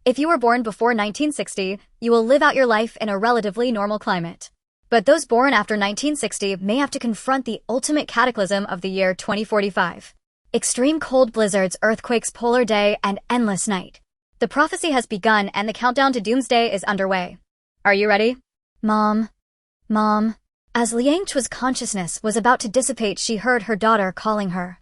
If you were born before 1960, you will live out your life in a relatively normal climate. But those born after 1960 may have to confront the ultimate cataclysm of the year 2045. Extreme cold blizzards, earthquakes, polar day, and endless night. The prophecy has begun and the countdown to doomsday is underway. Are you ready? Mom. Mom. As Liang Chao's consciousness was about to dissipate, she heard her daughter calling her.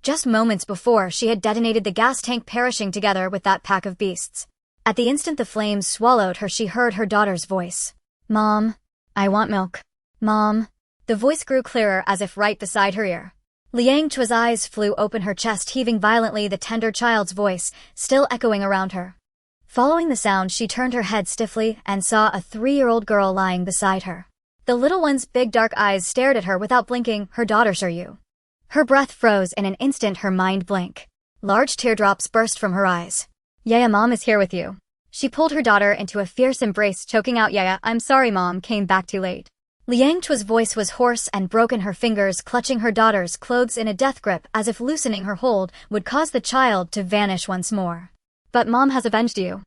Just moments before, she had detonated the gas tank, perishing together with that pack of beasts. At the instant the flames swallowed her, she heard her daughter's voice. Mom. I want milk. Mom. The voice grew clearer as if right beside her ear. Liang Chao's eyes flew open, her chest heaving violently, the tender child's voice still echoing around her. Following the sound, she turned her head stiffly and saw a 3-year-old girl lying beside her. The little one's big dark eyes stared at her without blinking. Her daughter, Shiryu. Her breath froze in an instant, her mind blank. Large teardrops burst from her eyes. Yaya, Mom is here with you. She pulled her daughter into a fierce embrace, choking out, Yaya, I'm sorry Mom came back too late. Liang Chao's voice was hoarse and broken, her fingers clutching her daughter's clothes in a death grip, as if loosening her hold would cause the child to vanish once more. But Mom has avenged you.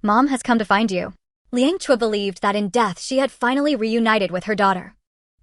Mom has come to find you. Liang Chao believed that in death she had finally reunited with her daughter.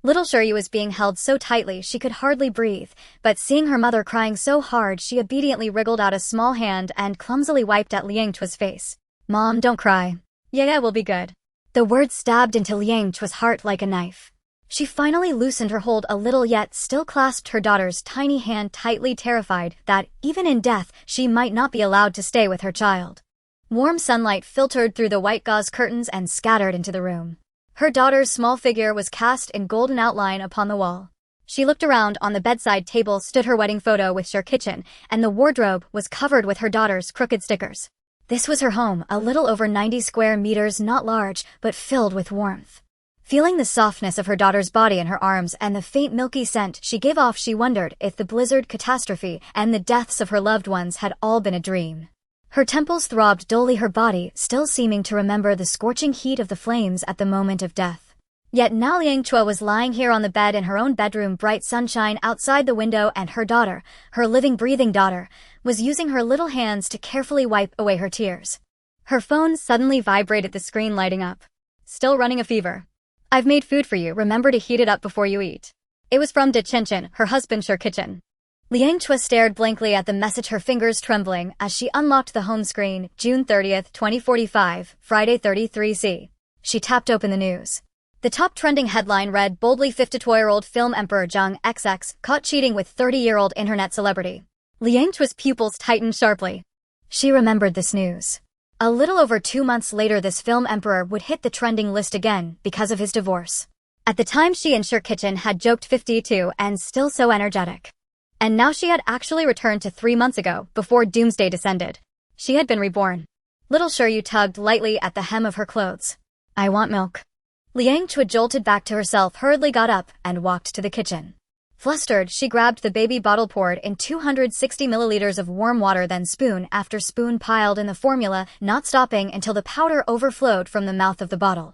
Little Shiryu was being held so tightly she could hardly breathe, but seeing her mother crying so hard, she obediently wriggled out a small hand and clumsily wiped at Liang Chao's face. Mom, don't cry. Yaya will be good. The words stabbed into Liang Chao's heart like a knife. She finally loosened her hold a little, yet still clasped her daughter's tiny hand tightly, terrified that, even in death, she might not be allowed to stay with her child. Warm sunlight filtered through the white gauze curtains and scattered into the room. Her daughter's small figure was cast in golden outline upon the wall. She looked around. On the bedside table stood her wedding photo with her kitchen, and the wardrobe was covered with her daughter's crooked stickers. This was her home, a little over 90 square meters, not large, but filled with warmth. Feeling the softness of her daughter's body in her arms and the faint milky scent she gave off, she wondered if the blizzard catastrophe and the deaths of her loved ones had all been a dream. Her temples throbbed dully, her body still seeming to remember the scorching heat of the flames at the moment of death. Yet now Liang Chao was lying here on the bed in her own bedroom, bright sunshine outside the window, and her daughter, her living, breathing daughter, was using her little hands to carefully wipe away her tears. Her phone suddenly vibrated, the screen lighting up. Still running a fever. I've made food for you, remember to heat it up before you eat. It was from De Chen, her husband, Sure Kitchen. Liang Chao stared blankly at the message, her fingers trembling as she unlocked the home screen. June 30th, 2045, Friday 33C. She tapped open the news. The top trending headline read boldly, 52-year-old film emperor Zhang XX caught cheating with 30-year-old internet celebrity. Liang Chao's pupils tightened sharply. She remembered this news. A little over 2 months later, this film emperor would hit the trending list again because of his divorce. At the time, she and Sure Kitchen had joked 52 and still so energetic. And now she had actually returned to 3 months ago, before doomsday descended. She had been reborn. Little Shiryu tugged lightly at the hem of her clothes. I want milk. Liang Chao, jolted back to herself, hurriedly got up and walked to the kitchen. Flustered, she grabbed the baby bottle, poured in 260 milliliters of warm water, then spoon after spoon piled in the formula, not stopping until the powder overflowed from the mouth of the bottle.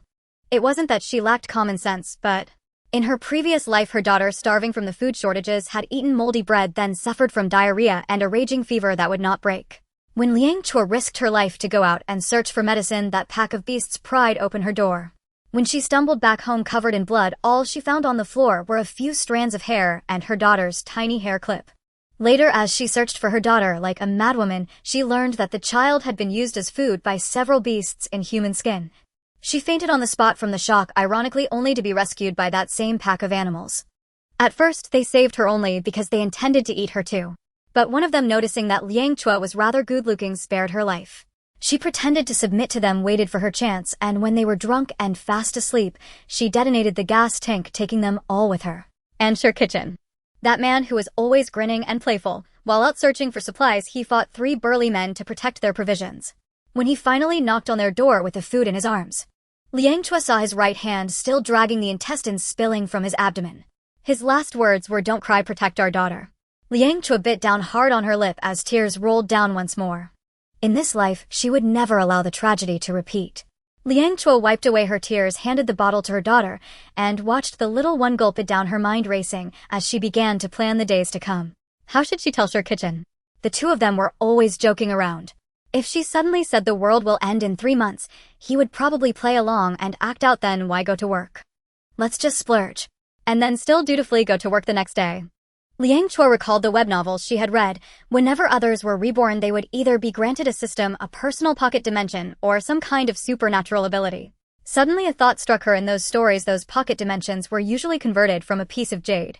It wasn't that she lacked common sense, but in her previous life, her daughter, starving from the food shortages, had eaten moldy bread, then suffered from diarrhea and a raging fever that would not break. When Liang Chao risked her life to go out and search for medicine, that pack of beasts pried open her door. When she stumbled back home covered in blood, all she found on the floor were a few strands of hair and her daughter's tiny hair clip. Later, as she searched for her daughter like a madwoman, she learned that the child had been used as food by several beasts in human skin. She fainted on the spot from the shock, ironically only to be rescued by that same pack of animals. At first, they saved her only because they intended to eat her too. But one of them, noticing that Liang Chao was rather good-looking, spared her life. She pretended to submit to them, waited for her chance, and when they were drunk and fast asleep, she detonated the gas tank, taking them all with her. And Sure Kitchen. That man who was always grinning and playful, while out searching for supplies, he fought 3 burly men to protect their provisions. When he finally knocked on their door with the food in his arms, Liang Chao saw his right hand still dragging, the intestines spilling from his abdomen. His last words were, "Don't cry, protect our daughter." Liang Chao bit down hard on her lip as tears rolled down once more. In this life, she would never allow the tragedy to repeat. Liang Chao wiped away her tears, handed the bottle to her daughter, and watched the little one gulp it down, her mind racing as she began to plan the days to come. How should she tell Sure Kitchen? The two of them were always joking around. If she suddenly said the world will end in 3 months, he would probably play along and act out. Then why go to work? Let's just splurge. And then still dutifully go to work the next day. Liang Chao recalled the web novels she had read. Whenever others were reborn, they would either be granted a system, a personal pocket dimension, or some kind of supernatural ability. Suddenly a thought struck her. In those stories, those pocket dimensions were usually converted from a piece of jade.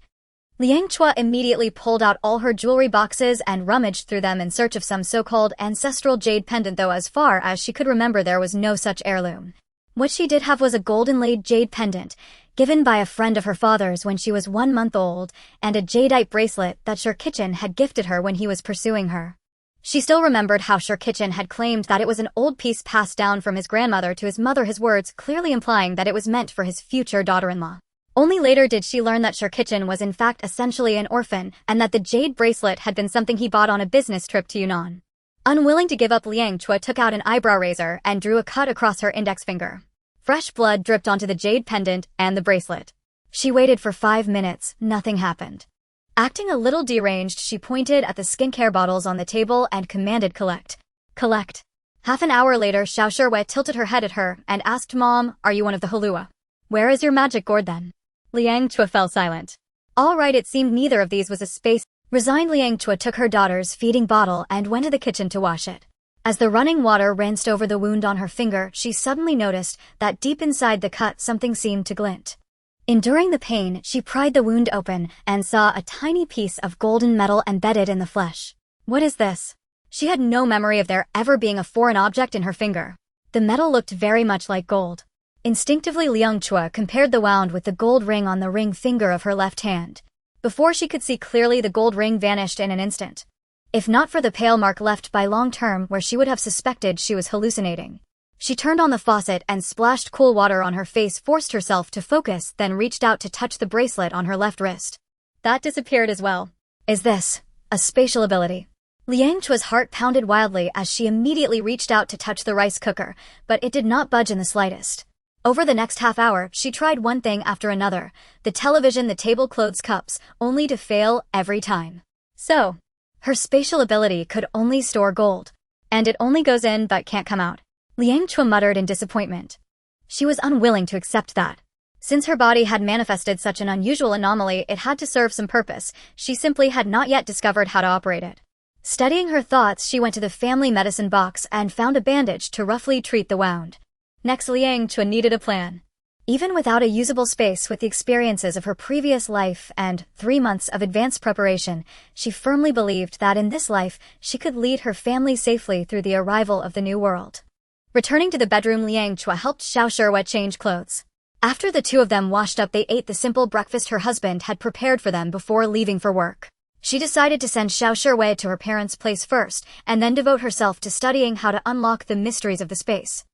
Liang Chao immediately pulled out all her jewelry boxes and rummaged through them in search of some so-called ancestral jade pendant, though as far as she could remember there was no such heirloom. What she did have was a gold-inlaid jade pendant, given by a friend of her father's when she was 1 month old, and a jadeite bracelet that Shirkichin had gifted her when he was pursuing her. She still remembered how Shirkichin had claimed that it was an old piece passed down from his grandmother to his mother, his words clearly implying that it was meant for his future daughter-in-law. Only later did she learn that Shirkichin was in fact essentially an orphan, and that the jade bracelet had been something he bought on a business trip to Yunnan. Unwilling to give up, Liang Chao took out an eyebrow razor and drew a cut across her index finger. Fresh blood dripped onto the jade pendant and the bracelet. She waited for 5 minutes, nothing happened. Acting a little deranged, she pointed at the skincare bottles on the table and commanded, "Collect. Collect." Half an hour later, Xiao Shirwei tilted her head at her and asked, "Mom, are you one of the Halua? Where is your magic gourd then?" Liang Chao fell silent. All right, it seemed neither of these was a space. Resigned, Liang Chao took her daughter's feeding bottle and went to the kitchen to wash it. As the running water rinsed over the wound on her finger, she suddenly noticed that deep inside the cut something seemed to glint. Enduring the pain, she pried the wound open and saw a tiny piece of golden metal embedded in the flesh. What is this? She had no memory of there ever being a foreign object in her finger. The metal looked very much like gold. Instinctively, Liang Chao compared the wound with the gold ring on the ring finger of her left hand. Before she could see clearly, the gold ring vanished in an instant. If not for the pale mark left by long term where she would have suspected she was hallucinating. She turned on the faucet and splashed cool water on her face, forced herself to focus, then reached out to touch the bracelet on her left wrist. That disappeared as well. Is this a spatial ability? Liang Chao's heart pounded wildly as she immediately reached out to touch the rice cooker, but it did not budge in the slightest. Over the next half hour, she tried one thing after another, the television, the tablecloths, cups, only to fail every time. So, her spatial ability could only store gold. And it only goes in but can't come out. Liang Chao muttered in disappointment. She was unwilling to accept that. Since her body had manifested such an unusual anomaly, it had to serve some purpose. She simply had not yet discovered how to operate it. Steadying her thoughts, she went to the family medicine box and found a bandage to roughly treat the wound. Next, Liang Chao needed a plan. Even without a usable space, with the experiences of her previous life and 3 months of advanced preparation, she firmly believed that in this life she could lead her family safely through the arrival of the new world. Returning to the bedroom, Liang Chao helped Xiao Shirwei change clothes. After the two of them washed up, they ate the simple breakfast her husband had prepared for them before leaving for work. She decided to send Xiao Shirwei to her parents' place first, and then devote herself to studying how to unlock the mysteries of the space.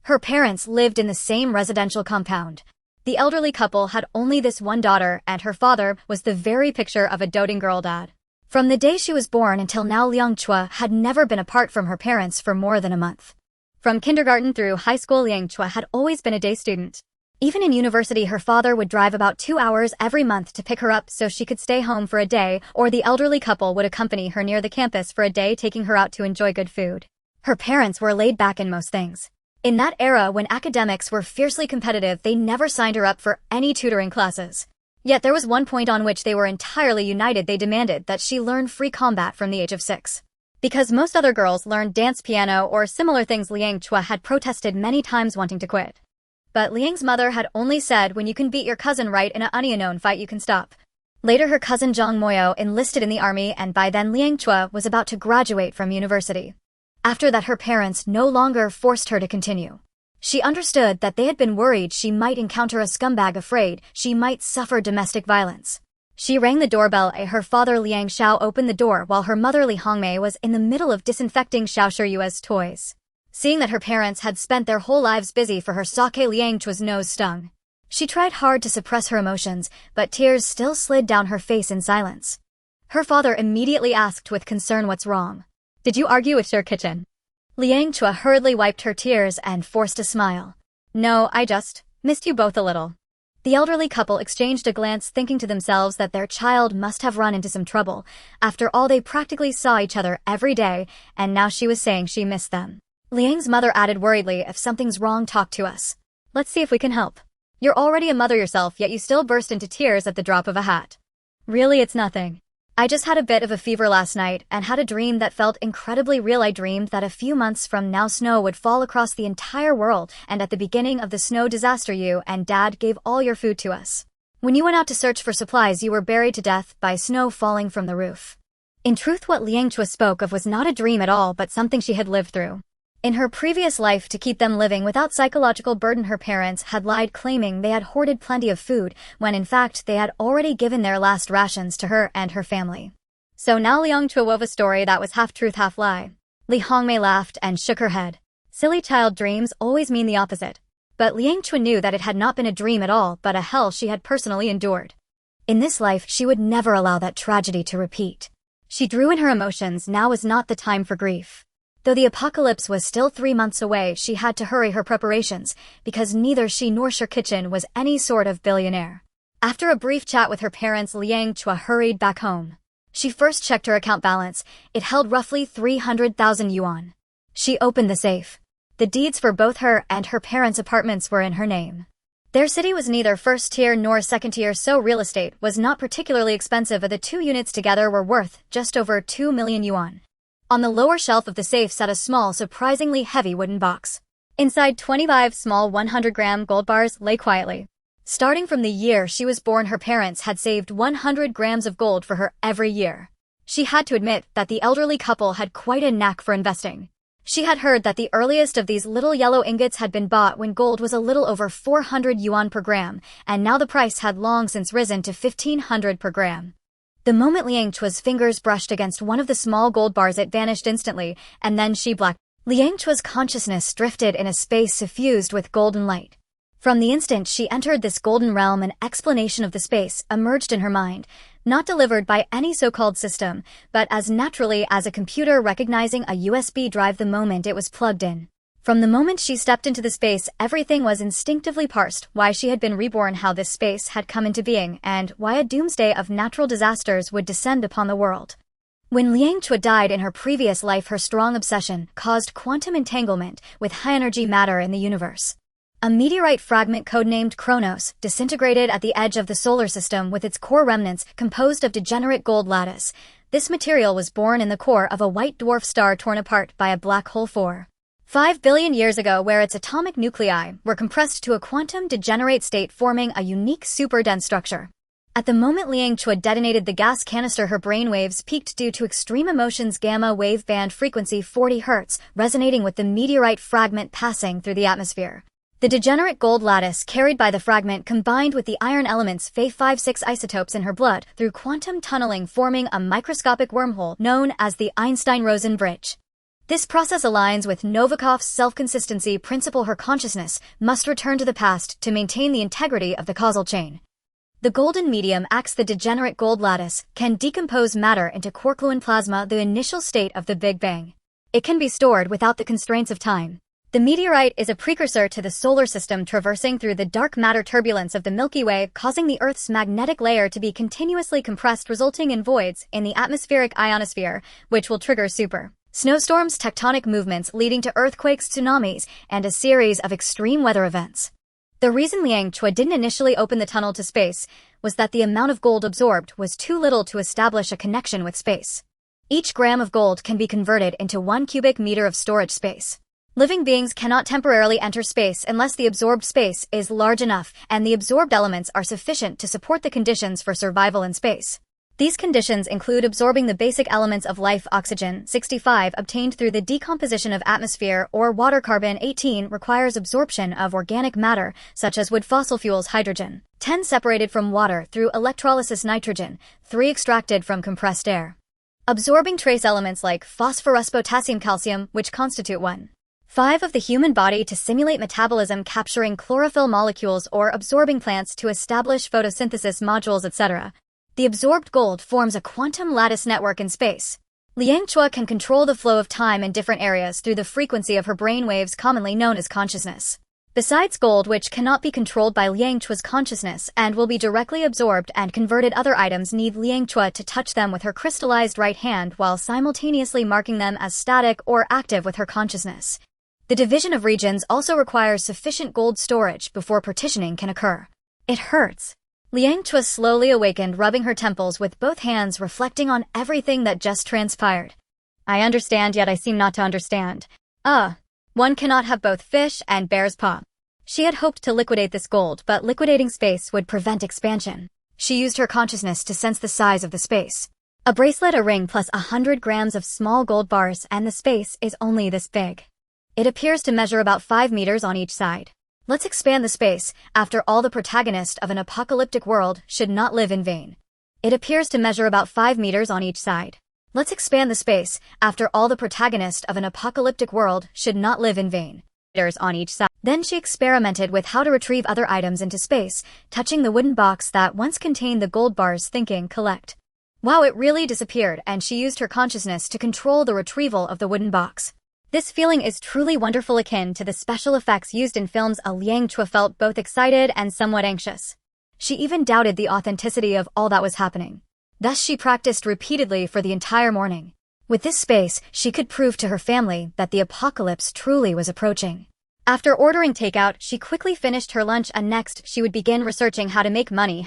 Her parents lived in the same residential compound. The elderly couple had only this one daughter, and her father was the very picture of a doting girl dad. From the day she was born until now, Liang Chao had never been apart from her parents for more than a month. From kindergarten through high school, Liang Chao had always been a day student. Even in university, her father would drive about 2 hours every month to pick her up so she could stay home for a day, or the elderly couple would accompany her near the campus for a day, taking her out to enjoy good food. Her parents were laid back in most things. In that era when academics were fiercely competitive, they never signed her up for any tutoring classes. Yet there was one point on which they were entirely united. They demanded that she learn free combat from the age of 6. Because most other girls learned dance, piano, or similar things, Liang Chao had protested many times, wanting to quit. But Liang's mother had only said, when you can beat your cousin right in a unknown fight, you can stop. Later, her cousin Zhang Moyo enlisted in the army, and by then Liang Chao was about to graduate from university. After that, her parents no longer forced her to continue. She understood that they had been worried she might encounter a scumbag, afraid she might suffer domestic violence. She rang the doorbell. Her father Liang Chao opened the door while her mother Li Hongmei was in the middle of disinfecting Xiao Shiyue's toys. Seeing that her parents had spent their whole lives busy for her sake, Liang Chao's nose stung. She tried hard to suppress her emotions, but tears still slid down her face in silence. Her father immediately asked with concern, "What's wrong? Did you argue with Shirkichin?" Liang Chao hurriedly wiped her tears and forced a smile. "No, I just missed you both a little." The elderly couple exchanged a glance, thinking to themselves that their child must have run into some trouble. After all, they practically saw each other every day, and now she was saying she missed them. Liang's mother added worriedly, "If something's wrong, talk to us. Let's see if we can help. You're already a mother yourself, yet you still burst into tears at the drop of a hat." "Really, it's nothing. I just had a bit of a fever last night and had a dream that felt incredibly real. I dreamed that a few months from now snow would fall across the entire world, and at the beginning of the snow disaster you and Dad gave all your food to us. When you went out to search for supplies, you were buried to death by snow falling from the roof." In truth, what Liang Chao spoke of was not a dream at all, but something she had lived through. In her previous life, to keep them living without psychological burden, her parents had lied, claiming they had hoarded plenty of food, when in fact they had already given their last rations to her and her family. So now Liang Chao wove a story that was half truth, half lie. Li Hongmei laughed and shook her head. Silly child, dreams always mean the opposite. But Liang Chao knew that it had not been a dream at all, but a hell she had personally endured. In this life, she would never allow that tragedy to repeat. She drew in her emotions. Now was not the time for grief. Though the apocalypse was still 3 months away, she had to hurry her preparations, because neither she nor Sher Kitchen was any sort of billionaire. After a brief chat with her parents, Liang Chao hurried back home. She first checked her account balance. It held roughly 300,000 yuan. She opened the safe. The deeds for both her and her parents' apartments were in her name. Their city was neither first tier nor second tier, so real estate was not particularly expensive, and the 2 units together were worth just over 2 million yuan. On the lower shelf of the safe sat a small, surprisingly heavy wooden box. Inside, 25 small 100-gram gold bars lay quietly. Starting from the year she was born, her parents had saved 100 grams of gold for her every year. She had to admit that the elderly couple had quite a knack for investing. She had heard that the earliest of these little yellow ingots had been bought when gold was a little over 400 yuan per gram, and now the price had long since risen to 1,500 per gram. The moment Liang Chao's fingers brushed against one of the small gold bars, it vanished instantly, and then she blacked. Liang Chao's consciousness drifted in a space suffused with golden light. From the instant she entered this golden realm, an explanation of the space emerged in her mind, not delivered by any so-called system, but as naturally as a computer recognizing a USB drive the moment it was plugged in. From the moment she stepped into the space, everything was instinctively parsed: why she had been reborn, how this space had come into being, and why a doomsday of natural disasters would descend upon the world. When Liang Chao died in her previous life, her strong obsession caused quantum entanglement with high-energy matter in the universe. A meteorite fragment codenamed Kronos disintegrated at the edge of the solar system with its core remnants composed of degenerate gold lattice. This material was born in the core of a white dwarf star torn apart by a black hole 4.5 billion years ago, where its atomic nuclei were compressed to a quantum degenerate state, forming a unique super-dense structure. At the moment Liang Chao detonated the gas canister, her brainwaves peaked due to extreme emotions. Gamma wave band frequency 40 Hz, resonating with the meteorite fragment passing through the atmosphere. The degenerate gold lattice carried by the fragment combined with the iron elements Fe56 isotopes in her blood through quantum tunneling, forming a microscopic wormhole known as the Einstein-Rosen bridge. This process aligns with Novikov's self-consistency principle. Her consciousness must return to the past to maintain the integrity of the causal chain. The golden medium acts. The degenerate gold lattice can decompose matter into quark-gluon plasma, the initial state of the Big Bang. It can be stored without the constraints of time. The meteorite is a precursor to the solar system, traversing through the dark matter turbulence of the Milky Way, causing the Earth's magnetic layer to be continuously compressed, resulting in voids in the atmospheric ionosphere, which will trigger super snowstorms, tectonic movements leading to earthquakes, tsunamis, and a series of extreme weather events. The reason Liang Chao didn't initially open the tunnel to space was that the amount of gold absorbed was too little to establish a connection with space. Each gram of gold can be converted into 1 cubic meter of storage space. Living beings cannot temporarily enter space unless the absorbed space is large enough and the absorbed elements are sufficient to support the conditions for survival in space. These conditions include absorbing the basic elements of life: oxygen, 65, obtained through the decomposition of atmosphere or water; carbon, 18, requires absorption of organic matter, such as wood; fossil fuels, hydrogen, 10, separated from water through electrolysis; nitrogen, 3, extracted from compressed air. Absorbing trace elements like phosphorus, potassium, calcium, which constitute 1.5 of the human body to simulate metabolism, capturing chlorophyll molecules, or absorbing plants to establish photosynthesis modules, etc. The absorbed gold forms a quantum lattice network in space. Liang Chao can control the flow of time in different areas through the frequency of her brain waves, commonly known as consciousness. Besides gold, which cannot be controlled by Liang Chao's consciousness and will be directly absorbed and converted, other items need Liang Chao to touch them with her crystallized right hand while simultaneously marking them as static or active with her consciousness. The division of regions also requires sufficient gold storage before partitioning can occur. It hurts. Liang Chao slowly awakened, rubbing her temples with both hands, reflecting on everything that just transpired. I understand, yet I seem not to understand. One cannot have both fish and bear's paw. She had hoped to liquidate this gold, but liquidating space would prevent expansion. She used her consciousness to sense the size of the space. A bracelet, a ring, plus 100 grams of small gold bars, and the space is only this big. It appears to measure about 5 meters on each side. Let's expand the space. After all, the protagonist of an apocalyptic world should not live in vain. It appears to measure about 5 meters on each side. Let's expand the space. After all, the protagonist of an apocalyptic world should not live in vain. Meters on each side. Then she experimented with how to retrieve other items into space, touching the wooden box that once contained the gold bars, thinking, collect. Wow, it really disappeared, and she used her consciousness to control the retrieval of the wooden box. This feeling is truly wonderful, akin to the special effects used in films. Liang Chao felt both excited and somewhat anxious. She even doubted the authenticity of all that was happening. Thus she practiced repeatedly for the entire morning. With this space, she could prove to her family that the apocalypse truly was approaching. After ordering takeout, she quickly finished her lunch, and next she would begin researching how to make money,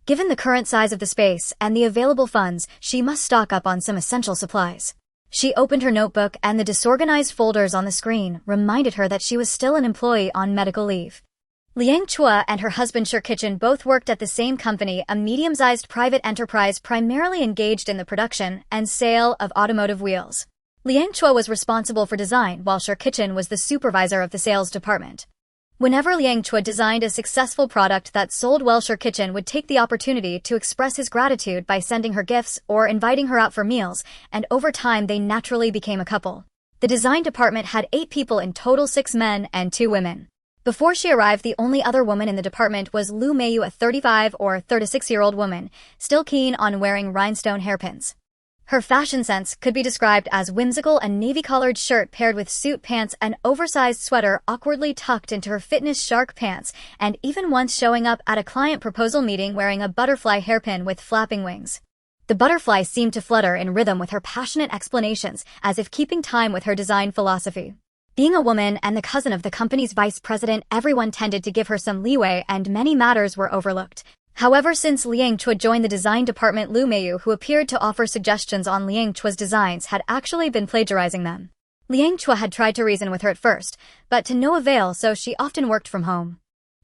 Given the current size of the space and the available funds, she must stock up on some essential supplies. She opened her notebook, and the disorganized folders on the screen reminded her that she was still an employee on medical leave. Liang Chao and her husband Shirkichan both worked at the same company, a medium-sized private enterprise primarily engaged in the production and sale of automotive wheels. Liang Chao was responsible for design, while Shirkichan was the supervisor of the sales department. Whenever Liang Chao designed a successful product that sold well, Shirkichan would take the opportunity to express his gratitude by sending her gifts or inviting her out for meals, and over time they naturally became a couple. The design department had 8 people in total, 6 men and 2 women. Before she arrived, the only other woman in the department was Lu Meiyu, a 35 or 36-year-old woman, still keen on wearing rhinestone hairpins. Her fashion sense could be described as whimsical: a navy-collared shirt paired with suit pants, an oversized sweater awkwardly tucked into her fitness shark pants, and even once showing up at a client proposal meeting wearing a butterfly hairpin with flapping wings. The butterfly seemed to flutter in rhythm with her passionate explanations, as if keeping time with her design philosophy. Being a woman and the cousin of the company's vice president, everyone tended to give her some leeway, and many matters were overlooked. However, since Liang Chao joined the design department, Lu Meiyu, who appeared to offer suggestions on Liang Chao's designs, had actually been plagiarizing them. Liang Chao had tried to reason with her at first, but to no avail, so she often worked from home.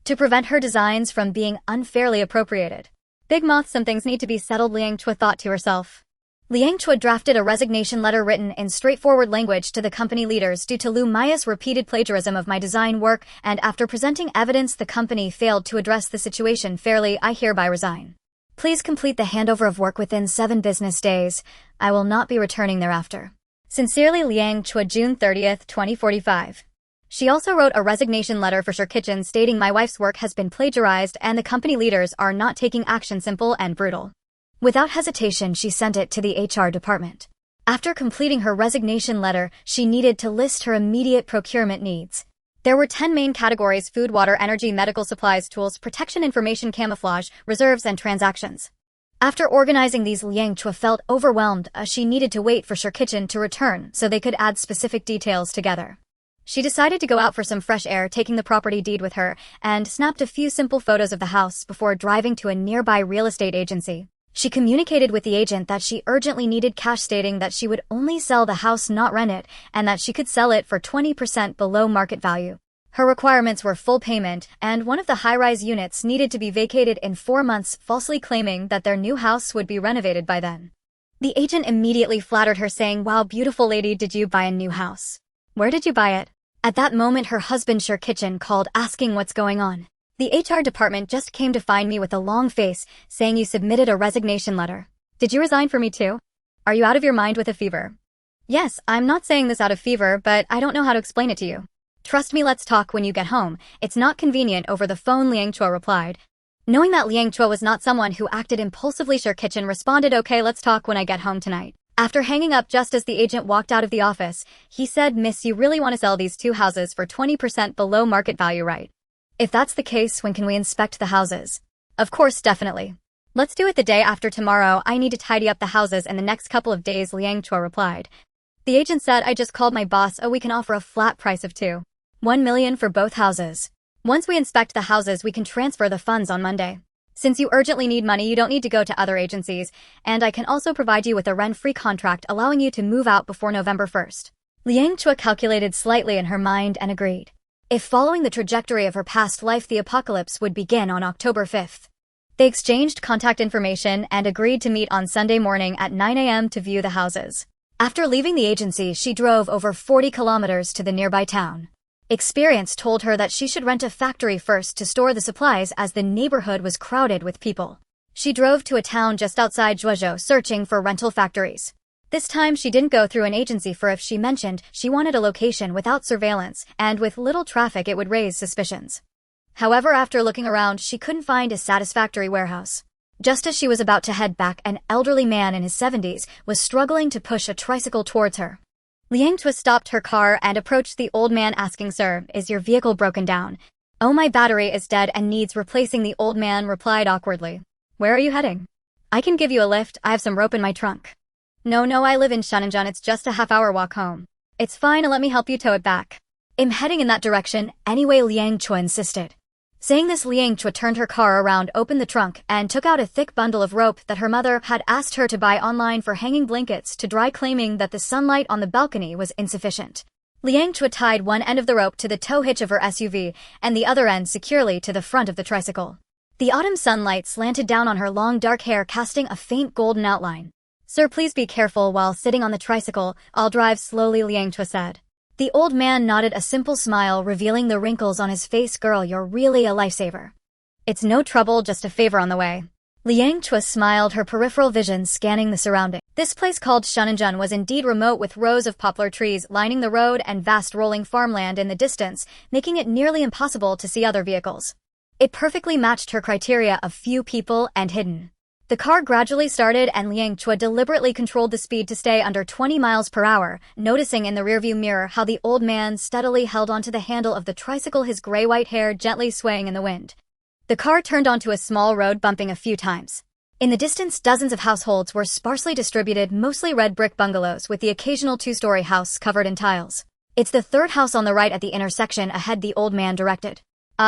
To prevent her designs from being unfairly appropriated. Big Moth, some things need to be settled, Liang Chao thought to herself. Liang Chao drafted a resignation letter written in straightforward language to the company leaders due to Lu Mei유's repeated plagiarism of my design work, and after presenting evidence the company failed to address the situation fairly, I hereby resign. Please complete the handover of work within 7 business days. I will not be returning thereafter. Sincerely, Liang Chao, June 30th, 2045. She also wrote a resignation letter for Shirkichan stating, my wife's work has been plagiarized and the company leaders are not taking action, simple and brutal. Without hesitation, she sent it to the HR department. After completing her resignation letter, she needed to list her immediate procurement needs. There were 10 main categories: food, water, energy, medical supplies, tools, protection, information, camouflage, reserves, and transactions. After organizing these, Liang Chao felt overwhelmed as she needed to wait for Shirkichan to return so they could add specific details together. She decided to go out for some fresh air, taking the property deed with her, and snapped a few simple photos of the house before driving to a nearby real estate agency. She communicated with the agent that she urgently needed cash, stating that she would only sell the house, not rent it, and that she could sell it for 20% below market value. Her requirements were full payment, and one of the high-rise units needed to be vacated in 4 months, falsely claiming that their new house would be renovated by then. The agent immediately flattered her, saying, wow, beautiful lady, did you buy a new house? Where did you buy it? At that moment, her husband Shirkichan called, asking what's going on. The HR department just came to find me with a long face, saying you submitted a resignation letter. Did you resign for me too? Are you out of your mind with a fever? Yes, I'm not saying this out of fever, but I don't know how to explain it to you. Trust me, let's talk when you get home. It's not convenient over the phone, Liang Chao replied. Knowing that Liang Chao was not someone who acted impulsively, Shirkichan responded, okay, let's talk when I get home tonight. After hanging up just as the agent walked out of the office, he said, "Miss, you really want to sell these two houses for 20% below market value, right? If that's the case, when can we inspect the houses?" "Of course, definitely. Let's do it the day after tomorrow. I need to tidy up the houses in the next couple of days," Liang Chao replied. The agent said, "I just called my boss. Oh, we can offer a flat price of $1 million for both houses. Once we inspect the houses, we can transfer the funds on Monday. Since you urgently need money, you don't need to go to other agencies, and I can also provide you with a rent-free contract allowing you to move out before November 1st. Liang Chao calculated slightly in her mind and agreed. If following the trajectory of her past life, the apocalypse would begin on October 5th. They exchanged contact information and agreed to meet on Sunday morning at 9 a.m. to view the houses. After leaving the agency, she drove over 40 kilometers to the nearby town. Experience told her that she should rent a factory first to store the supplies as the neighborhood was crowded with people. She drove to a town just outside Zhuozhou searching for rental factories. This time she didn't go through an agency for if she mentioned she wanted a location without surveillance, and with little traffic it would raise suspicions. However, after looking around, she couldn't find a satisfactory warehouse. Just as she was about to head back, an elderly man in his 70s was struggling to push a tricycle towards her. Liang Chao stopped her car and approached the old man asking, "Sir, is your vehicle broken down?" "Oh, my battery is dead and needs replacing," the old man replied awkwardly. "Where are you heading?" "I can give you a lift. I have some rope in my trunk." No, I live in Shenzhen. It's just a half-hour walk home." "It's fine, let me help you tow it back." "I'm heading in that direction anyway," Liang Chao insisted. Saying this, Liang Chao turned her car around, opened the trunk, and took out a thick bundle of rope that her mother had asked her to buy online for hanging blankets to dry, claiming that the sunlight on the balcony was insufficient. Liang Chao tied one end of the rope to the tow hitch of her SUV and the other end securely to the front of the tricycle. The autumn sunlight slanted down on her long dark hair, casting a faint golden outline. "Sir, please be careful while sitting on the tricycle. I'll drive slowly," Liang Chao said. The old man nodded, a simple smile revealing the wrinkles on his face. "Girl, you're really a lifesaver." "It's no trouble, just a favor on the way." Liang Chao smiled, her peripheral vision scanning the surroundings. This place called Shenzhen was indeed remote, with rows of poplar trees lining the road and vast rolling farmland in the distance, making it nearly impossible to see other vehicles. It perfectly matched her criteria of few people and hidden. The car gradually started and Liang Chao deliberately controlled the speed to stay under 20 miles per hour, noticing in the rearview mirror how the old man steadily held onto the handle of the tricycle, his gray-white hair gently swaying in the wind. The car turned onto a small road, bumping a few times. In the distance, dozens of households were sparsely distributed, mostly red brick bungalows with the occasional two-story house covered in tiles. "It's the third house on the right at the intersection ahead," the old man directed.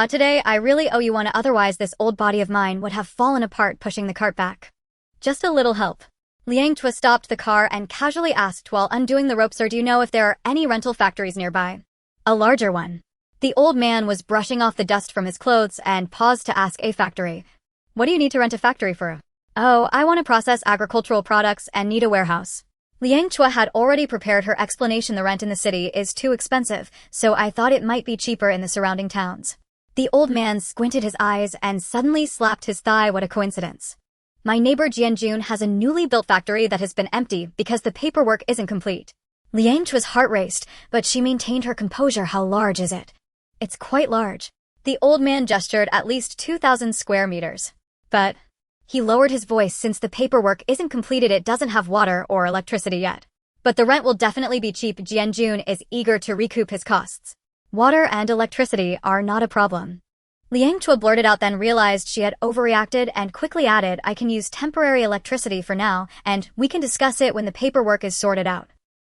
Today I really owe you one, otherwise this old body of mine would have fallen apart pushing the cart back." "Just a little help." Liang Chao stopped the car and casually asked while undoing the rope, "Sir, do you know if there are any rental factories nearby?" "A larger one." The old man was brushing off the dust from his clothes and paused to ask, "A factory? What do you need to rent a factory for?" "Oh, I want to process agricultural products and need a warehouse." Liang Chao had already prepared her explanation. "The rent in the city is too expensive, so I thought it might be cheaper in the surrounding towns." The old man squinted his eyes and suddenly slapped his thigh. "What a coincidence. My neighbor Jianjun has a newly built factory that has been empty because the paperwork isn't complete." Liang Chua's heart raced, but she maintained her composure. "How large is it?" "It's quite large." The old man gestured. "At least 2,000 square meters. But," he lowered his voice, "since the paperwork isn't completed, it doesn't have water or electricity yet. But the rent will definitely be cheap." Jianjun is eager to recoup his costs. "Water and electricity are not a problem." Liang Chao blurted out, then realized she had overreacted and quickly added, "I can use temporary electricity for now, and we can discuss it when the paperwork is sorted out."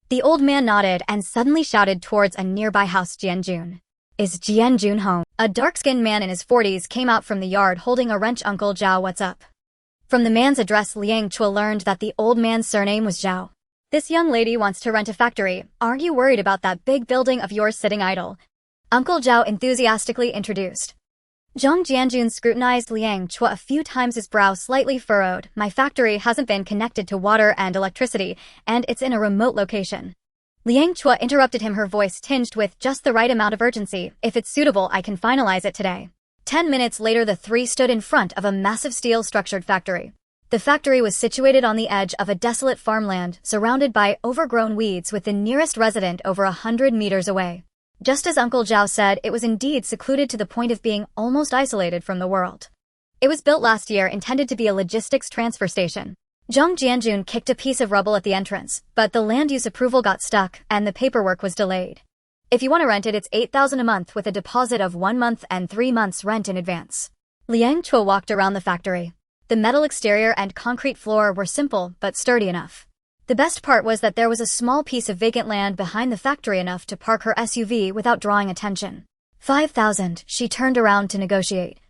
The old man nodded and suddenly shouted towards a nearby house, "Jianjun. Is Jianjun home?" A dark-skinned man in his 40s came out from the yard holding a wrench. "Uncle Zhao, what's up?" From the man's address, Liang Chao learned that the old man's surname was Zhao. "This young lady wants to rent a factory. Aren't you worried about that big building of yours sitting idle?" Uncle Zhao enthusiastically introduced. Zhang Jianjun scrutinized Liang Chao a few times, his brow slightly furrowed. "My factory hasn't been connected to water and electricity, and it's in a remote location." Liang Chao interrupted him, her voice tinged with just the right amount of urgency. "If it's suitable, I can finalize it today." 10 minutes later, the three stood in front of a massive steel-structured factory. The factory was situated on the edge of a desolate farmland, surrounded by overgrown weeds, with the nearest resident over 100 meters away. Just as Uncle Zhao said, it was indeed secluded to the point of being almost isolated from the world. It was built last year, intended to be a logistics transfer station. Zhang Jianjun kicked a piece of rubble at the entrance, but the land use approval got stuck and the paperwork was delayed. If you want to rent it, it's 8,000 a month with a deposit of 1 month and 3 months rent in advance. Liang Chao walked around the factory. The metal exterior and concrete floor were simple but sturdy enough. The best part was that there was a small piece of vacant land behind the factory enough to park her SUV without drawing attention. 5,000, she turned around to negotiate.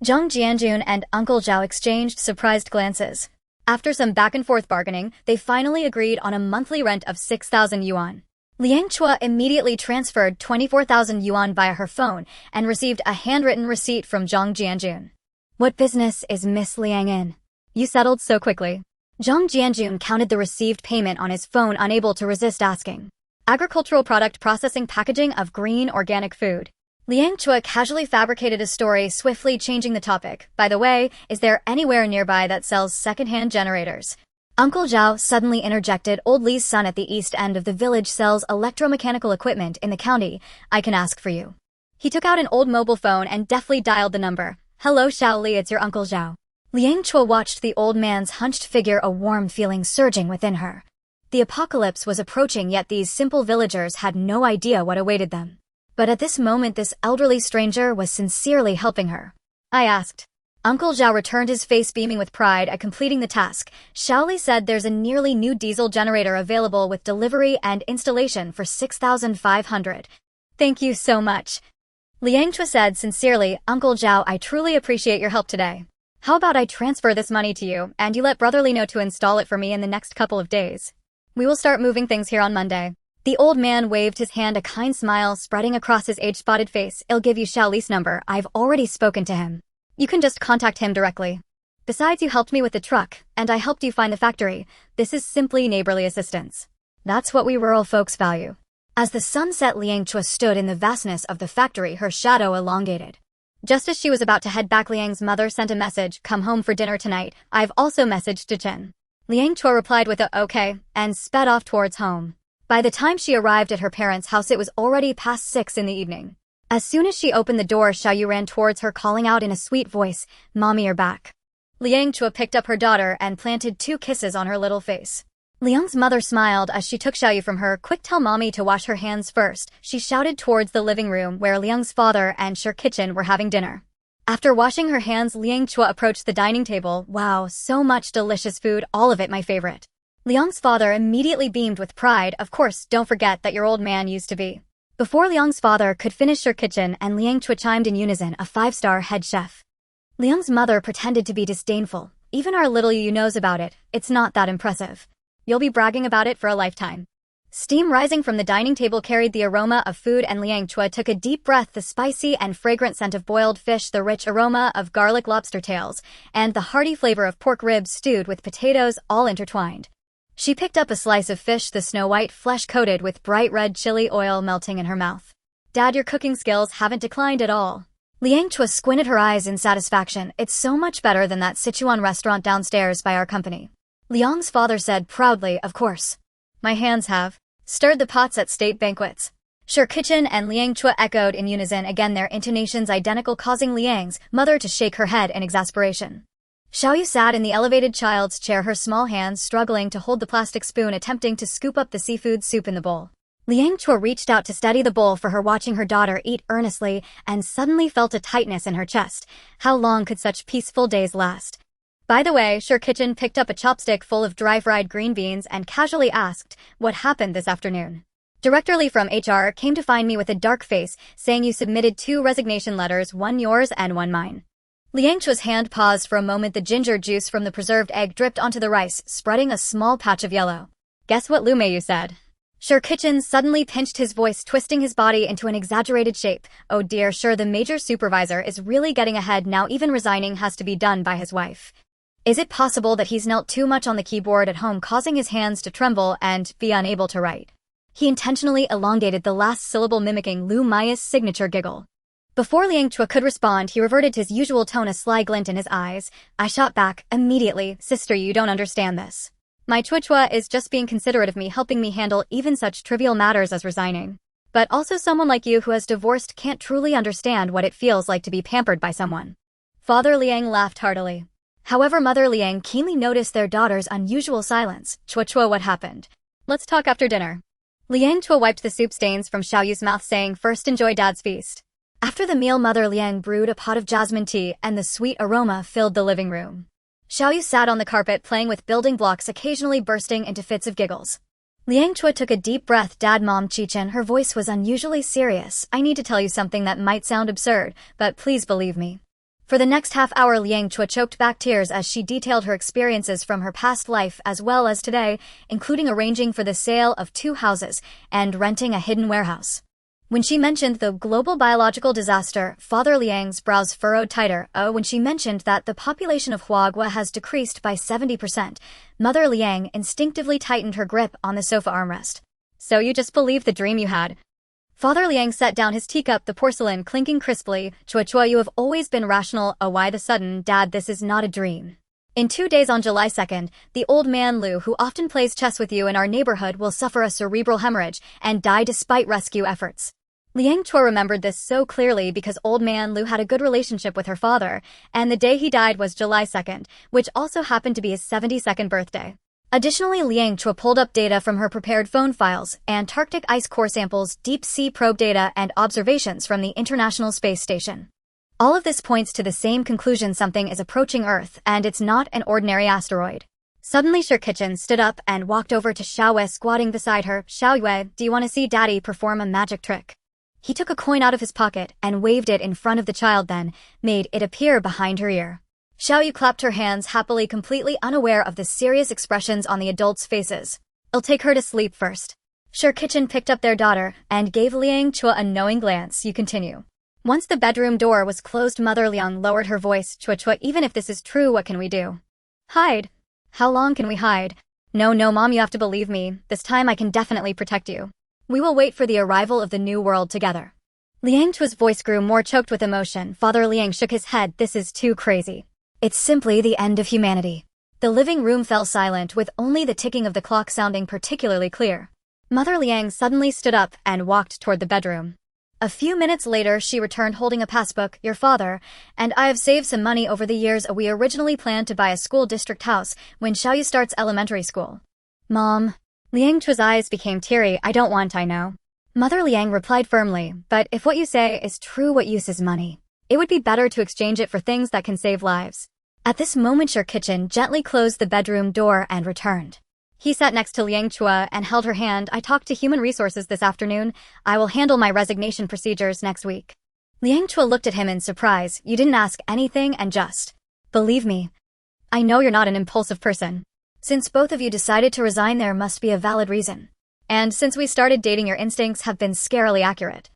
Zhang Jianjun and Uncle Zhao exchanged surprised glances. After some back-and-forth bargaining, they finally agreed on a monthly rent of 6,000 yuan. Liang Chao immediately transferred 24,000 yuan via her phone and received a handwritten receipt from Zhang Jianjun. What business is Miss Liang in? You settled so quickly. Zhang Jianjun counted the received payment on his phone, unable to resist asking. Agricultural product processing, packaging of green organic food. Liang Chao casually fabricated a story, swiftly changing the topic. By the way, is there anywhere nearby that sells second-hand generators? Uncle Zhao suddenly interjected. Old Li's son at the east end of the village sells electromechanical equipment in the county. I can ask for you. He took out an old mobile phone and deftly dialed the number. Hello Xiao Li, it's your Uncle Zhao. Liang Chao watched the old man's hunched figure, a warm feeling surging within her. The apocalypse was approaching, yet these simple villagers had no idea what awaited them. But at this moment, this elderly stranger was sincerely helping her. I asked. Uncle Zhao returned, his face beaming with pride at completing the task. Xiao Li said there's a nearly new diesel generator available with delivery and installation for 6,500. Thank you so much. Liang Chao said sincerely, Uncle Zhao, I truly appreciate your help today. How about I transfer this money to you, and you let Brother Li know to install it for me in the next couple of days. We will start moving things here on Monday. The old man waved his hand, a kind smile spreading across his age-spotted face. I'll give you Xiao Li's number. I've already spoken to him. You can just contact him directly. Besides, you helped me with the truck, and I helped you find the factory. This is simply neighborly assistance. That's what we rural folks value. As the sun set, Liang Chao stood in the vastness of the factory, her shadow elongated. Just as she was about to head back, Liang's mother sent a message, come home for dinner tonight. I've also messaged to Chen. Liang Chao replied with a okay, and sped off towards home. By the time she arrived at her parents' house, it was already past 6 in the evening. As soon as she opened the door, Xiao Yu ran towards her, calling out in a sweet voice, Mommy, you're back. Liang Chao picked up her daughter and planted 2 kisses on her little face. Liang's mother smiled as she took Xiao Yu from her. Quick, tell Mommy to wash her hands first, she shouted towards the living room where Liang's father and Shir Kitchen were having dinner. After washing her hands, Liang Chao approached the dining table. Wow, so much delicious food, all of it my favorite. Liang's father immediately beamed with pride. Of course, don't forget that your old man used to be. Before Liang's father could finish Shir Kitchen and Liang Chao chimed in unison, a 5-star head chef. Liang's mother pretended to be disdainful. Even our little Yu knows about it. It's not that impressive. You'll be bragging about it for a lifetime. Steam rising from the dining table carried the aroma of food, and Liang Chao took a deep breath. The spicy and fragrant scent of boiled fish, the rich aroma of garlic lobster tails, and the hearty flavor of pork ribs stewed with potatoes, all intertwined. She picked up a slice of fish, the snow-white flesh coated with bright red chili oil melting in her mouth. Dad, your cooking skills haven't declined at all. Liang Chao squinted her eyes in satisfaction. It's so much better than that Sichuan restaurant downstairs by our company. Liang's father said proudly, of course. My hands have stirred the pots at state banquets. Shir Kitchen and Liang Chao echoed in unison, again their intonations identical, causing Liang's mother to shake her head in exasperation. Xiao Yu sat in the elevated child's chair, her small hands struggling to hold the plastic spoon, attempting to scoop up the seafood soup in the bowl. Liang Chao reached out to steady the bowl for her, watching her daughter eat earnestly, and suddenly felt a tightness in her chest. How long could such peaceful days last? By the way, Shir Kitchen picked up a chopstick full of dry-fried green beans and casually asked, what happened this afternoon? Director Li from HR came to find me with a dark face, saying you submitted 2 resignation letters, one yours and one mine. Liang Chao's hand paused for a moment. The ginger juice from the preserved egg dripped onto the rice, spreading a small patch of yellow. Guess what Lu Meiyu said? Shir Kitchen suddenly pinched his voice, twisting his body into an exaggerated shape. Oh dear, sure, the major supervisor is really getting ahead now. Even resigning has to be done by his wife. Is it possible that he's knelt too much on the keyboard at home, causing his hands to tremble and be unable to write? He intentionally elongated the last syllable, mimicking Lu Mei's signature giggle. Before Liang Chao could respond, he reverted to his usual tone, a sly glint in his eyes. I shot back immediately, sister, you don't understand this. My Chua is just being considerate of me, helping me handle even such trivial matters as resigning. But also someone like you who has divorced can't truly understand what it feels like to be pampered by someone. Father Liang laughed heartily. However, Mother Liang keenly noticed their daughter's unusual silence. Chua, what happened? Let's talk after dinner. Liang Chua wiped the soup stains from Xiaoyu's mouth, saying, first enjoy Dad's feast. After the meal, Mother Liang brewed a pot of jasmine tea, and the sweet aroma filled the living room. Xiaoyu sat on the carpet playing with building blocks, occasionally bursting into fits of giggles. Liang Chua took a deep breath. Dad, Mom, Chichen, her voice was unusually serious. I need to tell you something that might sound absurd, but please believe me. For the next half hour, Liang Chua choked back tears as she detailed her experiences from her past life as well as today, including arranging for the sale of 2 houses and renting a hidden warehouse. When she mentioned the global biological disaster, Father Liang's brows furrowed tighter. When she mentioned that the population of Huagua has decreased by 70%, Mother Liang instinctively tightened her grip on the sofa armrest. So you just believed the dream you had? Father Liang set down his teacup, the porcelain clinking crisply. Chua, you have always been rational. Why the sudden? Dad, this is not a dream. In 2 days on July 2nd, the old man Lu, who often plays chess with you in our neighborhood, will suffer a cerebral hemorrhage and die despite rescue efforts. Liang Chua remembered this so clearly because old man Lu had a good relationship with her father, and the day he died was July 2nd, which also happened to be his 72nd birthday. Additionally, Liang Chua pulled up data from her prepared phone files, Antarctic ice core samples, deep-sea probe data, and observations from the International Space Station. All of this points to the same conclusion: something is approaching Earth, and it's not an ordinary asteroid. Suddenly, Kitchen stood up and walked over to Xiaoyue, squatting beside her. Xiaoyue, do you want to see Daddy perform a magic trick? He took a coin out of his pocket and waved it in front of the child, then made it appear behind her ear. Xiaoyu clapped her hands happily, completely unaware of the serious expressions on the adults' faces. I'll take her to sleep first. Kitchen picked up their daughter and gave Liang Chua a knowing glance. You continue. Once the bedroom door was closed, Mother Liang lowered her voice. Chua, even if this is true, what can we do? Hide. How long can we hide? No, Mom, you have to believe me. This time I can definitely protect you. We will wait for the arrival of the new world together. Liang Chua's voice grew more choked with emotion. Father Liang shook his head. This is too crazy. It's simply the end of humanity. The living room fell silent, with only the ticking of the clock sounding particularly clear. Mother Liang suddenly stood up and walked toward the bedroom. A few minutes later, she returned holding a passbook. Your father and I have saved some money over the years. We originally planned to buy a school district house when Xiaoyu starts elementary school. Mom. Liang Chua's eyes became teary. I don't want, I know. Mother Liang replied firmly, but if what you say is true, what use is money? It would be better to exchange it for things that can save lives. At this moment, Kitchen gently closed the bedroom door and returned. He sat next to Liang Chua and held her hand. I talked to Human Resources this afternoon. I will handle my resignation procedures next week. Liang Chua looked at him in surprise. You didn't ask anything and just believe me. I know you're not an impulsive person. Since both of you decided to resign, there must be a valid reason. And since we started dating, your instincts have been scarily accurate.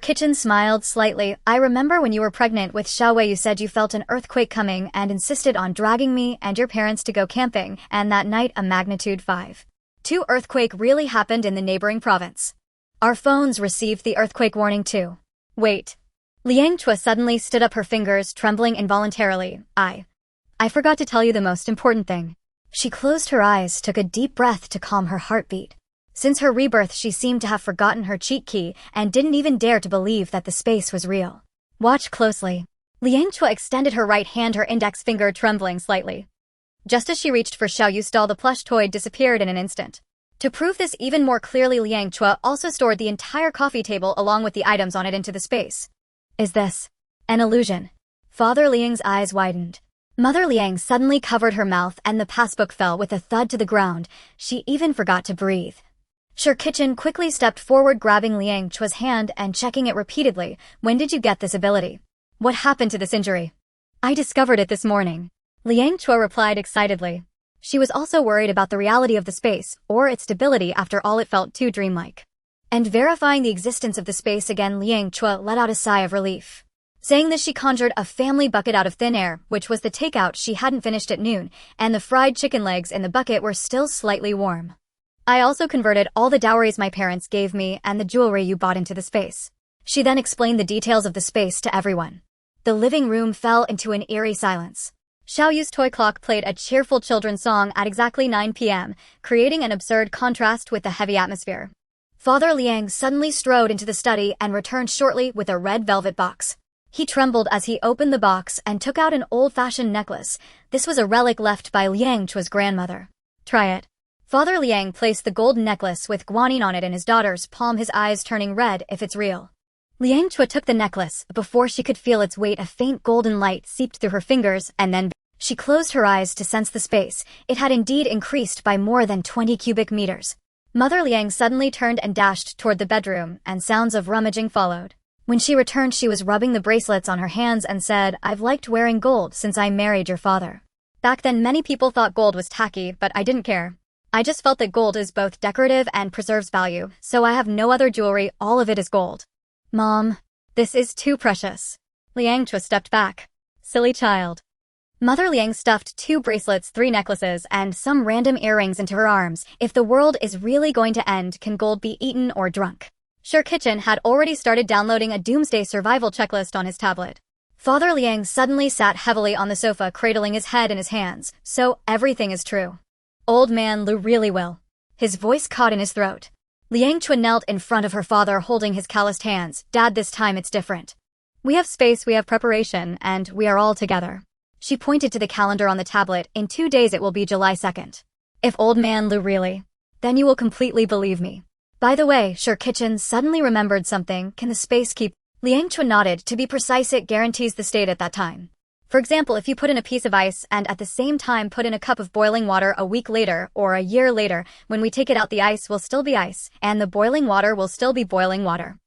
Kitchen smiled slightly. I remember when you were pregnant with Xiaoyue, you said you felt an earthquake coming and insisted on dragging me and your parents to go camping, and that night a magnitude 5.2 earthquake really happened in the neighboring province. Our phones received the earthquake warning too. Wait. Liang Chua suddenly stood up, her fingers trembling involuntarily. I forgot to tell you the most important thing. She closed her eyes, took a deep breath to calm her heartbeat. Since her rebirth, she seemed to have forgotten her cheat key and didn't even dare to believe that the space was real. Watch closely. Liang Chua extended her right hand, her index finger trembling slightly. Just as she reached for Xiaoyu's doll, the plush toy disappeared in an instant. To prove this even more clearly, Liang Chua also stored the entire coffee table along with the items on it into the space. Is this an illusion? Father Liang's eyes widened. Mother Liang suddenly covered her mouth and the passbook fell with a thud to the ground. She even forgot to breathe. Kitchen quickly stepped forward, grabbing Liang Chua's hand and checking it repeatedly. When did you get this ability? What happened to this injury? I discovered it this morning. Liang Chua replied excitedly. She was also worried about the reality of the space, or its stability. After all, it felt too dreamlike. And verifying the existence of the space again, Liang Chua let out a sigh of relief. Saying this, she conjured a family bucket out of thin air, which was the takeout she hadn't finished at noon, and the fried chicken legs in the bucket were still slightly warm. I also converted all the dowries my parents gave me and the jewelry you bought into the space. She then explained the details of the space to everyone. The living room fell into an eerie silence. Xiaoyu's toy clock played a cheerful children's song at exactly 9 p.m., creating an absurd contrast with the heavy atmosphere. Father Liang suddenly strode into the study and returned shortly with a red velvet box. He trembled as he opened the box and took out an old-fashioned necklace. This was a relic left by Liang Chao's grandmother. Try it. Father Liang placed the golden necklace with guanine on it in his daughter's palm, his eyes turning red. If it's real. Liang Chao took the necklace. Before she could feel its weight, a faint golden light seeped through her fingers, and then she closed her eyes to sense the space. It had indeed increased by more than 20 cubic meters. Mother Liang suddenly turned and dashed toward the bedroom, and sounds of rummaging followed. When she returned, she was rubbing the bracelets on her hands and said, "I've liked wearing gold since I married your father. Back then many people thought gold was tacky, but I didn't care. I just felt that gold is both decorative and preserves value, so I have no other jewelry, all of it is gold." "Mom, this is too precious." Liang Chao stepped back. "Silly child." Mother Liang stuffed 2 bracelets, 3 necklaces, and some random earrings into her arms. If the world is really going to end, can gold be eaten or drunk? Sure Kitchen had already started downloading a doomsday survival checklist on his tablet. Father Liang suddenly sat heavily on the sofa, cradling his head in his hands. "So everything is true. Old man Lu really will." His voice caught in his throat. Liang Chao knelt in front of her father, holding his calloused hands. "Dad, this time it's different. We have space, we have preparation, and we are all together." She pointed to the calendar on the tablet. "In 2 days it will be July 2nd. If old man Lu really, then you will completely believe me. By the way," Sure Kitchen suddenly remembered something. "Can the space keep?" Liang Chao nodded. "To be precise, it guarantees the state at that time. For example, if you put in a piece of ice and at the same time put in a cup of boiling water a week later or a year later, when we take it out, the ice will still be ice, and the boiling water will still be boiling water."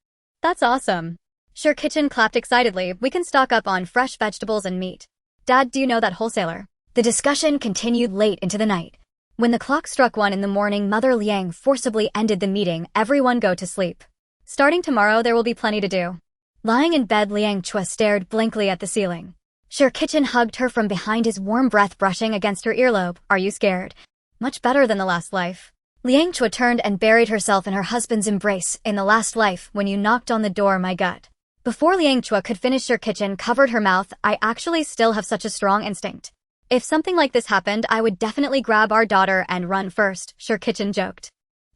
"That's awesome." Sure Kitchen clapped excitedly. "We can stock up on fresh vegetables and meat. Dad, do you know that wholesaler?" The discussion continued late into the night. When the clock struck 1 in the morning, Mother Liang forcibly ended the meeting. "Everyone go to sleep. Starting tomorrow, there will be plenty to do." Lying in bed, Liang Chao stared blankly at the ceiling. Sure Kitchen hugged her from behind, his warm breath brushing against her earlobe. "Are you scared?" "Much better than the last life." Liang Chao turned and buried herself in her husband's embrace. "In the last life, when you knocked on the door, my gut." Before Liang Chao could finish, Sure Kitchen covered her mouth. "I actually still have such a strong instinct. If something like this happened, I would definitely grab our daughter and run first," Sure Kitchen joked.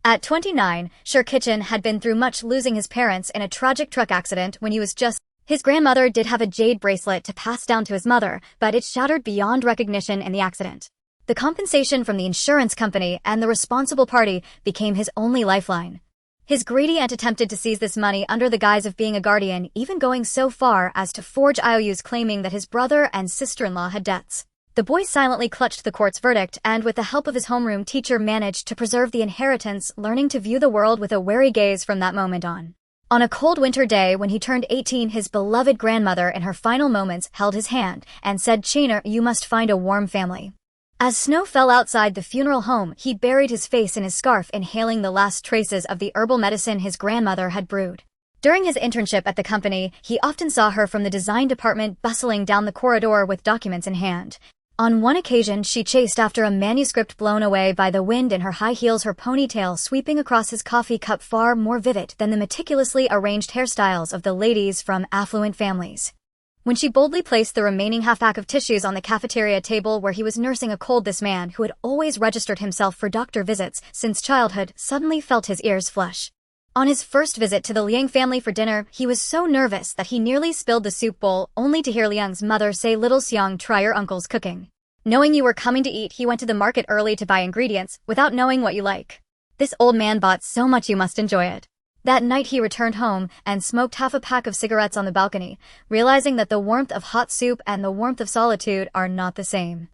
At 29, Sure Kitchen had been through much, losing his parents in a tragic truck accident when he was just. His grandmother did have a jade bracelet to pass down to his mother, but it shattered beyond recognition in the accident. The compensation from the insurance company and the responsible party became his only lifeline. His greedy aunt attempted to seize this money under the guise of being a guardian, even going so far as to forge IOUs claiming that his brother and sister-in-law had debts. The boy silently clutched the court's verdict and, with the help of his homeroom teacher, managed to preserve the inheritance, learning to view the world with a wary gaze from that moment on. On a cold winter day when he turned 18, his beloved grandmother in her final moments held his hand and said, "Chiner, you must find a warm family." As snow fell outside the funeral home, he buried his face in his scarf, inhaling the last traces of the herbal medicine his grandmother had brewed. During his internship at the company, he often saw her from the design department bustling down the corridor with documents in hand. On one occasion, she chased after a manuscript blown away by the wind in her high heels, her ponytail sweeping across his coffee cup, far more vivid than the meticulously arranged hairstyles of the ladies from affluent families. When she boldly placed the remaining half-pack of tissues on the cafeteria table where he was nursing a cold, this man, who had always registered himself for doctor visits since childhood, suddenly felt his ears flush. On his first visit to the Liang family for dinner, he was so nervous that he nearly spilled the soup bowl, only to hear Liang's mother say, "Little Xiang, try your uncle's cooking. Knowing you were coming to eat, he went to the market early to buy ingredients, without knowing what you like. This old man bought so much, you must enjoy it." That night he returned home and smoked half a pack of cigarettes on the balcony, realizing that the warmth of hot soup and the warmth of solitude are not the same.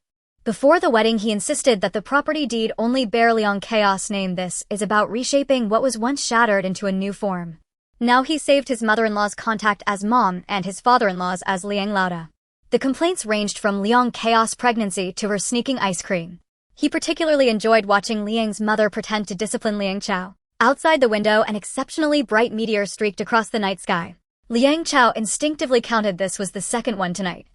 Before the wedding, he insisted that the property deed only bear Liang Chaos name. "This is about reshaping what was once shattered into a new form." Now he saved his mother-in-law's contact as Mom and his father-in-law's as Liang Lauda. The complaints ranged from Liang Chaos' pregnancy to her sneaking ice cream. He particularly enjoyed watching Liang's mother pretend to discipline Liang Chao. Outside the window, an exceptionally bright meteor streaked across the night sky. Liang Chao instinctively counted this was the second one tonight.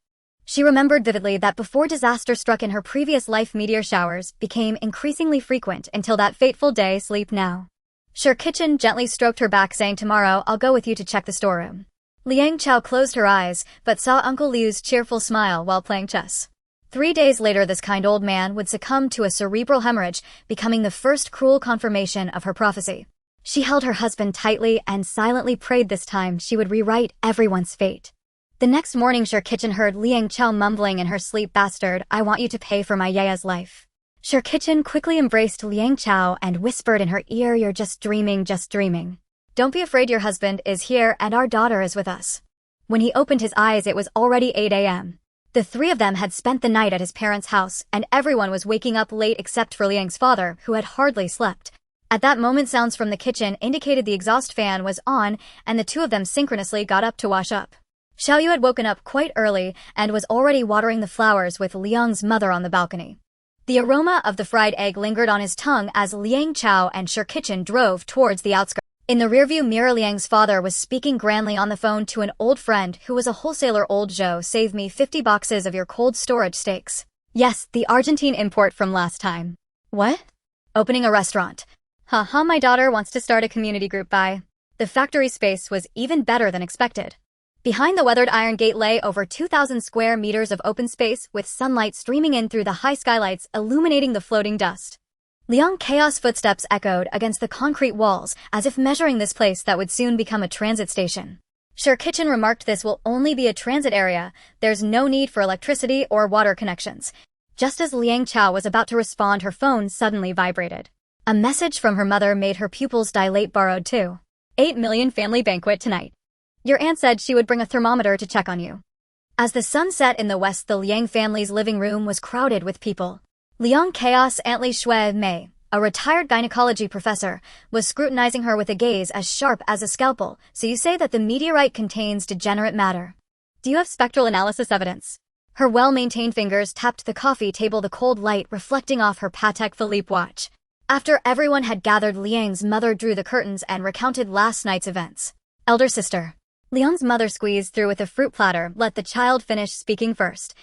She remembered vividly that before disaster struck in her previous life, meteor showers became increasingly frequent until that fateful day. "Sleep now." Sure Kitchen gently stroked her back, saying, "Tomorrow I'll go with you to check the storeroom." Liang Chao closed her eyes, but saw Uncle Liu's cheerful smile while playing chess. 3 days later, this kind old man would succumb to a cerebral hemorrhage, becoming the first cruel confirmation of her prophecy. She held her husband tightly and silently prayed this time she would rewrite everyone's fate. The next morning, Sher Kitchen heard Liang Chao mumbling in her sleep, "Bastard, I want you to pay for my Yaya's life." Sher Kitchen quickly embraced Liang Chao and whispered in her ear, "You're just dreaming, just dreaming. Don't be afraid, your husband is here and our daughter is with us." When he opened his eyes, it was already 8 a.m. The three of them had spent the night at his parents' house, and everyone was waking up late except for Liang's father, who had hardly slept. At that moment, sounds from the kitchen indicated the exhaust fan was on, and the two of them synchronously got up to wash up. Xiaoyu had woken up quite early and was already watering the flowers with Liang's mother on the balcony. The aroma of the fried egg lingered on his tongue as Liang Chao and Sher Kitchen drove towards the outskirts. In the rearview mirror, Liang's father was speaking grandly on the phone to an old friend who was a wholesaler. "Old Joe, save me 50 boxes of your cold storage steaks." "Yes, the Argentine import from last time." "What?" "Opening a restaurant." "Haha, my daughter wants to start a community group by." The factory space was even better than expected. Behind the weathered iron gate lay over 2,000 square meters of open space with sunlight streaming in through the high skylights illuminating the floating dust. Liang Chao's footsteps echoed against the concrete walls as if measuring this place that would soon become a transit station. Sher Kitchen remarked, "This will only be a transit area. There's no need for electricity or water connections." Just as Liang Chao was about to respond, her phone suddenly vibrated. A message from her mother made her pupils dilate. "Borrowed too. 8 million family banquet tonight. Your aunt said she would bring a thermometer to check on you." As the sun set in the west, the Liang family's living room was crowded with people. Liang Chao's Aunt Li Shui Mei, a retired gynecology professor, was scrutinizing her with a gaze as sharp as a scalpel. "So you say that the meteorite contains degenerate matter. Do you have spectral analysis evidence?" Her well-maintained fingers tapped the coffee table, the cold light reflecting off her Patek Philippe watch. After everyone had gathered, Liang's mother drew the curtains and recounted last night's events. "Elder sister." Liang's mother squeezed through with a fruit platter, "Let the child finish speaking first."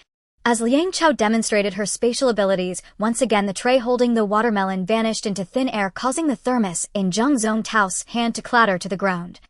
As Liang Chao demonstrated her spatial abilities, once again the tray holding the watermelon vanished into thin air, causing the thermos in Zhang Zhongtao's hand to clatter to the ground.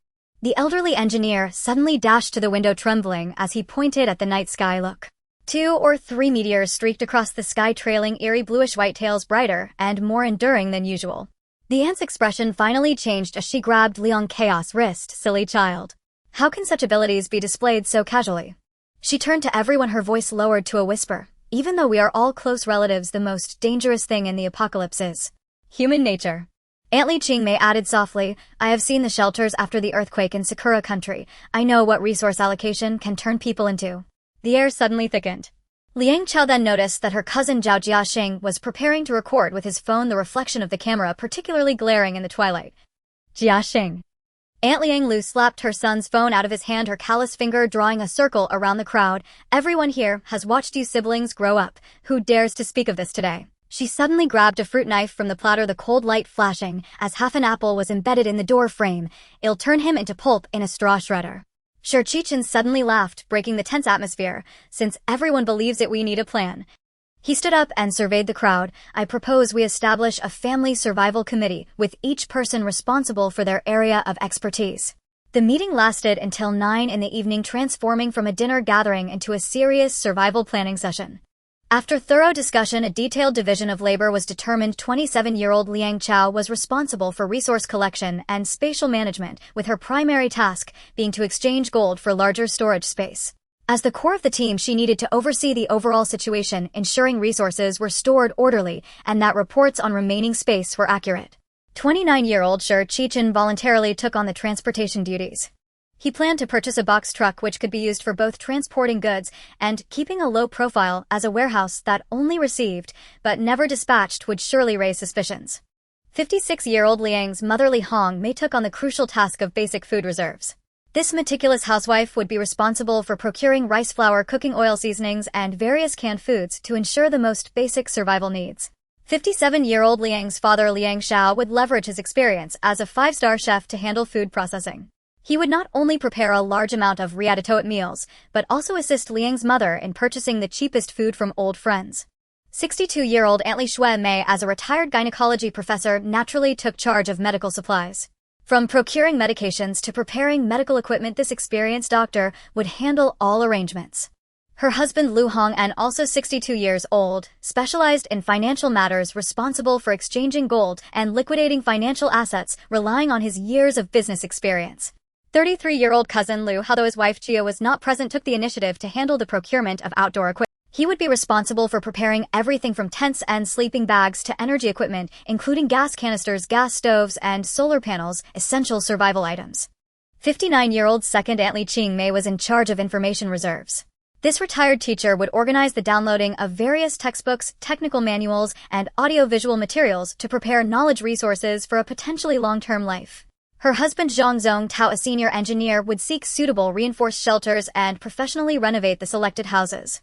The elderly engineer suddenly dashed to the window, trembling as he pointed at the night sky. "Look." 2 or 3 meteors streaked across the sky, trailing eerie bluish-white tails, brighter and more enduring than usual. The aunt's expression finally changed as she grabbed Liang Chao's wrist. "Silly child. How can such abilities be displayed so casually?" She turned to everyone, her voice lowered to a whisper. "Even though we are all close relatives, the most dangerous thing in the apocalypse is human nature." Aunt Li Qingmei added softly, "I have seen the shelters after the earthquake in Sakura country. I know what resource allocation can turn people into." The air suddenly thickened. Liang Chao then noticed that her cousin Zhao Jiaxing was preparing to record with his phone, the reflection of the camera particularly glaring in the twilight. "Jiaxing." Aunt Liang Lu slapped her son's phone out of his hand, her callous finger drawing a circle around the crowd. "Everyone here has watched you siblings grow up. Who dares to speak of this today?" She suddenly grabbed a fruit knife from the platter, the cold light flashing as half an apple was embedded in the door frame. "It'll turn him into pulp in a straw shredder." Sher Kitchen suddenly laughed, breaking the tense atmosphere. "Since everyone believes it, we need a plan." He stood up and surveyed the crowd. "I propose we establish a family survival committee, with each person responsible for their area of expertise." The meeting lasted until 9 in the evening, transforming from a dinner gathering into a serious survival planning session. After thorough discussion, a detailed division of labor was determined. 27-year-old Liang Chao was responsible for resource collection and spatial management, with her primary task being to exchange gold for larger storage space. As the core of the team, she needed to oversee the overall situation, ensuring resources were stored orderly and that reports on remaining space were accurate. 29-year-old Sher Kitchen voluntarily took on the transportation duties. He planned to purchase a box truck which could be used for both transporting goods and keeping a low profile, as a warehouse that only received but never dispatched would surely raise suspicions. 56-year-old Liang's mother Li Hong Mei took on the crucial task of basic food reserves. This meticulous housewife would be responsible for procuring rice flour, cooking oil, seasonings, and various canned foods to ensure the most basic survival needs. 57-year-old Liang's father Liang Chao would leverage his experience as a 5-star chef to handle food processing. He would not only prepare a large amount of ready-to-eat meals, but also assist Liang's mother in purchasing the cheapest food from old friends. 62-year-old Aunt Li Shui Mei, as a retired gynecology professor, naturally took charge of medical supplies. From procuring medications to preparing medical equipment, this experienced doctor would handle all arrangements. Her husband Lu Hong'an, also 62 years old, specialized in financial matters, responsible for exchanging gold and liquidating financial assets, relying on his years of business experience. 33-year-old cousin Liu, although his wife Jia was not present, took the initiative to handle the procurement of outdoor equipment. He would be responsible for preparing everything from tents and sleeping bags to energy equipment, including gas canisters, gas stoves, and solar panels, essential survival items. 59-year-old second aunt Li Qingmei was in charge of information reserves. This retired teacher would organize the downloading of various textbooks, technical manuals, and audio-visual materials to prepare knowledge resources for a potentially long-term life. Her husband Zhang Zongtao, a senior engineer, would seek suitable reinforced shelters and professionally renovate the selected houses.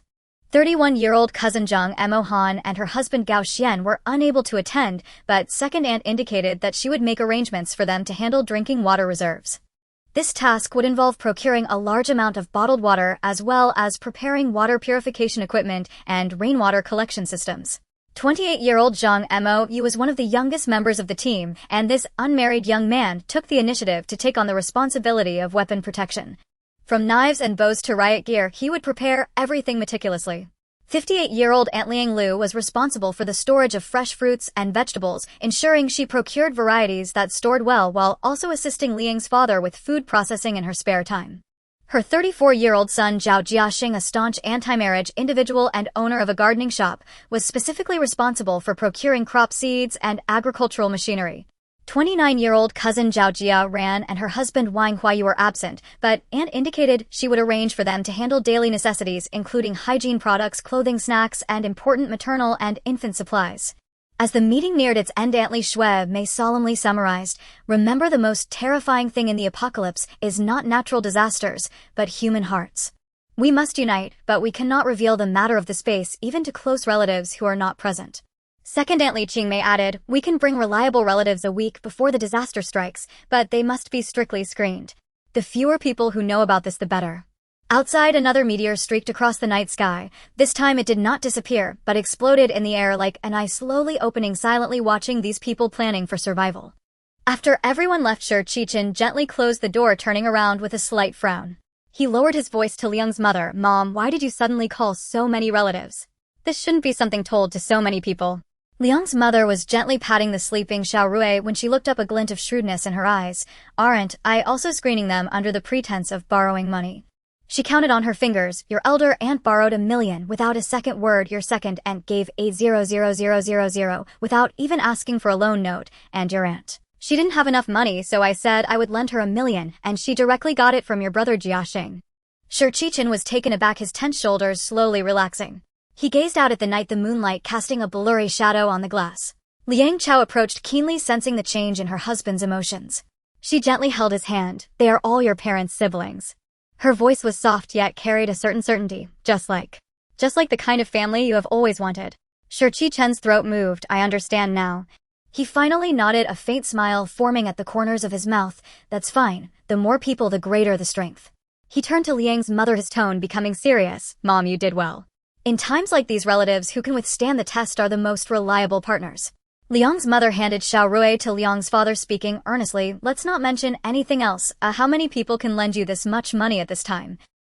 31-year-old cousin Zhang Mo Han and her husband Gao Xian were unable to attend, but second aunt indicated that she would make arrangements for them to handle drinking water reserves. This task would involve procuring a large amount of bottled water as well as preparing water purification equipment and rainwater collection systems. 28-year-old Zhang Mo Yu was one of the youngest members of the team, and this unmarried young man took the initiative to take on the responsibility of weapon protection. From knives and bows to riot gear, he would prepare everything meticulously. 58-year-old Aunt Liang Lu was responsible for the storage of fresh fruits and vegetables, ensuring she procured varieties that stored well while also assisting Liang's father with food processing in her spare time. Her 34-year-old son Zhao Jiaxing, a staunch anti-marriage individual and owner of a gardening shop, was specifically responsible for procuring crop seeds and agricultural machinery. 29-year-old cousin Zhao Jia Ran and her husband Wang Huayu were absent, but Aunt indicated she would arrange for them to handle daily necessities, including hygiene products, clothing, snacks, and important maternal and infant supplies. As the meeting neared its end, Aunt Li Shui solemnly summarized, "Remember, the most terrifying thing in the apocalypse is not natural disasters, but human hearts. We must unite, but we cannot reveal the matter of the space even to close relatives who are not present." Second aunt Li Qingmei added, "We can bring reliable relatives a week before the disaster strikes, but they must be strictly screened. The fewer people who know about this, the better." Outside, another meteor streaked across the night sky. This time it did not disappear, but exploded in the air like an eye, slowly opening, silently watching these people planning for survival. After everyone left, Shi Qichen gently closed the door, turning around with a slight frown. He lowered his voice to Liang's mother. "Mom, why did you suddenly call so many relatives? This shouldn't be something told to so many people." Liang's mother was gently patting the sleeping Xiaorui when she looked up, a glint of shrewdness in her eyes. "Aren't I also screening them under the pretense of borrowing money?" She counted on her fingers. "Your elder aunt borrowed $1 million without a second word. Your second aunt gave $0,000,000 without even asking for a loan note. And your aunt, she didn't have enough money, so I said I would lend her $1 million, and she directly got it from your brother Jiaxing." Shi Qichen was taken aback, his tense shoulders slowly relaxing. He gazed out at the night, the moonlight casting a blurry shadow on the glass. Liang Chao approached, keenly sensing the change in her husband's emotions. She gently held his hand. "They are all your parents' siblings." Her voice was soft yet carried a certain certainty, just like the kind of family you have always wanted. Shi Qichen's throat moved. "I understand now." He finally nodded, a faint smile forming at the corners of his mouth. "That's fine. The more people, the greater the strength." He turned to Liang's mother, his tone becoming serious. "Mom, you did well. In times like these, relatives who can withstand the test are the most reliable partners." Liang's mother handed Xiaorui to Liang's father, speaking earnestly. "Let's not mention anything else. How many people can lend you this much money at this time?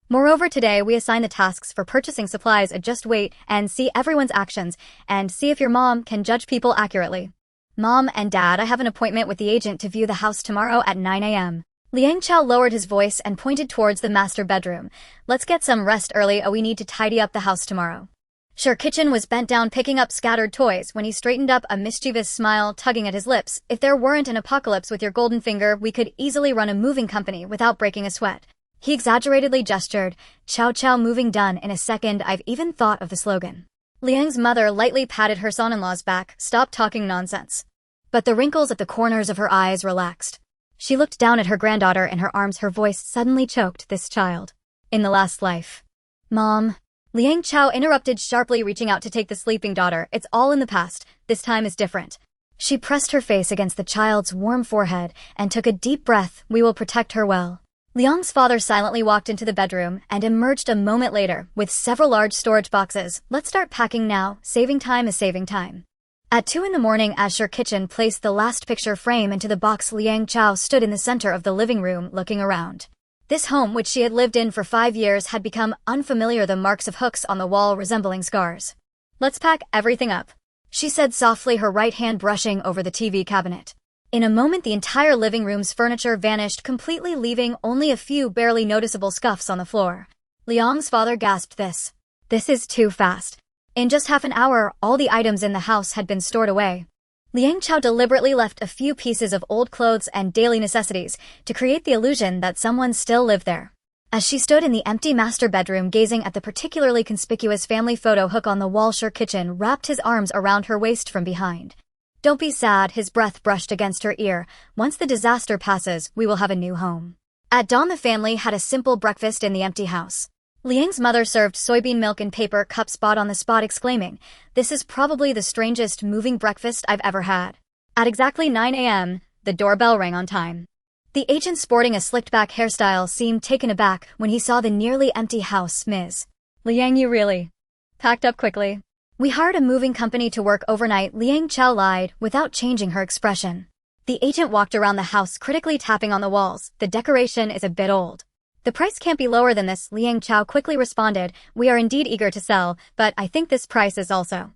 Moreover, today we assign the tasks for purchasing supplies. Just wait and see everyone's actions, and see if your mom can judge people accurately." "Mom and Dad, I have an appointment with the agent to view the house tomorrow at 9 a.m. Liang Chao lowered his voice and pointed towards the master bedroom. "Let's get some rest early. We need to tidy up the house tomorrow." Shi Qichen was bent down picking up scattered toys when he straightened up, a mischievous smile tugging at his lips. "If there weren't an apocalypse with your golden finger, we could easily run a moving company without breaking a sweat." He exaggeratedly gestured. "Chow chow, moving done in a second. I've even thought of the slogan." Liang's mother lightly patted her son-in-law's back. "Stop talking nonsense." But the wrinkles at the corners of her eyes relaxed. She looked down at her granddaughter in her arms, her voice suddenly choked. "This child. In the last life." "Mom." Liang Chao interrupted sharply, reaching out to take the sleeping daughter. "It's all in the past. This time is different." She pressed her face against the child's warm forehead and took a deep breath. "We will protect her well." Liang's father silently walked into the bedroom and emerged a moment later with several large storage boxes. "Let's start packing now. Saving time is saving time." At 2 a.m, as Shi Qichen placed the last picture frame into the box, Liang Chao stood in the center of the living room, looking around. This home, which she had lived in for 5 years, had become unfamiliar, the marks of hooks on the wall resembling scars. "Let's pack everything up," she said softly, her right hand brushing over the TV cabinet. In a moment, the entire living room's furniture vanished completely, leaving only a few barely noticeable scuffs on the floor. Liang's father gasped, This is too fast. In just half an hour, all the items in the house had been stored away. Liang Chao deliberately left a few pieces of old clothes and daily necessities to create the illusion that someone still lived there. As she stood in the empty master bedroom gazing at the particularly conspicuous family photo hook on the wall, Sir Kitchen wrapped his arms around her waist from behind. Don't be sad, his breath brushed against her ear. Once the disaster passes, we will have a new home. At dawn, the family had a simple breakfast in the empty house. Liang's mother served soybean milk in paper cups bought on the spot, exclaiming, This is probably the strangest moving breakfast I've ever had. At exactly 9 a.m., the doorbell rang on time. The agent, sporting a slicked-back hairstyle, seemed taken aback when he saw the nearly empty house. Ms. Liang, you really packed up quickly. We hired a moving company to work overnight, Liang Chao lied, without changing her expression. The agent walked around the house, critically tapping on the walls. The decoration is a bit old. The price can't be lower than this, Liang Chao quickly responded. We are indeed eager to sell, but I think this price is also.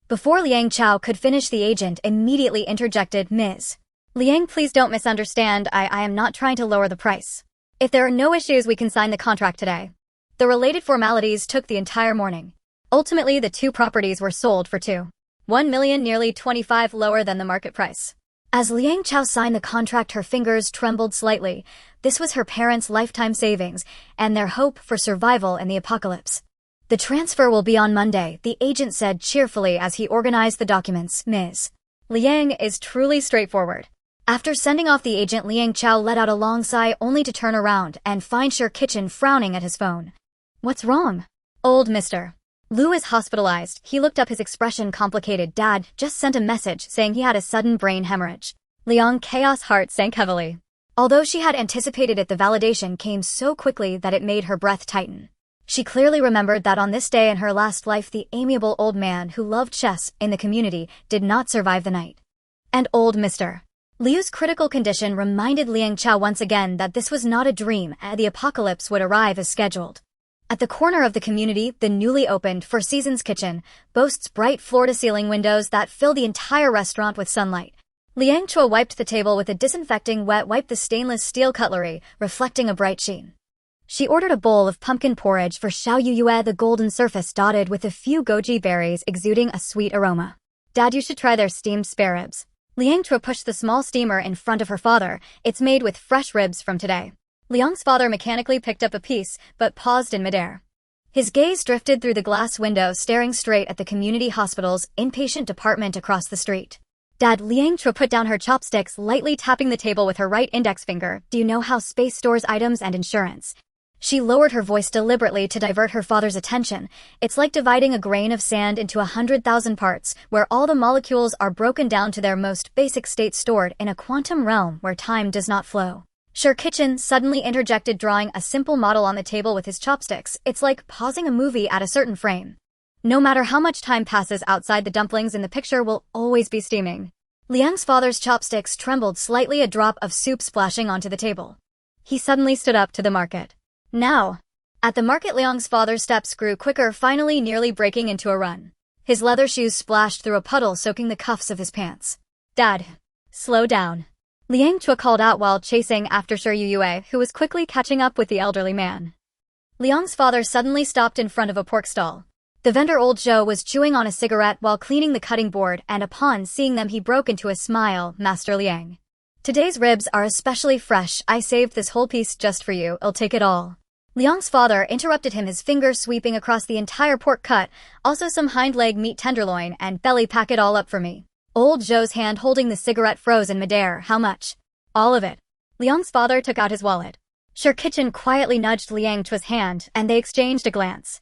Before Liang Chao could finish, the agent immediately interjected, Ms. Liang, please don't misunderstand. I am not trying to lower the price. If there are no issues, we can sign the contract today. The related formalities took the entire morning. Ultimately, the two properties were sold for $1 million, nearly 25 lower than the market price. As Liang Chao signed the contract, her fingers trembled slightly. This was her parents' lifetime savings and their hope for survival in the apocalypse. The transfer will be on Monday, the agent said cheerfully as he organized the documents. Ms. Liang is truly straightforward. After sending off the agent, Liang Chao let out a long sigh, only to turn around and find Sir Kitchen frowning at his phone. What's wrong? Old Mr. Liu is hospitalized. He looked up, his expression complicated. Dad just sent a message saying he had a sudden brain hemorrhage. Liang Chao's heart sank heavily. Although she had anticipated it, the validation came so quickly that it made her breath tighten. She clearly remembered that on this day in her last life, the amiable old man who loved chess in the community did not survive the night. And old Mr. Liu's critical condition reminded Liang Chao once again that this was not a dream, and the apocalypse would arrive as scheduled. At the corner of the community, the newly opened Four Seasons kitchen boasts bright floor-to-ceiling windows that fill the entire restaurant with sunlight. Liang Chao wiped the table with a disinfecting wet wipe, the stainless steel cutlery reflecting a bright sheen. She ordered a bowl of pumpkin porridge for Xiao Yuyue, the golden surface dotted with a few goji berries exuding a sweet aroma. Dad, you should try their steamed spare ribs. Liang Chao pushed the small steamer in front of her father. It's made with fresh ribs from today. Liang's father mechanically picked up a piece, but paused in midair. His gaze drifted through the glass window, staring straight at the community hospital's inpatient department across the street. Dad, Liang Chao put down her chopsticks, lightly tapping the table with her right index finger. Do you know how space stores items and insurance? She lowered her voice deliberately to divert her father's attention. It's like dividing a grain of sand into 100,000 parts, where all the molecules are broken down to their most basic state, stored in a quantum realm where time does not flow. Sir Kitchen suddenly interjected, drawing a simple model on the table with his chopsticks. It's like pausing a movie at a certain frame. No matter how much time passes outside, the dumplings in the picture will always be steaming. Liang's father's chopsticks trembled slightly, a drop of soup splashing onto the table. He suddenly stood up to the market. Now. At the market, Liang's father's steps grew quicker, finally nearly breaking into a run. His leather shoes splashed through a puddle, soaking the cuffs of his pants. Dad, slow down. Liang Chao called out while chasing after Sir Yuyue, who was quickly catching up with the elderly man. Liang's father suddenly stopped in front of a pork stall. The vendor, old Zhou, was chewing on a cigarette while cleaning the cutting board, and upon seeing them he broke into a smile. Master Liang. Today's ribs are especially fresh. I saved this whole piece just for you. I'll take it all. Liang's father interrupted him, his finger sweeping across the entire pork cut, also some hind leg meat, tenderloin, and belly. Pack it all up for me. Old Zhou's hand holding the cigarette froze in midair. How much? All of it. Liang's father took out his wallet. Sir Kitchen quietly nudged Liang Chao's hand, and they exchanged a glance.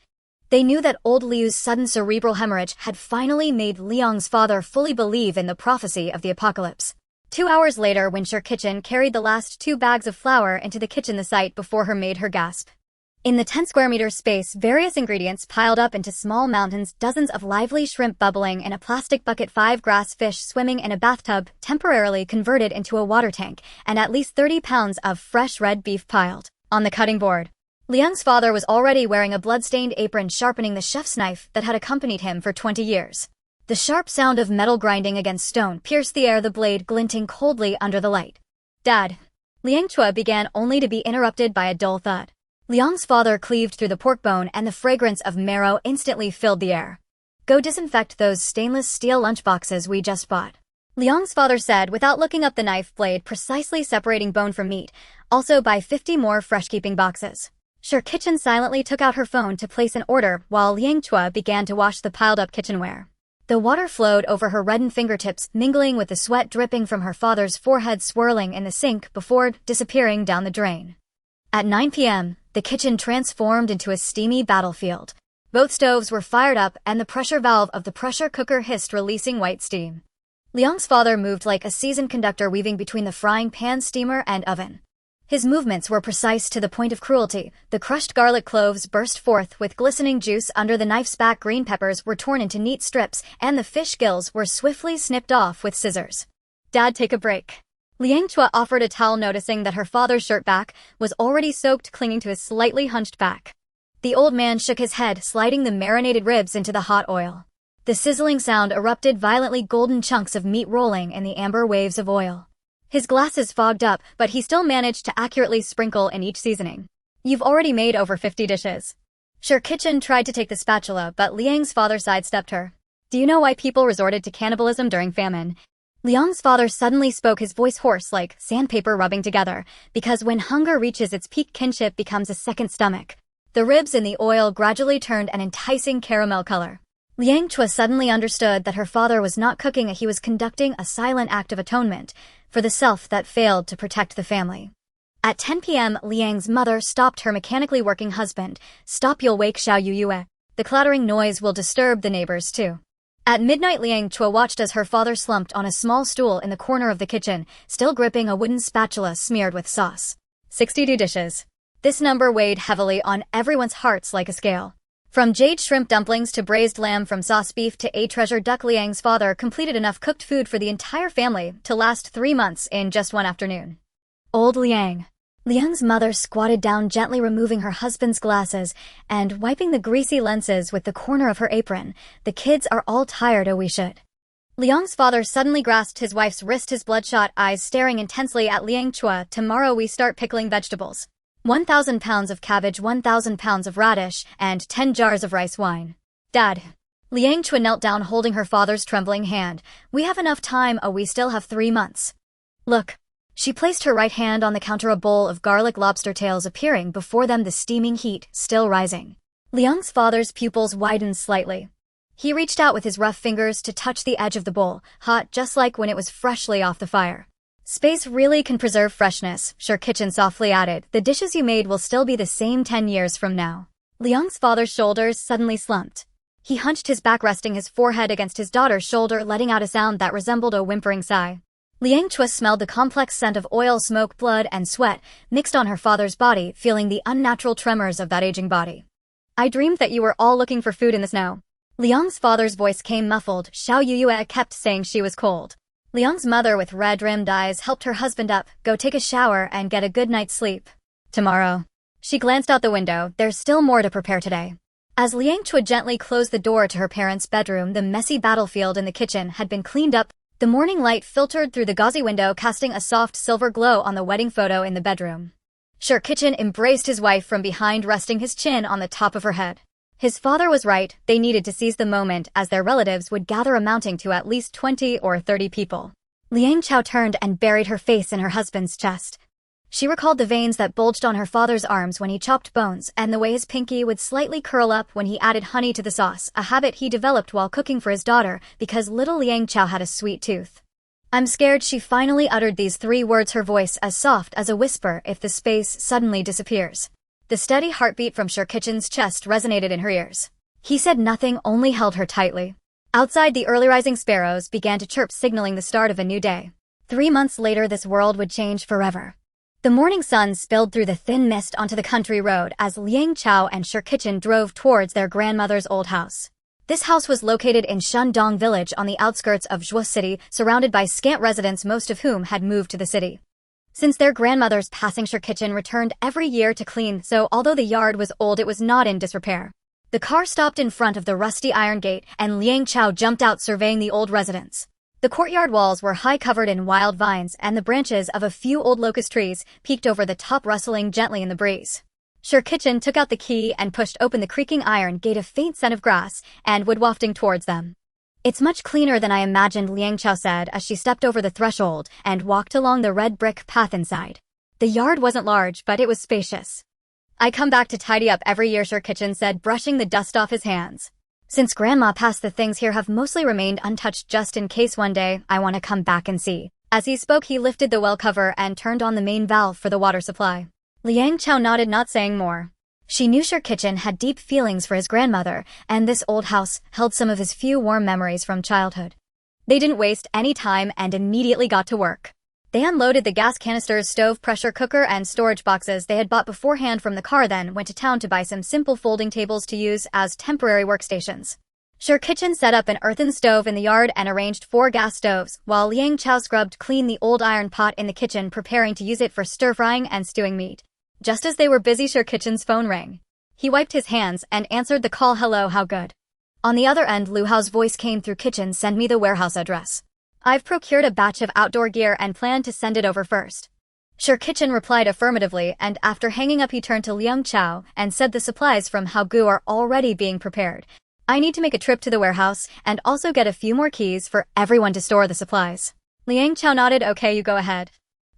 They knew that old Liu's sudden cerebral hemorrhage had finally made Liang's father fully believe in the prophecy of the apocalypse. 2 hours later, when Sir Kitchen carried the last 2 bags of flour into the kitchen, the sight before her made her gasp. In the 10 square meter space, various ingredients piled up into small mountains, dozens of lively shrimp bubbling in a plastic bucket, 5 grass fish swimming in a bathtub temporarily converted into a water tank, and at least 30 pounds of fresh red beef piled on the cutting board. Liang's father was already wearing a blood-stained apron, sharpening the chef's knife that had accompanied him for 20 years. The sharp sound of metal grinding against stone pierced the air, the blade glinting coldly under the light. "Dad." Liang Chao began, only to be interrupted by a dull thud. Liang's father cleaved through the pork bone, and the fragrance of marrow instantly filled the air. "Go disinfect those stainless steel lunchboxes we just bought," Liang's father said without looking up, the knife blade precisely separating bone from meat. "Also buy 50 more fresh-keeping boxes." Sure Kitchen silently took out her phone to place an order while Liang Chao began to wash the piled-up kitchenware. The water flowed over her reddened fingertips, mingling with the sweat dripping from her father's forehead, swirling in the sink before disappearing down the drain. At 9 p.m., the kitchen transformed into a steamy battlefield. Both stoves were fired up, and the pressure valve of the pressure cooker hissed, releasing white steam. Liang's father moved like a seasoned conductor, weaving between the frying pan, steamer, and oven. His movements were precise to the point of cruelty. The crushed garlic cloves burst forth with glistening juice under the knife's back, green peppers were torn into neat strips, and the fish gills were swiftly snipped off with scissors. "Dad, take a break." Liang Chao offered a towel, noticing that her father's shirt back was already soaked, clinging to his slightly hunched back. The old man shook his head, sliding the marinated ribs into the hot oil. The sizzling sound erupted violently, golden chunks of meat rolling in the amber waves of oil. His glasses fogged up, but he still managed to accurately sprinkle in each seasoning. "You've already made over 50 dishes." Sure Kitchen tried to take the spatula, but Liang's father sidestepped her. "Do you know why people resorted to cannibalism during famine?" Liang's father suddenly spoke, his voice hoarse like sandpaper rubbing together. "Because when hunger reaches its peak, kinship becomes a second stomach." The ribs in the oil gradually turned an enticing caramel color. Liang Chao suddenly understood that her father was not cooking, he was conducting a silent act of atonement for the self that failed to protect the family. At 10 p.m., Liang's mother stopped her mechanically working husband. "Stop, you'll wake Xiao Yuyue. The clattering noise will disturb the neighbors too." At midnight, Liang Chao watched as her father slumped on a small stool in the corner of the kitchen, still gripping a wooden spatula smeared with sauce. 62 dishes. This number weighed heavily on everyone's hearts like a scale. From jade shrimp dumplings to braised lamb, from sauce beef to a treasured duck, Liang's father completed enough cooked food for the entire family to last 3 months in just one afternoon. Old Liang. Liang's mother squatted down, gently removing her husband's glasses and wiping the greasy lenses with the corner of her apron. "The kids are all tired, we should." Liang's father suddenly grasped his wife's wrist, his bloodshot eyes staring intensely at Liang Chao. "Tomorrow we start pickling vegetables. 1,000 pounds of cabbage, 1,000 pounds of radish, and 10 jars of rice wine." "Dad." Liang Chao knelt down, holding her father's trembling hand. "We have enough time, we still have 3 months. Look." She placed her right hand on the counter, a bowl of garlic lobster tails appearing before them, the steaming heat still rising. Liang's father's pupils widened slightly. He reached out with his rough fingers to touch the edge of the bowl, hot just like when it was freshly off the fire. "Space really can preserve freshness," Sure Kitchen softly added. "The dishes you made will still be the same 10 years from now." Liang's father's shoulders suddenly slumped. He hunched his back, resting his forehead against his daughter's shoulder, letting out a sound that resembled a whimpering sigh. Liang Chao smelled the complex scent of oil, smoke, blood, and sweat mixed on her father's body, feeling the unnatural tremors of that aging body. "I dreamed that you were all looking for food in the snow." Liang's father's voice came muffled. Xiao Yuyue kept saying she was cold. Liang's mother, with red-rimmed eyes, helped her husband up. "Go take a shower and get a good night's sleep. Tomorrow." She glanced out the window. "There's still more to prepare today." As Liang Chao gently closed the door to her parents' bedroom, the messy battlefield in the kitchen had been cleaned up. The morning light filtered through the gauzy window, casting a soft silver glow on the wedding photo in the bedroom. Sure Kitchen embraced his wife from behind, resting his chin on the top of her head. His father was right. They needed to seize the moment, as their relatives would gather, amounting to at least 20 or 30 people. Liang Chao turned and buried her face in her husband's chest. She recalled the veins that bulged on her father's arms when he chopped bones, and the way his pinky would slightly curl up when he added honey to the sauce, a habit he developed while cooking for his daughter because little Liang Chao had a sweet tooth. "I'm scared," she finally uttered these 3 words, her voice as soft as a whisper if the space suddenly disappears. The steady heartbeat from Sure Kitchen's chest resonated in her ears. He said nothing, only held her tightly. Outside, the early rising sparrows began to chirp, signaling the start of a new day. 3 months later, this world would change forever. The morning sun spilled through the thin mist onto the country road as Liang Chao and Sure Kitchen drove towards their grandmother's old house. This house was located in Shandong village on the outskirts of Zhuo City, surrounded by scant residents, most of whom had moved to the city. Since their grandmother's passing, Sure Kitchen returned every year to clean, so although the yard was old, it was not in disrepair. The car stopped in front of the rusty iron gate, and Liang Chao jumped out surveying the old residence. The courtyard walls were high, covered in wild vines, and the branches of a few old locust trees peeked over the top, rustling gently in the breeze. Sir Kitchen took out the key and pushed open the creaking iron gate, a faint scent of grass and wood wafting towards them. "It's much cleaner than I imagined," Liang Chao said as she stepped over the threshold and walked along the red brick path inside. The yard wasn't large, but it was spacious. "I come back to tidy up every year," Sir Kitchen said, brushing the dust off his hands. "Since Grandma passed, the things here have mostly remained untouched, just in case one day I want to come back and see." As he spoke, he lifted the well cover and turned on the main valve for the water supply. Liang Chao nodded, not saying more. She knew Sir Kitchen had deep feelings for his grandmother, and this old house held some of his few warm memories from childhood. They didn't waste any time and immediately got to work. They unloaded the gas canisters, stove, pressure cooker, and storage boxes they had bought beforehand from the car, then went to town to buy some simple folding tables to use as temporary workstations. Sir Kitchen set up an earthen stove in the yard and arranged 4 gas stoves, while Liang Chao scrubbed clean the old iron pot in the kitchen, preparing to use it for stir-frying and stewing meat. Just as they were busy, Sir Kitchen's phone rang. He wiped his hands and answered the call. "Hello, how good?" On the other end, Lu Hao's voice came through. "Kitchen, send me the warehouse address. I've procured a batch of outdoor gear and plan to send it over first." Sir Kitchen replied affirmatively, and after hanging up he turned to Liang Chao and said, "The supplies from Haogu are already being prepared. I need to make a trip to the warehouse and also get a few more keys for everyone to store the supplies." Liang Chao nodded. "Okay, you go ahead.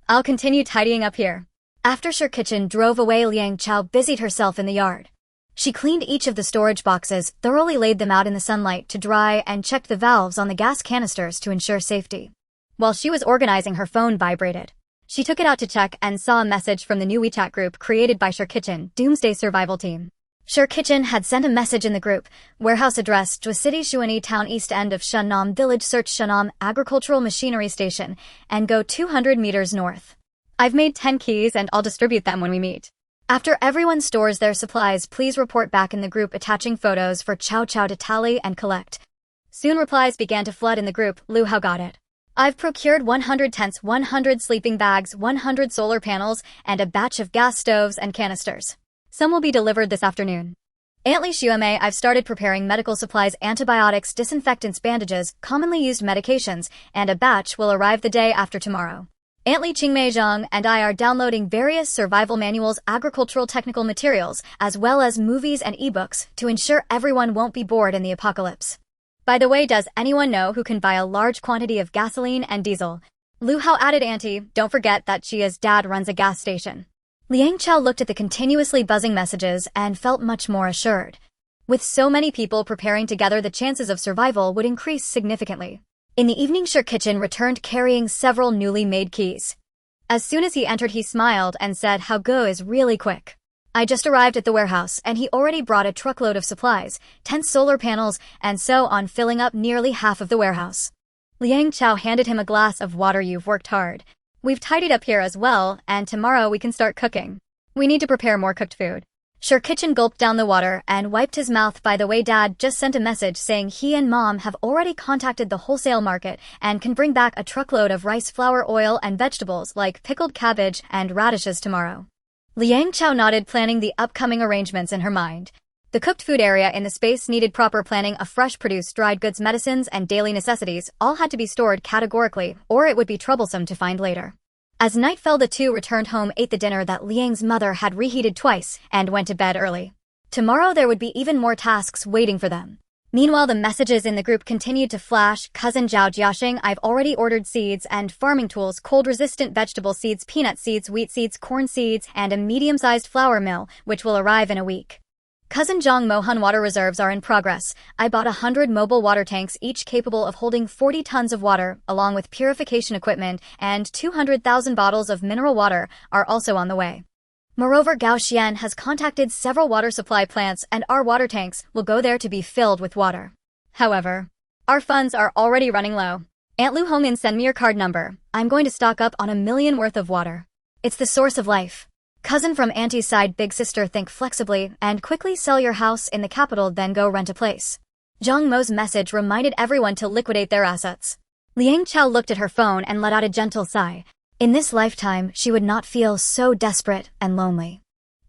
I'll continue tidying up here." After Sir Kitchen drove away, Liang Chao busied herself in the yard. She cleaned each of the storage boxes, thoroughly laid them out in the sunlight to dry, and checked the valves on the gas canisters to ensure safety. While she was organizing, her phone vibrated. She took it out to check and saw a message from the new WeChat group created by Sir Kitchen, Doomsday Survival Team. Sir Kitchen had sent a message in the group: "Warehouse address, Zhuo City, Shuani Town, east end of Shennam Village. Search Shennam Agricultural Machinery Station and go 200 meters north. I've made 10 keys and I'll distribute them when we meet. After everyone stores their supplies, please report back in the group," attaching photos for Chao Chao to tally and collect. Soon replies began to flood in the group. Lu Hao got it. "I've procured 100 tents, 100 sleeping bags, 100 solar panels, and a batch of gas stoves and canisters. Some will be delivered this afternoon. Aunt Li Xueme, I've started preparing medical supplies, antibiotics, disinfectants, bandages, commonly used medications, and a batch will arrive the day after tomorrow. Aunt Li Qingmei Zhang and I are downloading various survival manuals, agricultural technical materials, as well as movies and ebooks to ensure everyone won't be bored in the apocalypse. By the way, does anyone know who can buy a large quantity of gasoline and diesel?" Lu Hao added, "Auntie, don't forget that Chia's dad runs a gas station." Liang Chao looked at the continuously buzzing messages and felt much more assured. With so many people preparing together, the chances of survival would increase significantly. In the evening, Sir Kitchen returned carrying several newly made keys. As soon as he entered, he smiled and said, "Haogu is really quick. I just arrived at the warehouse and he already brought a truckload of supplies, 10 solar panels, and so on, filling up nearly half of the warehouse." Liang Chao handed him a glass of water. "You've worked hard. We've tidied up here as well, and tomorrow we can start cooking. We need to prepare more cooked food." Sir Kitchen gulped down the water and wiped his mouth. "By the way, Dad just sent a message saying he and Mom have already contacted the wholesale market and can bring back a truckload of rice flour, oil, and vegetables like pickled cabbage and radishes tomorrow." Liang Chao nodded, planning the upcoming arrangements in her mind. The cooked food area in the space needed proper planning. A fresh produced dried goods, medicines, and daily necessities all had to be stored categorically, or it would be troublesome to find later. As night fell, the two returned home, ate the dinner that Liang's mother had reheated twice, and went to bed early. Tomorrow there would be even more tasks waiting for them. Meanwhile, the messages in the group continued to flash. "Cousin Zhao Jiaxing, I've already ordered seeds and farming tools, cold-resistant vegetable seeds, peanut seeds, wheat seeds, corn seeds, and a medium-sized flour mill, which will arrive in a week. Cousin Zhang Mohan, water reserves are in progress. I bought 100 mobile water tanks, each capable of holding 40 tons of water, along with purification equipment, and 200,000 bottles of mineral water are also on the way. Moreover, Gao Xian has contacted several water supply plants, and our water tanks will go there to be filled with water. However, our funds are already running low. Aunt Lu Hongmin, send me your card number. I'm going to stock up on 1 million worth of water. It's the source of life. Cousin from Auntie's side, big sister, think flexibly and quickly sell your house in the capital, then go rent a place." Zhang Mo's message reminded everyone to liquidate their assets. Liang Chao looked at her phone and let out a gentle sigh. In this lifetime, she would not feel so desperate and lonely.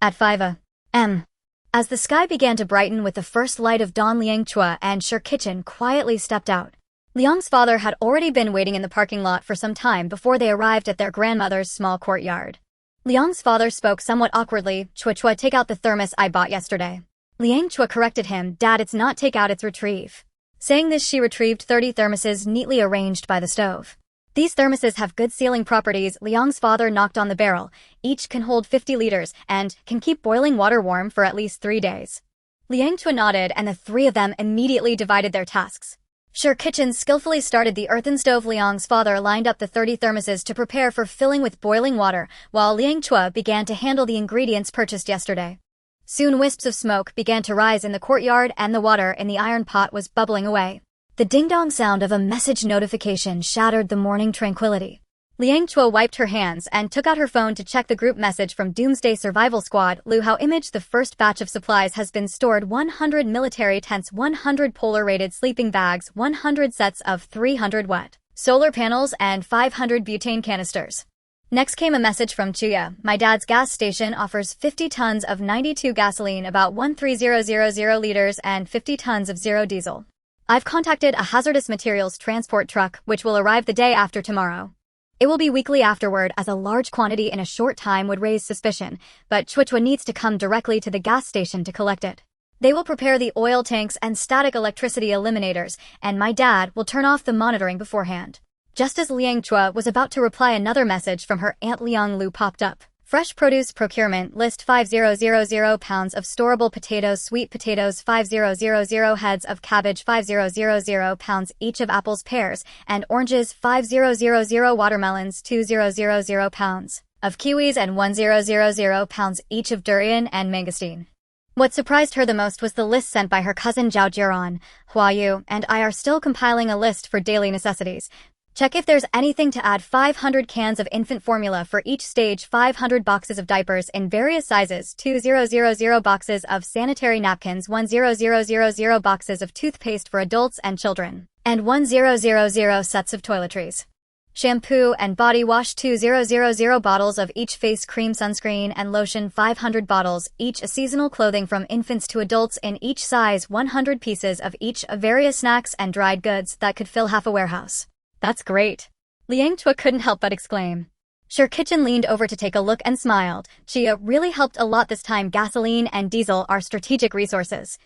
At 5 a.m., As the sky began to brighten with the first light of dawn, Liang Chao and Sher Kitchen quietly stepped out. Liang's father had already been waiting in the parking lot for some time before they arrived at their grandmother's small courtyard. Liang's father spoke somewhat awkwardly. Chua, take out the thermos I bought yesterday. Liang Chao corrected him. Dad, it's not take out, it's retrieve. Saying this, she retrieved 30 thermoses neatly arranged by the stove. These thermoses have good sealing properties. Liang's father knocked on the barrel. Each can hold 50 liters and can keep boiling water warm for at least 3 days. Liang Chao nodded, and the three of them immediately divided their tasks. Sher Kitchen skillfully started the earthen stove. Liang's father lined up the 30 thermoses to prepare for filling with boiling water, while Liang Chao began to handle the ingredients purchased yesterday. Soon wisps of smoke began to rise in the courtyard and the water in the iron pot was bubbling away. The ding-dong sound of a message notification shattered the morning tranquility. Liang Chao wiped her hands and took out her phone to check the group message from Doomsday Survival Squad. Lu Hao image: the first batch of supplies has been stored. 100 military tents, 100 polar-rated sleeping bags, 100 sets of 300 watt solar panels, and 500 butane canisters. Next came a message from Chuya. My dad's gas station offers 50 tons of 92 gasoline, about 13000 liters, and 50 tons of zero diesel. I've contacted a hazardous materials transport truck, which will arrive the day after tomorrow. It will be weekly afterward, as a large quantity in a short time would raise suspicion, but Chua needs to come directly to the gas station to collect it. They will prepare the oil tanks and static electricity eliminators, and my dad will turn off the monitoring beforehand. Just as Liang Chao was about to reply, another message from her aunt Liang Lu popped up. Fresh produce procurement list: 5000 pounds of storable potatoes, sweet potatoes, 5000 heads of cabbage, 5000 pounds each of apples, pears, and oranges, 5000 watermelons, 2000 pounds of kiwis, and 1000 pounds each of durian and mangosteen. What surprised her the most was the list sent by her cousin Zhao Jiran. Huayu and I are still compiling a list for daily necessities. Check if there's anything to add: 500 cans of infant formula for each stage, 500 boxes of diapers in various sizes, 2000 boxes of sanitary napkins, 1000 boxes of toothpaste for adults and children, and 1000 sets of toiletries. Shampoo and body wash: 2000 bottles of each, face cream, sunscreen, and lotion, 500 bottles each, seasonal clothing from infants to adults in each size, 100 pieces of each, of various snacks and dried goods that could fill half a warehouse. That's great. Liang Chao couldn't help but exclaim. Sher Kitchen leaned over to take a look and smiled. Chia really helped a lot this time. Gasoline and diesel are strategic resources.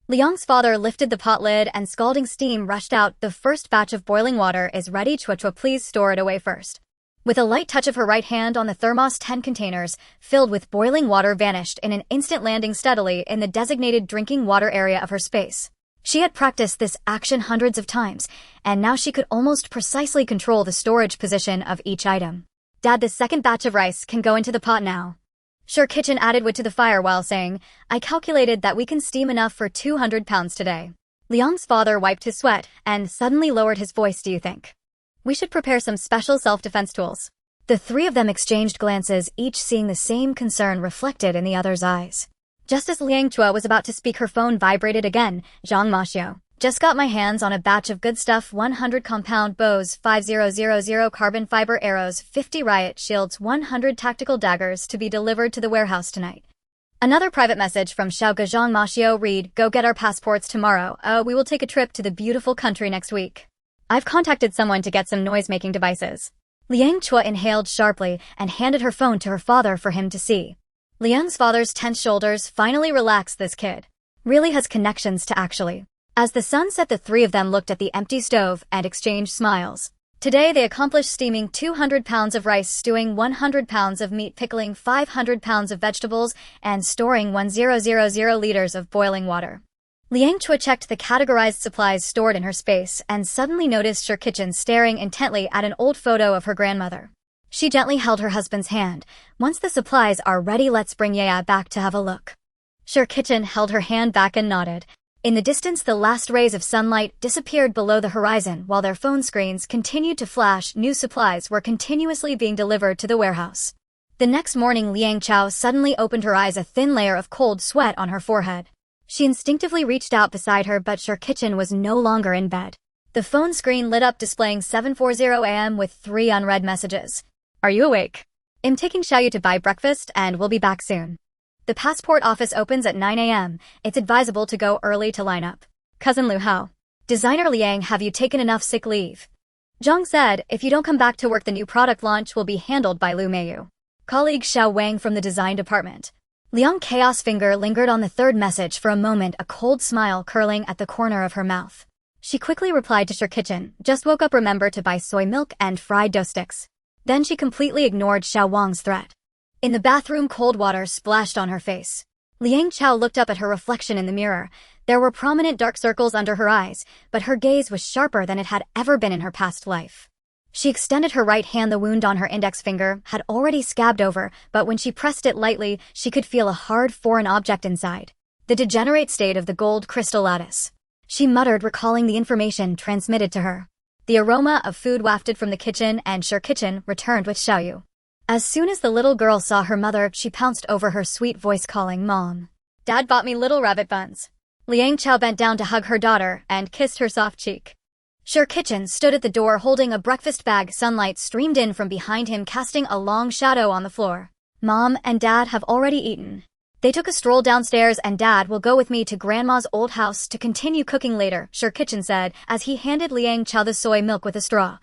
Liang's father lifted the pot lid and scalding steam rushed out. The first batch of boiling water is ready. Chua, please store it away first. With a light touch of her right hand on the thermos, 10 containers filled with boiling water vanished in an instant, landing steadily in the designated drinking water area of her space. She had practiced this action hundreds of times, and now she could almost precisely control the storage position of each item. Dad, the second batch of rice can go into the pot now. Sher Kitchen added wood to the fire while saying, I calculated that we can steam enough for 200 pounds today. Liang's father wiped his sweat and suddenly lowered his voice. Do you think we should prepare some special self-defense tools? The three of them exchanged glances, each seeing the same concern reflected in the other's eyes. Just as Liang Chao was about to speak, her phone vibrated again. Zhang Maxiao. Just got my hands on a batch of good stuff: 100 compound bows, 5000 carbon fiber arrows, 50 riot shields, 100 tactical daggers to be delivered to the warehouse tonight. Another private message from Xiaoga. Zhang Maxiao read, go get our passports tomorrow. We will take a trip to the beautiful country next week. I've contacted someone to get some noise-making devices. Liang Chao inhaled sharply and handed her phone to her father for him to see. Liang's father's tense shoulders finally relaxed. This kid really has connections to actually. As the sun set, the three of them looked at the empty stove and exchanged smiles. Today they accomplished steaming 200 pounds of rice, stewing 100 pounds of meat, pickling 500 pounds of vegetables, and storing 1000 liters of boiling water. Liang Chao checked the categorized supplies stored in her space and suddenly noticed Sher Kitchen staring intently at an old photo of her grandmother. She gently held her husband's hand. Once the supplies are ready, let's bring Yaya back to have a look. Sher Kitchen held her hand back and nodded. In the distance, the last rays of sunlight disappeared below the horizon while their phone screens continued to flash. New supplies were continuously being delivered to the warehouse. The next morning, Liang Chao suddenly opened her eyes, a thin layer of cold sweat on her forehead. She instinctively reached out beside her, but Sher Kitchen was no longer in bed. The phone screen lit up, displaying 7:40 a.m. with 3 unread messages. Are you awake? I'm taking Xiaoyu to buy breakfast and we'll be back soon. The passport office opens at 9 a.m. It's advisable to go early to line up. Cousin Lu Hao. Designer Liang, have you taken enough sick leave? Zhang said, if you don't come back to work, the new product launch will be handled by Lu Meiyu. Colleague Xiao Wang from the design department. Liang Chao's finger lingered on the third message for a moment, a cold smile curling at the corner of her mouth. She quickly replied to Sure Kitchen, just woke up, remember to buy soy milk and fried dough sticks. Then she completely ignored Xiao Wang's threat. In the bathroom, cold water splashed on her face. Liang Chao looked up at her reflection in the mirror. There were prominent dark circles under her eyes, but her gaze was sharper than it had ever been in her past life. She extended her right hand. The wound on her index finger had already scabbed over, but when she pressed it lightly, she could feel a hard foreign object inside. The degenerate state of the gold crystal lattice. She muttered, recalling the information transmitted to her. The aroma of food wafted from the kitchen, and Sure Kitchen returned with Xiaoyu. As soon as the little girl saw her mother, she pounced over her sweet voice, calling, Mom. Dad bought me little rabbit buns. Liang Chao bent down to hug her daughter and kissed her soft cheek. Sure Kitchen stood at the door holding a breakfast bag. Sunlight streamed in from behind him, casting a long shadow on the floor. Mom and Dad have already eaten. They took a stroll downstairs, and Dad will go with me to Grandma's old house to continue cooking later, Sure Kitchen said as he handed Liang Chao the soy milk with a straw.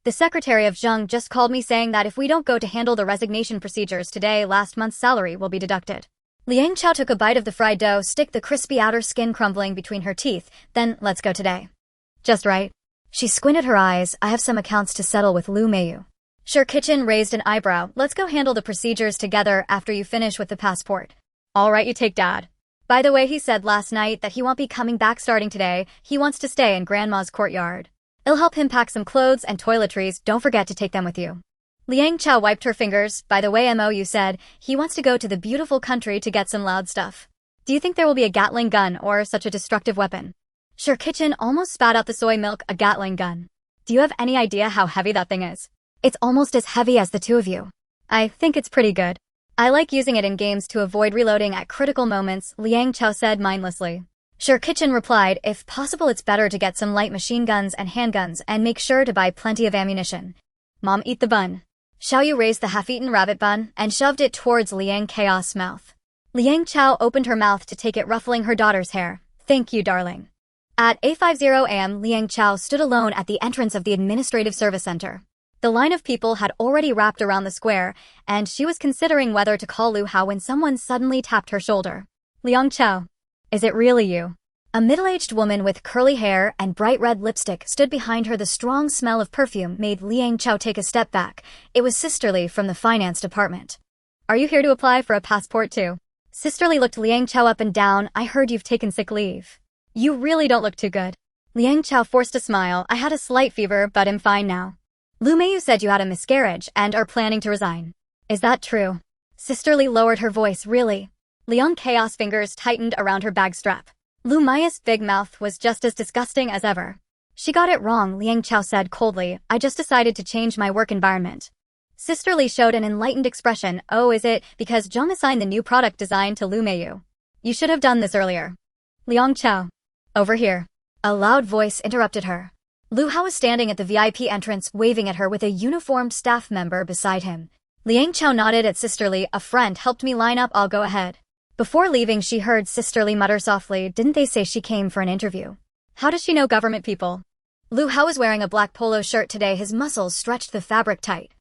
The secretary of Zheng just called me saying that if we don't go to handle the resignation procedures today, last month's salary will be deducted. Liang Chao took a bite of the fried dough stick, the crispy outer skin crumbling between her teeth. Then, let's go today. Just right. She squinted her eyes. I have some accounts to settle with Lu Meiyu. Sure Kitchen raised an eyebrow. Let's go handle the procedures together after you finish with the passport. All right, you take Dad. By the way, he said last night that he won't be coming back starting today. He wants to stay in Grandma's courtyard. It'll help him pack some clothes and toiletries. Don't forget to take them with you. Liang Chao wiped her fingers. By the way, you said he wants to go to the beautiful country to get some loud stuff. Do you think there will be a Gatling gun or such a destructive weapon? Sure Kitchen almost spat out the soy milk. A Gatling gun. Do you have any idea how heavy that thing is? It's almost as heavy as the two of you. I think it's pretty good. I like using it in games to avoid reloading at critical moments, Liang Chao said mindlessly. Sure Kitchen replied, if possible it's better to get some light machine guns and handguns, and make sure to buy plenty of ammunition. Mom, eat the bun. Xiaoyu raised the half-eaten rabbit bun and shoved it towards Liang Chao's mouth. Liang Chao opened her mouth to take it, ruffling her daughter's hair. Thank you, darling. At 8:50 a.m., Liang Chao stood alone at the entrance of the Administrative Service Center. The line of people had already wrapped around the square, and she was considering whether to call Lu Hao when someone suddenly tapped her shoulder. Liang Chao. Is it really you? A middle-aged woman with curly hair and bright red lipstick stood behind her. The strong smell of perfume made Liang Chao take a step back. It was Sisterly from the finance department. Are you here to apply for a passport too? Sisterly looked Liang Chao up and down. I heard you've taken sick leave. You really don't look too good. Liang Chao forced a smile. I had a slight fever, but I'm fine now. Lu Meiyu said you had a miscarriage and are planning to resign. Is that true? Sisterly lowered her voice. Really? Liang Chao's fingers tightened around her bag strap. Lu Mei유's big mouth was just as disgusting as ever. She got it wrong, Liang Chao said coldly. I just decided to change my work environment. Sisterly showed an enlightened expression. Oh, is it because Zheng assigned the new product design to Lu Meiyu? You should have done this earlier. Liang Chao. Over here. A loud voice interrupted her. Lu Hao was standing at the VIP entrance, waving at her with a uniformed staff member beside him. Liang Chao nodded at Sisterly. A friend helped me line up. I'll go ahead. Before leaving, she heard Sisterly mutter softly, didn't they say she came for an interview? How does she know government people? Lu Hao was wearing a black polo shirt today. His muscles stretched the fabric tight.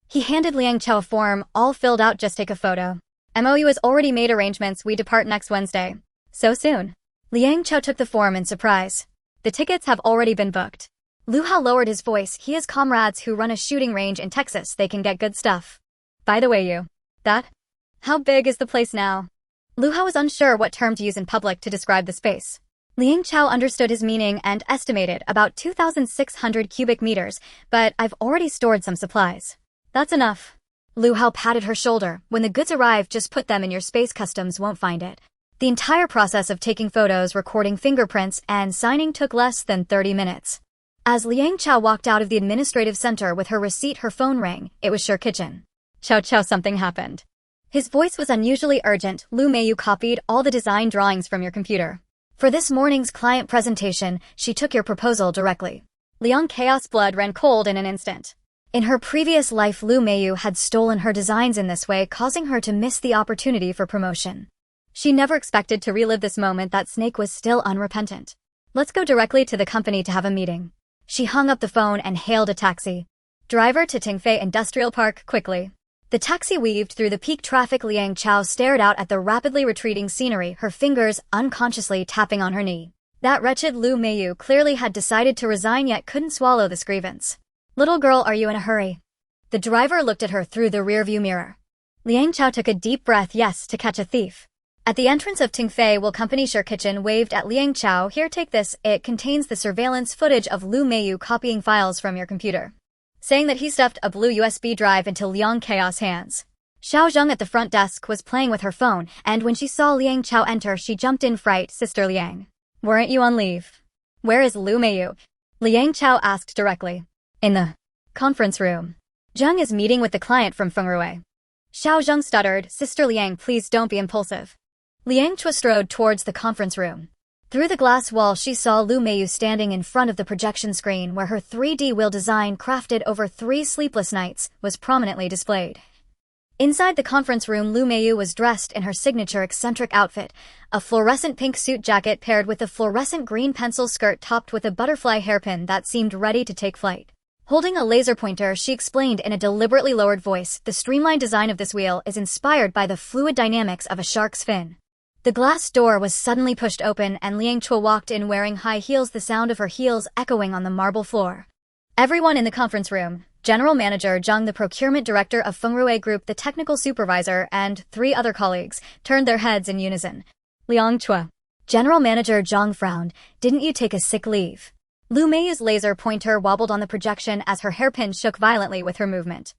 He handed Liang Chao a form, all filled out. Just take a photo. MOU has already made arrangements. We depart next Wednesday. So soon. Liang Chao took the form in surprise. The tickets have already been booked. Lu Hao lowered his voice. He has comrades who run a shooting range in Texas. They can get good stuff. By the way, how big is the place now? Lu Hao was unsure what term to use in public to describe the space. Liang Chao understood his meaning and estimated about 2,600 cubic meters, but I've already stored some supplies. That's enough. Lu Hao patted her shoulder. When the goods arrive, just put them in your space. Customs won't find it. The entire process of taking photos, recording fingerprints, and signing took less than 30 minutes. As Liang Chao walked out of the administrative center with her receipt, her phone rang. It was Sure Kitchen. Chao, something happened. His voice was unusually urgent. Lu Meiyu copied all the design drawings from your computer. For this morning's client presentation, she took your proposal directly. Liang Chaos blood ran cold in an instant. In her previous life, Lu Meiyu had stolen her designs in this way, causing her to miss the opportunity for promotion. She never expected to relive this moment that Snake was still unrepentant. Let's go directly to the company to have a meeting. She hung up the phone and hailed a taxi. Driver to Tingfei Industrial Park, quickly. The taxi weaved through the peak traffic. Liang Chao stared out at the rapidly retreating scenery, her fingers unconsciously tapping on her knee. That wretched Lu Meiyu clearly had decided to resign yet couldn't swallow this grievance. Little girl, are you in a hurry? The driver looked at her through the rearview mirror. Liang Chao took a deep breath. Yes, to catch a thief. At the entrance of Tingfei Will Company Share Kitchen waved at Liang Chao. Here, take this. It contains the surveillance footage of Lu Meiyu copying files from your computer. Saying that he stuffed a blue USB drive into Liang Chao's hands. Xiao Zheng at the front desk was playing with her phone, and when she saw Liang Chao enter, she jumped in fright. Sister Liang. Weren't you on leave? Where is Lu Meiyu? Liang Chao asked directly. In the conference room. Zheng is meeting with the client from Fengrui. Xiao Zheng stuttered. Sister Liang, please don't be impulsive. Liang Chua strode towards the conference room. Through the glass wall, she saw Lu Meiyu standing in front of the projection screen where her 3D wheel design, crafted over 3 sleepless nights, was prominently displayed. Inside the conference room, Lu Meiyu was dressed in her signature eccentric outfit, a fluorescent pink suit jacket paired with a fluorescent green pencil skirt topped with a butterfly hairpin that seemed ready to take flight. Holding a laser pointer, she explained in a deliberately lowered voice, the streamlined design of this wheel is inspired by the fluid dynamics of a shark's fin. The glass door was suddenly pushed open and Liang Chua walked in wearing high heels, the sound of her heels echoing on the marble floor. Everyone in the conference room, General Manager Zhang, the procurement director of Fengrui Group, the technical supervisor, and 3 other colleagues, turned their heads in unison. Liang Chua. General Manager Zhang frowned. Didn't you take a sick leave? Lu Meiyu's laser pointer wobbled on the projection as her hairpin shook violently with her movement.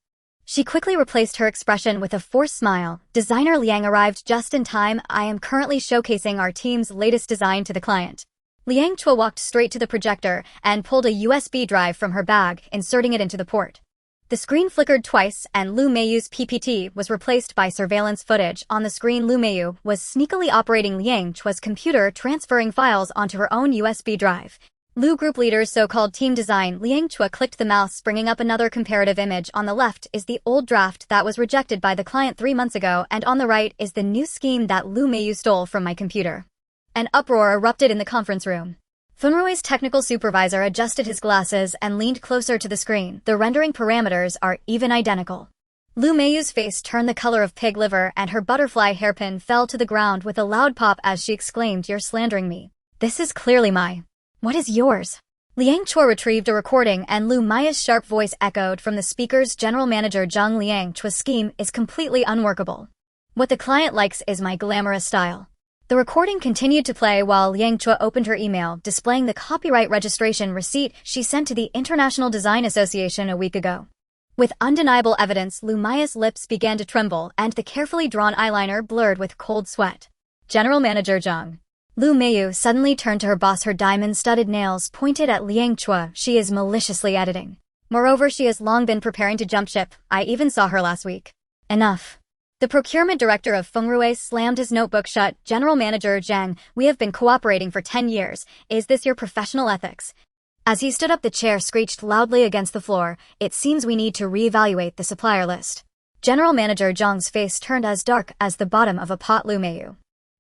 She quickly replaced her expression with a forced smile. Designer Liang arrived just in time. I am currently showcasing our team's latest design to the client. Liang Chua walked straight to the projector and pulled a USB drive from her bag, inserting it into the port. The screen flickered twice and Lu Meiyu's PPT was replaced by surveillance footage. On the screen, Lu Meiyu was sneakily operating Liang Chua's computer, transferring files onto her own USB drive. Lu Group Leader's so-called team design. Liang Chua clicked the mouse, bringing up another comparative image. On the left is the old draft that was rejected by the client 3 months ago, and on the right is the new scheme that Lu Meiyu stole from my computer. An uproar erupted in the conference room. Fenrui's technical supervisor adjusted his glasses and leaned closer to the screen. The rendering parameters are even identical. Lu Meiyu's face turned the color of pig liver and her butterfly hairpin fell to the ground with a loud pop as she exclaimed, "You're slandering me. This is clearly my... What is yours?" Liang Chua retrieved a recording and Lu Mei유's sharp voice echoed from the speakers. General Manager Zhang, Liang Chua's scheme is completely unworkable. What the client likes is my glamorous style. The recording continued to play while Liang Chua opened her email, displaying the copyright registration receipt she sent to the International Design Association a week ago. With undeniable evidence, Lu Mei유's lips began to tremble and the carefully drawn eyeliner blurred with cold sweat. General Manager Zhang. Lu Meiyu suddenly turned to her boss, her diamond-studded nails pointed at Liang Chua. She is maliciously editing. Moreover, she has long been preparing to jump ship. I even saw her last week. Enough. The procurement director of Fengrui slammed his notebook shut. General Manager Zhang, we have been cooperating for 10 years. Is this your professional ethics? As he stood up, the chair screeched loudly against the floor. It seems we need to reevaluate the supplier list. General Manager Zhang's face turned as dark as the bottom of a pot. Lu Meiyu.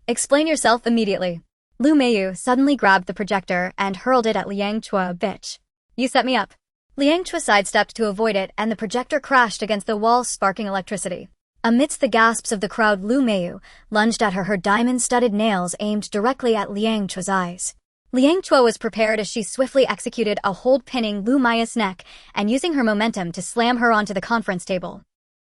Explain yourself immediately. Lu Meiyu suddenly grabbed the projector and hurled it at Liang Chua. Bitch. You set me up. Liang Chua sidestepped to avoid it and the projector crashed against the wall, sparking electricity. Amidst the gasps of the crowd, Lu Meiyu lunged at her, her diamond-studded nails aimed directly at Liang Chua's eyes. Liang Chua was prepared as she swiftly executed a hold, pinning Lu Mei유's neck and using her momentum to slam her onto the conference table.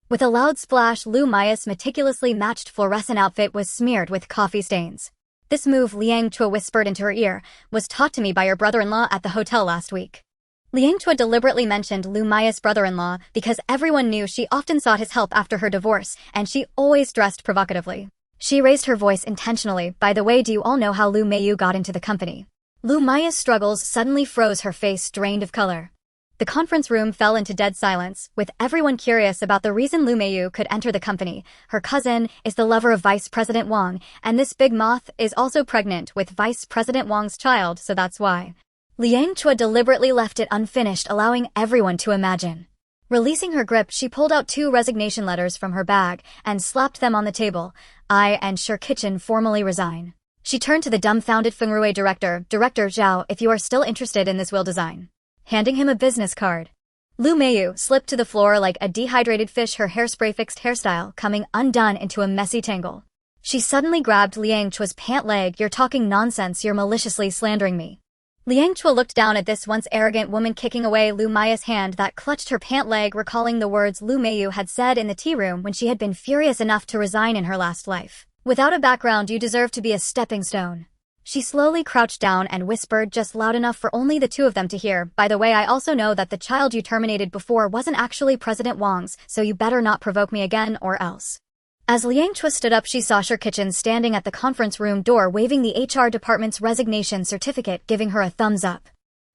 With a loud splash, Lu Mei유's meticulously matched fluorescent outfit was smeared with coffee stains. This move, Liang Chua whispered into her ear, was taught to me by your brother-in-law at the hotel last week. Liang Chua deliberately mentioned Lu Mei유's brother-in-law because everyone knew she often sought his help after her divorce, and she always dressed provocatively. She raised her voice intentionally. By the way, do you all know how Lu Meiyu got into the company? Lu Mei유's struggles suddenly froze, her face drained of color. The conference room fell into dead silence, with everyone curious about the reason Lu Meiyu could enter the company. Her cousin is the lover of Vice President Wang, and this big moth is also pregnant with Vice President Wang's child, so that's why. Liang Chua deliberately left it unfinished, allowing everyone to imagine. Releasing her grip, she pulled out 2 resignation letters from her bag and slapped them on the table. I and Sure Kitchen formally resign. She turned to the dumbfounded Fengrui director, Director Zhao, if you are still interested in this will design. Handing him a business card. Lu Meiyu slipped to the floor like a dehydrated fish, her hairspray fixed hairstyle coming undone into a messy tangle. She suddenly grabbed Liang Chao's pant leg. You're talking nonsense, you're maliciously slandering me. Liang Chao looked down at this once arrogant woman, kicking away Lu Mei's hand that clutched her pant leg, recalling the words Lu Meiyu had said in the tea room when she had been furious enough to resign in her last life. Without a background, you deserve to be a stepping stone. She slowly crouched down and whispered, just loud enough for only the 2 of them to hear, by the way, I also know that the child you terminated before wasn't actually President Wang's, so you better not provoke me again or else. As Liang Chao stood up, she saw Sure Kitchen standing at the conference room door waving the HR department's resignation certificate, giving her a thumbs up.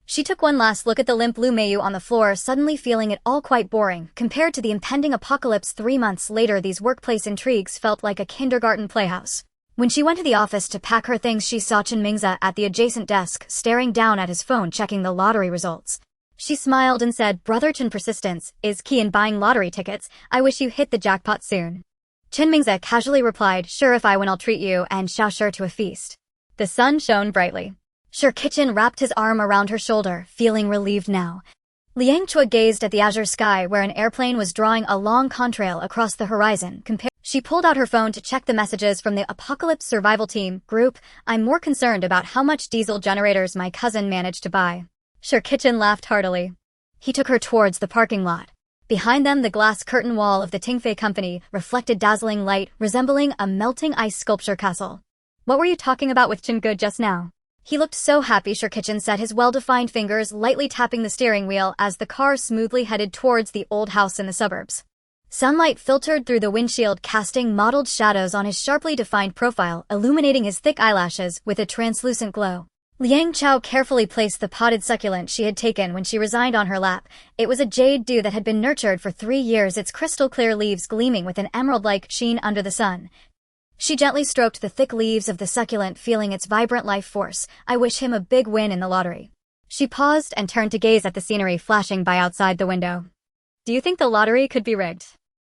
She took one last look at the limp Lu Meiyu on the floor, suddenly feeling it all quite boring. Compared to the impending apocalypse 3 months later, these workplace intrigues felt like a kindergarten playhouse. When she went to the office to pack her things, she saw Chen Mingze at the adjacent desk, staring down at his phone, checking the lottery results. She smiled and said, Brother Chen, persistence is key in buying lottery tickets. I wish you hit the jackpot soon. Chen Mingze casually replied, sure, if I win I'll treat you and Xiao Sure to a feast. The sun shone brightly. Sure Kitchen wrapped his arm around her shoulder, feeling relieved now. Liang Chao gazed at the azure sky where an airplane was drawing a long contrail across the horizon. She pulled out her phone to check the messages from the Apocalypse Survival Team group. I'm more concerned about how much diesel generators my cousin managed to buy. Sure Kitchen laughed heartily. He took her towards the parking lot. Behind them, the glass curtain wall of the Tingfei company reflected dazzling light, resembling a melting ice sculpture castle. What were you talking about with Chen Good just now? He looked so happy. Sure Kitchen set his well-defined fingers, lightly tapping the steering wheel as the car smoothly headed towards the old house in the suburbs. Sunlight filtered through the windshield, casting mottled shadows on his sharply defined profile, illuminating his thick eyelashes with a translucent glow. Liang Chao carefully placed the potted succulent she had taken when she resigned on her lap. It was a jade dew that had been nurtured for 3 years, its crystal-clear leaves gleaming with an emerald-like sheen under the sun. She gently stroked the thick leaves of the succulent, feeling its vibrant life force. I wish him a big win in the lottery. She paused and turned to gaze at the scenery flashing by outside the window. Do you think the lottery could be rigged?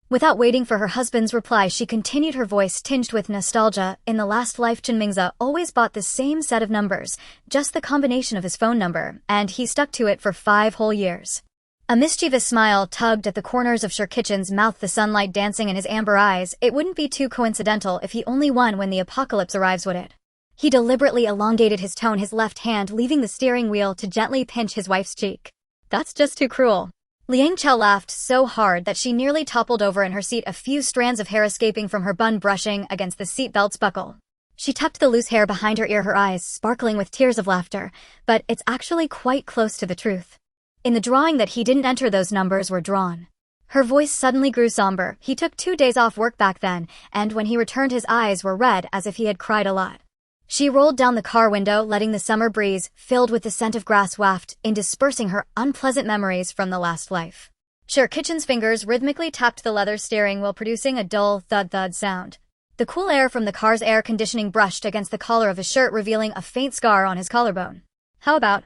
Without waiting for her husband's reply, she continued, her voice tinged with nostalgia. In the last life, Chen Mingze always bought the same set of numbers, just the combination of his phone number, and he stuck to it for 5 whole years. A mischievous smile tugged at the corners of Sure Kitchen's mouth, the sunlight dancing in his amber eyes. It wouldn't be too coincidental if he only won when the apocalypse arrives, would it? He deliberately elongated his tone, his left hand leaving the steering wheel to gently pinch his wife's cheek. That's just too cruel. Liang Chao laughed so hard that she nearly toppled over in her seat, a few strands of hair escaping from her bun brushing against the seatbelt's buckle. She tucked the loose hair behind her ear, her eyes sparkling with tears of laughter. But it's actually quite close to the truth. In the drawing that he didn't enter, those numbers were drawn. Her voice suddenly grew somber. He took 2 days off work back then, and when he returned his eyes were red as if he had cried a lot. She rolled down the car window, letting the summer breeze, filled with the scent of grass, waft in, dispersing her unpleasant memories from the last life. Sure Kitchen's fingers rhythmically tapped the leather steering wheel, producing a dull thud-thud sound. The cool air from the car's air conditioning brushed against the collar of his shirt, revealing a faint scar on his collarbone. How about?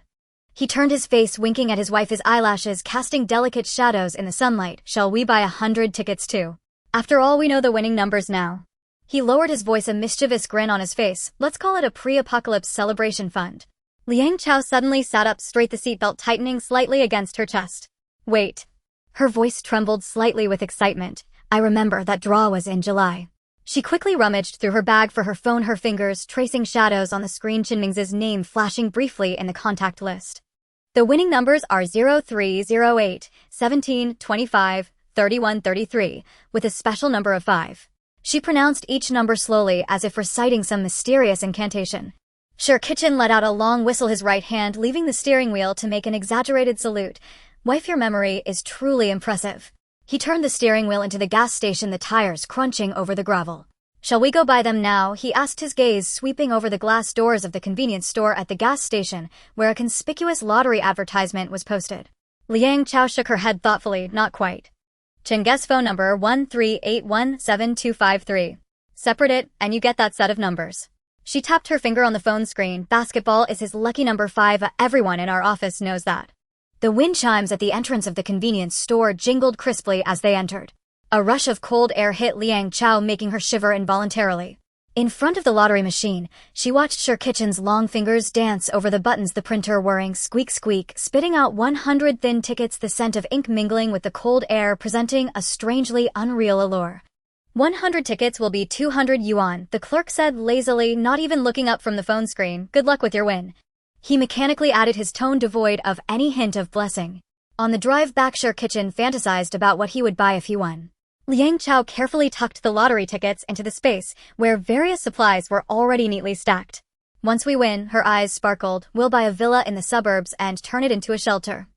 He turned his face, winking at his wife, his eyelashes casting delicate shadows in the sunlight. Shall we buy 100 tickets too? After all, we know the winning numbers now. He lowered his voice, a mischievous grin on his face. Let's call it a pre-apocalypse celebration fund. Liang Chao suddenly sat up straight, the seatbelt tightening slightly against her chest. Wait. Her voice trembled slightly with excitement. I remember that draw was in July. She quickly rummaged through her bag for her phone, her fingers tracing shadows on the screen, Chen Mingze's name flashing briefly in the contact list. The winning numbers are 0308, 17, 25, 31, 33, with a special number of 5. She pronounced each number slowly as if reciting some mysterious incantation. Sure Kitchen let out a long whistle, his right hand leaving the steering wheel to make an exaggerated salute. Wife, your memory is truly impressive. He turned the steering wheel into the gas station, the tires crunching over the gravel. Shall we go buy them now? He asked, his gaze sweeping over the glass doors of the convenience store at the gas station, where a conspicuous lottery advertisement was posted. Liang Chao shook her head thoughtfully. Not quite. Chen, guess phone number 138172253. Separate it, and you get that set of numbers. She tapped her finger on the phone screen. Basketball is his lucky number 5. Everyone in our office knows that. The wind chimes at the entrance of the convenience store jingled crisply as they entered. A rush of cold air hit Liang Chao, making her shiver involuntarily. In front of the lottery machine, she watched Sir Kitchen's long fingers dance over the buttons, the printer whirring squeak squeak, spitting out 100 thin tickets, the scent of ink mingling with the cold air, presenting a strangely unreal allure. 100 tickets will be 200 yuan, the clerk said lazily, not even looking up from the phone screen. Good luck with your win. He mechanically added, his tone devoid of any hint of blessing. On the drive back, Sir Kitchen fantasized about what he would buy if he won. Liang Chao carefully tucked the lottery tickets into the space where various supplies were already neatly stacked. Once we win, her eyes sparkled, we'll buy a villa in the suburbs and turn it into a shelter.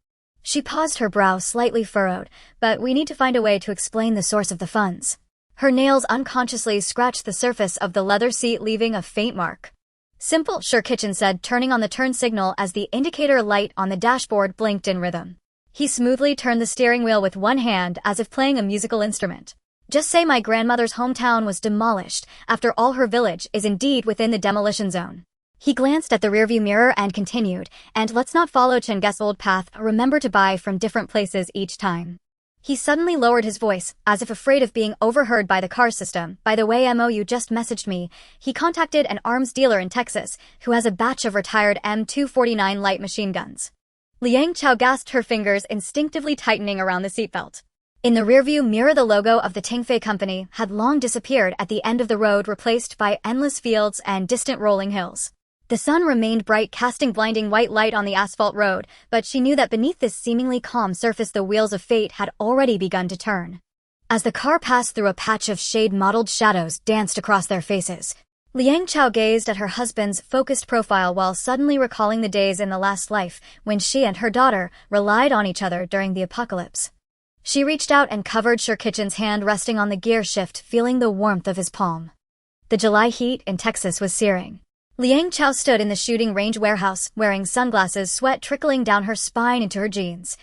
She paused, her brow slightly furrowed, but we need to find a way to explain the source of the funds. Her nails unconsciously scratched the surface of the leather seat, leaving a faint mark. Simple, Sir Kitchen said, turning on the turn signal as the indicator light on the dashboard blinked in rhythm. He smoothly turned the steering wheel with one hand as if playing a musical instrument. Just say my grandmother's hometown was demolished. After all, her village is indeed within the demolition zone. He glanced at the rearview mirror and continued, and let's not follow Chen's old path. Remember to buy from different places each time. He suddenly lowered his voice, as if afraid of being overheard by the car system. By the way, you just messaged me. He contacted an arms dealer in Texas who has a batch of retired M249 light machine guns. Liang Chao gasped, her fingers instinctively tightening around the seatbelt. In the rearview mirror, the logo of the Tingfei company had long disappeared at the end of the road, replaced by endless fields and distant rolling hills. The sun remained bright, casting blinding white light on the asphalt road, but she knew that beneath this seemingly calm surface the wheels of fate had already begun to turn. As the car passed through a patch of shade-mottled shadows danced across their faces, Liang Chao gazed at her husband's focused profile while suddenly recalling the days in the last life when she and her daughter relied on each other during the apocalypse. She reached out and covered Sir Kitchen's hand, resting on the gear shift, feeling the warmth of his palm. The July heat in Texas was searing. Liang Chao stood in the shooting range warehouse, wearing sunglasses, sweat trickling down her spine into her jeans.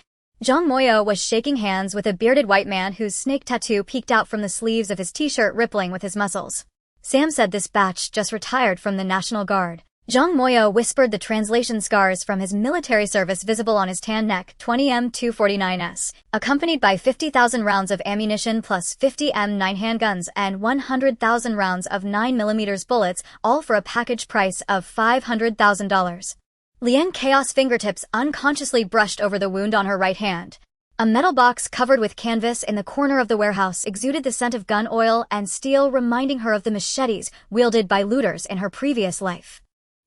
Zhang Moyo was shaking hands with a bearded white man whose snake tattoo peeked out from the sleeves of his t-shirt, rippling with his muscles. Sam said this batch just retired from the National Guard. Zhang Moyo whispered, the translation scars from his military service visible on his tan neck. 20 M249s, accompanied by 50,000 rounds of ammunition plus 50 M9 handguns and 100,000 rounds of 9mm bullets, all for a package price of $500,000. Liang Chao's fingertips unconsciously brushed over the wound on her right hand. A metal box covered with canvas in the corner of the warehouse exuded the scent of gun oil and steel, reminding her of the machetes wielded by looters in her previous life.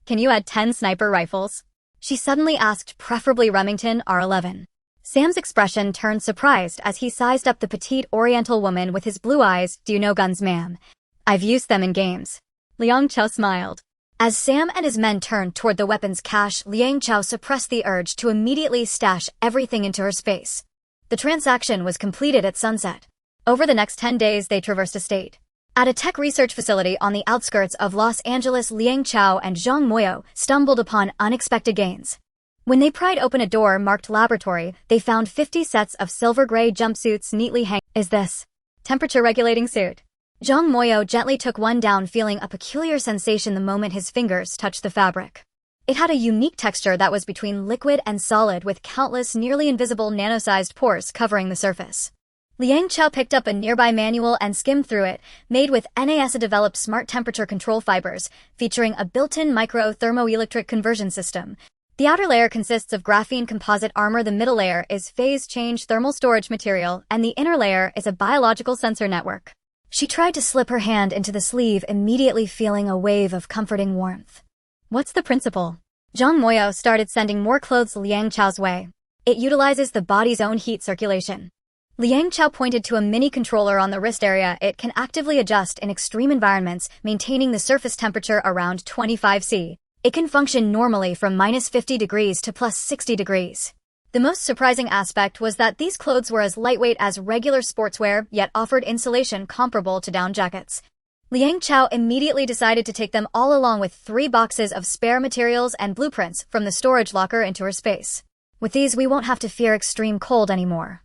Can you add 10 sniper rifles? She suddenly asked, preferably Remington R11. Sam's expression turned surprised as he sized up the petite oriental woman with his blue eyes. Do you know guns, ma'am? I've used them in games. Liang Chao smiled. As Sam and his men turned toward the weapons cache, Liang Chao suppressed the urge to immediately stash everything into her space. The transaction was completed at sunset. Over the next 10 days, they traversed a state. At a tech research facility on the outskirts of Los Angeles, Liang Chao and Zhang Moyo stumbled upon unexpected gains. When they pried open a door marked laboratory, they found 50 sets of silver-gray jumpsuits neatly hanging. Is this temperature-regulating suit? Zhang Moyo gently took one down, feeling a peculiar sensation the moment his fingers touched the fabric. It had a unique texture that was between liquid and solid, with countless nearly invisible nano-sized pores covering the surface. Liang Chao picked up a nearby manual and skimmed through it, made with NASA-developed smart temperature control fibers, featuring a built-in micro-thermoelectric conversion system. The outer layer consists of graphene composite armor, the middle layer is phase-change thermal storage material, and the inner layer is a biological sensor network. She tried to slip her hand into the sleeve, immediately feeling a wave of comforting warmth. What's the principle? Zhang Moyo started sending more clothes Liang Chao's way. It utilizes the body's own heat circulation. Liang Chao pointed to a mini controller on the wrist area. It can actively adjust in extreme environments, maintaining the surface temperature around 25 C. It can function normally from -50 degrees to +60 degrees. The most surprising aspect was that these clothes were as lightweight as regular sportswear, yet offered insulation comparable to down jackets. Liang Chao immediately decided to take them all along with 3 boxes of spare materials and blueprints from the storage locker into her space. With these, we won't have to fear extreme cold anymore.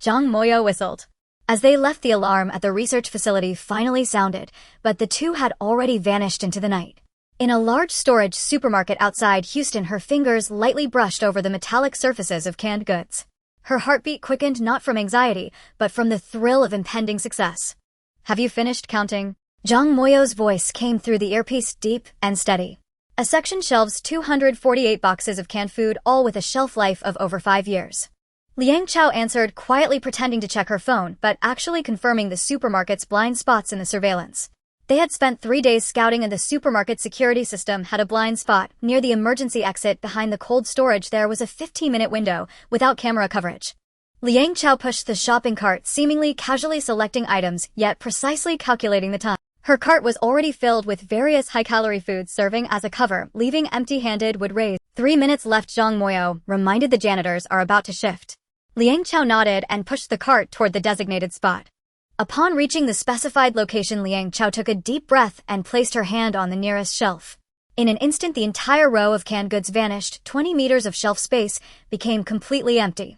Zhang Moyo whistled. As they left, the alarm at the research facility finally sounded, but the two had already vanished into the night. In a large storage supermarket outside Houston, her fingers lightly brushed over the metallic surfaces of canned goods. Her heartbeat quickened not from anxiety, but from the thrill of impending success. "Have you finished counting?" Zhang Moyo's voice came through the earpiece, deep and steady. A section shelves 248 boxes of canned food, all with a shelf life of over 5 years. Liang Chao answered, quietly pretending to check her phone, but actually confirming the supermarket's blind spots in the surveillance. They had spent 3 days scouting, and the supermarket security system had a blind spot. Near the emergency exit behind the cold storage there was a 15-minute window, without camera coverage. Liang Chao pushed the shopping cart, seemingly casually selecting items, yet precisely calculating the time. Her cart was already filled with various high-calorie foods, serving as a cover. Leaving empty-handed would raise. 3 minutes left, Zhang Moyo reminded. The janitors are about to shift. Liang Chao nodded and pushed the cart toward the designated spot. Upon reaching the specified location, Liang Chao took a deep breath and placed her hand on the nearest shelf. In an instant, the entire row of canned goods vanished. 20 meters of shelf space became completely empty.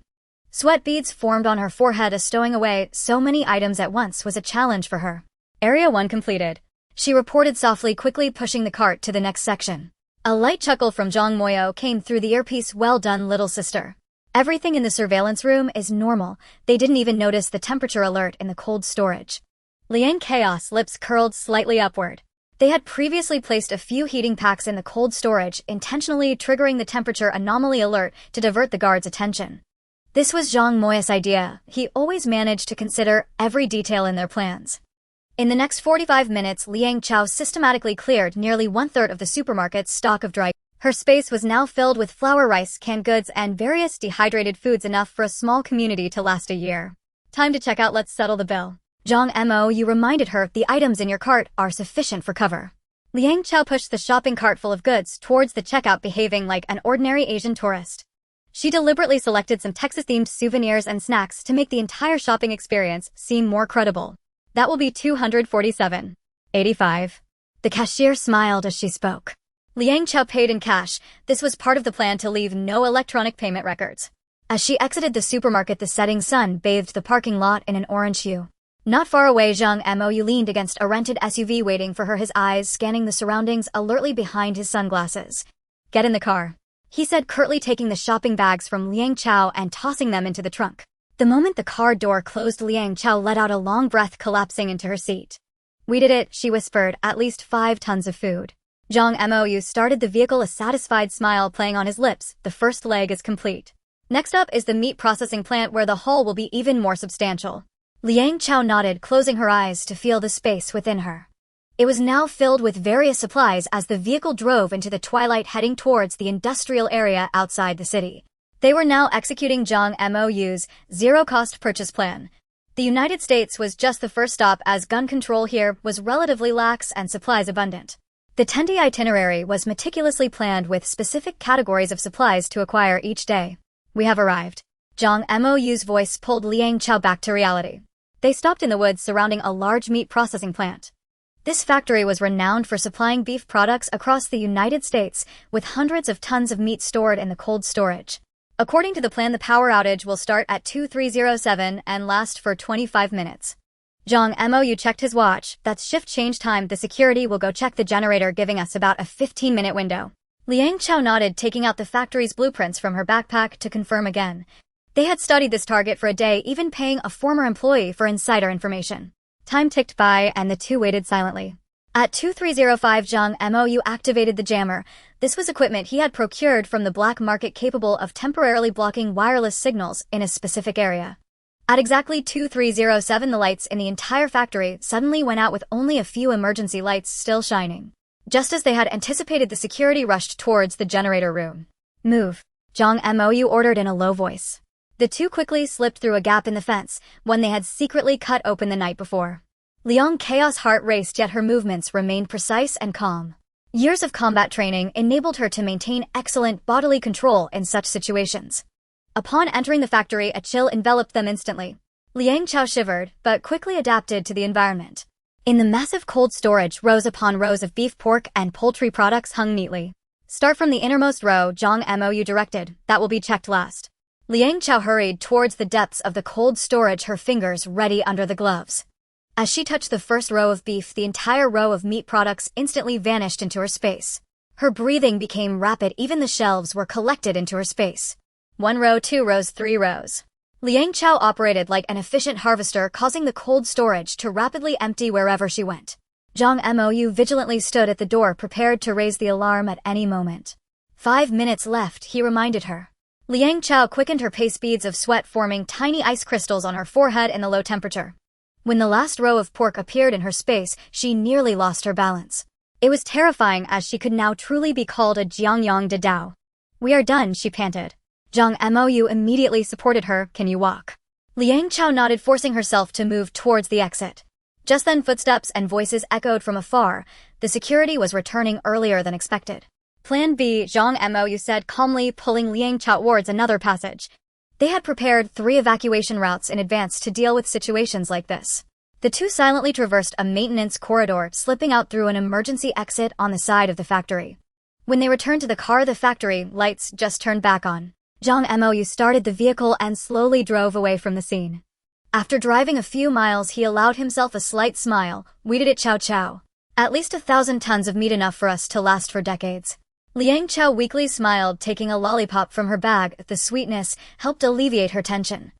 Sweat beads formed on her forehead as stowing away so many items at once was a challenge for her. Area 1 completed, she reported softly, quickly pushing the cart to the next section. A light chuckle from Zhang Moyo came through the earpiece. "Well done, little sister. Everything in the surveillance room is normal." They didn't even notice the temperature alert in the cold storage. Liang Chao's lips curled slightly upward. They had previously placed a few heating packs in the cold storage, intentionally triggering the temperature anomaly alert to divert the guard's attention. This was Zhang Moyo's idea. He always managed to consider every detail in their plans. In the next 45 minutes, Liang Chao systematically cleared nearly 1/3 of the supermarket's stock of dry. Her space was now filled with flour, rice, canned goods, and various dehydrated foods, enough for a small community to last a year. "Time to check out. Let's settle the bill." Zhang Mo reminded her, "The items in your cart are sufficient for cover." Liang Chao pushed the shopping cart full of goods towards the checkout, behaving like an ordinary Asian tourist. She deliberately selected some Texas-themed souvenirs and snacks to make the entire shopping experience seem more credible. "That will be $247.85. The cashier smiled as she spoke. Liang Chao paid in cash. This was part of the plan to leave no electronic payment records. As she exited the supermarket, the setting sun bathed the parking lot in an orange hue. Not far away, Zhang Mo leaned against a rented SUV, waiting for her, his eyes scanning the surroundings alertly behind his sunglasses. "Get in the car," he said curtly, taking the shopping bags from Liang Chao and tossing them into the trunk. The moment the car door closed, Liang Chao let out a long breath, collapsing into her seat. "We did it," she whispered, "at least 5 tons of food." Zhang Mo started the vehicle, a satisfied smile playing on his lips. "The first leg is complete. Next up is the meat processing plant, where the haul will be even more substantial." Liang Chao nodded, closing her eyes to feel the space within her. It was now filled with various supplies as the vehicle drove into the twilight, heading towards the industrial area outside the city. They were now executing Zhang Mo's zero-cost purchase plan. The United States was just the first stop, as gun control here was relatively lax and supplies abundant. The 10-day itinerary was meticulously planned, with specific categories of supplies to acquire each day. "We have arrived." Zhang Mo's voice pulled Liang Chao back to reality. They stopped in the woods surrounding a large meat processing plant. This factory was renowned for supplying beef products across the United States, with hundreds of tons of meat stored in the cold storage. According to the plan, the power outage will start at 2307 and last for 25 minutes. Zhang Mo checked his watch. "That's shift change time. The security will go check the generator, giving us about a 15-minute window." Liang Chao nodded, taking out the factory's blueprints from her backpack to confirm again. They had studied this target for a day, even paying a former employee for insider information. Time ticked by, and the two waited silently. At 2305, Zhang Mo activated the jammer. This was equipment he had procured from the black market, capable of temporarily blocking wireless signals in a specific area. At exactly 2307, the lights in the entire factory suddenly went out, with only a few emergency lights still shining. Just as they had anticipated, the security rushed towards the generator room. "Move," Zhang Mo ordered in a low voice. The two quickly slipped through a gap in the fence, one they had secretly cut open the night before. Liang Chao's heart raced, yet her movements remained precise and calm. Years of combat training enabled her to maintain excellent bodily control in such situations. Upon entering the factory, a chill enveloped them instantly. Liang Chao shivered, but quickly adapted to the environment. In the massive cold storage, rows upon rows of beef, pork, and poultry products hung neatly. "Start from the innermost row," Zhang Mo directed. "That will be checked last." Liang Chao hurried towards the depths of the cold storage, her fingers ready under the gloves. As she touched the first row of beef, the entire row of meat products instantly vanished into her space. Her breathing became rapid, even the shelves were collected into her space. 1 row, 2 rows, 3 rows. Liang Chao operated like an efficient harvester, causing the cold storage to rapidly empty wherever she went. Zhang Mou vigilantly stood at the door, prepared to raise the alarm at any moment. 5 minutes left, he reminded her. Liang Chao quickened her pace, beads of sweat forming tiny ice crystals on her forehead in the low temperature. When the last row of pork appeared in her space, she nearly lost her balance. It was terrifying, as she could now truly be called a Jiangyang de Dao. "We are done," she panted. Zhang Mou immediately supported her. "Can you walk?" Liang Chao nodded, forcing herself to move towards the exit. Just then footsteps and voices echoed from afar. The security was returning earlier than expected. "Plan B," Zhang Mou said calmly, pulling Liang Chao towards another passage. They had prepared 3 evacuation routes in advance to deal with situations like this. The two silently traversed a maintenance corridor, slipping out through an emergency exit on the side of the factory. When they returned to the car, the factory lights just turned back on. Zhang Mou started the vehicle and slowly drove away from the scene. After driving a few miles, he allowed himself a slight smile. "We did it, Chao Chao. At least 1,000 tons of meat, enough for us to last for decades." Liang Chao weakly smiled, taking a lollipop from her bag. The sweetness helped alleviate her tension.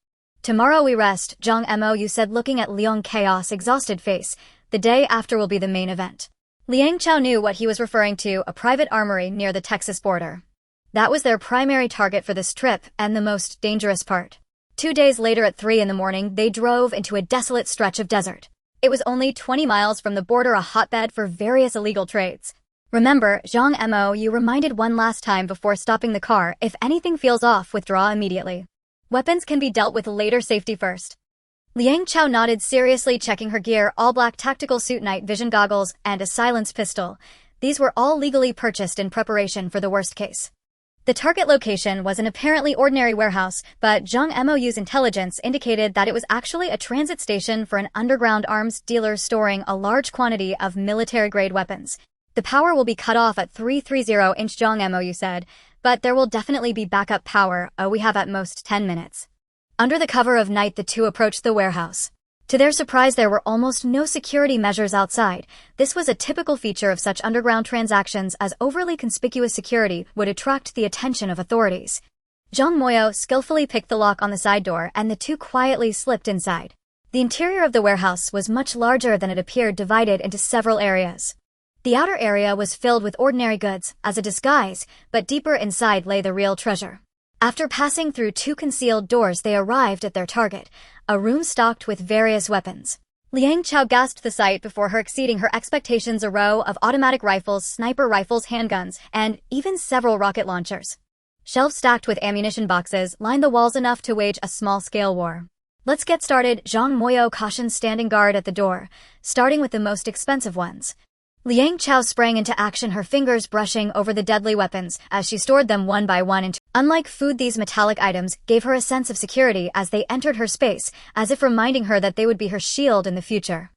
"Tomorrow we rest," Zhang Mou said, looking at Liang Chao's exhausted face. "The day after will be the main event." Liang Chao knew what he was referring to, a private armory near the Texas border. That was their primary target for this trip, and the most dangerous part. 2 days later at 3 in the morning, they drove into a desolate stretch of desert. It was only 20 miles from the border, a hotbed for various illegal trades. "Remember," Zhang Mou reminded one last time before stopping the car, "if anything feels off, withdraw immediately. Weapons can be dealt with later, safety first." Liang Chao nodded, seriously checking her gear: all-black tactical suit, night vision goggles, and a silenced pistol. These were all legally purchased in preparation for the worst case. The target location was an apparently ordinary warehouse, but Zhang Mou's intelligence indicated that it was actually a transit station for an underground arms dealer storing a large quantity of military-grade weapons. "The power will be cut off at 3:30" Zhang Mou said, "but there will definitely be backup power. We have at most 10 minutes. Under the cover of night, the two approached the warehouse. To their surprise, there were almost no security measures outside. This was a typical feature of such underground transactions, as overly conspicuous security would attract the attention of authorities. Zhang Mou skillfully picked the lock on the side door, and the two quietly slipped inside. The interior of the warehouse was much larger than it appeared, divided into several areas. The outer area was filled with ordinary goods, as a disguise, but deeper inside lay the real treasure. After passing through 2 concealed doors, they arrived at their target, a room stocked with various weapons. Liang Chao gasped the sight before her, exceeding her expectations: a row of automatic rifles, sniper rifles, handguns, and even several rocket launchers. Shelves stacked with ammunition boxes lined the walls, enough to wage a small-scale war. "Let's get started," Zhang Mou cautioned, standing guard at the door, starting with the most expensive ones. Liang Chao sprang into action, her fingers brushing over the deadly weapons as she stored them one by one into. Unlike food, these metallic items gave her a sense of security as they entered her space, as if reminding her that they would be her shield in the future.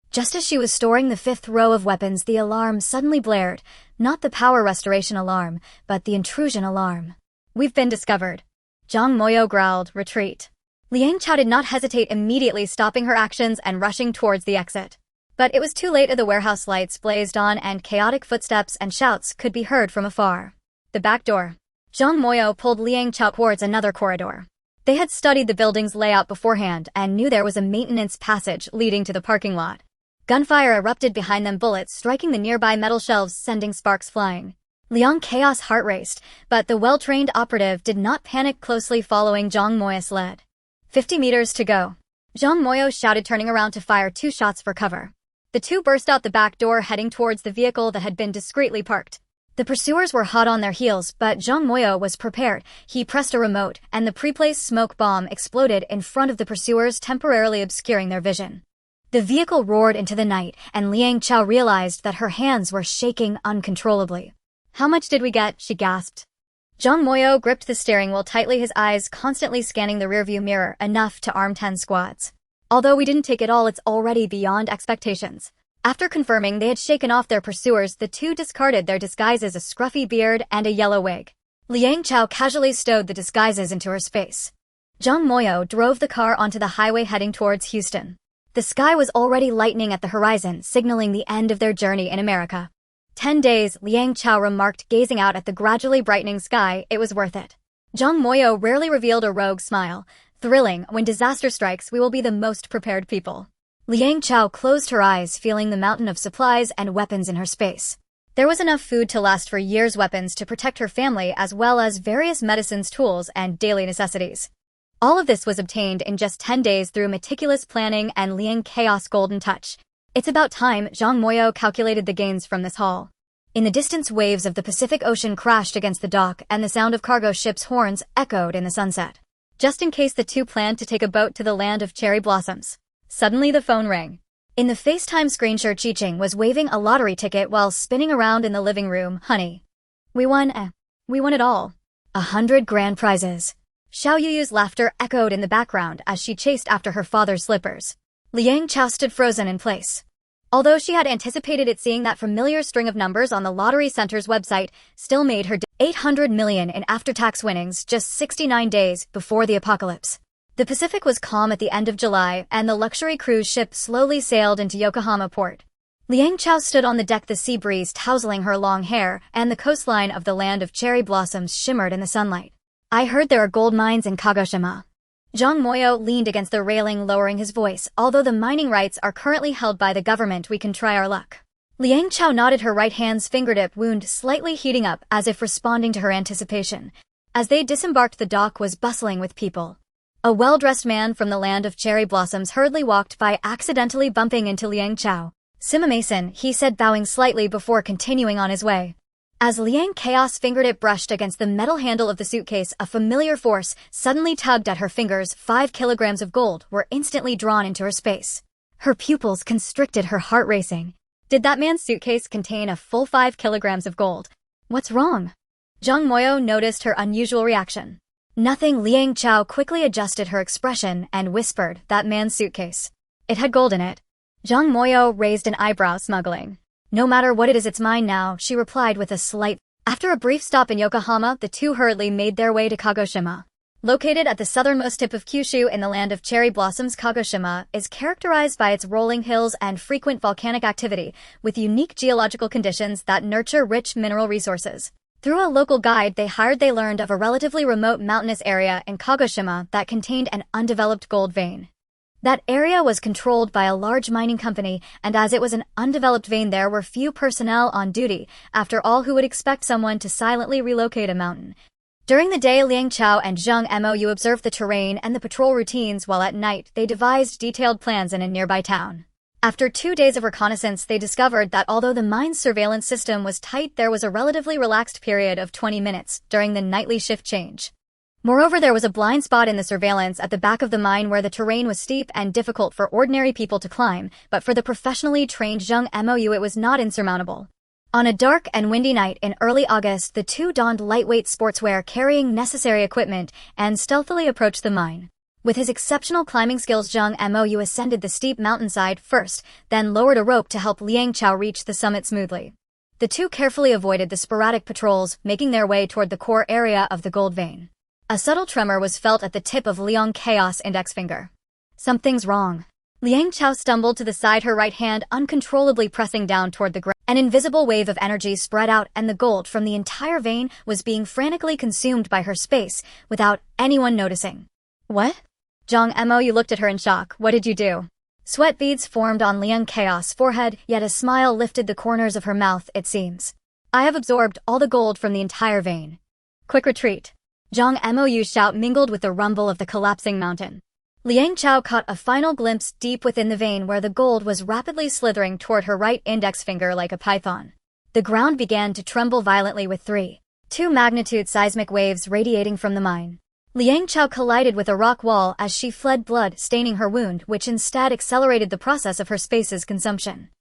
Just as she was storing the 5th row of weapons, the alarm suddenly blared, not the power restoration alarm, but the intrusion alarm. "We've been discovered." Zhang Mou growled, "Retreat." Liang Chao did not hesitate, immediately stopping her actions and rushing towards the exit. But it was too late. The warehouse lights blazed on, and chaotic footsteps and shouts could be heard from afar. The back door. Zhang Mou pulled Liang Chao towards another corridor. They had studied the building's layout beforehand and knew there was a maintenance passage leading to the parking lot. Gunfire erupted behind them, bullets striking the nearby metal shelves, sending sparks flying. Liang Chao's heart raced, but the well-trained operative did not panic, closely following Zhang Mou's lead. 50 meters to go. Zhang Mou shouted, turning around to fire 2 shots for cover. The two burst out the back door, heading towards the vehicle that had been discreetly parked. The pursuers were hot on their heels, but Zhang Mou was prepared. He pressed a remote, and the pre-placed smoke bomb exploded in front of the pursuers, temporarily obscuring their vision. The vehicle roared into the night, and Liang Chao realized that her hands were shaking uncontrollably. "How much did we get?" she gasped. Zhang Mou gripped the steering wheel tightly, his eyes constantly scanning the rearview mirror. "Enough to arm 10 squads. Although we didn't take it all, it's already beyond expectations." After confirming they had shaken off their pursuers, the two discarded their disguises, a scruffy beard and a yellow wig. Liang Chao casually stowed the disguises into her space. Zhang Mou drove the car onto the highway, heading towards Houston. The sky was already lightening at the horizon, signaling the end of their journey in America. 10 days, Liang Chao remarked, gazing out at the gradually brightening sky. It was worth it. Zhang Moyo rarely revealed a rogue smile. Thrilling, when disaster strikes, we will be the most prepared people. Liang Chao closed her eyes, feeling the mountain of supplies and weapons in her space. There was enough food to last for years, weapons to protect her family, as well as various medicines, tools, and daily necessities. All of this was obtained in just 10 days through meticulous planning and Liang Chao's golden touch. It's about time. Zhang Moyo calculated the gains from this haul. In the distance, waves of the Pacific Ocean crashed against the dock, and the sound of cargo ships' horns echoed in the sunset. Just in case the two planned to take a boat to the land of cherry blossoms. Suddenly the phone rang. In the FaceTime screen, Chi-Ching was waving a lottery ticket while spinning around in the living room. Honey, we won it all. 100 grand prizes. Xiao Yuyu's laughter echoed in the background as she chased after her father's slippers. Liang Chao stood frozen in place. Although she had anticipated it, seeing that familiar string of numbers on the Lottery Center's website still made her 800 million in after-tax winnings just 69 days before the apocalypse. The Pacific was calm at the end of July, and the luxury cruise ship slowly sailed into Yokohama port. Liang Chao stood on the deck, the sea breeze tousling her long hair, and the coastline of the land of cherry blossoms shimmered in the sunlight. I heard there are gold mines in Kagoshima. Zhang Moyo leaned against the railing, lowering his voice. Although the mining rights are currently held by the government, we can try our luck. Liang Chao nodded, her right hand's fingertip wound slightly heating up as if responding to her anticipation. As they disembarked, the dock was bustling with people. A well-dressed man from the land of cherry blossoms hurriedly walked by, accidentally bumping into Liang Chao. Sima Mason, he said, bowing slightly before continuing on his way. As Liang Chao's fingertip brushed against the metal handle of the suitcase, a familiar force suddenly tugged at her fingers. 5 kilograms of gold were instantly drawn into her space. Her pupils constricted, her heart racing. Did that man's suitcase contain a full 5 kilograms of gold? What's wrong? Zhang Moyo noticed her unusual reaction. Nothing. Liang Chao quickly adjusted her expression and whispered, that man's suitcase. It had gold in it. Zhang Moyo raised an eyebrow, smuggling. No matter what it is, it's mine now, she replied with a slight. After a brief stop in Yokohama, the two hurriedly made their way to Kagoshima. Located at the southernmost tip of Kyushu in the land of cherry blossoms, Kagoshima is characterized by its rolling hills and frequent volcanic activity, with unique geological conditions that nurture rich mineral resources. Through a local guide they learned of a relatively remote mountainous area in Kagoshima that contained an undeveloped gold vein. That area was controlled by a large mining company, and as it was an undeveloped vein, there were few personnel on duty. After all, who would expect someone to silently relocate a mountain? During the day, Liang Chao and Zhang Moyu observed the terrain and the patrol routines, while at night they devised detailed plans in a nearby town. After 2 days of reconnaissance, they discovered that although the mine's surveillance system was tight, there was a relatively relaxed period of 20 minutes during the nightly shift change. Moreover, there was a blind spot in the surveillance at the back of the mine where the terrain was steep and difficult for ordinary people to climb, but for the professionally trained Zhang Moyu it was not insurmountable. On a dark and windy night in early August, the two donned lightweight sportswear, carrying necessary equipment, and stealthily approached the mine. With his exceptional climbing skills, Zhang Moyu ascended the steep mountainside first, then lowered a rope to help Liang Chao reach the summit smoothly. The two carefully avoided the sporadic patrols, making their way toward the core area of the gold vein. A subtle tremor was felt at the tip of Liang Chao's index finger. Something's wrong. Liang Chao stumbled to the side, her right hand uncontrollably pressing down toward the ground. An invisible wave of energy spread out, and the gold from the entire vein was being frantically consumed by her space, without anyone noticing. What? Zhang Moyu looked at her in shock. What did you do? Sweat beads formed on Liang Chao's forehead, yet a smile lifted the corners of her mouth. It seems I have absorbed all the gold from the entire vein. Quick retreat. Zhang Moyu's shout mingled with the rumble of the collapsing mountain. Liang Chao caught a final glimpse deep within the vein where the gold was rapidly slithering toward her right index finger like a python. The ground began to tremble violently with 3.2 magnitude seismic waves radiating from the mine. Liang Chao collided with a rock wall as she fled, blood staining her wound, which instead accelerated the process of her space's consumption.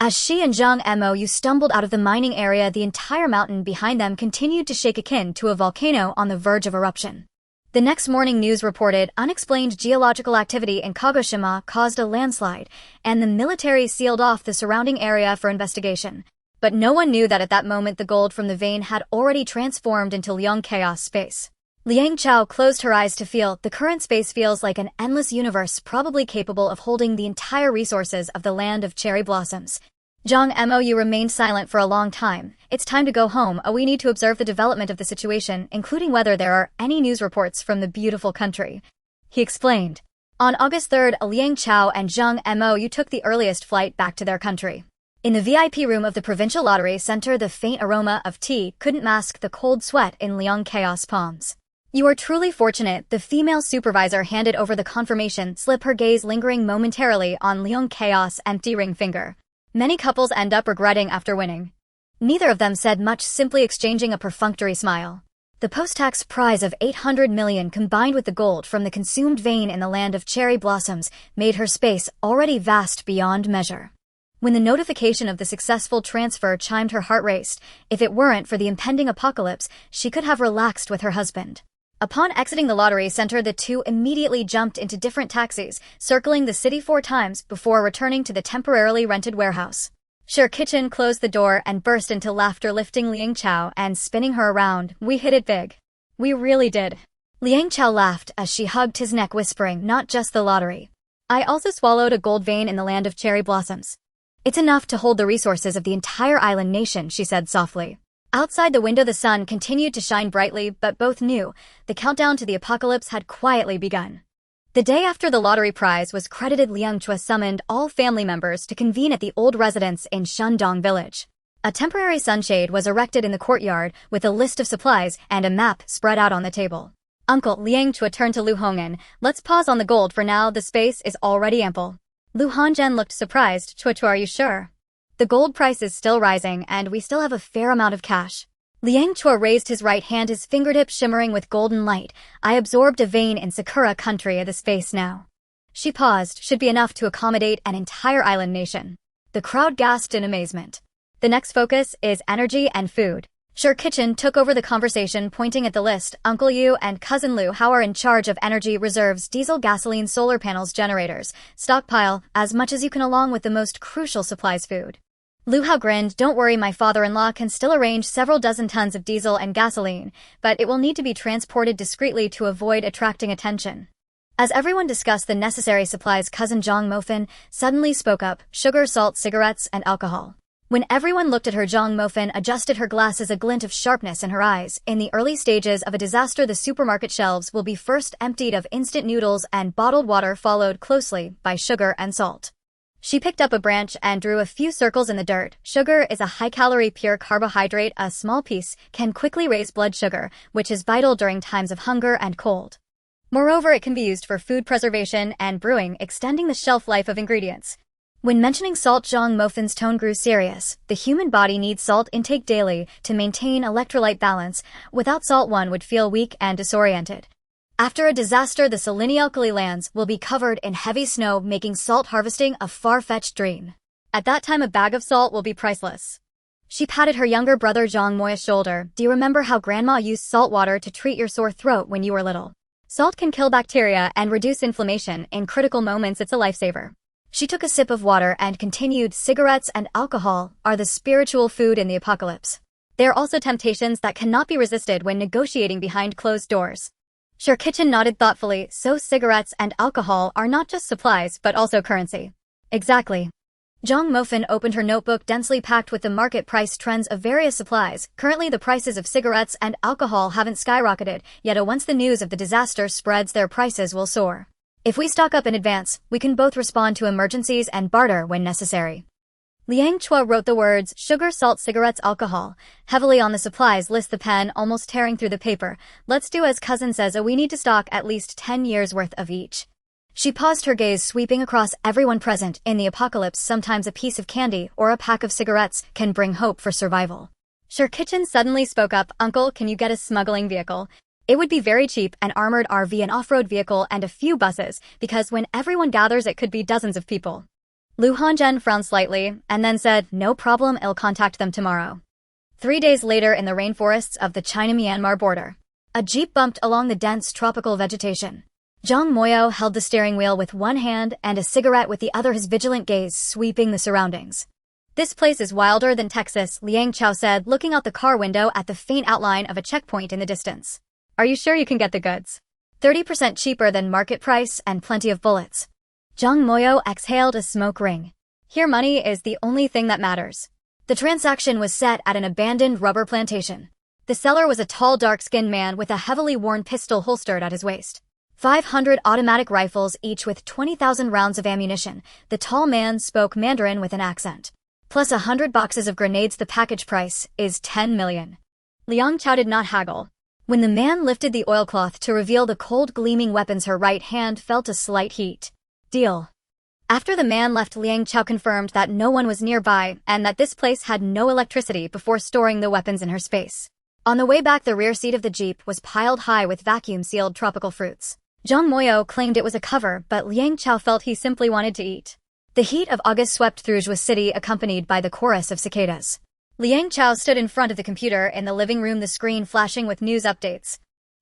As she and Zhang Moyu stumbled out of the mining area, the entire mountain behind them continued to shake, akin to a volcano on the verge of eruption. The next morning, news reported unexplained geological activity in Kagoshima caused a landslide, and the military sealed off the surrounding area for investigation. But no one knew that at that moment the gold from the vein had already transformed into Liang Chaos space. Liang Chao closed her eyes to feel the current space feels like an endless universe probably capable of holding the entire resources of the land of cherry blossoms. Zhang Mo, you remained silent for a long time. It's time to go home. We need to observe the development of the situation, including whether there are any news reports from the beautiful country. He explained. On August 3rd, Liang Chao and Zhang Mo, you took the earliest flight back to their country. In the VIP room of the Provincial Lottery Center, the faint aroma of tea couldn't mask the cold sweat in Liang Chao's palms. You are truly fortunate. The female supervisor handed over the confirmation slip, her gaze lingering momentarily on Liang Chao's empty ring finger. Many couples end up regretting after winning. Neither of them said much, simply exchanging a perfunctory smile. The post-tax prize of 800 million combined with the gold from the consumed vein in the land of cherry blossoms made her space already vast beyond measure. When the notification of the successful transfer chimed, her heart raced. If it weren't for the impending apocalypse, she could have relaxed with her husband. Upon exiting the lottery center, the two immediately jumped into different taxis, circling the city 4 times before returning to the temporarily rented warehouse. Sure Kitchen closed the door and burst into laughter, lifting Liang Chao and spinning her around. We hit it big. We really did. Liang Chao laughed as she hugged his neck, whispering, not just the lottery. I also swallowed a gold vein in the land of cherry blossoms. It's enough to hold the resources of the entire island nation, she said softly. Outside the window, the sun continued to shine brightly, but both knew the countdown to the apocalypse had quietly begun. The day after the lottery prize was credited, Liang Chao summoned all family members to convene at the old residence in Shandong village. A temporary sunshade was erected in the courtyard with a list of supplies and a map spread out on the table. Uncle, Liang Chao turned to Lu Hongyan. Let's pause on the gold for now, the space is already ample. Lu Hongyan looked surprised. Chua, are you sure? The gold price is still rising, and we still have a fair amount of cash. Liang Chao raised his right hand, his fingertips shimmering with golden light. I absorbed a vein in Sakura country. The space now. She paused. Should be enough to accommodate an entire island nation. The crowd gasped in amazement. The next focus is energy and food. Sure Kitchen took over the conversation, pointing at the list. Uncle Yu and Cousin Lu Hao are in charge of energy reserves, diesel, gasoline, solar panels, generators. Stockpile as much as you can along with the most crucial supplies, food. Lu Hao grinned. Don't worry, my father-in-law can still arrange several dozen tons of diesel and gasoline, but it will need to be transported discreetly to avoid attracting attention. As everyone discussed the necessary supplies, Cousin Zhang Mofan suddenly spoke up. Sugar, salt, cigarettes, and alcohol. When everyone looked at her, Zhang Mofan adjusted her glasses, a glint of sharpness in her eyes. In the early stages of a disaster, the supermarket shelves will be first emptied of instant noodles and bottled water, followed closely by sugar and salt. She picked up a branch and drew a few circles in the dirt. Sugar is a high-calorie pure carbohydrate. A small piece can quickly raise blood sugar, which is vital during times of hunger and cold. Moreover, it can be used for food preservation and brewing, extending the shelf life of ingredients. When mentioning salt, Zhang Mofan's tone grew serious. The human body needs salt intake daily to maintain electrolyte balance. Without salt, one would feel weak and disoriented. After a disaster, the salinity-alkali lands will be covered in heavy snow, making salt harvesting a far-fetched dream. At that time, a bag of salt will be priceless. She patted her younger brother Zhang Moya's shoulder. Do you remember how Grandma used salt water to treat your sore throat when you were little? Salt can kill bacteria and reduce inflammation. In critical moments, it's a lifesaver. She took a sip of water and continued. Cigarettes and alcohol are the spiritual food in the apocalypse. They are also temptations that cannot be resisted when negotiating behind closed doors. Sure Kitchen nodded thoughtfully. So cigarettes and alcohol are not just supplies, but also currency. Exactly. Zhang Mofan opened her notebook, densely packed with the market price trends of various supplies. Currently, the prices of cigarettes and alcohol haven't skyrocketed, yet once the news of the disaster spreads, their prices will soar. If we stock up in advance, we can both respond to emergencies and barter when necessary. Liang Chao wrote the words, sugar, salt, cigarettes, alcohol, heavily on the supplies list, the pen almost tearing through the paper. Let's do as cousin says, we need to stock at least 10 years worth of each. She paused, her gaze sweeping across everyone present. In the apocalypse, sometimes a piece of candy or a pack of cigarettes can bring hope for survival. Sure Kitchen suddenly spoke up. Uncle, can you get a smuggling vehicle? It would be very cheap, an armored RV, an off-road vehicle, and a few buses, because when everyone gathers it could be dozens of people. Lu Hongyan frowned slightly, and then said, no problem, I'll contact them tomorrow. 3 days later, in the rainforests of the China-Myanmar border, a jeep bumped along the dense tropical vegetation. Zhang Moyo held the steering wheel with one hand and a cigarette with the other, his vigilant gaze sweeping the surroundings. This place is wilder than Texas, Liang Chao said, looking out the car window at the faint outline of a checkpoint in the distance. Are you sure you can get the goods? 30% cheaper than market price and plenty of bullets. Zhang Moyo exhaled a smoke ring. Here money is the only thing that matters. The transaction was set at an abandoned rubber plantation. The seller was a tall, dark-skinned man with a heavily worn pistol holstered at his waist. 500 automatic rifles, each with 20,000 rounds of ammunition. The tall man spoke Mandarin with an accent. Plus 100 boxes of grenades. The package price is 10 million. Liang Chao did not haggle. When the man lifted the oilcloth to reveal the cold, gleaming weapons, her right hand felt a slight heat. Deal. After the man left, Liang Chao confirmed that no one was nearby and that this place had no electricity before storing the weapons in her space. On the way back, the rear seat of the Jeep was piled high with vacuum-sealed tropical fruits. Zhang Moyo claimed it was a cover, but Liang Chao felt he simply wanted to eat. The heat of August swept through Zhuo City, accompanied by the chorus of cicadas. Liang Chao stood in front of the computer in the living room, the screen flashing with news updates.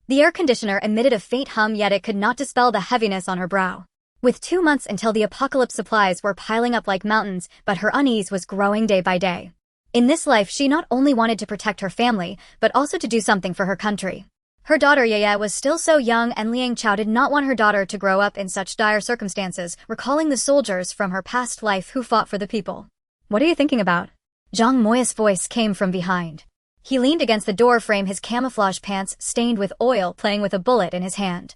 The air conditioner emitted a faint hum, yet it could not dispel the heaviness on her brow. With 2 months until the apocalypse, supplies were piling up like mountains, but her unease was growing day by day. In this life, she not only wanted to protect her family, but also to do something for her country. Her daughter Yaya was still so young, and Liang Chao did not want her daughter to grow up in such dire circumstances, recalling the soldiers from her past life who fought for the people. What are you thinking about? Zhang Moyo's voice came from behind. He leaned against the door frame, his camouflage pants stained with oil, playing with a bullet in his hand.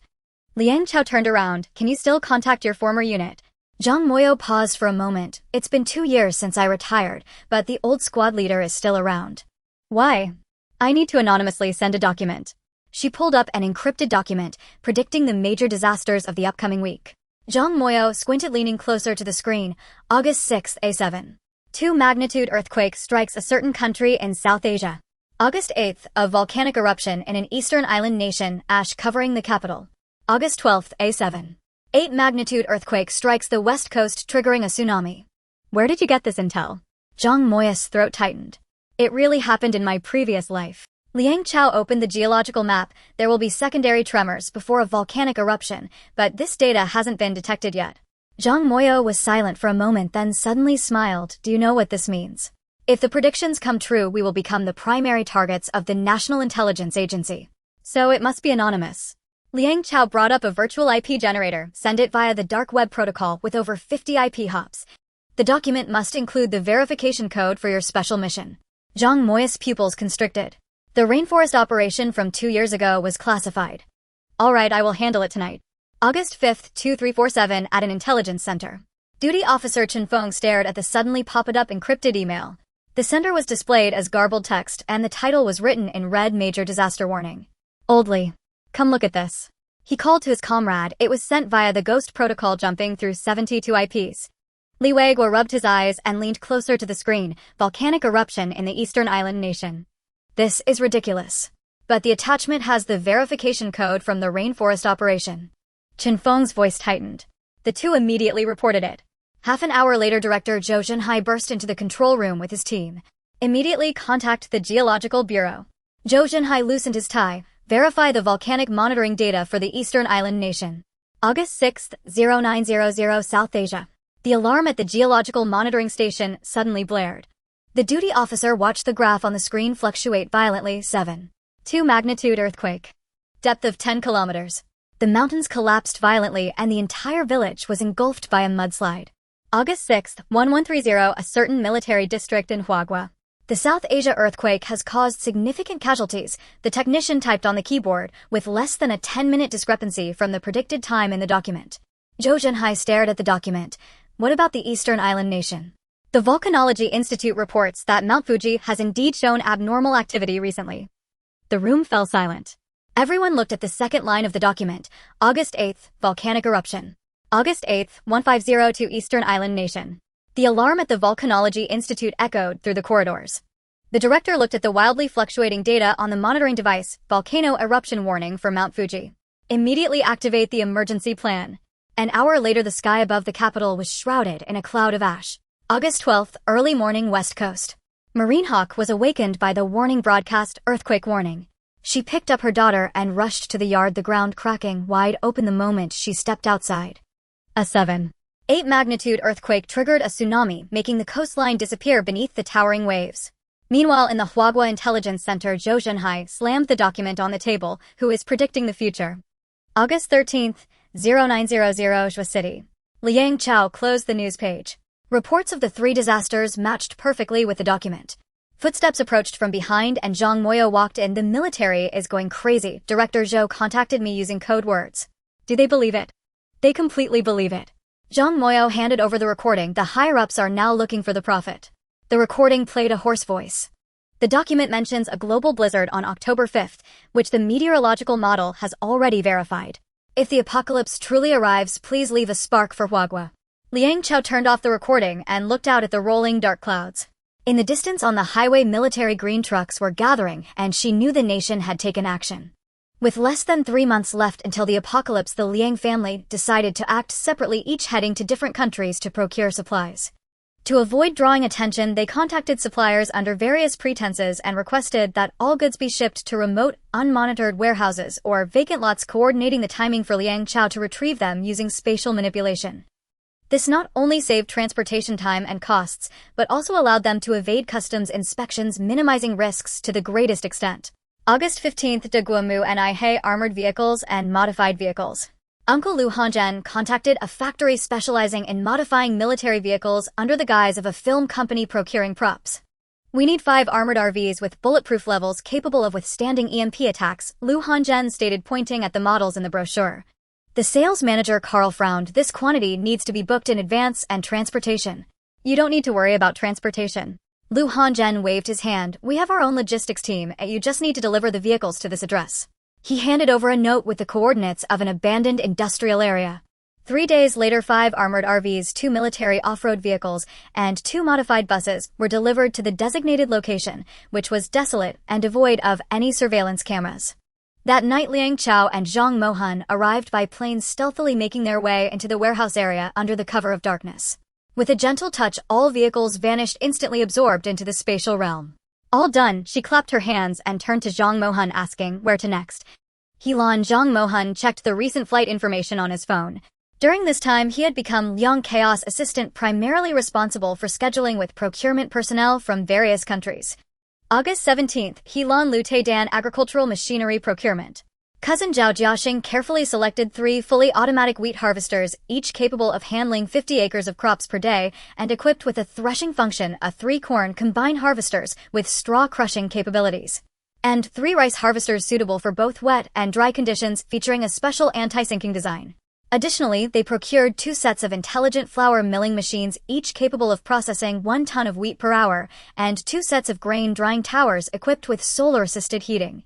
Liang Chao turned around. Can you still contact your former unit? Zhang Moyo paused for a moment. It's been 2 years since I retired, but the old squad leader is still around. Why? I need to anonymously send a document. She pulled up an encrypted document, predicting the major disasters of the upcoming week. Zhang Moyo squinted, leaning closer to the screen. August 6, A7. 2-magnitude earthquake strikes a certain country in South Asia. August 8, a volcanic eruption in an eastern island nation, ash covering the capital. August 12, A7. 8-magnitude earthquake strikes the west coast, triggering a tsunami. Where did you get this intel? Zhang Moyo's throat tightened. It really happened in my previous life. Liang Chao opened the geological map. There will be secondary tremors before a volcanic eruption, but this data hasn't been detected yet. Zhang Moyo was silent for a moment, then suddenly smiled. Do you know what this means? If the predictions come true, we will become the primary targets of the National Intelligence Agency. So it must be anonymous. Liang Chao brought up a virtual IP generator. Send it via the dark web protocol with over 50 IP hops. The document must include the verification code for your special mission. Zhang Moyo's pupils constricted. The rainforest operation from 2 years ago was classified. All right, I will handle it tonight. August 5, 2347, at an intelligence center. Duty Officer Chen Feng stared at the suddenly popped up encrypted email. The sender was displayed as garbled text, and the title was written in red: Major Disaster Warning. Oldly. Come look at this. He called to his comrade. It was sent via the Ghost protocol, jumping through 72 IPs. Li Weiguo rubbed his eyes and leaned closer to the screen. Volcanic eruption in the eastern island nation. This is ridiculous. But the attachment has the verification code from the rainforest operation. Chen Feng's voice tightened. The two immediately reported it. Half an hour later, Director Zhou Zhenhai burst into the control room with his team. Immediately contact the Geological Bureau. Zhou Zhenhai loosened his tie. Verify the volcanic monitoring data for the eastern island nation. August 6, 0900, South Asia. The alarm at the geological monitoring station suddenly blared. The duty officer watched the graph on the screen fluctuate violently. 7.2 magnitude earthquake. Depth of 10 kilometers. The mountains collapsed violently and the entire village was engulfed by a mudslide. August 6, 1130, a certain military district in Huaguo. The South Asia earthquake has caused significant casualties, the technician typed on the keyboard, with less than a 10-minute discrepancy from the predicted time in the document. Zhou Zhenhai stared at the document. What about the eastern island nation? The Volcanology Institute reports that Mount Fuji has indeed shown abnormal activity recently. The room fell silent. Everyone looked at the second line of the document. August 8th, volcanic eruption. August 8th, 150 to Eastern Island Nation. The alarm at the Volcanology Institute echoed through the corridors. The director looked at the wildly fluctuating data on the monitoring device. Volcano eruption warning for Mount Fuji. Immediately activate the emergency plan. An hour later, the sky above the capital was shrouded in a cloud of ash. August 12th, early morning, West Coast. Marine Hawk was awakened by the warning broadcast, earthquake warning. She picked up her daughter and rushed to the yard, the ground cracking wide open the moment she stepped outside. A 7.8 magnitude earthquake triggered a tsunami, making the coastline disappear beneath the towering waves. Meanwhile, in the Huagua Intelligence Center, Zhou Zhenhai slammed the document on the table, who is predicting the future. August 13th, 0900 Zhuo City. Liang Chao closed the news page. Reports of the three disasters matched perfectly with the document. Footsteps approached from behind and Zhang Moyo walked in. The military is going crazy. Director Zhou contacted me using code words. Do they believe it? They completely believe it. Zhang Moyo handed over the recording. The higher-ups are now looking for the prophet. The recording played a hoarse voice. The document mentions a global blizzard on October 5th, which the meteorological model has already verified. If the apocalypse truly arrives, please leave a spark for Huagua. Liang Chao turned off the recording and looked out at the rolling dark clouds. In the distance on the highway, military green trucks were gathering, and she knew the nation had taken action. With less than 3 months left until the apocalypse, the Liang family decided to act separately, each heading to different countries to procure supplies. To avoid drawing attention, they contacted suppliers under various pretenses and requested that all goods be shipped to remote, unmonitored warehouses or vacant lots, coordinating the timing for Liang Chao to retrieve them using spatial manipulation. This not only saved transportation time and costs, but also allowed them to evade customs inspections, minimizing risks to the greatest extent. August 15th, de Guamu and Ihe armored vehicles and modified vehicles. Uncle Lu Hongzhen contacted a factory specializing in modifying military vehicles under the guise of a film company procuring props. We need 5 armored RVs with bulletproof levels capable of withstanding EMP attacks, Lu Hongzhen stated, pointing at the models in the brochure. The sales manager Carl frowned. This quantity needs to be booked in advance, and transportation. You don't need to worry about transportation. Lu Hongzhen waved his hand. We have our own logistics team, and you just need to deliver the vehicles to this address. He handed over a note with the coordinates of an abandoned industrial area. 3 days later, 5 armored RVs, 2 military off-road vehicles, and 2 modified buses were delivered to the designated location, which was desolate and devoid of any surveillance cameras. That night, Liang Chao and Zhang Mohan arrived by plane, stealthily making their way into the warehouse area under the cover of darkness. With a gentle touch, all vehicles vanished, instantly absorbed into the spatial realm. All done, she clapped her hands and turned to Zhang Mohan, asking where to next. Zhang Mohan checked the recent flight information on his phone. During this time, he had become Liang Chaos assistant, primarily responsible for scheduling with procurement personnel from various countries. August 17th, Helan Lute Dan agricultural machinery procurement. Cousin Zhao Jiaxing carefully selected 3 fully automatic wheat harvesters, each capable of handling 50 acres of crops per day, and equipped with a threshing function, a 3 corn combine harvesters with straw crushing capabilities, and 3 rice harvesters suitable for both wet and dry conditions, featuring a special anti-sinking design. Additionally, they procured 2 sets of intelligent flour milling machines, each capable of processing 1 ton of wheat per hour, and 2 sets of grain drying towers equipped with solar-assisted heating.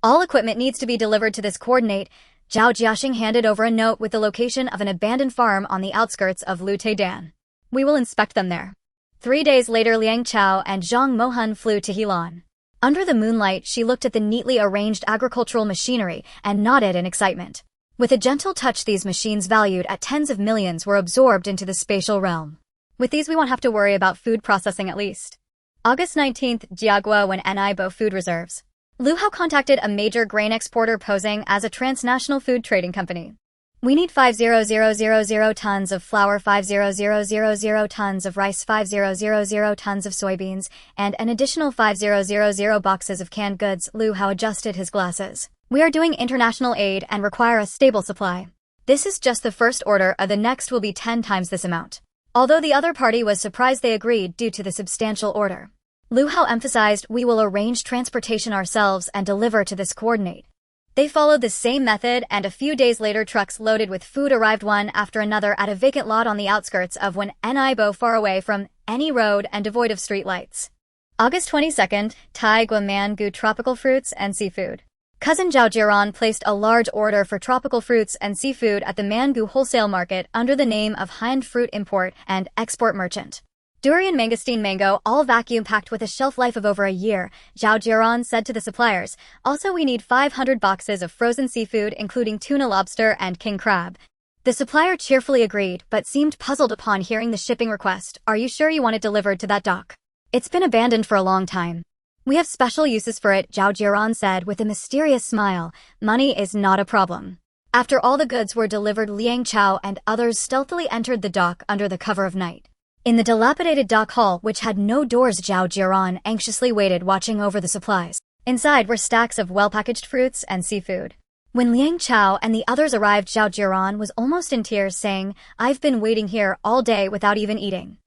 All equipment needs to be delivered to this coordinate. Zhao Jiaxing handed over a note with the location of an abandoned farm on the outskirts of Lute Dan. We will inspect them there. 3 days later, Liang Chao and Zhang Mohan flew to Helan. Under the moonlight, she looked at the neatly arranged agricultural machinery and nodded in excitement. With a gentle touch, these machines, valued at tens of millions, were absorbed into the spatial realm. With these, we won't have to worry about food processing, at least. August 19th, Jiagua when Nibo food reserves. Lu Hao contacted a major grain exporter posing as a transnational food trading company. We need 5,000 tons of flour, 5,000 tons of rice, 5,000 tons of soybeans, and an additional 5,000 boxes of canned goods. Lu Hao adjusted his glasses. We are doing international aid and require a stable supply. This is just the first order, the next will be 10 times this amount. Although the other party was surprised, they agreed due to the substantial order. Lu Hao emphasized, we will arrange transportation ourselves and deliver to this coordinate. They followed the same method, and a few days later, trucks loaded with food arrived one after another at a vacant lot on the outskirts of Nibo, far away from any road and devoid of street lights. August 22nd, Tai Guamangu tropical fruits and seafood. Cousin Zhao Jiran placed a large order for tropical fruits and seafood at the Mangu wholesale market under the name of Hind Fruit Import and Export Merchant. Durian mangosteen mango, all vacuum-packed with a shelf life of over a year, Zhao Jiran said to the suppliers. Also, we need 500 boxes of frozen seafood, including tuna, lobster, and king crab. The supplier cheerfully agreed, but seemed puzzled upon hearing the shipping request. Are you sure you want it delivered to that dock? It's been abandoned for a long time. We have special uses for it, Zhao Jiran said with a mysterious smile. Money is not a problem. After all the goods were delivered, Liang Chao and others stealthily entered the dock under the cover of night. In the dilapidated dock hall, which had no doors, Zhao Jiran anxiously waited, watching over the supplies. Inside were stacks of well-packaged fruits and seafood. When Liang Chao and the others arrived, Zhao Jiran was almost in tears, saying, "I've been waiting here all day without even eating."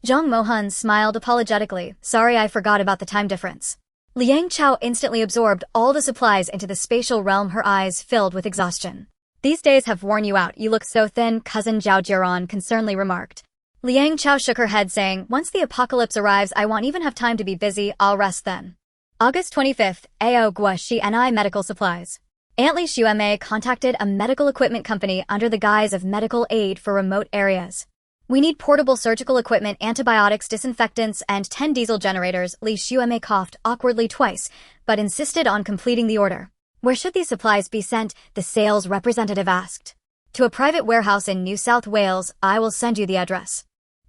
Zhang Mohan smiled apologetically, "Sorry, I forgot about the time difference." Liang Chao instantly absorbed all the supplies into the spatial realm, her eyes filled with exhaustion. "These days have worn you out, you look so thin," cousin Zhao Jiran concernedly remarked. Liang Chao shook her head, saying, "Once the apocalypse arrives, I won't even have time to be busy, I'll rest then." August 25th, Ao Gua Shi Ni Medical Supplies. Aunt Li Xuemei contacted a medical equipment company under the guise of medical aid for remote areas. "We need portable surgical equipment, antibiotics, disinfectants, and 10 diesel generators." Li Xuemei coughed awkwardly twice, but insisted on completing the order. "Where should these supplies be sent?" the sales representative asked. "To a private warehouse in New South Wales. I will send you the address."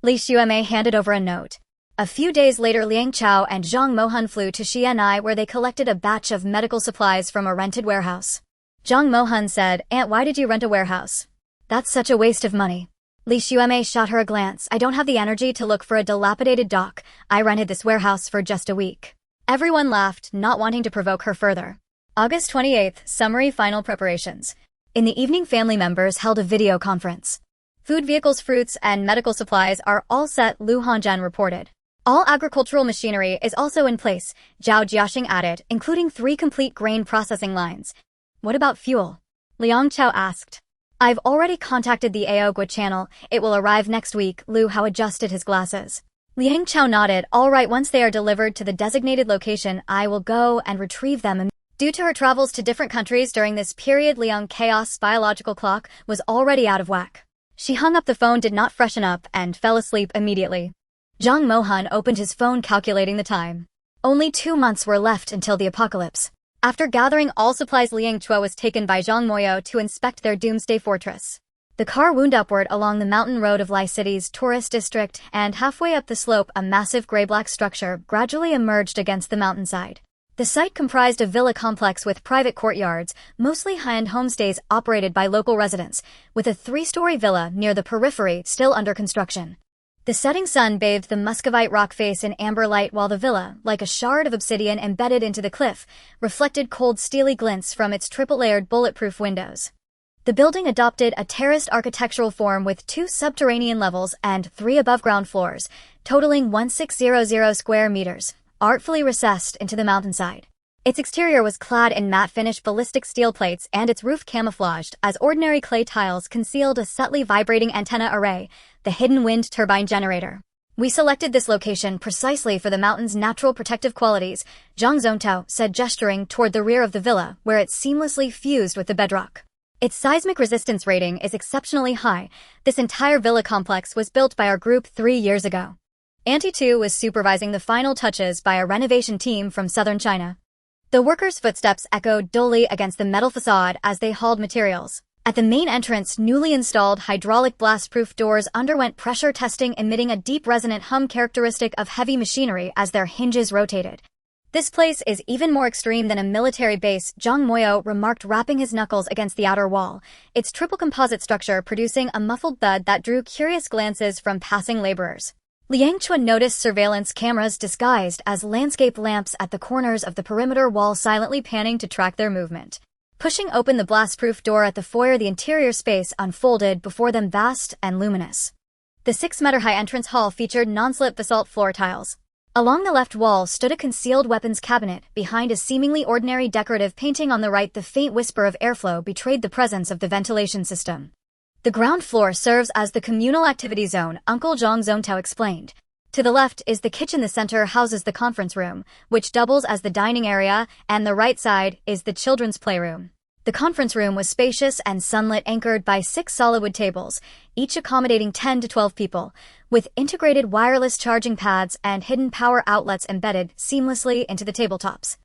Li Xuemei handed over a note. A few days later, Liang Chao and Zhang Mohan flew to Xian'ai, where they collected a batch of medical supplies from a rented warehouse. Zhang Mohan said, "Aunt, why did you rent a warehouse? That's such a waste of money." Li Xuemei shot her a glance. "I don't have the energy to look for a dilapidated dock. I rented this warehouse for just a week." Everyone laughed, not wanting to provoke her further. August 28th, summary final preparations. In the evening, family members held a video conference. "Food, vehicles, fruits, and medical supplies are all set," Lu Hongzhen reported. "All agricultural machinery is also in place," Zhao Jiaxing added, "including 3 complete grain processing lines." "What about fuel?" Liang Chao asked. "I've already contacted the Aogwa channel. It will arrive next week." Lu Hao adjusted his glasses. Liang Chao nodded. "All right, once they are delivered to the designated location, I will go and retrieve them." Due to her travels to different countries during this period, Liang Chaos' biological clock was already out of whack. She hung up the phone, did not freshen up, and fell asleep immediately. Zhang Mohan opened his phone, calculating the time. Only 2 months were left until the apocalypse. After gathering all supplies, Liang Chao was taken by Zhang Moyo to inspect their doomsday fortress. The car wound upward along the mountain road of Lai City's tourist district, and halfway up the slope, a massive gray-black structure gradually emerged against the mountainside. The site comprised a villa complex with private courtyards, mostly high-end homestays operated by local residents, with a 3-story villa near the periphery still under construction. The setting sun bathed the Muscovite rock face in amber light, while the villa, like a shard of obsidian embedded into the cliff, reflected cold steely glints from its triple-layered bulletproof windows. The building adopted a terraced architectural form with 2 subterranean levels and 3 above-ground floors, totaling 1600 square meters, artfully recessed into the mountainside. Its exterior was clad in matte-finish ballistic steel plates and its roof camouflaged as ordinary clay tiles concealed a subtly vibrating antenna array, the hidden wind turbine generator. "We selected this location precisely for the mountain's natural protective qualities," Zhang Zontao said, gesturing toward the rear of the villa, where it seamlessly fused with the bedrock. "Its seismic resistance rating is exceptionally high. This entire villa complex was built by our group 3 years ago." Auntie Tu was supervising the final touches by a renovation team from southern China. The workers' footsteps echoed dully against the metal facade as they hauled materials. At the main entrance, newly installed hydraulic blast-proof doors underwent pressure testing, emitting a deep resonant hum characteristic of heavy machinery as their hinges rotated. "This place is even more extreme than a military base," Zhang Moyo remarked, rapping his knuckles against the outer wall, its triple composite structure producing a muffled thud that drew curious glances from passing laborers. Liang Chao noticed surveillance cameras disguised as landscape lamps at the corners of the perimeter wall, silently panning to track their movement. Pushing open the blast-proof door at the foyer, the interior space unfolded before them, vast and luminous. The 6-meter-high entrance hall featured non-slip basalt floor tiles. Along the left wall stood a concealed weapons cabinet. Behind a seemingly ordinary decorative painting on the right, the faint whisper of airflow betrayed the presence of the ventilation system. "The ground floor serves as the communal activity zone," Uncle Zhang Zontao explained. "To the left is the kitchen, the center houses the conference room, which doubles as the dining area, and the right side is the children's playroom." The conference room was spacious and sunlit, anchored by 6 solid wood tables, each accommodating 10 to 12 people, with integrated wireless charging pads and hidden power outlets embedded seamlessly into the tabletops.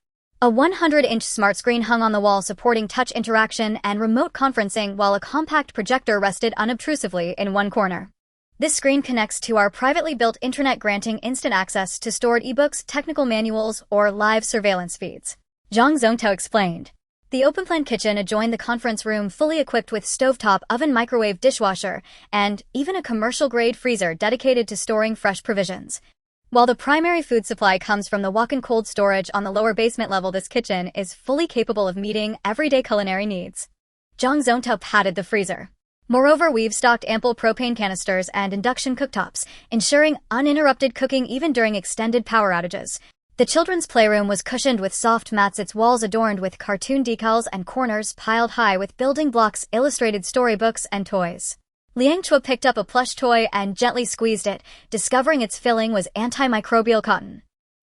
A 100-inch smart screen hung on the wall, supporting touch interaction and remote conferencing, while a compact projector rested unobtrusively in one corner. "This screen connects to our privately built intranet, granting instant access to stored ebooks, technical manuals, or live surveillance feeds," Zhang Zontao explained. The open-plan kitchen adjoined the conference room, fully equipped with stovetop oven, microwave, dishwasher, and even a commercial-grade freezer dedicated to storing fresh provisions. While the primary food supply comes from the walk-in cold storage on the lower basement level, this kitchen is fully capable of meeting everyday culinary needs. Zhang Zongtao patted the freezer. Moreover, we've stocked ample propane canisters and induction cooktops, ensuring uninterrupted cooking even during extended power outages. The children's playroom was cushioned with soft mats, its walls adorned with cartoon decals and corners piled high with building blocks, illustrated storybooks, and toys. Liang Chao picked up a plush toy and gently squeezed it, discovering its filling was antimicrobial cotton.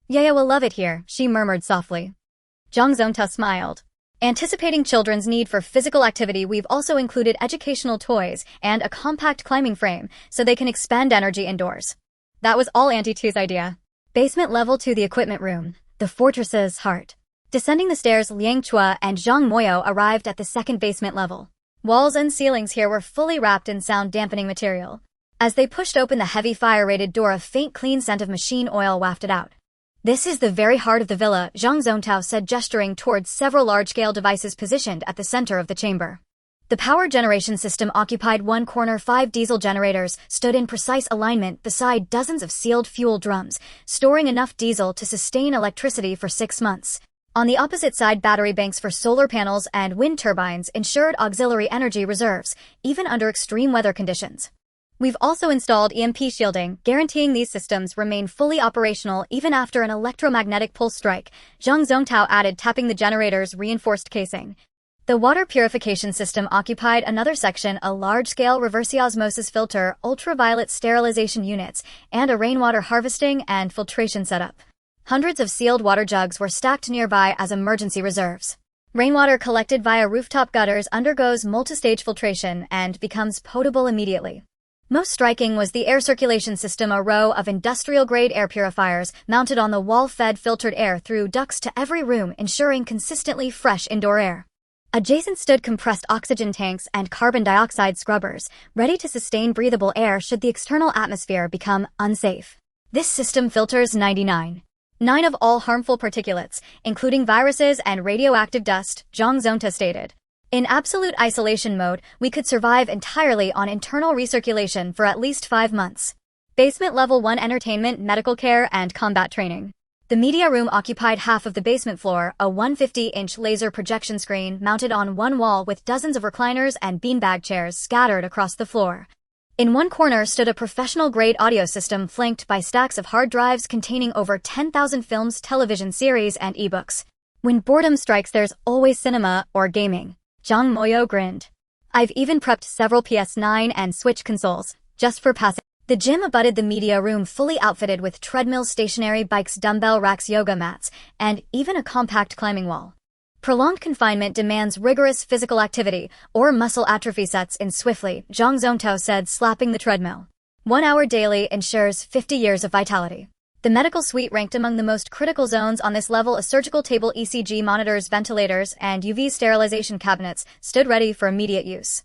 "Yaya will love it here," she murmured softly. Zhang Zongtao smiled. Anticipating children's need for physical activity, we've also included educational toys and a compact climbing frame so they can expend energy indoors. That was all Auntie Tu's idea. Basement level to the equipment room, the fortress's heart. Descending the stairs, Liang Chao and Zhang Moyo arrived at the second basement level. Walls and ceilings here were fully wrapped in sound-dampening material. As they pushed open the heavy fire-rated door, a faint, clean scent of machine oil wafted out. "This is the very heart of the villa," Zhang Zongtao said, gesturing towards several large-scale devices positioned at the center of the chamber. The power generation system occupied one corner. 5 diesel generators stood in precise alignment beside dozens of sealed fuel drums, storing enough diesel to sustain electricity for 6 months. On the opposite side, battery banks for solar panels and wind turbines ensured auxiliary energy reserves, even under extreme weather conditions. We've also installed EMP shielding, guaranteeing these systems remain fully operational even after an electromagnetic pulse strike, Zhang Zongtao added, tapping the generator's reinforced casing. The water purification system occupied another section, a large-scale reverse osmosis filter, ultraviolet sterilization units, and a rainwater harvesting and filtration setup. Hundreds of sealed water jugs were stacked nearby as emergency reserves. Rainwater collected via rooftop gutters undergoes multi-stage filtration and becomes potable immediately. Most striking was the air circulation system, a row of industrial-grade air purifiers mounted on the wall fed filtered air through ducts to every room, ensuring consistently fresh indoor air. Adjacent stood compressed oxygen tanks and carbon dioxide scrubbers, ready to sustain breathable air should the external atmosphere become unsafe. This system filters 99.9% of all harmful particulates, including viruses and radioactive dust, Zhang Zongtao stated. In absolute isolation mode, we could survive entirely on internal recirculation for at least 5 months. Basement Level 1 entertainment, medical care, and combat training. The media room occupied half of the basement floor, a 150-inch laser projection screen mounted on one wall with dozens of recliners and beanbag chairs scattered across the floor. In one corner stood a professional-grade audio system flanked by stacks of hard drives containing over 10,000 films, television series, and ebooks. When boredom strikes, there's always cinema or gaming. Zhang Moyo grinned. I've even prepped several PS9 and Switch consoles, just for passing. The gym abutted the media room, fully outfitted with treadmills, stationary bikes, dumbbell racks, yoga mats, and even a compact climbing wall. Prolonged confinement demands rigorous physical activity, or muscle atrophy sets in swiftly, Zhang Zongtao said, slapping the treadmill. 1 hour daily ensures 50 years of vitality. The medical suite ranked among the most critical zones on this level. A surgical table, ECG monitors, ventilators, and UV sterilization cabinets stood ready for immediate use.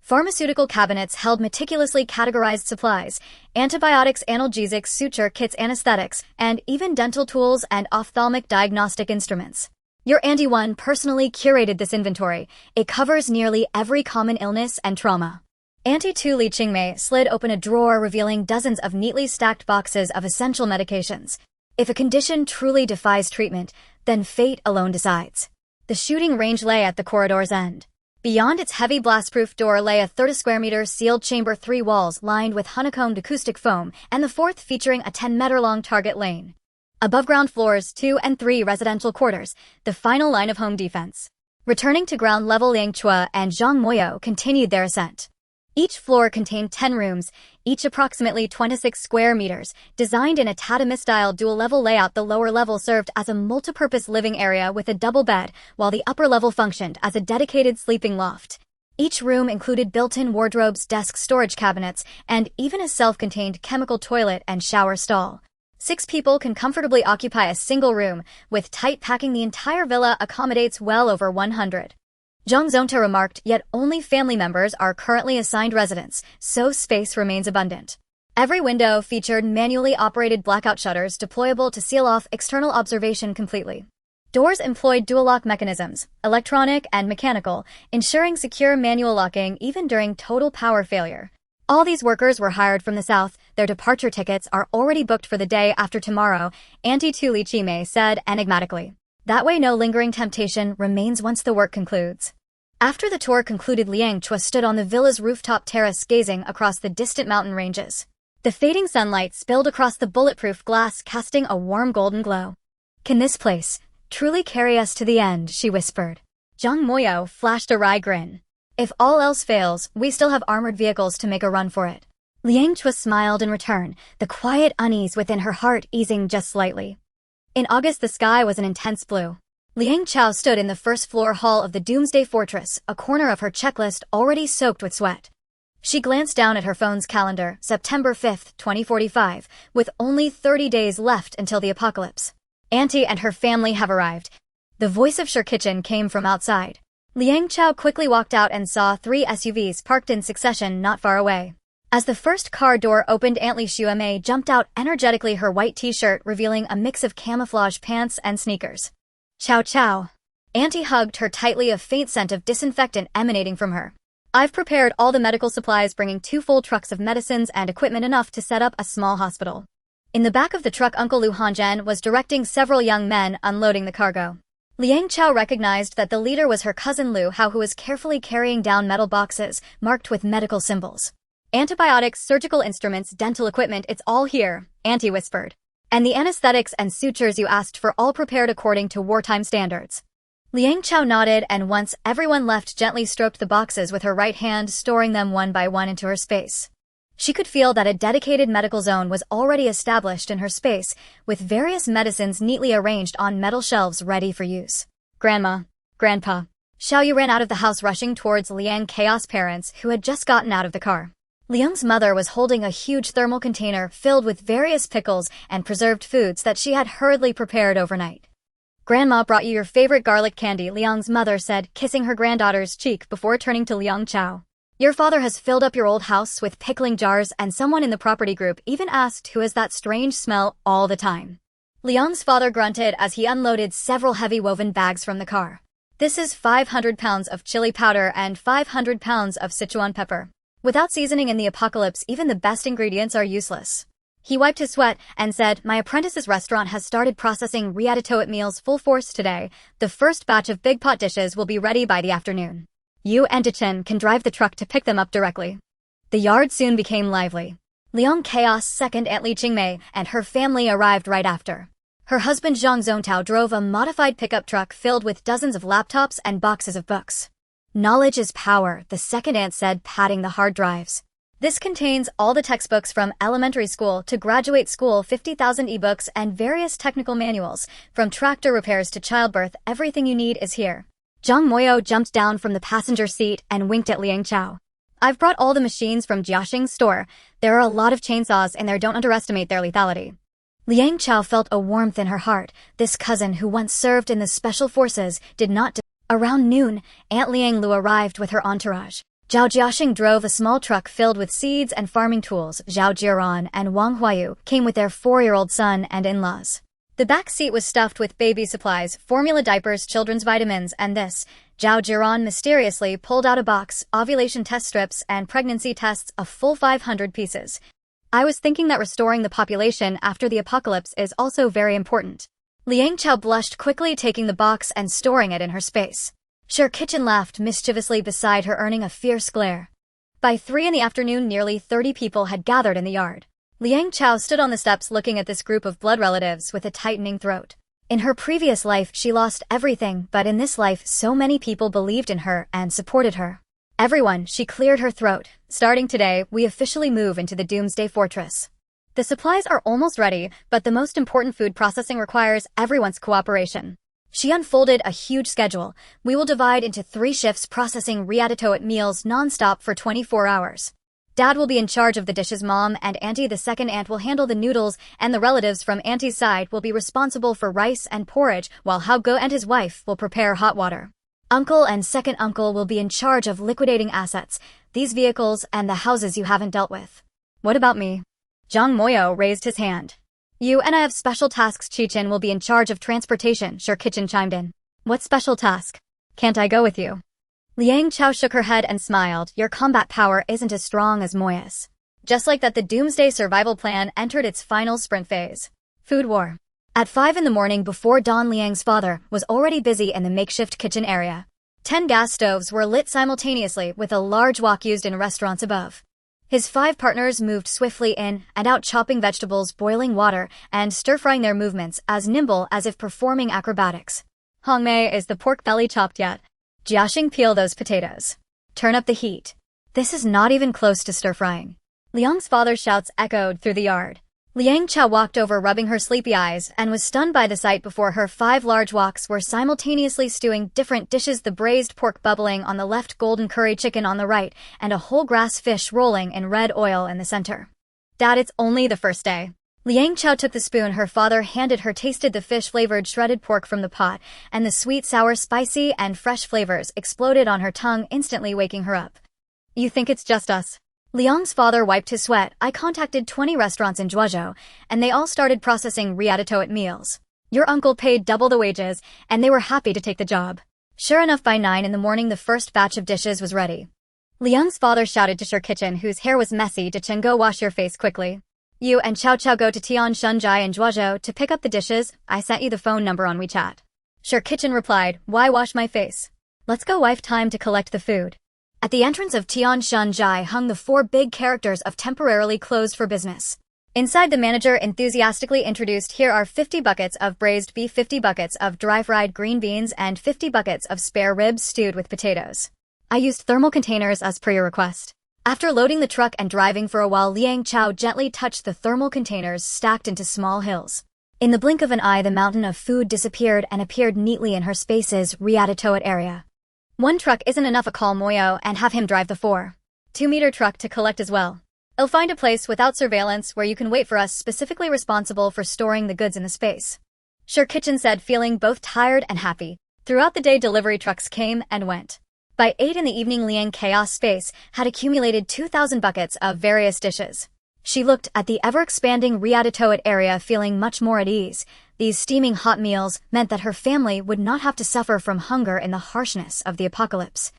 Pharmaceutical cabinets held meticulously categorized supplies, antibiotics, analgesics, suture kits, anesthetics, and even dental tools and ophthalmic diagnostic instruments. Your Auntie One personally curated this inventory. It covers nearly every common illness and trauma. Auntie Tu Li Qingmei slid open a drawer, revealing dozens of neatly stacked boxes of essential medications. If a condition truly defies treatment, then fate alone decides. The shooting range lay at the corridor's end. Beyond its heavy blast-proof door lay a 30-square-meter sealed chamber, 3 walls lined with honeycombed acoustic foam, and the 4th featuring a 10-meter-long target lane. Above ground floors 2 and 3 residential quarters, the final line of home defense. Returning to ground level, Liang Chao and Zhang Moyo continued their ascent. Each floor contained 10 rooms, each approximately 26 square meters, designed in a tatami-style dual-level layout. The lower level served as a multipurpose living area with a double bed, while the upper level functioned as a dedicated sleeping loft. Each room included built-in wardrobes, desks, storage cabinets, and even a self-contained chemical toilet and shower stall. 6 people can comfortably occupy a single room, with tight packing. The entire villa accommodates well over 100. Zhang Zongtao remarked, yet only family members are currently assigned residence, so space remains abundant. Every window featured manually operated blackout shutters deployable to seal off external observation completely. Doors employed dual lock mechanisms, electronic and mechanical, ensuring secure manual locking even during total power failure. All these workers were hired from the south. Their departure tickets are already booked for the day after tomorrow, Auntie Tu Li Chimei said enigmatically. That way no lingering temptation remains once the work concludes. After the tour concluded, Liang Chao stood on the villa's rooftop terrace gazing across the distant mountain ranges. The fading sunlight spilled across the bulletproof glass, casting a warm golden glow. Can this place truly carry us to the end? She whispered. Zhang Moyo flashed a wry grin. If all else fails, we still have armored vehicles to make a run for it. Liang Chao smiled in return, the quiet unease within her heart easing just slightly. In August, the sky was an intense blue. Liang Chao stood in the first-floor hall of the Doomsday Fortress, a corner of her checklist already soaked with sweat. She glanced down at her phone's calendar, September 5, 2045, with only 30 days left until the apocalypse. Auntie and her family have arrived. The voice of Sher Kitchen came from outside. Liang Chao quickly walked out and saw 3 SUVs parked in succession not far away. As the first car door opened, Aunt Li Xuemei jumped out energetically, her white t-shirt revealing a mix of camouflage pants and sneakers. Chow chow. Auntie hugged her tightly, a faint scent of disinfectant emanating from her. I've prepared all the medical supplies, bringing 2 full trucks of medicines and equipment enough to set up a small hospital. In the back of the truck, Uncle Lu Hanzhen was directing several young men unloading the cargo. Liang Chao recognized that the leader was her cousin Lu Hao, who was carefully carrying down metal boxes marked with medical symbols. Antibiotics, surgical instruments, dental equipment, it's all here, Auntie whispered. And the anesthetics and sutures you asked for, all prepared according to wartime standards. Liang Chao nodded, and once everyone left, gently stroked the boxes with her right hand, storing them one by one into her space. She could feel that a dedicated medical zone was already established in her space, with various medicines neatly arranged on metal shelves ready for use. Grandma, Grandpa. Xiaoyu ran out of the house, rushing towards Liang Chao's parents, who had just gotten out of the car. Liang's mother was holding a huge thermal container filled with various pickles and preserved foods that she had hurriedly prepared overnight. Grandma brought you your favorite garlic candy, Liang's mother said, kissing her granddaughter's cheek before turning to Liang Chao. Your father has filled up your old house with pickling jars, and someone in the property group even asked who is that strange smell all the time. Liang's father grunted as he unloaded several heavy woven bags from the car. This is 500 pounds of chili powder and 500 pounds of Sichuan pepper. Without seasoning in the apocalypse, even the best ingredients are useless. He wiped his sweat and said, my apprentice's restaurant has started processing ready-to-eat meals full force today. The first batch of big pot dishes will be ready by the afternoon. You and Chen can drive the truck to pick them up directly. The yard soon became lively. Liang Chaos' second Aunt Li Qingmei and her family arrived right after. Her husband Zhang Zontao drove a modified pickup truck filled with dozens of laptops and boxes of books. Knowledge is power, the second aunt said, patting the hard drives. This contains all the textbooks from elementary school to graduate school, 50,000 ebooks and various technical manuals. From tractor repairs to childbirth, everything you need is here. Zhang Moyo jumped down from the passenger seat and winked at Liang Chao. I've brought all the machines from Jiaxing's store. There are a lot of chainsaws in there, don't underestimate their lethality. Liang Chao felt a warmth in her heart. This cousin who once served in the special forces did not. Around noon, Aunt Liang Lu arrived with her entourage. Zhao Jiaxing drove a small truck filled with seeds and farming tools. Zhao Jiran and Wang Huayu came with their 4-year-old son and in-laws. The back seat was stuffed with baby supplies, formula diapers, children's vitamins, and this. Zhao Jiran mysteriously pulled out a box, ovulation test strips, and pregnancy tests, a full 500 pieces. I was thinking that restoring the population after the apocalypse is also very important. Liang Chao blushed quickly, taking the box and storing it in her space. Sher Kitchen laughed mischievously beside her, earning a fierce glare. By 3 in the afternoon, nearly 30 people had gathered in the yard. Liang Chao stood on the steps looking at this group of blood relatives with a tightening throat. In her previous life, she lost everything, but in this life, so many people believed in her and supported her. Everyone, she cleared her throat. Starting today, we officially move into the Doomsday Fortress. The supplies are almost ready, but the most important food processing requires everyone's cooperation. She unfolded a huge schedule. We will divide into 3 shifts, processing ready-to-eat meals non-stop for 24 hours. Dad will be in charge of the dishes. Mom and Auntie, the second aunt, will handle the noodles, and the relatives from Auntie's side will be responsible for rice and porridge, while Hao Go and his wife will prepare hot water. Uncle and second uncle will be in charge of liquidating assets, these vehicles and the houses you haven't dealt with. What about me? Zhang Moyo raised his hand. You and I have special tasks. Chi-Chin will be in charge of transportation, Sure Kitchen chimed in. What special task? Can't I go with you? Liang Chao shook her head and smiled. Your combat power isn't as strong as Moya's. Just like that, the Doomsday Survival Plan entered its final sprint phase. Food War. At 5 in the morning before dawn, Liang's father was already busy in the makeshift kitchen area. 10 gas stoves were lit simultaneously with a large wok used in restaurants above. His 5 partners moved swiftly in and out, chopping vegetables, boiling water, and stir-frying, their movements as nimble as if performing acrobatics. Hongmei, is the pork belly chopped yet? Jiaxing, peel those potatoes. Turn up the heat. This is not even close to stir-frying. Liang's father's shouts echoed through the yard. Liang Chao walked over, rubbing her sleepy eyes, and was stunned by the sight before her. 5 large woks were simultaneously stewing different dishes, the braised pork bubbling on the left, golden curry chicken on the right, and a whole grass fish rolling in red oil in the center. Dad, it's only the first day. Liang Chao took the spoon her father handed her, tasted the fish-flavored shredded pork from the pot, and the sweet, sour, spicy, and fresh flavors exploded on her tongue, instantly waking her up. You think it's just us? Liang's father wiped his sweat. I contacted 20 restaurants in Zhuozhou, and they all started processing ready-to-eat meals. Your uncle paid double the wages, and they were happy to take the job. Sure enough, by 9 in the morning, the first batch of dishes was ready. Liang's father shouted to Sure Kitchen, whose hair was messy, to Chen, go wash your face quickly. You and Chao Chao go to Tianshunjai in Zhuozhou to pick up the dishes. I sent you the phone number on WeChat. Sure Kitchen replied, why wash my face? Let's go, wife. Time to collect the food. At the entrance of Tianshunjai hung the 4 big characters of temporarily closed for business. Inside, the manager enthusiastically introduced, here are 50 buckets of braised beef, 50 buckets of dry-fried green beans, and 50 buckets of spare ribs stewed with potatoes. I used thermal containers as per your request. After loading the truck and driving for a while, Liang Chao gently touched the thermal containers stacked into small hills. In the blink of an eye, the mountain of food disappeared and appeared neatly in her space's ready-to-eat area. 1 truck isn't enough. A call Moyo and have him drive the 4.2-meter truck to collect as well. I'll find a place without surveillance where you can wait for us, specifically responsible for storing the goods in the space. Sure Kitchen said, feeling both tired and happy. Throughout the day, delivery trucks came and went. By 8 in the evening, Liang Chaos Space had accumulated 2,000 buckets of various dishes. She looked at the ever-expanding ready-to-eat area, feeling much more at ease. These steaming hot meals meant that her family would not have to suffer from hunger in the harshness of the apocalypse.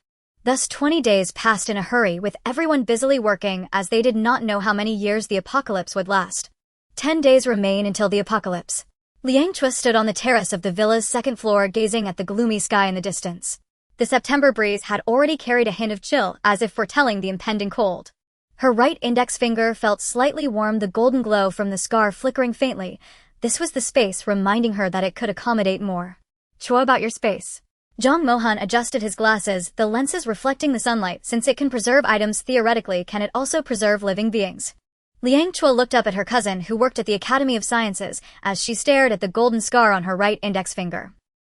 Thus 20 days passed in a hurry, with everyone busily working, as they did not know how many years the apocalypse would last. 10 days remain until the apocalypse. Liang Chua stood on the terrace of the villa's 2nd floor, gazing at the gloomy sky in the distance. The September breeze had already carried a hint of chill, as if foretelling the impending cold. Her right index finger felt slightly warm, the golden glow from the scar flickering faintly. This was the space, reminding her that it could accommodate more. Chua, about your space. Zhang Mohan adjusted his glasses, the lenses reflecting the sunlight. Since it can preserve items, theoretically, can it also preserve living beings? Liang Chua looked up at her cousin, who worked at the Academy of Sciences, as she stared at the golden scar on her right index finger.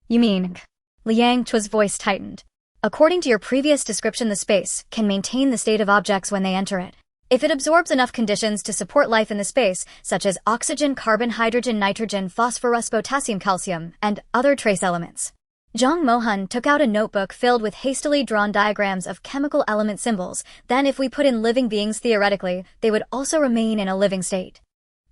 You mean? Liang Chua's voice tightened. According to your previous description, the space can maintain the state of objects when they enter it. If it absorbs enough conditions to support life in the space, such as oxygen, carbon, hydrogen, nitrogen, phosphorus, potassium, calcium, and other trace elements. Zhang Mohan took out a notebook filled with hastily drawn diagrams of chemical element symbols. Then if we put in living beings, theoretically, they would also remain in a living state.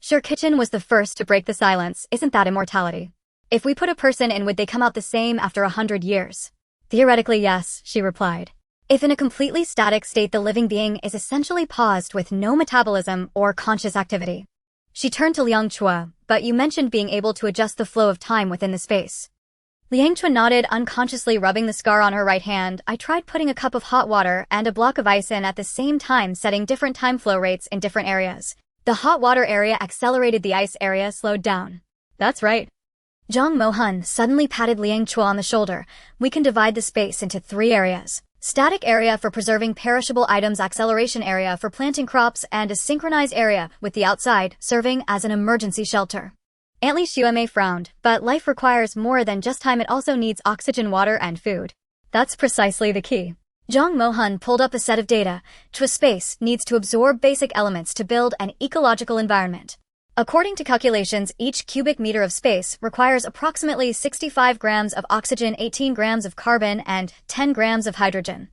Sure Kitchen was the first to break the silence. Isn't that immortality? If we put a person in, would they come out the same after 100 years? Theoretically, yes, she replied. If in a completely static state, the living being is essentially paused with no metabolism or conscious activity. She turned to Liang Chua, but you mentioned being able to adjust the flow of time within the space. Liang Chua nodded, unconsciously rubbing the scar on her right hand. I tried putting a cup of hot water and a block of ice in at the same time, setting different time flow rates in different areas. The hot water area accelerated, the ice area slowed down. That's right. Zhang Mohan suddenly patted Liang Chua on the shoulder. We can divide the space into 3 areas. Static area for preserving perishable items, acceleration area for planting crops, and a synchronized area with the outside serving as an emergency shelter. Aunt Li Xuemei frowned, but life requires more than just time, it also needs oxygen, water, and food. That's precisely the key. Zhang Mohan pulled up a set of data. Chua space needs to absorb basic elements to build an ecological environment. According to calculations, each cubic meter of space requires approximately 65 grams of oxygen, 18 grams of carbon, and 10 grams of hydrogen.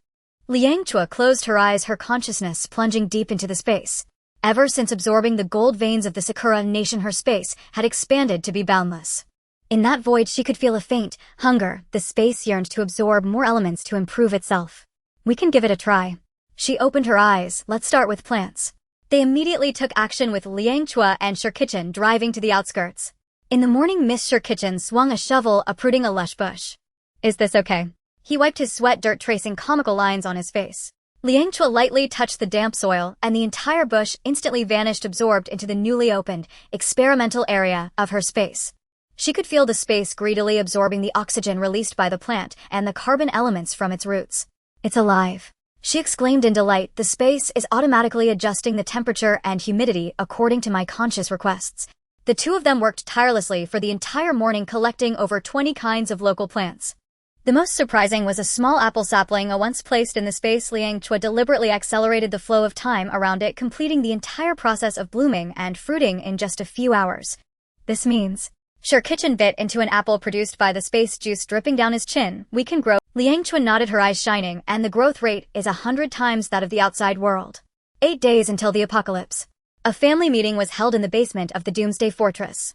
Liang Chua closed her eyes, her consciousness plunging deep into the space. Ever since absorbing the gold veins of the Sakura nation, her space had expanded to be boundless. In that void she could feel a faint hunger. The space yearned to absorb more elements to improve itself. We can give it a try. She opened her eyes. Let's start with plants. They immediately took action with Liang Chao and Shirkichan driving to the outskirts. In the morning mist, Shirkichan swung a shovel, uprooting a lush bush. Is this okay? He wiped his sweat dirt, tracing comical lines on his face. Liang Chao lightly touched the damp soil, and the entire bush instantly vanished, absorbed into the newly opened, experimental area of her space. She could feel the space greedily absorbing the oxygen released by the plant and the carbon elements from its roots. It's alive, she exclaimed in delight. The space is automatically adjusting the temperature and humidity according to my conscious requests. The two of them worked tirelessly for the entire morning, collecting over 20 kinds of local plants. The most surprising was a small apple sapling once placed in the space. Liang Chao deliberately accelerated the flow of time around it, completing the entire process of blooming and fruiting in just a few hours. This means... Shirkichan bit into an apple produced by the space, juice dripping down his chin. We can grow. Liang Chao nodded, her eyes shining, and the growth rate is 100 times that of the outside world. 8 days until the apocalypse. A family meeting was held in the basement of the Doomsday Fortress.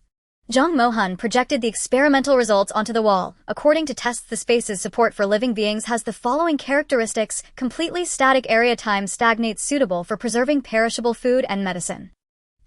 Zhang Mohan projected the experimental results onto the wall. According to tests, the space's support for living beings has the following characteristics: completely static area, time stagnates, suitable for preserving perishable food and medicine.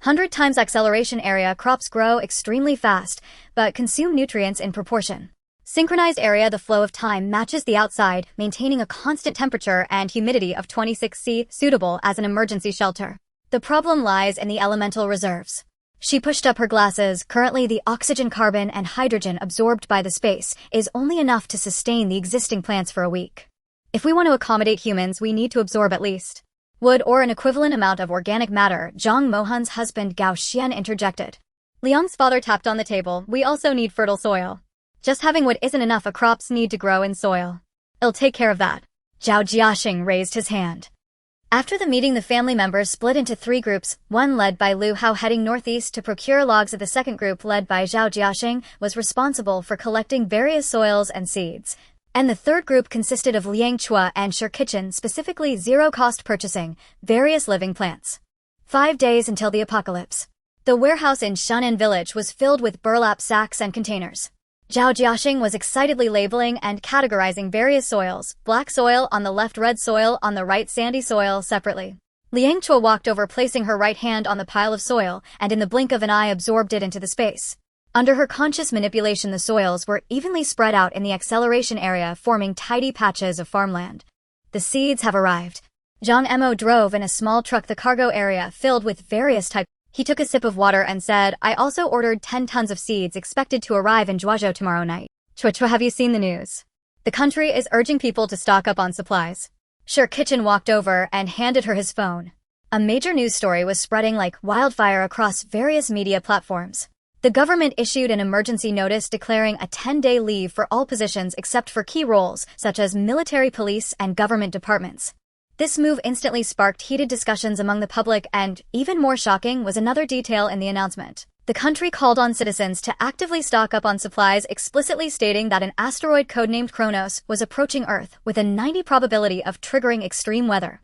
100 times acceleration area, crops grow extremely fast, but consume nutrients in proportion. Synchronized area, the flow of time matches the outside, maintaining a constant temperature and humidity of 26°C, suitable as an emergency shelter. The problem lies in the elemental reserves. She pushed up her glasses. Currently, the oxygen, carbon, and hydrogen absorbed by the space is only enough to sustain the existing plants for a week. If we want to accommodate humans, we need to absorb at least wood or an equivalent amount of organic matter. Zhang Mohan's husband Gao Xian interjected. Liang's father tapped on the table. We also need fertile soil. Just having wood isn't enough. Crops need to grow in soil. I'll take care of that. Zhao Jiaxing raised his hand. After the meeting, the family members split into 3 groups, one led by Lu Hao heading northeast to procure logs. The second group, led by Zhao Jiaxing, was responsible for collecting various soils and seeds. And the third group consisted of Liang Chao and Shirkichan, specifically zero-cost purchasing various living plants. 5 days until the apocalypse. The warehouse in Shunan village was filled with burlap sacks and containers. Zhao Jiaxing was excitedly labeling and categorizing various soils: black soil on the left, red soil on the right, sandy soil separately. Liang Chao walked over, placing her right hand on the pile of soil, and in the blink of an eye absorbed it into the space. Under her conscious manipulation, the soils were evenly spread out in the acceleration area, forming tidy patches of farmland. The seeds have arrived. Zhang Mo drove in a small truck the cargo area filled with various types. He took a sip of water and said, I also ordered 10 tons of seeds, expected to arrive in Zhuozhou tomorrow night. Chua, have you seen the news? The country is urging people to stock up on supplies. Shirkichan walked over and handed her his phone. A major news story was spreading like wildfire across various media platforms. The government issued an emergency notice declaring a 10-day leave for all positions except for key roles, such as military, police, and government departments. This move instantly sparked heated discussions among the public, and, even more shocking, was another detail in the announcement. The country called on citizens to actively stock up on supplies, explicitly stating that an asteroid codenamed Kronos was approaching Earth with a 90% probability of triggering extreme weather.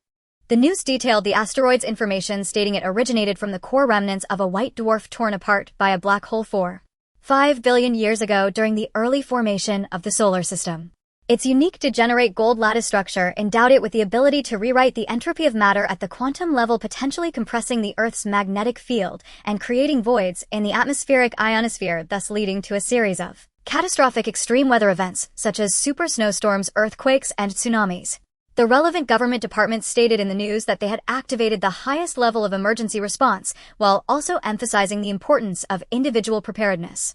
The news detailed the asteroid's information, stating it originated from the core remnants of a white dwarf torn apart by a black hole 4.5 billion years ago during the early formation of the solar system. Its unique degenerate gold lattice structure endowed it with the ability to rewrite the entropy of matter at the quantum level, potentially compressing the Earth's magnetic field and creating voids in the atmospheric ionosphere, thus leading to a series of catastrophic extreme weather events, such as super snowstorms, earthquakes, and tsunamis. The relevant government department stated in the news that they had activated the highest level of emergency response, while also emphasizing the importance of individual preparedness.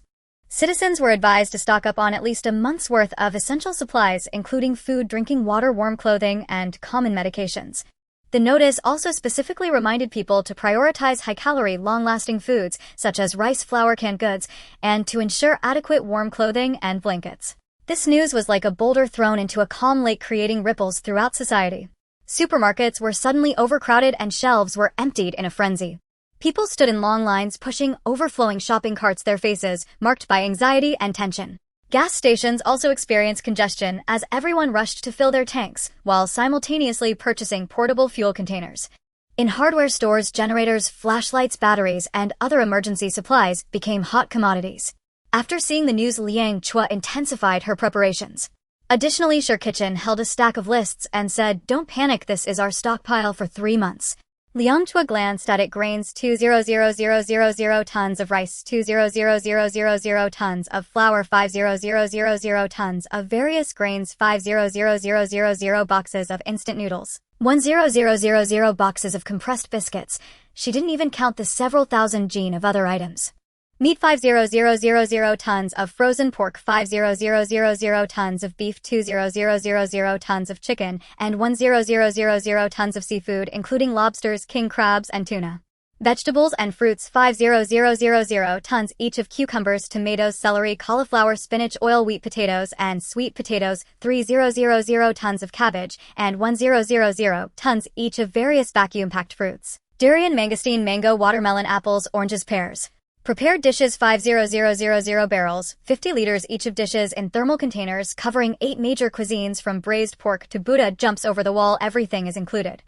Citizens were advised to stock up on at least a month's worth of essential supplies, including food, drinking water, warm clothing, and common medications. The notice also specifically reminded people to prioritize high-calorie, long-lasting foods, such as rice, flour, canned goods, and to ensure adequate warm clothing and blankets. This news was like a boulder thrown into a calm lake, creating ripples throughout society. Supermarkets were suddenly overcrowded and shelves were emptied in a frenzy. People stood in long lines, pushing overflowing shopping carts, their faces marked by anxiety and tension. Gas stations also experienced congestion as everyone rushed to fill their tanks, while simultaneously purchasing portable fuel containers. In hardware stores, generators, flashlights, batteries, and other emergency supplies became hot commodities. After seeing the news, Liang Chao intensified her preparations. Additionally, her kitchen held a stack of lists and said, "Don't panic, this is our stockpile for 3 months." Liang Chao glanced at it. Grains 200,000 tons of rice, 200,000 tons of flour, 50,000 tons of various grains, 50,000 boxes of instant noodles, 10,000 boxes of compressed biscuits. She didn't even count the several thousand gene of other items. Meat, 50,000 tons of frozen pork, 50,000 tons of beef, 20,000 tons of chicken, and 10,000 tons of seafood, including lobsters, king crabs, and tuna. Vegetables and fruits, 50,000 tons each of cucumbers, tomatoes, celery, cauliflower, spinach, oil, wheat potatoes, and sweet potatoes, 3,000 tons of cabbage, and 1,000 tons each of various vacuum-packed fruits. Durian, mangosteen, mango, watermelon, apples, oranges, pears. Prepared dishes, 50,000 barrels, 50 liters each of dishes in thermal containers covering 8 major cuisines from braised pork to Buddha jumps over the wall. Everything is included.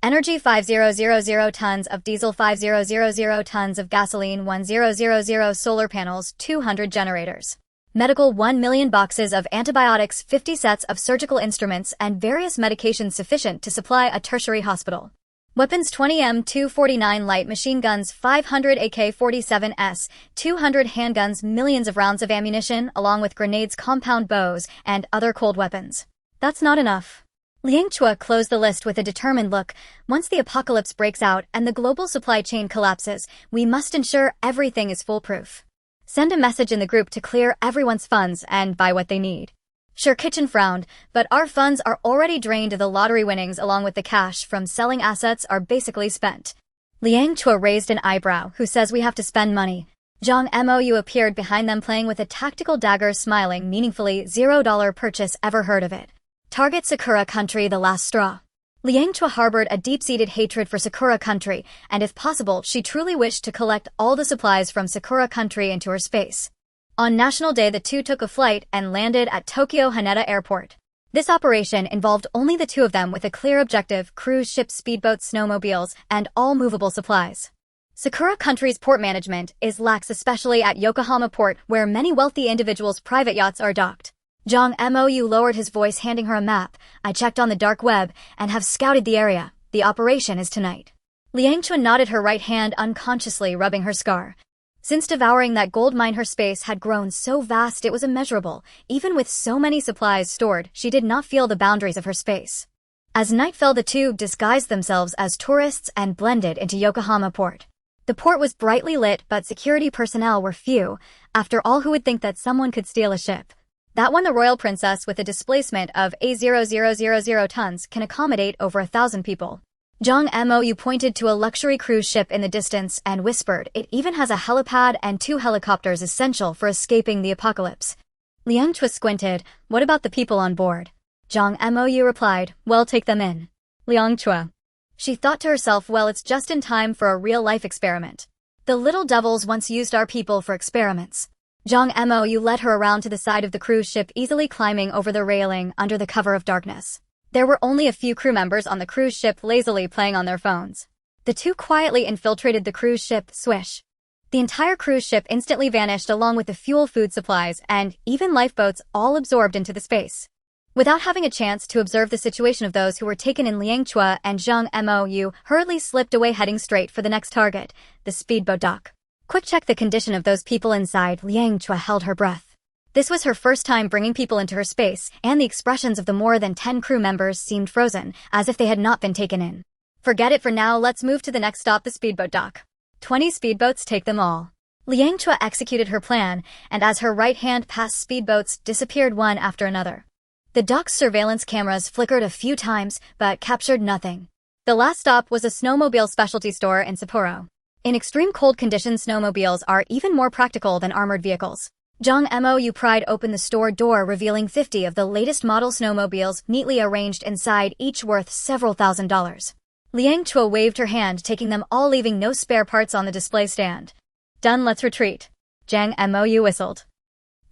Energy, 50,000 tons of diesel, 50,000 tons of gasoline, 1,000 solar panels, 200 generators. Medical, 1 million boxes of antibiotics, 50 sets of surgical instruments, and various medications sufficient to supply a tertiary hospital. Weapons, 20 M249 light machine guns, 500 AK-47s, 200 handguns, millions of rounds of ammunition, along with grenades, compound bows, and other cold weapons. That's not enough. Liang Chao closed the list with a determined look. Once the apocalypse breaks out and the global supply chain collapses, we must ensure everything is foolproof. Send a message in the group to clear everyone's funds and buy what they need. Sure, Kitchen frowned, but our funds are already drained. The lottery winnings along with the cash from selling assets are basically spent. Liang Chao raised an eyebrow. Who says we have to spend money? Zhang Mou appeared behind them playing with a tactical dagger, smiling meaningfully. $0 purchase. Ever heard of it? Target Sakura Country, the last straw. Liang Chao harbored a deep-seated hatred for Sakura Country, and if possible, she truly wished to collect all the supplies from Sakura Country into her space. On National Day, the two took a flight and landed at Tokyo Haneda Airport. This operation involved only the two of them with a clear objective: cruise ships, speedboats, snowmobiles, and all movable supplies. Sakura Country's port management is lax, especially at Yokohama Port, where many wealthy individuals' private yachts are docked. Zhang Mou lowered his voice, handing her a map. "I checked on the dark web and have scouted the area. The operation is tonight." Liang Chao nodded, her right hand unconsciously rubbing her scar. Since devouring that gold mine, her space had grown so vast it was immeasurable. Even with so many supplies stored, she did not feel the boundaries of her space. As night fell, the two disguised themselves as tourists and blended into Yokohama Port. The port was brightly lit, but security personnel were few. After all, who would think that someone could steal a ship? That one, the Royal Princess, with a displacement of 0,000 tons, can accommodate over 1,000 people. Zhang Mou pointed to a luxury cruise ship in the distance and whispered, "It even has a helipad and 2 helicopters, essential for escaping the apocalypse." Liang Chao squinted. "What about the people on board?" Zhang Mou replied, "Well, take them in." Liang Chao. She thought to herself, well, it's just in time for a real-life experiment. The little devils once used our people for experiments. Zhang Mou led her around to the side of the cruise ship, easily climbing over the railing under the cover of darkness. There were only a few crew members on the cruise ship, lazily playing on their phones. The two quietly infiltrated the cruise ship. Swish. The entire cruise ship instantly vanished, along with the fuel, food supplies, and even lifeboats, all absorbed into the space. Without having a chance to observe the situation of those who were taken in, Liang Chao and Zhang Mou hurriedly slipped away, heading straight for the next target, the speedboat dock. Quick check the condition of those people inside. Liang Chao held her breath. This was her first time bringing people into her space, and the expressions of the more than 10 crew members seemed frozen, as if they had not been taken in. Forget it for now, let's move to the next stop, the speedboat dock. 20 speedboats, take them all. Liang Chao executed her plan, and as her right hand passed, speedboats disappeared one after another. The dock's surveillance cameras flickered a few times, but captured nothing. The last stop was a snowmobile specialty store in Sapporo. In extreme cold conditions, snowmobiles are even more practical than armored vehicles. Zhang Mou pried open the store door, revealing 50 of the latest model snowmobiles neatly arranged inside, each worth several $1,000s. Liang Chao waved her hand, taking them all, leaving no spare parts on the display stand. "Done, let's retreat." Zhang Mou whistled.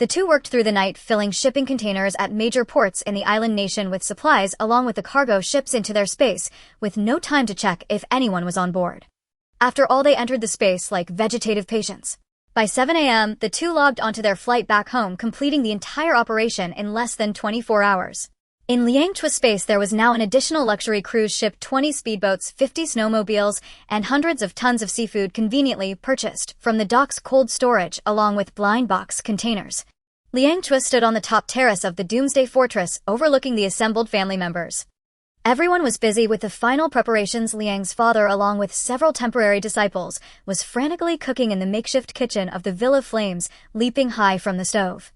The two worked through the night filling shipping containers at major ports in the island nation with supplies along with the cargo ships into their space, with no time to check if anyone was on board. After all, they entered the space like vegetative patients. By 7 a.m., the two logged onto their flight back home, completing the entire operation in less than 24 hours. In Liang Chao's space, there was now an additional luxury cruise ship, 20 speedboats, 50 snowmobiles, and hundreds of tons of seafood conveniently purchased from the dock's cold storage along with blind box containers. Liang Chao stood on the top terrace of the Doomsday Fortress, overlooking the assembled family members. Everyone was busy with the final preparations. Liang's father, along with several temporary disciples, was frantically cooking in the makeshift kitchen of the Villa Flames, leaping high from the stove.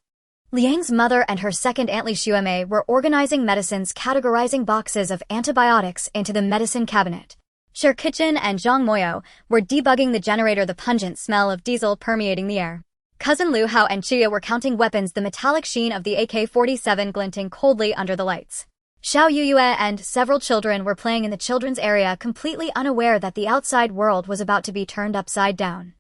Liang's mother and her second aunt Li Xuemei were organizing medicines, categorizing boxes of antibiotics into the medicine cabinet. Sher Kitchen and Zhang Moyo were debugging the generator, the pungent smell of diesel permeating the air. Cousin Liu Hao and Chia were counting weapons, the metallic sheen of the AK-47 glinting coldly under the lights. Xiao Yuyue and several children were playing in the children's area, completely unaware that the outside world was about to be turned upside down.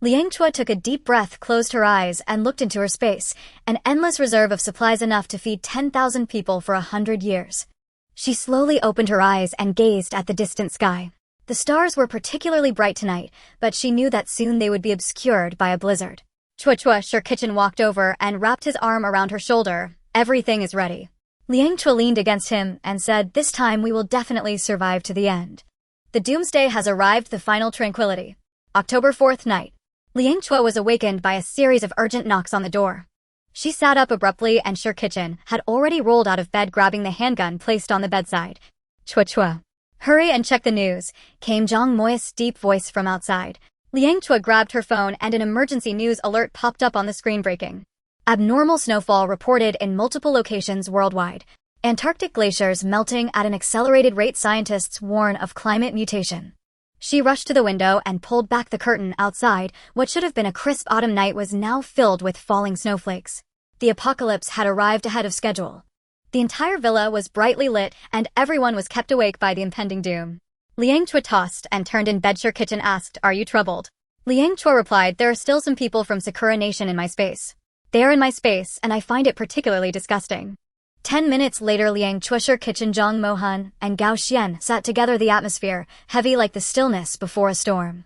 Liang Chao took a deep breath, closed her eyes, and looked into her space, an endless reserve of supplies enough to feed 10,000 people for 100 years. She slowly opened her eyes and gazed at the distant sky. The stars were particularly bright tonight, but she knew that soon they would be obscured by a blizzard. Chua Sher Kitchen walked over and wrapped his arm around her shoulder. Everything is ready. Liang Chao leaned against him and said, "This time we will definitely survive to the end. The doomsday has arrived, the final tranquility." October 4th night. Liang Chao was awakened by a series of urgent knocks on the door. She sat up abruptly, and Sher Kitchen had already rolled out of bed, grabbing the handgun placed on the bedside. Chua. "Hurry and check the news," came Zhang Moyo's deep voice from outside. Liang Chao grabbed her phone and an emergency news alert popped up on the screen. Breaking. Abnormal snowfall reported in multiple locations worldwide. Antarctic glaciers melting at an accelerated rate. Scientists warn of climate mutation. She rushed to the window and pulled back the curtain. Outside, what should have been a crisp autumn night was now filled with falling snowflakes. The apocalypse had arrived ahead of schedule. The entire villa was brightly lit, and everyone was kept awake by the impending doom. Liang Chao tossed and turned in bed. Sher Kitchen asked, "Are you troubled?" Liang Chao replied, "There are still some people from Sakura Nation in my space. They are in my space, and I find it particularly disgusting." 10 minutes later, Liang Chao, Sher Kitchen, Zhang Mohan, and Gao Xian sat together, the atmosphere heavy like the stillness before a storm.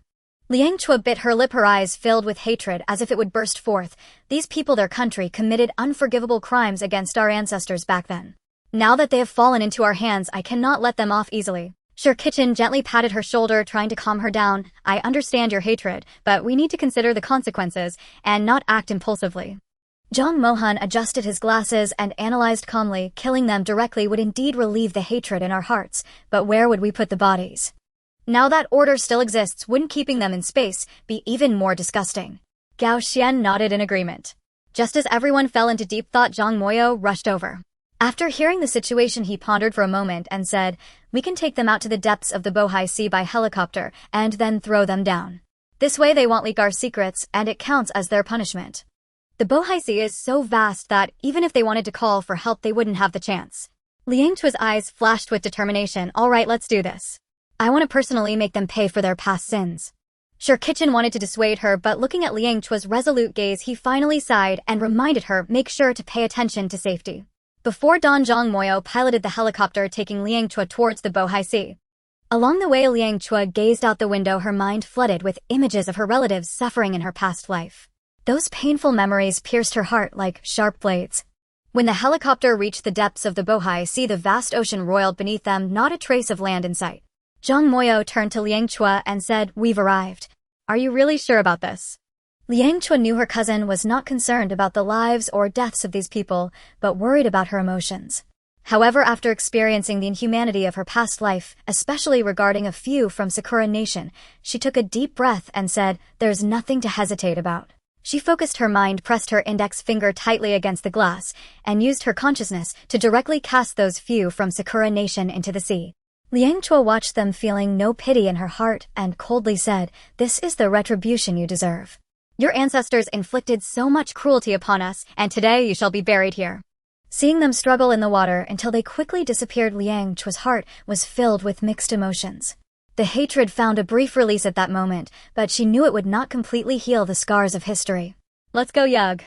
Liang Chao bit her lip, her eyes filled with hatred as if it would burst forth. These people, their country, committed unforgivable crimes against our ancestors back then. Now that they have fallen into our hands, I cannot let them off easily. Sher Kitchen gently patted her shoulder, trying to calm her down. "I understand your hatred, but we need to consider the consequences and not act impulsively." Zhang Mohan adjusted his glasses and analyzed calmly. "Killing them directly would indeed relieve the hatred in our hearts, but where would we put the bodies? Now that order still exists, wouldn't keeping them in space be even more disgusting?" Gao Xian nodded in agreement. Just as everyone fell into deep thought, Zhang Moyo rushed over. After hearing the situation, he pondered for a moment and said, "We can take them out to the depths of the Bohai Sea by helicopter and then throw them down. This way they won't leak our secrets, and it counts as their punishment. The Bohai Sea is so vast that even if they wanted to call for help, they wouldn't have the chance." Liang Chao's eyes flashed with determination. "All right, let's do this. I want to personally make them pay for their past sins." Sher Kitchen wanted to dissuade her, but looking at Liang Chao's resolute gaze, he finally sighed and reminded her, "Make sure to pay attention to safety." Before dawn, Zhang Moyo piloted the helicopter, taking Liang Chao towards the Bohai Sea. Along the way, Liang Chao gazed out the window, her mind flooded with images of her relatives suffering in her past life. Those painful memories pierced her heart like sharp blades. When the helicopter reached the depths of the Bohai Sea, the vast ocean roiled beneath them, not a trace of land in sight. Zhang Moyo turned to Liang Chao and said, "We've arrived. Are you really sure about this?" Liang Chao knew her cousin was not concerned about the lives or deaths of these people, but worried about her emotions. However, after experiencing the inhumanity of her past life, especially regarding a few from Sakura Nation, she took a deep breath and said, "There's nothing to hesitate about." She focused her mind, pressed her index finger tightly against the glass, and used her consciousness to directly cast those few from Sakura Nation into the sea. Liang Chao watched them, feeling no pity in her heart, and coldly said, "This is the retribution you deserve. Your ancestors inflicted so much cruelty upon us, and today you shall be buried here." Seeing them struggle in the water until they quickly disappeared, Liang Chao's heart was filled with mixed emotions. The hatred found a brief release at that moment, but she knew it would not completely heal the scars of history. "Let's go, Yug."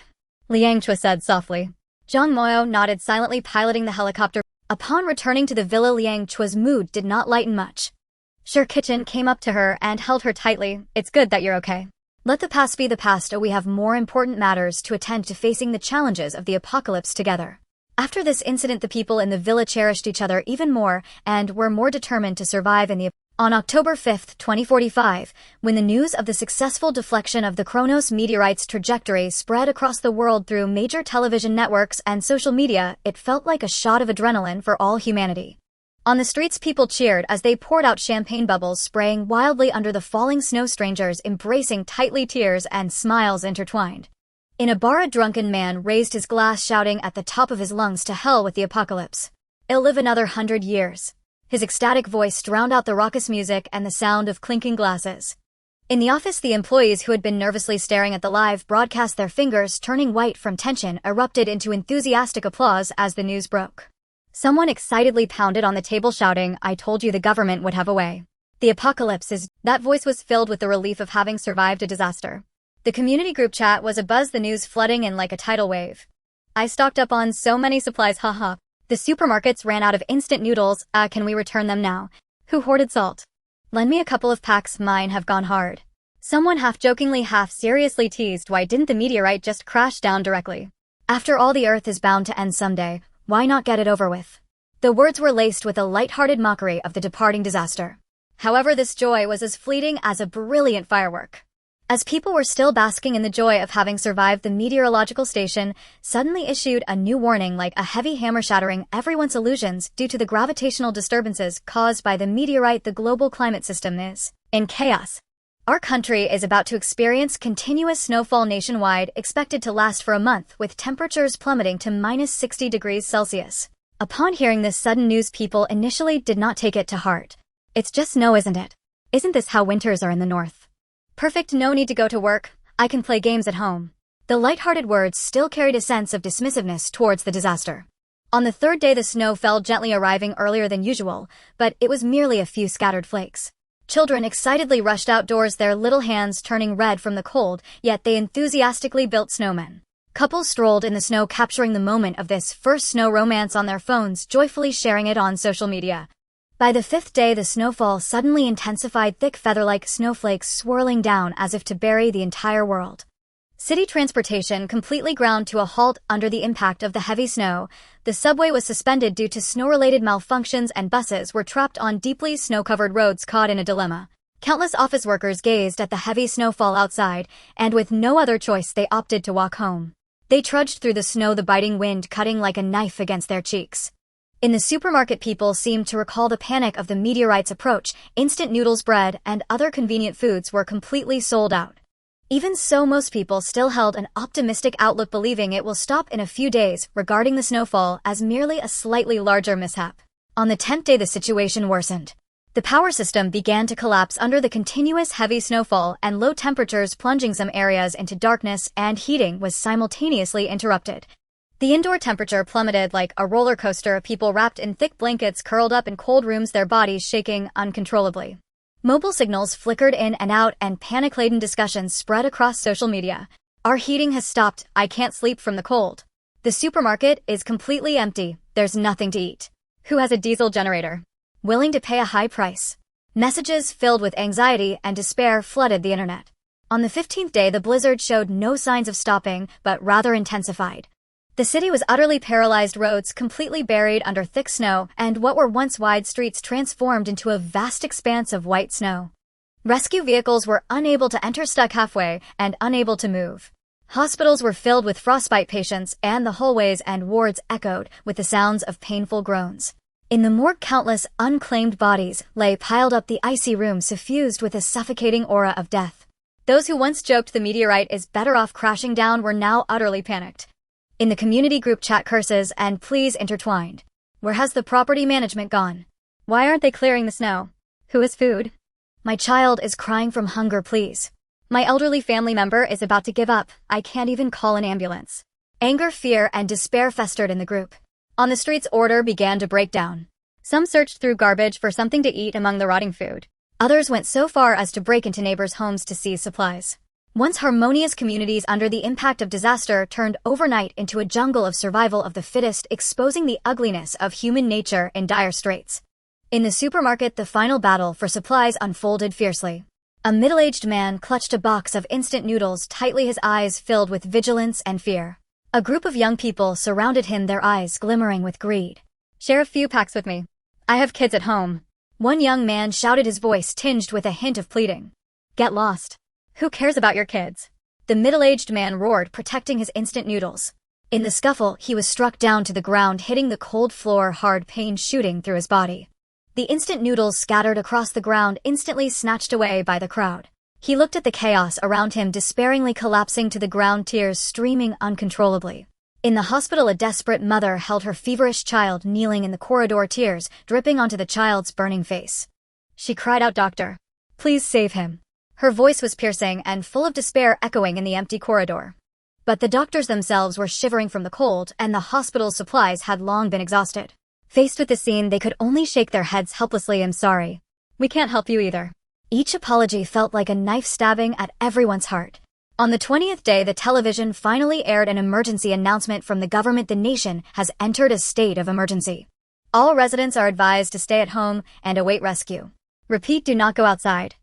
Liang Chao said softly. Zhang Moyo nodded silently, piloting the helicopter. Upon returning to the villa, Liang Chao's mood did not lighten much. Sure Kitchen came up to her and held her tightly. It's good that you're okay. Let the past be the past, we have more important matters to attend to, facing the challenges of the apocalypse together. After this incident, the people in the villa cherished each other even more and were more determined to survive in the On October 5, 2045, when the news of the successful deflection of the Kronos meteorite's trajectory spread across the world through major television networks and social media, it felt like a shot of adrenaline for all humanity. On the streets, people cheered as they poured out champagne bubbles, spraying wildly under the falling snow, strangers embracing tightly, tears and smiles intertwined. In a bar, a drunken man raised his glass, shouting at the top of his lungs, "To hell with the apocalypse. I'll live another 100 years." His ecstatic voice drowned out the raucous music and the sound of clinking glasses. In the office, the employees who had been nervously staring at the live broadcast, their fingers turning white from tension, erupted into enthusiastic applause as the news broke. Someone excitedly pounded on the table, shouting, "I told you the government would have a way. The apocalypse is..." That voice was filled with the relief of having survived a disaster. The community group chat was abuzz, the news flooding in like a tidal wave. "I stocked up on so many supplies, haha. The supermarkets ran out of instant noodles, can we return them now? Who hoarded salt? Lend me a couple of packs, mine have gone hard." Someone half-jokingly, half-seriously teased, "Why didn't the meteorite just crash down directly? After all, the Earth is bound to end someday, why not get it over with?" The words were laced with a light-hearted mockery of the departing disaster. However, this joy was as fleeting as a brilliant firework. As people were still basking in the joy of having survived, the meteorological station suddenly issued a new warning, like a heavy hammer shattering everyone's illusions due to the gravitational disturbances caused by the meteorite. The global climate system is in chaos. Our country is about to experience continuous snowfall nationwide, expected to last for a month, with temperatures plummeting to -60 degrees Celsius. Upon hearing this sudden news, people initially did not take it to heart. "It's just snow, isn't it? Isn't this how winters are in the north? Perfect, no need to go to work, I can play games at home." The light-hearted words still carried a sense of dismissiveness towards the disaster. On the third day, the snow fell gently, arriving earlier than usual, but it was merely a few scattered flakes. Children excitedly rushed outdoors, their little hands turning red from the cold, yet they enthusiastically built snowmen. Couples strolled in the snow, capturing the moment of this first snow romance on their phones, joyfully sharing it on social media. By the fifth day, the snowfall suddenly intensified, thick feather-like snowflakes swirling down as if to bury the entire world. City transportation completely ground to a halt under the impact of the heavy snow. The subway was suspended due to snow-related malfunctions, and buses were trapped on deeply snow-covered roads, caught in a dilemma. Countless office workers gazed at the heavy snowfall outside, and with no other choice, they opted to walk home. They trudged through the snow, the biting wind cutting like a knife against their cheeks. In the supermarket, people seemed to recall the panic of the meteorite's approach. Instant noodles, bread, and other convenient foods were completely sold out. Even so, most people still held an optimistic outlook, believing it will stop in a few days, regarding the snowfall as merely a slightly larger mishap. On the 10th day, the situation worsened. The power system began to collapse under the continuous heavy snowfall and low temperatures, plunging some areas into darkness, and heating was simultaneously interrupted. The indoor temperature plummeted like a roller coaster, people wrapped in thick blankets curled up in cold rooms, their bodies shaking uncontrollably. Mobile signals flickered in and out, and panic-laden discussions spread across social media. "Our heating has stopped, I can't sleep from the cold." "The supermarket is completely empty, there's nothing to eat." "Who has a diesel generator? Willing to pay a high price?" Messages filled with anxiety and despair flooded the internet. On the 15th day, the blizzard showed no signs of stopping, but rather intensified. The city was utterly paralyzed, roads completely buried under thick snow, and what were once wide streets transformed into a vast expanse of white snow. Rescue vehicles were unable to enter, stuck halfway, and unable to move. Hospitals were filled with frostbite patients, and the hallways and wards echoed with the sounds of painful groans. In the morgue, countless unclaimed bodies lay piled up, the icy room suffused with a suffocating aura of death. Those who once joked the meteorite is better off crashing down were now utterly panicked. In the community group chat, curses and pleas intertwined. "Where has the property management gone? Why aren't they clearing the snow? Who has food? My child is crying from hunger, please. My elderly family member is about to give up, I can't even call an ambulance." Anger, fear, and despair festered in the group. On the streets, order began to break down. Some searched through garbage for something to eat among the rotting food. Others went so far as to break into neighbors' homes to seize supplies. Once harmonious communities under the impact of disaster turned overnight into a jungle of survival of the fittest, exposing the ugliness of human nature in dire straits. In the supermarket, the final battle for supplies unfolded fiercely. A middle-aged man clutched a box of instant noodles tightly, his eyes filled with vigilance and fear. A group of young people surrounded him, their eyes glimmering with greed. "Share a few packs with me. I have kids at home." One young man shouted, his voice tinged with a hint of pleading. "Get lost. Who cares about your kids?" The middle-aged man roared, protecting his instant noodles. In the scuffle, he was struck down to the ground, hitting the cold floor hard, pain shooting through his body. The instant noodles scattered across the ground, instantly snatched away by the crowd. He looked at the chaos around him, despairingly collapsing to the ground, tears streaming uncontrollably. In the hospital, a desperate mother held her feverish child kneeling in the corridor, tears dripping onto the child's burning face. She cried out, "Doctor, please save him." Her voice was piercing and full of despair, echoing in the empty corridor. But the doctors themselves were shivering from the cold, and the hospital's supplies had long been exhausted. Faced with the scene, they could only shake their heads helplessly. "I'm sorry. We can't help you either." Each apology felt like a knife stabbing at everyone's heart. On the 20th day, the television finally aired an emergency announcement from the government. The nation has entered a state of emergency. All residents are advised to stay at home and await rescue. Repeat, do not go outside.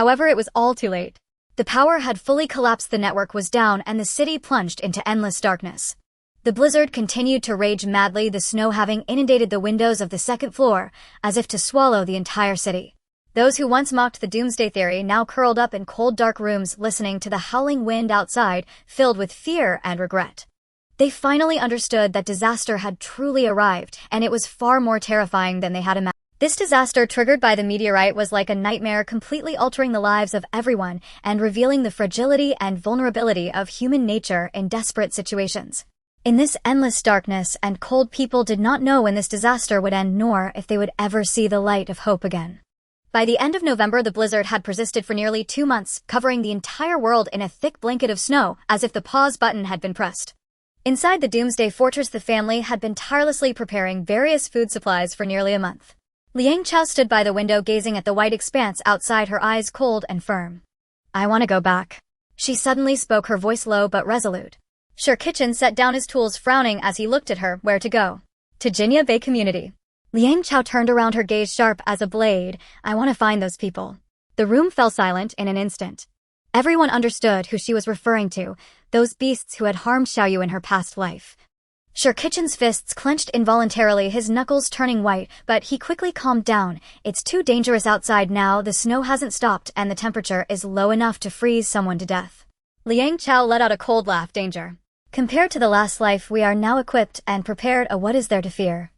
However, it was all too late. The power had fully collapsed, the network was down, and the city plunged into endless darkness. The blizzard continued to rage madly, the snow having inundated the windows of the second floor, as if to swallow the entire city. Those who once mocked the doomsday theory now curled up in cold, dark rooms, listening to the howling wind outside, filled with fear and regret. They finally understood that disaster had truly arrived, and it was far more terrifying than they had imagined. This disaster, triggered by the meteorite, was like a nightmare, completely altering the lives of everyone and revealing the fragility and vulnerability of human nature in desperate situations. In this endless darkness and cold, people did not know when this disaster would end, nor if they would ever see the light of hope again. By the end of November, the blizzard had persisted for nearly 2 months, covering the entire world in a thick blanket of snow, as if the pause button had been pressed. Inside the doomsday fortress, the family had been tirelessly preparing various food supplies for nearly a month. Liang Chao stood by the window, gazing at the white expanse outside, her eyes cold and firm. "I want to go back," she suddenly spoke, her voice low but resolute. Sir Kitchen set down his tools, frowning as he looked at her. "Where to go?" "To Jinya Bay Community." Liang Chao turned around, her gaze sharp as a blade. "I want to find those people." The room fell silent in an instant. Everyone understood who she was referring to, those beasts who had harmed Xiaoyu in her past life. Sir Kitchen's fists clenched involuntarily, his knuckles turning white, but he quickly calmed down. "It's too dangerous outside now. The snow hasn't stopped, and the temperature is low enough to freeze someone to death." Liang Chao let out a cold laugh. "Danger. Compared to the last life, we are now equipped and prepared. What is there to fear?"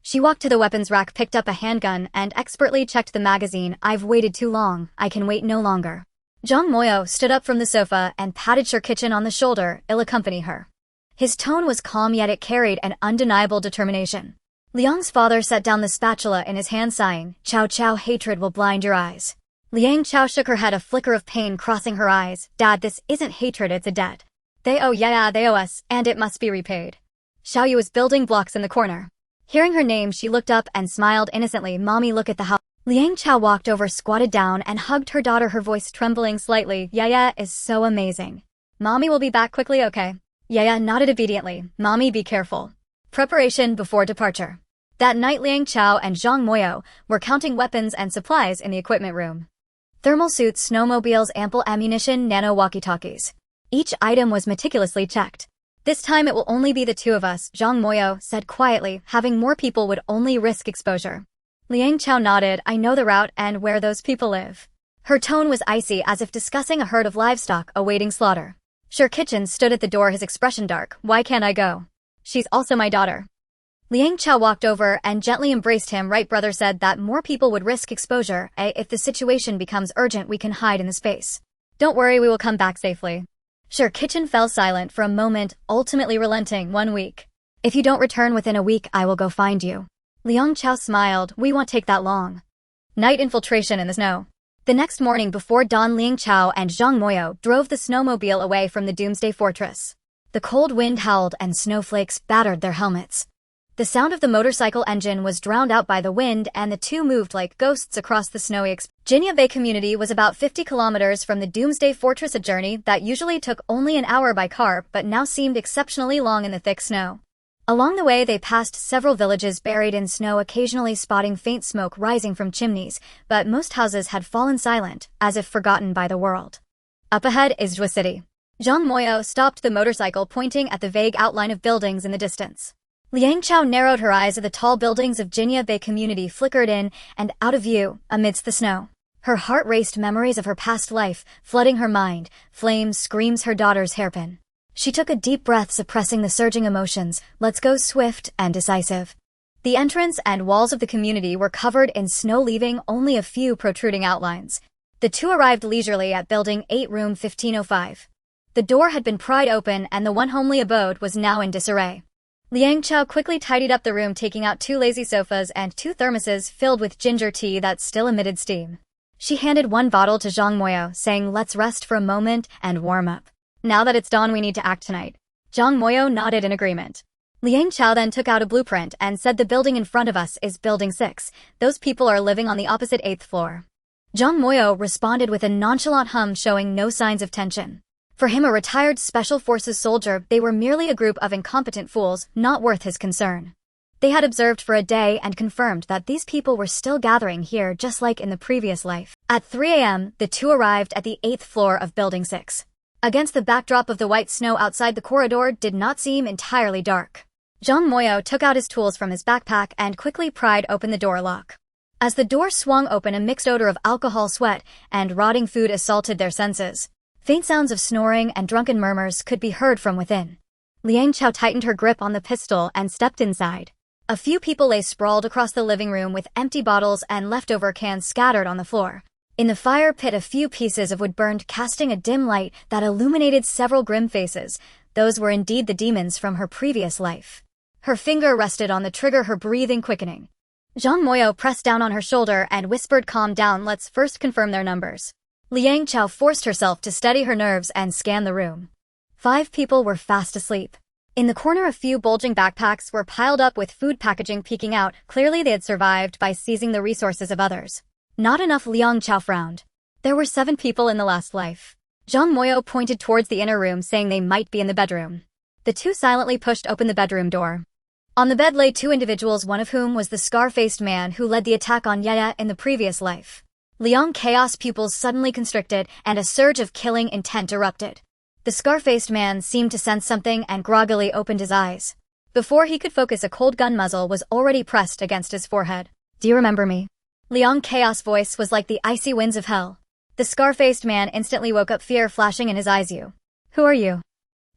She walked to the weapons rack, picked up a handgun, and expertly checked the magazine. "I've waited too long. I can wait no longer." Zhang Moyo stood up from the sofa and patted Sir Kitchen on the shoulder. "I'll accompany her." His tone was calm, yet it carried an undeniable determination. Liang's father set down the spatula in his hand, sighing. "Chao Chao, hatred will blind your eyes." Liang Chao shook her head, a flicker of pain crossing her eyes. "Dad, this isn't hatred, it's a debt. They owe they owe us, and it must be repaid." Xiaoyu was building blocks in the corner. Hearing her name, she looked up and smiled innocently. "Mommy, look at the house." Liang Chao walked over, squatted down, and hugged her daughter, her voice trembling slightly. "Yaya is so amazing. Mommy will be back quickly, okay?" Yaya nodded obediently. "Mommy, be careful." Preparation before departure. That night, Liang Chao and Zhang Moyo were counting weapons and supplies in the equipment room. Thermal suits, snowmobiles, ample ammunition, nano walkie-talkies. Each item was meticulously checked. "This time it will only be the two of us," Zhang Moyo said quietly. "Having more people would only risk exposure." Liang Chao nodded. "I know the route and where those people live." Her tone was icy, as if discussing a herd of livestock awaiting slaughter. Sir Kitchen stood at the door, his expression dark. "Why can't I go? She's also my daughter." Liang Chao walked over and gently embraced him. "Right, brother said that more people would risk exposure. If the situation becomes urgent, we can hide in the space. Don't worry, we will come back safely." Sir Kitchen fell silent for a moment, ultimately relenting. "1 week. If you don't return within a week, I will go find you." Liang Chao smiled. "We won't take that long." Night infiltration in the snow. The next morning before dawn, Liang Chao and Zhang Moyo drove the snowmobile away from the doomsday fortress. The cold wind howled and snowflakes battered their helmets. The sound of the motorcycle engine was drowned out by the wind, and the two moved like ghosts across the snowy Jinya Bay community was about 50 kilometers from the Doomsday Fortress, a journey that usually took only an hour by car but now seemed exceptionally long in the thick snow. Along the way they passed several villages buried in snow, occasionally spotting faint smoke rising from chimneys, but most houses had fallen silent, as if forgotten by the world. Up ahead is Jua City. Zhang Moyo stopped the motorcycle, pointing at the vague outline of buildings in the distance. Liang Chao narrowed her eyes as the tall buildings of Jinya Bay community flickered in and out of view amidst the snow. Her heart raced, memories of her past life flooding her mind, flames, screams, her daughter's hairpin. She took a deep breath, suppressing the surging emotions. Let's go, swift and decisive. The entrance and walls of the community were covered in snow, leaving only a few protruding outlines. The two arrived leisurely at Building 8, Room 1505. The door had been pried open, and the one homely abode was now in disarray. Liang Chao quickly tidied up the room, taking out 2 lazy sofas and 2 thermoses filled with ginger tea that still emitted steam. She handed 1 bottle to Zhang Moyo, saying, "Let's rest for a moment and warm up. Now that it's dawn, we need to act tonight." Zhang Moyo nodded in agreement. Liang Chao then took out a blueprint and said, "The building in front of us is Building 6. Those people are living on the opposite 8th floor." Zhang Moyo responded with a nonchalant hum, showing no signs of tension. For him, a retired Special Forces soldier, they were merely a group of incompetent fools, not worth his concern. They had observed for a day and confirmed that these people were still gathering here, just like in the previous life. At 3 a.m., the two arrived at the 8th floor of Building 6. Against the backdrop of the white snow outside, the corridor did not seem entirely dark. Zhang Moyo took out his tools from his backpack and quickly pried open the door lock. As the door swung open, a mixed odor of alcohol, sweat, and rotting food assaulted their senses. Faint sounds of snoring and drunken murmurs could be heard from within. Liang Chao tightened her grip on the pistol and stepped inside. A few people lay sprawled across the living room with empty bottles and leftover cans scattered on the floor. In the fire pit, a few pieces of wood burned, casting a dim light that illuminated several grim faces. Those were indeed the demons from her previous life. Her finger rested on the trigger, her breathing quickening. Zhang Moyo pressed down on her shoulder and whispered, "Calm down, let's first confirm their numbers." Liang Chao forced herself to steady her nerves and scan the room. 5 people were fast asleep. In the corner, a few bulging backpacks were piled up with food packaging peeking out. Clearly they had survived by seizing the resources of others. Not enough, Liang Chao frowned. There were 7 people in the last life. Zhang Moyo pointed towards the inner room, saying they might be in the bedroom. The two silently pushed open the bedroom door. On the bed lay 2 individuals, one of whom was the scar-faced man who led the attack on Yaya in the previous life. Liang Chaos pupils suddenly constricted, and a surge of killing intent erupted. The scar-faced man seemed to sense something and groggily opened his eyes. Before he could focus, a cold gun muzzle was already pressed against his forehead. "Do you remember me?" Liang Chaos' voice was like the icy winds of hell. The scar-faced man instantly woke up, fear flashing in his eyes. "You. Who are you?"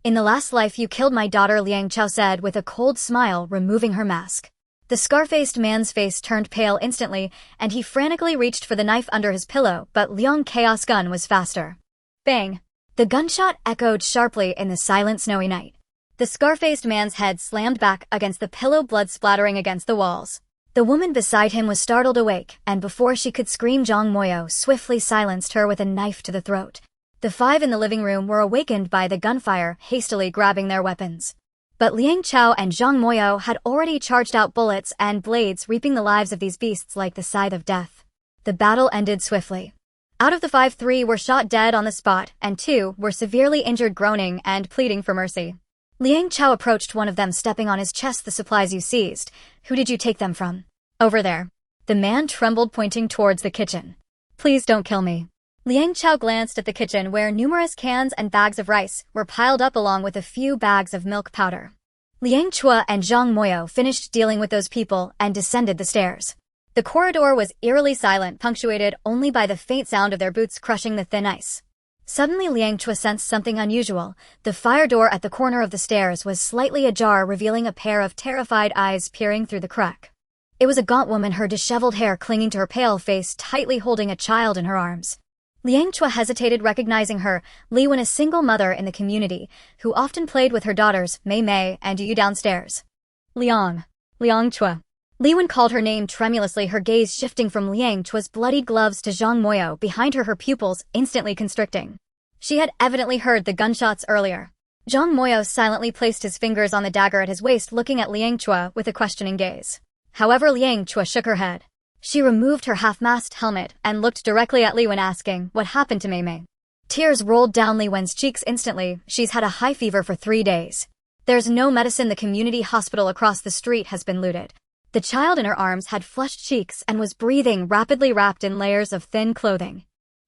"In the last life you killed my daughter," Liang Chao said with a cold smile, removing her mask. The scar-faced man's face turned pale instantly, and he frantically reached for the knife under his pillow, but Liang Chaos' gun was faster. Bang! The gunshot echoed sharply in the silent snowy night. The scar-faced man's head slammed back against the pillow, blood splattering against the walls. The woman beside him was startled awake, and before she could scream, Zhang Moyo swiftly silenced her with a knife to the throat. The 5 in the living room were awakened by the gunfire, hastily grabbing their weapons. But Liang Chao and Zhang Moyo had already charged out bullets and blades, reaping the lives of these beasts like the scythe of death. The battle ended swiftly. Out of the 5, 3 were shot dead on the spot, and 2 were severely injured, groaning and pleading for mercy. Liang Chao approached one of them, stepping on his chest. "The supplies you seized, who did you take them from?" "Over there." The man trembled, pointing towards the kitchen. "Please don't kill me." Liang Chao glanced at the kitchen, where numerous cans and bags of rice were piled up along with a few bags of milk powder. Liang Chua and Zhang Moyo finished dealing with those people and descended the stairs. The corridor was eerily silent, punctuated only by the faint sound of their boots crushing the thin ice. Suddenly Liang Chua sensed something unusual. The fire door at the corner of the stairs was slightly ajar, revealing a pair of terrified eyes peering through the crack. It was a gaunt woman, her disheveled hair clinging to her pale face, tightly holding a child in her arms. Liang Chua hesitated, recognizing her, Li Wen, a single mother in the community, who often played with her daughters, Mei Mei and Yu downstairs. Liang Chua. Li Wen called her name tremulously, her gaze shifting from Liang Chua's bloodied gloves to Zhang Moyo behind her, her pupils instantly constricting. She had evidently heard the gunshots earlier. Zhang Moyo silently placed his fingers on the dagger at his waist, looking at Liang Chao with a questioning gaze. However, Liang Chao shook her head. She removed her half-mast helmet and looked directly at Li Wen, asking, "What happened to Mei Mei?" Tears rolled down Li Wen's cheeks instantly. "She's had a high fever for 3 days. There's no medicine. The community hospital across the street has been looted." The child in her arms had flushed cheeks and was breathing rapidly, wrapped in layers of thin clothing.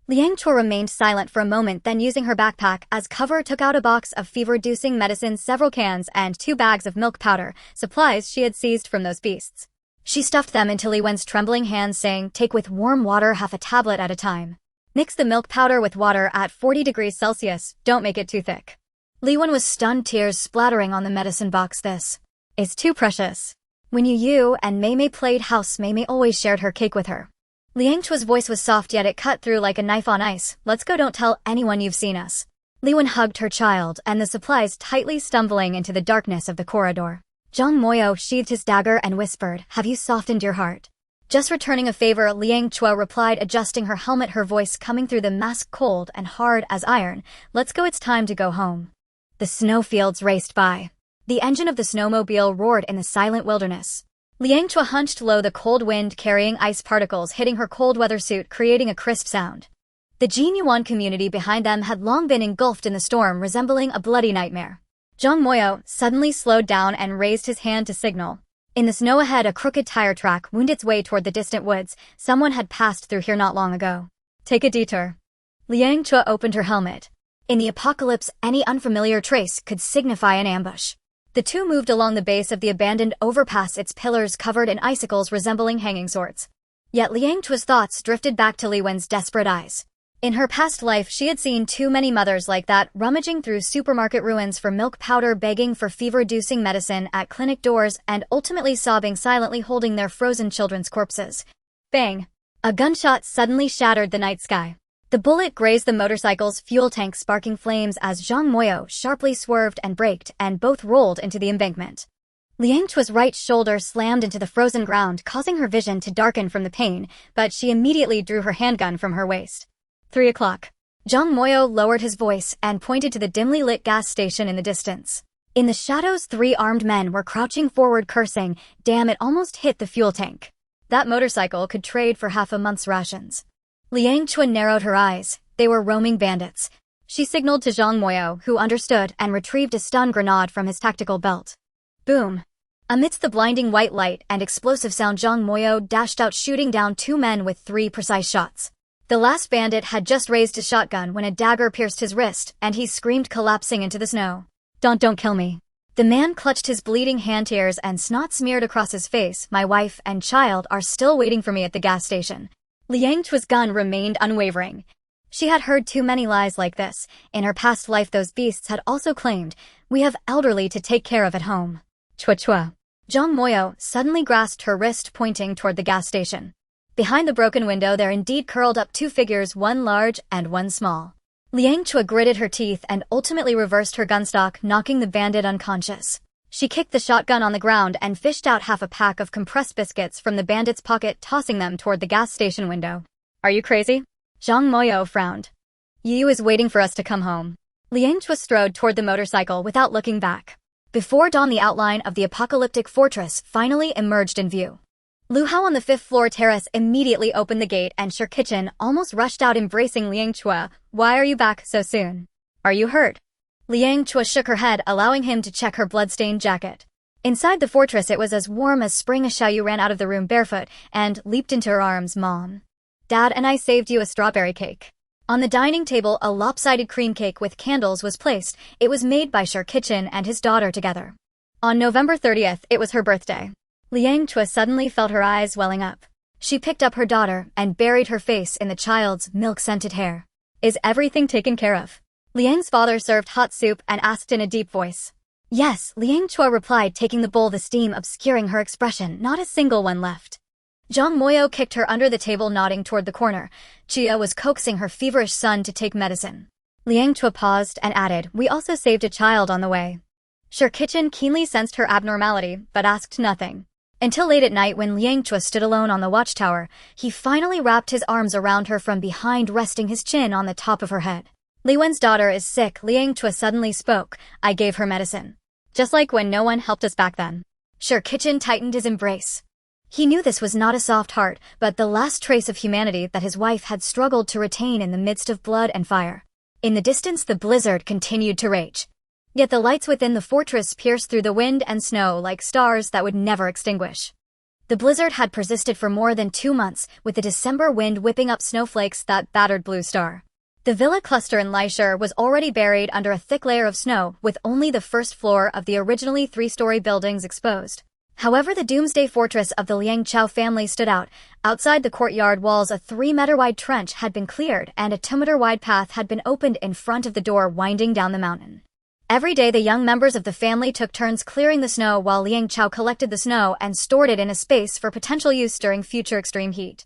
Liang Chao remained silent for a moment, then using her backpack as cover took out a box of fever-reducing medicine, several cans, and 2 bags of milk powder, supplies she had seized from those beasts. She stuffed them into Li Wen's trembling hands, saying, "Take with warm water, half a tablet at a time. Mix the milk powder with water at 40 degrees Celsius, don't make it too thick." Li Wen was stunned, tears splattering on the medicine box. "This is too precious. When you and Mei Mei played house, Mei Mei always shared her cake with her." Liang Chao's voice was soft, yet it cut through like a knife on ice. "Let's go, don't tell anyone you've seen us." Li Wen hugged her child and the supplies tightly, stumbling into the darkness of the corridor. Zhang Moyo sheathed his dagger and whispered, "Have you softened your heart?" "Just returning a favor," Liang Chao replied, adjusting her helmet, her voice coming through the mask cold and hard as iron. "Let's go, it's time to go home." The snowfields raced by. The engine of the snowmobile roared in the silent wilderness. Liang Chao hunched low, the cold wind carrying ice particles hitting her cold weather suit, creating a crisp sound. The Jinyuan community behind them had long been engulfed in the storm, resembling a bloody nightmare. Zhang Moyo suddenly slowed down and raised his hand to signal. In the snow ahead, a crooked tire track wound its way toward the distant woods. Someone had passed through here not long ago. "Take a detour." Liang Chao opened her helmet. In the apocalypse, any unfamiliar trace could signify an ambush. The two moved along the base of the abandoned overpass, its pillars covered in icicles resembling hanging swords. Yet Liang Chao's thoughts drifted back to Li Wen's desperate eyes. In her past life, she had seen too many mothers like that, rummaging through supermarket ruins for milk powder, begging for fever-reducing medicine at clinic doors, and ultimately sobbing silently, holding their frozen children's corpses. Bang! A gunshot suddenly shattered the night sky. The bullet grazed the motorcycle's fuel tank, sparking flames as Zhang Moyo sharply swerved and braked, and both rolled into the embankment. Liang Chao's right shoulder slammed into the frozen ground, causing her vision to darken from the pain, but she immediately drew her handgun from her waist. 3 o'clock. Zhang Moyo lowered his voice and pointed to the dimly lit gas station in the distance. In the shadows, 3 armed men were crouching forward, cursing. "Damn, it almost hit the fuel tank. That motorcycle could trade for half a month's rations." Liang Chao narrowed her eyes. They were roaming bandits. She signaled to Zhang Moyo, who understood and retrieved a stun grenade from his tactical belt. Boom! Amidst the blinding white light and explosive sound, Zhang Moyo dashed out, shooting down 2 men with 3 precise shots. The last bandit had just raised his shotgun when a dagger pierced his wrist, and he screamed, collapsing into the snow. Don't kill me." The man clutched his bleeding hand, tears and snot smeared across his face. "My wife and child are still waiting for me at the gas station." Liang Chao's gun remained unwavering. She had heard too many lies like this. In her past life, those beasts had also claimed, "We have elderly to take care of at home." Chua. Zhang Moyo suddenly grasped her wrist, pointing toward the gas station. Behind the broken window there indeed curled up 2 figures, one large and one small. Liang Chao gritted her teeth and ultimately reversed her gunstock, knocking the bandit unconscious. She kicked the shotgun on the ground and fished out half a pack of compressed biscuits from the bandit's pocket, tossing them toward the gas station window. "Are you crazy?" Zhang Moyo frowned. "Yu is waiting for us to come home." Liang Chao strode toward the motorcycle without looking back. Before dawn, the outline of the apocalyptic fortress finally emerged in view. Lu Hao on the 5th floor terrace immediately opened the gate, and Sher Kitchen almost rushed out, embracing Liang Chao. "Why are you back so soon? Are you hurt?" Liang Chao shook her head, allowing him to check her bloodstained jacket. Inside the fortress it was as warm as spring. Xiaoyu ran out of the room barefoot and leaped into her arms. "Mom. Dad and I saved you a strawberry cake." On the dining table, a lopsided cream cake with candles was placed. It was made by Sher Kitchen and his daughter together. On November 30th, it was her birthday. Liang Chao suddenly felt her eyes welling up. She picked up her daughter and buried her face in the child's milk-scented hair. "Is everything taken care of?" Liang's father served hot soup and asked in a deep voice. "Yes," Liang Chao replied, taking the bowl, the steam obscuring her expression. "Not a single one left." Zhang Moyo kicked her under the table, nodding toward the corner. Chia was coaxing her feverish son to take medicine. Liang Chao paused and added, "We also saved a child on the way." Sher Kitchen keenly sensed her abnormality, but asked nothing. Until late at night, when Liang Chao stood alone on the watchtower, he finally wrapped his arms around her from behind, resting his chin on the top of her head. Li Wen's daughter is sick, Liang Chao suddenly spoke. I gave her medicine. Just like when no one helped us back then. Sure, Kitchen tightened his embrace. He knew this was not a soft heart, but the last trace of humanity that his wife had struggled to retain in the midst of blood and fire. In the distance, the blizzard continued to rage. Yet the lights within the fortress pierced through the wind and snow like stars that would never extinguish. The blizzard had persisted for more than 2 months, with the December wind whipping up snowflakes that battered Blue Star. The villa cluster in Leisure was already buried under a thick layer of snow, with only the first floor of the originally 3-story buildings exposed. However, the doomsday fortress of the Liang Chao family stood out. Outside the courtyard walls, a 3-meter-wide trench had been cleared, and a 2-meter-wide path had been opened in front of the door winding down the mountain. Every day, the young members of the family took turns clearing the snow while Liang Chao collected the snow and stored it in a space for potential use during future extreme heat.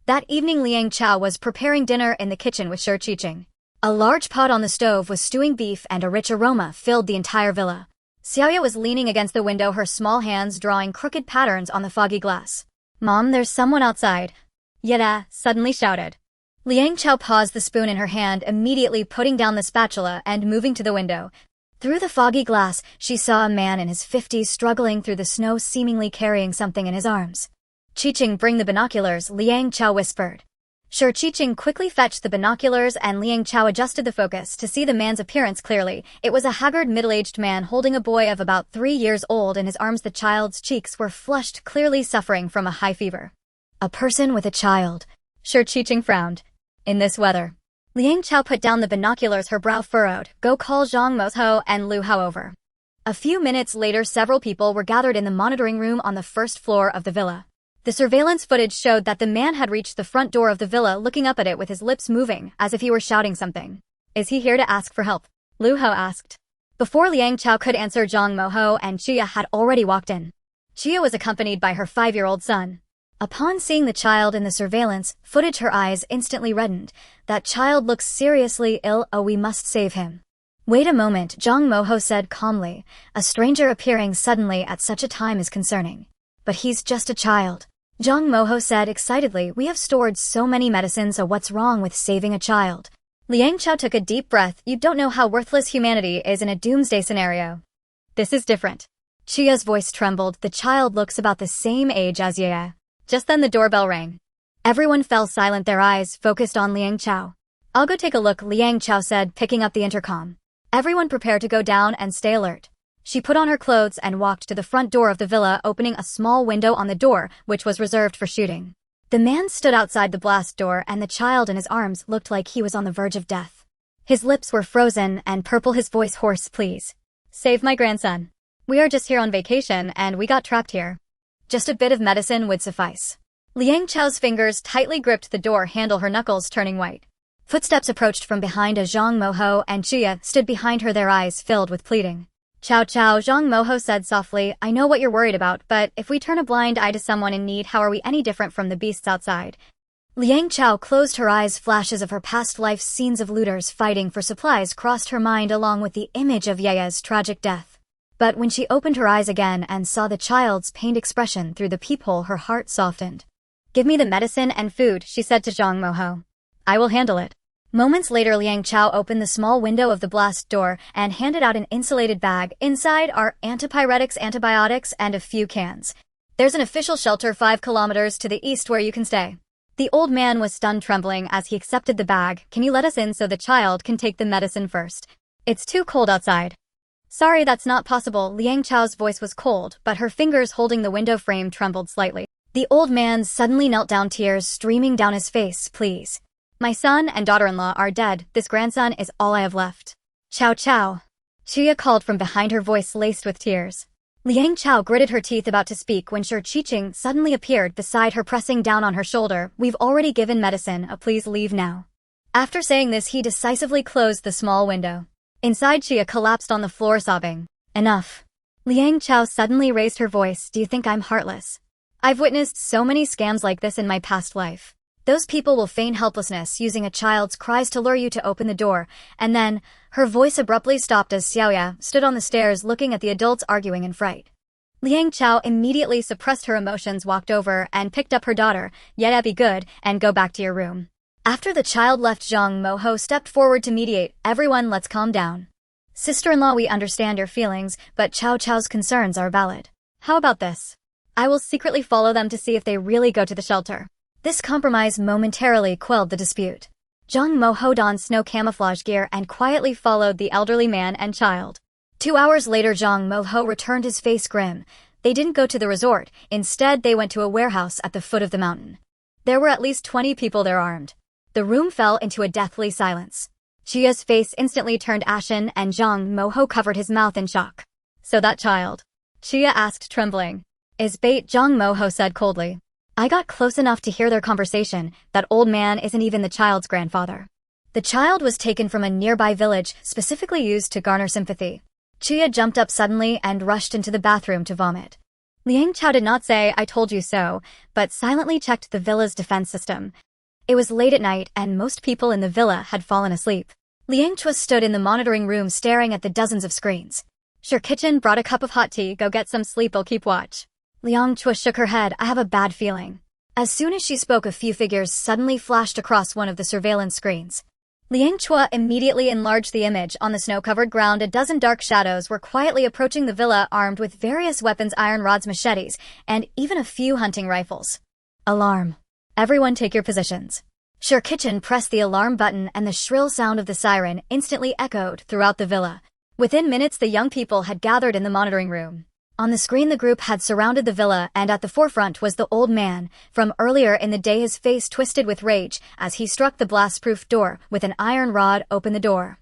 That evening, Liang Chao was preparing dinner in the kitchen with Shi Qiqing. A large pot on the stove was stewing beef, and a rich aroma filled the entire villa. Xiaoya was leaning against the window, her small hands drawing crooked patterns on the foggy glass. Mom, there's someone outside. Yeda suddenly shouted. Liang Chao paused the spoon in her hand, immediately putting down the spatula and moving to the window. Through the foggy glass, she saw a man in his 50s struggling through the snow, seemingly carrying something in his arms. Qiqing, bring the binoculars, Liang Chao whispered. Sure, Qiqing quickly fetched the binoculars, and Liang Chao adjusted the focus to see the man's appearance clearly. It was a haggard, middle-aged man holding a boy of about 3 years old in his arms. The child's cheeks were flushed, clearly suffering from a high fever. A person with a child. Sure, Qiqing frowned. In this weather. Liang Chao put down the binoculars, her brow furrowed. Go call Zhang Moho and Lu Hao over. A few minutes later, several people were gathered in the monitoring room on the first floor of the villa. The surveillance footage showed that the man had reached the front door of the villa, looking up at it with his lips moving, as if he were shouting something. Is he here to ask for help? Lu Hao asked. Before Liang Chao could answer, Zhang Moho and Chia had already walked in. Chia was accompanied by her 5-year-old son. Upon seeing the child in the surveillance footage, her eyes instantly reddened. That child looks seriously ill. Oh, we must save him. Wait a moment, Zhang Moho said calmly. A stranger appearing suddenly at such a time is concerning. But he's just a child. Zhang Moho said excitedly. We have stored so many medicines, so what's wrong with saving a child? Liang Chao took a deep breath. You don't know how worthless humanity is in a doomsday scenario. This is different. Chia's voice trembled. The child looks about the same age as Ye. Just then the doorbell rang. Everyone fell silent, their eyes focused on Liang Chao. I'll go take a look, Liang Chao said, picking up the intercom. Everyone prepare to go down and stay alert. She put on her clothes and walked to the front door of the villa, opening a small window on the door, which was reserved for shooting. The man stood outside the blast door, and the child in his arms looked like he was on the verge of death. His lips were frozen and purple, his voice hoarse. Please. Save my grandson. We are just here on vacation, and we got trapped here. Just a bit of medicine would suffice. Liang Chao's fingers tightly gripped the door handle, her knuckles turning white. Footsteps approached from behind as Zhang Moho and Chia stood behind her, their eyes filled with pleading. Chao Chao, Zhang Moho said softly, I know what you're worried about, but if we turn a blind eye to someone in need, how are we any different from the beasts outside? Liang Chao closed her eyes. Flashes of her past life, scenes of looters fighting for supplies crossed her mind, along with the image of Ye's tragic death. But when she opened her eyes again and saw the child's pained expression through the peephole, her heart softened. Give me the medicine and food, she said to Zhang Moho. I will handle it. Moments later, Liang Chao opened the small window of the blast door and handed out an insulated bag. Inside are antipyretics, antibiotics, and a few cans. There's an official shelter 5 kilometers to the east where you can stay. The old man was stunned, trembling as he accepted the bag. Can you let us in so the child can take the medicine first? It's too cold outside. Sorry, that's not possible. Liang Chao's voice was cold, but her fingers holding the window frame trembled slightly. The old man suddenly knelt down, tears streaming down his face. Please. My son and daughter-in-law are dead. This grandson is all I have left. Chao Chao. Chia called from behind, her voice laced with tears. Liang Chao gritted her teeth, about to speak when Shi Qiqing suddenly appeared beside her, pressing down on her shoulder. We've already given medicine. Please leave now. After saying this, he decisively closed the small window. Inside, Chia collapsed on the floor, sobbing. Enough. Liang Chao suddenly raised her voice. Do you think I'm heartless? I've witnessed so many scams like this in my past life. Those people will feign helplessness, using a child's cries to lure you to open the door, and then, her voice abruptly stopped as Xiaoya stood on the stairs looking at the adults arguing in fright. Liang Chao immediately suppressed her emotions, walked over, and picked up her daughter. Yet be good, and go back to your room. After the child left, Zhang Moho stepped forward to mediate. Everyone, let's calm down. Sister-in-law, we understand your feelings, but Chao Chao's concerns are valid. How about this? I will secretly follow them to see if they really go to the shelter. This compromise momentarily quelled the dispute. Zhang Moho donned snow camouflage gear and quietly followed the elderly man and child. 2 hours later, Zhang Moho returned, his face grim. They didn't go to the resort. Instead, they went to a warehouse at the foot of the mountain. There were at least 20 people there armed. The room fell into a deathly silence. Chia's face instantly turned ashen and Zhang Moho covered his mouth in shock. So that child? Chia asked, trembling. Is bait, Zhang Moho said coldly. I got close enough to hear their conversation. That old man isn't even the child's grandfather. The child was taken from a nearby village, specifically used to garner sympathy. Chia jumped up suddenly and rushed into the bathroom to vomit. Liang Chao did not say, I told you so, but silently checked the villa's defense system. It was late at night and most people in the villa had fallen asleep. Liang Chao stood in the monitoring room staring at the dozens of screens. Sure, kitchen brought a cup of hot tea, go get some sleep, I'll keep watch. Liang Chao shook her head, I have a bad feeling. As soon as she spoke, a few figures suddenly flashed across one of the surveillance screens. Liang Chao immediately enlarged the image. On the snow-covered ground, a dozen dark shadows were quietly approaching the villa, armed with various weapons, iron rods, machetes, and even a few hunting rifles. Alarm. Everyone take your positions. Sure Kitchen pressed the alarm button and the shrill sound of the siren instantly echoed throughout the villa. Within minutes, the young people had gathered in the monitoring room. On the screen, the group had surrounded the villa, and at the forefront was the old man. From earlier in the day, his face twisted with rage as he struck the blast-proof door with an iron rod. Open the door.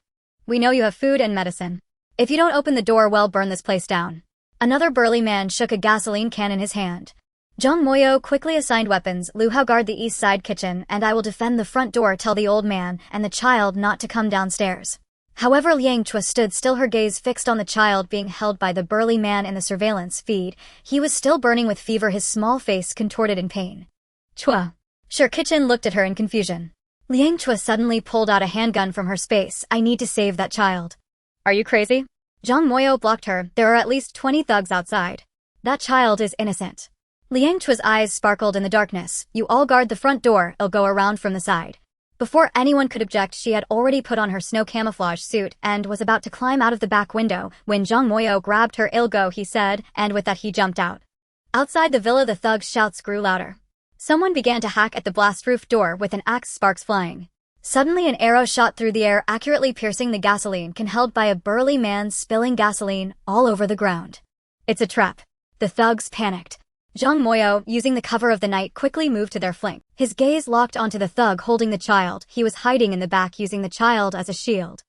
We know you have food and medicine. If you don't open the door, well, burn this place down. Another burly man shook a gasoline can in his hand. Zhang Moyo quickly assigned weapons. Lu Hao, guard the east side kitchen, and I will defend the front door. Tell the old man and the child not to come downstairs. However, Liang Chao stood still, her gaze fixed on the child being held by the burly man in the surveillance feed. He was still burning with fever, his small face contorted in pain. Chua. Sure Kitchen looked at her in confusion. Liang Chao suddenly pulled out a handgun from her space. I need to save that child. Are you crazy? Zhang Moyo blocked her. There are at least 20 thugs outside. That child is innocent. Liang Chao's eyes sparkled in the darkness. You all guard the front door, I'll go around from the side. Before anyone could object, she had already put on her snow camouflage suit and was about to climb out of the back window when Zhang Moyo grabbed her. I'll go, he said, and with that he jumped out. Outside the villa, the thugs' shouts grew louder. Someone began to hack at the blast-proof door with an axe, sparks flying. Suddenly an arrow shot through the air, accurately piercing the gasoline can held by a burly man, spilling gasoline all over the ground. It's a trap. The thugs panicked. Zhang Moyo, using the cover of the night, quickly moved to their flank. His gaze locked onto the thug holding the child. He was hiding in the back, using the child as a shield.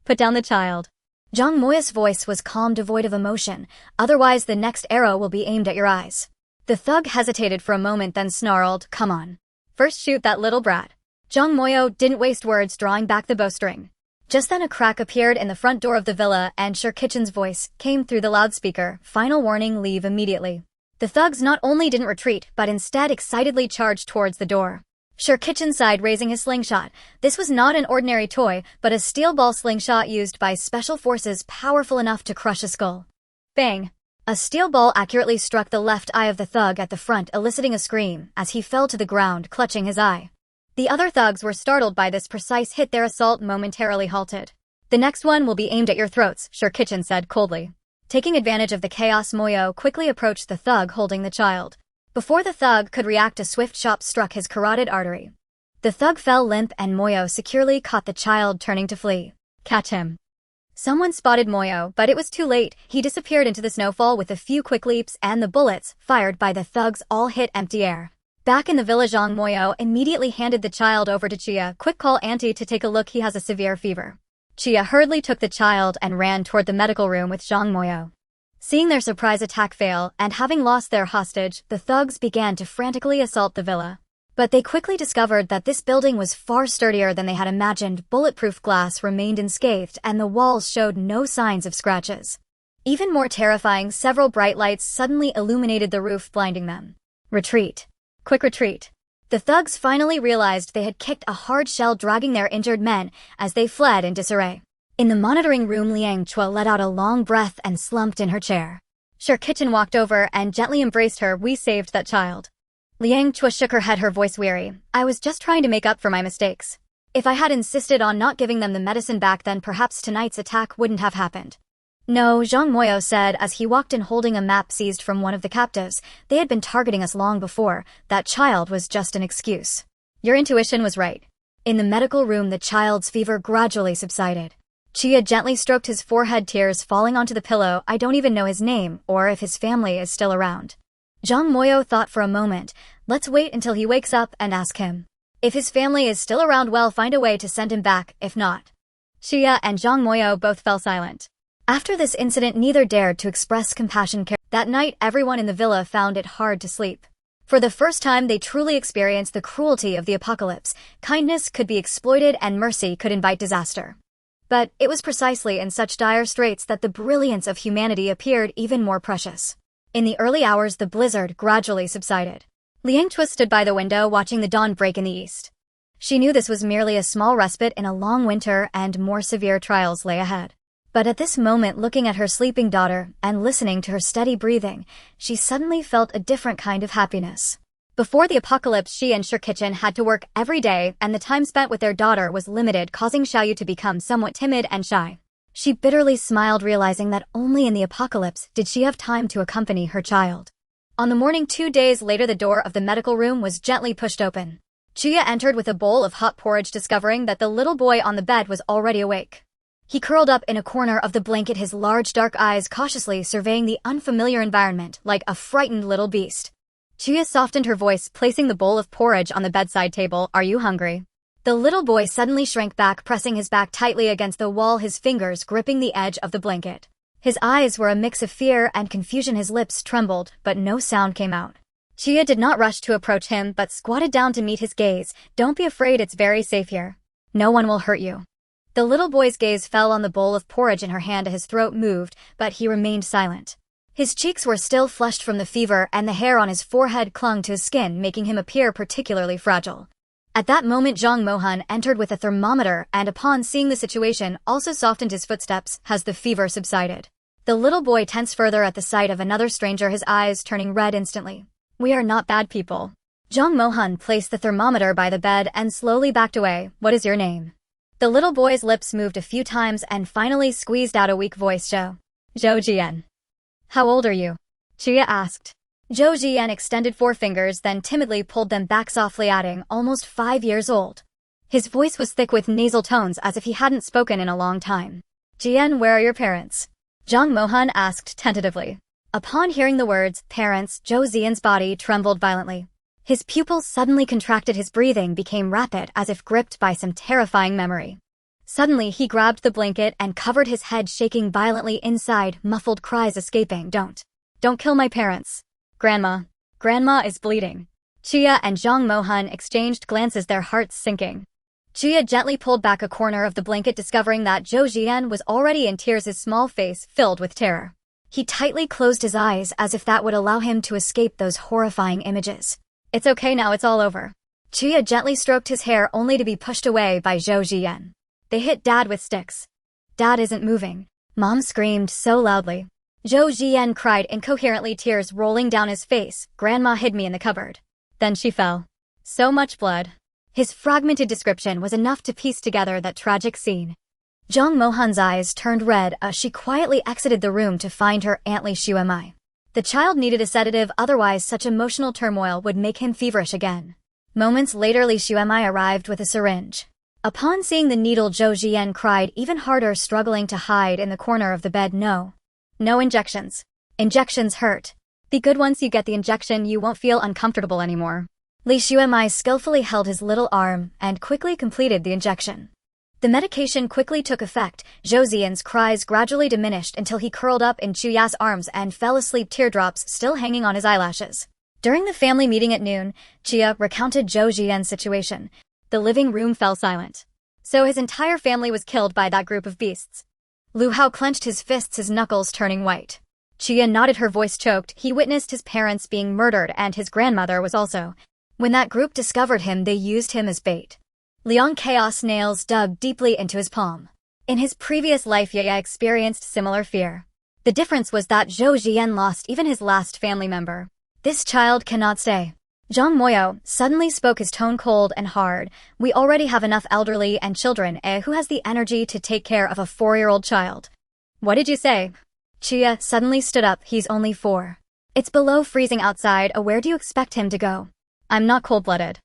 Put down the child. Zhang Moyo's voice was calm, devoid of emotion. Otherwise, the next arrow will be aimed at your eyes. The thug hesitated for a moment, then snarled, come on. First shoot that little brat. Zhang Moyo didn't waste words, drawing back the bowstring. Just then a crack appeared in the front door of the villa and Sure Kitchen's voice came through the loudspeaker. Final warning, leave immediately. The thugs not only didn't retreat, but instead excitedly charged towards the door. Sure Kitchen sighed, raising his slingshot. This was not an ordinary toy, but a steel ball slingshot used by special forces, powerful enough to crush a skull. Bang! A steel ball accurately struck the left eye of the thug at the front, eliciting a scream as he fell to the ground, clutching his eye. The other thugs were startled by this precise hit, their assault momentarily halted. The next one will be aimed at your throats, Sure Kitchen said coldly. Taking advantage of the chaos, Moyo quickly approached the thug holding the child. Before the thug could react, a swift shot struck his carotid artery. The thug fell limp and Moyo securely caught the child, turning to flee. Catch him. Someone spotted Moyo, but it was too late. He disappeared into the snowfall with a few quick leaps, and the bullets, fired by the thugs, all hit empty air. Back in the village, Zhang Moyo immediately handed the child over to Chia. Quick, call auntie to take a look, he has a severe fever. Chia hurriedly took the child and ran toward the medical room with Zhang Moyo. Seeing their surprise attack fail and having lost their hostage, the thugs began to frantically assault the villa. But they quickly discovered that this building was far sturdier than they had imagined. Bulletproof glass remained unscathed and the walls showed no signs of scratches. Even more terrifying, several bright lights suddenly illuminated the roof, blinding them. Retreat. Quick retreat. The thugs finally realized they had kicked a hard shell, dragging their injured men as they fled in disarray. In the monitoring room, Liang Chao let out a long breath and slumped in her chair. Sure Kitchen walked over and gently embraced her. We saved that child. Liang Chao shook her head, her voice weary. I was just trying to make up for my mistakes. If I had insisted on not giving them the medicine back, then perhaps tonight's attack wouldn't have happened. No, Zhang Moyo said as he walked in holding a map seized from one of the captives. They had been targeting us long before. That child was just an excuse. Your intuition was right. In the medical room, the child's fever gradually subsided. Chia gently stroked his forehead, tears falling onto the pillow. I don't even know his name, or if his family is still around. Zhang Moyo thought for a moment. Let's wait until he wakes up and ask him. If his family is still around, well, find a way to send him back. If not. Chia and Zhang Moyo both fell silent. After this incident, neither dared to express compassion. That night, everyone in the villa found it hard to sleep. For the first time, they truly experienced the cruelty of the apocalypse. Kindness could be exploited and mercy could invite disaster. But it was precisely in such dire straits that the brilliance of humanity appeared even more precious. In the early hours, the blizzard gradually subsided. Liang Chao stood by the window watching the dawn break in the east. She knew this was merely a small respite in a long winter, and more severe trials lay ahead. But at this moment, looking at her sleeping daughter and listening to her steady breathing, she suddenly felt a different kind of happiness. Before the apocalypse, she and Shirkichin had to work every day, and the time spent with their daughter was limited, causing Xiaoyu to become somewhat timid and shy. She bitterly smiled, realizing that only in the apocalypse did she have time to accompany her child. On the morning 2 days later, the door of the medical room was gently pushed open. Chia entered with a bowl of hot porridge, discovering that the little boy on the bed was already awake. He curled up in a corner of the blanket, his large dark eyes cautiously surveying the unfamiliar environment like a frightened little beast. Chia softened her voice, placing the bowl of porridge on the bedside table. Are you hungry? The little boy suddenly shrank back, pressing his back tightly against the wall, his fingers gripping the edge of the blanket. His eyes were a mix of fear and confusion, his lips trembled, but no sound came out. Chia did not rush to approach him, but squatted down to meet his gaze. Don't be afraid, it's very safe here. No one will hurt you. The little boy's gaze fell on the bowl of porridge in her hand. His throat moved, but he remained silent. His cheeks were still flushed from the fever, and the hair on his forehead clung to his skin, making him appear particularly fragile. At that moment, Zhang Mohan entered with a thermometer, and upon seeing the situation, also softened his footsteps as the fever subsided. The little boy tensed further at the sight of another stranger, his eyes turning red instantly. We are not bad people. Zhang Mohan placed the thermometer by the bed and slowly backed away. What is your name? The little boy's lips moved a few times and finally squeezed out a weak voice. Zhou Jian. How old are you? Chia asked. Zhou Jian extended 4 fingers, then timidly pulled them back, softly adding, almost 5 years old. His voice was thick with nasal tones, as if he hadn't spoken in a long time. Jian, where are your parents? Zhang Mohan asked tentatively. Upon hearing the words, parents, Zhou Jian's body trembled violently. His pupils suddenly contracted, his breathing became rapid, as if gripped by some terrifying memory. Suddenly, he grabbed the blanket and covered his head, shaking violently inside, muffled cries escaping. Don't kill my parents. Grandma is bleeding. Chia and Zhang Mohan exchanged glances, their hearts sinking. Chia gently pulled back a corner of the blanket, discovering that Zhou Jian was already in tears, his small face filled with terror. He tightly closed his eyes as if that would allow him to escape those horrifying images. It's okay now, it's all over. Chia gently stroked his hair, only to be pushed away by Zhou Jian. They hit Dad with sticks. Dad isn't moving. Mom screamed so loudly. Zhou Jian cried incoherently, tears rolling down his face. Grandma hid me in the cupboard. Then she fell. So much blood. His fragmented description was enough to piece together that tragic scene. Zhang Mohan's eyes turned red as she quietly exited the room to find her Aunt Li Xuemai. The child needed a sedative, otherwise such emotional turmoil would make him feverish again. Moments later, Li Xuemai arrived with a syringe. Upon seeing the needle, Zhou Jian cried even harder, struggling to hide in the corner of the bed. No injections. Injections hurt. Be good, once you get the injection you won't feel uncomfortable anymore. Li Xuemai skillfully held his little arm and quickly completed the injection. The medication quickly took effect. Zhou Jian's cries gradually diminished until he curled up in Chuya's arms and fell asleep, teardrops still hanging on his eyelashes. During the family meeting at noon, Chia recounted Zhou Jian's situation. The living room fell silent. So his entire family was killed by that group of beasts. Lu Hao clenched his fists, his knuckles turning white. Chia nodded, her voice choked. He witnessed his parents being murdered, and his grandmother was also. When that group discovered him, they used him as bait. Liang Chao's nails dug deeply into his palm. In his previous life, Yaya experienced similar fear. The difference was that Zhou Jian lost even his last family member. This child cannot stay. Zhang Moyo suddenly spoke, his tone cold and hard. We already have enough elderly and children, who has the energy to take care of a 4-year-old child? What did you say? Chia suddenly stood up, he's only 4. It's below freezing outside, where do you expect him to go? I'm not cold-blooded.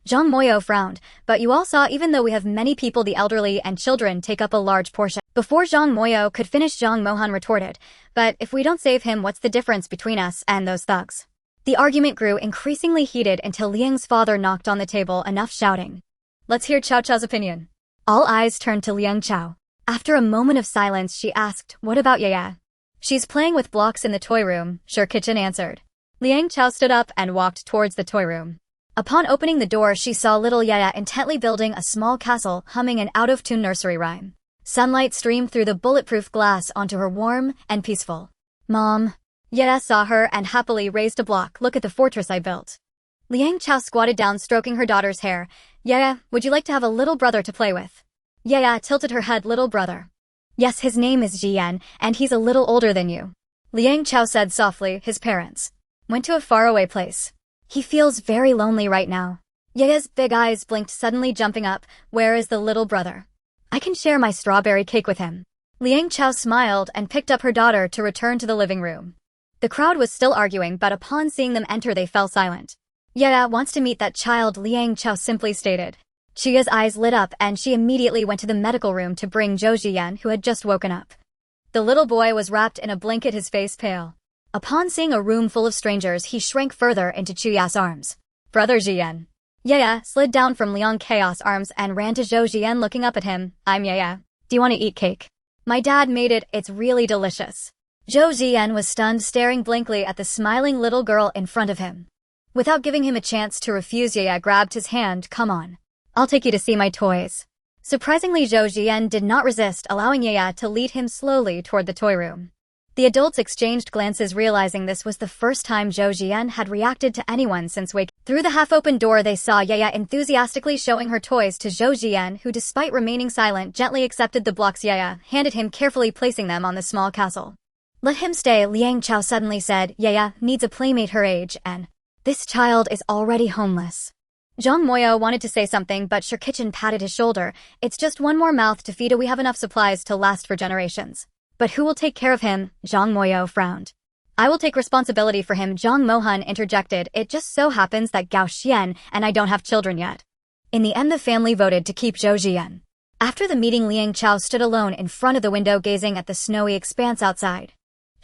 Zhang Moyo frowned, but you all saw even though we have many people, the elderly and children take up a large portion. Before Zhang Moyo could finish, Zhang Mohan retorted, but if we don't save him, what's the difference between us and those thugs? The argument grew increasingly heated until Liang's father knocked on the table, enough shouting. Let's hear Chao Chao's opinion. All eyes turned to Liang Chao. After a moment of silence, she asked, what about Yaya? She's playing with blocks in the toy room, Sure Kitchen answered. Liang Chao stood up and walked towards the toy room. Upon opening the door, she saw little Yaya intently building a small castle, humming an out-of-tune nursery rhyme. Sunlight streamed through the bulletproof glass onto her, warm and peaceful. Mom. Yaya saw her and happily raised a block. Look at the fortress I built. Liang Chao squatted down, stroking her daughter's hair. Yaya, would you like to have a little brother to play with? Yaya tilted her head. Little brother. Yes, his name is Jian, and he's a little older than you. Liang Chao said softly. His parents went to a faraway place. He feels very lonely right now. Yaya's big eyes blinked, suddenly jumping up. Where is the little brother? I can share my strawberry cake with him. Liang Chao smiled and picked up her daughter to return to the living room. The crowd was still arguing, but upon seeing them enter, they fell silent. Yaya wants to meet that child, Liang Chao simply stated. Chia's eyes lit up and she immediately went to the medical room to bring Zhou Jian, who had just woken up. The little boy was wrapped in a blanket, his face pale. Upon seeing a room full of strangers, he shrank further into Chuya's arms. Brother Jian. Yaya slid down from Liang Chao's arms and ran to Zhou Jian, looking up at him. I'm Yaya. Do you want to eat cake? My dad made it, it's really delicious. Zhou Jian was stunned, staring blankly at the smiling little girl in front of him. Without giving him a chance to refuse, Yaya grabbed his hand. Come on. I'll take you to see my toys. Surprisingly, Zhou Jian did not resist, allowing Yaya to lead him slowly toward the toy room. The adults exchanged glances, realizing this was the first time Zhou Jian had reacted to anyone since waking. Through the half-open door, they saw Yaya enthusiastically showing her toys to Zhou Jian, who, despite remaining silent, gently accepted the blocks Yaya handed him, carefully placing them on the small castle. Let him stay, Liang Chao suddenly said. Yaya needs a playmate her age, and this child is already homeless. Zhang Moyo wanted to say something, but Sure Kitchen patted his shoulder. It's just one more mouth to feed. We have enough supplies to last for generations. But who will take care of him? Zhang Moyo frowned. I will take responsibility for him, Zhang Mohan interjected. It just so happens that Gao Xian and I don't have children yet. In the end, the family voted to keep Zhou Jian. After the meeting, Liang Chao stood alone in front of the window, gazing at the snowy expanse outside.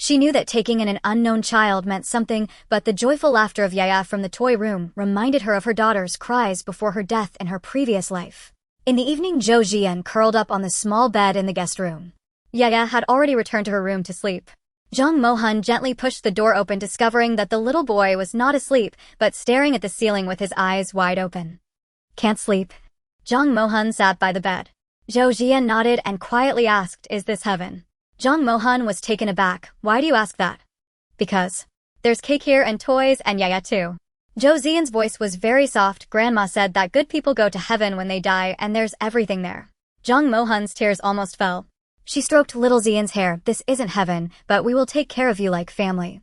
She knew that taking in an unknown child meant something, but the joyful laughter of Yaya from the toy room reminded her of her daughter's cries before her death in her previous life. In the evening, Zhou Jian curled up on the small bed in the guest room. Yaya had already returned to her room to sleep. Zhang Mohan gently pushed the door open, discovering that the little boy was not asleep, but staring at the ceiling with his eyes wide open. Can't sleep. Zhang Mohan sat by the bed. Zhou Jian nodded and quietly asked, is this heaven? Zhang Mohan was taken aback. Why do you ask that? Because there's cake here and toys and Yaya too. Zhou Jian's voice was very soft. Grandma said that good people go to heaven when they die and there's everything there. Zhang Mohan's tears almost fell. She stroked little Zian's hair. This isn't heaven, but we will take care of you like family.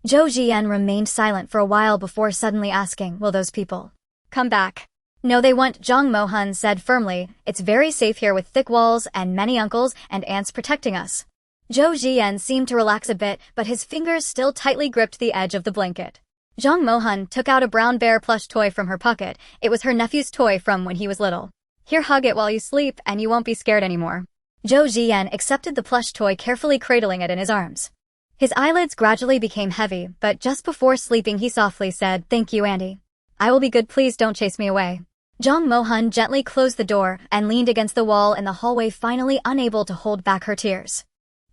Zhou Jian remained silent for a while before suddenly asking, will those people come back? No, they won't, Zhang Mohan said firmly. It's very safe here with thick walls and many uncles and aunts protecting us. Zhou Jian seemed to relax a bit, but his fingers still tightly gripped the edge of the blanket. Zhang Mohan took out a brown bear plush toy from her pocket. It was her nephew's toy from when he was little. Here, hug it while you sleep and you won't be scared anymore. Zhou Jian accepted the plush toy, carefully cradling it in his arms. His eyelids gradually became heavy, but just before sleeping he softly said, thank you, Andy. I will be good, please don't chase me away. Zhang Mohan gently closed the door and leaned against the wall in the hallway, finally unable to hold back her tears.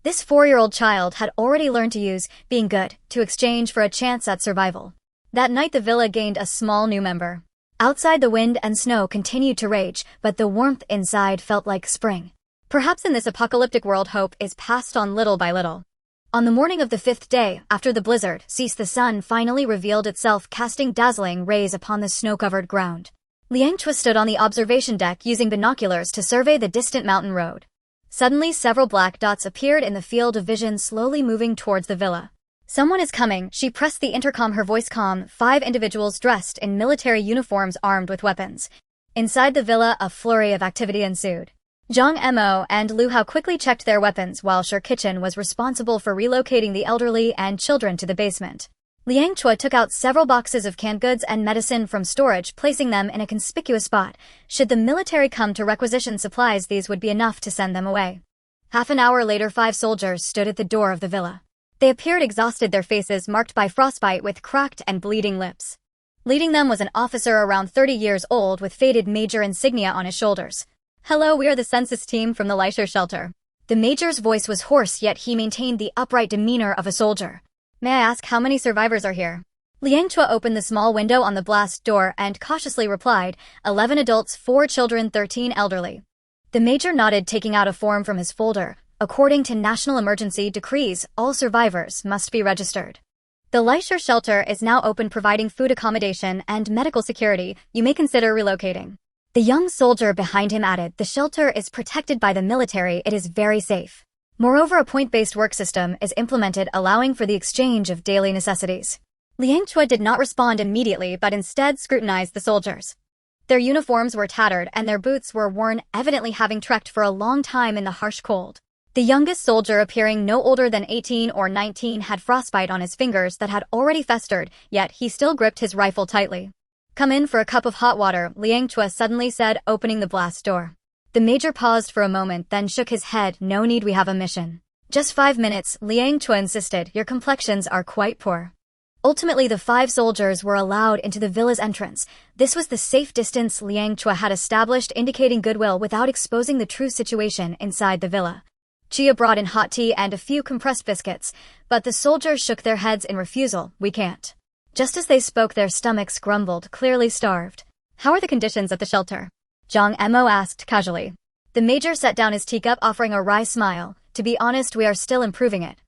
This 4-year-old child had already learned to use being good to exchange for a chance at survival. That night the villa gained a small new member. Outside the wind and snow continued to rage, but the warmth inside felt like spring. Perhaps in this apocalyptic world hope is passed on little by little. On the morning of the 5th day after the blizzard ceased, the sun finally revealed itself, casting dazzling rays upon the snow-covered ground. Liang Chao stood on the observation deck using binoculars to survey the distant mountain road. Suddenly several black dots appeared in the field of vision, slowly moving towards the villa. Someone is coming. She pressed the intercom, her voice calm. 5 individuals dressed in military uniforms armed with weapons. Inside the villa, a flurry of activity ensued. Zhang Mo and Lu Hao quickly checked their weapons while Shi Kitchen was responsible for relocating the elderly and children to the basement. Liang Chao took out several boxes of canned goods and medicine from storage, placing them in a conspicuous spot. Should the military come to requisition supplies, these would be enough to send them away. Half an hour later, 5 soldiers stood at the door of the villa. They appeared exhausted, their faces marked by frostbite with cracked and bleeding lips. Leading them was an officer around 30 years old with faded major insignia on his shoulders. "Hello, we are the census team from the Leisure shelter." The major's voice was hoarse, yet he maintained the upright demeanor of a soldier. "May I ask how many survivors are here?" Liang Chao opened the small window on the blast door and cautiously replied, 11 adults, 4 children, 13 elderly. The major nodded, taking out a form from his folder. According to national emergency decrees, all survivors must be registered. The Leisure shelter is now open, providing food, accommodation, and medical security. You may consider relocating. The young soldier behind him added, "The shelter is protected by the military. It is very safe. Moreover, a point-based work system is implemented, allowing for the exchange of daily necessities." Liang Chao did not respond immediately, but instead scrutinized the soldiers. Their uniforms were tattered and their boots were worn, evidently having trekked for a long time in the harsh cold. The youngest soldier, appearing no older than 18 or 19, had frostbite on his fingers that had already festered, yet he still gripped his rifle tightly. "Come in for a cup of hot water," Liang Chao suddenly said, opening the blast door. The major paused for a moment, then shook his head. "No need, we have a mission." "Just 5 minutes," Liang Chao insisted. "Your complexions are quite poor." Ultimately, the 5 soldiers were allowed into the villa's entrance. This was the safe distance Liang Chao had established, indicating goodwill without exposing the true situation inside the villa. Chia brought in hot tea and a few compressed biscuits, but the soldiers shook their heads in refusal. "We can't." Just as they spoke, their stomachs grumbled, clearly starved. "How are the conditions at the shelter?" Zhang Mo asked casually. The major set down his teacup, offering a wry smile. "To be honest, we are still improving it.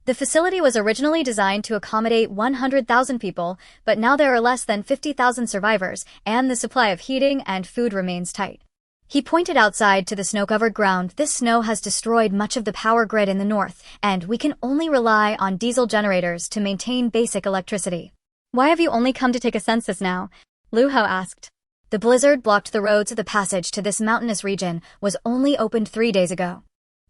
The facility was originally designed to accommodate 100,000 people, but now there are less than 50,000 survivors, and the supply of heating and food remains tight." He pointed outside to the snow-covered ground. "This snow has destroyed much of the power grid in the north, and we can only rely on diesel generators to maintain basic electricity." "Why have you only come to take a census now?" Lu Hao asked. "The blizzard blocked the roads. The passage to this mountainous region was only opened 3 days ago."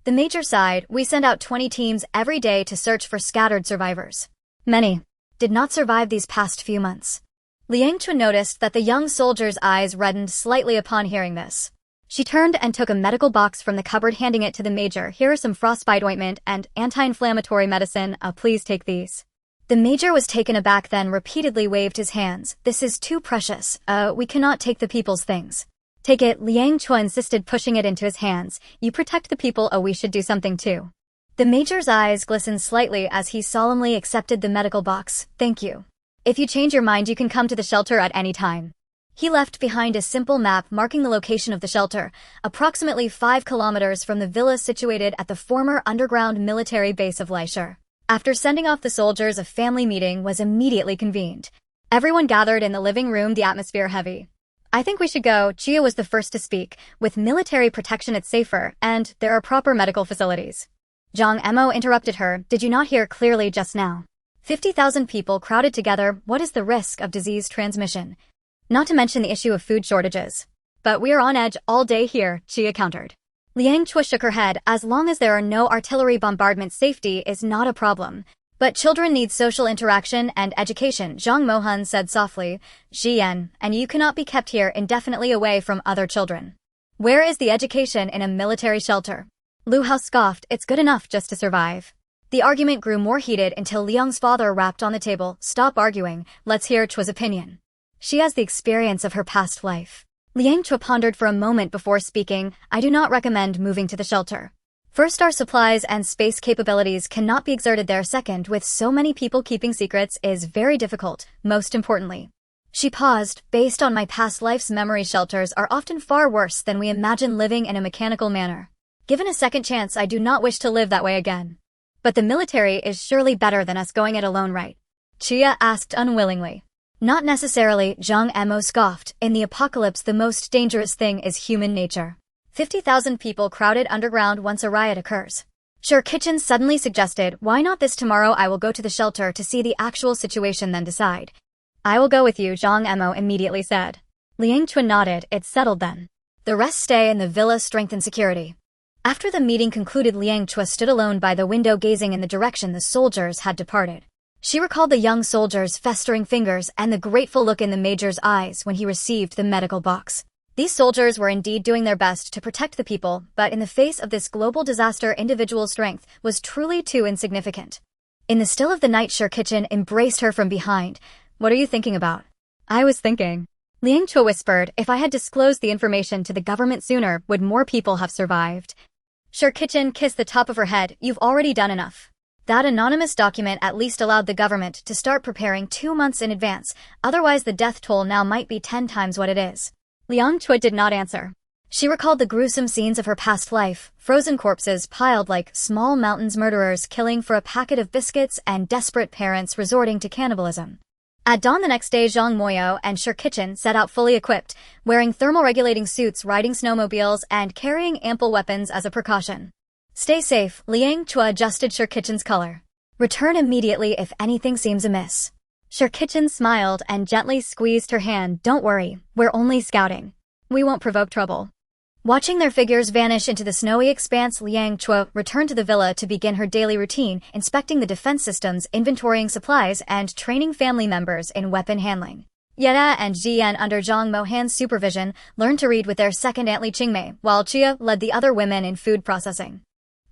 The major sighed. "We send out 20 teams every day to search for scattered survivors. Many did not survive these past few months." Liang Chao noticed that the young soldier's eyes reddened slightly upon hearing this. She turned and took a medical box from the cupboard, handing it to the major. "Here are some frostbite ointment and anti-inflammatory medicine. Please take these." The major was taken aback, then repeatedly waved his hands. "This is too precious. We cannot take the people's things." "Take it," Liang Chao insisted, pushing it into his hands. "You protect the people. We should do something too." The major's eyes glistened slightly as he solemnly accepted the medical box. "Thank you. If you change your mind, you can come to the shelter at any time." He left behind a simple map marking the location of the shelter, approximately 5 kilometers from the villa situated at the former underground military base of Leisure. After sending off the soldiers, a family meeting was immediately convened. Everyone gathered in the living room, the atmosphere heavy. "I think we should go." Chia was the first to speak. "With military protection it's safer, and there are proper medical facilities." Zhang Mo interrupted her. "Did you not hear clearly just now? 50,000 people crowded together. What is the risk of disease transmission? Not to mention the issue of food shortages." "But we are on edge all day here," Chia countered. Liang Chao shook her head. "As long as there are no artillery bombardments, safety is not a problem. But children need social interaction and education," Zhang Mohan said softly. "Xian, and you cannot be kept here indefinitely away from other children. Where is the education in a military shelter?" Lu Hao scoffed. "It's good enough just to survive." The argument grew more heated until Liang's father rapped on the table. "Stop arguing. Let's hear Chua's opinion. She has the experience of her past life." Liang Chao pondered for a moment before speaking. "I do not recommend moving to the shelter. First, our supplies and space capabilities cannot be exerted there. Second, with so many people, keeping secrets is very difficult. Most importantly." She paused. "Based on my past life's memory, shelters are often far worse than we imagine, living in a mechanical manner. Given a second chance, I do not wish to live that way again." "But the military is surely better than us going it alone, right?" Chia asked unwillingly. "Not necessarily," Zhang Mo scoffed. "In the apocalypse, the most dangerous thing is human nature. 50,000 people crowded underground once a riot occurs. Sure Kitchen suddenly suggested, why not this tomorrow? I will go to the shelter to see the actual situation then decide. I will go with you, Zhang Emo immediately said. Liang Chao nodded, it's settled then. The rest stay in the villa, strengthen security. After the meeting concluded, Liang Chao stood alone by the window gazing in the direction the soldiers had departed. She recalled the young soldier's festering fingers and the grateful look in the major's eyes when he received the medical box. These soldiers were indeed doing their best to protect the people, but in the face of this global disaster, individual strength was truly too insignificant. In the still of the night, Sure Kitchen embraced her from behind. What are you thinking about? I was thinking. Liang Chao whispered, if I had disclosed the information to the government sooner, would more people have survived? Sure Kitchen kissed the top of her head, you've already done enough. That anonymous document at least allowed the government to start preparing 2 months in advance, otherwise the death toll now might be 10 times what it is. Liang Chao did not answer. She recalled the gruesome scenes of her past life, frozen corpses piled like small mountains, murderers killing for a packet of biscuits, and desperate parents resorting to cannibalism. At dawn the next day, Zhang Moyo and Sure Kitchen set out fully equipped, wearing thermal-regulating suits, riding snowmobiles, and carrying ample weapons as a precaution. Stay safe, Liang Chao adjusted Sure Kitchen's color. Return immediately if anything seems amiss. Sure Kitchen smiled and gently squeezed her hand. Don't worry, we're only scouting. We won't provoke trouble. Watching their figures vanish into the snowy expanse, Liang Chao returned to the villa to begin her daily routine, inspecting the defense systems, inventorying supplies, and training family members in weapon handling. Yeda and Jian, under Zhang Mohan's supervision, learned to read with their second aunt Li Qingmei, while Chia led the other women in food processing.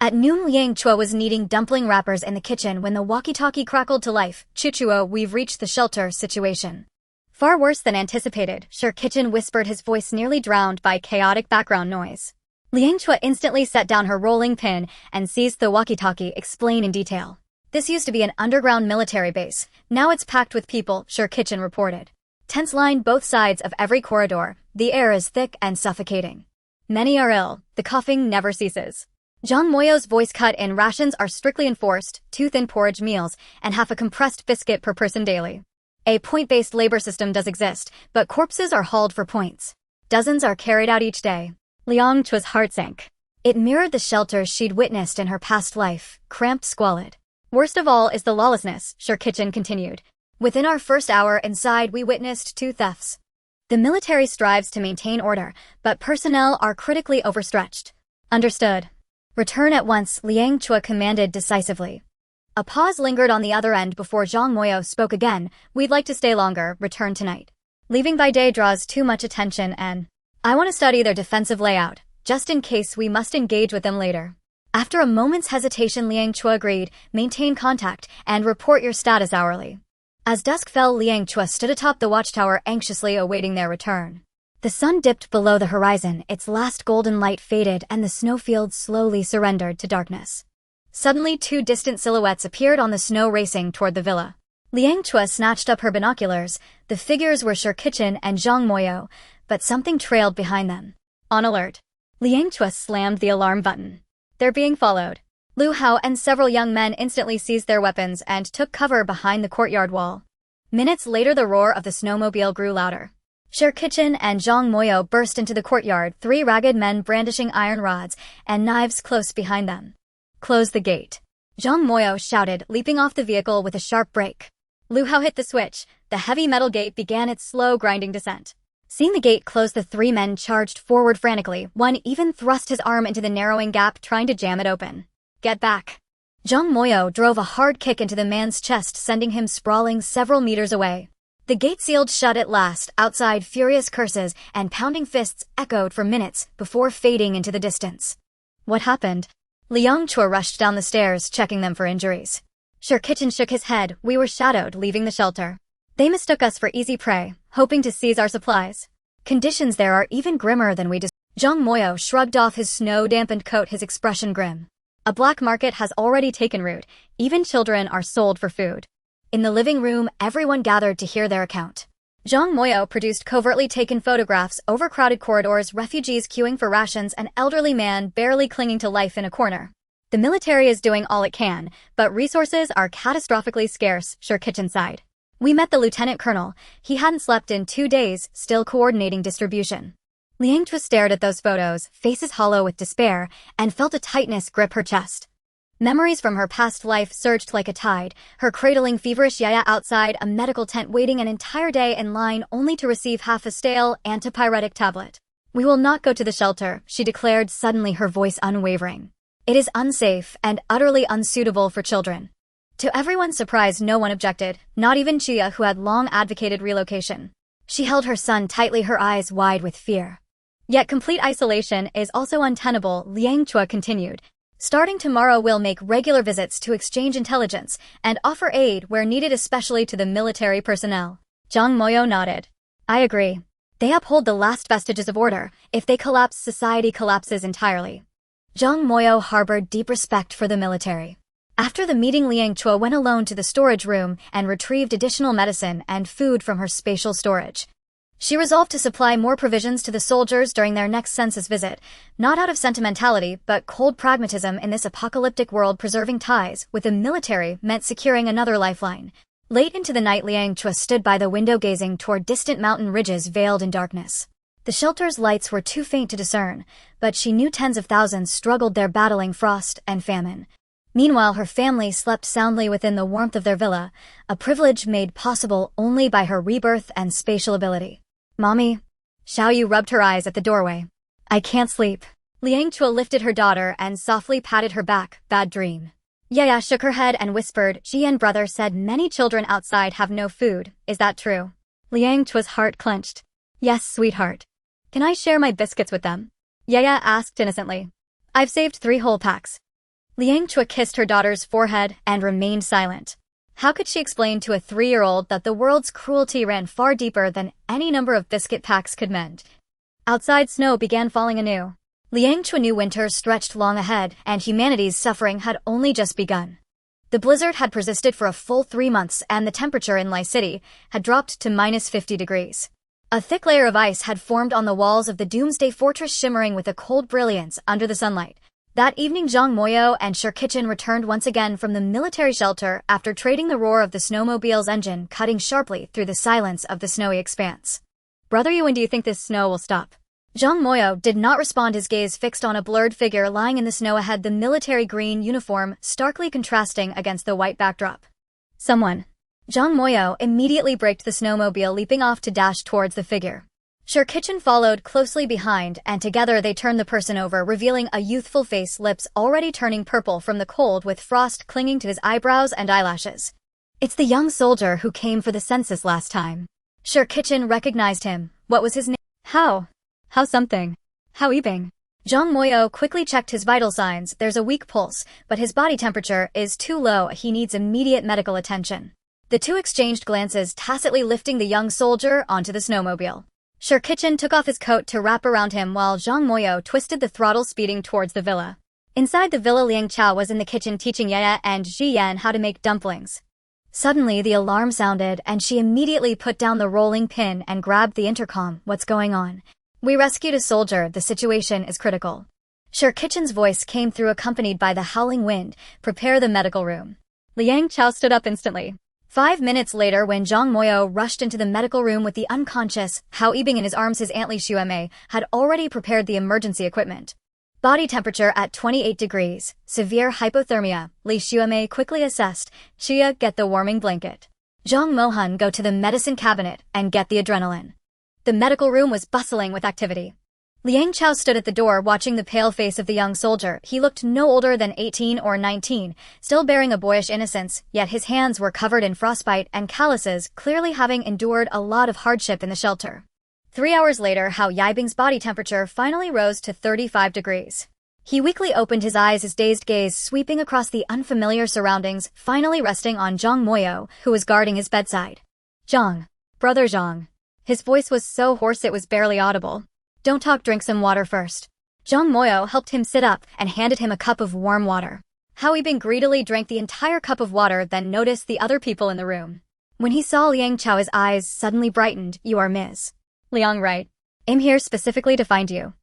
At noon, Liang Chao was kneading dumpling wrappers in the kitchen when the walkie-talkie crackled to life. Chichuo, we've reached the shelter situation. Far worse than anticipated, Sure Kitchen whispered, his voice nearly drowned by chaotic background noise. Liang Chao instantly set down her rolling pin and seized the walkie-talkie. Explain in detail. This used to be an underground military base. Now it's packed with people, Sure Kitchen reported. Tents line both sides of every corridor. The air is thick and suffocating. Many are ill. The coughing never ceases. Zhang Moyo's voice cut in. Rations are strictly enforced, 2 thin porridge meals, and half a compressed biscuit per person daily. A point-based labor system does exist, but corpses are hauled for points. Dozens are carried out each day. Liang Chao's heart sank. It mirrored the shelters she'd witnessed in her past life, cramped, squalid. Worst of all is the lawlessness, Sure Kitchen continued. Within our first hour inside, we witnessed 2 thefts. The military strives to maintain order, but personnel are critically overstretched. Understood. Return at once, Liang Chao commanded decisively. A pause lingered on the other end before Zhang Moyo spoke again. We'd like to stay longer, return tonight. Leaving by day draws too much attention, and I want to study their defensive layout, just in case we must engage with them later. After a moment's hesitation, Liang Chao agreed, maintain contact, and report your status hourly. As dusk fell, Liang Chao stood atop the watchtower, anxiously awaiting their return. The sun dipped below the horizon, its last golden light faded, and the snowfields slowly surrendered to darkness. Suddenly 2 distant silhouettes appeared on the snow, racing toward the villa. Liang Chao snatched up her binoculars. The figures were Sure Kitchen and Zhang Moyo, but something trailed behind them. On alert. Liang Chao slammed the alarm button. They're being followed. Lu Hao and several young men instantly seized their weapons and took cover behind the courtyard wall. Minutes later, the roar of the snowmobile grew louder. Sure Kitchen and Zhang Moyo burst into the courtyard, 3 ragged men brandishing iron rods and knives close behind them. Close the gate. Zhang Moyo shouted, leaping off the vehicle with a sharp brake. Lu Hao hit the switch. The heavy metal gate began its slow, grinding descent. Seeing the gate close, the 3 men charged forward frantically. One even thrust his arm into the narrowing gap, trying to jam it open. Get back. Zhang Moyo drove a hard kick into the man's chest, sending him sprawling several meters away. The gate sealed shut at last. Outside, furious curses and pounding fists echoed for minutes before fading into the distance. What happened? Liang Chao rushed down the stairs, checking them for injuries. Sure Kitchen shook his head. We were shadowed, leaving the shelter. They mistook us for easy prey, hoping to seize our supplies. Conditions there are even grimmer than we Zhang Moyo shrugged off his snow-dampened coat, his expression grim. A black market has already taken root. Even children are sold for food. In the living room, everyone gathered to hear their account. Zhang Moyo produced covertly taken photographs, overcrowded corridors, refugees queuing for rations, an elderly man barely clinging to life in a corner. The military is doing all it can, but resources are catastrophically scarce, Sure Kitchen sighed. We met the lieutenant colonel. He hadn't slept in 2 days, still coordinating distribution. Liang Chao stared at those photos, faces hollow with despair, and felt a tightness grip her chest. Memories from her past life surged like a tide, her cradling feverish Yaya outside a medical tent waiting an entire day in line only to receive half a stale antipyretic tablet. "We will not go to the shelter," she declared, suddenly her voice unwavering. "It is unsafe and utterly unsuitable for children." To everyone's surprise, no one objected, not even Chia, who had long advocated relocation. She held her son tightly, her eyes wide with fear. "Yet complete isolation is also untenable," Liang Chao continued. "Starting tomorrow, we'll make regular visits to exchange intelligence and offer aid where needed, especially to the military personnel." Zhang Moyo nodded. "I agree. They uphold the last vestiges of order. If they collapse, society collapses entirely." Zhang Moyo harbored deep respect for the military. After the meeting, Liang Chao went alone to the storage room and retrieved additional medicine and food from her spatial storage. She resolved to supply more provisions to the soldiers during their next census visit, not out of sentimentality but cold pragmatism. In this apocalyptic world, preserving ties with the military meant securing another lifeline. Late into the night, Liang Chao stood by the window gazing toward distant mountain ridges veiled in darkness. The shelter's lights were too faint to discern, but she knew tens of thousands struggled there battling frost and famine. Meanwhile, her family slept soundly within the warmth of their villa, a privilege made possible only by her rebirth and spatial ability. "Mommy?" Xiaoyu rubbed her eyes at the doorway. "I can't sleep." Liang Chao lifted her daughter and softly patted her back. "Bad dream." Yaya shook her head and whispered, "Jian brother said many children outside have no food. Is that true?" Liang Chao's heart clenched. "Yes, sweetheart." "Can I share my biscuits with them?" Yaya asked innocently. "I've saved 3 whole packs." Liang Chao kissed her daughter's forehead and remained silent. How could she explain to a 3-year-old that the world's cruelty ran far deeper than any number of biscuit packs could mend? Outside, snow began falling anew. Liang Chao knew winter stretched long ahead, and humanity's suffering had only just begun. The blizzard had persisted for a full 3 months, and the temperature in Lai City had dropped to -50 degrees. A thick layer of ice had formed on the walls of the Doomsday Fortress, shimmering with a cold brilliance under the sunlight. That evening, Zhang Moyo and Shirkichin returned once again from the military shelter after trading the roar of the snowmobile's engine cutting sharply through the silence of the snowy expanse. "Brother, when do you think this snow will stop?" Zhang Moyo did not respond, his gaze fixed on a blurred figure lying in the snow ahead, the military green uniform starkly contrasting against the white backdrop. "Someone." Zhang Moyo immediately braked the snowmobile, leaping off to dash towards the figure. Shirkichin followed closely behind, and together they turned the person over, revealing a youthful face, lips already turning purple from the cold with frost clinging to his eyebrows and eyelashes. "It's the young soldier who came for the census last time." Shirkichin recognized him. "What was his name?" How something. How Yibing." Zhang Moyo quickly checked his vital signs. "There's a weak pulse, but his body temperature is too low. He needs immediate medical attention." The two exchanged glances, tacitly lifting the young soldier onto the snowmobile. Shirkichin took off his coat to wrap around him while Zhang Moyo twisted the throttle, speeding towards the villa. Inside the villa, Liang Chao was in the kitchen teaching Yaya and Ji Yan how to make dumplings. Suddenly, the alarm sounded, and she immediately put down the rolling pin and grabbed the intercom. "What's going on?" "We rescued a soldier. The situation is critical." Shirkichin's voice came through, accompanied by the howling wind. "Prepare the medical room." Liang Chao stood up instantly. 5 minutes later, when Zhang Moyo rushed into the medical room with the unconscious Hao Yibing in his arms, his aunt Li Xueme had already prepared the emergency equipment. Body temperature at 28 degrees, severe hypothermia, Li Xueme quickly assessed. "Chia, get the warming blanket." "Zhang Mohan, go to the medicine cabinet and get the adrenaline." The medical room was bustling with activity. Liang Chao stood at the door, watching the pale face of the young soldier. He looked no older than 18 or 19, still bearing a boyish innocence, yet his hands were covered in frostbite and calluses, clearly having endured a lot of hardship in the shelter. 3 hours later, Hao Yibing's body temperature finally rose to 35 degrees. He weakly opened his eyes, his dazed gaze sweeping across the unfamiliar surroundings, finally resting on Zhang Moyo, who was guarding his bedside. "Zhang. Brother Zhang." His voice was so hoarse it was barely audible. "Don't talk, drink some water first." Zhang Moyo helped him sit up and handed him a cup of warm water. Hao Yibing greedily drank the entire cup of water, then noticed the other people in the room. When he saw Liang Chao, his eyes suddenly brightened. "You are Ms. Liang, right? I'm here specifically to find you."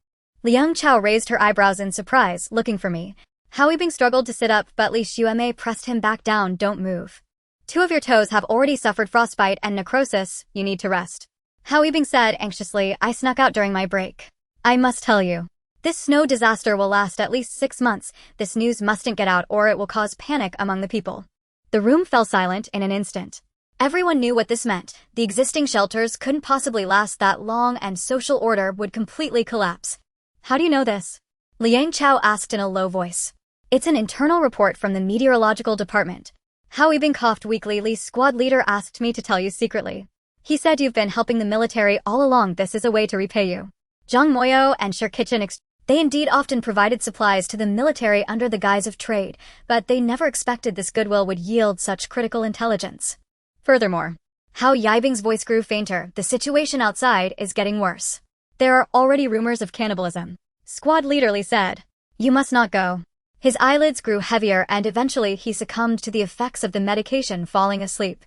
Liang Chao raised her eyebrows in surprise. "Looking for me?" Hao Yibing struggled to sit up, but Li Xueme pressed him back down. "Don't move. 2 of your toes have already suffered frostbite and necrosis. You need to rest." Hao Yibing said anxiously, "I snuck out during my break. I must tell you." This snow disaster will last at least 6 months. This news mustn't get out or it will cause panic among the people. The room fell silent in an instant. Everyone knew what this meant. The existing shelters couldn't possibly last that long and social order would completely collapse. How do you know this? Liang Chao asked in a low voice. It's an internal report from the meteorological department. Hao Yibing coughed weakly. Li's squad leader asked me to tell you secretly. He said you've been helping the military all along. This is a way to repay you. Zhang Moyo and Shirkichin they indeed often provided supplies to the military under the guise of trade, but they never expected this goodwill would yield such critical intelligence. Furthermore, Hao Yibing's voice grew fainter. The situation outside is getting worse. There are already rumors of cannibalism. Squad leader Li said, "You must not go." His eyelids grew heavier and eventually he succumbed to the effects of the medication, falling asleep.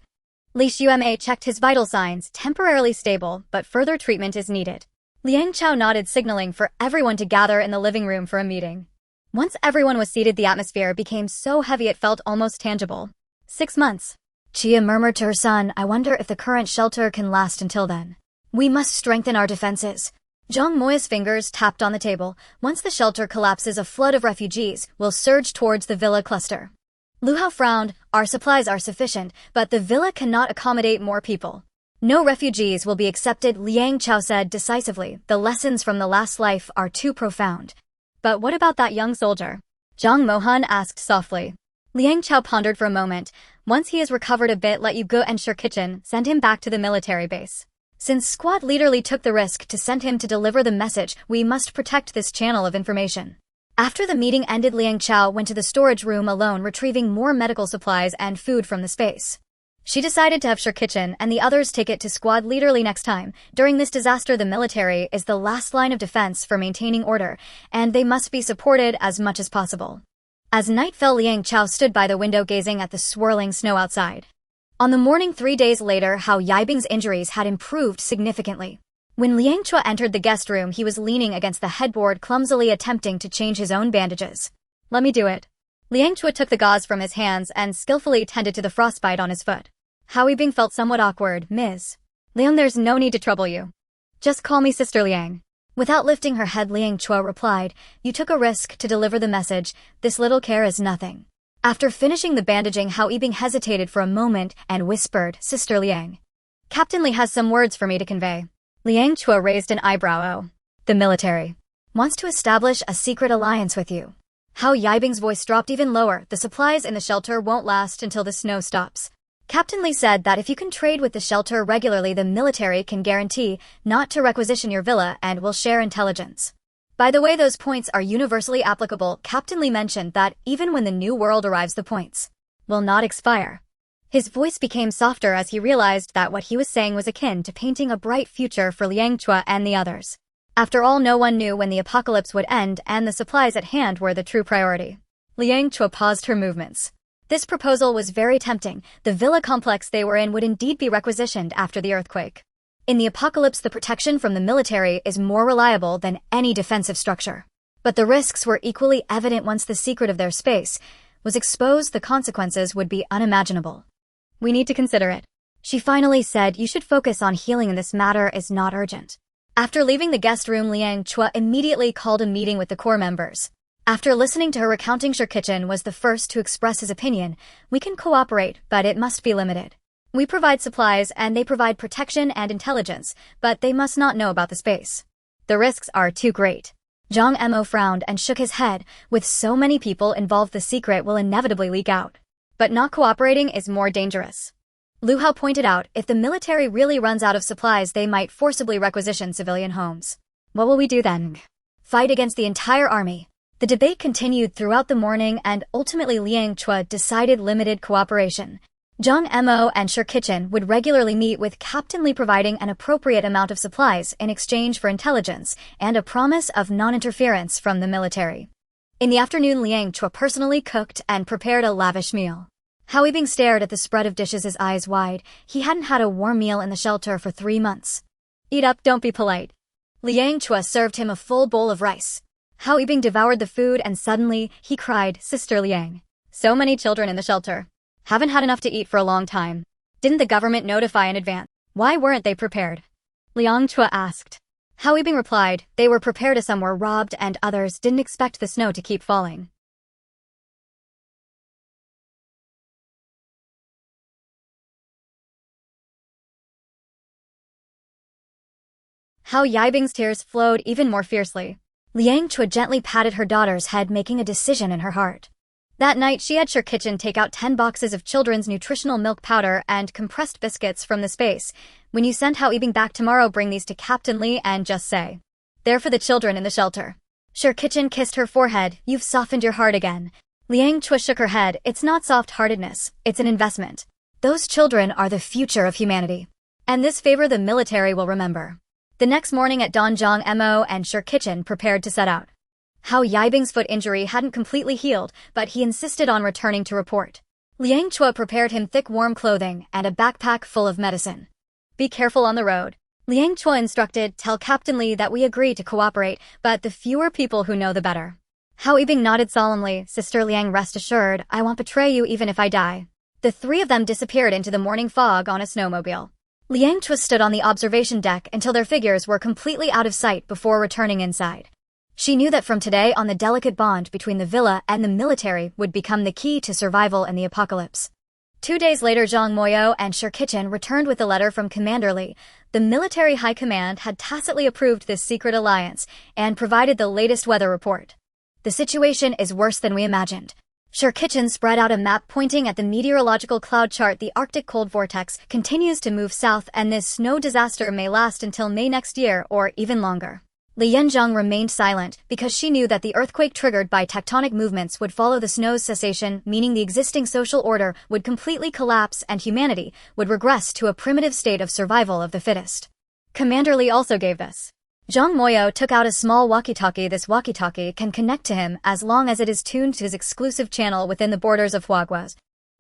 Li Xuema checked his vital signs, temporarily stable, but further treatment is needed. Liang Chao nodded, signaling for everyone to gather in the living room for a meeting. Once everyone was seated, the atmosphere became so heavy it felt almost tangible. 6 months. Chia murmured to her son, I wonder if the current shelter can last until then. We must strengthen our defenses. Zhang Moya's fingers tapped on the table. Once the shelter collapses, a flood of refugees will surge towards the villa cluster. Lu Hao frowned. Our supplies are sufficient, but the villa cannot accommodate more people. No refugees will be accepted, Liang Chao said decisively. The lessons from the last life are too profound. But what about that young soldier? Zhang Mohan asked softly. Liang Chao pondered for a moment. Once he has recovered a bit, let you go and Shirkichin send him back to the military base. Since squad leader Li took the risk to send him to deliver the message, we must protect this channel of information. After the meeting ended, Liang Chao went to the storage room alone, retrieving more medical supplies and food from the space. She decided to have Shirkichin and the others take it to squad leader Li next time. During this disaster, the military is the last line of defense for maintaining order, and they must be supported as much as possible. As night fell, Liang Chao stood by the window gazing at the swirling snow outside. On the morning 3 days later, Hao Yibing's injuries had improved significantly. When Liang Chao entered the guest room, he was leaning against the headboard, clumsily attempting to change his own bandages. Let me do it. Liang Chao took the gauze from his hands and skillfully tended to the frostbite on his foot. Hao Yibing felt somewhat awkward. Ms. Liang, there's no need to trouble you. Just call me Sister Liang. Without lifting her head, Liang Chao replied, You took a risk to deliver the message. This little care is nothing. After finishing the bandaging, Hao Yibing hesitated for a moment and whispered, Sister Liang. Captain Li has some words for me to convey. Liang Chao raised an eyebrow. Oh. The military wants to establish a secret alliance with you. Hao Yibing's voice dropped even lower. The supplies in the shelter won't last until the snow stops. Captain Li said that if you can trade with the shelter regularly, the military can guarantee not to requisition your villa and will share intelligence. By the way, those points are universally applicable. Captain Li mentioned that even when the new world arrives, the points will not expire. His voice became softer as he realized that what he was saying was akin to painting a bright future for Liang Chao and the others. After all, no one knew when the apocalypse would end, and the supplies at hand were the true priority. Liang Chao paused her movements. This proposal was very tempting. The villa complex they were in would indeed be requisitioned after the earthquake. In the apocalypse, the protection from the military is more reliable than any defensive structure. But the risks were equally evident. Once the secret of their space was exposed, the consequences would be unimaginable. We need to consider it. She finally said, You should focus on healing, and this matter is not urgent. After leaving the guest room, Liang Chao immediately called a meeting with the core members. After listening to her recounting, Shirkichin was the first to express his opinion. We can cooperate, but it must be limited. We provide supplies and they provide protection and intelligence, but they must not know about the space. The risks are too great. Zhang Mo frowned and shook his head. With so many people involved, the secret will inevitably leak out. But not cooperating is more dangerous. Lu Hao pointed out, if the military really runs out of supplies, they might forcibly requisition civilian homes. What will we do then? Fight against the entire army. The debate continued throughout the morning, and ultimately Liang Chao decided limited cooperation. Zhang Mo and Shirkichin would regularly meet, with Captain Li providing an appropriate amount of supplies in exchange for intelligence and a promise of non-interference from the military. In the afternoon, Liang Chao personally cooked and prepared a lavish meal. Hao Yibing stared at the spread of dishes, his eyes wide. He hadn't had a warm meal in the shelter for 3 months. Eat up, don't be polite. Liang Chao served him a full bowl of rice. Hao Yibing devoured the food and suddenly he cried, Sister Liang. So many children in the shelter. Haven't had enough to eat for a long time. Didn't the government notify in advance? Why weren't they prepared? Liang Chao asked. Hao Yibing replied, they were prepared as some were robbed and others didn't expect the snow to keep falling. Hao Yibing's tears flowed even more fiercely. Liang Chao gently patted her daughter's head, making a decision in her heart. That night, she had Sure Kitchen take out 10 boxes of children's nutritional milk powder and compressed biscuits from the space. When you send Hao Yibing back tomorrow, bring these to Captain Li and just say, they're for the children in the shelter. Sure Kitchen kissed her forehead. You've softened your heart again. Liang Chao shook her head. It's not soft-heartedness, it's an investment. Those children are the future of humanity. And this favor the military will remember. The next morning at dawn, Zhang Mo and Sure Kitchen prepared to set out. Hao Yibing's foot injury hadn't completely healed, but he insisted on returning to report. Liang Chao prepared him thick warm clothing and a backpack full of medicine. Be careful on the road. Liang Chao instructed, tell Captain Li that we agree to cooperate, but the fewer people who know the better. Hao Yibing nodded solemnly. Sister Liang, rest assured, I won't betray you even if I die. The three of them disappeared into the morning fog on a snowmobile. Liang Chao stood on the observation deck until their figures were completely out of sight before returning inside. She knew that from today on, the delicate bond between the villa and the military would become the key to survival in the apocalypse. 2 days later, Zhang Moyo and Sure Kitchen returned with a letter from Commander Li. The military high command had tacitly approved this secret alliance and provided the latest weather report. The situation is worse than we imagined. Sure Kitchen spread out a map pointing at the meteorological cloud chart. The Arctic cold vortex continues to move south, and this snow disaster may last until May next year or even longer. Li Yanzhang remained silent because she knew that the earthquake triggered by tectonic movements would follow the snow's cessation, meaning the existing social order would completely collapse and humanity would regress to a primitive state of survival of the fittest. Commander Li also gave this. Zhang Moyo took out a small walkie-talkie. This walkie-talkie can connect to him as long as it is tuned to his exclusive channel within the borders of Huaguas.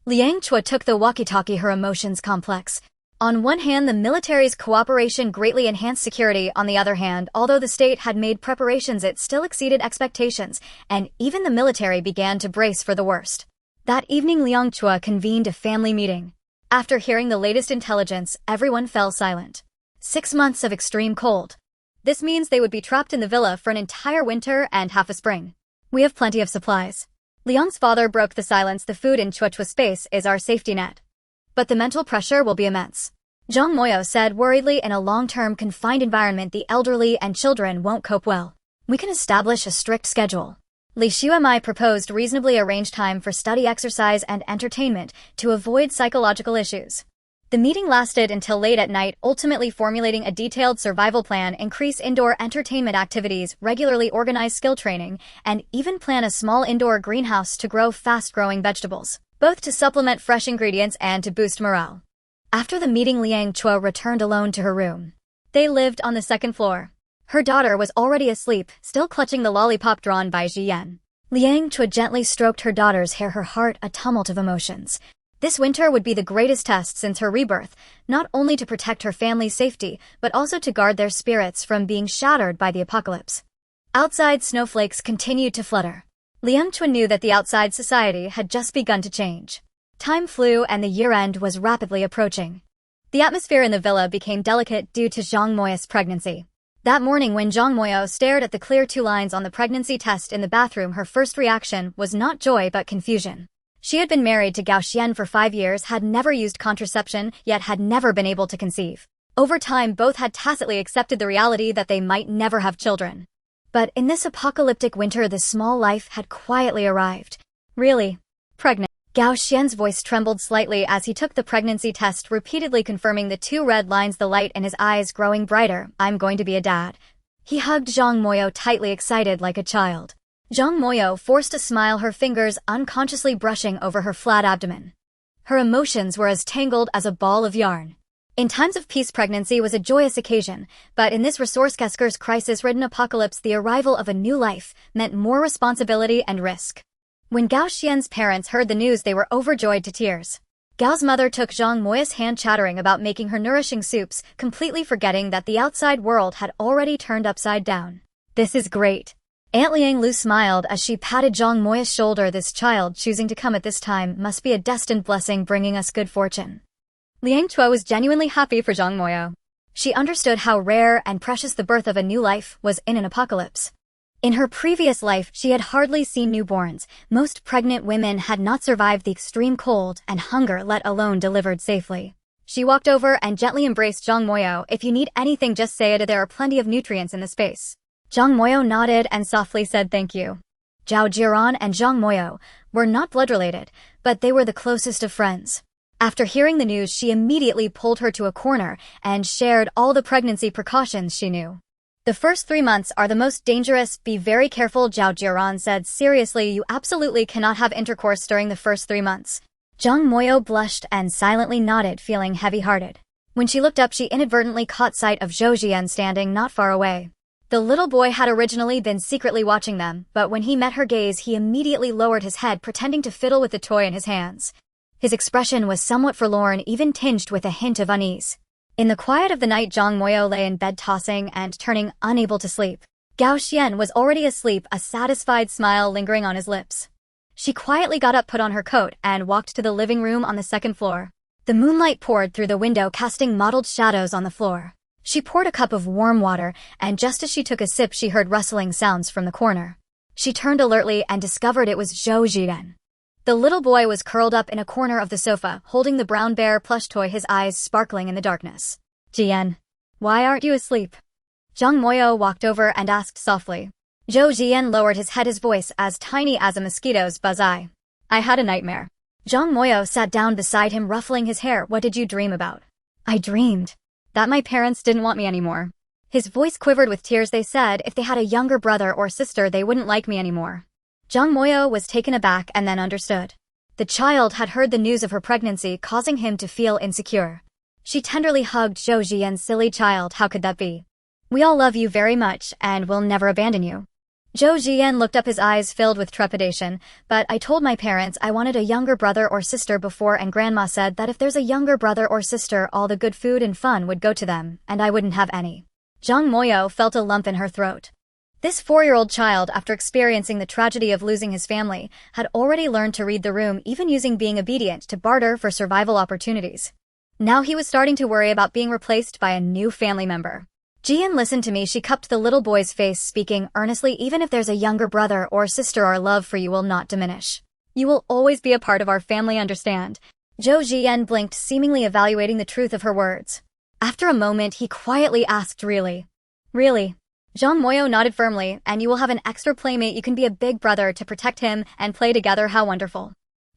Liang Chao took the walkie-talkie, her emotions complex. On one hand, the military's cooperation greatly enhanced security. On the other hand, although the state had made preparations, it still exceeded expectations, and even the military began to brace for the worst. That evening, Liang Chao convened a family meeting. After hearing the latest intelligence, everyone fell silent. 6 months of extreme cold. This means they would be trapped in the villa for an entire winter and half a spring. We have plenty of supplies. Liang's father broke the silence. The food in Chuachua space is our safety net. But the mental pressure will be immense. Zhang Moyo said worriedly, in a long-term confined environment, the elderly and children won't cope well. We can establish a strict schedule. Li Xuemai proposed reasonably arranged time for study, exercise, and entertainment to avoid psychological issues. The meeting lasted until late at night, ultimately formulating a detailed survival plan, increase indoor entertainment activities, regularly organize skill training, and even plan a small indoor greenhouse to grow fast-growing vegetables, both to supplement fresh ingredients and to boost morale. After the meeting, Liang Chao returned alone to her room. They lived on the second floor. Her daughter was already asleep, still clutching the lollipop drawn by Jiyan. Liang Chao gently stroked her daughter's hair, her heart a tumult of emotions. This winter would be the greatest test since her rebirth, not only to protect her family's safety, but also to guard their spirits from being shattered by the apocalypse. Outside, snowflakes continued to flutter. Liang Chao knew that the outside society had just begun to change. Time flew and the year-end was rapidly approaching. The atmosphere in the villa became delicate due to Zhang Moyo's pregnancy. That morning, when Zhang Moyo stared at the clear 2 lines on the pregnancy test in the bathroom, her first reaction was not joy but confusion. She had been married to Gao Xian for 5 years, had never used contraception, yet had never been able to conceive. Over time, both had tacitly accepted the reality that they might never have children. But in this apocalyptic winter, the small life had quietly arrived. Really? Pregnant? Gao Xian's voice trembled slightly as he took the pregnancy test, repeatedly confirming the 2 red lines, the light in his eyes growing brighter. I'm going to be a dad. He hugged Zhang Moyo tightly, excited like a child. Zhang Moyo forced a smile, her fingers unconsciously brushing over her flat abdomen. Her emotions were as tangled as a ball of yarn. In times of peace, pregnancy was a joyous occasion, but in this resource-scarce, crisis-ridden apocalypse, the arrival of a new life meant more responsibility and risk. When Gao Xian's parents heard the news, they were overjoyed to tears. Gao's mother took Zhang Moyo's hand, chattering about making her nourishing soups, completely forgetting that the outside world had already turned upside down. This is great. Aunt Liang Lu smiled as she patted Zhang Moyo's shoulder. This child choosing to come at this time must be a destined blessing, bringing us good fortune. Liang Chao was genuinely happy for Zhang Moyo. She understood how rare and precious the birth of a new life was in an apocalypse. In her previous life, she had hardly seen newborns. Most pregnant women had not survived the extreme cold and hunger, let alone delivered safely. She walked over and gently embraced Zhang Moyo. If you need anything, just say it. There are plenty of nutrients in the space. Zhang Moyo nodded and softly said thank you. Zhao Jiran and Zhang Moyo were not blood-related, but they were the closest of friends. After hearing the news, she immediately pulled her to a corner and shared all the pregnancy precautions she knew. The first 3 months are the most dangerous. Be very careful, Zhao Jiran said. Seriously, you absolutely cannot have intercourse during the first 3 months. Zhang Moyo blushed and silently nodded, feeling heavy-hearted. When she looked up, she inadvertently caught sight of Zhou Jian standing not far away. The little boy had originally been secretly watching them, but when he met her gaze, he immediately lowered his head, pretending to fiddle with the toy in his hands. His expression was somewhat forlorn, even tinged with a hint of unease. In the quiet of the night, Zhang Moyo lay in bed tossing and turning, unable to sleep. Gao Xian was already asleep, a satisfied smile lingering on his lips. She quietly got up, put on her coat, and walked to the living room on the second floor. The moonlight poured through the window, casting mottled shadows on the floor. She poured a cup of warm water, and just as she took a sip, she heard rustling sounds from the corner. She turned alertly and discovered it was Zhou Jian. The little boy was curled up in a corner of the sofa, holding the brown bear plush toy, his eyes sparkling in the darkness. Jian, why aren't you asleep? Zhang Moyo walked over and asked softly. Zhou Jian lowered his head, his voice as tiny as a mosquito's buzz. I had a nightmare. Zhang Moyo sat down beside him, ruffling his hair. What did you dream about? I dreamed that my parents didn't want me anymore. His voice quivered with tears. They said if they had a younger brother or sister, they wouldn't like me anymore. Zhang Moyo was taken aback and then understood. The child had heard the news of her pregnancy, causing him to feel insecure. She tenderly hugged Zhou Jian. Silly child, how could that be? We all love you very much and will never abandon you. Zhou Jian looked up, his eyes filled with trepidation. But I told my parents I wanted a younger brother or sister before, and Grandma said that if there's a younger brother or sister, all the good food and fun would go to them, and I wouldn't have any. Zhang Moyo felt a lump in her throat. This 4-year-old child, after experiencing the tragedy of losing his family, had already learned to read the room, even using being obedient to barter for survival opportunities. Now he was starting to worry about being replaced by a new family member. Jian, listen to me, she cupped the little boy's face, speaking earnestly. Even if there's a younger brother or sister, our love for you will not diminish. You will always be a part of our family, understand? Zhou Jian blinked, seemingly evaluating the truth of her words. After a moment, he quietly asked, Really? Really? Zhang Moyo nodded firmly. And you will have an extra playmate. You can be a big brother to protect him and play together. How wonderful.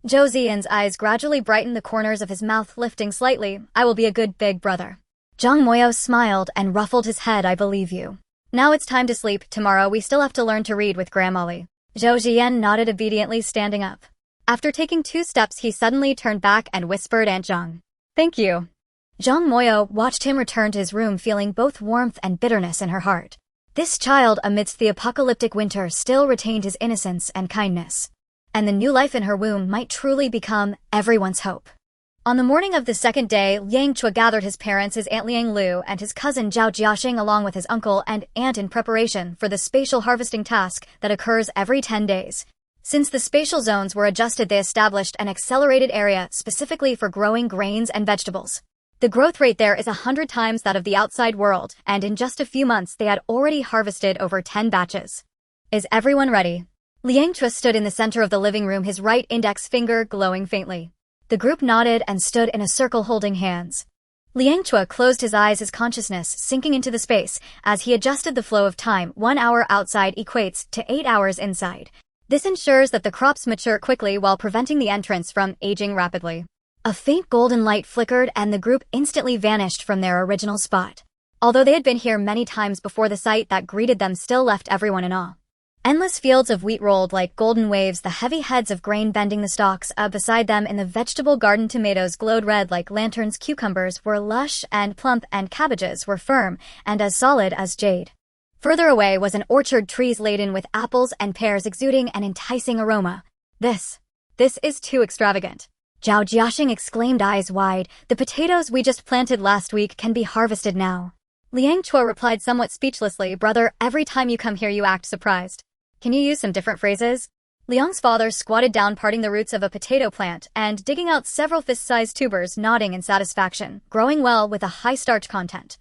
Zhou Jian's eyes gradually brightened, the corners of his mouth lifting slightly. I will be a good big brother. Zhang Moyo smiled and ruffled his head. I believe you. Now it's time to sleep. Tomorrow we still have to learn to read with Grandma Li. Zhou Jian nodded obediently, standing up. After taking 2 steps, he suddenly turned back and whispered, Aunt Zhang. Thank you. Zhang Moyo watched him return to his room, feeling both warmth and bitterness in her heart. This child, amidst the apocalyptic winter, still retained his innocence and kindness. And the new life in her womb might truly become everyone's hope. On the morning of the second day, Liang Chao gathered his parents, his Aunt Liang Lu, and his cousin Zhao Jiaxing, along with his uncle and aunt, in preparation for the spatial harvesting task that occurs every 10 days. Since the spatial zones were adjusted, they established an accelerated area specifically for growing grains and vegetables. The growth rate there is 100 times that of the outside world, and in just a few months they had already harvested over 10 batches. Is everyone ready? Liang Chao stood in the center of the living room, his right index finger glowing faintly. The group nodded and stood in a circle holding hands. Liang Chao closed his eyes, his consciousness sinking into the space as he adjusted the flow of time. 1 hour outside equates to 8 hours inside. This ensures that the crops mature quickly while preventing the entrance from aging rapidly. A faint golden light flickered and the group instantly vanished from their original spot. Although they had been here many times before, the sight that greeted them still left everyone in awe. Endless fields of wheat rolled like golden waves, the heavy heads of grain bending the stalks. Beside them in the vegetable garden, tomatoes glowed red like lanterns, cucumbers were lush and plump, and cabbages were firm and as solid as jade. Further away was an orchard, trees laden with apples and pears exuding an enticing aroma. This is too extravagant. Zhao Jiaxing exclaimed, eyes wide. The potatoes we just planted last week can be harvested now. Liang Chao replied somewhat speechlessly, brother, every time you come here you act surprised. Can you use some different phrases? Liang's father squatted down, parting the roots of a potato plant and digging out several fist-sized tubers, nodding in satisfaction, growing well with a high starch content.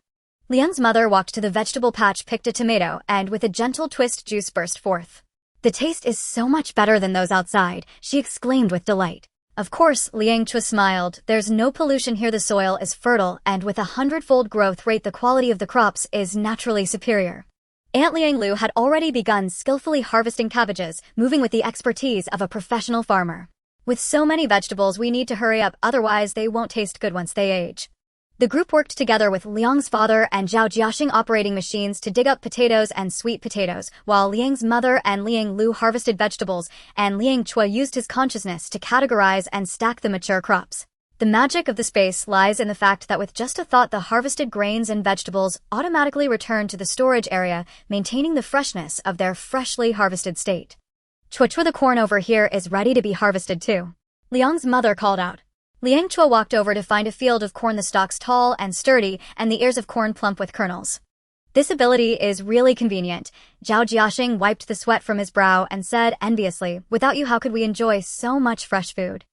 Liang's mother walked to the vegetable patch, picked a tomato, and with a gentle twist, juice burst forth. "The taste is so much better than those outside," she exclaimed with delight. Of course, Liang Chao smiled. There's no pollution here, the soil is fertile, and with a 100-fold growth rate the quality of the crops is naturally superior. Aunt Liang Lu had already begun skillfully harvesting cabbages, moving with the expertise of a professional farmer. "With so many vegetables we need to hurry up, otherwise they won't taste good once they age." The group worked together with Liang's father and Zhao Jiaxing operating machines to dig up potatoes and sweet potatoes, while Liang's mother and Liang Lu harvested vegetables, and Liang Chao used his consciousness to categorize and stack the mature crops. The magic of the space lies in the fact that with just a thought the harvested grains and vegetables automatically return to the storage area, maintaining the freshness of their freshly harvested state. "Chua, the corn over here is ready to be harvested too," Liang's mother called out. Liang Chao walked over to find a field of corn, the stalks tall and sturdy, and the ears of corn plump with kernels. "This ability is really convenient." Zhao Jiaxing wiped the sweat from his brow and said enviously, "Without you how could we enjoy so much fresh food?"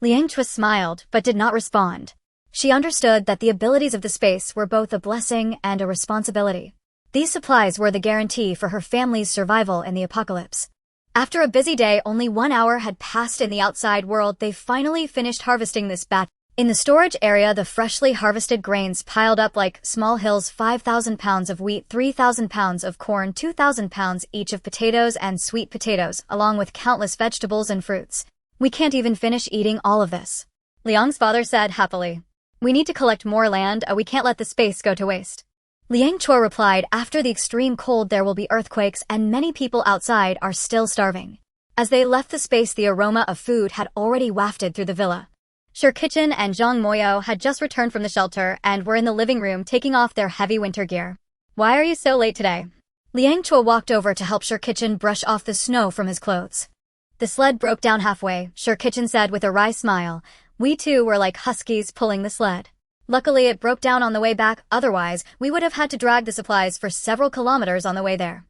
Liang Chao smiled, but did not respond. She understood that the abilities of the space were both a blessing and a responsibility. These supplies were the guarantee for her family's survival in the apocalypse. After a busy day, only 1 hour had passed in the outside world. They finally finished harvesting this batch. In the storage area, the freshly harvested grains piled up like small hills: 5,000 pounds of wheat, 3,000 pounds of corn, 2,000 pounds each of potatoes and sweet potatoes, along with countless vegetables and fruits. "We can't even finish eating all of this," Liang's father said happily. "We need to collect more land, we can't let the space go to waste." Liang Chao replied, "After the extreme cold there will be earthquakes, and many people outside are still starving." As they left the space, the aroma of food had already wafted through the villa. Shirkichin and Zhang Moyo had just returned from the shelter and were in the living room taking off their heavy winter gear. "Why are you so late today?" Liang Chao walked over to help Shirkichin brush off the snow from his clothes. "The sled broke down halfway," Shirkichin said with a wry smile. "We too were like huskies pulling the sled. Luckily it broke down on the way back, otherwise we would have had to drag the supplies for several kilometers on the way there."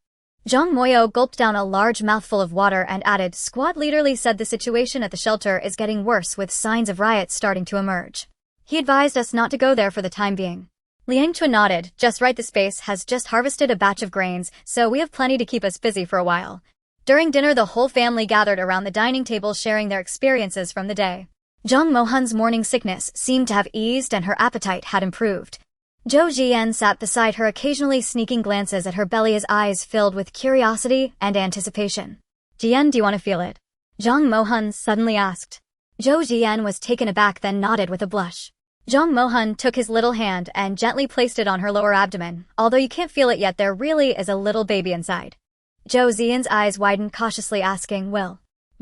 Zhang Moyo gulped down a large mouthful of water and added, "Squad leader Li said the situation at the shelter is getting worse with signs of riots starting to emerge. He advised us not to go there for the time being." Liang Chao nodded. "Just right, the space has just harvested a batch of grains, so we have plenty to keep us busy for a while." During dinner, the whole family gathered around the dining table sharing their experiences from the day. Zhang Mohan's morning sickness seemed to have eased and her appetite had improved. Zhou Jian sat beside her, occasionally sneaking glances at her belly, his eyes filled with curiosity and anticipation. "Jian, do you want to feel it?" Zhang Mohan suddenly asked. Zhou Jian was taken aback, then nodded with a blush. Zhang Mohan took his little hand and gently placed it on her lower abdomen. "Although you can't feel it yet, there really is a little baby inside." Zhou Jian's eyes widened, cautiously asking, Will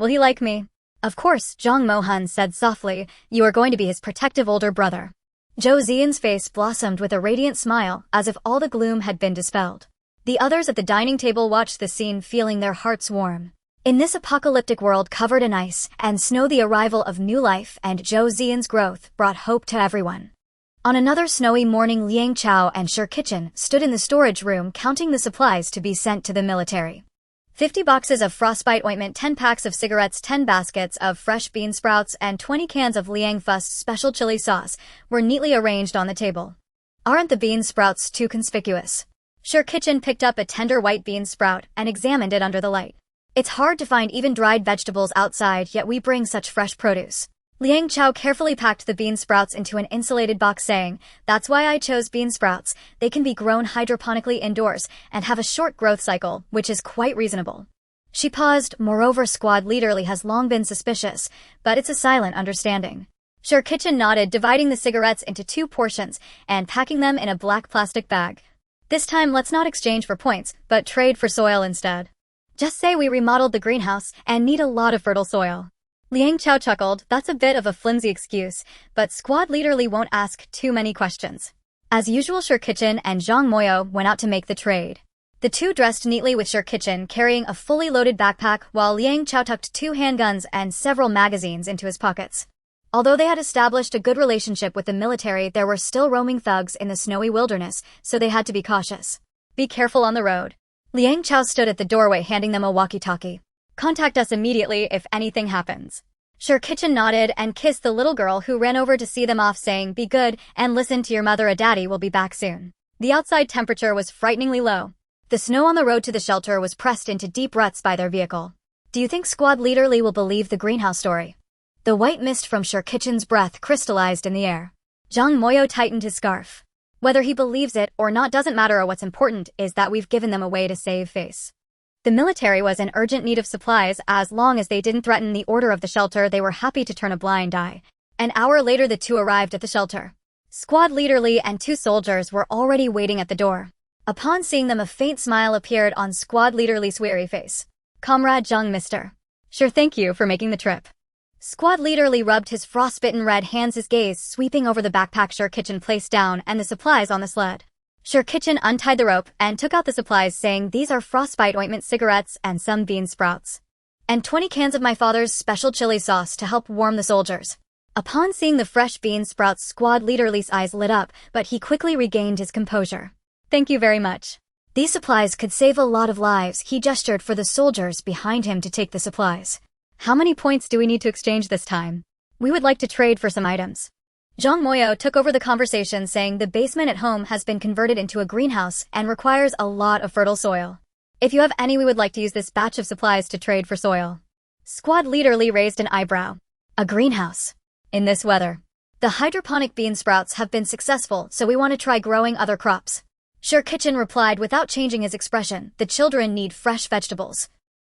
he like me?" "Of course," Zhang Mohan said softly. "You are going to be his protective older brother." Zhou Zian's face blossomed with a radiant smile, as if all the gloom had been dispelled. The others at the dining table watched the scene, feeling their hearts warm. In this apocalyptic world covered in ice and snow, the arrival of new life and Zhou Zian's growth brought hope to everyone. On another snowy morning, Liang Chao and Shirkichin stood in the storage room counting the supplies to be sent to the military. 50 boxes of frostbite ointment, 10 packs of cigarettes, 10 baskets of fresh bean sprouts, and 20 cans of Liang Fuss special chili sauce were neatly arranged on the table. "Aren't the bean sprouts too conspicuous?" Shirkichin picked up a tender white bean sprout and examined it under the light. "It's hard to find even dried vegetables outside, yet we bring such fresh produce." Liang Chao carefully packed the bean sprouts into an insulated box, saying, "That's why I chose bean sprouts. They can be grown hydroponically indoors and have a short growth cycle, which is quite reasonable." She paused. "Moreover, squad leader Li has long been suspicious, but it's a silent understanding." Shirkichin nodded, dividing the cigarettes into 2 portions and packing them in a black plastic bag. "This time let's not exchange for points, but trade for soil instead. Just say we remodeled the greenhouse and need a lot of fertile soil." Liang Chao chuckled. "That's a bit of a flimsy excuse, but squad leader Li won't ask too many questions." As usual, Shirkichin and Zhang Moyo went out to make the trade. The two dressed neatly, with Shirkichin carrying a fully loaded backpack while Liang Chao tucked 2 handguns and several magazines into his pockets. Although they had established a good relationship with the military, there were still roaming thugs in the snowy wilderness, so they had to be cautious. "Be careful on the road." Liang Chao stood at the doorway handing them a walkie-talkie. Contact us immediately if anything happens. Sure Kitchen nodded and kissed the little girl who ran over to see them off, saying, "Be good and listen to your mother, daddy will be back soon." The outside temperature was frighteningly low. The snow on the road to the shelter was pressed into deep ruts by their vehicle. Do you think Squad Leader Lee will believe the greenhouse story? The white mist from Sure Kitchen's breath crystallized in the air. Zhang Moyo tightened his scarf. Whether he believes it or not doesn't matter. What's important is that we've given them a way to save face. The military was in urgent need of supplies. As long as they didn't threaten the order of the shelter, they were happy to turn a blind eye. An hour later, the two arrived at the shelter. Squad Leader Lee and two soldiers were already waiting at the door. Upon seeing them, a faint smile appeared on Squad Leader Lee's weary face. "Comrade Zhang, mister. Sure, thank you for making the trip." Squad Leader Lee rubbed his frostbitten red hands, his gaze sweeping over the backpack Sure Kitchen placed down and the supplies on the sled. Sure Kitchen untied the rope and took out the supplies, saying, "These are frostbite ointment, cigarettes, and some bean sprouts. And 20 cans of my father's special chili sauce to help warm the soldiers." Upon seeing the fresh bean sprouts, Squad Leader Lee's eyes lit up, but he quickly regained his composure. "Thank you very much. These supplies could save a lot of lives." He gestured for the soldiers behind him to take the supplies. "How many points do we need to exchange this time? We would like to trade for some items." Zhang Moyo took over the conversation, saying, "The basement at home has been converted into a greenhouse and requires a lot of fertile soil. If you have any, we would like to use this batch of supplies to trade for soil." Squad Leader Lee raised an eyebrow. "A greenhouse? In this weather? The hydroponic bean sprouts have been successful, so we want to try growing other crops." Sure Kitchen replied without changing his expression, "The children need fresh vegetables."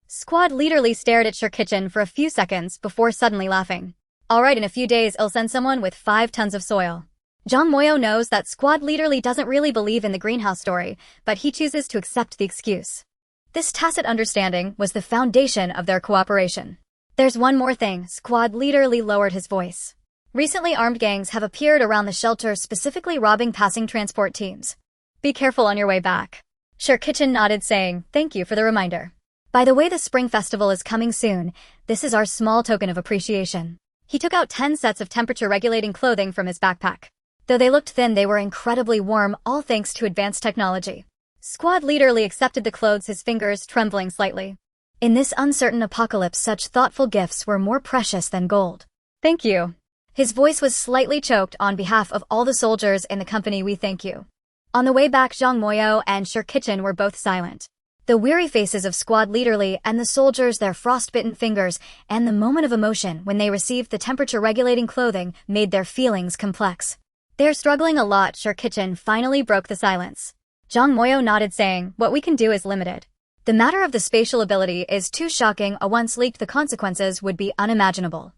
Squad Leader Lee stared at Sure Kitchen for a few seconds before suddenly laughing. "All right, in a few days I'll send someone with 5 tons of soil." Zhang Moyo knows that Squad Leader Lee doesn't really believe in the greenhouse story, but he chooses to accept the excuse. This tacit understanding was the foundation of their cooperation. "There's one more thing," Squad Leader Lee lowered his voice. "Recently, armed gangs have appeared around the shelter, specifically robbing passing transport teams. Be careful on your way back." Sure Kitchen nodded, saying, "Thank you for the reminder. By the way, the Spring Festival is coming soon. This is our small token of appreciation." He took out 10 sets of temperature-regulating clothing from his backpack. Though they looked thin, they were incredibly warm, all thanks to advanced technology. Squad Leader Lee accepted the clothes, his fingers trembling slightly. In this uncertain apocalypse, such thoughtful gifts were more precious than gold. "Thank you." His voice was slightly choked. "On behalf of all the soldiers in the company, we thank you." On the way back, Zhang Moyo and Sure Kitchen were both silent. The weary faces of Squad Leader Lee and the soldiers, their frostbitten fingers, and the moment of emotion when they received the temperature-regulating clothing made their feelings complex. "They're struggling a lot." Sure Kitchen finally broke the silence. Zhang Moyo nodded, saying, "What we can do is limited. The matter of the spatial ability is too shocking. Once leaked, the consequences would be unimaginable."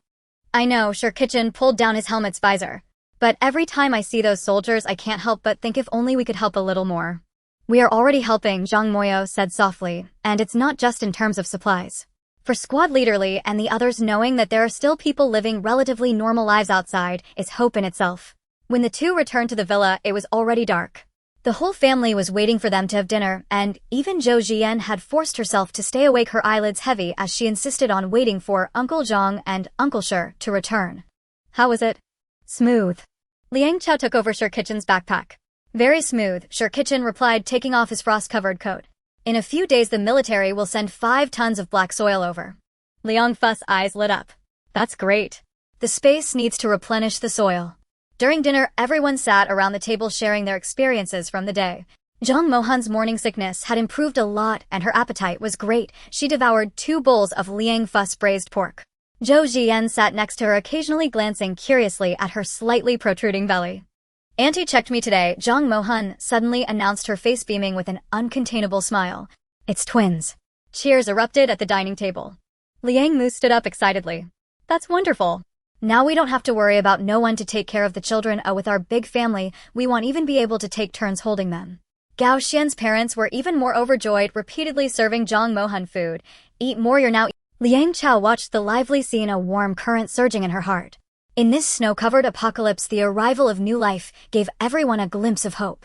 "I know." Sure Kitchen pulled down his helmet's visor. "But every time I see those soldiers, I can't help but think if only we could help a little more." "We are already helping," Zhang Moyo said softly, "and it's not just in terms of supplies. For Squad Leader Lee and the others, knowing that there are still people living relatively normal lives outside is hope in itself." When the two returned to the villa, it was already dark. The whole family was waiting for them to have dinner, and even Zhou Jian had forced herself to stay awake, her eyelids heavy as she insisted on waiting for Uncle Zhang and Uncle Sure to return. "How was it?" "Smooth." Liang Chao took over Sure Kitchen's backpack. "Very smooth," Sure Kitchen replied, taking off his frost-covered coat. "In a few days the military will send 5 tons of black soil over." Liang Fu's eyes lit up. "That's great. The space needs to replenish the soil." During dinner, everyone sat around the table sharing their experiences from the day. Zhang Mohan's morning sickness had improved a lot and her appetite was great. She devoured 2 bowls of Liang Fu's braised pork. Zhou Jian sat next to her, occasionally glancing curiously at her slightly protruding belly. "Auntie checked me today," Zhang Mohan suddenly announced, her face beaming with an uncontainable smile. "It's twins." Cheers erupted at the dining table. Liang Mu stood up excitedly. "That's wonderful. Now we don't have to worry about no one to take care of the children. With our big family, we won't even be able to take turns holding them." Gao Xian's parents were even more overjoyed, repeatedly serving Zhang Mohan food. "Eat more, you're now." Liang Chao watched the lively scene, a warm current surging in her heart. In this snow-covered apocalypse, the arrival of new life gave everyone a glimpse of hope.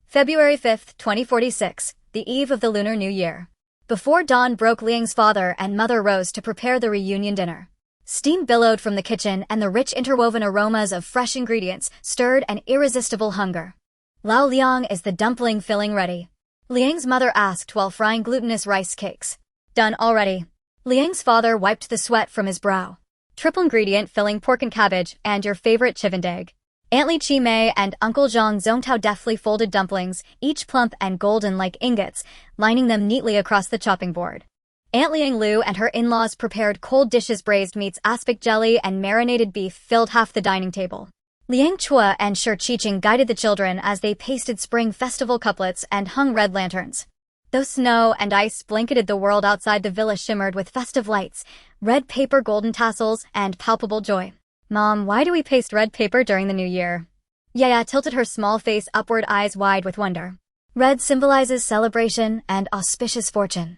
February 5th, 2046, the eve of the Lunar New Year. Before dawn broke, Liang's father and mother rose to prepare the reunion dinner. Steam billowed from the kitchen, and the rich interwoven aromas of fresh ingredients stirred an irresistible hunger. "Lao Liang, is the dumpling filling ready?" Liang's mother asked while frying glutinous rice cakes. "Done already." Liang's father wiped the sweat from his brow. Triple ingredient filling pork and cabbage, and your favorite chivendag. Aunt Li Chi Mei and Uncle Zhang Zongtao deftly folded dumplings, each plump and golden like ingots, lining them neatly across the chopping board. Aunt Liang Lu and her in-laws prepared cold dishes. Braised meats, aspic jelly, and marinated beef filled half the dining table. Liang Chao and Shi Qiqing guided the children as they pasted spring festival couplets and hung red lanterns. Though snow and ice blanketed the world outside, the villa shimmered with festive lights, red paper golden tassels, and palpable joy. Mom, why do we paste red paper during the new year? Yaya tilted her small face upward, eyes wide with wonder. Red symbolizes celebration and auspicious fortune.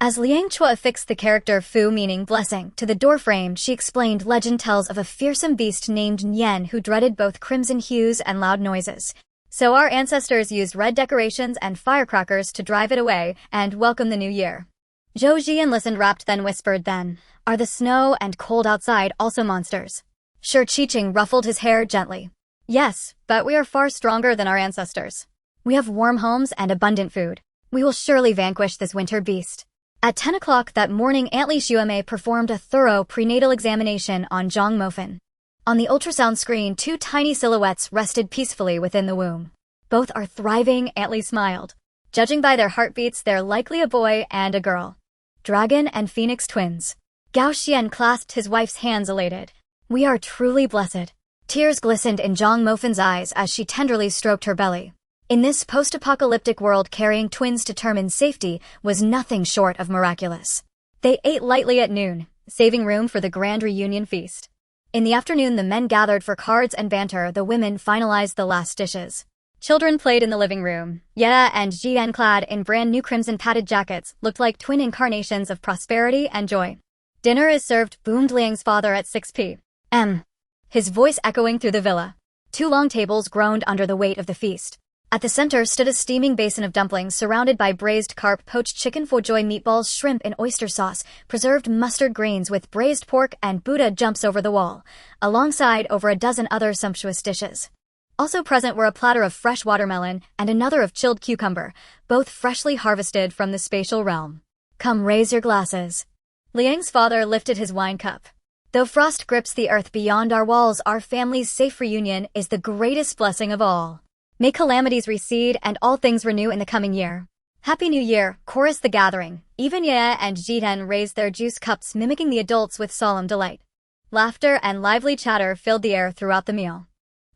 As Liang Chao affixed the character Fu, meaning blessing, to the doorframe, she explained, legend tells of a fearsome beast named Nian who dreaded both crimson hues and loud noises. So our ancestors used red decorations and firecrackers to drive it away and welcome the new year. Zhou Jian listened rapt, then whispered, then, are the snow and cold outside also monsters? Shi Qiqing ruffled his hair gently. Yes, but we are far stronger than our ancestors. We have warm homes and abundant food. We will surely vanquish this winter beast. At 10 o'clock that morning, Aunt Li Xuemei performed a thorough prenatal examination on Zhang Mofan. On the ultrasound screen, 2 tiny silhouettes rested peacefully within the womb. Both are thriving, Aunt Li smiled. Judging by their heartbeats, they're likely a boy and a girl. Dragon and Phoenix twins. Gao Xian clasped his wife's hands, elated. We are truly blessed. Tears glistened in Zhang Mofan's eyes as she tenderly stroked her belly. In this post-apocalyptic world, carrying twins to term in safety was nothing short of miraculous. They ate lightly at noon, saving room for the grand reunion feast. In the afternoon, the men gathered for cards and banter. The women finalized the last dishes. Children played in the living room. Yea and Jian, clad in brand new crimson padded jackets, looked like twin incarnations of prosperity and joy. Dinner is served, boomed Liang's father at 6 p.m., his voice echoing through the villa. 2 long tables groaned under the weight of the feast. At the center stood a steaming basin of dumplings surrounded by braised carp, poached chicken, foie gras meatballs, shrimp in oyster sauce, preserved mustard greens with braised pork, and Buddha jumps over the wall, alongside over a dozen other sumptuous dishes. Also present were a platter of fresh watermelon and another of chilled cucumber, both freshly harvested from the spatial realm. Come, raise your glasses. Liang's father lifted his wine cup. Though frost grips the earth beyond our walls, our family's safe reunion is the greatest blessing of all. May calamities recede and all things renew in the coming year. Happy New Year, chorused the gathering. Even Ye and Jitan raised their juice cups, mimicking the adults with solemn delight. Laughter and lively chatter filled the air throughout the meal.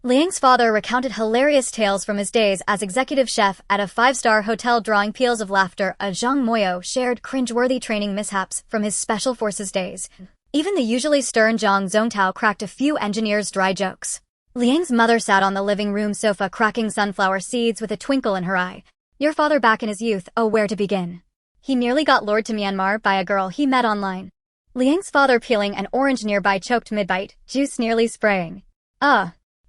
Liang's father recounted hilarious tales from his days as executive chef at a 5-star hotel, drawing peals of laughter. Zhang Moyo shared cringeworthy training mishaps from his special forces days. Even the usually stern Zhang Zongtao cracked a few engineers' dry jokes. Liang's mother sat on the living room sofa, cracking sunflower seeds with a twinkle in her eye. Your father back in his youth, oh, where to begin? He nearly got lured to Myanmar by a girl he met online. Liang's father peeling an orange nearby, choked mid-bite, juice nearly spraying.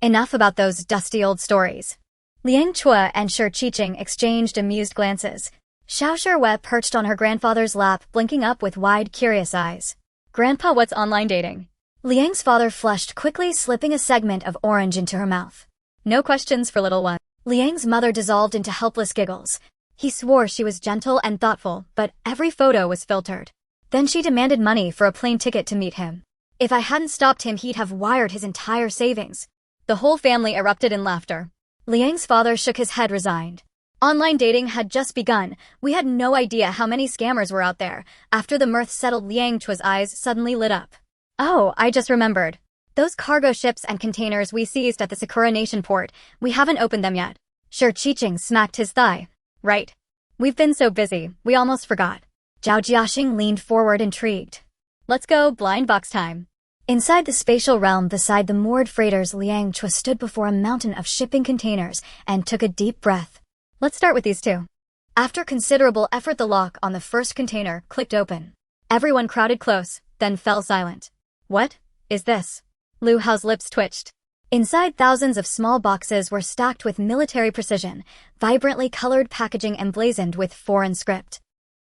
Enough about those dusty old stories. Liang Chao and Shi Qiqing exchanged amused glances. Xiao Shirwe perched on her grandfather's lap, blinking up with wide, curious eyes. Grandpa, what's online dating? Liang's father flushed quickly, slipping a segment of orange into her mouth. No questions for little one. Liang's mother dissolved into helpless giggles. He swore she was gentle and thoughtful, but every photo was filtered. Then she demanded money for a plane ticket to meet him. If I hadn't stopped him, he'd have wired his entire savings. The whole family erupted in laughter. Liang's father shook his head, resigned. Online dating had just begun. We had no idea how many scammers were out there. After the mirth settled, Liang Chua's eyes suddenly lit up. Oh, I just remembered. Those cargo ships and containers we seized at the Sakura Nation port, we haven't opened them yet. Shi Qiqing smacked his thigh. Right. We've been so busy, we almost forgot. Zhao Jiaxing leaned forward, intrigued. Let's go, blind box time. Inside the spatial realm beside the moored freighters, Liang Chao stood before a mountain of shipping containers and took a deep breath. Let's start with these 2. After considerable effort, the lock on the first container clicked open. Everyone crowded close, then fell silent. What is this? Lu Hao's lips twitched. Inside, thousands of small boxes were stacked with military precision, vibrantly colored packaging emblazoned with foreign script.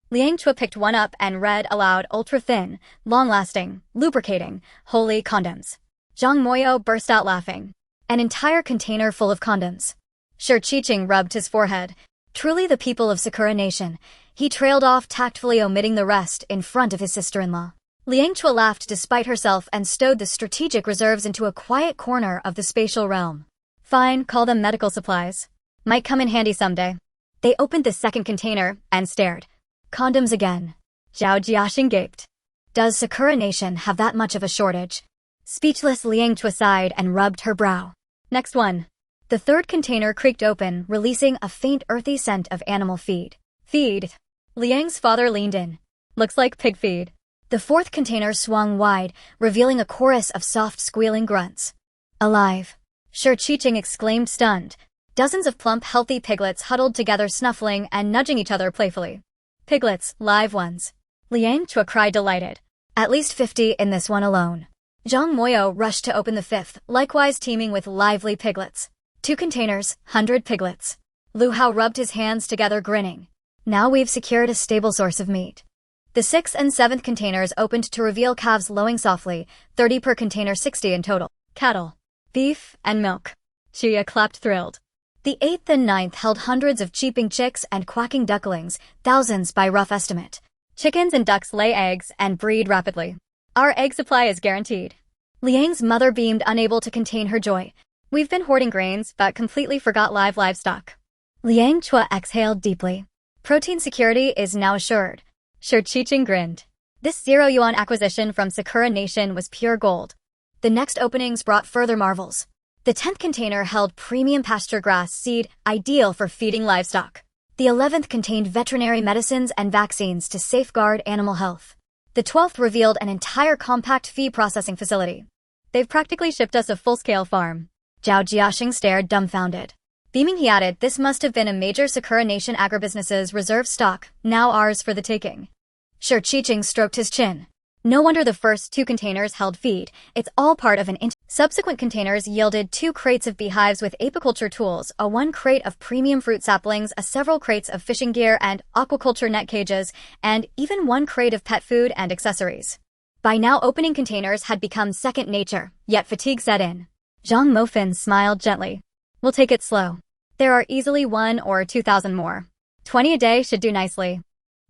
Liang Chao picked one up and read aloud, ultra-thin, long-lasting, lubricating, holy condoms. Zhang Moyo burst out laughing. An entire container full of condoms. Shi Qiqing rubbed his forehead. Truly the people of Sakura Nation. He trailed off, tactfully omitting the rest in front of his sister-in-law. Liang Chao laughed despite herself and stowed the strategic reserves into a quiet corner of the spatial realm. Fine, call them medical supplies. Might come in handy someday. They opened the second container and stared. Condoms again. Zhao Jiaxing gaped. Does Sakura Nation have that much of a shortage? Speechless, Liang Chao sighed and rubbed her brow. Next one. The third container creaked open, releasing a faint earthy scent of animal feed. Feed. Liang's father leaned in. Looks like pig feed. The fourth container swung wide, revealing a chorus of soft squealing grunts. Alive. Shi Qiqing exclaimed, stunned. Dozens of plump, healthy piglets huddled together, snuffling and nudging each other playfully. Piglets, live ones. Liang Chao cried, delighted. At least 50 in this one alone. Zhang Moyo rushed to open the fifth, likewise teeming with lively piglets. 2 containers, 100 piglets. Lu Hao rubbed his hands together, grinning. Now we've secured a stable source of meat. The 6th and 7th containers opened to reveal calves lowing softly, 30 per container, 60 in total. Cattle, beef, and milk. Xia clapped, thrilled. The 8th and 9th held hundreds of cheeping chicks and quacking ducklings, thousands by rough estimate. Chickens and ducks lay eggs and breed rapidly. Our egg supply is guaranteed. Liang's mother beamed, unable to contain her joy. We've been hoarding grains, but completely forgot live livestock. Liang Chao exhaled deeply. Protein security is now assured. Shi Qiqing grinned. This 0 yuan acquisition from Sakura Nation was pure gold. The next openings brought further marvels. The 10th container held premium pasture grass seed, ideal for feeding livestock. The 11th contained veterinary medicines and vaccines to safeguard animal health. The 12th revealed an entire compact feed processing facility. They've practically shipped us a full-scale farm. Zhao Jiaxing stared, dumbfounded. Beaming, he added, this must have been a major Sakura Nation agribusiness's reserve stock, now ours for the taking. Shi Qiqing stroked his chin. No wonder the first 2 containers held feed. It's all part of an Subsequent containers yielded 2 crates of beehives with apiculture tools, a 1 crate of premium fruit saplings, a several crates of fishing gear and aquaculture net cages, and even 1 crate of pet food and accessories. By now, opening containers had become second nature, yet fatigue set in. Zhang Mofin smiled gently. We'll take it slow. There are easily 1 or 2,000 more. 20 a day should do nicely.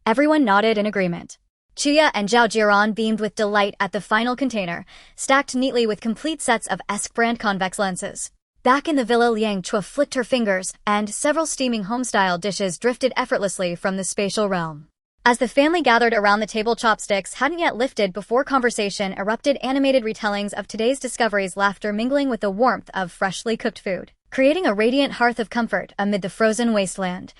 Everyone nodded in agreement. Chia and Zhao Jiran beamed with delight at the final container, stacked neatly with complete sets of ESC brand convex lenses. Back in the villa, Liang Chao flicked her fingers, and several steaming home-style dishes drifted effortlessly from the spatial realm. As the family gathered around the table, chopsticks hadn't yet lifted before conversation erupted, animated retellings of today's discoveries, laughter mingling with the warmth of freshly cooked food, creating a radiant hearth of comfort amid the frozen wasteland.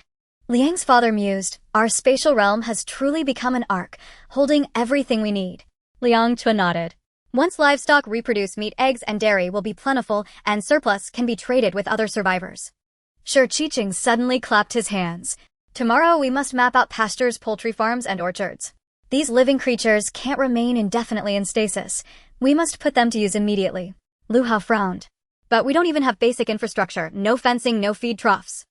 Liang's father mused, our spatial realm has truly become an ark, holding everything we need. Liang Chao nodded. Once livestock reproduce, meat, eggs, and dairy will be plentiful, and surplus can be traded with other survivors. Shi Qiqing suddenly clapped his hands. Tomorrow we must map out pastures, poultry farms, and orchards. These living creatures can't remain indefinitely in stasis. We must put them to use immediately. Lu Hao frowned. But we don't even have basic infrastructure, no fencing, no feed troughs.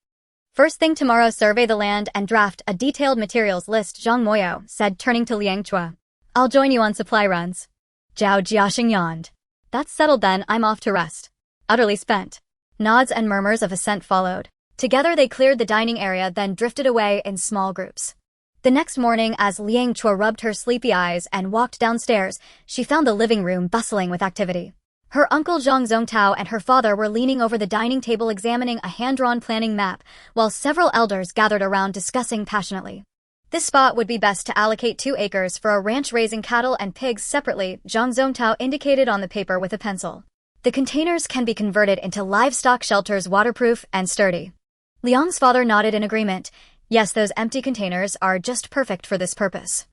First thing tomorrow, survey the land and draft a detailed materials list, Zhang Moyo said, turning to Liang Chao. I'll join you on supply runs. Zhao Jiaxing yawned. That's settled then, I'm off to rest. Utterly spent. Nods and murmurs of assent followed. Together they cleared the dining area, then drifted away in small groups. The next morning, as Liang Chao rubbed her sleepy eyes and walked downstairs, she found the living room bustling with activity. Her uncle Zhang Zongtao and her father were leaning over the dining table examining a hand-drawn planning map, while several elders gathered around discussing passionately. This spot would be best to allocate 2 acres for a ranch raising cattle and pigs separately, Zhang Zongtao indicated on the paper with a pencil. The containers can be converted into livestock shelters, waterproof and sturdy. Liang's father nodded in agreement. Yes, those empty containers are just perfect for this purpose.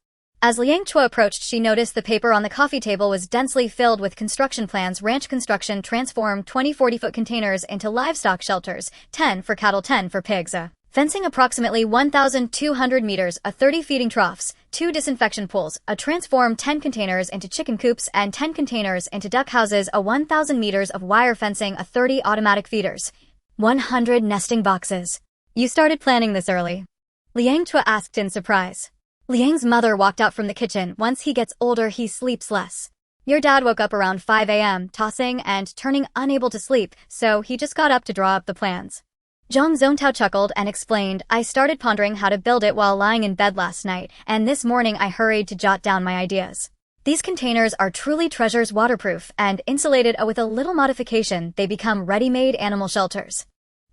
As Liang Chao approached, she noticed the paper on the coffee table was densely filled with construction plans. Ranch construction transformed 20 40-foot containers into livestock shelters, 10 for cattle, 10 for pigs. Fencing approximately 1,200 meters, a 30 feeding troughs, 2 disinfection pools, a transformed 10 containers into chicken coops and 10 containers into duck houses, a 1,000 meters of wire fencing, a 30 automatic feeders, 100 nesting boxes. You started planning this early? Liang Chao asked in surprise. Liang's mother walked out from the kitchen. Once he gets older, he sleeps less. Your dad woke up around 5 a.m., tossing and turning, unable to sleep, so he just got up to draw up the plans. Zhang Zhongtao chuckled and explained, I started pondering how to build it while lying in bed last night, and this morning I hurried to jot down my ideas. These containers are truly treasures, waterproof and insulated. With a little modification, they become ready-made animal shelters.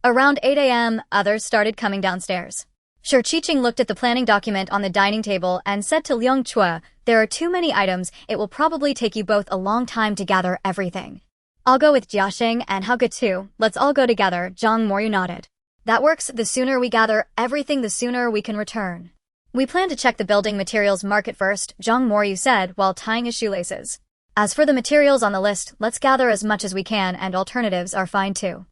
Around 8 a.m., others started coming downstairs. Shi Qiqing looked at the planning document on the dining table and said to Liang Chao, there are too many items, it will probably take you both a long time to gather everything. I'll go with Jiaxing and Hauge too, let's all go together, Zhang Moryu nodded. That works, the sooner we gather everything the sooner we can return. We plan to check the building materials market first, Zhang Moryu said while tying his shoelaces. As for the materials on the list, let's gather as much as we can and alternatives are fine too.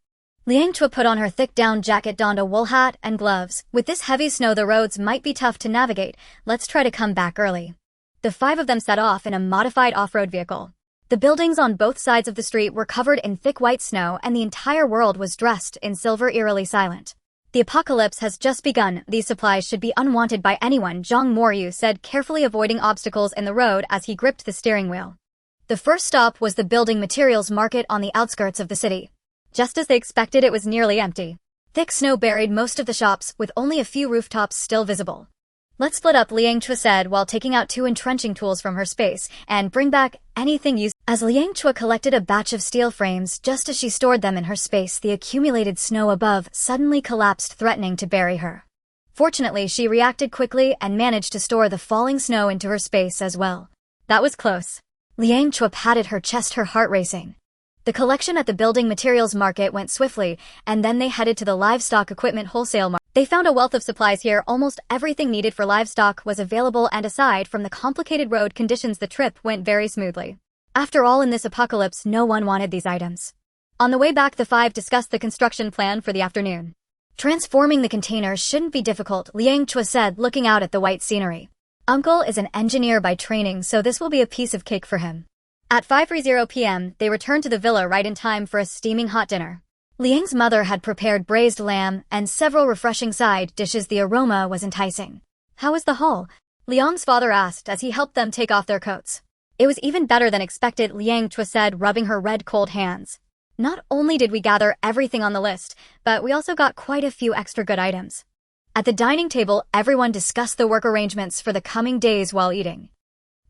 Liang Chao put on her thick down jacket, donned a wool hat and gloves. With this heavy snow the roads might be tough to navigate, let's try to come back early. The five of them set off in a modified off-road vehicle. The buildings on both sides of the street were covered in thick white snow and the entire world was dressed in silver, eerily silent. The apocalypse has just begun, these supplies should be unwanted by anyone, Zhang Moryu said, carefully avoiding obstacles in the road as he gripped the steering wheel. The first stop was the building materials market on the outskirts of the city. Just as they expected, it was nearly empty. Thick snow buried most of the shops, with only a few rooftops still visible. Let's split up, Liang Chao said while taking out 2 entrenching tools from her space, and bring back anything used. As Liang Chao collected a batch of steel frames just as she stored them in her space, the accumulated snow above suddenly collapsed, threatening to bury her. Fortunately, she reacted quickly and managed to store the falling snow into her space as well. That was close. Liang Chao patted her chest, her heart racing. The collection at the building materials market went swiftly, and then they headed to the livestock equipment wholesale market. They found a wealth of supplies here. Almost everything needed for livestock was available, and aside from the complicated road conditions, the trip went very smoothly. After all, in this apocalypse, no one wanted these items. On the way back, the five discussed the construction plan for the afternoon. Transforming the containers shouldn't be difficult, Liang Chao said, looking out at the white scenery. Uncle is an engineer by training, so this will be a piece of cake for him. At 5:30 p.m., they returned to the villa right in time for a steaming hot dinner. Liang's mother had prepared braised lamb and several refreshing side dishes. The aroma was enticing. How was the hall? Liang's father asked as he helped them take off their coats. It was even better than expected, Liang Chao said, rubbing her red cold hands. Not only did we gather everything on the list, but we also got quite a few extra good items. At the dining table, everyone discussed the work arrangements for the coming days while eating.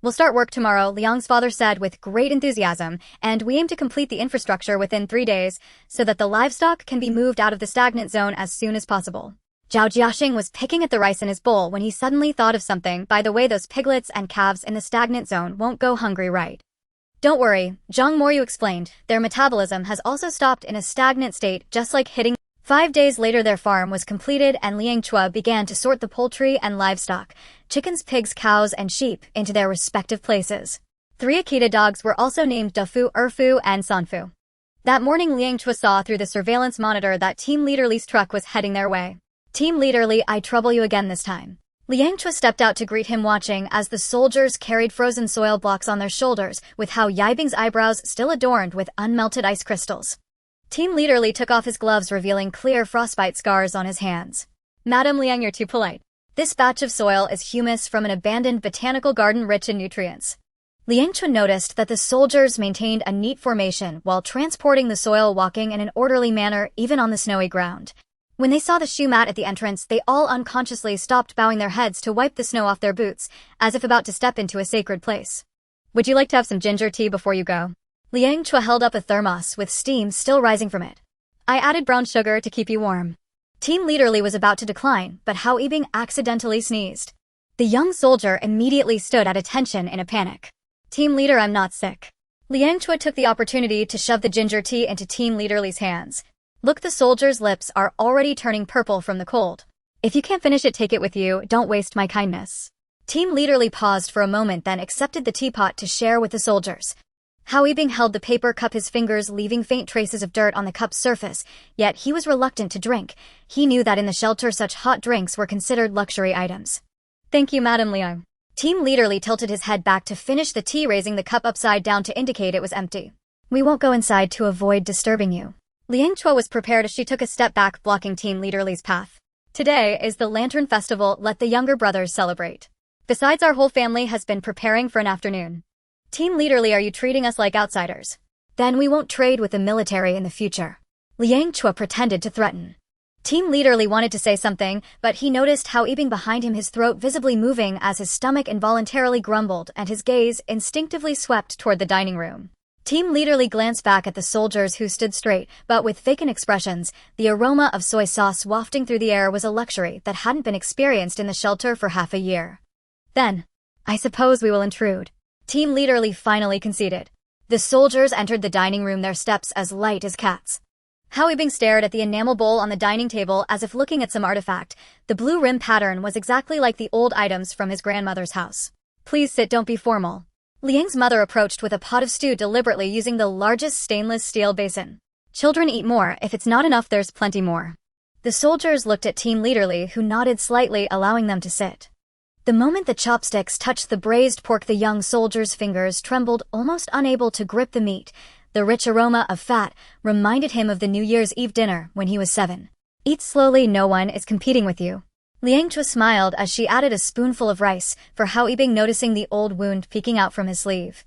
We'll start work tomorrow, Liang's father said with great enthusiasm, and we aim to complete the infrastructure within 3 days so that the livestock can be moved out of the stagnant zone as soon as possible. Zhao Jiaxing was picking at the rice in his bowl when he suddenly thought of something. By the way, those piglets and calves in the stagnant zone won't go hungry, right? Don't worry, Zhang Moryu explained, their metabolism has also stopped in a stagnant state, just like hitting. 5 days later, their farm was completed and Liang Chao began to sort the poultry and livestock, chickens, pigs, cows, and sheep, into their respective places. 3 Akita dogs were also named Dufu, Erfu, and Sanfu. That morning, Liang Chao saw through the surveillance monitor that Team Leader Li's truck was heading their way. Team Leader Li, I trouble you again this time. Liang Chao stepped out to greet him, watching as the soldiers carried frozen soil blocks on their shoulders, with Hao Yibing's eyebrows still adorned with unmelted ice crystals. Team Leader Li took off his gloves, revealing clear frostbite scars on his hands. Madam Liang, you're too polite. This batch of soil is humus from an abandoned botanical garden rich in nutrients. Liang Chao noticed that the soldiers maintained a neat formation while transporting the soil, walking in an orderly manner even on the snowy ground. When they saw the shoe mat at the entrance, they all unconsciously stopped, bowing their heads to wipe the snow off their boots, as if about to step into a sacred place. Would you like to have some ginger tea before you go? Liang Chao held up a thermos with steam still rising from it. I added brown sugar to keep you warm. Team Leader Li was about to decline, but Hao Yibing accidentally sneezed. The young soldier immediately stood at attention in a panic. Team Leader, I'm not sick. Liang Chao took the opportunity to shove the ginger tea into Team Leader Li's hands. Look, the soldier's lips are already turning purple from the cold. If you can't finish it, take it with you, don't waste my kindness. Team Leader Li paused for a moment, then accepted the teapot to share with the soldiers. Hao Yibing held the paper cup, his fingers leaving faint traces of dirt on the cup's surface, yet he was reluctant to drink. He knew that in the shelter such hot drinks were considered luxury items. Thank you, Madam Liang. Team Leader Li tilted his head back to finish the tea, raising the cup upside down to indicate it was empty. We won't go inside to avoid disturbing you. Liang Chao was prepared as she took a step back, blocking Team Leader Li's path. Today is the Lantern Festival, let the younger brothers celebrate. Besides, our whole family has been preparing for an afternoon. Team Leader Li, are you treating us like outsiders? Then we won't trade with the military in the future. Liang Chao pretended to threaten. Team Leader Li wanted to say something, but he noticed Hao Yibing behind him, his throat visibly moving as his stomach involuntarily grumbled and his gaze instinctively swept toward the dining room. Team Leader Li glanced back at the soldiers who stood straight, but with vacant expressions. The aroma of soy sauce wafting through the air was a luxury that hadn't been experienced in the shelter for half a year. Then, I suppose we will intrude. Team Leader Li finally conceded. The soldiers entered the dining room, their steps as light as cats. Hao Yibing stared at the enamel bowl on the dining table as if looking at some artifact. The blue rim pattern was exactly like the old items from his grandmother's house. Please sit, don't be formal. Liang's mother approached with a pot of stew, deliberately using the largest stainless steel basin. Children eat more. If it's not enough, there's plenty more. The soldiers looked at Team Leader Li, who nodded slightly, allowing them to sit. The moment the chopsticks touched the braised pork, the young soldier's fingers trembled, almost unable to grip the meat. The rich aroma of fat reminded him of the New Year's Eve dinner when he was 7. Eat slowly, no one is competing with you. Liang Chao smiled as she added a spoonful of rice, for Hao Yibing, noticing the old wound peeking out from his sleeve.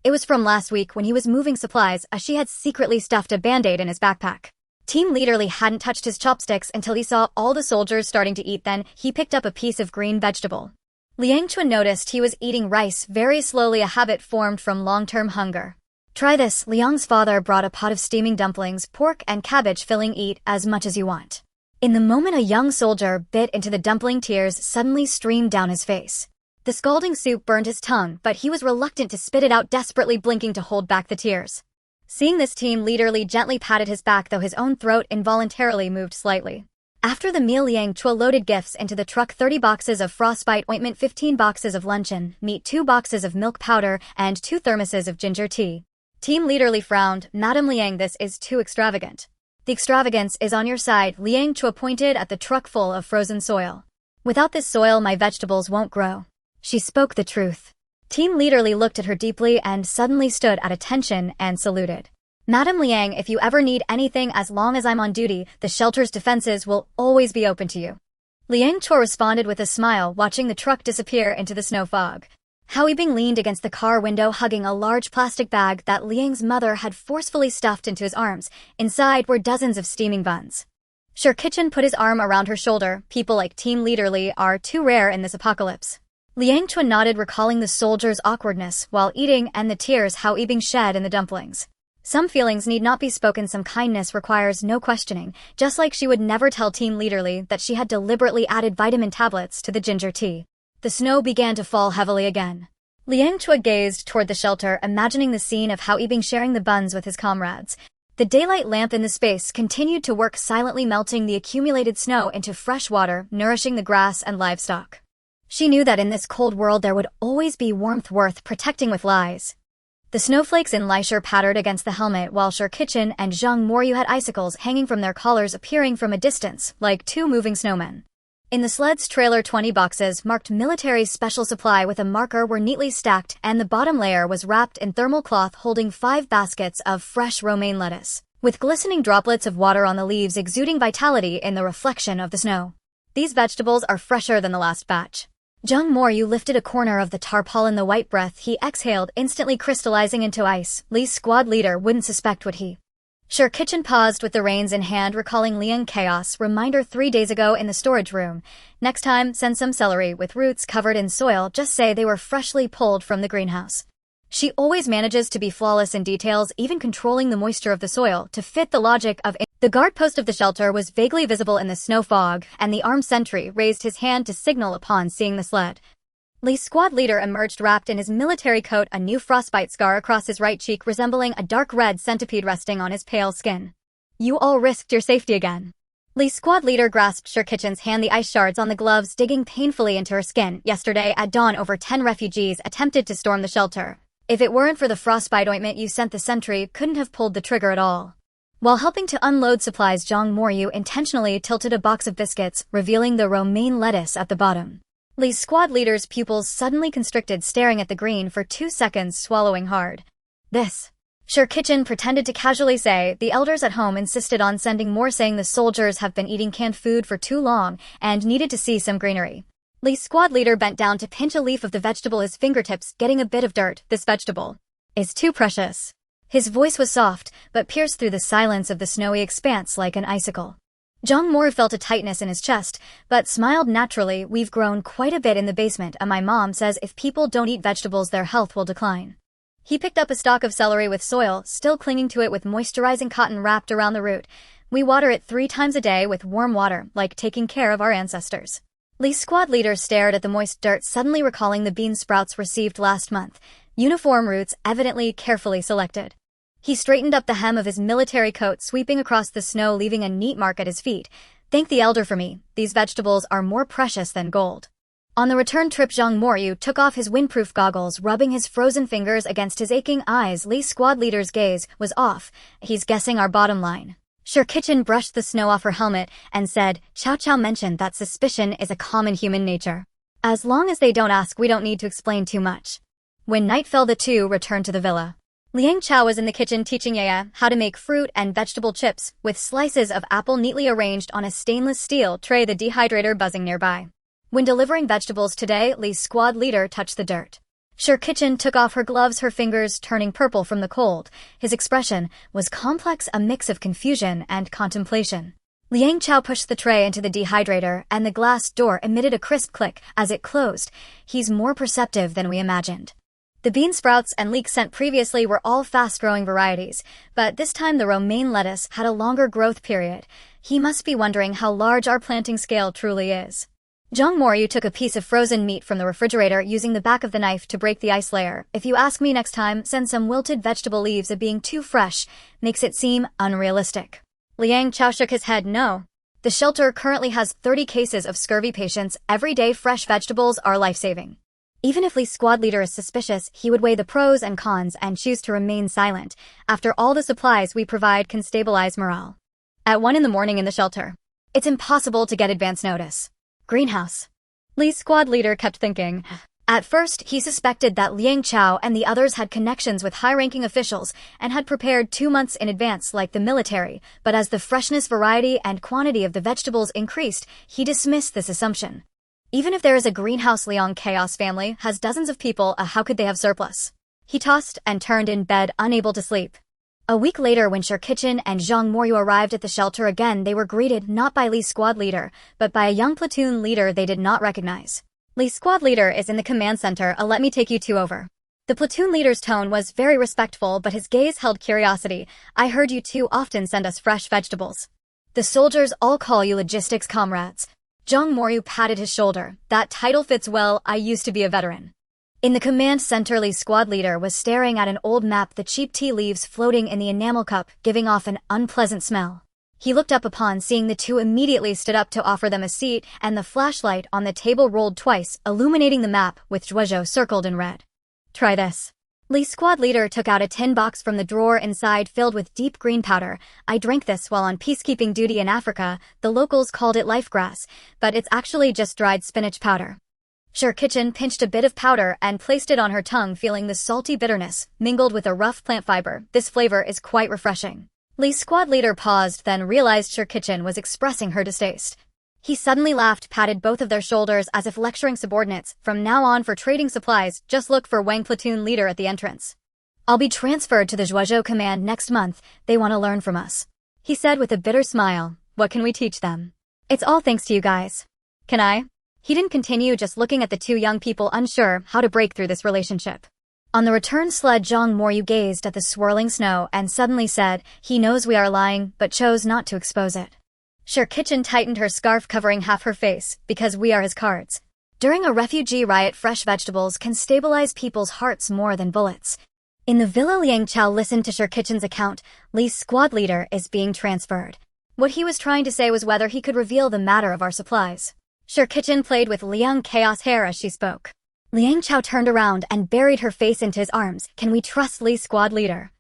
It was from last week when he was moving supplies, as she had secretly stuffed a band-aid in his backpack. Team Leader Li hadn't touched his chopsticks until he saw all the soldiers starting to eat. Then he picked up a piece of green vegetable. Liang Chao noticed he was eating rice very slowly, a habit formed from long-term hunger. Try this. Liang's father brought a pot of steaming dumplings, pork and cabbage filling. Eat as much as you want. In the moment a young soldier bit into the dumpling, tears suddenly streamed down his face. The scalding soup burned his tongue, but he was reluctant to spit it out, desperately blinking to hold back the tears. Seeing this, Team Leader Li gently patted his back, though his own throat involuntarily moved slightly. After the meal, Liang Chao loaded gifts into the truck: 30 boxes of frostbite ointment, 15 boxes of luncheon meat, 2 boxes of milk powder, and 2 thermoses of ginger tea. Team Leader Li frowned. Madam Liang, this is too extravagant. The extravagance is on your side. Liang Chao pointed at the truck full of frozen soil. Without this soil, my vegetables won't grow. She spoke the truth. Team Leader Li looked at her deeply and suddenly stood at attention and saluted. Madam Liang, if you ever need anything, as long as I'm on duty, the shelter's defenses will always be open to you. Liang Chao responded with a smile, watching the truck disappear into the snow fog. Hao Yibing leaned against the car window, hugging a large plastic bag that Liang's mother had forcefully stuffed into his arms. Inside were dozens of steaming buns. Sure Kitchen put his arm around her shoulder. People like Team Leader Li are too rare in this apocalypse. Liang Chao nodded, recalling the soldiers' awkwardness while eating and the tears Hao Yibing shed in the dumplings. Some feelings need not be spoken, some kindness requires no questioning, just like she would never tell Team Leader Li that she had deliberately added vitamin tablets to the ginger tea. The snow began to fall heavily again. Liang Chao gazed toward the shelter, imagining the scene of Hao Yibing sharing the buns with his comrades. The daylight lamp in the space continued to work silently, melting the accumulated snow into fresh water, nourishing the grass and livestock. She knew that in this cold world there would always be warmth worth protecting with lies. The snowflakes in Leisure pattered against the helmet, while Sure Kitchen and Zhang Moryu had icicles hanging from their collars, appearing from a distance, like 2 moving snowmen. In the sled's trailer, 20 boxes marked military special supply with a marker were neatly stacked, and the bottom layer was wrapped in thermal cloth, holding 5 baskets of fresh romaine lettuce, with glistening droplets of water on the leaves exuding vitality in the reflection of the snow. These vegetables are fresher than the last batch. Zhang Moryu lifted a corner of the tarpaulin. The white breath he exhaled instantly crystallizing into ice. Li's squad leader wouldn't suspect what he. Sure Kitchen paused with the reins in hand, recalling Liang Chaos reminder 3 days ago in the storage room. Next time, send some celery with roots covered in soil. Just say they were freshly pulled from the greenhouse. She always manages to be flawless in details, even controlling the moisture of the soil to fit the logic of. The guard post of the shelter was vaguely visible in the snow fog, and the armed sentry raised his hand to signal upon seeing the sled. Li's squad leader emerged wrapped in his military coat, a new frostbite scar across his right cheek resembling a dark red centipede resting on his pale skin. You all risked your safety again. Li's squad leader grasped Sure Kitchen's hand, the ice shards on the gloves digging painfully into her skin. Yesterday at dawn, over 10 refugees attempted to storm the shelter. If it weren't for the frostbite ointment you sent, the sentry couldn't have pulled the trigger at all. While helping to unload supplies, Zhang Moryu intentionally tilted a box of biscuits, revealing the romaine lettuce at the bottom. Li's squad leader's pupils suddenly constricted, staring at the green for 2 seconds, swallowing hard. This. Sure Kitchen pretended to casually say. The elders at home insisted on sending more, saying the soldiers have been eating canned food for too long and needed to see some greenery. Li's squad leader bent down to pinch a leaf of the vegetable, his fingertips getting a bit of dirt. This vegetable is too precious. His voice was soft, but pierced through the silence of the snowy expanse like an icicle. Zhang Moru felt a tightness in his chest, but smiled naturally. We've grown quite a bit in the basement, and my mom says if people don't eat vegetables their health will decline. He picked up a stalk of celery with soil, still clinging to it with moisturizing cotton wrapped around the root. We water it 3 times a day with warm water, like taking care of our ancestors. Li's squad leader stared at the moist dirt, suddenly recalling the bean sprouts received last month. Uniform roots, evidently carefully selected. He straightened up the hem of his military coat, sweeping across the snow, leaving a neat mark at his feet. Thank the elder for me. These vegetables are more precious than gold. On the return trip, Zhang Moru took off his windproof goggles, rubbing his frozen fingers against his aching eyes. Li's squad leader's gaze was off. He's guessing our bottom line. Kitchen brushed the snow off her helmet and said, Chao Chao mentioned that suspicion is a common human nature. As long as they don't ask, we don't need to explain too much. When night fell, the two returned to the villa. Liang Chao was in the kitchen teaching Yaya how to make fruit and vegetable chips, with slices of apple neatly arranged on a stainless steel tray, the dehydrator buzzing nearby. When delivering vegetables today, Li's squad leader touched the dirt. Kitchen took off her gloves, her fingers turning purple from the cold. His expression was complex, a mix of confusion and contemplation. Liang Chao pushed the tray into the dehydrator, and the glass door emitted a crisp click as it closed. He's more perceptive than we imagined. The bean sprouts and leeks sent previously were all fast-growing varieties, but this time the romaine lettuce had a longer growth period. He must be wondering how large our planting scale truly is. Zhang Moru took a piece of frozen meat from the refrigerator, using the back of the knife to break the ice layer. If you ask me next time, send some wilted vegetable leaves. Of being too fresh makes it seem unrealistic. Liang Chao shook his head. No. The shelter currently has 30 cases of scurvy patients. Every day fresh vegetables are life-saving. Even if Li's squad leader is suspicious, he would weigh the pros and cons and choose to remain silent. After all, the supplies we provide can stabilize morale. At 1 in the morning in the shelter. It's impossible to get advance notice. Greenhouse. Li's squad leader kept thinking. At first, he suspected that Liang Chao and the others had connections with high-ranking officials and had prepared 2 months in advance like the military, but as the freshness, variety, and quantity of the vegetables increased, he dismissed this assumption. Even if there is a greenhouse, Liang Chao's family has dozens of people, how could they have surplus? He tossed and turned in bed, unable to sleep. A week later, when Kitchen and Zhang Moru arrived at the shelter again, they were greeted not by Li's squad leader, but by a young platoon leader they did not recognize. Li's squad leader is in the command center. Let me take you two over. The platoon leader's tone was very respectful, but his gaze held curiosity. I heard you two often send us fresh vegetables. The soldiers all call you logistics comrades. Zhang Moru patted his shoulder. That title fits well. I used to be a veteran. In the command center, Li's squad leader was staring at an old map, the cheap tea leaves floating in the enamel cup, giving off an unpleasant smell. He looked up upon seeing the two, immediately stood up to offer them a seat, and the flashlight on the table rolled twice, illuminating the map with Zhuozhou circled in red. Try this. Li's squad leader took out a tin box from the drawer inside, filled with deep green powder. I drank this while on peacekeeping duty in Africa. The locals called it life grass, but it's actually just dried spinach powder. Kitchen pinched a bit of powder and placed it on her tongue, feeling the salty bitterness mingled with a rough plant fiber. This flavor is quite refreshing. Li's squad leader paused, then realized Kitchen was expressing her distaste. He suddenly laughed, patted both of their shoulders as if lecturing subordinates. From now on, for trading supplies, just look for Wang platoon leader at the entrance. I'll be transferred to the Zhuozhou command next month. They want to learn from us. He said with a bitter smile. What can we teach them? It's all thanks to you guys. Can I? He didn't continue, just looking at the two young people, unsure how to break through this relationship. On the return sled, Zhang Moru gazed at the swirling snow and suddenly said, he knows we are lying, but chose not to expose it. Kitchen tightened her scarf, covering half her face, because we are his cards. During a refugee riot, fresh vegetables can stabilize people's hearts more than bullets. In the villa, Liang Chao listened to Kitchen's account. Li's squad leader is being transferred. What he was trying to say was whether he could reveal the matter of our supplies. Kitchen played with Liang Chao's hair as she spoke. Liang Chao turned around and buried her face into his arms. Can we trust Li's squad leader?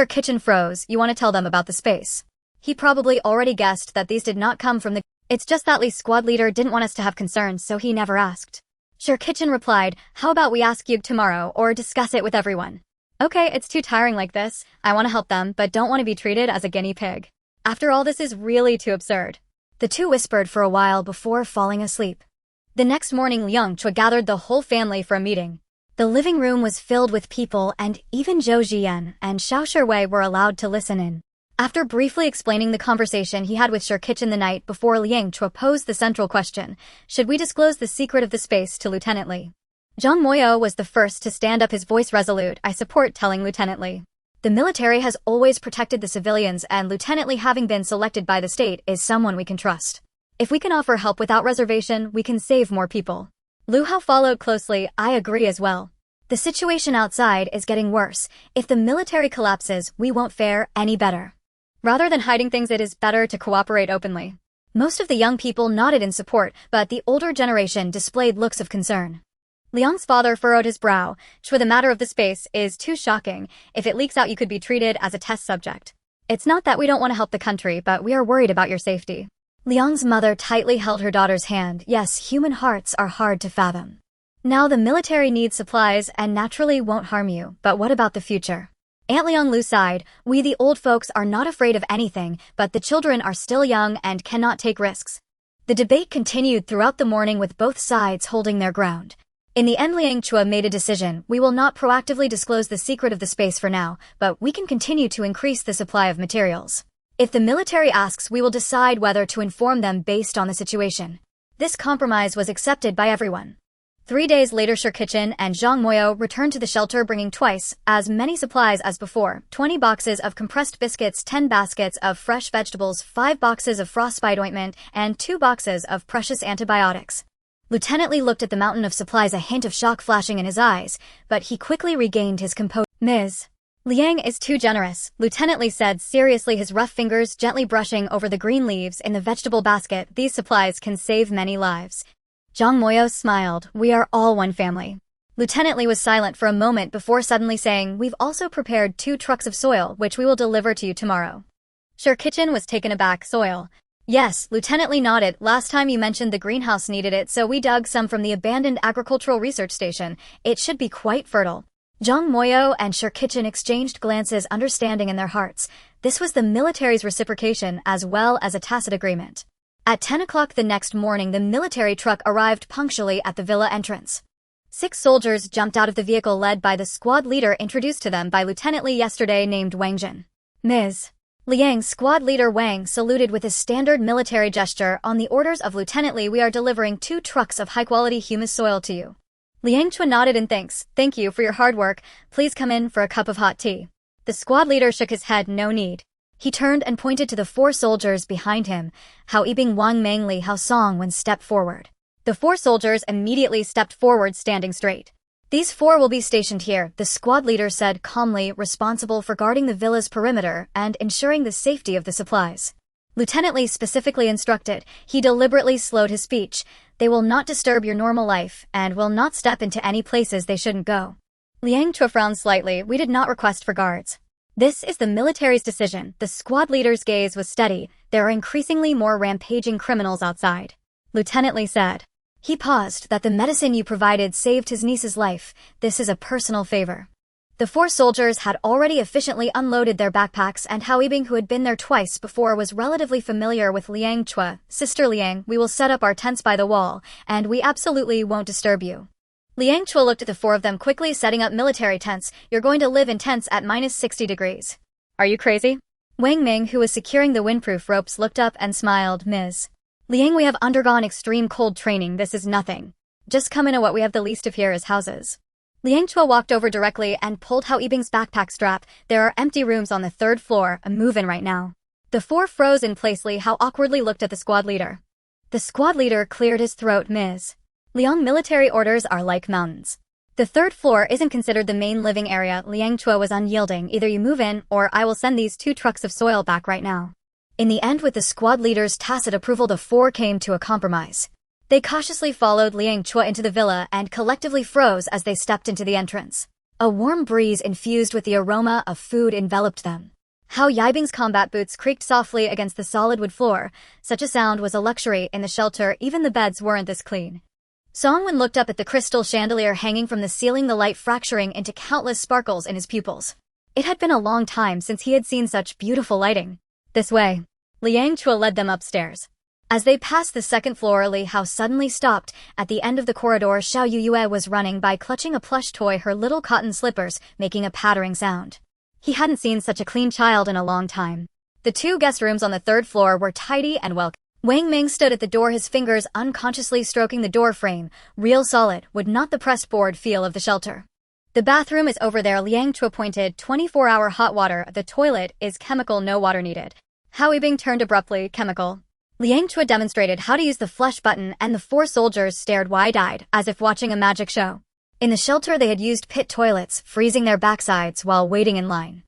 Kitchen froze. You want to tell them about the space? He probably already guessed that these did not come from the... It's just that Li's squad leader didn't want us to have concerns, so he never asked. Kitchen replied, how about we ask you tomorrow or discuss it with everyone? Okay, it's too tiring like this. I want to help them, but don't want to be treated as a guinea pig. After all, this is really too absurd. The two whispered for a while before falling asleep. The next morning, Liang Chao gathered the whole family for a meeting. The living room was filled with people, and even Zhou Jian and Xiao Shiwei were allowed to listen in. After briefly explaining the conversation he had with Sir Kitchen the night before, Liang Chao posed the central question: should we disclose the secret of the space to Lieutenant Li? Zhang Moyo was the first to stand up, his voice resolute. I support telling Lieutenant Li. The military has always protected the civilians, and Lieutenant Li, having been selected by the state, is someone we can trust. If we can offer help without reservation, we can save more people. Lu Hao followed closely. I agree as well. The situation outside is getting worse. If the military collapses, we won't fare any better. Rather than hiding things, it is better to cooperate openly. Most of the young people nodded in support, but the older generation displayed looks of concern. Liang's father furrowed his brow. Chua, the matter of the space is too shocking. If it leaks out, you could be treated as a test subject. It's not that we don't want to help the country, but we are worried about your safety. Liang's mother tightly held her daughter's hand. Yes, human hearts are hard to fathom. Now the military needs supplies and naturally won't harm you, but what about the future? Aunt Liang Lu sighed. We the old folks are not afraid of anything, but the children are still young and cannot take risks. The debate continued throughout the morning, with both sides holding their ground. In the end, Liang Chao made a decision. We will not proactively disclose the secret of the space for now, but we can continue to increase the supply of materials. If the military asks, we will decide whether to inform them based on the situation. This compromise was accepted by everyone. 3 days later, Sir Kitchen and Zhang Moyo returned to the shelter, bringing twice as many supplies as before: 20 boxes of compressed biscuits, 10 baskets of fresh vegetables, 5 boxes of frostbite ointment, and 2 boxes of precious antibiotics. Lieutenant Li looked at the mountain of supplies, a hint of shock flashing in his eyes, but he quickly regained his composure. Ms. Liang is too generous, Lieutenant Li said seriously, his rough fingers gently brushing over the green leaves in the vegetable basket. These supplies can save many lives. Zhang Moyo smiled. We are all one family. Lieutenant Li was silent for a moment before suddenly saying, we've also prepared 2 trucks of soil, which we will deliver to you tomorrow. Sir Kitchen was taken aback. Soil? Yes, Lieutenant Li nodded. Last time you mentioned the greenhouse needed it, so we dug some from the abandoned agricultural research station. It should be quite fertile. Zhang Moyo and Sir Kitchen exchanged glances, understanding in their hearts. This was the military's reciprocation as well as a tacit agreement. At 10 o'clock the next morning, the military truck arrived punctually at the villa entrance. 6 soldiers jumped out of the vehicle, led by the squad leader introduced to them by Lieutenant Li yesterday, named Wang Jin. Ms. Liang, squad leader Wang saluted with a standard military gesture. On the orders of Lieutenant Li, we are delivering 2 trucks of high-quality humus soil to you. Liang Chao nodded in thanks. Thank you for your hard work. Please come in for a cup of hot tea. The squad leader shook his head. No need. He turned and pointed to the 4 soldiers behind him. Hao Yibing, Wang Mengli, Hao Songwen stepped forward. The 4 soldiers immediately stepped forward, standing straight. These 4 will be stationed here, the squad leader said calmly, responsible for guarding the villa's perimeter and ensuring the safety of the supplies. Lieutenant Li specifically instructed. He deliberately slowed his speech. They will not disturb your normal life and will not step into any places they shouldn't go. Liang Chao frowned slightly. We did not request for guards. This is the military's decision. The squad leader's gaze was steady. There are increasingly more rampaging criminals outside. Lieutenant Li said. He paused. That the medicine you provided saved his niece's life. This is a personal favor. The 4 soldiers had already efficiently unloaded their backpacks, and Hao Yibing, who had been there twice before, was relatively familiar with Liang Chao. Sister Liang, we will set up our tents by the wall, and we absolutely won't disturb you. Liang Chao looked at the 4 of them quickly. Setting up military tents? You're going to live in tents at -60 degrees. Are you crazy? Wang Ming, who was securing the windproof ropes, looked up and smiled. Ms. Liang, we have undergone extreme cold training. This is nothing. Just come in. What we have the least of here is houses. Liang Chao walked over directly and pulled Hao Yibing's backpack strap. There are empty rooms on the 3rd floor. A move-in right now. The 4 froze in place. Hao awkwardly looked at the squad leader. The squad leader cleared his throat. Ms. Liang, military orders are like mountains. The 3rd floor isn't considered the main living area. Liang Chao was unyielding. Either you move in, or I will send these 2 trucks of soil back right now. In the end, with the squad leader's tacit approval, the 4 came to a compromise. They cautiously followed Liang Chao into the villa and collectively froze as they stepped into the entrance. A warm breeze infused with the aroma of food enveloped them. Hao Yibing's combat boots creaked softly against the solid wood floor. Such a sound was a luxury in the shelter. Even the beds weren't this clean. Songwen looked up at the crystal chandelier hanging from the ceiling, the light fracturing into countless sparkles in his pupils. It had been a long time since he had seen such beautiful lighting. This way. Liang Chao led them upstairs. As they passed the 2nd floor, Li Hao suddenly stopped. At the end of the corridor, Xiao Yuyue was running by, clutching a plush toy, her little cotton slippers making a pattering sound. He hadn't seen such a clean child in a long time. The two guest rooms on the third floor were tidy and welcoming. Wang Ming stood at the door, his fingers unconsciously stroking the door frame, real solid, would not the pressed board feel of the shelter. The bathroom is over there, Liang Chao pointed, 24-hour hot water, the toilet is chemical, no water needed. Hao Yibing turned abruptly, chemical. Liang Chao demonstrated how to use the flush button and the four soldiers stared wide-eyed, as if watching a magic show. In the shelter they had used pit toilets, freezing their backsides while waiting in line.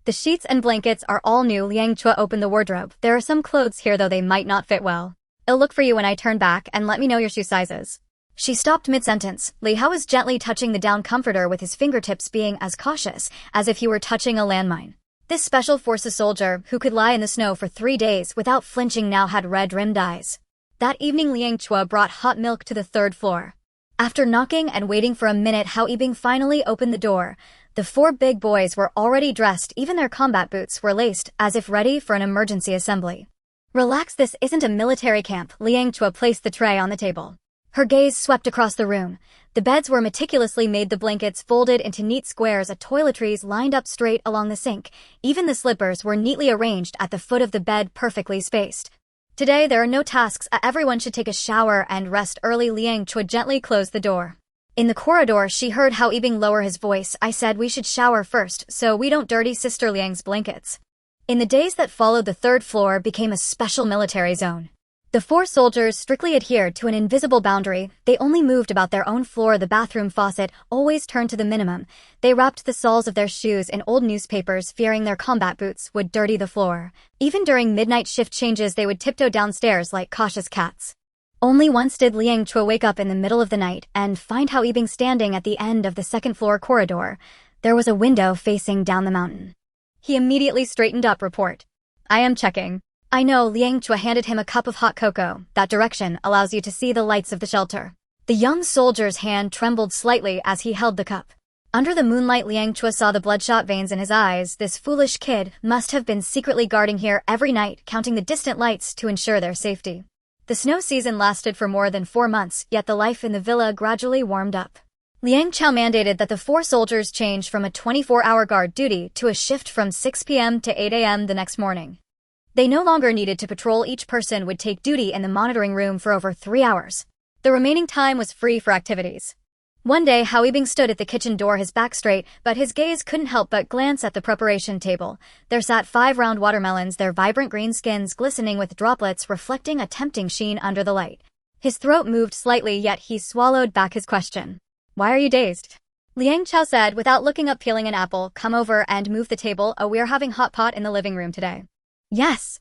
The sheets and blankets are all new. Liang Chao opened the wardrobe. There are some clothes here though they might not fit well. I'll look for you when I turn back and let me know your shoe sizes. She stopped mid-sentence. Li Hao was gently touching the down comforter with his fingertips, being as cautious as if he were touching a landmine. This special forces soldier, who could lie in the snow for 3 days without flinching, now had red-rimmed eyes. That evening Liang Chao brought hot milk to the third floor. After knocking and waiting for a minute, Hao Yibing finally opened the door. The four big boys were already dressed, even their combat boots were laced, as if ready for an emergency assembly. Relax, this isn't a military camp. Liang Chao placed the tray on the table. Her gaze swept across the room. The beds were meticulously made, the blankets folded into neat squares, toiletries lined up straight along the sink. Even the slippers were neatly arranged at the foot of the bed, perfectly spaced. Today there are no tasks, everyone should take a shower and rest early. Liang Chao gently closed the door. In the corridor she heard Hao Yibing lower his voice. I said we should shower first, so we don't dirty Sister Liang's blankets. In the days that followed, the third floor became a special military zone. The four soldiers strictly adhered to an invisible boundary. They only moved about their own floor. The bathroom faucet always turned to the minimum. They wrapped the soles of their shoes in old newspapers, fearing their combat boots would dirty the floor. Even during midnight shift changes they would tiptoe downstairs like cautious cats. Only once did Liang Chao wake up in the middle of the night and find Hao Yibing standing at the end of the second floor corridor. There was a window facing down the mountain. He immediately straightened up. Report. I am checking. I know. Liang Chao handed him a cup of hot cocoa. That direction allows you to see the lights of the shelter. The young soldier's hand trembled slightly as he held the cup. Under the moonlight Liang Chao saw the bloodshot veins in his eyes. This foolish kid must have been secretly guarding here every night, counting the distant lights to ensure their safety. The snow season lasted for more than 4 months, yet the life in the villa gradually warmed up. Liang Chao mandated that the four soldiers change from a 24-hour guard duty to a shift from 6 p.m. to 8 a.m. the next morning. They no longer needed to patrol. Each person would take duty in the monitoring room for over 3 hours. The remaining time was free for activities. One day Hao Yibing stood at the kitchen door, his back straight, but his gaze couldn't help but glance at the preparation table. There sat 5 round watermelons, their vibrant green skins glistening with droplets reflecting a tempting sheen under the light. His throat moved slightly, yet he swallowed back his question. Why are you dazed? Liang Chao said without looking up, peeling an apple. Come over and move the table. We're having hot pot in the living room today. Yes.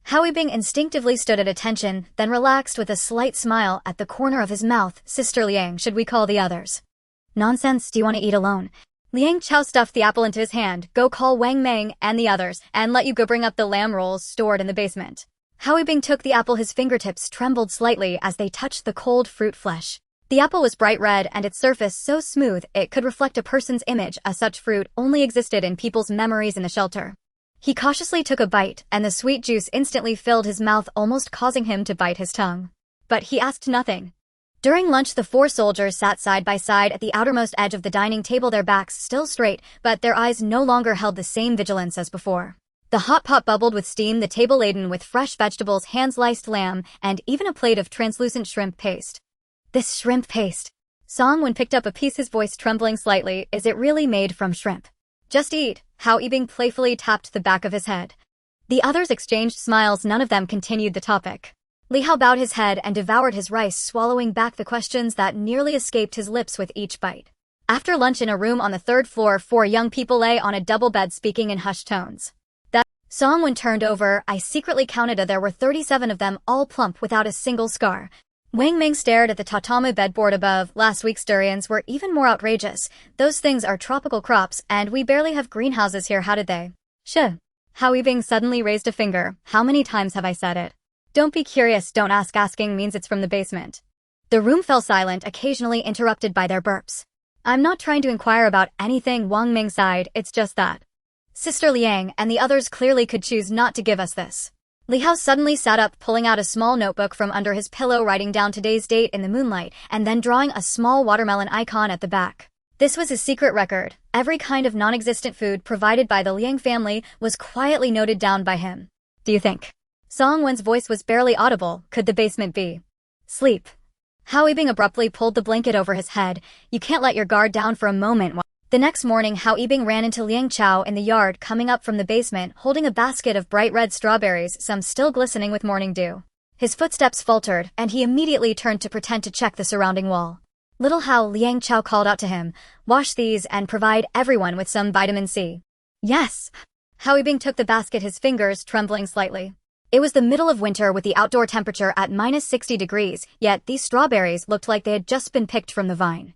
Hao Yibing instinctively stood at attention, then relaxed with a slight smile at the corner of his mouth. Sister Liang, should we call the others? Nonsense, do you want to eat alone? Liang Chao stuffed the apple into his hand. Go call Wang Ming and the others, and let you go bring up the lamb rolls stored in the basement. Hao Yibing took the apple, his fingertips trembled slightly as they touched the cold fruit flesh. The apple was bright red and its surface so smooth it could reflect a person's image. As such fruit only existed in people's memories in the shelter. He cautiously took a bite, and the sweet juice instantly filled his mouth, almost causing him to bite his tongue. But he asked nothing. During lunch the four soldiers sat side by side at the outermost edge of the dining table, their backs still straight, but their eyes no longer held the same vigilance as before. The hot pot bubbled with steam, the table laden with fresh vegetables, hand-sliced lamb, and even a plate of translucent shrimp paste. This shrimp paste. Song-Wen picked up a piece, his voice trembling slightly. Is it really made from shrimp? Just eat. Hao Yibing playfully tapped the back of his head. The others exchanged smiles, none of them continued the topic. Li Hao bowed his head and devoured his rice, swallowing back the questions that nearly escaped his lips with each bite. After lunch in a room on the third floor, 4 young people lay on a double bed speaking in hushed tones. That Song-Wen turned over. I secretly counted there were 37 of them, all plump without a single scar. Wang Ming stared at the tatami bedboard above. Last week's durians were even more outrageous. Those things are tropical crops, and we barely have greenhouses here. How did they? Hao Yibing suddenly raised a finger. How many times have I said it? Don't be curious, don't ask. Asking means it's from the basement. The room fell silent, occasionally interrupted by their burps. I'm not trying to inquire about anything, Wang Ming sighed, it's just that Sister Liang and the others clearly could choose not to give us this. Li Hao suddenly sat up, pulling out a small notebook from under his pillow, writing down today's date in the moonlight, and then drawing a small watermelon icon at the back. This was his secret record. Every kind of non-existent food provided by the Liang family was quietly noted down by him. do you think? Song-Wen's voice was barely audible. Could the basement be sleep? Hao Yibing abruptly pulled the blanket over his head. You can't let your guard down for a moment. The next morning, Hao Yibing ran into Liang Chao in the yard, coming up from the basement, holding a basket of bright red strawberries, some still glistening with morning dew. His footsteps faltered, and he immediately turned to pretend to check the surrounding wall. Little Hao, Liang Chao called out to him, wash these and provide everyone with some vitamin C. Yes. Hao Yibing took the basket, his fingers trembling slightly. It was the middle of winter with the outdoor temperature at -60 degrees, yet these strawberries looked like they had just been picked from the vine.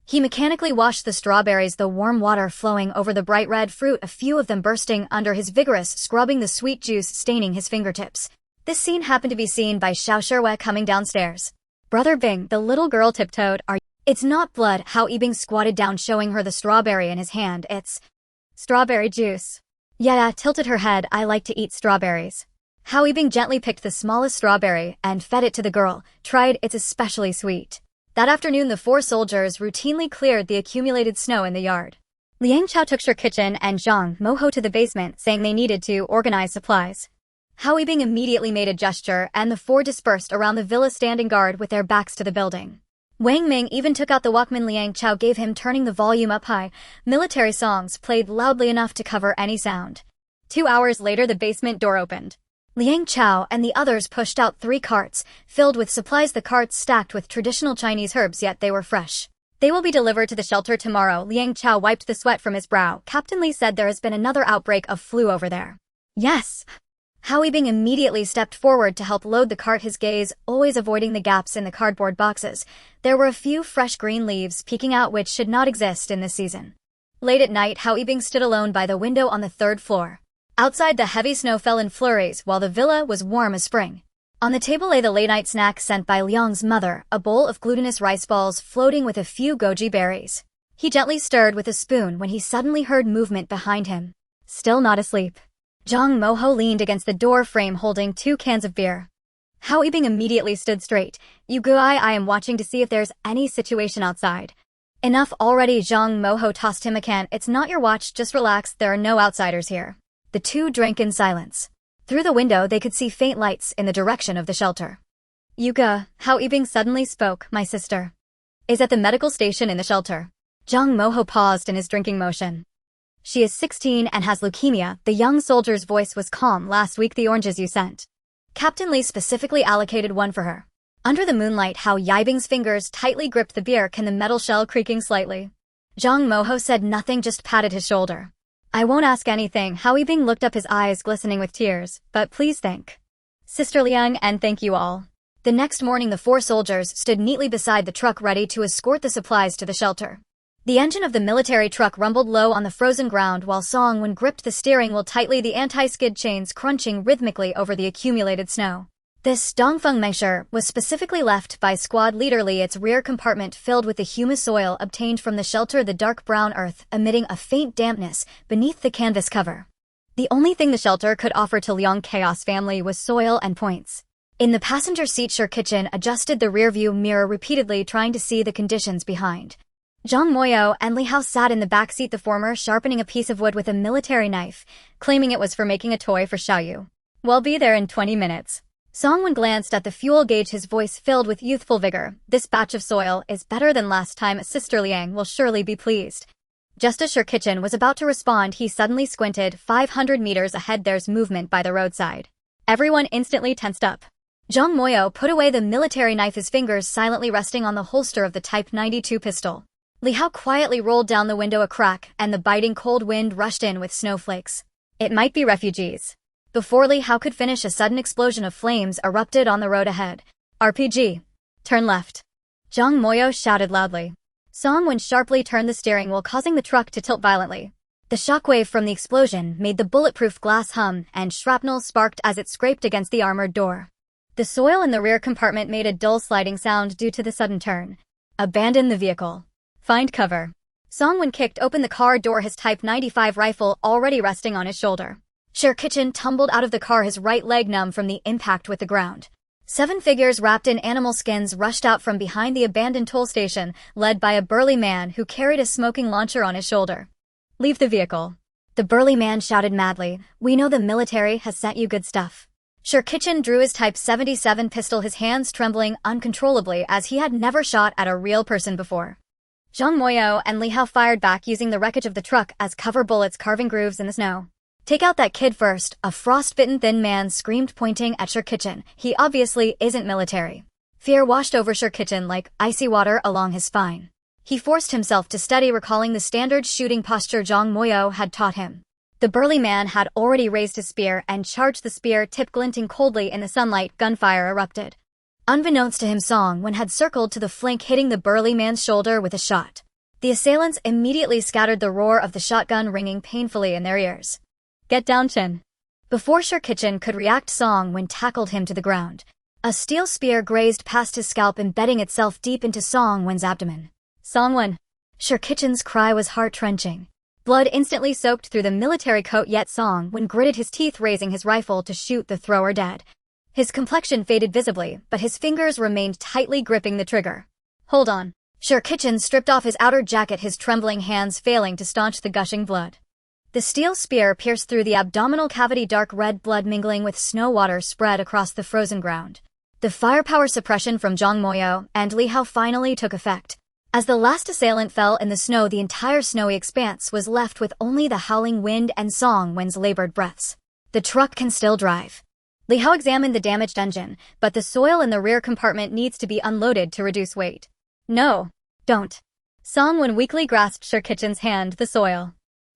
He mechanically washed the strawberries, the warm water flowing over the bright red fruit, a few of them bursting under his vigorous scrubbing, the sweet juice staining his fingertips. This scene happened to be seen by Xiao Shirwei coming downstairs. Brother Bing, the little girl tiptoed. It's not blood. Hao Yibing squatted down, showing her the strawberry in his hand. It's strawberry juice. Yeah, tilted her head. I like to eat strawberries. Hao Yibing gently picked the smallest strawberry and fed it to the girl. Tried, it's especially sweet. That afternoon, the 4 soldiers routinely cleared the accumulated snow in the yard. Liang Chao took Sher Kitchen and Zhang Moho to the basement, saying they needed to organize supplies. Hao Yibing immediately made a gesture, and the 4 dispersed around the villa, standing guard with their backs to the building. Wang Ming even took out the Walkman Liang Chao gave him, turning the volume up high. Military songs played loudly enough to cover any sound. 2 hours later, the basement door opened. Liang Chao and the others pushed out 3 carts, filled with supplies, the carts stacked with traditional Chinese herbs, yet they were fresh. They will be delivered to the shelter tomorrow. Liang Chao wiped the sweat from his brow. Captain Li said there has been another outbreak of flu over there. Yes. Hao Yibing immediately stepped forward to help load the cart, his gaze always avoiding the gaps in the cardboard boxes. There were a few fresh green leaves peeking out which should not exist in this season. Late at night, Hao Yibing stood alone by the window on the 3rd floor. Outside, the heavy snow fell in flurries, while the villa was warm as spring. On the table lay the late-night snack sent by Liang's mother, a bowl of glutinous rice balls floating with a few goji berries. He gently stirred with a spoon when he suddenly heard movement behind him. Still not asleep, Zhang Moho leaned against the door frame holding 2 cans of beer. Hao Yibing immediately stood straight. You go, I am watching to see if there's any situation outside. Enough already, Zhang Moho tossed him a can. It's not your watch, just relax, there are no outsiders here. The 2 drank in silence. Through the window, they could see faint lights in the direction of the shelter. Yuka, Hao Yibing suddenly spoke, my sister is at the medical station in the shelter. Zhang Moho paused in his drinking motion. She is 16 and has leukemia. The young soldier's voice was calm. Last week, the oranges you sent. Captain Li specifically allocated 1 for her. Under the moonlight, Hao Yibing's fingers tightly gripped the beer can, the metal shell creaking slightly. Zhang Moho said nothing, just patted his shoulder. I won't ask anything. Hao Yibing looked up, his eyes glistening with tears, but please thank Sister Liang and thank you all. The next morning, the 4 soldiers stood neatly beside the truck, ready to escort the supplies to the shelter. The engine of the military truck rumbled low on the frozen ground while Song-Wen gripped the steering wheel tightly, the anti-skid chains crunching rhythmically over the accumulated snow. This Dongfeng measure was specifically left by squad leader Li, its rear compartment filled with the humus soil obtained from the shelter, the dark brown earth emitting a faint dampness beneath the canvas cover. The only thing the shelter could offer to Liang Chaos family was soil and points. In the passenger seat, Sher Kitchen adjusted the rearview mirror repeatedly, trying to see the conditions behind. Zhang Moyo and Li Hao sat in the back seat, the former sharpening a piece of wood with a military knife, claiming it was for making a toy for Xiaoyu. We'll be there in 20 minutes. Song-Wen glanced at the fuel gauge, his voice filled with youthful vigor. This batch of soil is better than last time. Sister Liang will surely be pleased. Just as Sher Kitchen was about to respond, he suddenly squinted. 500 meters ahead, there's movement by the roadside. Everyone instantly tensed up. Zhang Moyo put away the military knife, his fingers silently resting on the holster of the Type 92 pistol. Li Hao quietly rolled down the window a crack, and the biting cold wind rushed in with snowflakes. It might be refugees. Before Li Hao could finish, a sudden explosion of flames erupted on the road ahead. RPG. Turn left. Zhang Moyo shouted loudly. Song-Wen sharply turned the steering wheel, causing the truck to tilt violently. The shockwave from the explosion made the bulletproof glass hum, and shrapnel sparked as it scraped against the armored door. The soil in the rear compartment made a dull sliding sound due to the sudden turn. Abandon the vehicle. Find cover. Song-Wen kicked open the car door, his Type 95 rifle already resting on his shoulder. Sher Kitchen tumbled out of the car, his right leg numb from the impact with the ground. 7 figures wrapped in animal skins rushed out from behind the abandoned toll station, led by a burly man who carried a smoking launcher on his shoulder. Leave the vehicle. The burly man shouted madly, "We know the military has sent you good stuff." Shirkichin drew his Type 77 pistol, his hands trembling uncontrollably as he had never shot at a real person before. Zhang Moyo and Li Hao fired back using the wreckage of the truck as cover bullets, carving grooves in the snow. "Take out that kid first," a frostbitten thin man screamed, pointing at Shirkichin. "He obviously isn't military." Fear washed over Shirkichin like icy water along his spine. He forced himself to steady, recalling the standard shooting posture Zhang Moyo had taught him. The burly man had already raised his spear and charged, the spear tip glinting coldly in the sunlight. Gunfire erupted. Unbeknownst to him, Song Wen had circled to the flank, hitting the burly man's shoulder with a shot. The assailants immediately scattered, the roar of the shotgun ringing painfully in their ears. "Get down, Chen." Before Shirkichin could react, Song Wen tackled him to the ground. A steel spear grazed past his scalp, embedding itself deep into Song Wen's abdomen. "Song Wen." Shirkichin's cry was heart-wrenching. Blood instantly soaked through the military coat, yet Song Wen gritted his teeth, raising his rifle to shoot the thrower dead. His complexion faded visibly, but his fingers remained tightly gripping the trigger. "Hold on." Shirkichin stripped off his outer jacket, his trembling hands failing to staunch the gushing blood. The steel spear pierced through the abdominal cavity, dark red blood mingling with snow water spread across the frozen ground. The firepower suppression from Zhang Moyo and Li Hao finally took effect. As the last assailant fell in the snow, the entire snowy expanse was left with only the howling wind and Song Wen's labored breaths. "The truck can still drive." Li Hao examined the damaged engine, but the soil in the rear compartment needs to be unloaded to reduce weight. "No, don't." Song Wen weakly grasped Shirkichin's hand. "The soil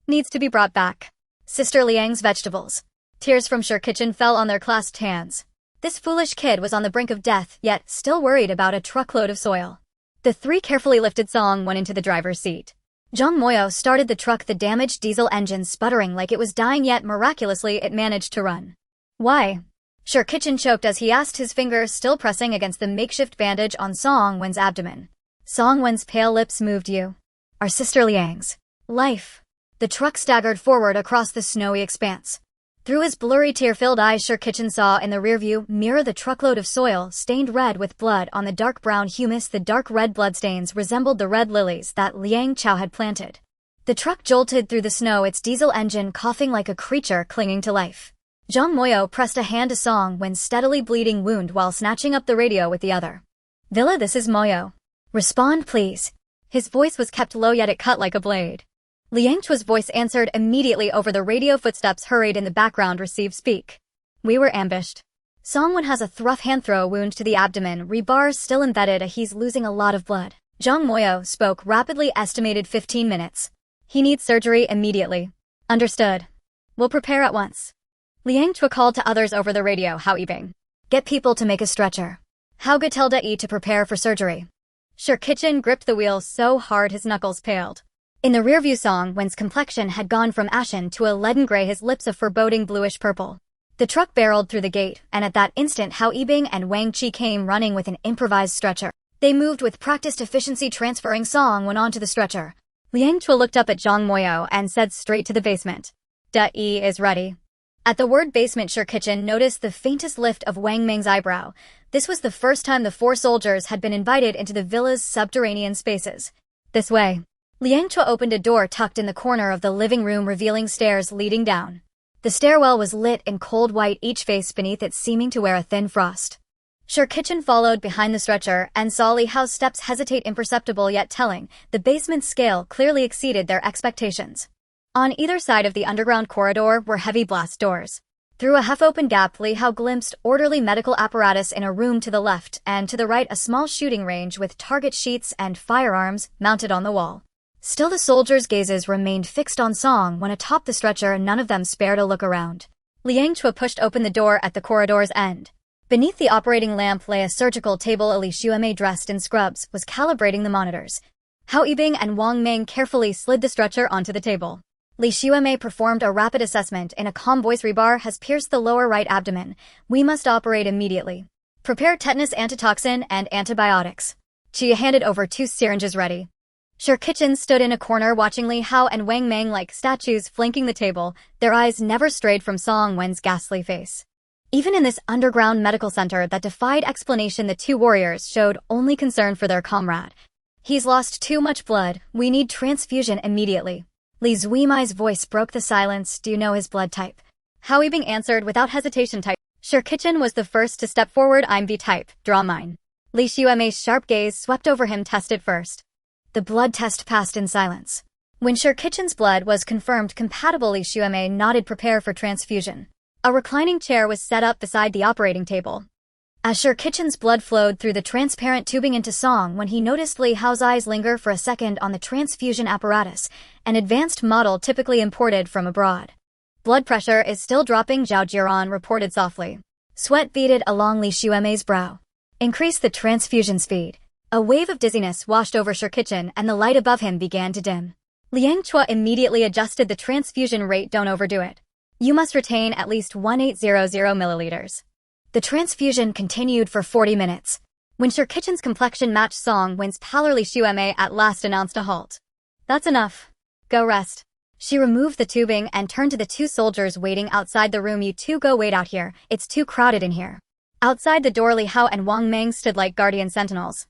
needs to be brought back." Sister Liang's vegetables. Tears from Shirkichin fell on their clasped hands. This foolish kid was on the brink of death, yet still worried about a truckload of soil. The three carefully lifted Song Wen into the driver's seat. Zhang Moyo started the truck, the damaged diesel engine sputtering like it was dying, yet miraculously it managed to run. "Why?" Shirkichin choked as he asked, his fingers still pressing against the makeshift bandage on Song Wen's abdomen. Song Wen's pale lips moved. "You are Sister Liang's life." The truck staggered forward across the snowy expanse. Through his blurry, tear-filled eyes, Shirkichin saw in the rearview mirror the truckload of soil stained red with blood on the dark brown humus. The dark red bloodstains resembled the red lilies that Liang Chao had planted. The truck jolted through the snow, its diesel engine coughing like a creature clinging to life. Zhang Moyo pressed a hand to Song Wen's steadily bleeding wound while snatching up the radio with the other. "Villa, this is Moyo. Respond, please." His voice was kept low, yet it cut like a blade. Liang Chao's voice answered immediately over the radio. Footsteps hurried in the background. "Receive, speak." "We were ambushed." Song Wen has a rough hand throw wound to the abdomen, rebars still embedded. He's losing a lot of blood. Zhang Moyo spoke rapidly. "Estimated 15 minutes. He needs surgery immediately." "Understood. We'll prepare at once." Liang Chao called to others over the radio. "Hao Yibing, get people to make a stretcher. Hao Gatilda E to prepare for surgery." Shirkichin gripped the wheel so hard his knuckles paled. In the rearview, Song Wen's complexion had gone from ashen to a leaden gray, his lips a foreboding bluish-purple. The truck barreled through the gate, and at that instant Hao Yibing and Wang Qi came running with an improvised stretcher. They moved with practiced efficiency, transferring Song Wen onto the stretcher. Liang Chao looked up at Zhang Moyo and said straight to the basement. "Da E is ready." At the word basement, Shirkichin noticed the faintest lift of Wang Meng's eyebrow. This was the first time the four soldiers had been invited into the villa's subterranean spaces. "This way." Liang Chao opened a door tucked in the corner of the living room, revealing stairs leading down. The stairwell was lit in cold white, each face beneath it seeming to wear a thin frost. Shirkichin followed behind the stretcher and saw Li Hao's steps hesitate, imperceptible yet telling. The basement's scale clearly exceeded their expectations. On either side of the underground corridor were heavy blast doors. Through a half-open gap, Li Hao glimpsed orderly medical apparatus in a room to the left, and to the right a small shooting range with target sheets and firearms mounted on the wall. Still the soldiers' gazes remained fixed on Song Wen atop the stretcher, and none of them spared a look around. Liang Chao pushed open the door at the corridor's end. Beneath the operating lamp lay a surgical table. Li Xuemei, dressed in scrubs, was calibrating the monitors. Hao Yibing and Wang Meng carefully slid the stretcher onto the table. Li Xuemei performed a rapid assessment in a calm voice. "Rebar has pierced the lower right abdomen. We must operate immediately. Prepare tetanus antitoxin and antibiotics." She handed over 2 syringes. "Ready." Shirkichin stood in a corner watching Li Hao and Wang Meng like statues flanking the table. Their eyes never strayed from Song Wen's ghastly face. Even in this underground medical center that defied explanation, the 2 warriors showed only concern for their comrade. "He's lost too much blood. We need transfusion immediately." Li Zuimai's voice broke the silence. Do you know his blood type? Hao Yibing answered without hesitation. Type. Sure, Kitchen was the first to step forward. I'm B type. Draw mine. Li Xuemei's sharp gaze swept over him. Test it first. The blood test passed in silence. When Sure Kitchen's blood was confirmed compatible, Li Xuemei nodded. Prepare for transfusion. A reclining chair was set up beside the operating table. As Sure Kitchen's blood flowed through the transparent tubing into Song when he noticed Li Hao's eyes linger for a second on the transfusion apparatus, an advanced model typically imported from abroad. Blood pressure is still dropping, Zhao Jiran reported softly. Sweat beaded along Li Xuemei's brow. Increase the transfusion speed. A wave of dizziness washed over Sure Kitchen and the light above him began to dim. Liang Chao immediately adjusted the transfusion rate. Don't overdo it. You must retain at least 1800 milliliters. The transfusion continued for 40 minutes. When Sure Kitchen's complexion matched Song Wen's pallor, Li Xuemei at last announced a halt. That's enough. Go rest. She removed the tubing and turned to the two soldiers waiting outside the room. You two go wait out here. It's too crowded in here. Outside the door, Li Hao and Wang Meng stood like guardian sentinels.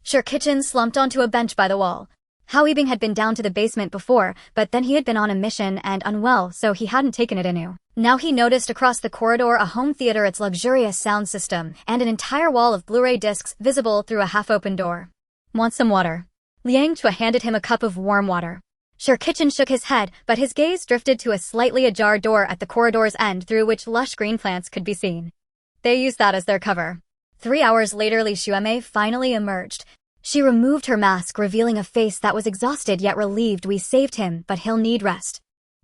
Sure Kitchen slumped onto a bench by the wall. Hao Yibing had been down to the basement before, but then he had been on a mission and unwell, so he hadn't taken it anew. Now he noticed across the corridor a home theater, its luxurious sound system, and an entire wall of Blu-ray discs visible through a half-open door. Want some water? Liang Chao handed him a cup of warm water. Sure Kitchen shook his head, but his gaze drifted to a slightly ajar door at the corridor's end through which lush green plants could be seen. They used that as their cover. 3 hours later, Li Xuemei finally emerged. She removed her mask, revealing a face that was exhausted yet relieved. We saved him, but he'll need rest.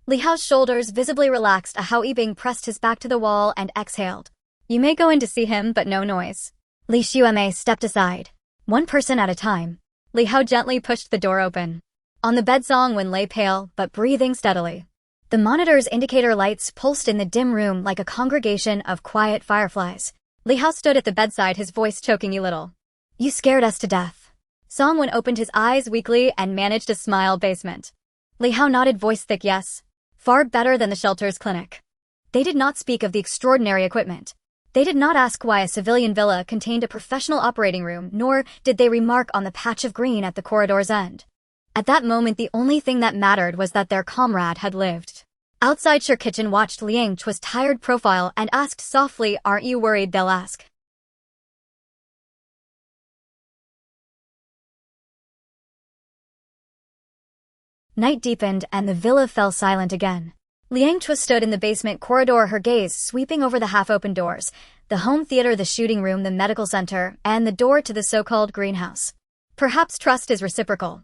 Li Hao's shoulders visibly relaxed. Hao Yibing pressed his back to the wall and exhaled. You may go in to see him, but no noise. Li Xuemei stepped aside. One person at a time. Li Hao gently pushed the door open. On the bed, Song Wen lay pale, but breathing steadily. The monitor's indicator lights pulsed in the dim room like a congregation of quiet fireflies. Li Hao stood at the bedside, his voice choking a little. You scared us to death. Song Wen opened his eyes weakly and managed a smile. Basement. Li Hao nodded, voice thick. Yes. Far better than the shelter's clinic. They did not speak of the extraordinary equipment. They did not ask why a civilian villa contained a professional operating room, nor did they remark on the patch of green at the corridor's end. At that moment, the only thing that mattered was that their comrade had lived. Outside, Sure Kitchen watched Liang Chao's tired profile and asked softly, aren't you worried they'll ask? Night deepened and the villa fell silent again. Liang Chao stood in the basement corridor, her gaze sweeping over the half-open doors, the home theater, the shooting room, the medical center, and the door to the so-called greenhouse. Perhaps trust is reciprocal.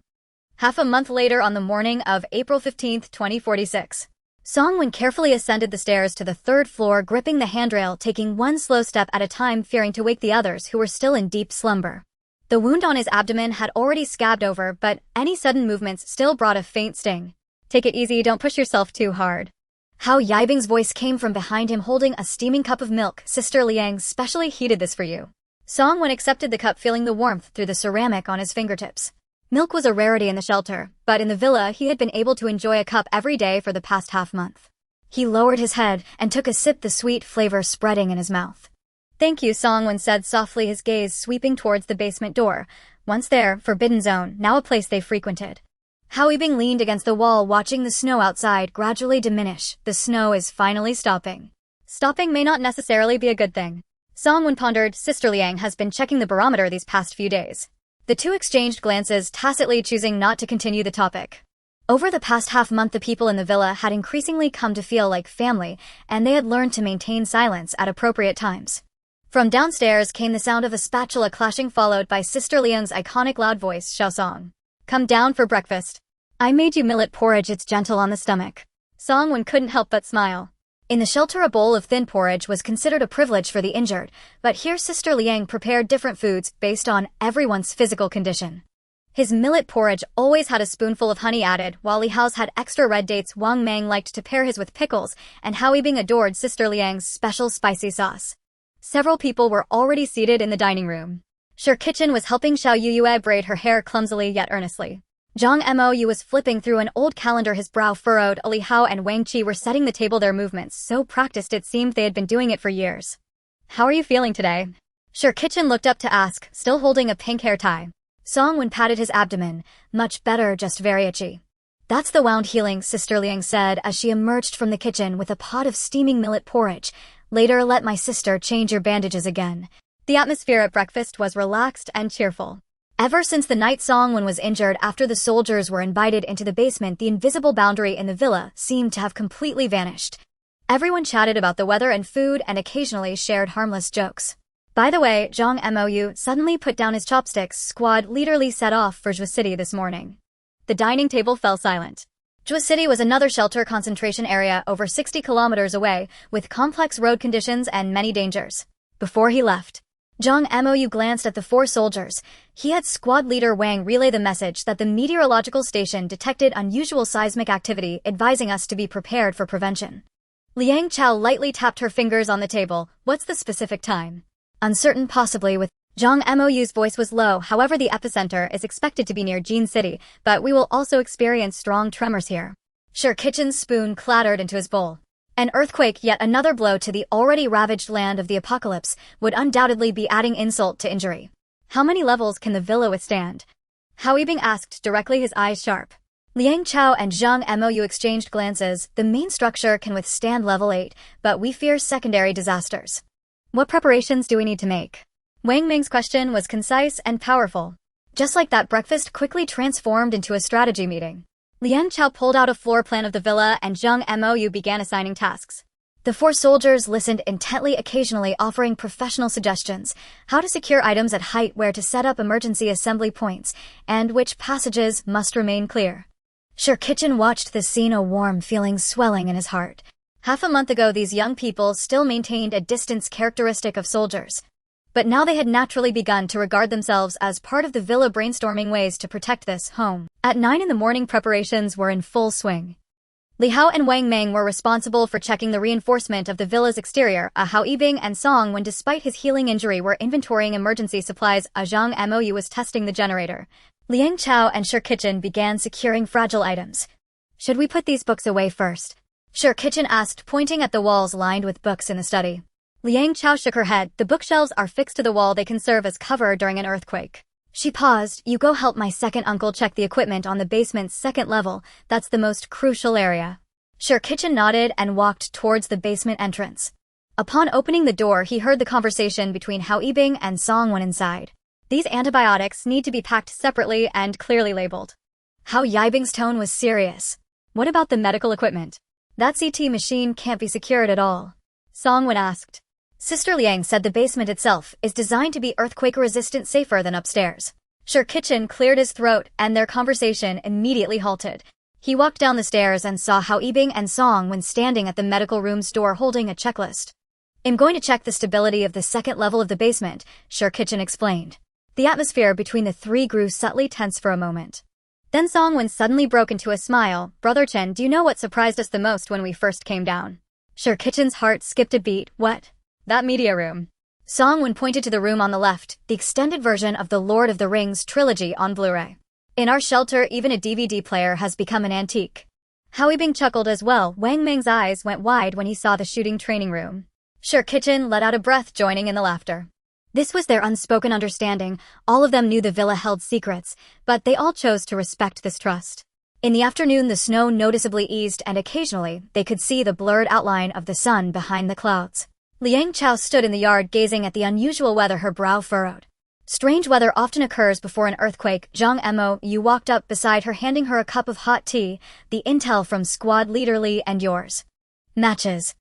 Half a month later, on the morning of April 15, 2046, Song Wen carefully ascended the stairs to the third floor, gripping the handrail, taking one slow step at a time, fearing to wake the others who were still in deep slumber. The wound on his abdomen had already scabbed over, but any sudden movements still brought a faint sting. Take it easy, don't push yourself too hard. Hao Yibing's voice came from behind him, holding a steaming cup of milk. Sister Liang specially heated this for you. Song Wen accepted the cup, feeling the warmth through the ceramic on his fingertips. Milk was a rarity in the shelter, but in the villa he had been able to enjoy a cup every day for the past half-month. He lowered his head and took a sip, the sweet flavor spreading in his mouth. Thank you, Song Wen said softly, his gaze sweeping towards the basement door. Once there, forbidden zone, now a place they frequented. Hao Yibing leaned against the wall, watching the snow outside gradually diminish. The snow is finally stopping. Stopping may not necessarily be a good thing. Song Wen pondered. Sister Liang has been checking the barometer these past few days. The two exchanged glances, tacitly choosing not to continue the topic. Over the past half-month, the people in the villa had increasingly come to feel like family, and they had learned to maintain silence at appropriate times. From downstairs came the sound of a spatula clashing, followed by Sister Liang's iconic loud voice, Xiao Song. Come down for breakfast. I made you millet porridge, it's gentle on the stomach. Song Wen couldn't help but smile. In the shelter, a bowl of thin porridge was considered a privilege for the injured, but here Sister Liang prepared different foods based on everyone's physical condition. His millet porridge always had a spoonful of honey added, while Li Hao's had extra red dates. Wang Meng liked to pair his with pickles, and Hao Yibing adored Sister Liang's special spicy sauce. Several people were already seated in the dining room. Sure Kitchen was helping Xiao Yuyue braid her hair clumsily yet earnestly. Zhang Mou was flipping through an old calendar, his brow furrowed. Li Hao and Wang Qi were setting the table, their movements so practiced it seemed they had been doing it for years. How are you feeling today? Sure Kitchen looked up to ask, still holding a pink hair tie. Song Wen patted his abdomen. Much better, just very itchy. That's the wound healing, Sister Liang said as she emerged from the kitchen with a pot of steaming millet porridge. Later, let my sister change your bandages again. The atmosphere at breakfast was relaxed and cheerful. Ever since the night Songwon was injured after the soldiers were invited into the basement, the invisible boundary in the villa seemed to have completely vanished. Everyone chatted about the weather and food and occasionally shared harmless jokes. By the way, Zhang Mou suddenly put down his chopsticks. Squad leader Li set off for Jua City this morning. The dining table fell silent. Jua City was another shelter concentration area over 60 kilometers away, with complex road conditions and many dangers. Before he left, Zhang Mou glanced at the 4 soldiers. He had squad leader Wang relay the message that the meteorological station detected unusual seismic activity, advising us to be prepared for prevention. Liang Chao lightly tapped her fingers on the table. What's the specific time? Uncertain, possibly with Zhang Mou's voice was low. However, the epicenter is expected to be near Jin City, but we will also experience strong tremors here. Sure, Kitchen's spoon clattered into his bowl. An earthquake, yet another blow to the already ravaged land of the apocalypse, would undoubtedly be adding insult to injury. How many levels can the villa withstand? Hao Yibing asked, directly, his eyes sharp. Liang Chao and Zhang Mou exchanged glances. The main structure can withstand level 8, but we fear secondary disasters. What preparations do we need to make? Wang Ming's question was concise and powerful. Just like that, breakfast quickly transformed into a strategy meeting. Liang Chao pulled out a floor plan of the villa and Zhang Mou began assigning tasks. The 4 soldiers listened intently, occasionally offering professional suggestions: how to secure items at height, where to set up emergency assembly points, and which passages must remain clear. Sure, Kitchen watched this scene, a warm feeling swelling in his heart. Half a month ago, these young people still maintained a distance characteristic of soldiers. But now they had naturally begun to regard themselves as part of the villa, brainstorming ways to protect this home. At 9 in the morning, preparations were in full swing. Li Hao and Wang Meng were responsible for checking the reinforcement of the villa's exterior. Hao Yibing and Song, when despite his healing injury, were inventorying emergency supplies. Zhang Mou was testing the generator. Liang Chao and Sure Kitchen began securing fragile items. Should we put these books away first? Sure Kitchen asked, pointing at the walls lined with books in the study. Liang Chao shook her head. The bookshelves are fixed to the wall. They can serve as cover during an earthquake. She paused. You go help my second uncle check the equipment on the basement's 2nd level. That's the most crucial area. Sure Kitchen nodded and walked towards the basement entrance. Upon opening the door, he heard the conversation between Hao Yibing and Song Wen inside. These antibiotics need to be packed separately and clearly labeled. Hao Yibing's tone was serious. What about the medical equipment? That CT machine can't be secured at all. Song Wen asked. Sister Liang said the basement itself is designed to be earthquake-resistant, safer than upstairs. Sure Kitchen cleared his throat, and their conversation immediately halted. He walked down the stairs and saw Hao Yibing and Song Wen standing at the medical room's door holding a checklist. I'm going to check the stability of the 2nd level of the basement, Sure Kitchen explained. The atmosphere between the 3 grew subtly tense for a moment. Then Song Wen suddenly broke into a smile. Brother Chen, do you know what surprised us the most when we first came down? Sure Kitchen's heart skipped a beat. What? That media room. Song Wen pointed to the room on the left, the extended version of the Lord of the Rings trilogy on Blu-ray. In our shelter, even a DVD player has become an antique. Hao Yibing chuckled as well. Wang Meng's eyes went wide when he saw the shooting training room. Sure Kitchen let out a breath, joining in the laughter. This was their unspoken understanding. All of them knew the villa held secrets, but they all chose to respect this trust. In the afternoon, the snow noticeably eased, and occasionally they could see the blurred outline of the sun behind the clouds. Liang Chao stood in the yard gazing at the unusual weather, her brow furrowed. Strange weather often occurs before an earthquake. Zhang Mou walked up beside her, handing her a cup of hot tea. The intel from squad leader Li and yours. Matches.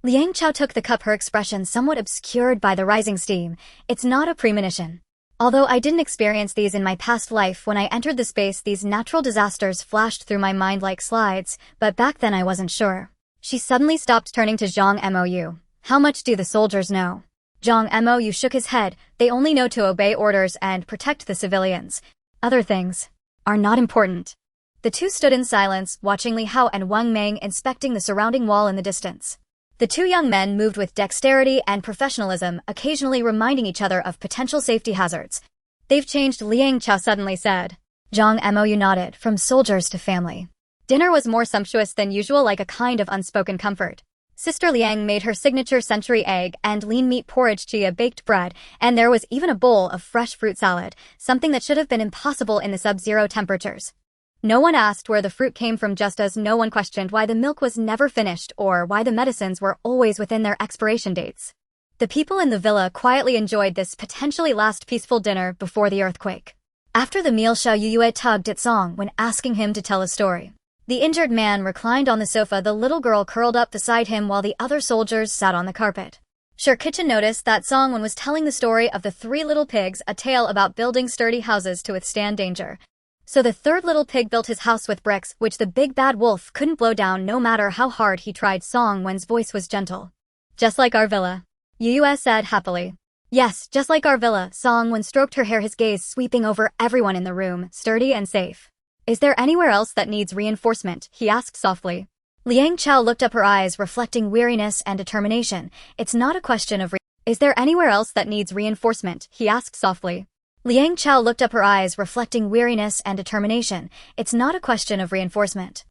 Liang Chao took the cup, her expression somewhat obscured by the rising steam. It's not a premonition. Although I didn't experience these in my past life, when I entered the space, these natural disasters flashed through my mind like slides, but back then I wasn't sure. She suddenly stopped, turning to Zhang Mou. How much do the soldiers know? Zhang Mou shook his head. They only know to obey orders and protect the civilians. Other things are not important. The two stood in silence, watching Li Hao and Wang Meng inspecting the surrounding wall in the distance. The 2 young men moved with dexterity and professionalism, occasionally reminding each other of potential safety hazards. They've changed, Liang Chao suddenly said. Zhang Mou nodded. From soldiers to family. Dinner was more sumptuous than usual, like a kind of unspoken comfort. Sister Liang made her signature century egg and lean meat porridge, chia baked bread, and there was even a bowl of fresh fruit salad, something that should have been impossible in the sub-zero temperatures. No one asked where the fruit came from, just as no one questioned why the milk was never finished or why the medicines were always within their expiration dates. The people in the villa quietly enjoyed this potentially last peaceful dinner before the earthquake. After the meal, Xiao Yuyue tugged at Song when asking him to tell a story. The injured man reclined on the sofa, the little girl curled up beside him while the other soldiers sat on the carpet. Kitchen noticed that Song was telling the story of the 3 little pigs, a tale about building sturdy houses to withstand danger. So the 3rd little pig built his house with bricks, which the big bad wolf couldn't blow down no matter how hard he tried. Song Wen's voice was gentle. Just like our villa, Yuyue said happily. Yes, just like our villa, Song Wen stroked her hair, his gaze sweeping over everyone in the room, sturdy and safe. Is there anywhere else that needs reinforcement? He asked softly. Liang Chao looked up, her eyes reflecting weariness and determination. It's not a question of Is there anywhere else that needs reinforcement? He asked softly. Liang Chao looked up, her eyes reflecting weariness and determination. It's not a question of reinforcement.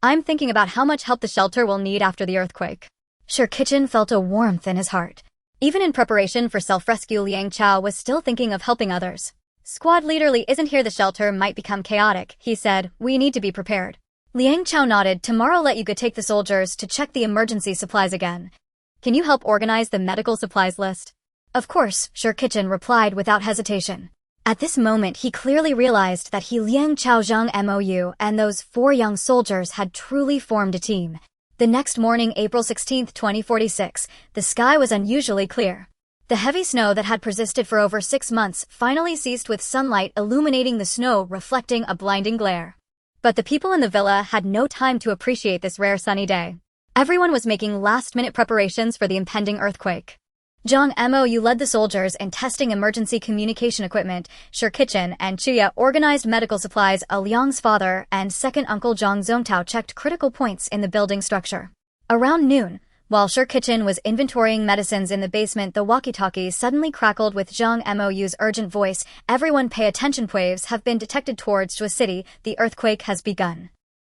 I'm thinking about how much help the shelter will need after the earthquake. Kitchen felt a warmth in his heart. Even in preparation for self-rescue, Liang Chao was still thinking of helping others. Squad leader Li isn't here, the shelter might become chaotic, he said. We need to be prepared. Liang Chao nodded. Tomorrow let you go take the soldiers to check the emergency supplies again. Can you help organize the medical supplies list? Of course, Kitchen replied without hesitation. At this moment he clearly realized that Liang Chao, Zhang Mou, and those 4 young soldiers had truly formed a team. The next morning, April 16, 2046, the sky was unusually clear. The heavy snow that had persisted for over 6 months finally ceased, with sunlight illuminating the snow, reflecting a blinding glare. But the people in the villa had no time to appreciate this rare sunny day. Everyone was making last-minute preparations for the impending earthquake. Zhang Mou led the soldiers in testing emergency communication equipment. Kitchen and Chuya organized medical supplies. Liang's father and second uncle Zhang Zongtao checked critical points in the building structure. Around noon, while Kitchen was inventorying medicines in the basement, the walkie-talkie suddenly crackled with Zhang Mou's urgent voice. Everyone pay attention, waves have been detected towards Zhua City. The earthquake has begun.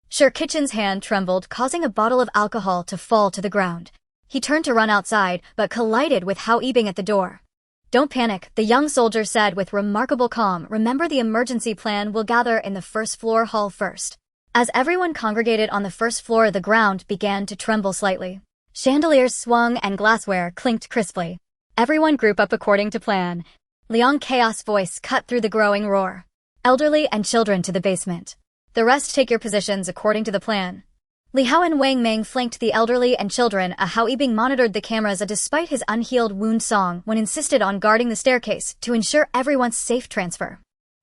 Kitchen's hand trembled, causing a bottle of alcohol to fall to the ground. He turned to run outside, but collided with Hao Yibing at the door. Don't panic, the young soldier said with remarkable calm. Remember the emergency plan. We'll gather in the first-floor hall first. As everyone congregated on the first floor, the ground began to tremble slightly. Chandeliers swung and glassware clinked crisply. Everyone group up according to plan. Liang Chaos voice cut through the growing roar. Elderly and children to the basement. The rest take your positions according to the plan. Li Hao and Wang Meng flanked the elderly and children. Hao Yibing monitored the cameras. Despite his unhealed wound, Song Wen insisted on guarding the staircase to ensure everyone's safe transfer.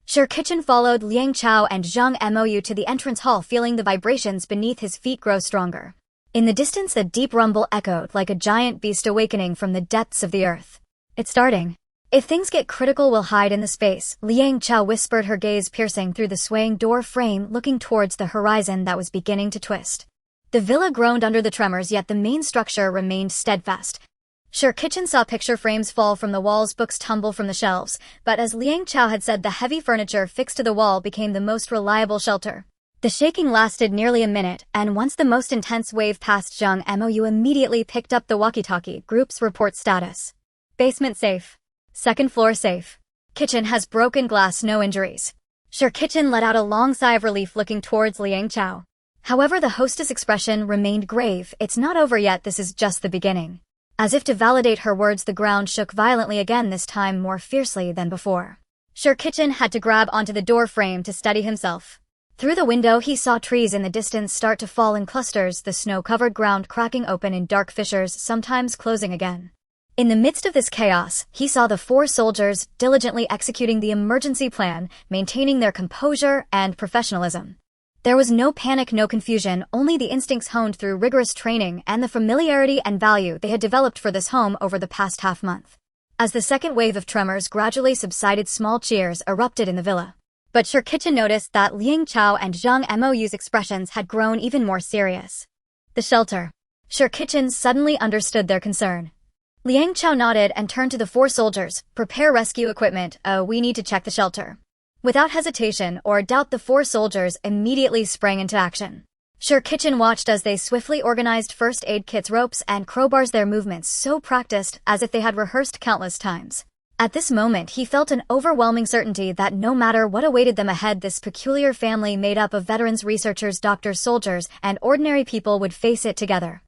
Kitchen followed Liang Chao and Zhang Mou to the entrance hall, feeling the vibrations beneath his feet grow stronger. In the distance, a deep rumble echoed like a giant beast awakening from the depths of the earth. It's starting. If things get critical, we'll hide in the space, Liang Chao whispered, her gaze piercing through the swaying door frame, looking towards the horizon that was beginning to twist. The villa groaned under the tremors, yet the main structure remained steadfast. Kitchen saw picture frames fall from the walls, books tumble from the shelves, but as Liang Chao had said, the heavy furniture fixed to the wall became the most reliable shelter. The shaking lasted nearly a minute, and once the most intense wave passed, Zhang Mou immediately picked up the walkie-talkie. Group's report status. Basement safe. Second floor safe. Kitchen has broken glass, no injuries. Kitchen let out a long sigh of relief, looking towards Liang Chao. However, the hostess' expression remained grave. It's not over yet, this is just the beginning. As if to validate her words, the ground shook violently again, this time more fiercely than before. Kitchen had to grab onto the door frame to steady himself. Through the window, he saw trees in the distance start to fall in clusters, the snow-covered ground cracking open in dark fissures, sometimes closing again. In the midst of this chaos, he saw the 4 soldiers diligently executing the emergency plan, maintaining their composure and professionalism. There was no panic, no confusion, only the instincts honed through rigorous training and the familiarity and value they had developed for this home over the past half-month. As the second wave of tremors gradually subsided, small cheers erupted in the villa. But Kitchen noticed that Liang Chao and Zhang Mou's expressions had grown even more serious. The shelter. Kitchen suddenly understood their concern. Liang Chao nodded and turned to the 4 soldiers. Prepare rescue equipment. We need to check the shelter. Without hesitation or doubt, the 4 soldiers immediately sprang into action. Kitchen watched as they swiftly organized first aid kits, ropes, and crowbars, their movements so practiced as if they had rehearsed countless times. At this moment, he felt an overwhelming certainty that no matter what awaited them ahead, this peculiar family made up of veterans, researchers, doctors, soldiers, and ordinary people would face it together.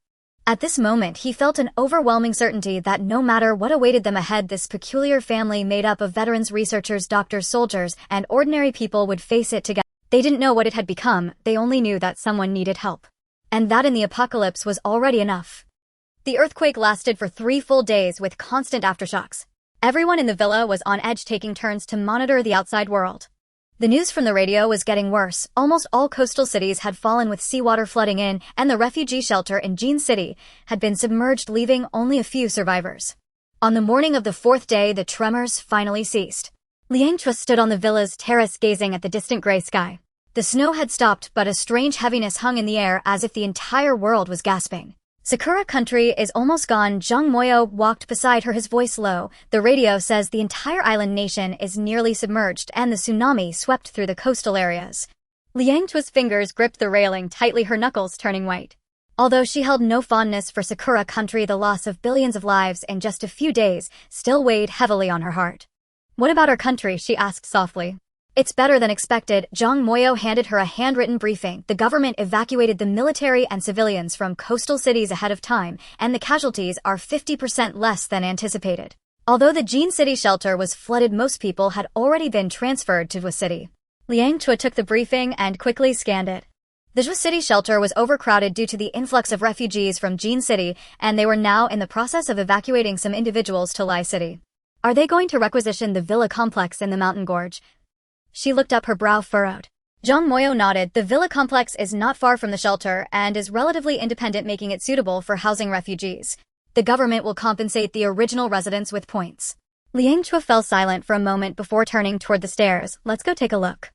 At this moment, he felt an overwhelming certainty that no matter what awaited them ahead, this peculiar family made up of veterans, researchers, doctors, soldiers, and ordinary people would face it together. They didn't know what it had become, they only knew that someone needed help. And that in the apocalypse was already enough. The earthquake lasted for 3 full days with constant aftershocks. Everyone in the villa was on edge, taking turns to monitor the outside world. The news from the radio was getting worse. Almost all coastal cities had fallen with seawater flooding in, and the refugee shelter in Jean City had been submerged, leaving only a few survivors. On the morning of the 4th day, the tremors finally ceased. Liang Chao stood on the villa's terrace gazing at the distant gray sky. The snow had stopped, but a strange heaviness hung in the air as if the entire world was gasping. Sakura country is almost gone. Zhang Moyo walked beside her, his voice low. The radio says the entire island nation is nearly submerged and the tsunami swept through the coastal areas. Liang Chao's fingers gripped the railing tightly, her knuckles turning white. Although she held no fondness for Sakura country, the loss of billions of lives in just a few days still weighed heavily on her heart. "What about our country?" she asked softly. "It's better than expected." Zhang Moyo handed her a handwritten briefing. The government evacuated the military and civilians from coastal cities ahead of time, and the casualties are 50% less than anticipated. Although the Jean City shelter was flooded, most people had already been transferred to a city. Liang Chao took the briefing and quickly scanned it. The Zhou City shelter was overcrowded due to the influx of refugees from Jean City, and they were now in the process of evacuating some individuals to Lai City. "Are they going to requisition the villa complex in the mountain gorge?" She looked up, her brow furrowed. Zhang Moyo nodded. The villa complex is not far from the shelter and is relatively independent, making it suitable for housing refugees. The government will compensate the original residents with points. Liang Chao fell silent for a moment before turning toward the stairs. "Let's go take a look."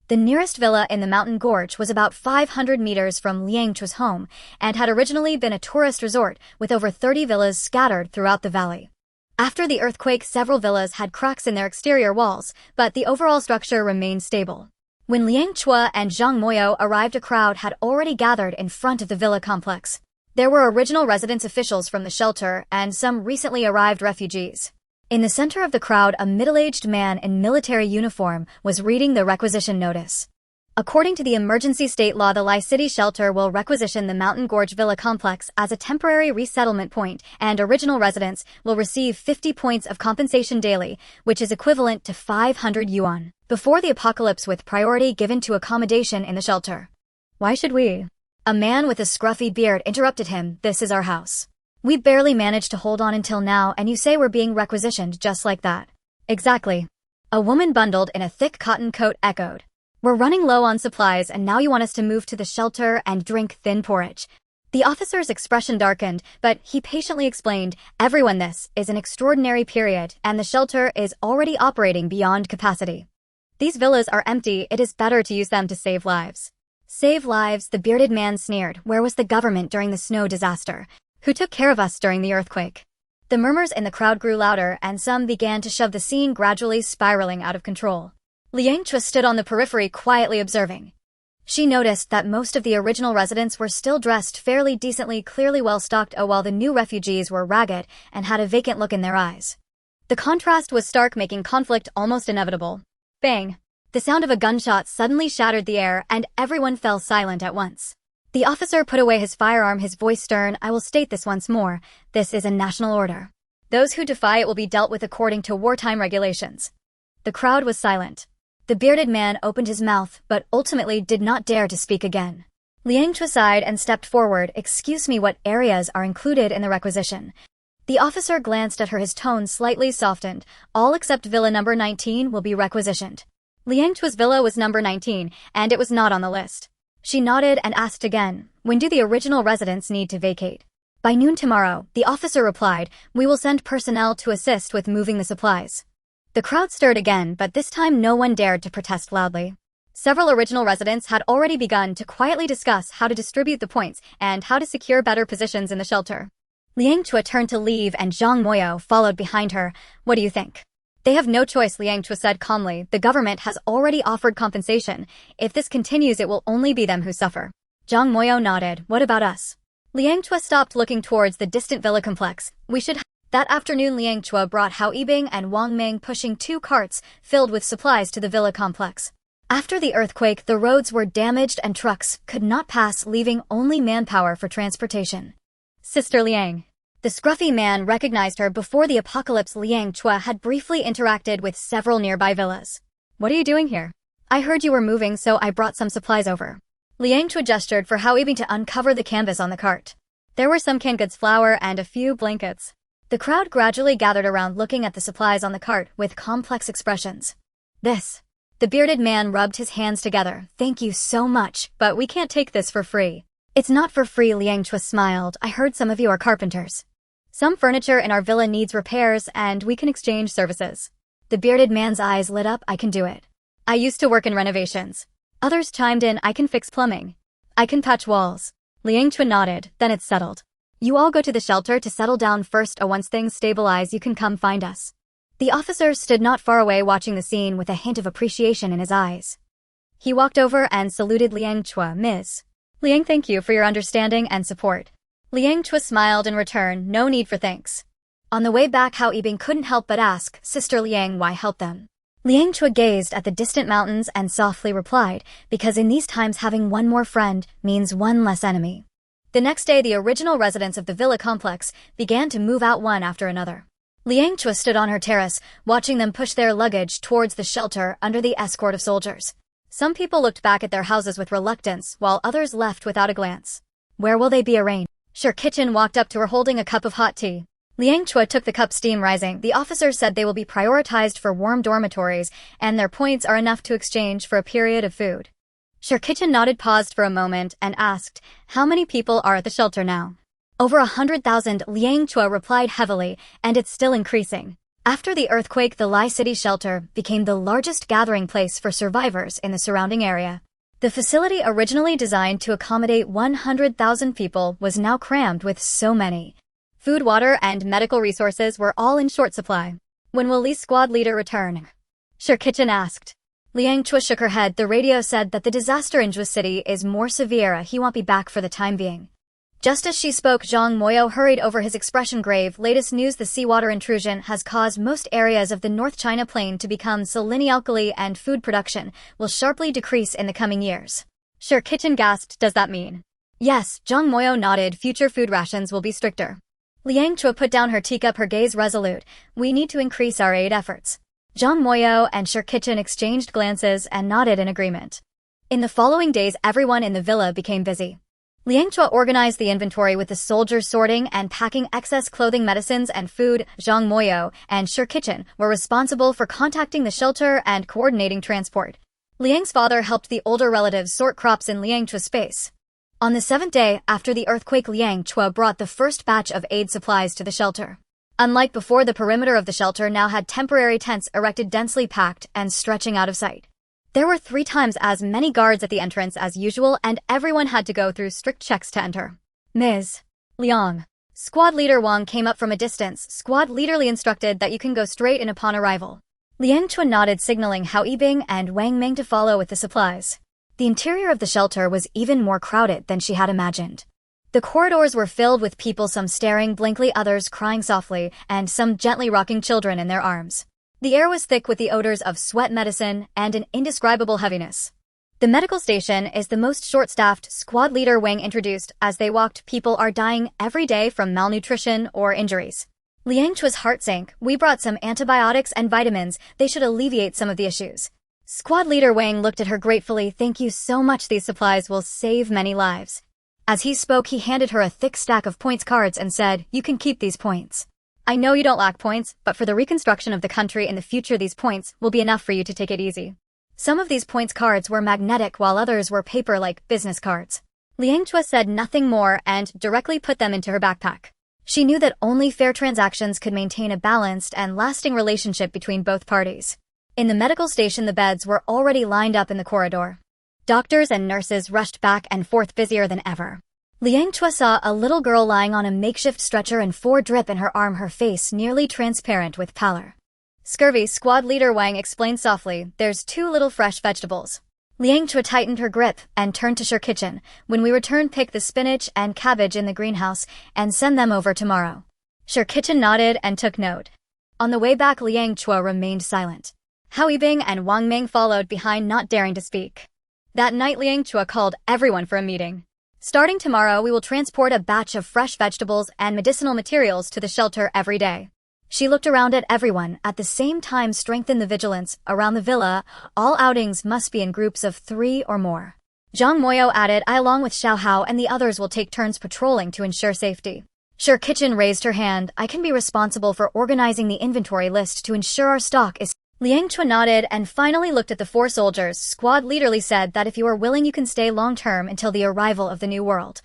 The nearest villa in the mountain gorge was about 500 meters from Liang Chao's home and had originally been a tourist resort with over 30 villas scattered throughout the valley. After the earthquake, several villas had cracks in their exterior walls, but the overall structure remained stable. When Liang Chao and Zhang Moyo arrived, a crowd had already gathered in front of the villa complex. There were original residence officials from the shelter and some recently arrived refugees. In the center of the crowd, a middle-aged man in military uniform was reading the requisition notice. According to the emergency state law, the Lai City shelter will requisition the Mountain Gorge Villa complex as a temporary resettlement point, and original residents will receive 50 points of compensation daily, which is equivalent to 500 yuan, before the apocalypse, with priority given to accommodation in the shelter. "Why should we?" A man with a scruffy beard interrupted him. "This is our house. We barely managed to hold on until now, and you say we're being requisitioned just like that." "Exactly." A woman bundled in a thick cotton coat echoed. "We're running low on supplies, and now you want us to move to the shelter and drink thin porridge." The officer's expression darkened, but he patiently explained, "Everyone, this is an extraordinary period, and the shelter is already operating beyond capacity. These villas are empty. It is better to use them to save lives." "Save lives?" the bearded man sneered. "Where was the government during the snow disaster? Who took care of us during the earthquake?" The murmurs in the crowd grew louder, and some began to shove, the scene gradually spiraling out of control. Liang Chao stood on the periphery, quietly observing. She noticed that most of the original residents were still dressed fairly decently, clearly well-stocked, while the new refugees were ragged and had a vacant look in their eyes. The contrast was stark, making conflict almost inevitable. Bang! The sound of a gunshot suddenly shattered the air, and everyone fell silent at once. The officer put away his firearm, his voice stern. "I will state this once more. This is a national order. Those who defy it will be dealt with according to wartime regulations." The crowd was silent. The bearded man opened his mouth, but ultimately did not dare to speak again. Liang Chao sighed and stepped forward. "Excuse me, what areas are included in the requisition?" The officer glanced at her, his tone slightly softened. "All except Villa number 19 will be requisitioned." Liang Chao's villa was number 19, and it was not on the list. She nodded and asked again, "When do the original residents need to vacate?" "By noon tomorrow," the officer replied. "We will send personnel to assist with moving the supplies." The crowd stirred again, but this time no one dared to protest loudly. Several original residents had already begun to quietly discuss how to distribute the points and how to secure better positions in the shelter. Liang Chao turned to leave, and Zhang Moyo followed behind her. "What do you think?" "They have no choice," Liang Chao said calmly. "The government has already offered compensation. If this continues, it will only be them who suffer." Zhang Moyo nodded. "What about us?" Liang Chao stopped, looking towards the distant villa complex. "We should That afternoon, Liang Chao brought Hao Yibing and Wang Ming pushing 2 carts filled with supplies to the villa complex. After the earthquake, the roads were damaged and trucks could not pass, leaving only manpower for transportation. Sister Liang. The scruffy man recognized her before the apocalypse. Liang Chao had briefly interacted with several nearby villas. What are you doing here? I heard you were moving, so I brought some supplies over. Liang Chao gestured for Hao Yibing to uncover the canvas on the cart. There were some canned goods, flour, and a few blankets. The crowd gradually gathered around, looking at the supplies on the cart with complex expressions. This. The bearded man rubbed his hands together. Thank you so much, but we can't take this for free. It's not for free, Liang Chao smiled. I heard some of you are carpenters. Some furniture in our villa needs repairs, and we can exchange services. The bearded man's eyes lit up. I can do it. I used to work in renovations. Others chimed in. I can fix plumbing. I can patch walls. Liang Chao nodded. Then it's settled. You all go to the shelter to settle down first. Once things stabilize, you can come find us. The officer stood not far away, watching the scene with a hint of appreciation in his eyes. He walked over and saluted Liang Chao. Ms. Liang, thank you for your understanding and support. Liang Chao smiled in return. No need for thanks. On the way back, Hao Yibing couldn't help but ask, Sister Liang, why help them? Liang Chao gazed at the distant mountains and softly replied, because in these times having one more friend means one less enemy. The next day, the original residents of the villa complex began to move out one after another. Liang Chao stood on her terrace, watching them push their luggage towards the shelter under the escort of soldiers. Some people looked back at their houses with reluctance, while others left without a glance. Where will they be arraigned? Sure Kitchen walked up to her holding a cup of hot tea. Liang Chao took the cup, steam rising. The officer said they will be prioritized for warm dormitories, and their points are enough to exchange for a period of food. Sure Kitchen nodded, paused for a moment, and asked, how many people are at the shelter now? Over 100,000, Liang Chao replied heavily, and it's still increasing. After the earthquake, the Lai City shelter became the largest gathering place for survivors in the surrounding area. The facility, originally designed to accommodate 100,000 people, was now crammed with so many. Food, water, and medical resources were all in short supply. When will Li's squad leader return? Sure Kitchen asked. Liang Chao shook her head. The radio said that the disaster in Jua City is more severe. He won't be back for the time being. Just as she spoke, Zhang Moyo hurried over, his expression grave. Latest news: the seawater intrusion has caused most areas of the North China Plain to become salinity, and food production will sharply decrease in the coming years. Sure Kitchen gasped. Does that mean? Yes, Zhang Moyo nodded. Future food rations will be stricter. Liang Chao put down her teacup, her gaze resolute. We need to increase our aid efforts. Zhang Moyo and Sure Kitchen exchanged glances and nodded in agreement. In the following days, everyone in the villa became busy. Liang Chao organized the inventory, with the soldiers sorting and packing excess clothing, medicines, and food. Zhang Moyo and Sure Kitchen were responsible for contacting the shelter and coordinating transport. Liang's father helped the older relatives sort crops in Liang Chao's space. On the 7th day after the earthquake, Liang Chao brought the first batch of aid supplies to the shelter. Unlike before, the perimeter of the shelter now had temporary tents erected, densely packed and stretching out of sight. There were 3 times as many guards at the entrance as usual, and everyone had to go through strict checks to enter. Ms. Liang. Squad leader Wang came up from a distance. Squad leader Li instructed that you can go straight in upon arrival. Liang Chao nodded, signaling Hao Yibing and Wang Ming to follow with the supplies. The interior of the shelter was even more crowded than she had imagined. The corridors were filled with people, some staring blankly, others crying softly, and some gently rocking children in their arms. The air was thick with the odors of sweat, medicine, and an indescribable heaviness. The medical station is the most short-staffed, squad leader Wang introduced. As they walked, people are dying every day from malnutrition or injuries. Liang Chao's heart sank. We brought some antibiotics and vitamins. They should alleviate some of the issues. Squad leader Wang looked at her gratefully. Thank you so much. These supplies will save many lives. As he spoke, he handed her a thick stack of points cards and said, you can keep these points. I know you don't lack points, but for the reconstruction of the country in the future, these points will be enough for you to take it easy. Some of these points cards were magnetic, while others were paper, like business cards. Liang Chao said nothing more and directly put them into her backpack. She knew that only fair transactions could maintain a balanced and lasting relationship between both parties. In the medical station, the beds were already lined up in the corridor. Doctors and nurses rushed back and forth, busier than ever. Liang Chao saw a little girl lying on a makeshift stretcher and 4 drip in her arm, her face nearly transparent with pallor. Scurvy, squad leader Wang explained softly. There's 2 little fresh vegetables. Liang Chao tightened her grip and turned to Sure Kitchen. When we return, pick the spinach and cabbage in the greenhouse and send them over tomorrow. Sure Kitchen nodded and took note. On the way back, Liang Chao remained silent. Hao Yibing and Wang Ming followed behind, not daring to speak. That night, Liang Chao called everyone for a meeting. Starting tomorrow, we will transport a batch of fresh vegetables and medicinal materials to the shelter every day. She looked around at everyone, at the same time strengthened the vigilance around the villa. All outings must be in groups of 3 or more. Zhang Moyo added, I along with Xiao Hao and the others will take turns patrolling to ensure safety. Sure Kitchen raised her hand. I can be responsible for organizing the inventory list to ensure our stock is... Liang Chao nodded and finally looked at the 4 soldiers. Squad leaderly said that if you are willing you can stay long-term until the arrival of the new world.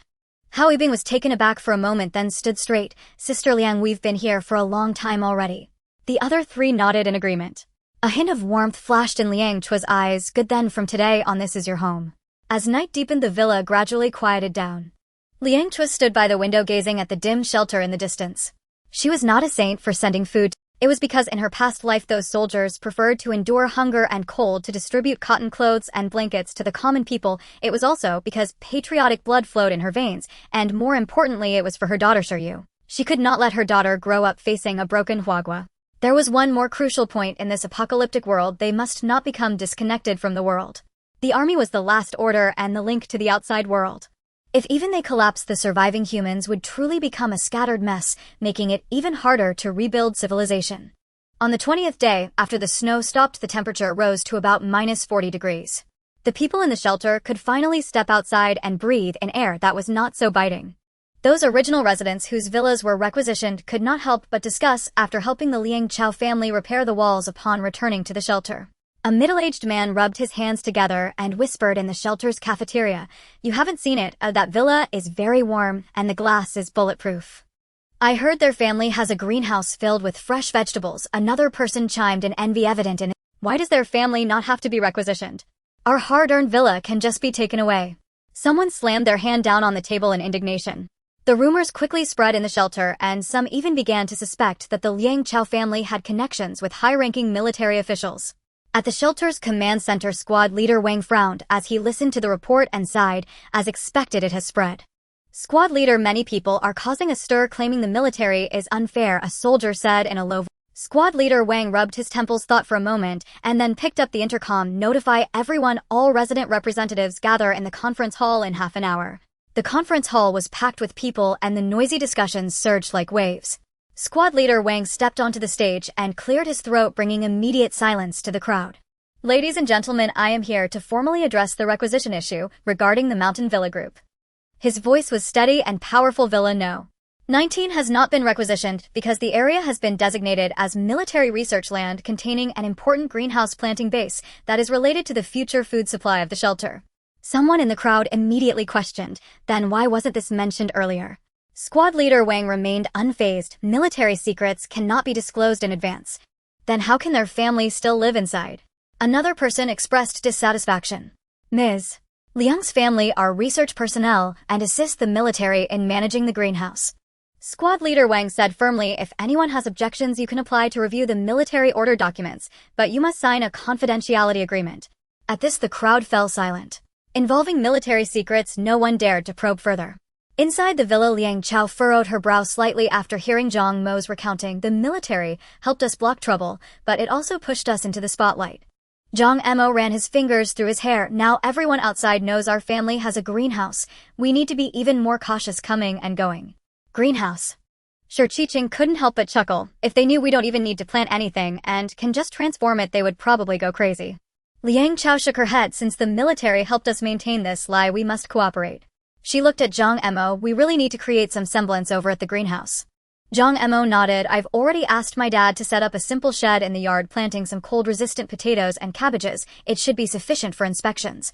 Hao Yibing was taken aback for a moment, then stood straight. Sister Liang, we've been here for a long time already. The other 3 nodded in agreement. A hint of warmth flashed in Liang Chao's eyes. Good, then from today on this is your home. As night deepened, the villa gradually quieted down. Liang Chao stood by the window gazing at the dim shelter in the distance. She was not a saint for sending food. It was because in her past life those soldiers preferred to endure hunger and cold to distribute cotton clothes and blankets to the common people. It was also because patriotic blood flowed in her veins, and more importantly it was for her daughter Shiryu. She could not let her daughter grow up facing a broken huagua. There was one more crucial point in this apocalyptic world: they must not become disconnected from the world. The army was the last order and the link to the outside world. If even they collapsed, the surviving humans would truly become a scattered mess, making it even harder to rebuild civilization. On the 20th day, after the snow stopped, the temperature rose to about -40 degrees. The people in the shelter could finally step outside and breathe in air that was not so biting. Those original residents whose villas were requisitioned could not help but discuss after helping the Liang Chao family repair the walls upon returning to the shelter. A middle-aged man rubbed his hands together and whispered in the shelter's cafeteria, "You haven't seen it, that villa is very warm and the glass is bulletproof." "I heard their family has a greenhouse filled with fresh vegetables," another person chimed in, envy evident in it. "Why does their family not have to be requisitioned? Our hard-earned villa can just be taken away." Someone slammed their hand down on the table in indignation. The rumors quickly spread in the shelter, and some even began to suspect that the Liang Chao family had connections with high-ranking military officials. At the shelter's command center, squad leader Wang frowned as he listened to the report and sighed. As expected, it has spread. Squad leader, many people are causing a stir claiming the military is unfair, a soldier said in a low voice. Squad leader Wang rubbed his temples, thought for a moment, and then picked up the intercom. "Notify everyone, all resident representatives gather in the conference hall in half an hour." The conference hall was packed with people and the noisy discussions surged like waves. Squad leader Wang stepped onto the stage and cleared his throat, bringing immediate silence to the crowd. "Ladies and gentlemen, I am here to formally address the requisition issue regarding the Mountain Villa Group." His voice was steady and powerful. Villa No. 19 has not been requisitioned because the area has been designated as military research land containing an important greenhouse planting base that is related to the future food supply of the shelter. Someone in the crowd immediately questioned, "Then why wasn't this mentioned earlier?" Squad leader Wang remained unfazed. "Military secrets cannot be disclosed in advance." "Then how can their families still live inside?" Another person expressed dissatisfaction. "Ms. Liang's family are research personnel and assist the military in managing the greenhouse." Squad leader Wang said firmly, "If anyone has objections, you can apply to review the military order documents, but you must sign a confidentiality agreement." At this, the crowd fell silent. Involving military secrets, no one dared to probe further. Inside the villa, Liang Chao furrowed her brow slightly after hearing Zhang Mo's recounting. "The military helped us block trouble, but it also pushed us into the spotlight." Zhang Mo ran his fingers through his hair. "Now everyone outside knows our family has a greenhouse. We need to be even more cautious coming and going." "Greenhouse?" Sure Qiqing couldn't help but chuckle. "If they knew we don't even need to plant anything and can just transform it, they would probably go crazy." Liang Chao shook her head. "Since the military helped us maintain this lie, we must cooperate." She looked at Zhang Mo. "We really need to create some semblance over at the greenhouse." Zhang Mo nodded. "I've already asked my dad to set up a simple shed in the yard planting some cold-resistant potatoes and cabbages. It should be sufficient for inspections."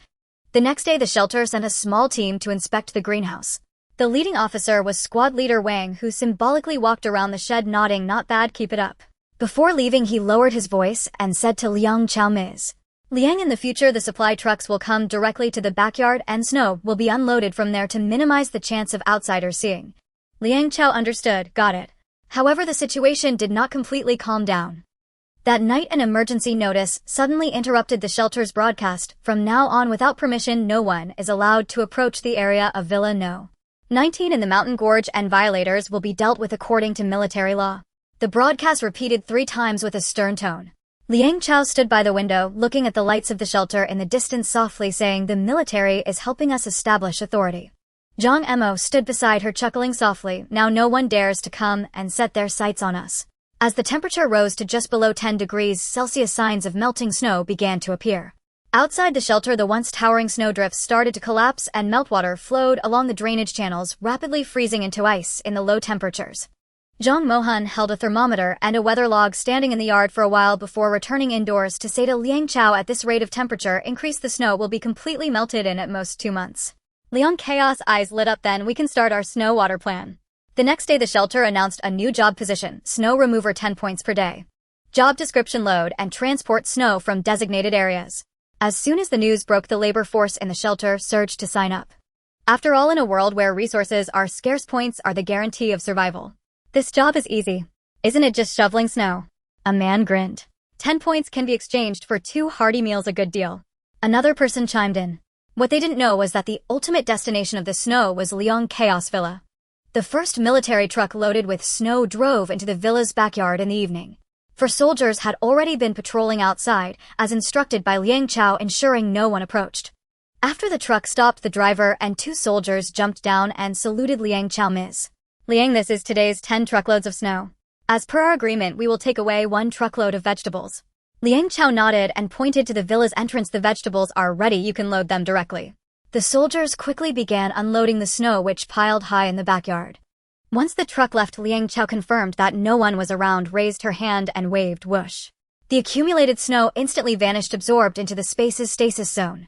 The next day, the shelter sent a small team to inspect the greenhouse. The leading officer was squad leader Wang, who symbolically walked around the shed nodding. "Not bad, keep it up." Before leaving, he lowered his voice and said to Liang Chao, "Ms. Liang, in the future the supply trucks will come directly to the backyard and snow will be unloaded from there to minimize the chance of outsiders seeing." Liang Chao understood. "Got it." However, the situation did not completely calm down. That night, an emergency notice suddenly interrupted the shelter's broadcast. "From now on, without permission, no one is allowed to approach the area of Villa No. 19 in the mountain gorge and violators will be dealt with according to military law. The broadcast repeated 3 times with a stern tone. Liang Chao stood by the window, looking at the lights of the shelter in the distance softly saying, "The military is helping us establish authority." Zhang Emo stood beside her chuckling softly, "Now no one dares to come and set their sights on us." As the temperature rose to just below 10 degrees Celsius, signs of melting snow began to appear. Outside the shelter, the once towering snowdrifts started to collapse and meltwater flowed along the drainage channels, rapidly freezing into ice in the low temperatures. Zhang Mohan held a thermometer and a weather log standing in the yard for a while before returning indoors to say to Liang Chao, "At this rate of temperature increase, the snow will be completely melted in at most 2 months. Liang Chao's eyes lit up. "Then we can start our snow water plan." The next day the shelter announced a new job position, snow remover, 10 points per day. Job description: load and transport snow from designated areas. As soon as the news broke, the labor force in the shelter surged to sign up. After all, in a world where resources are scarce, points are the guarantee of survival. "This job is easy. Isn't it just shoveling snow?" A man grinned. 10 points can be exchanged for 2 hearty meals, a good deal. Another person chimed in. What they didn't know was that the ultimate destination of the snow was Liang Chao's villa. The first military truck loaded with snow drove into the villa's backyard in the evening. For soldiers had already been patrolling outside, as instructed by Liang Chao, ensuring no one approached. After the truck stopped, the driver and 2 soldiers jumped down and saluted Liang Chao. "Ms. Liang, this is today's 10 truckloads of snow. As per our agreement, we will take away 1 truckload of vegetables." Liang Chao nodded and pointed to the villa's entrance. "The vegetables are ready, you can load them directly." The soldiers quickly began unloading the snow, which piled high in the backyard. Once the truck left, Liang Chao confirmed that no one was around, raised her hand and waved, "Whoosh." The accumulated snow instantly vanished, absorbed into the space's stasis zone.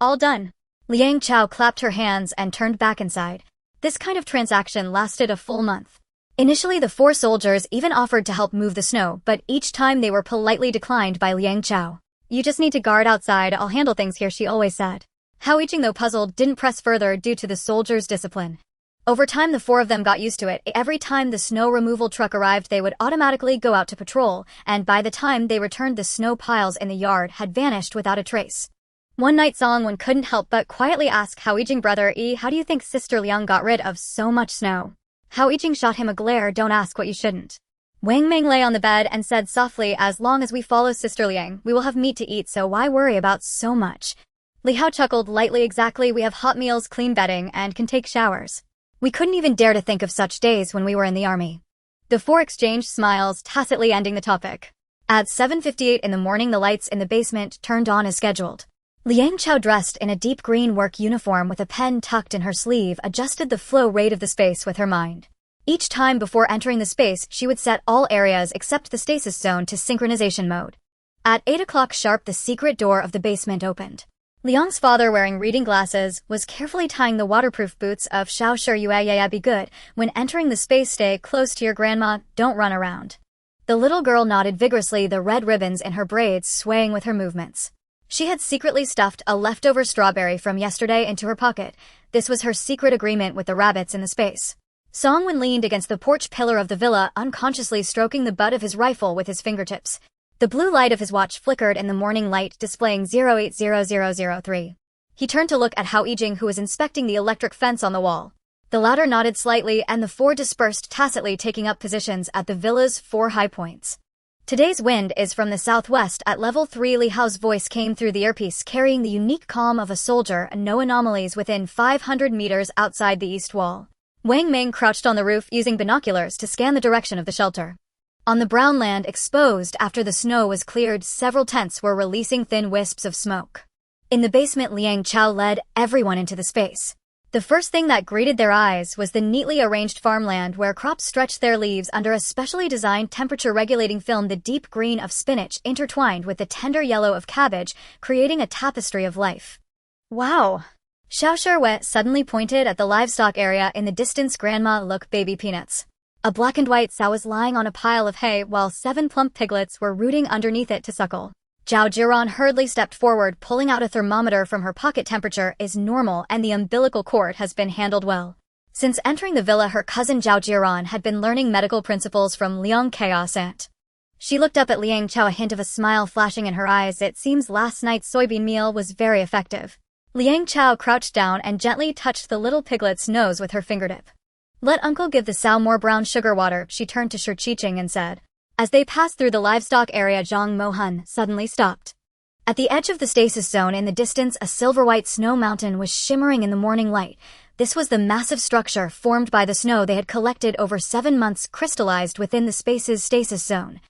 "All done." Liang Chao clapped her hands and turned back inside. This kind of transaction lasted a full month. Initially, the 4 soldiers even offered to help move the snow, but each time they were politely declined by Liang Chao. "You just need to guard outside, I'll handle things here," she always said. Hao Yijing, though puzzled, didn't press further due to the soldiers' discipline. Over time, the 4 of them got used to it. Every time the snow removal truck arrived, they would automatically go out to patrol, and by the time they returned, the snow piles in the yard had vanished without a trace. One night, Song couldn't help but quietly ask Hao Yijing, "Brother E, how do you think Sister Liang got rid of so much snow?" Hao Yijing shot him a glare. "Don't ask what you shouldn't." Wang Ming lay on the bed and said softly, "As long as we follow Sister Liang, we will have meat to eat, so why worry about so much?" Li Hao chuckled lightly. "Exactly, we have hot meals, clean bedding, and can take showers. We couldn't even dare to think of such days when we were in the army." The 4 exchanged smiles, tacitly ending the topic. At 7:58 in the morning, the lights in the basement turned on as scheduled. Liang Chao, dressed in a deep green work uniform with a pen tucked in her sleeve, adjusted the flow rate of the space with her mind. Each time before entering the space, she would set all areas except the stasis zone to synchronization mode. At 8 o'clock sharp, the secret door of the basement opened. Liang's father, wearing reading glasses, was carefully tying the waterproof boots of "Shao sure you be good. When entering the space, stay close to your grandma, don't run around." The little girl nodded vigorously, the red ribbons in her braids swaying with her movements. She had secretly stuffed a leftover strawberry from yesterday into her pocket. This was her secret agreement with the rabbits in the space. Songwen leaned against the porch pillar of the villa, unconsciously stroking the butt of his rifle with his fingertips. The blue light of his watch flickered in the morning light, displaying 080003. He turned to look at Hao Yijing, who was inspecting the electric fence on the wall. The latter nodded slightly, and the 4 dispersed tacitly, taking up positions at the villa's 4 high points. "Today's wind is from the southwest at level 3. Li Hao's voice came through the earpiece, carrying the unique calm of a soldier, and no anomalies within 500 meters outside the east wall. Wang Ming crouched on the roof, using binoculars to scan the direction of the shelter. On the brown land exposed after the snow was cleared, several tents were releasing thin wisps of smoke. In the basement, Liang Chao led everyone into the space. The first thing that greeted their eyes was the neatly arranged farmland where crops stretched their leaves under a specially designed temperature-regulating film, the deep green of spinach intertwined with the tender yellow of cabbage, creating a tapestry of life. "Wow!" Xiao Sherwe suddenly pointed at the livestock area in the distance. "Grandma, look, baby peanuts." A black and white sow was lying on a pile of hay while 7 plump piglets were rooting underneath it to suckle. Zhao Jiran hurriedly stepped forward, pulling out a thermometer from her pocket. "Temperature is normal and the umbilical cord has been handled well." Since entering the villa, her cousin Zhao Jiran had been learning medical principles from Liang Chao's aunt. She looked up at Liang Chao, a hint of a smile flashing in her eyes. "It seems last night's soybean meal was very effective." Liang Chao crouched down and gently touched the little piglet's nose with her fingertip. Let Uncle give the sow more brown sugar water, she turned to Shi Qiqing and said. As they passed through the livestock area, Zhang Mohan suddenly stopped. At the edge of the stasis zone in the distance, a silver-white snow mountain was shimmering in the morning light. This was the massive structure formed by the snow they had collected over 7 months, crystallized within the space's stasis zone.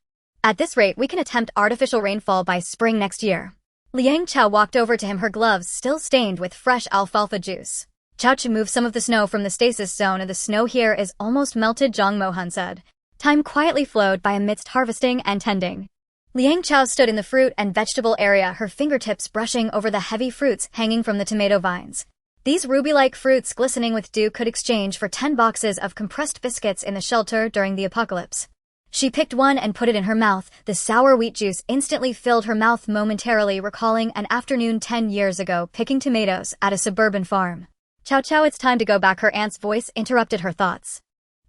At this rate, we can attempt artificial rainfall by spring next year. Liang Chao walked over to him, her gloves still stained with fresh alfalfa juice. Chao to move some of the snow from the stasis zone, and the snow here is almost melted, Zhang Mohan said. Time quietly flowed by amidst harvesting and tending. Liang Chao stood in the fruit and vegetable area, her fingertips brushing over the heavy fruits hanging from the tomato vines. These ruby-like fruits glistening with dew could exchange for 10 boxes of compressed biscuits in the shelter during the apocalypse. She picked one and put it in her mouth. The sour wheat juice instantly filled her mouth, momentarily recalling an afternoon 10 years ago picking tomatoes at a suburban farm. Chow Chow, it's time to go back, her aunt's voice interrupted her thoughts.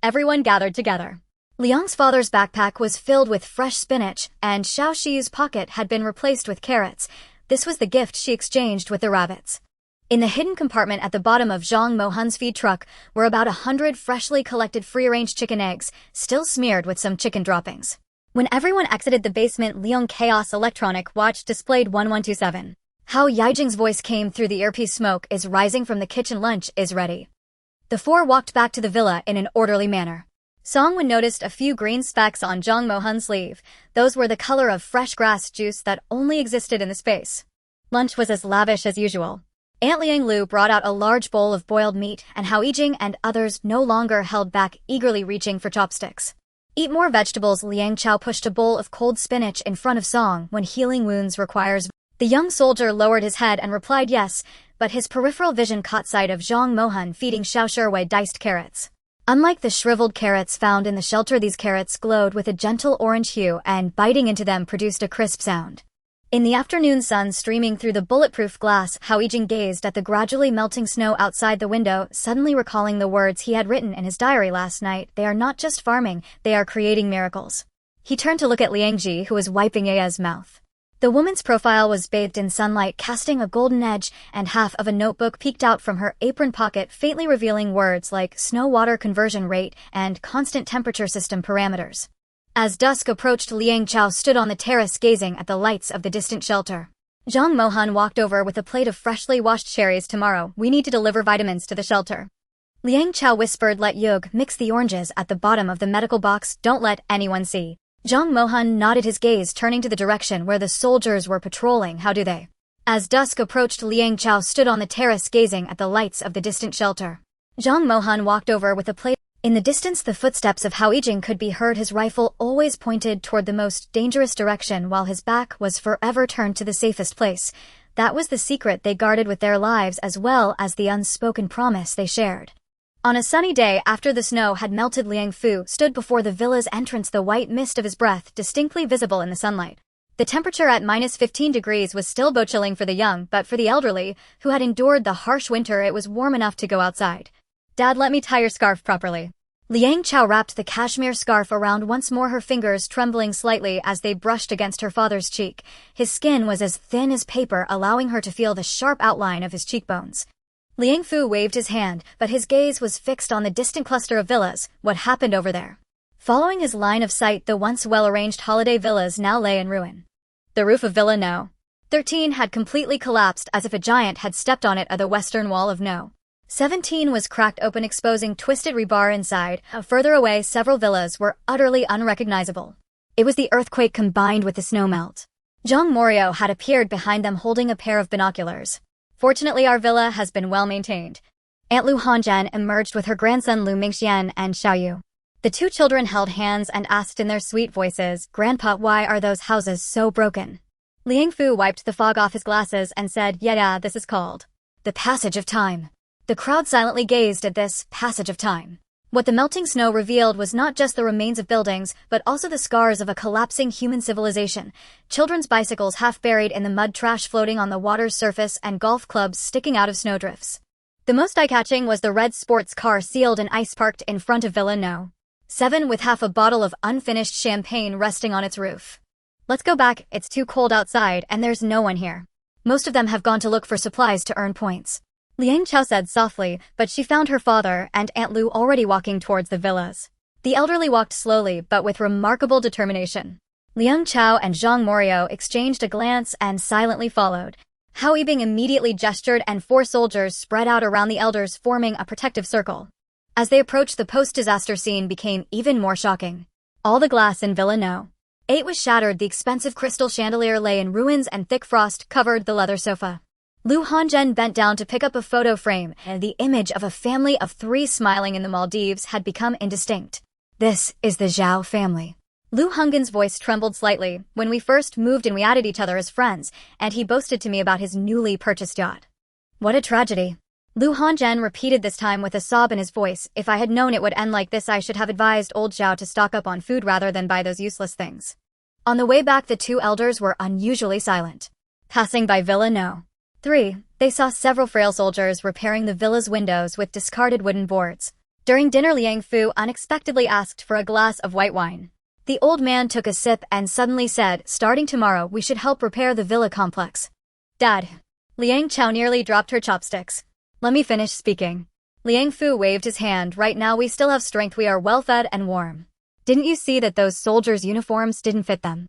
Everyone gathered together. Liang's father's backpack was filled with fresh spinach, and Xiao Xi's pocket had been replaced with carrots. This was the gift she exchanged with the rabbits. In the hidden compartment at the bottom of Zhang Mohan's feed truck were about 100 freshly collected free-range chicken eggs, still smeared with some chicken droppings. When everyone exited the basement, Liang Chaos Electronic Watch displayed 1127. Hao Yijing's voice came through the earpiece. Smoke is rising from the kitchen. Lunch is ready. The four walked back to the villa in an orderly manner. Songwon noticed a few green specks on Zhang Mohan's sleeve. Those were the color of fresh grass juice that only existed in the space. Lunch was as lavish as usual. Aunt Liang Lu brought out a large bowl of boiled meat, and Hao Yijing and others no longer held back, eagerly reaching for chopsticks. Eat more vegetables. Liang Chao pushed a bowl of cold spinach in front of Song. When healing wounds requires. The young soldier lowered his head and replied yes, but his peripheral vision caught sight of Zhang Mohan feeding Xiao Sherwei diced carrots. Unlike the shriveled carrots found in the shelter, these carrots glowed with a gentle orange hue, and biting into them produced a crisp sound. In the afternoon sun streaming through the bulletproof glass, Hao Yijing gazed at the gradually melting snow outside the window, suddenly recalling the words he had written in his diary last night. They are not just farming, they are creating miracles. He turned to look at Liang Ji, who was wiping Yaya's mouth. The woman's profile was bathed in sunlight, casting a golden edge, and half of a notebook peeked out from her apron pocket, faintly revealing words like snow-water conversion rate and constant temperature system parameters. As dusk approached, Liang Chao stood on the terrace gazing at the lights of the distant shelter. Zhang Mohan walked over with a plate of freshly washed cherries. Tomorrow, we need to deliver vitamins to the shelter. Liang Chao whispered, let Yug mix the oranges at the bottom of the medical box. Don't let anyone see. Zhang Mohan nodded, his gaze turning to the direction where the soldiers were patrolling. How do they? As dusk approached, Liang Chao stood on the terrace gazing at the lights of the distant shelter. Zhang Mohan walked over with a plate. In the distance, the footsteps of Hao Yijing could be heard, his rifle always pointed toward the most dangerous direction while his back was forever turned to the safest place. That was the secret they guarded with their lives, as well as the unspoken promise they shared. On a sunny day after the snow had melted, Liang Fu stood before the villa's entrance, the white mist of his breath distinctly visible in the sunlight. The temperature at -15 degrees was still bone-chilling for the young, but for the elderly, who had endured the harsh winter, it was warm enough to go outside. Dad, let me tie your scarf properly. Liang Chao wrapped the cashmere scarf around once more, her fingers trembling slightly as they brushed against her father's cheek. His skin was as thin as paper, allowing her to feel the sharp outline of his cheekbones. Liang Fu waved his hand, but his gaze was fixed on the distant cluster of villas. What happened over there? Following his line of sight, the once well-arranged holiday villas now lay in ruin. The roof of Villa No. 13 had completely collapsed, as if a giant had stepped on it. The western wall of No. 17 was cracked open, exposing twisted rebar inside. Further away, several villas were utterly unrecognizable. It was the earthquake combined with the snow melt. Zhang Morio had appeared behind them holding a pair of binoculars. Fortunately, our villa has been well maintained. Aunt Lu Hanjian emerged with her grandson Lu Mingxian and Xiaoyu. The two children held hands and asked in their sweet voices, Grandpa, why are those houses so broken? Liang Fu wiped the fog off his glasses and said, yeah, this is called the passage of time. The crowd silently gazed at this passage of time. What the melting snow revealed was not just the remains of buildings, but also the scars of a collapsing human civilization. Children's bicycles half buried in the mud, trash floating on the water's surface, and golf clubs sticking out of snowdrifts. The most eye-catching was the red sports car sealed in ice parked in front of Villa No. 7 with half a bottle of unfinished champagne resting on its roof. Let's go back, it's too cold outside and there's no one here. Most of them have gone to look for supplies to earn points. Liang Chao said softly, but she found her father and Aunt Lu already walking towards the villas. The elderly walked slowly but with remarkable determination. Liang Chao and Zhang Morio exchanged a glance and silently followed. Hao Yibing immediately gestured and 4 soldiers spread out around the elders, forming a protective circle. As they approached, the post-disaster scene became even more shocking. All the glass in Villa No. 8 was shattered, the expensive crystal chandelier lay in ruins and thick frost covered the leather sofa. Lu Hanzhen bent down to pick up a photo frame, and the image of a family of 3 smiling in the Maldives had become indistinct. This is the Zhao family. Lu Hungan's voice trembled slightly. When we first moved in, we added each other as friends, and he boasted to me about his newly purchased yacht. What a tragedy. Lu Hanzhen repeated, this time with a sob in his voice. If I had known it would end like this, I should have advised old Zhao to stock up on food rather than buy those useless things. On the way back, the 2 elders were unusually silent. Passing by Villa No. 3, they saw several frail soldiers repairing the villa's windows with discarded wooden boards. During dinner, Liang Fu unexpectedly asked for a glass of white wine. The old man took a sip and suddenly said, starting tomorrow, we should help repair the villa complex. Dad. Liang Chao nearly dropped her chopsticks. Let me finish speaking. Liang Fu waved his hand. Right now we still have strength, we are well fed and warm. Didn't you see that those soldiers' uniforms didn't fit them?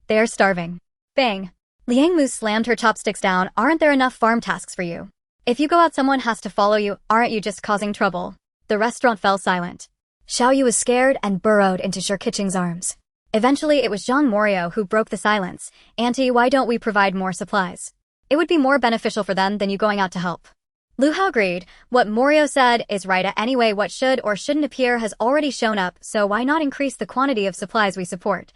They are starving. Bang. Liang Mu slammed her chopsticks down. Aren't there enough farm tasks for you? If you go out, someone has to follow you. Aren't you just causing trouble? The restaurant fell silent. Xiao Yu was scared and burrowed into Sher Kiching's arms. Eventually, it was Zhang Morio who broke the silence. Auntie, why don't we provide more supplies? It would be more beneficial for them than you going out to help. Lu Hao agreed. What Morio said is right. Anyway, what should or shouldn't appear has already shown up, so why not increase the quantity of supplies we support?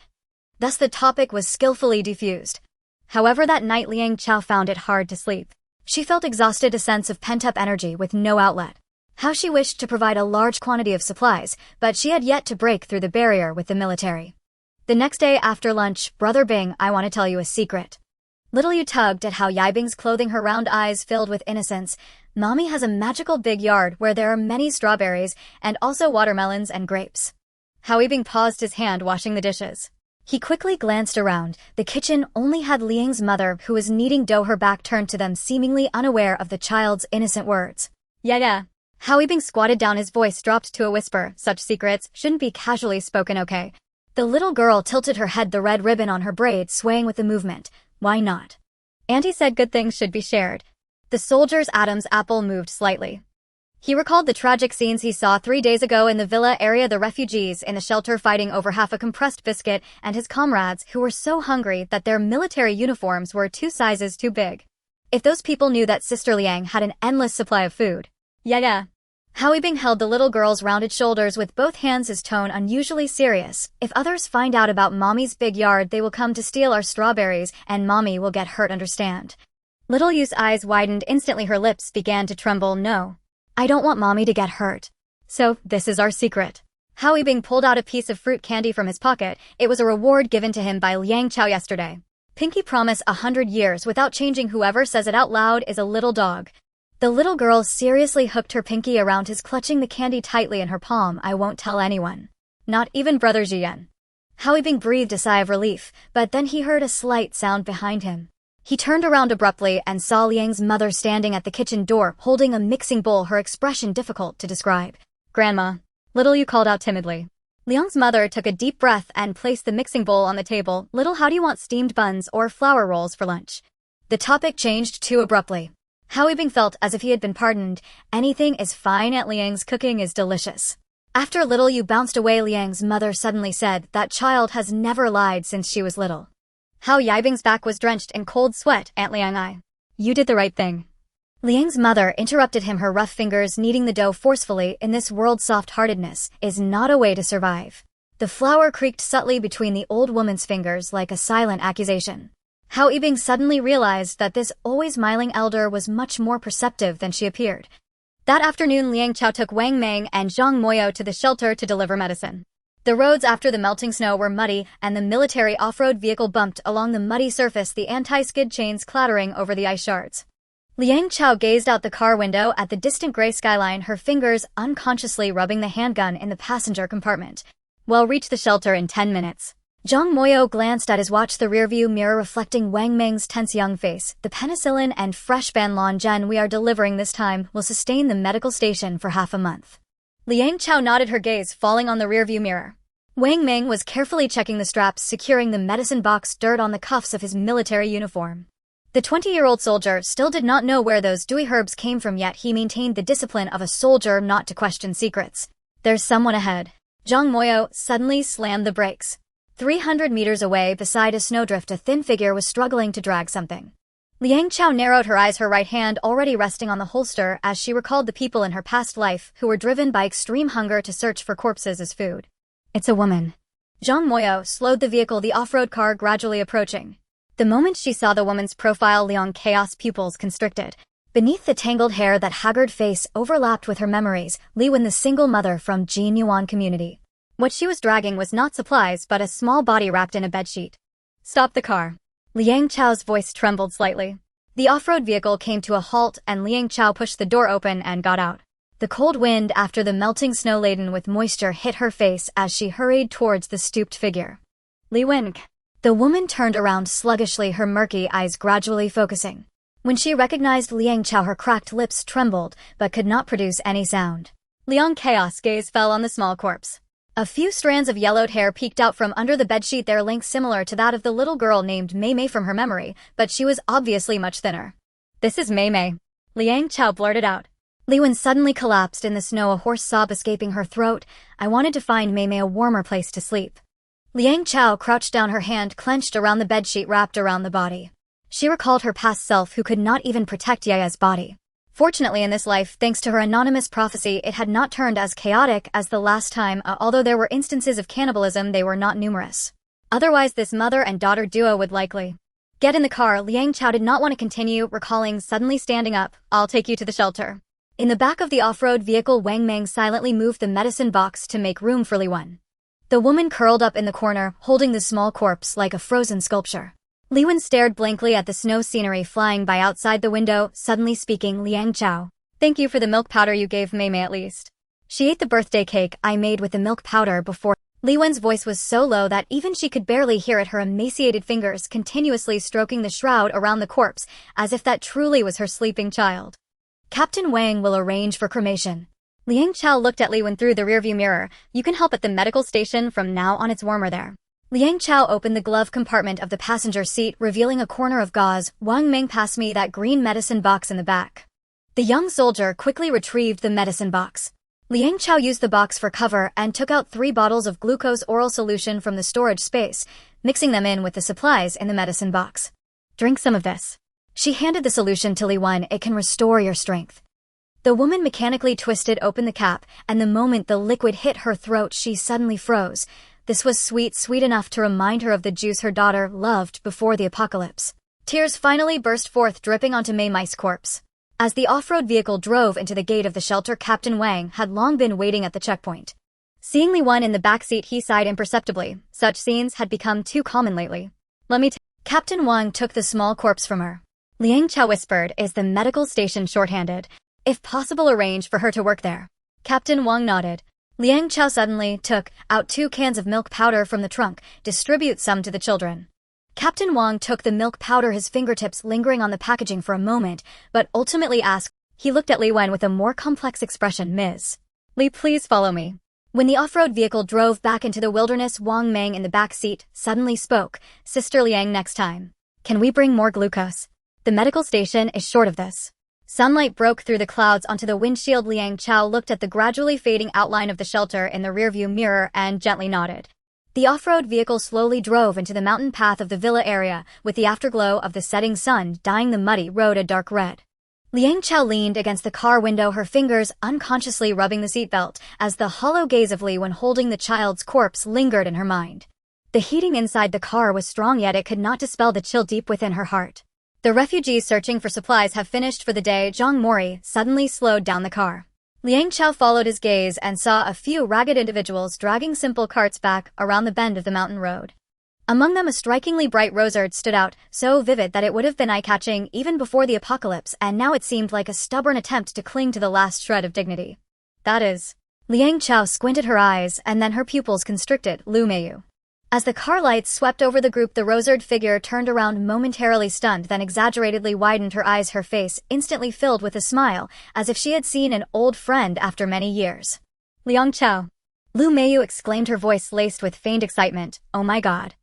Thus the topic was skillfully diffused. However, that night Liang Chao found it hard to sleep. She felt exhausted, a sense of pent-up energy with no outlet. How she wished to provide a large quantity of supplies, but she had yet to break through the barrier with the military. The next day after lunch, Brother Bing, I want to tell you a secret. Little Yu tugged at Hao Yibing's clothing, her round eyes filled with innocence. Mommy has a magical big yard where there are many strawberries and also watermelons and grapes. Hao Yibing paused, his hand washing the dishes. He quickly glanced around. The kitchen only had Liang's mother, who was kneading dough, her back turned to them, seemingly unaware of the child's innocent words. Yeah. Hao Yibing squatted down, his voice dropped to a whisper. Such secrets shouldn't be casually spoken, okay? The little girl tilted her head, the red ribbon on her braid swaying with the movement. Why not? Auntie said good things should be shared. The soldier's Adam's apple moved slightly. He recalled the tragic scenes he saw 3 days ago in the villa area, the refugees in the shelter fighting over half a compressed biscuit, and his comrades who were so hungry that their military uniforms were 2 sizes too big. If those people knew that Sister Liang had an endless supply of food. Yeah. Hao Yibing held the little girl's rounded shoulders with both hands, his tone unusually serious. If others find out about Mommy's big yard, they will come to steal our strawberries, and Mommy will get hurt, understand? Little Yu's eyes widened. Instantly her lips began to tremble. No. I don't want Mommy to get hurt. So, this is our secret. Hao Yibing pulled out a piece of fruit candy from his pocket. It was a reward given to him by Liang Chao yesterday. Pinky promise 100 years without changing. Whoever says it out loud is a little dog. The little girl seriously hooked her pinky around his, clutching the candy tightly in her palm. I won't tell anyone. Not even Brother Jian. Hao Yibing breathed a sigh of relief, but then he heard a slight sound behind him. He turned around abruptly and saw Liang's mother standing at the kitchen door, holding a mixing bowl, her expression difficult to describe. Grandma. Little Yu called out timidly. Liang's mother took a deep breath and placed the mixing bowl on the table. Little, how do you want steamed buns or flour rolls for lunch? The topic changed too abruptly. Hao Yibing felt as if he had been pardoned. Anything is fine, Aunt Liang's cooking is delicious. After Little Yu bounced away, Liang's mother suddenly said, that child has never lied since she was little. Hao Yibing's back was drenched in cold sweat. Aunt Liang, you did the right thing. Liang's mother interrupted him, her rough fingers kneading the dough forcefully. In this world, soft-heartedness is not a way to survive. The flour creaked subtly between the old woman's fingers like a silent accusation. Hao Yibing suddenly realized that this always smiling elder was much more perceptive than she appeared. That afternoon, Liang Chao took Wang Meng and Zhang Moyo to the shelter to deliver medicine. The roads after the melting snow were muddy, and the military off-road vehicle bumped along the muddy surface, the anti-skid chains clattering over the ice shards. Liang Chao gazed out the car window at the distant gray skyline, her fingers unconsciously rubbing the handgun in the passenger compartment. We'll reach the shelter in 10 minutes. Zhang Moyo glanced at his watch, the rearview mirror reflecting Wang Ming's tense young face. The penicillin and fresh Banlan Gen we are delivering this time will sustain the medical station for half a month. Liang Chao nodded, her gaze falling on the rearview mirror. Wang Ming was carefully checking the straps securing the medicine box stirred on the cuffs of his military uniform. The 20-year-old soldier still did not know where those dewy herbs came from, yet he maintained the discipline of a soldier not to question secrets. There's someone ahead. Zhang Moyo suddenly slammed the brakes. 300 meters away, beside a snowdrift, a thin figure was struggling to drag something. Liang Chao narrowed her eyes, her right hand already resting on the holster as she recalled the people in her past life who were driven by extreme hunger to search for corpses as food. It's a woman. Zhang Moyo slowed the vehicle, the off-road car gradually approaching. The moment she saw the woman's profile, Liang Chao's pupils constricted. Beneath the tangled hair, that haggard face overlapped with her memories, Li Wen, the single mother from Jin Yuan community. What she was dragging was not supplies but a small body wrapped in a bedsheet. Stop the car. Liang Chao's voice trembled slightly. The off-road vehicle came to a halt and Liang Chao pushed the door open and got out. The cold wind after the melting snow laden with moisture hit her face as she hurried towards the stooped figure. Li Wen. The woman turned around sluggishly, her murky eyes gradually focusing. When she recognized Liang Chao, her cracked lips trembled but could not produce any sound. Liang Chao's gaze fell on the small corpse. A few strands of yellowed hair peeked out from under the bedsheet, their length similar to that of the little girl named Mei Mei from her memory, but she was obviously much thinner. This is Mei Mei. Liang Chao blurted out. Li Wen suddenly collapsed in the snow, a hoarse sob escaping her throat. I wanted to find Mei Mei a warmer place to sleep. Liang Chao crouched down, her hand clenched around the bedsheet wrapped around the body. She recalled her past self who could not even protect Yaya's body. Fortunately in this life, thanks to her anonymous prophecy, it had not turned as chaotic as the last time, although there were instances of cannibalism, they were not numerous. Otherwise this mother and daughter duo would likely get in the car. Liang Chao did not want to continue, recalling suddenly standing up. I'll take you to the shelter. In the back of the off-road vehicle, Wang Ming silently moved the medicine box to make room for Li Wen. The woman curled up in the corner, holding the small corpse like a frozen sculpture. Li Wen stared blankly at the snow scenery flying by outside the window, suddenly speaking. Liang Chao. Thank you for the milk powder you gave Mei Mei at least. She ate the birthday cake I made with the milk powder before. Li Wen's voice was so low that even she could barely hear it, her emaciated fingers continuously stroking the shroud around the corpse, as if that truly was her sleeping child. Captain Wang will arrange for cremation. Liang Chao looked at Li Wen through the rearview mirror. You can help at the medical station from now on, it's warmer there. Liang Chao opened the glove compartment of the passenger seat, revealing a corner of gauze. Wang Ming, pass me that green medicine box in the back. The young soldier quickly retrieved the medicine box. Liang Chao used the box for cover and took out 3 bottles of glucose oral solution from the storage space, mixing them in with the supplies in the medicine box. Drink some of this. She handed the solution to Li Wen. It can restore your strength. The woman mechanically twisted open the cap, and the moment the liquid hit her throat, she suddenly froze. This was sweet enough to remind her of the juice her daughter loved before the apocalypse. Tears finally burst forth, dripping onto Mei Mei's corpse. As the off-road vehicle drove into the gate of the shelter, Captain Wang had long been waiting at the checkpoint. Seeing Li Wen in the back seat, he sighed imperceptibly. Such scenes had become too common lately. Captain Wang took the small corpse from her. Liang Chao whispered, is the medical station shorthanded? If possible, arrange for her to work there. Captain Wang nodded. Liang Chao suddenly took out 2 cans of milk powder from the trunk, distribute some to the children. Captain Wang took the milk powder, his fingertips lingering on the packaging for a moment, but ultimately asked. He looked at Li Wen with a more complex expression. Ms. Li, please follow me. When the off-road vehicle drove back into the wilderness, Wang Ming in the back seat suddenly spoke. Sister Liang, next time, can we bring more glucose? The medical station is short of this. Sunlight broke through the clouds onto the windshield. Liang Chao looked at the gradually fading outline of the shelter in the rearview mirror and gently nodded. The off-road vehicle slowly drove into the mountain path of the villa area, with the afterglow of the setting sun dyeing the muddy road a dark red. Liang Chao leaned against the car window, her fingers unconsciously rubbing the seatbelt, as the hollow gaze of Li Wen holding the child's corpse lingered in her mind. The heating inside the car was strong, yet it could not dispel the chill deep within her heart. The refugees searching for supplies have finished for the day. Zhang Mori suddenly slowed down the car. Liang Chao followed his gaze and saw a few ragged individuals dragging simple carts back around the bend of the mountain road. Among them a strikingly bright rosard stood out, so vivid that it would have been eye-catching even before the apocalypse, and now it seemed like a stubborn attempt to cling to the last shred of dignity. That is. Liang Chao squinted her eyes and then her pupils constricted. Lu Meiyu. As the car lights swept over the group, the rosard figure turned around momentarily stunned, then exaggeratedly widened her eyes, her face instantly filled with a smile, as if she had seen an old friend after many years. Liang Chao. Lu Meiyu exclaimed, her voice laced with feigned excitement. Oh my god.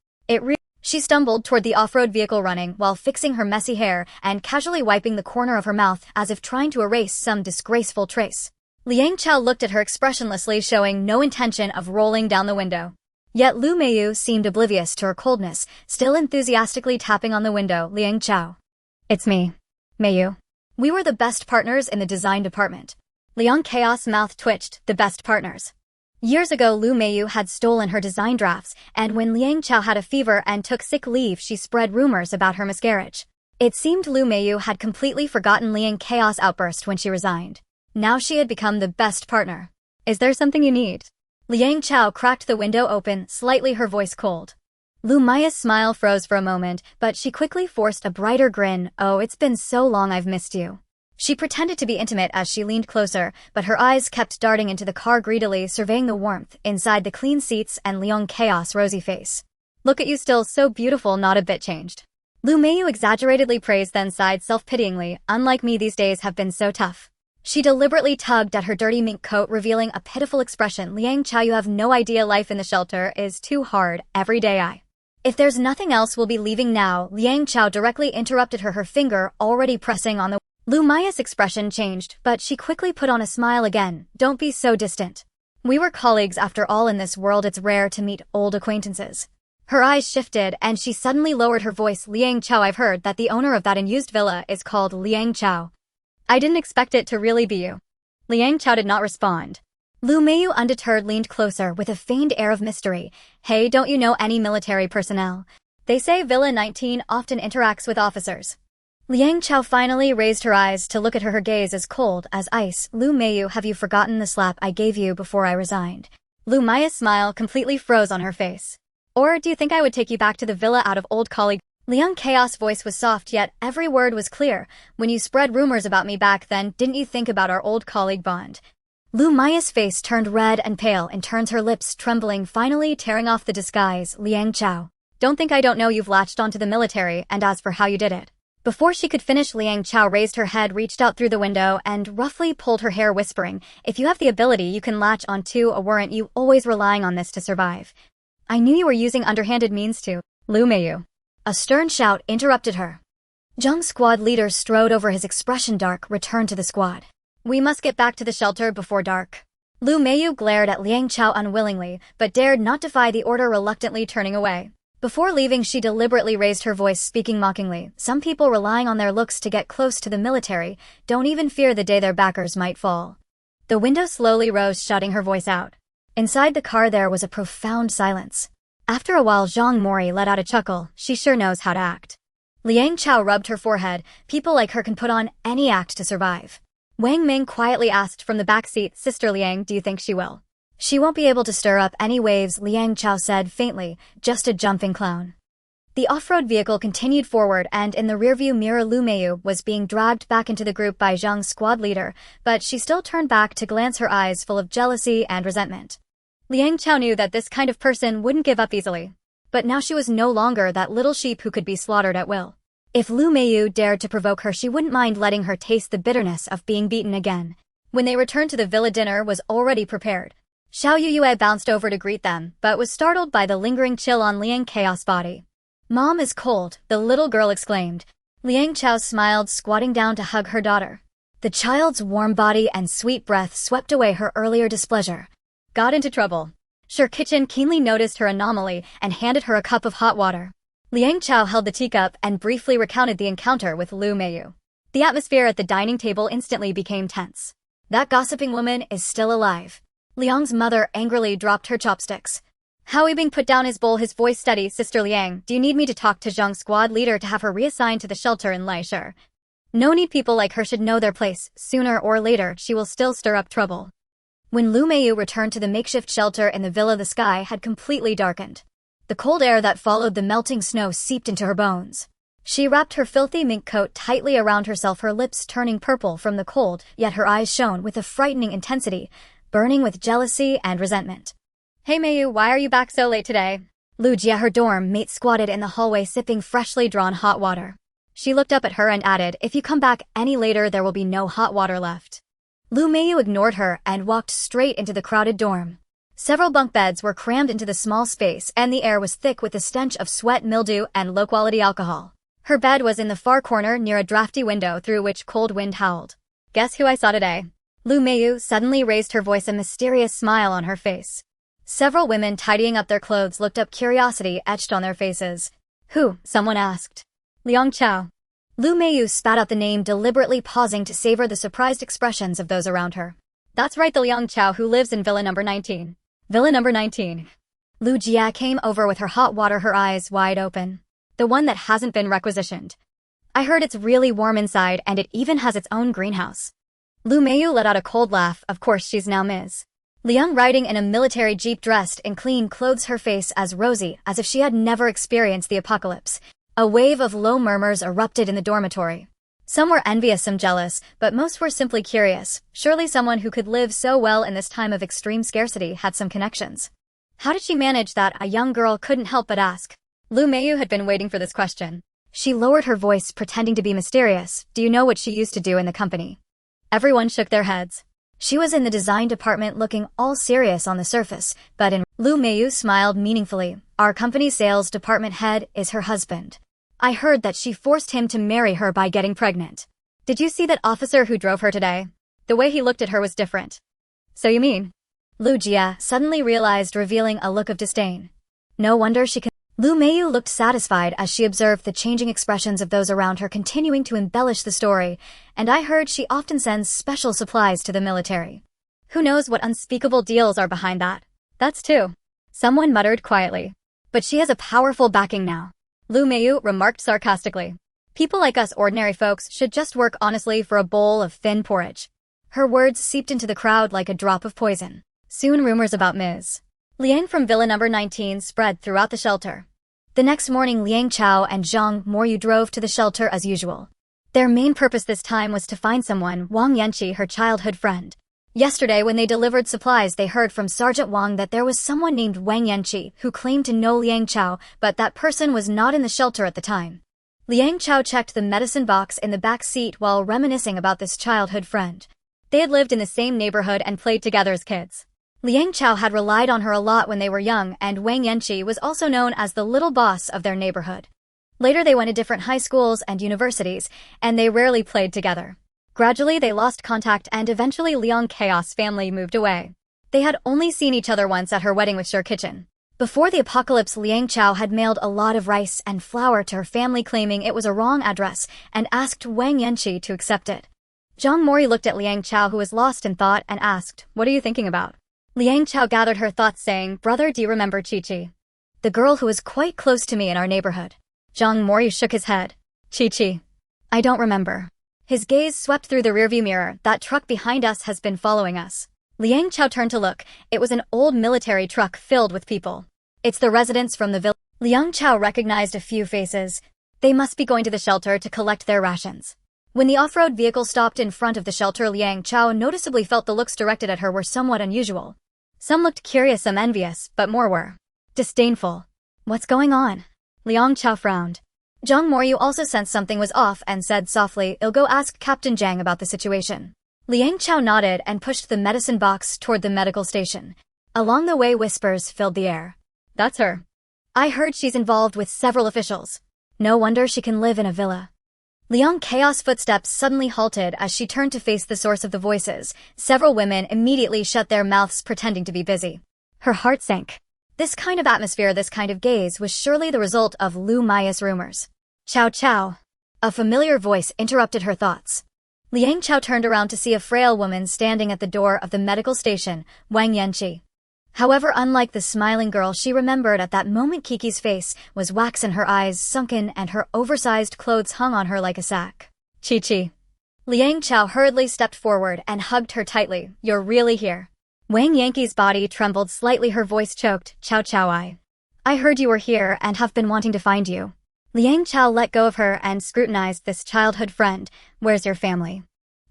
She stumbled toward the off-road vehicle, running while fixing her messy hair and casually wiping the corner of her mouth as if trying to erase some disgraceful trace. Liang Chao looked at her expressionlessly, showing no intention of rolling down the window. Yet Lu Meiyu seemed oblivious to her coldness, still enthusiastically tapping on the window. Liang Chao. It's me, Meiyu. We were the best partners in the design department. Liang Chao's mouth twitched. The best partners. Years ago, Lu Meiyu had stolen her design drafts, and when Liang Chao had a fever and took sick leave, she spread rumors about her miscarriage. It seemed Lu Meiyu had completely forgotten Liang Chao's outburst when she resigned. Now she had become the best partner. Is there something you need? Liang Chao cracked the window open, slightly, her voice cold. Lu Mei유's smile froze for a moment, but she quickly forced a brighter grin. Oh, it's been so long, I've missed you. She pretended to be intimate as she leaned closer, but her eyes kept darting into the car, greedily surveying the warmth inside the clean seats and Liang Chao's rosy face. Look at you, still so beautiful, not a bit changed. Lu Meiyu exaggeratedly praised, then sighed self-pityingly. Unlike me, these days have been so tough. She deliberately tugged at her dirty mink coat, revealing a pitiful expression. Liang Chao, you have no idea, life in the shelter is too hard every day. If there's nothing else, we'll be leaving now. Liang Chao directly interrupted her finger already pressing on the... Lu Mei유's expression changed, but she quickly put on a smile again. Don't be so distant. We were colleagues after all. In this world, it's rare to meet old acquaintances. Her eyes shifted, and she suddenly lowered her voice. Liang Chao, I've heard that the owner of that unused villa is called Liang Chao. I didn't expect it to really be you. Liang Chao did not respond. Lu Meiyu, undeterred, leaned closer with a feigned air of mystery. Hey, don't you know any military personnel? They say Villa 19 often interacts with officers. Liang Chao finally raised her eyes to look at her gaze as cold as ice. Lu Meiyu, have you forgotten the slap I gave you before I resigned? Lu Mei유's smile completely froze on her face. Or do you think I would take you back to the villa out of old colleague? Liang Chao's voice was soft, yet every word was clear. When you spread rumors about me back then, didn't you think about our old colleague bond? Lu Mei유's face turned red and pale, and turns, her lips trembling, finally tearing off the disguise. Liang Chao, don't think I don't know you've latched onto the military, and as for how you did it. Before she could finish, Liang Chao raised her head, reached out through the window, and roughly pulled her hair, whispering, if you have the ability, you can latch onto a weren't you always relying on this to survive? I knew you were using underhanded means to. Lu Meiyu. A stern shout interrupted her. Zheng's squad leader strode over, his expression dark. Return to the squad. We must get back to the shelter before dark. Lu Meiyu glared at Liang Chao unwillingly, but dared not defy the order, reluctantly turning away. Before leaving, she deliberately raised her voice, speaking mockingly. Some people, relying on their looks to get close to the military, don't even fear the day their backers might fall. The window slowly rose, shutting her voice out. Inside the car there was a profound silence. After a while, Zhang Mori let out a chuckle. She sure knows how to act. Liang Chao rubbed her forehead. People like her can put on any act to survive. Wang Ming quietly asked from the back seat, Sister Liang, do you think she will? She won't be able to stir up any waves, Liang Chao said faintly, just a jumping clown. The off-road vehicle continued forward, and in the rearview mirror Lu Meiyu was being dragged back into the group by Zhang's squad leader, but she still turned back to glance, her eyes full of jealousy and resentment. Liang Chao knew that this kind of person wouldn't give up easily. But now she was no longer that little sheep who could be slaughtered at will. If Lu Meiyu dared to provoke her, she wouldn't mind letting her taste the bitterness of being beaten again. When they returned to the villa, dinner was already prepared. Xiao Yuyue bounced over to greet them, but was startled by the lingering chill on Liang Chao's body. Mom is cold, the little girl exclaimed. Liang Chao smiled, squatting down to hug her daughter. The child's warm body and sweet breath swept away her earlier displeasure. Got into trouble. Sure. Kitchen keenly noticed her anomaly and handed her a cup of hot water. Liang Chao held the teacup and briefly recounted the encounter with Lu Meiyu. The atmosphere at the dining table instantly became tense. That gossiping woman is still alive. Liang's mother angrily dropped her chopsticks. How Yibing put down his bowl, his voice steady. Sister Liang, do you need me to talk to Zhang's squad leader to have her reassigned to the shelter in Laishur? No need, people like her should know their place. Sooner or later, she will still stir up trouble. When Lu Meiyu returned to the makeshift shelter in the villa, the sky had completely darkened. The cold air that followed the melting snow seeped into her bones. She wrapped her filthy mink coat tightly around herself, her lips turning purple from the cold, yet her eyes shone with a frightening intensity, burning with jealousy and resentment. Hey Meiyu, why are you back so late today? Lu Jia, her dorm mate, squatted in the hallway sipping freshly drawn hot water. She looked up at her and added, "If you come back any later there will be no hot water left." Lu Meiyu ignored her and walked straight into the crowded dorm. Several bunk beds were crammed into the small space and the air was thick with the stench of sweat, mildew, and low-quality alcohol. Her bed was in the far corner near a drafty window through which cold wind howled. "Guess who I saw today?" Lu Meiyu suddenly raised her voice, a mysterious smile on her face. Several women tidying up their clothes looked up, curiosity etched on their faces. "Who?" someone asked. "Liang Chao." Lu Meiyu spat out the name, deliberately pausing to savor the surprised expressions of those around her. "That's right, the Liang Chao who lives in Villa number 19. Villa number 19. Lu Jia came over with her hot water, her eyes wide open. "The one that hasn't been requisitioned. I heard it's really warm inside and it even has its own greenhouse." Lu Meiyu let out a cold laugh. Of course she's now Ms. Liang, riding in a military jeep dressed in clean clothes, her face as rosy as if she had never experienced the apocalypse. A wave of low murmurs erupted in the dormitory. Some were envious, some jealous, but most were simply curious. Surely someone who could live so well in this time of extreme scarcity had some connections. How did she manage that? A young girl couldn't help but ask. Lu Meiyu had been waiting for this question. She lowered her voice, pretending to be mysterious. "Do you know what she used to do in the company?" Everyone shook their heads. She was in the design department, looking all serious on the surface, but Lu Meiyu smiled meaningfully. "Our company's sales department head is her husband. I heard that she forced him to marry her by getting pregnant. Did you see that officer who drove her today? The way he looked at her was different." "So you mean?" Lu Jia suddenly realized, revealing a look of disdain. No wonder she Lu Meiyu looked satisfied as she observed the changing expressions of those around her, continuing to embellish the story. "And I heard she often sends special supplies to the military. Who knows what unspeakable deals are behind that?" "That's true," someone muttered quietly. "But she has a powerful backing now," Lu Meiyu remarked sarcastically. "People like us ordinary folks should just work honestly for a bowl of thin porridge." Her words seeped into the crowd like a drop of poison. Soon rumors about Ms. Liang from Villa number 19 spread throughout the shelter. The next morning, Liang Chao and Zhang Moryu drove to the shelter as usual. Their main purpose this time was to find someone, Wang Yanqi, her childhood friend. Yesterday, when they delivered supplies, they heard from Sergeant Wang that there was someone named Wang Yanqi who claimed to know Liang Chao, but that person was not in the shelter at the time. Liang Chao checked the medicine box in the back seat while reminiscing about this childhood friend. They had lived in the same neighborhood and played together as kids. Liang Chao had relied on her a lot when they were young, and Wang Yanqi was also known as the little boss of their neighborhood. Later they went to different high schools and universities, and they rarely played together. Gradually they lost contact and eventually Liang Chao's family moved away. They had only seen each other once at her wedding with Sure Kitchen. Before the apocalypse, Liang Chao had mailed a lot of rice and flour to her family, claiming it was a wrong address, and asked Wang Yanqi to accept it. Zhang Mori looked at Liang Chao, who was lost in thought, and asked, "What are you thinking about?" Liang Chao gathered her thoughts, saying, "Brother, do you remember Chi-Chi? The girl who was quite close to me in our neighborhood?" Zhang Mori shook his head. "Chi-Chi? I don't remember." His gaze swept through the rearview mirror. "That truck behind us has been following us." Liang Chao turned to look. It was an old military truck filled with people. "It's the residents from the village." Liang Chao recognized a few faces. They must be going to the shelter to collect their rations. When the off-road vehicle stopped in front of the shelter, Liang Chao noticeably felt the looks directed at her were somewhat unusual. Some looked curious, some envious, but more were disdainful. "What's going on?" Liang Chao frowned. Zhang Moryu also sensed something was off and said softly, "I'll go ask Captain Zhang about the situation." Liang Chao nodded and pushed the medicine box toward the medical station. Along the way, whispers filled the air. "That's her. I heard she's involved with several officials. No wonder she can live in a villa." Liang Chaos' footsteps suddenly halted as she turned to face the source of the voices. Several women immediately shut their mouths, pretending to be busy. Her heart sank. This kind of atmosphere, this kind of gaze, was surely the result of Lu Mei's rumors. "Chao Chao." A familiar voice interrupted her thoughts. Liang Chao turned around to see a frail woman standing at the door of the medical station, Wang Yanqi. However, unlike the smiling girl she remembered at that moment, Kiki's face was wax and her eyes sunken and her oversized clothes hung on her like a sack. "Chi-Chi." Liang Chao hurriedly stepped forward and hugged her tightly. "You're really here." Wang Yanqi's body trembled slightly, her voice choked. "Chao Chao, I heard you were here and have been wanting to find you." Liang Chao let go of her and scrutinized this childhood friend. "Where's your family?"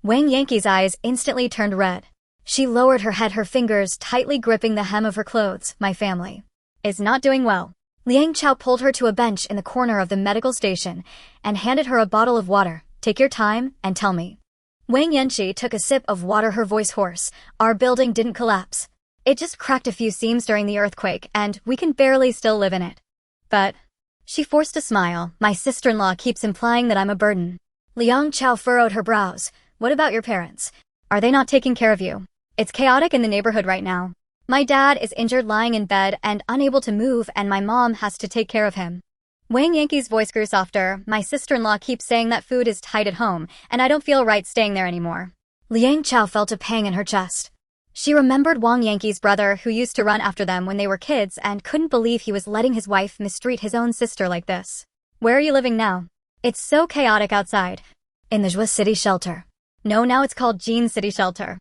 Wang Yanqi's eyes instantly turned red. She lowered her head, her fingers tightly gripping the hem of her clothes. "My family is not doing well." Liang Chao pulled her to a bench in the corner of the medical station and handed her a bottle of water. Take your time and tell me. Wang Yanqi took a sip of water, her voice hoarse. Our building didn't collapse. It just cracked a few seams during the earthquake, and we can barely still live in it. But she forced a smile. My sister-in-law keeps implying that I'm a burden. Liang Chao furrowed her brows. What about your parents? Are they not taking care of you? It's chaotic in the neighborhood right now. My dad is injured, lying in bed and unable to move, and my mom has to take care of him. Wang Yanqi's voice grew softer. My sister-in-law keeps saying that food is tight at home, and I don't feel right staying there anymore. Liang Chao felt a pang in her chest. She remembered Wang Yanqi's brother, who used to run after them when they were kids, and couldn't believe he was letting his wife mistreat his own sister like this. Where are you living now? It's so chaotic outside. In the Zhuo City shelter. No, now it's called Jin City Shelter.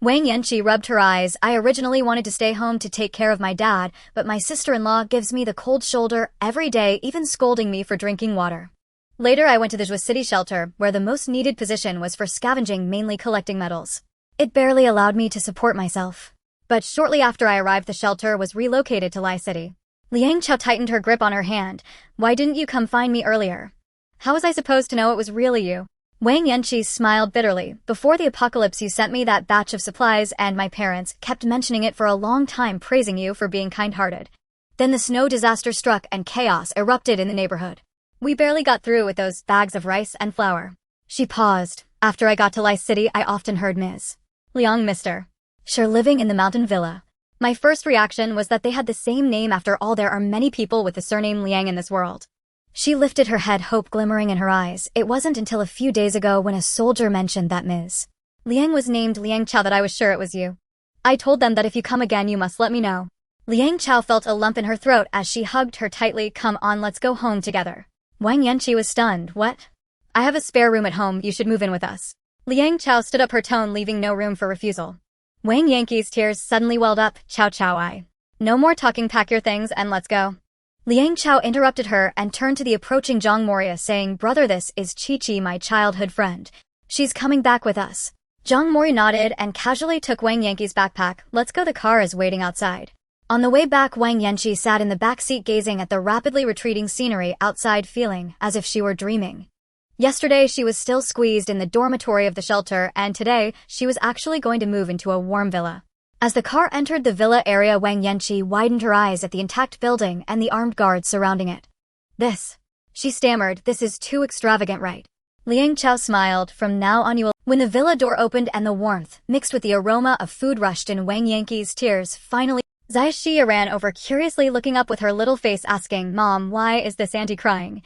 Wang Yanqi rubbed her eyes. I originally wanted to stay home to take care of my dad, but my sister-in-law gives me the cold shoulder every day, even scolding me for drinking water. Later I went to the Zhuo City Shelter, where the most needed position was for scavenging, mainly collecting metals. It barely allowed me to support myself. But shortly after I arrived, the shelter was relocated to Lai City. Liang Chao tightened her grip on her hand. Why didn't you come find me earlier? How was I supposed to know it was really you? Wang Yanqi smiled bitterly. Before the apocalypse you sent me that batch of supplies, and my parents kept mentioning it for a long time, praising you for being kind-hearted. Then the snow disaster struck and chaos erupted in the neighborhood. We barely got through with those bags of rice and flour. She paused. After I got to Lai City, I often heard Ms. Liang, Mr. Sure, living in the mountain villa. My first reaction was that they had the same name. After all, there are many people with the surname Liang in this world. She lifted her head, hope glimmering in her eyes. It wasn't until a few days ago, when a soldier mentioned that Ms. Liang was named Liang Chao, that I was sure it was you. I told them that if you come again you must let me know. Liang Chao felt a lump in her throat as she hugged her tightly. Come on, let's go home together. Wang Yanqi was stunned. What? I have a spare room at home, you should move in with us. Liang Chao stood up, her tone leaving no room for refusal. Wang Yanqi's tears suddenly welled up. Chao Chao, no more talking, pack your things and let's go. Liang Chao interrupted her and turned to the approaching Zhang Moria, saying, Brother, this is Chi-Chi, my childhood friend. She's coming back with us. Zhang Moria nodded and casually took Wang Yanqi's backpack. Let's go, the car is waiting outside. On the way back, Wang Yanqi sat in the back seat gazing at the rapidly retreating scenery outside, feeling as if she were dreaming. Yesterday she was still squeezed in the dormitory of the shelter, and today she was actually going to move into a warm villa. As the car entered the villa area, Wang Yanqi widened her eyes at the intact building and the armed guards surrounding it. This, she stammered, this is too extravagant, right? Liang Chao smiled. From now on you will. When the villa door opened and the warmth, mixed with the aroma of food, rushed in, Wang Yanqi's tears finally. Zai ran over, curiously looking up with her little face, asking, Mom, why is this auntie crying?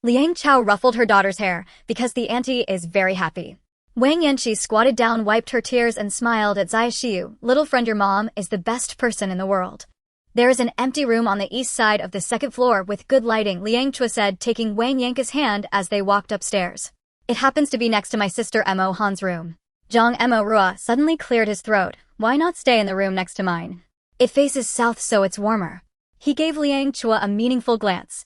Liang Chao ruffled her daughter's hair. Because the auntie is very happy. Wang Yanqi squatted down, wiped her tears, and smiled at Zai Shiyu. Little friend, your mom is the best person in the world. There is an empty room on the east side of the second floor with good lighting, Liang Chua said, taking Wang Yanqi's hand as they walked upstairs. It happens to be next to my sister Mo Han's room. Zhang Mo Rua suddenly cleared his throat. Why not stay in the room next to mine? It faces south, so it's warmer. He gave Liang Chua a meaningful glance.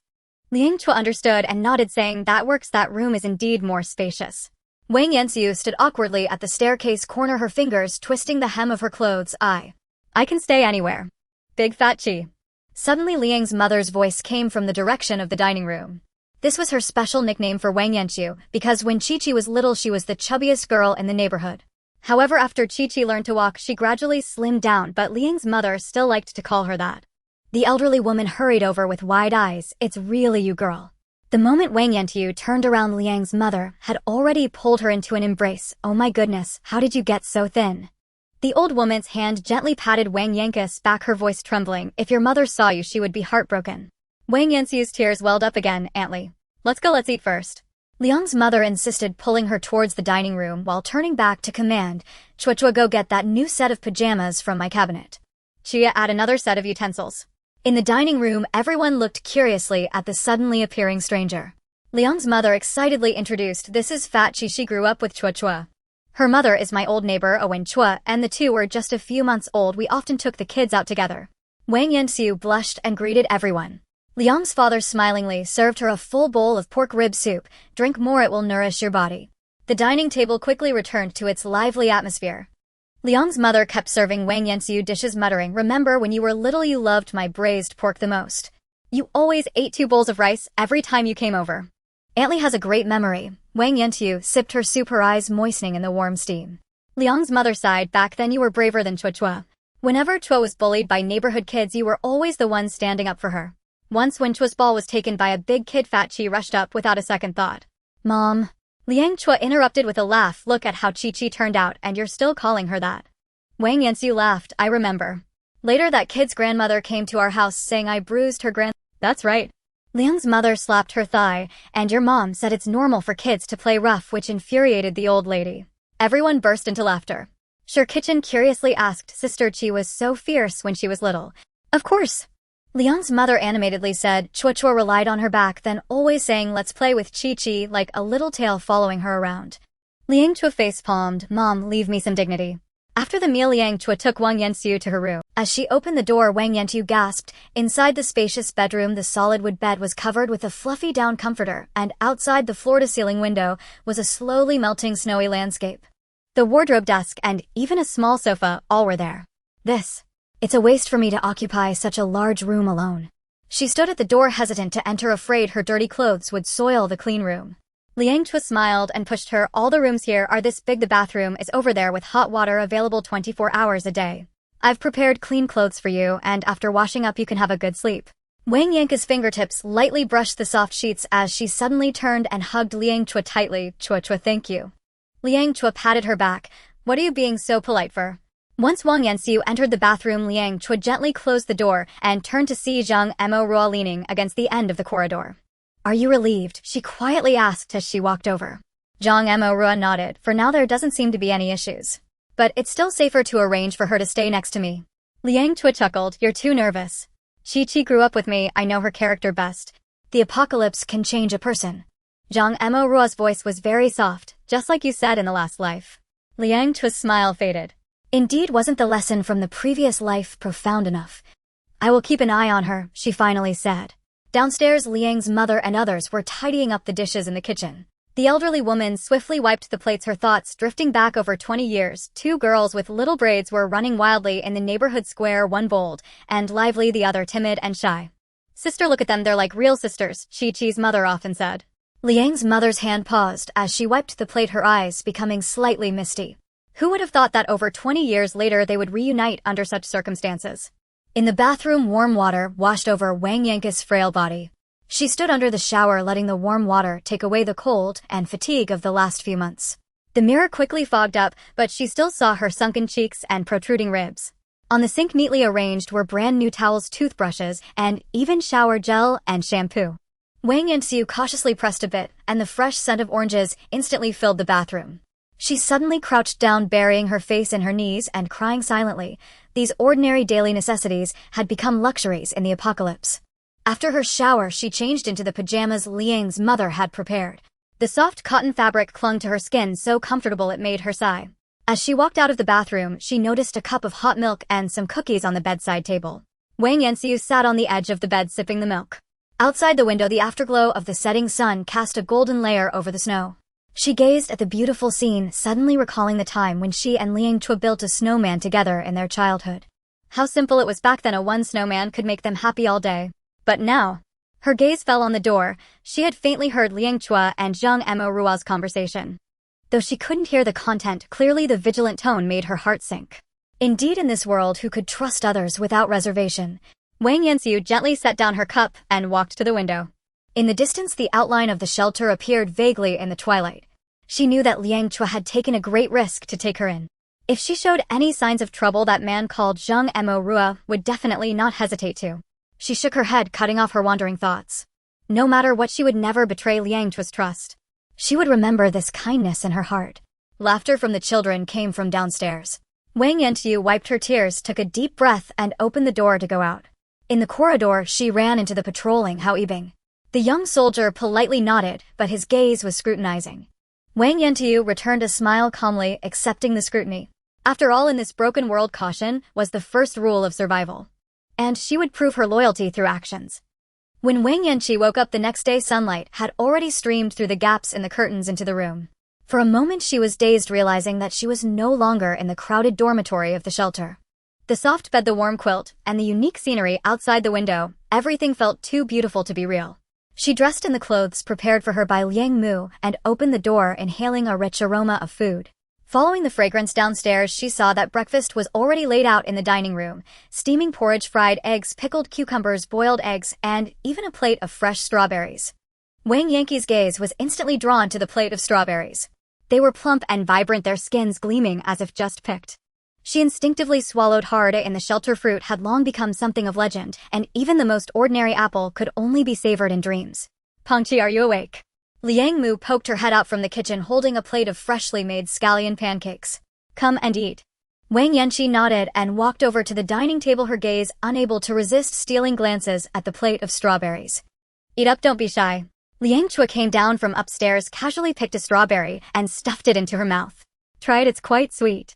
Liang Chua understood and nodded, saying, that works, that room is indeed more spacious. Wang Yanqiu stood awkwardly at the staircase corner, her fingers twisting the hem of her clothes. I can stay anywhere. Big fat chi. Suddenly Liang's mother's voice came from the direction of the dining room. This was her special nickname for Wang Yanqiu, because when Chi-Chi was little she was the chubbiest girl in the neighborhood. However, after Chi-Chi learned to walk, she gradually slimmed down, but Liang's mother still liked to call her that. The elderly woman hurried over with wide eyes. It's really you, girl. The moment Wang Yanqiu turned around, Liang's mother had already pulled her into an embrace. Oh my goodness, how did you get so thin? The old woman's hand gently patted Wang Yanqi's back, her voice trembling. If your mother saw you, she would be heartbroken. Wang Yanqiu's tears welled up again. Aunt Li, let's go, let's eat first. Liang's mother insisted, pulling her towards the dining room while turning back to command. Chua, go get that new set of pajamas from my cabinet. Chia, add another set of utensils. In the dining room, everyone looked curiously at the suddenly appearing stranger. Liang's mother excitedly introduced, this is Fat Chi. She grew up with Chua. Her mother is my old neighbor Owen Chua, and the two were just a few months old. We often took the kids out together. Wang Yanqiu blushed and greeted everyone. Liang's father smilingly served her a full bowl of pork rib soup. Drink more, it will nourish your body. The dining table quickly returned to its lively atmosphere. Liang's mother kept serving Wang Yanqiu dishes, muttering, remember when you were little you loved my braised pork the most. You always ate 2 bowls of rice every time you came over. Aunt Li has a great memory. Wang Yantiu sipped her soup, her eyes moistening in the warm steam. Liang's mother sighed. Back then you were braver than Chua. Whenever Chua was bullied by neighborhood kids, you were always the one standing up for her. Once when Chua's ball was taken by a big kid, Fat Chi rushed up without a second thought. Mom. Liang Chua interrupted with a laugh. Look at how Chi turned out, and you're still calling her that. Wang Yantiu laughed. I remember. Later that kid's grandmother came to our house saying I bruised her grand— That's right. Liang's mother slapped her thigh, and your mom said it's normal for kids to play rough, which infuriated the old lady. Everyone burst into laughter. Sure Kitchen curiously asked, Sister Chi was so fierce when she was little. Of course. Liang's mother animatedly said Chua relied on her back then, always saying let's play with Chi like a little tail following her around. Liang Chua face-palmed, Mom, leave me some dignity. After the meal, Liang Chua took Wang Yantiu to her room. As she opened the door, Wang Yantiu gasped. Inside the spacious bedroom, the solid wood bed was covered with a fluffy down comforter, and outside the floor-to-ceiling window was a slowly melting snowy landscape. The wardrobe, desk, and even a small sofa, all were there. It's a waste for me to occupy such a large room alone. She stood at the door, hesitant to enter, afraid her dirty clothes would soil the clean room. Liang Chua smiled and pushed her. All the rooms here are this big. The bathroom is over there with hot water available 24 hours a day. I've prepared clean clothes for you, and after washing up you can have a good sleep. Wang Yanka's fingertips lightly brushed the soft sheets as she suddenly turned and hugged Liang Chua tightly. Chua, thank you. Liang Chua patted her back. What are you being so polite for? Once Wang Yantiu entered the bathroom, Liang Chua gently closed the door and turned to see Zhang Mo leaning against the end of the corridor. Are you relieved? She quietly asked as she walked over. Zhang Mo nodded. For now there doesn't seem to be any issues. But it's still safer to arrange for her to stay next to me. Liang Chua chuckled. You're too nervous. Chi grew up with me. I know her character best. The apocalypse can change a person. Zhang Mo's voice was very soft, just like you said in the last life. Liang Chua's smile faded. Indeed, wasn't the lesson from the previous life profound enough? I will keep an eye on her, she finally said. Downstairs, Liang's mother and others were tidying up the dishes in the kitchen. The elderly woman swiftly wiped the plates, her thoughts drifting back over 20 years. 2 girls with little braids were running wildly in the neighborhood square, one bold and lively, the other timid and shy. Sister, look at them, they're like real sisters, Chi-Chi's mother often said. Liang's mother's hand paused as she wiped the plate, her eyes becoming slightly misty. Who would have thought that over 20 years later they would reunite under such circumstances? In the bathroom, warm water washed over Wang Yanka's frail body. She stood under the shower, letting the warm water take away the cold and fatigue of the last few months. The mirror quickly fogged up, but she still saw her sunken cheeks and protruding ribs. On the sink, neatly arranged, were brand new towels, toothbrushes, and even shower gel and shampoo. Wang Yantiu cautiously pressed a bit, and the fresh scent of oranges instantly filled the bathroom. She suddenly crouched down, burying her face in her knees and crying silently. These ordinary daily necessities had become luxuries in the apocalypse. After her shower, she changed into the pajamas Liang's mother had prepared. The soft cotton fabric clung to her skin, so comfortable it made her sigh. As she walked out of the bathroom, she noticed a cup of hot milk and some cookies on the bedside table. Wang Yantiu sat on the edge of the bed sipping the milk. Outside the window, the afterglow of the setting sun cast a golden layer over the snow. She gazed at the beautiful scene, suddenly recalling the time when she and Liang Chua built a snowman together in their childhood. How simple it was back then. One snowman could make them happy all day. But now, her gaze fell on the door. She had faintly heard Liang Chua and Zhang Mo's conversation. Though she couldn't hear the content clearly, the vigilant tone made her heart sink. Indeed, in this world, who could trust others without reservation? Wang Yantiu gently set down her cup and walked to the window. In the distance, the outline of the shelter appeared vaguely in the twilight. She knew that Liang Chua had taken a great risk to take her in. If she showed any signs of trouble, that man called Zhang Mo would definitely not hesitate to. She shook her head, cutting off her wandering thoughts. No matter what, she would never betray Liang Chua's trust. She would remember this kindness in her heart. Laughter from the children came from downstairs. Wang Yantiu wiped her tears, took a deep breath, and opened the door to go out. In the corridor, she ran into the patrolling Hao Yibing. The young soldier politely nodded, but his gaze was scrutinizing. Wang Yantiu returned a smile, calmly accepting the scrutiny. After all, in this broken world, caution was the first rule of survival. And she would prove her loyalty through actions. When Wang Yantiu woke up the next day, sunlight had already streamed through the gaps in the curtains into the room. For a moment she was dazed, realizing that she was no longer in the crowded dormitory of the shelter. The soft bed, the warm quilt, and the unique scenery outside the window, everything felt too beautiful to be real. She dressed in the clothes prepared for her by Liang Mu and opened the door, inhaling a rich aroma of food. Following the fragrance downstairs, she saw that breakfast was already laid out in the dining room: steaming porridge, fried eggs, pickled cucumbers, boiled eggs, and even a plate of fresh strawberries. Wang Yanqi's gaze was instantly drawn to the plate of strawberries. They were plump and vibrant, their skins gleaming as if just picked. She instinctively swallowed hard. In the shelter, fruit had long become something of legend, and even the most ordinary apple could only be savored in dreams. Pengqi, are you awake? Liang Mu poked her head out from the kitchen, holding a plate of freshly made scallion pancakes. Come and eat. Wang Yanqi nodded and walked over to the dining table, her gaze unable to resist stealing glances at the plate of strawberries. Eat up, don't be shy. Liang Chao came down from upstairs, casually picked a strawberry, and stuffed it into her mouth. Try it, it's quite sweet.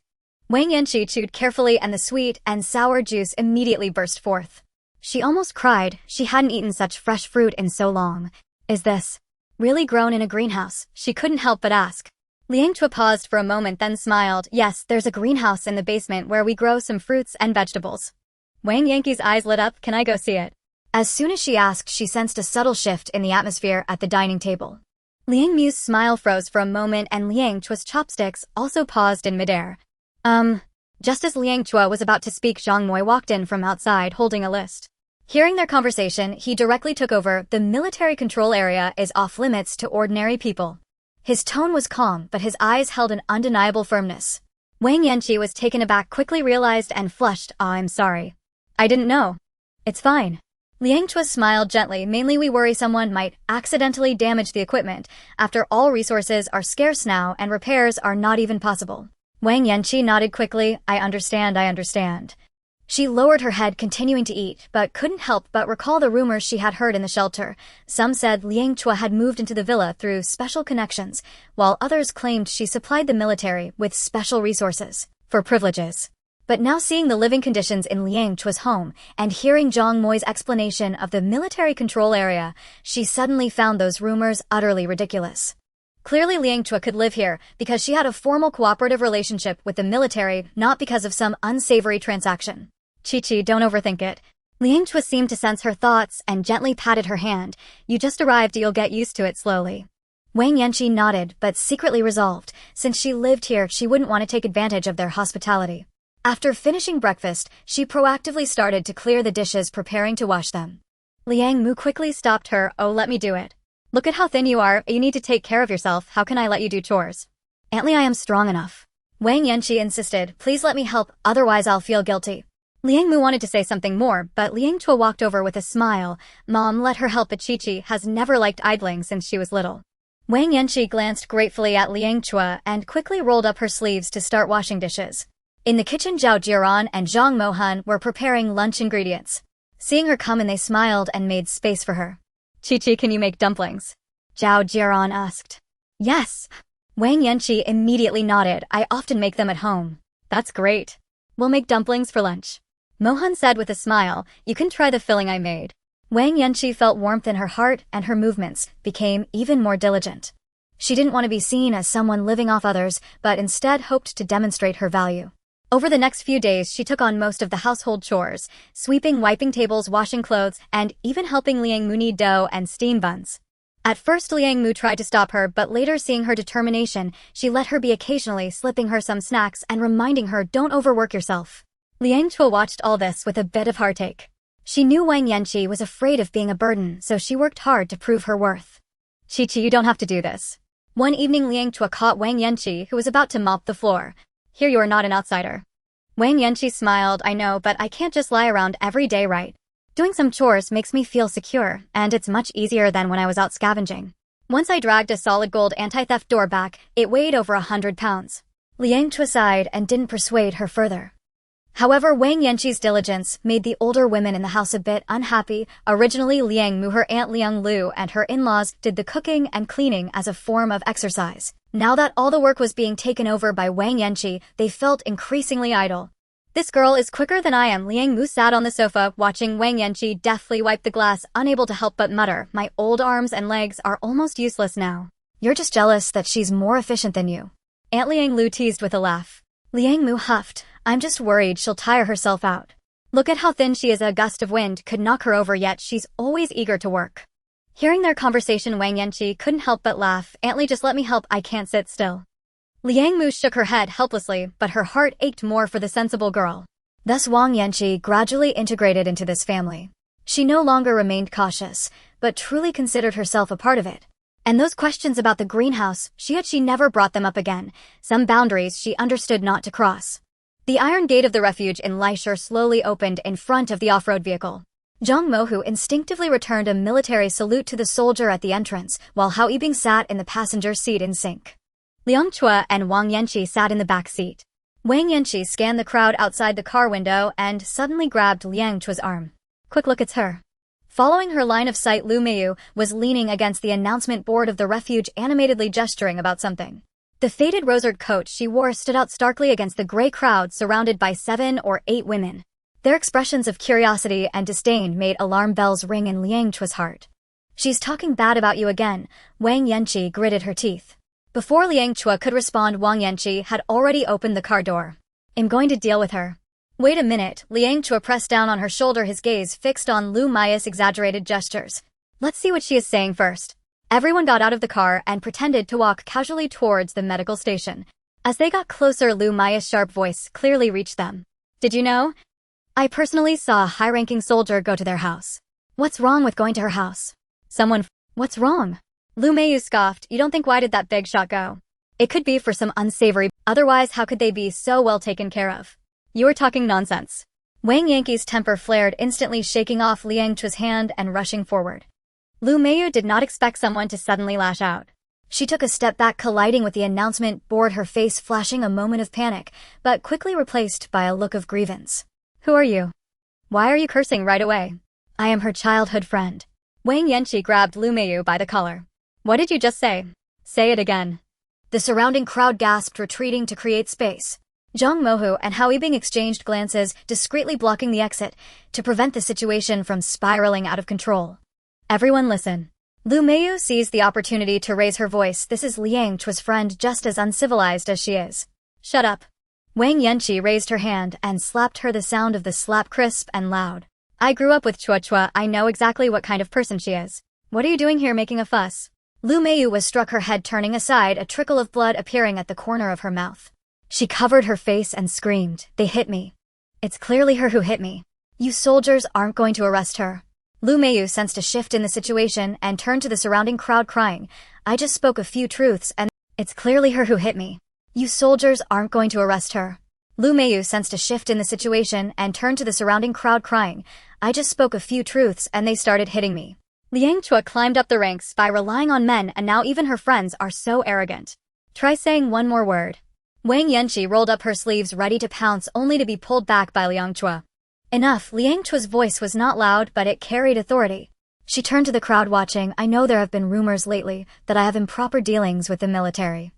Wang Yanqi chewed carefully, and the sweet and sour juice immediately burst forth. She almost cried. She hadn't eaten such fresh fruit in so long. Is this really grown in a greenhouse? She couldn't help but ask. Liang Chao paused for a moment, then smiled. Yes, there's a greenhouse in the basement where we grow some fruits and vegetables. Wang Yanqi's eyes lit up. Can I go see it? As soon as she asked, she sensed a subtle shift in the atmosphere at the dining table. Liang Mu's smile froze for a moment, and Liang Chao's chopsticks also paused in midair. Just as Liang Chao was about to speak, Zhang Moi walked in from outside holding a list. Hearing their conversation, he directly took over. The military control area is off limits to ordinary people. His tone was calm, but his eyes held an undeniable firmness. Wang Yanqi was taken aback, quickly realized, and flushed. I'm sorry. I didn't know. It's fine. Liang Chao smiled gently. Mainly we worry someone might accidentally damage the equipment. After all, resources are scarce now, and repairs are not even possible. Wang Yanqi nodded quickly. I understand. She lowered her head, continuing to eat, but couldn't help but recall the rumors she had heard in the shelter. Some said Liang Chao had moved into the villa through special connections, while others claimed she supplied the military with special resources for privileges. But now, seeing the living conditions in Liang Chao's home and hearing Zhang Moi's explanation of the military control area, she suddenly found those rumors utterly ridiculous. Clearly, Liang Chao could live here because she had a formal cooperative relationship with the military, not because of some unsavory transaction. Chi, don't overthink it. Liang Chao seemed to sense her thoughts and gently patted her hand. You just arrived, you'll get used to it slowly. Wang Yanqi nodded, but secretly resolved. Since she lived here, she wouldn't want to take advantage of their hospitality. After finishing breakfast, she proactively started to clear the dishes, preparing to wash them. Liang Mu quickly stopped her. Oh, let me do it. Look at how thin you are. You need to take care of yourself. How can I let you do chores? Aunt Li, I am strong enough. Wang Yanqi insisted. Please let me help, otherwise I'll feel guilty. Liang Mu wanted to say something more, but Liang Chao walked over with a smile. Mom, let her help, but Chi has never liked idling since she was little. Wang Yanqi glanced gratefully at Liang Chao and quickly rolled up her sleeves to start washing dishes. In the kitchen, Zhao Jiran and Zhang Mohan were preparing lunch ingredients. Seeing her come in, they smiled and made space for her. Chi, can you make dumplings? Zhao Jiran asked. Yes. Wang Yanqi immediately nodded. I often make them at home. That's great. We'll make dumplings for lunch. Mohan said with a smile. You can try the filling I made. Wang Yanqi felt warmth in her heart, and her movements became even more diligent. She didn't want to be seen as someone living off others, but instead hoped to demonstrate her value. Over the next few days, she took on most of the household chores, sweeping, wiping tables, washing clothes, and even helping Liang Mu knead dough and steam buns. At first, Liang Mu tried to stop her, but later, seeing her determination, she let her be, occasionally slipping her some snacks and reminding her, don't overwork yourself. Liang Chao watched all this with a bit of heartache. She knew Wang Yanqi was afraid of being a burden, so she worked hard to prove her worth. Chi, you don't have to do this. One evening, Liang Chao caught Wang Yanqi, who was about to mop the floor. Here, you are not an outsider. Wang Yanqi smiled. I know, but I can't just lie around every day, right? Doing some chores makes me feel secure, and it's much easier than when I was out scavenging. Once I dragged a solid gold anti-theft door back, it weighed over 100 pounds. Liang Chao sighed and didn't persuade her further. However, Wang Yanqi's diligence made the older women in the house a bit unhappy. Originally, Liang Mu, her aunt Liang Lu, and her in-laws did the cooking and cleaning as a form of exercise. Now that all the work was being taken over by Wang Yanqi, they felt increasingly idle. This girl is quicker than I am. Liang Mu sat on the sofa, watching Wang Yanqi deftly wipe the glass, unable to help but mutter, my old arms and legs are almost useless now. You're just jealous that she's more efficient than you. Aunt Liang Lu teased with a laugh. Liang Mu huffed. I'm just worried she'll tire herself out. Look at how thin she is, a gust of wind could knock her over, yet she's always eager to work. Hearing their conversation, Wang Yanqi couldn't help but laugh. Aunt Li, just let me help, I can't sit still. Liang Mu shook her head helplessly, but her heart ached more for the sensible girl. Thus Wang Yanqi gradually integrated into this family. She no longer remained cautious, but truly considered herself a part of it. And those questions about the greenhouse, she never brought them up again. Some boundaries she understood not to cross. The iron gate of the refuge in Laishur slowly opened in front of the off-road vehicle. Zhang Mohu instinctively returned a military salute to the soldier at the entrance, while Hao Yibing sat in the passenger seat in sync. Liang Chao and Wang Yanqi sat in the back seat. Wang Yanqi scanned the crowd outside the car window and suddenly grabbed Liang Chao's arm. Quick look, it's her. Following her line of sight, Lu Meiyu was leaning against the announcement board of the refuge, animatedly gesturing about something. The faded rosary coat she wore stood out starkly against the gray crowd surrounded by 7 or 8 women. Their expressions of curiosity and disdain made alarm bells ring in Liang Chao's heart. She's talking bad about you again, Wang Yanqi gritted her teeth. Before Liang Chao could respond, Wang Yanqi had already opened the car door. I'm going to deal with her. Wait a minute, Liang Chao pressed down on her shoulder, his gaze fixed on Lu Mei's exaggerated gestures. Let's see what she is saying first. Everyone got out of the car and pretended to walk casually towards the medical station. As they got closer, Lu Mei's sharp voice clearly reached them. Did you know? I personally saw a high-ranking soldier go to their house. What's wrong with going to her house? What's wrong? Lu Meiyu scoffed. You don't think, why did that big shot go? It could be for some unsavory, otherwise how could they be so well taken care of? You are talking nonsense. Wang Yanqi's temper flared, instantly shaking off Liang Chao's hand and rushing forward. Lu Meiyu did not expect someone to suddenly lash out. She took a step back, colliding with the announcement board, her face flashing a moment of panic, but quickly replaced by a look of grievance. Who are you? Why are you cursing right away? I am her childhood friend. Wang Yanqi grabbed Lu Meiyu by the collar. What did you just say? Say it again. The surrounding crowd gasped, retreating to create space. Zhang Mohu and Hao Yibing exchanged glances, discreetly blocking the exit, to prevent the situation from spiraling out of control. Everyone listen. Lu Meiyu seized the opportunity to raise her voice. This is Liang Chao's friend, just as uncivilized as she is. Shut up. Wang Yanqi raised her hand and slapped her, the sound of the slap crisp and loud. I grew up with Chua. I know exactly what kind of person she is. What are you doing here making a fuss? Lu Meiyu was struck, her head turning aside, a trickle of blood appearing at the corner of her mouth. She covered her face and screamed, They hit me. It's clearly her who hit me. You soldiers aren't going to arrest her. Lu Meiyu sensed a shift in the situation and turned to the surrounding crowd, crying, I just spoke a few truths and it's clearly her who hit me. You soldiers aren't going to arrest her. Lu Meiyu sensed a shift in the situation and turned to the surrounding crowd, crying, I just spoke a few truths and they started hitting me. Liang Chao climbed up the ranks by relying on men, and now even her friends are so arrogant. Try saying one more word. Wang Yanqi rolled up her sleeves, ready to pounce, only to be pulled back by Liang Chao. Enough. Liang Chao's voice was not loud, but it carried authority. She turned to the crowd, watching. I know there have been rumors lately that I have improper dealings with the military.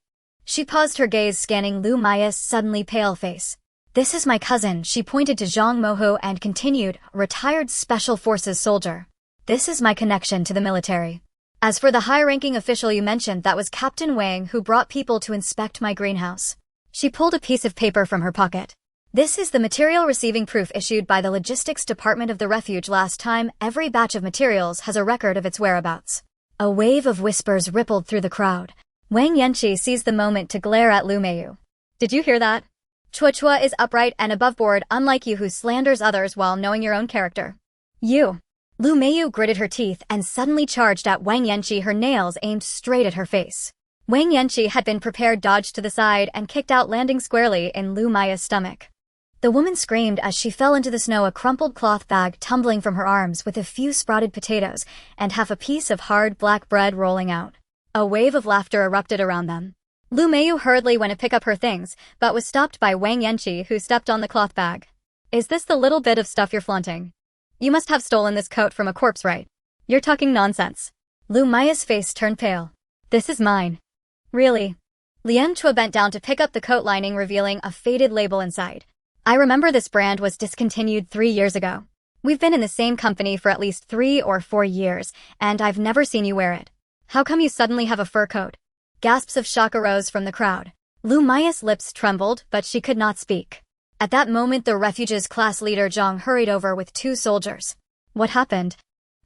She paused, her gaze scanning Lu Mei's suddenly pale face. This is my cousin. She pointed to Zhang Mohu and continued, retired special forces soldier. This is my connection to the military. As for the high-ranking official you mentioned, that was Captain Wang, who brought people to inspect my greenhouse. She pulled a piece of paper from her pocket. This is the material receiving proof issued by the logistics department of the refuge. Last time, every batch of materials has a record of its whereabouts. A wave of whispers rippled through the crowd. Wang Yanqi seized the moment to glare at Lu Meiyu. Did you hear that? Chua is upright and above board, unlike you who slanders others while knowing your own character. You. Lu Meiyu gritted her teeth and suddenly charged at Wang Yanqi, her nails aimed straight at her face. Wang Yanqi had been prepared, dodged to the side and kicked out, landing squarely in Lu Mei's stomach. The woman screamed as she fell into the snow, a crumpled cloth bag tumbling from her arms with a few sprouted potatoes and half a piece of hard black bread rolling out. A wave of laughter erupted around them. Lu Meiyu hurriedly went to pick up her things, but was stopped by Wang Yanqi, who stepped on the cloth bag. Is this the little bit of stuff you're flaunting? You must have stolen this coat from a corpse, right? You're talking nonsense. Lu Mei's face turned pale. This is mine. Really? Liang Chao bent down to pick up the coat lining, revealing a faded label inside. I remember this brand was discontinued 3 years ago. We've been in the same company for at least 3 or 4 years, and I've never seen you wear it. How come you suddenly have a fur coat? Gasps of shock arose from the crowd. Lu Mei's lips trembled, but she could not speak. At that moment, the refuge's class leader Zhang hurried over with 2 soldiers. What happened?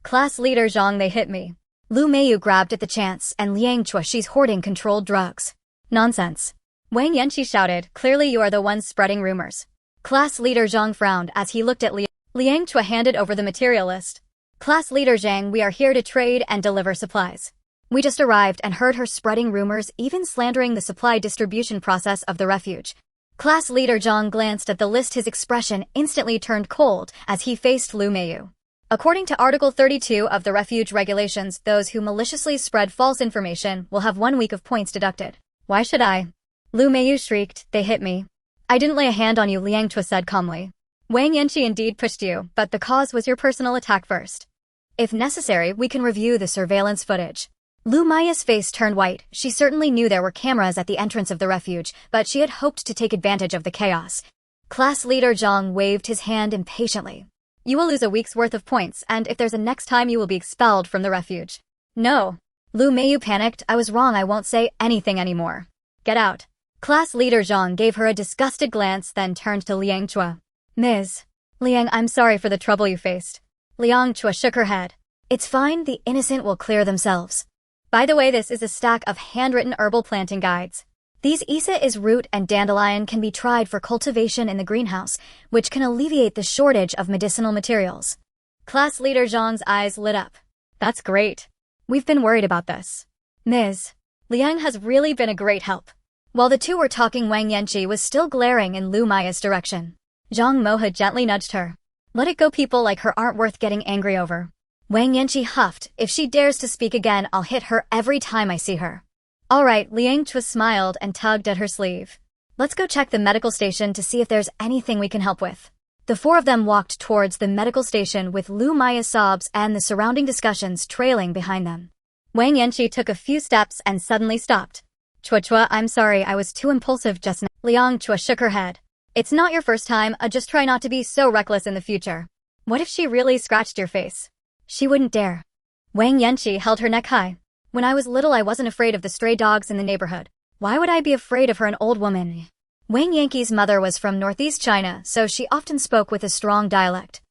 Class leader Zhang, they hit me. Lu Meiyu grabbed at the chance, and Liang Chao, she's hoarding controlled drugs. Nonsense. Wang Yanqi shouted, clearly you are the ones spreading rumors. Class leader Zhang frowned as he looked at Liang Chao handed over the material list. Class leader Zhang, we are here to trade and deliver supplies. We just arrived and heard her spreading rumors, even slandering the supply distribution process of the refuge. Class leader Zhang glanced at the list. His expression instantly turned cold as he faced Lu Meiyu. According to Article 32 of the Refuge Regulations, those who maliciously spread false information will have 1 week of points deducted. Why should I? Lu Meiyu shrieked, they hit me. I didn't lay a hand on you, Liang Chao said calmly. Wang Yanqi indeed pushed you, but the cause was your personal attack first. If necessary, we can review the surveillance footage. Lu Meiyu's face turned white. She certainly knew there were cameras at the entrance of the refuge, but she had hoped to take advantage of the chaos. Class leader Zhang waved his hand impatiently. You will lose a week's worth of points, and if there's a next time you will be expelled from the refuge. No. Lu Meiyu panicked. I was wrong, I won't say anything anymore. Get out. Class leader Zhang gave her a disgusted glance, then turned to Liang Chao. Ms. Liang, I'm sorry for the trouble you faced. Liang Chao shook her head. It's fine, the innocent will clear themselves. By the way, this is a stack of handwritten herbal planting guides. These Isa is root and dandelion can be tried for cultivation in the greenhouse, which can alleviate the shortage of medicinal materials. Class leader Zhang's eyes lit up. That's great. We've been worried about this. Ms. Liang has really been a great help. While the two were talking, Wang Yanqi was still glaring in Lu Meiyu's direction. Zhang Moha gently nudged her. Let it go, people like her aren't worth getting angry over. Wang Yanqi huffed, if she dares to speak again, I'll hit her every time I see her. All right, Liang Chao smiled and tugged at her sleeve. Let's go check the medical station to see if there's anything we can help with. The 4 of them walked towards the medical station with Lu Meiyu's sobs and the surrounding discussions trailing behind them. Wang Yanqi took a few steps and suddenly stopped. Chua, I'm sorry, I was too impulsive just now. Liang Chao shook her head. It's not your first time, just try not to be so reckless in the future. What if she really scratched your face? She wouldn't dare. Wang Yanqi held her neck high. When I was little, I wasn't afraid of the stray dogs in the neighborhood. Why would I be afraid of her, an old woman? Wang Yanqi's mother was from northeast China, so she often spoke with a strong dialect.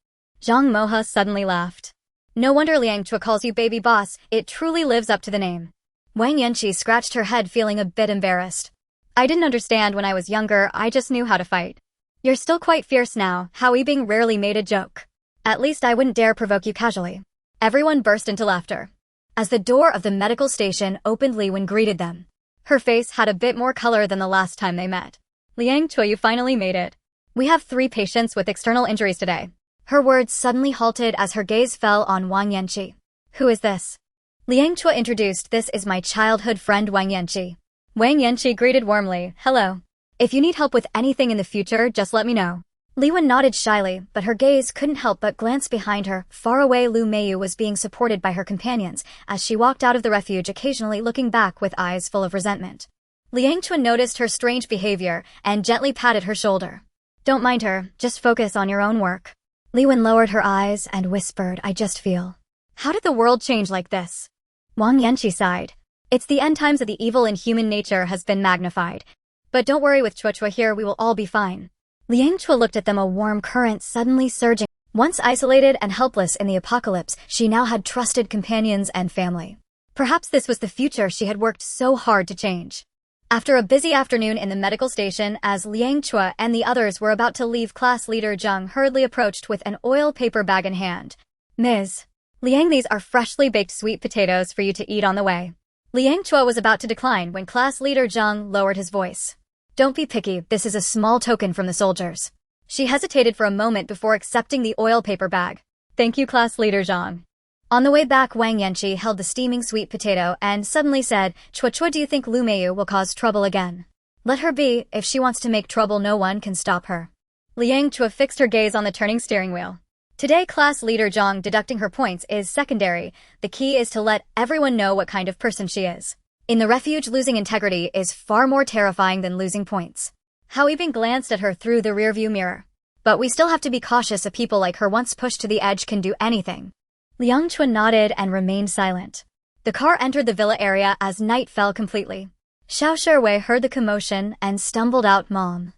Zhang Moha suddenly laughed. No wonder Liang Chao calls you baby boss, it truly lives up to the name. Wang Yanqi scratched her head, feeling a bit embarrassed. I didn't understand when I was younger, I just knew how to fight. You're still quite fierce now, Hao Yibing rarely made a joke. At least I wouldn't dare provoke you casually. Everyone burst into laughter. As the door of the medical station opened, Li Wen greeted them. Her face had a bit more color than the last time they met. Liang Chao, you finally made it. We have 3 patients with external injuries today. Her words suddenly halted as her gaze fell on Wang Yanqi. Who is this? Liang Chao introduced, this is my childhood friend Wang Yanqi. Wang Yanqi greeted warmly, hello. If you need help with anything in the future, just let me know. Li Wen nodded shyly, but her gaze couldn't help but glance behind her. Far away, Lu Meiyu was being supported by her companions as she walked out of the refuge, occasionally looking back with eyes full of resentment. Liang Chao noticed her strange behavior and gently patted her shoulder. Don't mind her, just focus on your own work. Li Wen lowered her eyes and whispered, I just feel. How did the world change like this? Wang Yanqi sighed. It's the end times of the evil in human nature has been magnified. But don't worry, with Chua here we will all be fine. Liang Chao looked at them, a warm current suddenly surging. Once isolated and helpless in the apocalypse, she now had trusted companions and family. Perhaps this was the future she had worked so hard to change. After a busy afternoon in the medical station, as Liang Chao and the others were about to leave, class leader Zhang hurriedly approached with an oil paper bag in hand. Ms. Liang, these are freshly baked sweet potatoes for you to eat on the way. Liang Chao was about to decline when class leader Zhang lowered his voice. Don't be picky, this is a small token from the soldiers. She hesitated for a moment before accepting the oil paper bag. Thank you, class leader Zhang. On the way back, Wang Yanqi held the steaming sweet potato and suddenly said, Chua, do you think Lu Meiyu will cause trouble again? Let her be, if she wants to make trouble no one can stop her. Liang Chao fixed her gaze on the turning steering wheel. Today, class leader Zhang deducting her points is secondary. The key is to let everyone know what kind of person she is. In the refuge, losing integrity is far more terrifying than losing points. Hao Yibing glanced at her through the rearview mirror. But we still have to be cautious of people like her. Once pushed to the edge can do anything. Liang Chao nodded and remained silent. The car entered the villa area as night fell completely. Xiao Sherwei heard the commotion and stumbled out, Mom.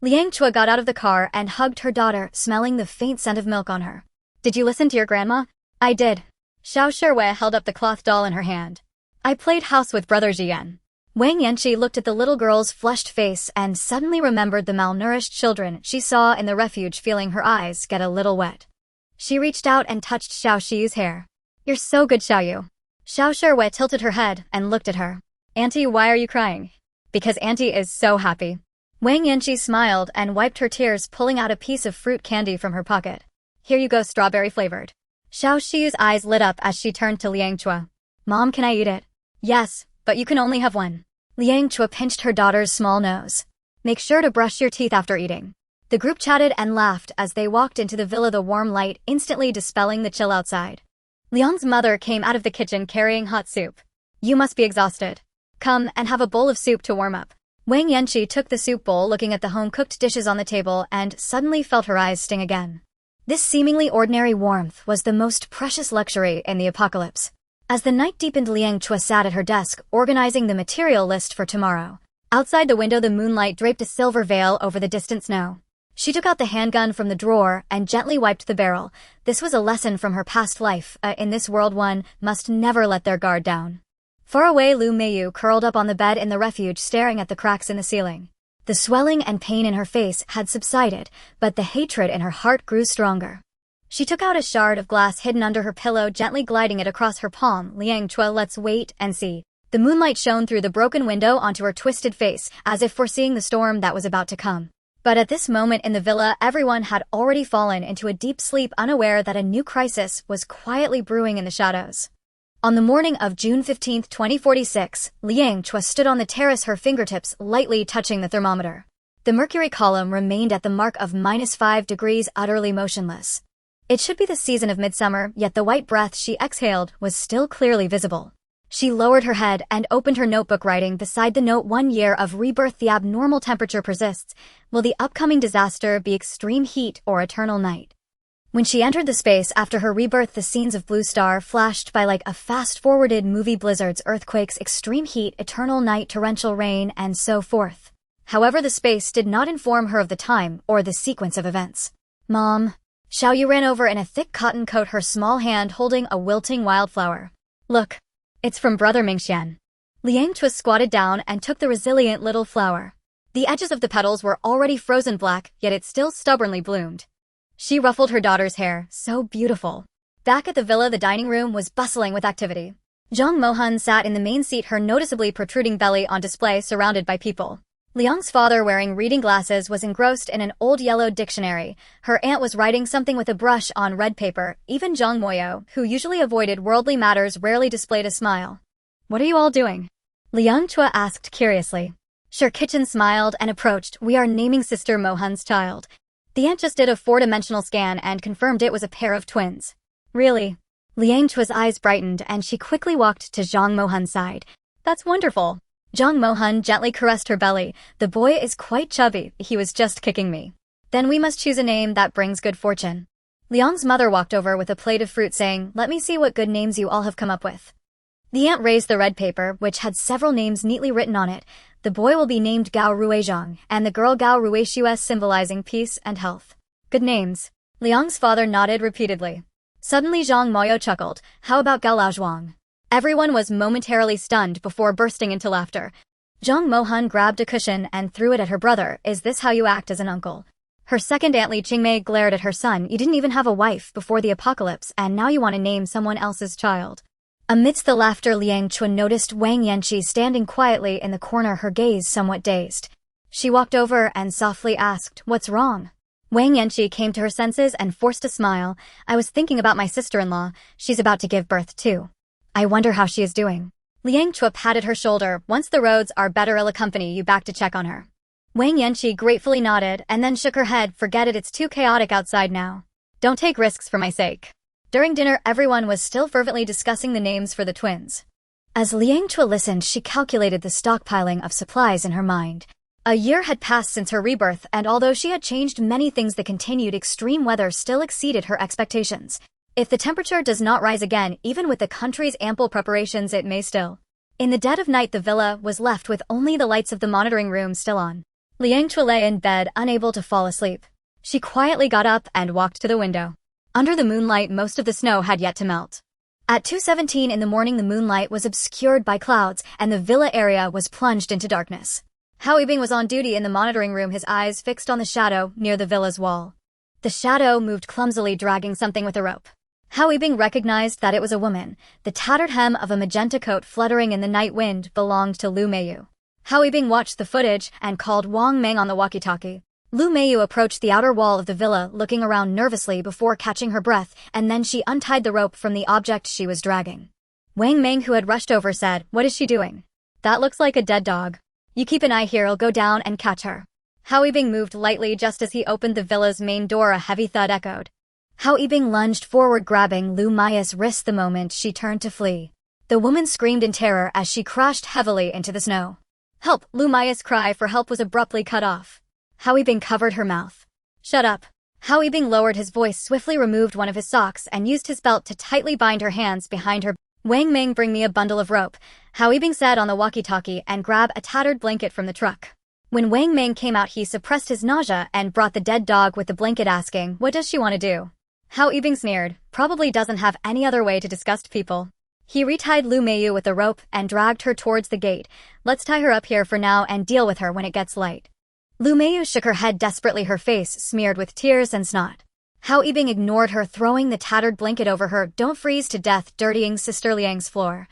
Liang Chao got out of the car and hugged her daughter, smelling the faint scent of milk on her. Did you listen to your grandma? I did. Xiao Sherwei held up the cloth doll in her hand. I played house with Brother Jian. Wang Yanqi looked at the little girl's flushed face and suddenly remembered the malnourished children she saw in the refuge, feeling her eyes get a little wet. She reached out and touched Xiao Shi's hair. You're so good, Xiaoyu. Xiao Sherwei tilted her head and looked at her. Auntie, why are you crying? Because Auntie is so happy. Wang Yanqi smiled and wiped her tears, pulling out a piece of fruit candy from her pocket. Here you go, strawberry flavored. Xiao Shi's eyes lit up as she turned to Liang Chao. Mom, can I eat it? Yes, but you can only have one. Liang Chao pinched her daughter's small nose. Make sure to brush your teeth after eating. The group chatted and laughed as they walked into the villa, the warm light instantly dispelling the chill outside. Liang's mother came out of the kitchen carrying hot soup. You must be exhausted. Come and have a bowl of soup to warm up. Wang Yanqi took the soup bowl, looking at the home-cooked dishes on the table, and suddenly felt her eyes sting again. This seemingly ordinary warmth was the most precious luxury in the apocalypse. As the night deepened, Liang Chao sat at her desk, organizing the material list for tomorrow. Outside the window, the moonlight draped a silver veil over the distant snow. She took out the handgun from the drawer and gently wiped the barrel. This was a lesson from her past life. In this world, one must never let their guard down. Far away, Lu Meiyu curled up on the bed in the refuge, staring at the cracks in the ceiling. The swelling and pain in her face had subsided, but the hatred in her heart grew stronger. She took out a shard of glass hidden under her pillow, gently gliding it across her palm. Liang Chao, let's wait and see. The moonlight shone through the broken window onto her twisted face, as if foreseeing the storm that was about to come. But at this moment in the villa, everyone had already fallen into a deep sleep, unaware that a new crisis was quietly brewing in the shadows. On the morning of June 15, 2046, Liang Chao stood on the terrace, her fingertips lightly touching the thermometer. The mercury column remained at the mark of -5 degrees, utterly motionless. It should be the season of midsummer, yet the white breath she exhaled was still clearly visible. She lowered her head and opened her notebook, writing beside the note, 1 year of rebirth. The abnormal temperature persists. Will the upcoming disaster be extreme heat or eternal night? When she entered the space after her rebirth, the scenes of Blue Star flashed by like a fast-forwarded movie. Blizzards, earthquakes, extreme heat, eternal night, torrential rain, and so forth. However, the space did not inform her of the time or the sequence of events. Mom. Xiaoyu ran over in a thick cotton coat, her small hand holding a wilting wildflower. Look. It's from Brother Mingxian. Liang Chao squatted down and took the resilient little flower. The edges of the petals were already frozen black, yet it still stubbornly bloomed. She ruffled her daughter's hair, so beautiful. Back at the villa, the dining room was bustling with activity. Zhang Mohan sat in the main seat, her noticeably protruding belly on display, surrounded by people. Liang's father, wearing reading glasses, was engrossed in an old yellow dictionary. Her aunt was writing something with a brush on red paper. Even Zhang Moyo, who usually avoided worldly matters, rarely displayed a smile. What are you all doing? Liang Chao asked curiously. Sure Kitchen smiled and approached. We are naming Sister Mohan's child. The aunt just did a 4-dimensional scan and confirmed it was a pair of twins. Really? Liang Chao's eyes brightened and she quickly walked to Zhang Mohan's side. That's wonderful. Zhang Mohan gently caressed her belly. The boy is quite chubby. He was just kicking me. Then we must choose a name that brings good fortune. Liang's mother walked over with a plate of fruit, saying, let me see what good names you all have come up with. The aunt raised the red paper, which had several names neatly written on it. The boy will be named Gao Ruizhang, and the girl Gao Ruishues, symbolizing peace and health. Good names. Liang's father nodded repeatedly. Suddenly Zhang Moyo chuckled. How about Gao Laozhuang? Everyone was momentarily stunned before bursting into laughter. Zhang Mohan grabbed a cushion and threw it at her brother. Is this how you act as an uncle? Her second aunt Li Qingmei glared at her son. You didn't even have a wife before the apocalypse, and now you want to name someone else's child. Amidst the laughter, Liang Chao noticed Wang Yanqi standing quietly in the corner, her gaze somewhat dazed. She walked over and softly asked, what's wrong? Wang Yanqi came to her senses and forced a smile. I was thinking about my sister-in-law. She's about to give birth too. I wonder how she is doing. Liang Chao patted her shoulder. Once the roads are better, I'll accompany you back to check on her. Wang Yanqi gratefully nodded and then shook her head. Forget it, it's too chaotic outside now. Don't take risks for my sake. During dinner, everyone was still fervently discussing the names for the twins. As Liang Chao listened, she calculated the stockpiling of supplies in her mind. A year had passed since her rebirth, and although she had changed many things, the continued extreme weather still exceeded her expectations. If the temperature does not rise again, even with the country's ample preparations, it may still. In the dead of night, the villa was left with only the lights of the monitoring room still on. Liang Chao lay in bed, unable to fall asleep. She quietly got up and walked to the window. Under the moonlight, most of the snow had yet to melt. At 2:17 in the morning, the moonlight was obscured by clouds, and the villa area was plunged into darkness. Hao Yibing was on duty in the monitoring room, his eyes fixed on the shadow near the villa's wall. The shadow moved clumsily, dragging something with a rope. Hao Yibing recognized that it was a woman. The tattered hem of a magenta coat fluttering in the night wind belonged to Lu Meiyu. Hao Yibing watched the footage and called Wang Meng on the walkie-talkie. Lu Meiyu approached the outer wall of the villa, looking around nervously before catching her breath, and then she untied the rope from the object she was dragging. Wang Meng, who had rushed over, said, "What is she doing? That looks like a dead dog. You keep an eye here, I'll go down and catch her." Hao Yibing moved lightly just as he opened the villa's main door. A heavy thud echoed. Hao Yibing lunged forward, grabbing Lu Mei's wrist the moment she turned to flee. The woman screamed in terror as she crashed heavily into the snow. "Help!" Lu Mei's cry for help was abruptly cut off. Hao Yibing covered her mouth. "Shut up." Hao Yibing lowered his voice, swiftly removed one of his socks, and used his belt to tightly bind her hands behind her. "Wang Meng, bring me a bundle of rope," Hao Yibing said on the walkie-talkie, and grab a tattered blanket from the truck. When Wang Meng came out, he suppressed his nausea and brought the dead dog with the blanket, asking, "What does she want to do?" Hao Yibing sneered. "Probably doesn't have any other way to disgust people." He retied Lu Meiyu with the rope and dragged her towards the gate. "Let's tie her up here for now and deal with her when it gets light." Lu Meiyu shook her head desperately, her face smeared with tears and snot. Hao Yibing ignored her, throwing the tattered blanket over her. "Don't freeze to death," dirtying Sister Liang's floor.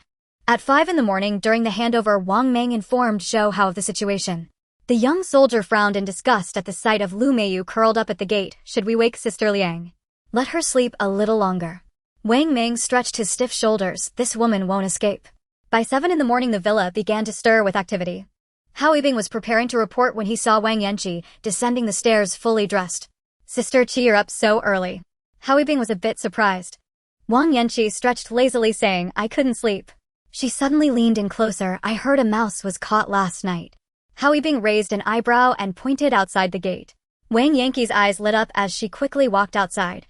At 5 in the morning, during the handover, Wang Meng informed Zhou Hao of the situation. The young soldier frowned in disgust at the sight of Lu Meiyu curled up at the gate. "Should we wake Sister Liang? Let her sleep a little longer." Wang Meng stretched his stiff shoulders. "This woman won't escape." By 7 in the morning, the villa began to stir with activity. Hao Yibing was preparing to report when he saw Wang Yanqi descending the stairs fully dressed. "Sister Qi, you're up so early." Hao Yibing was a bit surprised. Wang Yanqi stretched lazily, saying, "I couldn't sleep." She suddenly leaned in closer. "I heard a mouse was caught last night." Hao Yibing raised an eyebrow and pointed outside the gate. Wang Yanqi's eyes lit up as she quickly walked outside.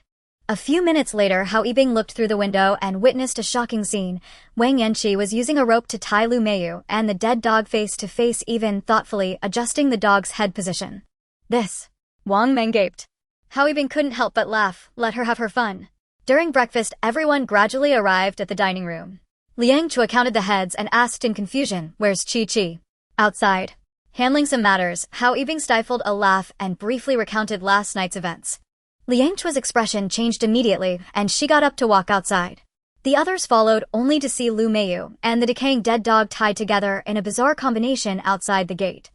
A few minutes later, Hao Yibing looked through the window and witnessed a shocking scene. Wang Yanqi was using a rope to tie Lu Meiyu and the dead dog face to face, even thoughtfully adjusting the dog's head position. "This." Wang Meng gaped. Hao Yibing couldn't help but laugh. Let her have her fun. During breakfast, everyone gradually arrived at the dining room. Liang Chao counted the heads and asked in confusion, "Where's Qi?" "Outside. Handling some matters." Hao Yibing stifled a laugh and briefly recounted last night's events. Liang Chao's expression changed immediately, and she got up to walk outside. The others followed, only to see Lu Meiyu and the decaying dead dog tied together in a bizarre combination outside the gate.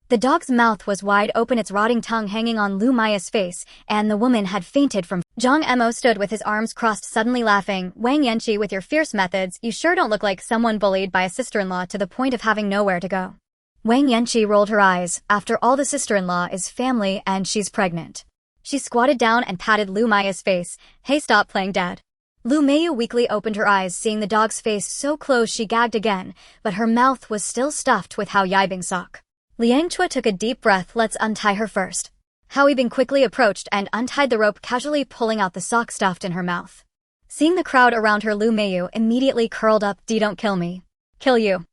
The dog's mouth was wide open, its rotting tongue hanging on Lu Mei's face, and the woman had fainted from. Zhang Emo stood with his arms crossed, suddenly laughing. "Wang Yanqi, with your fierce methods, you sure don't look like someone bullied by a sister-in-law to the point of having nowhere to go." Wang Yanqi rolled her eyes. "After all, the sister-in-law is family and she's pregnant." She squatted down and patted Lu Mei's face. "Hey, stop playing dead." Lu Meiyu weakly opened her eyes, seeing the dog's face so close she gagged again, but her mouth was still stuffed with Hao Yibing's sock. Liang Chao took a deep breath. "Let's untie her first." Hao Yibing quickly approached and untied the rope, casually pulling out the sock stuffed in her mouth. Seeing the crowd around her, Lu Meiyu immediately curled up. "Don't kill me." "Kill you."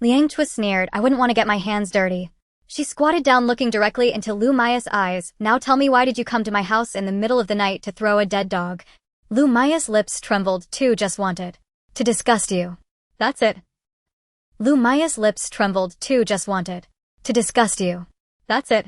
Liang Chao sneered. "I wouldn't want to get my hands dirty." She squatted down, looking directly into Lu Mei's eyes. "Now tell me, why did you come to my house in the middle of the night to throw a dead dog?" Lu Mei's lips trembled. "To just wanted to disgust you. That's it." Lu Mei's lips trembled. "To just wanted to disgust you. That's it."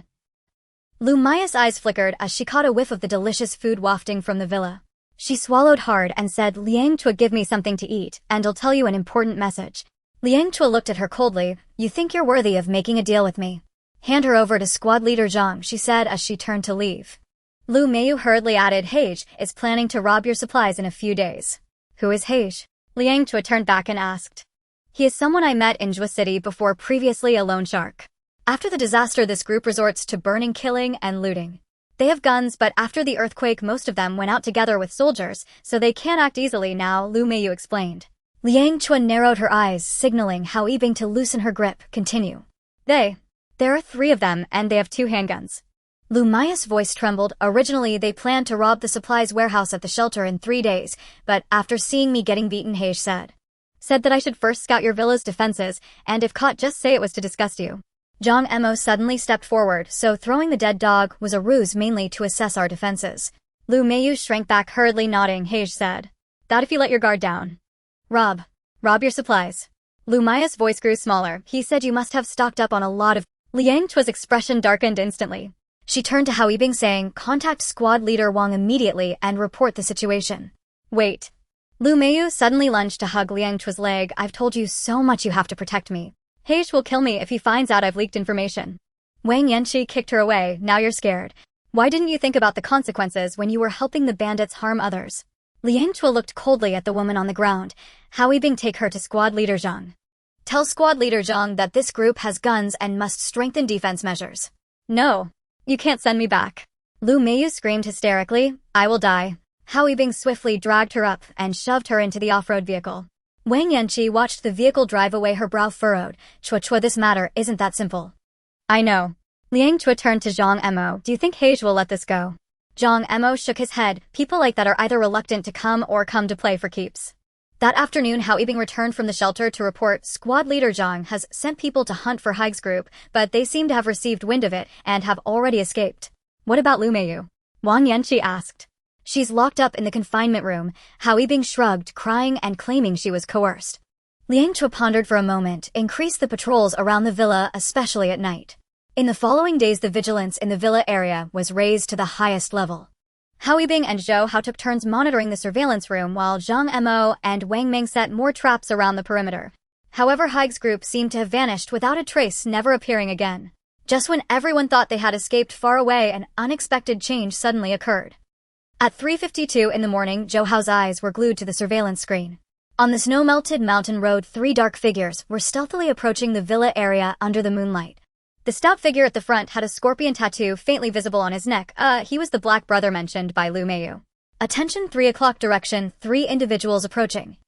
Lu Mei's eyes flickered as she caught a whiff of the delicious food wafting from the villa. She swallowed hard and said, "Liang Chao, give me something to eat, and I'll tell you an important message." Liang Chao looked at her coldly. "You think you're worthy of making a deal with me? Hand her over to squad leader Zhang," she said as she turned to leave. Lu Meiyu hurriedly added, "Hage is planning to rob your supplies in a few days." "Who is Hage?" Liang Chao turned back and asked. "He is someone I met in Jua City before, previously a loan shark. After the disaster, this group resorts to burning, killing, and looting. They have guns, but after the earthquake, most of them went out together with soldiers, so they can't act easily now," Lu Meiyu explained. Liang Chao narrowed her eyes, signaling Hao Yibing to loosen her grip. "Continue." There are 3 of them, and they have 2 handguns." Lu Mei's voice trembled. "Originally, they planned to rob the supplies warehouse at the shelter in 3 days, but after seeing me getting beaten, Hage said that I should first scout your villa's defenses, and if caught, just say it was to disgust you." Zhang Emo suddenly stepped forward, so throwing the dead dog was a ruse mainly to assess our defenses. Lu Meiyu shrank back hurriedly nodding. Hage said, "That if you let your guard down." Rob your supplies." Lu Mei's voice grew smaller. He said you must have stocked up on a lot of— Liang Chao's expression darkened instantly. She turned to Hao Yibing saying, "Contact squad leader Wang immediately and report the situation." "Wait." Lu Meiyu suddenly lunged to hug Liang Chao's leg. "I've told you so much, you have to protect me. Hage will kill me if he finds out I've leaked information." Wang Yanqi kicked her away. "Now you're scared. Why didn't you think about the consequences when you were helping the bandits harm others?" Liang Chao looked coldly at the woman on the ground. "Hao Yibing, take her to squad leader Zhang. Tell squad leader Zhang that this group has guns and must strengthen defense measures." "No. You can't send me back." Lu Meiyu screamed hysterically, "I will die." Hao Yibing swiftly dragged her up and shoved her into the off-road vehicle. Wang Yanqi watched the vehicle drive away, her brow furrowed. "Chua, this matter isn't that simple." "I know." Liang Chao turned to Zhang Emo. "Do you think Hage will let this go?" Zhang Emo shook his head. "People like that are either reluctant to come or come to play for keeps." That afternoon, Hao Yibing returned from the shelter to report squad leader Zhang has sent people to hunt for Haig's group, but they seem to have received wind of it and have already escaped. "What about Lu Meiyu?" Wang Yanqi asked. "She's locked up in the confinement room." Hao Yibing shrugged, crying and claiming she was coerced. Liang Chao pondered for a moment. "Increase the patrols around the villa, especially at night." In the following days, the vigilance in the villa area was raised to the highest level. Hao Yibing and Zhou Hao took turns monitoring the surveillance room while Zhang Emo and Wang Ming set more traps around the perimeter. However, Haig's group seemed to have vanished without a trace, never appearing again. Just when everyone thought they had escaped far away, an unexpected change suddenly occurred. At 3:52 in the morning, Zhou Hao's eyes were glued to the surveillance screen. On the snow-melted mountain road, 3 dark figures were stealthily approaching the villa area under the moonlight. The stout figure at the front had a scorpion tattoo faintly visible on his neck. He was the black brother mentioned by Lu Meiyu. "Attention, 3 o'clock direction, 3 individuals approaching."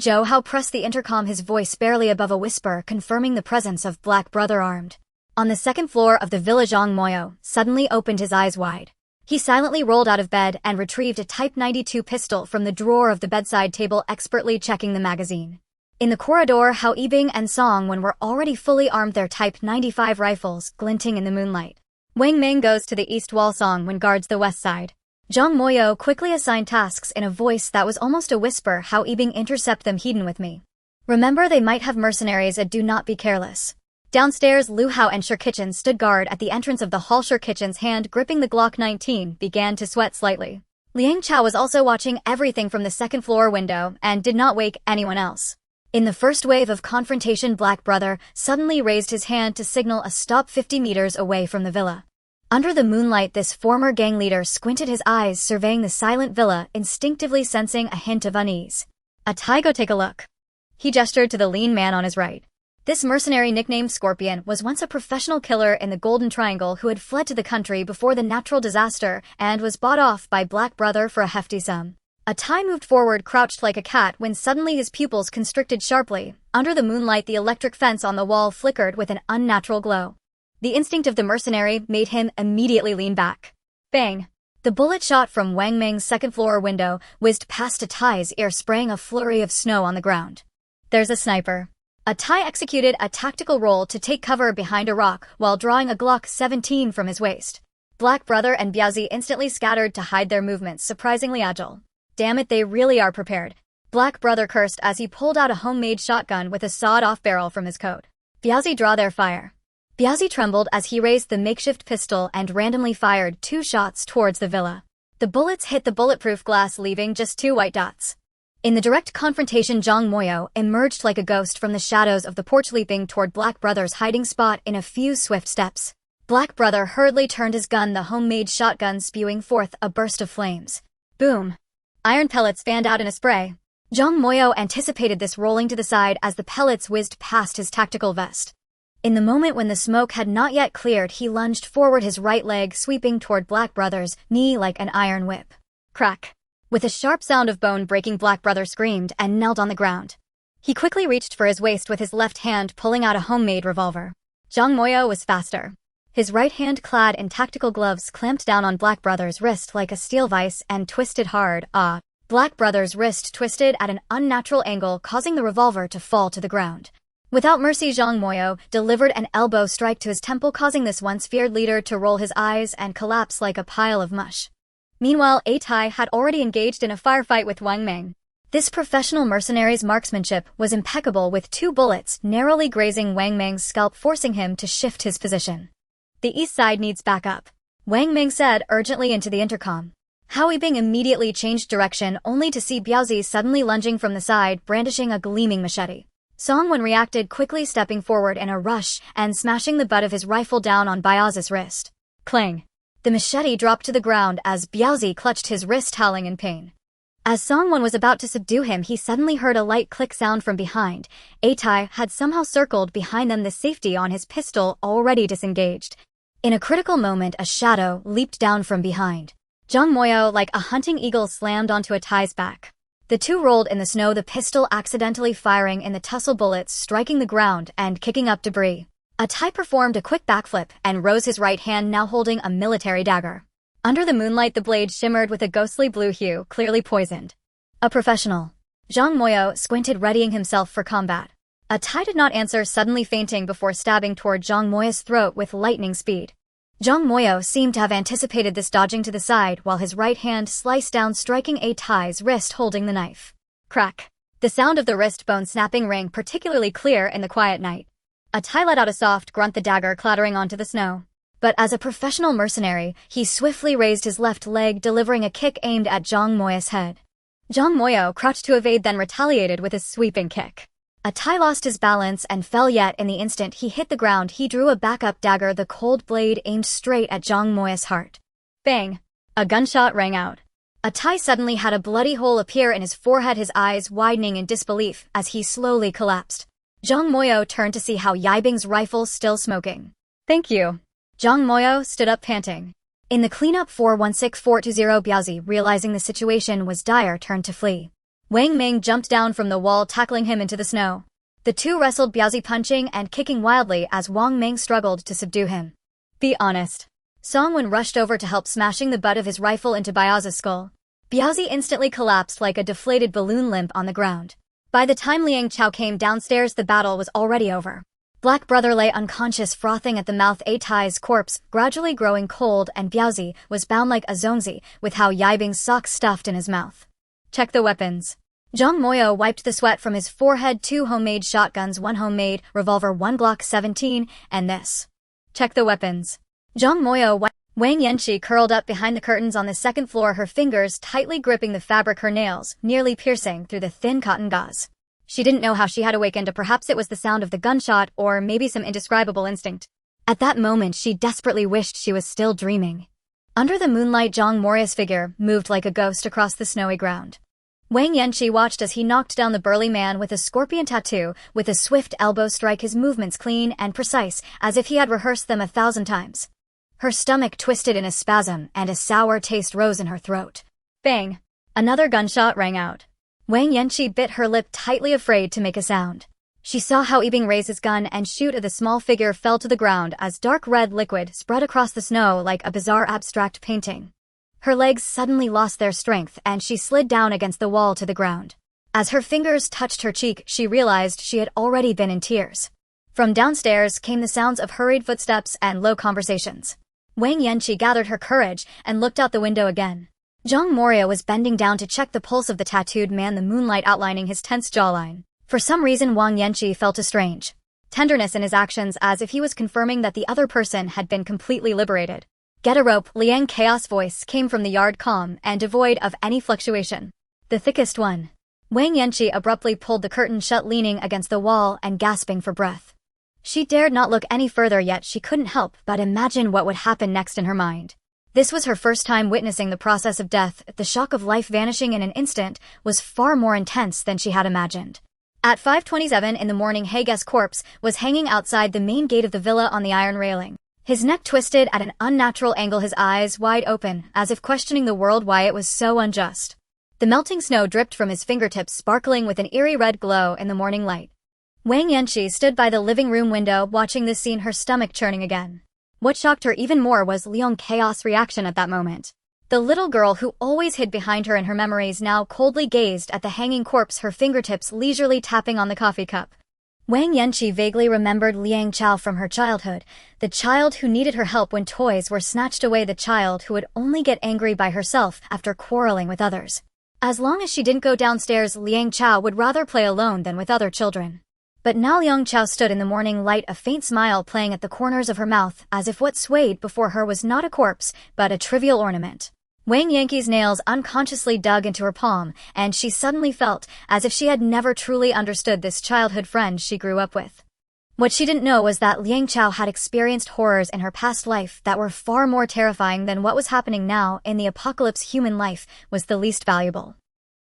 Zhou Hao pressed the intercom, his voice barely above a whisper, confirming the presence of black brother armed. On the second floor of the villa, Zhang Moyo suddenly opened his eyes wide. He silently rolled out of bed and retrieved a Type 92 pistol from the drawer of the bedside table, expertly checking the magazine. In the corridor, Hao Yibing and Song Wen were already fully armed, their Type 95 rifles glinting in the moonlight. Wang Ming goes to the east wall, Song Wen guards the west side. Zhang Moyo quickly assigned tasks in a voice that was almost a whisper. "Hao Yibing, intercept them hidden with me. Remember, they might have mercenaries, do not be careless." Downstairs, Lu Hao and Shir Kitchen stood guard at the entrance of the hall. Shir Kitchen's hand gripping the Glock 19 began to sweat slightly. Liang Chao was also watching everything from the second floor window and did not wake anyone else. In the first wave of confrontation, Black Brother suddenly raised his hand to signal a stop 50 meters away from the villa. Under the moonlight, this former gang leader squinted his eyes, surveying the silent villa, instinctively sensing a hint of unease. "Go take a look." He gestured to the lean man on his right. This mercenary, nicknamed Scorpion, was once a professional killer in the Golden Triangle who had fled to the country before the natural disaster and was bought off by Black Brother for a hefty sum. Tai moved forward, crouched like a cat, when suddenly his pupils constricted sharply. Under the moonlight, the electric fence on the wall flickered with an unnatural glow. The instinct of the mercenary made him immediately lean back. Bang! The bullet shot from Wang Ming's second-floor window whizzed past Tai's ear, spraying a flurry of snow on the ground. "There's a sniper." Tai executed a tactical roll to take cover behind a rock while drawing a Glock 17 from his waist. Black Brother and Biaozi instantly scattered to hide their movements, surprisingly agile. "Damn it, they really are prepared." Black Brother cursed as he pulled out a homemade shotgun with a sawed-off barrel from his coat. "Biaozi, draw their fire." Biaozi trembled as he raised the makeshift pistol and randomly fired 2 shots towards the villa. The bullets hit the bulletproof glass, leaving just 2 white dots. In the direct confrontation, Zhang Moyo emerged like a ghost from the shadows of the porch, leaping toward Black Brother's hiding spot in a few swift steps. Black Brother hurriedly turned his gun, the homemade shotgun spewing forth a burst of flames. Boom! Iron pellets fanned out in a spray. Zhang Moyo anticipated this, rolling to the side as the pellets whizzed past his tactical vest. In the moment when the smoke had not yet cleared, he lunged forward, his right leg sweeping toward Black Brother's knee like an iron whip. Crack! With a sharp sound of bone breaking, Black Brother screamed and knelt on the ground. He quickly reached for his waist with his left hand, pulling out a homemade revolver. Zhang Moyo was faster. His right hand, clad in tactical gloves, clamped down on Black Brother's wrist like a steel vise and twisted hard. Black Brother's wrist twisted at an unnatural angle, causing the revolver to fall to the ground. Without mercy, Zhang Moyo delivered an elbow strike to his temple, causing this once feared leader to roll his eyes and collapse like a pile of mush. Meanwhile, A Tai had already engaged in a firefight with Wang Ming. This professional mercenary's marksmanship was impeccable, with 2 bullets narrowly grazing Wang Ming's scalp, forcing him to shift his position. "The east side needs backup," Wang Ming said urgently into the intercom. Hao Yibing immediately changed direction, only to see Biaozi suddenly lunging from the side, brandishing a gleaming machete. Song Wen reacted quickly, stepping forward in a rush and smashing the butt of his rifle down on Biaozi's wrist. Clang! The machete dropped to the ground as Biaozi clutched his wrist, howling in pain. As Song Wen was about to subdue him, he suddenly heard a light click sound from behind. A Tai had somehow circled behind them, the safety on his pistol already disengaged. In a critical moment, a shadow leaped down from behind. Zhang Moyo, like a hunting eagle, slammed onto A Tai's back. The two rolled in the snow, the pistol accidentally firing in the tussle, bullets striking the ground and kicking up debris. A Tai performed a quick backflip and rose, his right hand now holding a military dagger. Under the moonlight, the blade shimmered with a ghostly blue hue, clearly poisoned. A professional. Zhang Moyo squinted, readying himself for combat. A Tai did not answer, suddenly fainting before stabbing toward Zhang Moyo's throat with lightning speed. Zhang Moyo seemed to have anticipated this, dodging to the side while his right hand sliced down, striking A Tai's wrist, holding the knife. Crack! The sound of the wrist bone snapping rang particularly clear in the quiet night. A Tai let out a soft grunt, the dagger clattering onto the snow. But as a professional mercenary, he swiftly raised his left leg, delivering a kick aimed at Zhang Moyo's head. Zhang Moyo crouched to evade, then retaliated with a sweeping kick. A Tai lost his balance and fell, yet in the instant he hit the ground, he drew a backup dagger, the cold blade aimed straight at Zhang Moyo's heart. Bang! A gunshot rang out. A Tai suddenly had a bloody hole appear in his forehead, his eyes widening in disbelief as he slowly collapsed. Zhang Moyo turned to see Hao Yibing's rifle still smoking. "Thank you." Zhang Moyo stood up, panting. In the cleanup, 416420, Biaozi, realizing the situation was dire, turned to flee. Wang Ming jumped down from the wall, tackling him into the snow. The two wrestled, Biaozi punching and kicking wildly as Wang Ming struggled to subdue him. "Be honest." Song Wen rushed over to help, smashing the butt of his rifle into Biaozi's skull. Biaozi instantly collapsed like a deflated balloon, limp on the ground. By the time Liang Chao came downstairs, the battle was already over. Black Brother lay unconscious, frothing at the mouth, A Tai's corpse gradually growing cold, and Biaozi was bound like a zongzi, with Hao Yibing's sock stuffed in his mouth. "Check the weapons." Zhang Moyo wiped the sweat from his forehead. 2 homemade shotguns, 1 homemade revolver, 1 Glock 17, and this. "Check the weapons." Zhang Moyo wiped. Wang Yanqi curled up behind the curtains on the second floor, her fingers tightly gripping the fabric, her nails nearly piercing through the thin cotton gauze. She didn't know how she had awakened, perhaps it was the sound of the gunshot or maybe some indescribable instinct. At that moment, she desperately wished she was still dreaming. Under the moonlight, Zhang Moyo's figure moved like a ghost across the snowy ground. Wang Yanqi watched as he knocked down the burly man with a scorpion tattoo with a swift elbow strike, his movements clean and precise, as if he had rehearsed them 1,000 times. Her stomach twisted in a spasm, and a sour taste rose in her throat. Bang! Another gunshot rang out. Wang Yanqi bit her lip tightly, afraid to make a sound. She saw Hao Yibing raise his gun and shoot, the small figure fell to the ground as dark red liquid spread across the snow like a bizarre abstract painting. Her legs suddenly lost their strength and she slid down against the wall to the ground. As her fingers touched her cheek, she realized she had already been in tears. From downstairs came the sounds of hurried footsteps and low conversations. Wang Yanqi gathered her courage and looked out the window again. Zhang Moyo was bending down to check the pulse of the tattooed man, the moonlight outlining his tense jawline. For some reason, Wang Yanqi felt a strange tenderness in his actions, as if he was confirming that the other person had been completely liberated. "Get a rope." Liang Chao's voice came from the yard, calm and devoid of any fluctuation. "The thickest one." Wang Yanqi abruptly pulled the curtain shut, leaning against the wall and gasping for breath. She dared not look any further, yet she couldn't help but imagine what would happen next in her mind. This was her first time witnessing the process of death. The shock of life vanishing in an instant was far more intense than she had imagined. At 5:27 in the morning, Hage's corpse was hanging outside the main gate of the villa on the iron railing. His neck twisted at an unnatural angle, his eyes wide open, as if questioning the world why it was so unjust. The melting snow dripped from his fingertips, sparkling with an eerie red glow in the morning light. Wang Yanqi stood by the living room window, watching this scene, her stomach churning again. What shocked her even more was Liang Chao's reaction at that moment. The little girl who always hid behind her in her memories now coldly gazed at the hanging corpse, her fingertips leisurely tapping on the coffee cup. Wang Yanqi vaguely remembered Liang Chao from her childhood, the child who needed her help when toys were snatched away, the child who would only get angry by herself after quarreling with others. As long as she didn't go downstairs, Liang Chao would rather play alone than with other children. But now Liang Chao stood in the morning light, a faint smile playing at the corners of her mouth, as if what swayed before her was not a corpse, but a trivial ornament. Wang Yanqi's nails unconsciously dug into her palm, and she suddenly felt as if she had never truly understood this childhood friend she grew up with. What she didn't know was that Liang Chao had experienced horrors in her past life that were far more terrifying than what was happening now. In the apocalypse, human life was the least valuable.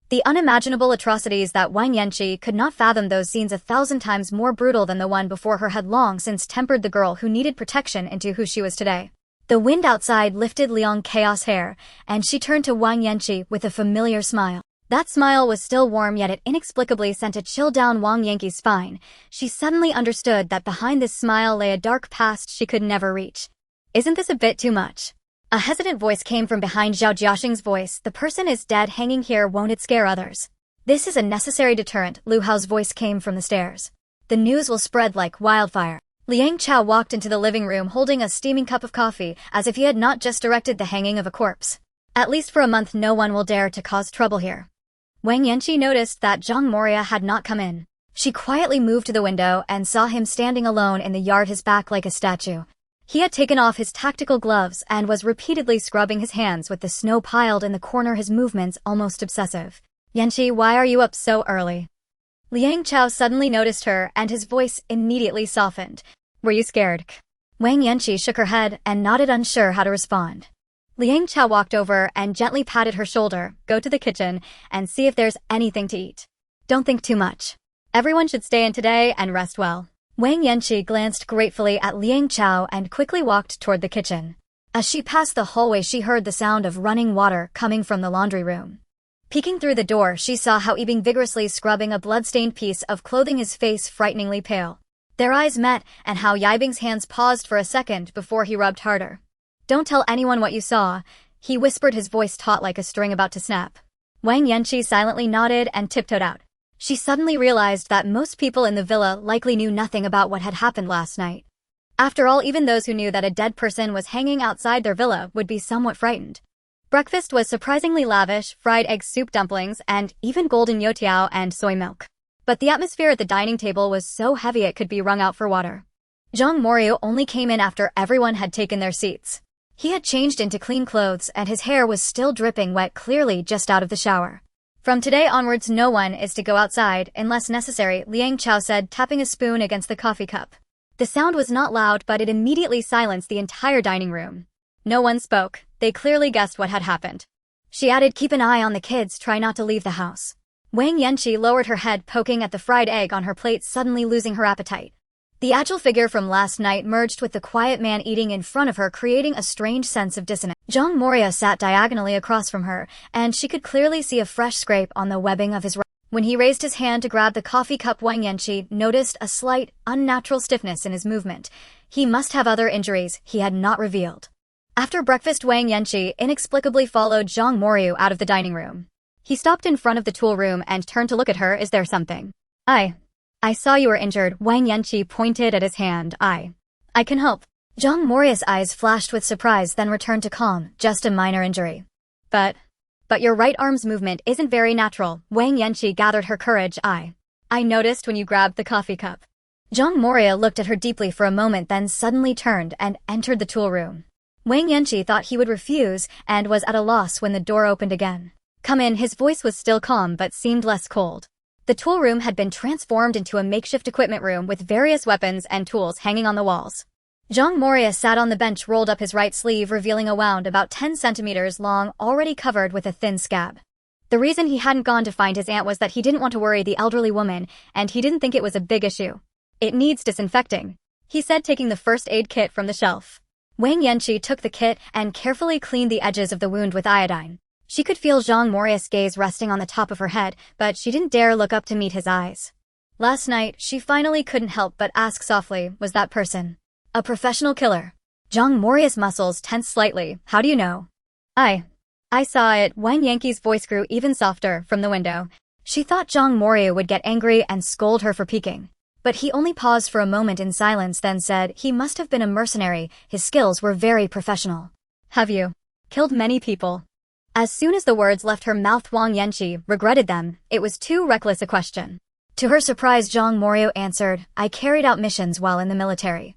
The unimaginable atrocities that Wang Yanqi could not fathom, those scenes 1,000 times more brutal than the one before her, had long since tempered the girl who needed protection into who she was today. The wind outside lifted Liang Chao's hair, and she turned to Wang Yanqi with a familiar smile. That smile was still warm, yet it inexplicably sent a chill down Wang Yanqi's spine. She suddenly understood that behind this smile lay a dark past she could never reach. Isn't this a bit too much? A hesitant voice came from behind Zhao Jiaxing's voice. The person is dead. Hanging here, won't it scare others? This is a necessary deterrent. Lu Hao's voice came from the stairs. The news will spread like wildfire. Liang Chao walked into the living room holding a steaming cup of coffee, as if he had not just directed the hanging of a corpse. At least for a month no one will dare to cause trouble here. Wang Yanqi noticed that Zhang Moria had not come in. She quietly moved to the window and saw him standing alone in the yard, his back like a statue. He had taken off his tactical gloves and was repeatedly scrubbing his hands with the snow piled in the corner, his movements almost obsessive. Yanqi, why are you up so early? Liang Chao suddenly noticed her, and his voice immediately softened. Were you scared? Wang Yanqi shook her head and nodded, unsure how to respond. Liang Chao walked over and gently patted her shoulder. Go to the kitchen and see if there's anything to eat. Don't think too much. Everyone should stay in today and rest well. Wang Yanqi glanced gratefully at Liang Chao and quickly walked toward the kitchen. As she passed the hallway, she heard the sound of running water coming from the laundry room. Peeking through the door, she saw Hao Yibing vigorously scrubbing a blood-stained piece of clothing, his face frighteningly pale. Their eyes met, and Hao Yibing's hands paused for a second before he rubbed harder. Don't tell anyone what you saw, he whispered, his voice taut like a string about to snap. Wang Yanqi silently nodded and tiptoed out. She suddenly realized that most people in the villa likely knew nothing about what had happened last night. After all, even those who knew that a dead person was hanging outside their villa would be somewhat frightened. Breakfast was surprisingly lavish: fried egg, soup, dumplings, and even golden youtiao and soy milk. But the atmosphere at the dining table was so heavy it could be wrung out for water. Zhang Morio only came in after everyone had taken their seats. He had changed into clean clothes and his hair was still dripping wet, clearly just out of the shower. From today onwards no one is to go outside unless necessary, Liang Chao said, tapping a spoon against the coffee cup. The sound was not loud, but it immediately silenced the entire dining room. No one spoke. They clearly guessed what had happened. She added, keep an eye on the kids, try not to leave the house. Wang Yanqi lowered her head, poking at the fried egg on her plate, suddenly losing her appetite. The agile figure from last night merged with the quiet man eating in front of her, creating a strange sense of dissonance. Zhang Moria sat diagonally across from her, and she could clearly see a fresh scrape on the webbing of his right. When he raised his hand to grab the coffee cup, Wang Yanqi noticed a slight, unnatural stiffness in his movement. He must have other injuries he had not revealed. After breakfast, Wang Yanqi inexplicably followed Zhang Morio out of the dining room. He stopped in front of the tool room and turned to look at her. Is there something? I saw you were injured. Wang Yanqi pointed at his hand. I can help. Zhang Morio's eyes flashed with surprise, then returned to calm. Just a minor injury. But your right arm's movement isn't very natural. Wang Yanqi gathered her courage. I noticed when you grabbed the coffee cup. Zhang Morio looked at her deeply for a moment, then suddenly turned and entered the tool room. Wang Yanqi thought he would refuse and was at a loss when the door opened again. Come in. His voice was still calm but seemed less cold. The tool room had been transformed into a makeshift equipment room with various weapons and tools hanging on the walls. Zhang Moria sat on the bench, rolled up his right sleeve, revealing a wound about 10 centimeters long, already covered with a thin scab. The reason he hadn't gone to find his aunt was that he didn't want to worry the elderly woman, and he didn't think it was a big issue. It needs disinfecting, he said, taking the first aid kit from the shelf. Wang Yanqi took the kit and carefully cleaned the edges of the wound with iodine. She could feel Zhang Moria's gaze resting on the top of her head, but she didn't dare look up to meet his eyes. Last night, she finally couldn't help but ask softly, was that person a professional killer? Zhang Moria's muscles tensed slightly. How do you know? I saw it. Wang Yanqi's voice grew even softer from the window. She thought Zhang Moria would get angry and scold her for peeking. but he only paused for a moment in silence, then said he must have been a mercenary. His skills were very professional. Have you killed many people? As soon as the words left her mouth, Wang Yanqi regretted them. It was too reckless a question. To her surprise, Zhang Morio answered, I carried out missions while in the military.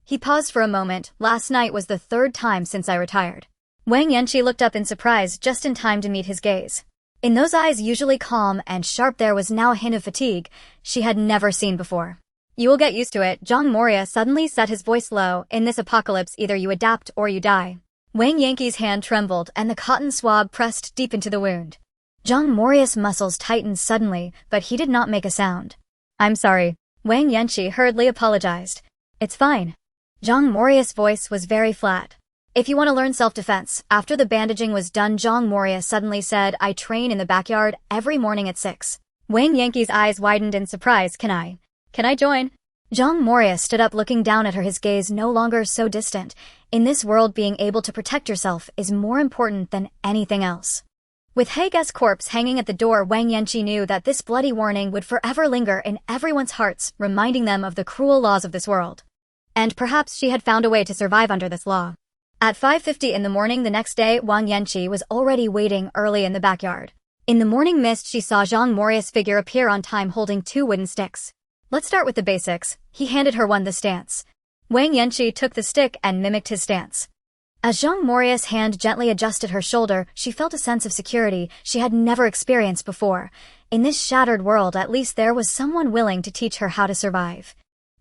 He paused for a moment. Last night was the 3rd time since I retired. Wang Yanqi looked up in surprise just in time to meet his gaze. In those eyes usually calm and sharp there was now a hint of fatigue she had never seen before. You will get used to it. Zhang Morio suddenly set his voice low. In this apocalypse either you adapt or you die. Wang Yanqi's hand trembled and the cotton swab pressed deep into the wound. Zhang Morio's muscles tightened suddenly, but he did not make a sound. I'm sorry. Wang Yanqi hurriedly apologized. It's fine. Zhang Morio's voice was very flat. If you want to learn self-defense, after the bandaging was done, Zhang Morio suddenly said, I train in the backyard every morning at 6. Wang Yanqi's eyes widened in surprise. Can I join? Zhang Morio stood up looking down at her, his gaze no longer so distant. In this world, being able to protect yourself is more important than anything else. With Haege's corpse hanging at the door, Wang Yanqi knew that this bloody warning would forever linger in everyone's hearts, reminding them of the cruel laws of this world. And perhaps she had found a way to survive under this law. At 5:50 in the morning the next day, Wang Yanqi was already waiting early in the backyard. In the morning mist, she saw Zhang Morio's figure appear on time holding 2 wooden sticks. Let's start with the basics. He handed her one, the stance. Wang Yanqi took the stick and mimicked his stance. As Zhang Morio's hand gently adjusted her shoulder, she felt a sense of security she had never experienced before. In this shattered world, at least there was someone willing to teach her how to survive.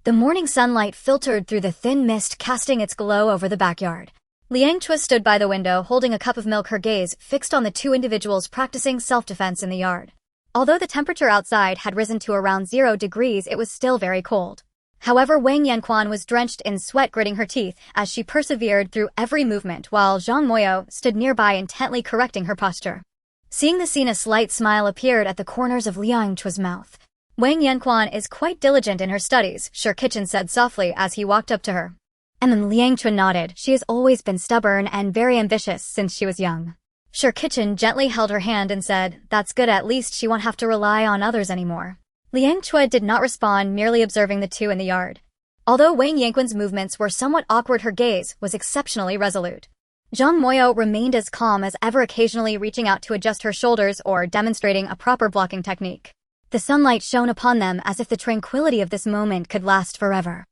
The morning sunlight filtered through the thin mist, casting its glow over the backyard. Liang Chao stood by the window, holding a cup of milk, her gaze fixed on the 2 individuals practicing self-defense in the yard. Although the temperature outside had risen to around 0 degrees, it was still very cold. However, Wang Yanquan was drenched in sweat, gritting her teeth as she persevered through every movement, while Zhang Morio stood nearby intently correcting her posture. Seeing the scene, a slight smile appeared at the corners of Liang Chao's mouth. Wang Yanquan is quite diligent in her studies, Sir Kitchen said softly as he walked up to her. And then Liang Chao nodded. She has always been stubborn and very ambitious since she was young. Sir Kitchen gently held her hand and said, that's good, at least she won't have to rely on others anymore. Liang Chao did not respond, merely observing the 2 in the yard. Although Wang Yanquan's movements were somewhat awkward, her gaze was exceptionally resolute. Zhang Morio remained as calm as ever, occasionally reaching out to adjust her shoulders or demonstrating a proper blocking technique. The sunlight shone upon them as if the tranquility of this moment could last forever.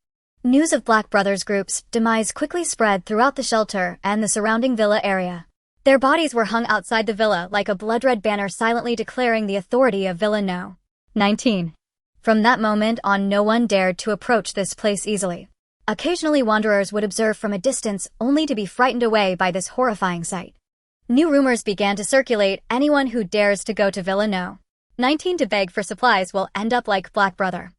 News of Black Brothers Group's demise quickly spread throughout the shelter and the surrounding villa area. Their bodies were hung outside the villa like a blood-red banner, silently declaring the authority of Villa No. 19. From that moment on, no one dared to approach this place easily. Occasionally wanderers would observe from a distance, only to be frightened away by this horrifying sight. New rumors began to circulate. Anyone who dares to go to Villa No. 19 to beg for supplies will end up like Black Brother.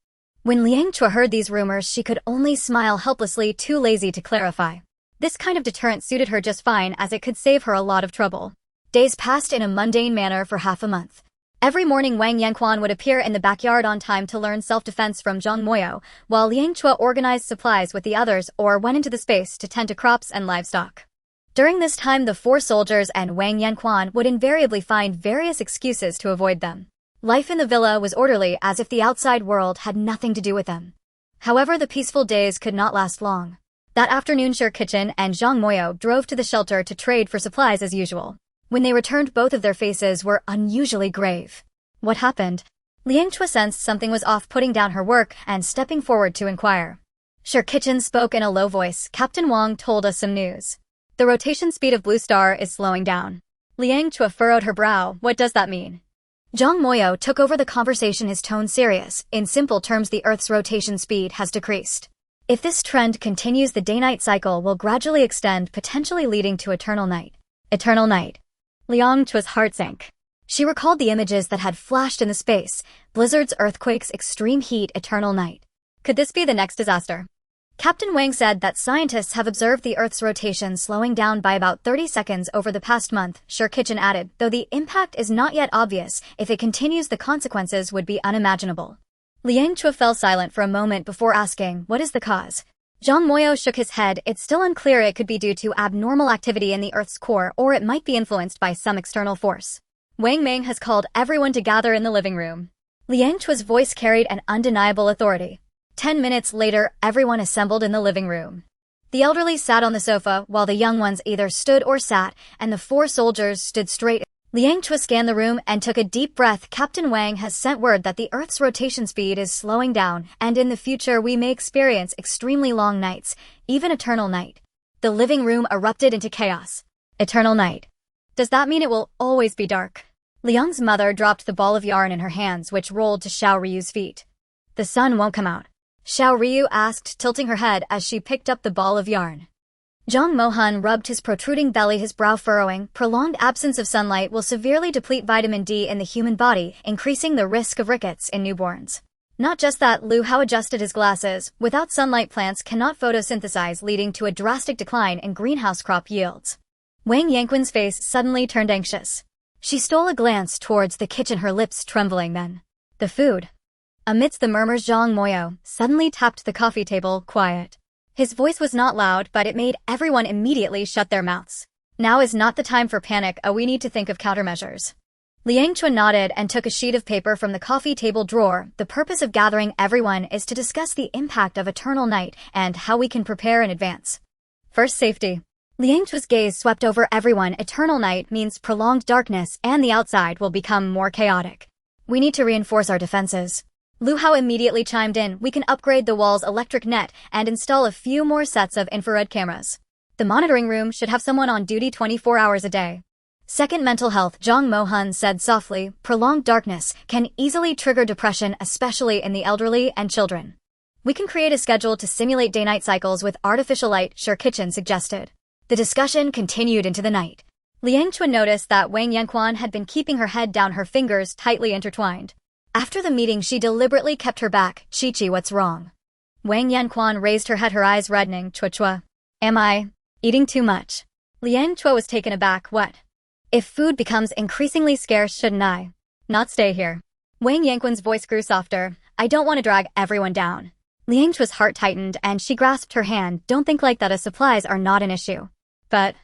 When Liang Chao heard these rumors, she could only smile helplessly, too lazy to clarify. This kind of deterrent suited her just fine, as it could save her a lot of trouble. Days passed in a mundane manner for half a month. Every morning Wang Yanquan would appear in the backyard on time to learn self-defense from Zhang Morio, while Liang Chao organized supplies with the others or went into the space to tend to crops and livestock. During this time, the 4 soldiers and Wang Yanquan would invariably find various excuses to avoid them. Life in the villa was orderly, as if the outside world had nothing to do with them. However, the peaceful days could not last long. That afternoon, Sir Kitchen and Zhang Morio drove to the shelter to trade for supplies as usual. When they returned, both of their faces were unusually grave. What happened? Liang Chao sensed something was off, putting down her work and stepping forward to inquire. Sir Kitchen spoke in a low voice. Captain Wang told us some news. The rotation speed of Blue Star is slowing down. Liang Chao furrowed her brow. What does that mean? Zhang Morio took over the conversation, his tone serious. In simple terms, the Earth's rotation speed has decreased. If this trend continues, the day-night cycle will gradually extend, potentially leading to eternal night. Eternal night. Liang Chao's heart sank. She recalled the images that had flashed in the space: blizzards, earthquakes, extreme heat, eternal night. Could this be the next disaster? Captain Wang said that scientists have observed the Earth's rotation slowing down by about 30 seconds over the past month. Sir Kitchen added, though the impact is not yet obvious, if it continues the consequences would be unimaginable. Liang Chao fell silent for a moment before asking, what is the cause? Zhang Morio shook his head. It's still unclear. It could be due to abnormal activity in the Earth's core, or it might be influenced by some external force. Wang Meng has called everyone to gather in the living room. Liang Chao's voice carried an undeniable authority. 10 minutes later, everyone assembled in the living room. The elderly sat on the sofa, while the young ones either stood or sat, and the 4 soldiers stood straight. Liang Chao scanned the room and took a deep breath. Captain Wang has sent word that the Earth's rotation speed is slowing down, and in the future we may experience extremely long nights, even eternal night. The living room erupted into chaos. Eternal night. Does that mean it will always be dark? Liang's mother dropped the ball of yarn in her hands, which rolled to Xiao Ryu's feet. The sun won't come out. Xiao Ryu asked, tilting her head as she picked up the ball of yarn. Zhang Mohan rubbed his protruding belly, his brow furrowing. Prolonged absence of sunlight will severely deplete vitamin D in the human body, increasing the risk of rickets in newborns. Not just that, Liu Hao adjusted his glasses. Without sunlight, plants cannot photosynthesize, leading to a drastic decline in greenhouse crop yields. Wang Yanquan's face suddenly turned anxious. She stole a glance towards the kitchen, her lips trembling. Then, the food. Amidst the murmurs, Zhang Moyo suddenly tapped the coffee table, quiet. His voice was not loud, but it made everyone immediately shut their mouths. Now is not the time for panic. We need to think of countermeasures. Liang Chao nodded and took a sheet of paper from the coffee table drawer. The purpose of gathering everyone is to discuss the impact of eternal night and how we can prepare in advance. First, safety. Liang Chao's gaze swept over everyone. Eternal night means prolonged darkness, and the outside will become more chaotic. We need to reinforce our defenses. Liu Hao immediately chimed in. We can upgrade the wall's electric net and install a few more sets of infrared cameras. The monitoring room should have someone on duty 24 hours a day. Second, mental health. Zhang Mohan said softly. Prolonged darkness can easily trigger depression, especially in the elderly and children. We can create a schedule to simulate day-night cycles with artificial light, Sure Kitchen suggested. The discussion continued into the night. Liang Chao noticed that Wang Yanquan had been keeping her head down, her fingers tightly intertwined. After the meeting, she deliberately kept her back. Chi-Chi, what's wrong? Wang Yanquan raised her head, her eyes reddening. Chua. Am I eating too much? Liang Chao was taken aback. What? If food becomes increasingly scarce, shouldn't I not stay here? Wang Yanquan's voice grew softer. I don't want to drag everyone down. Liang Chao's heart tightened and she grasped her hand. Don't think like that. Supplies are not an issue. But,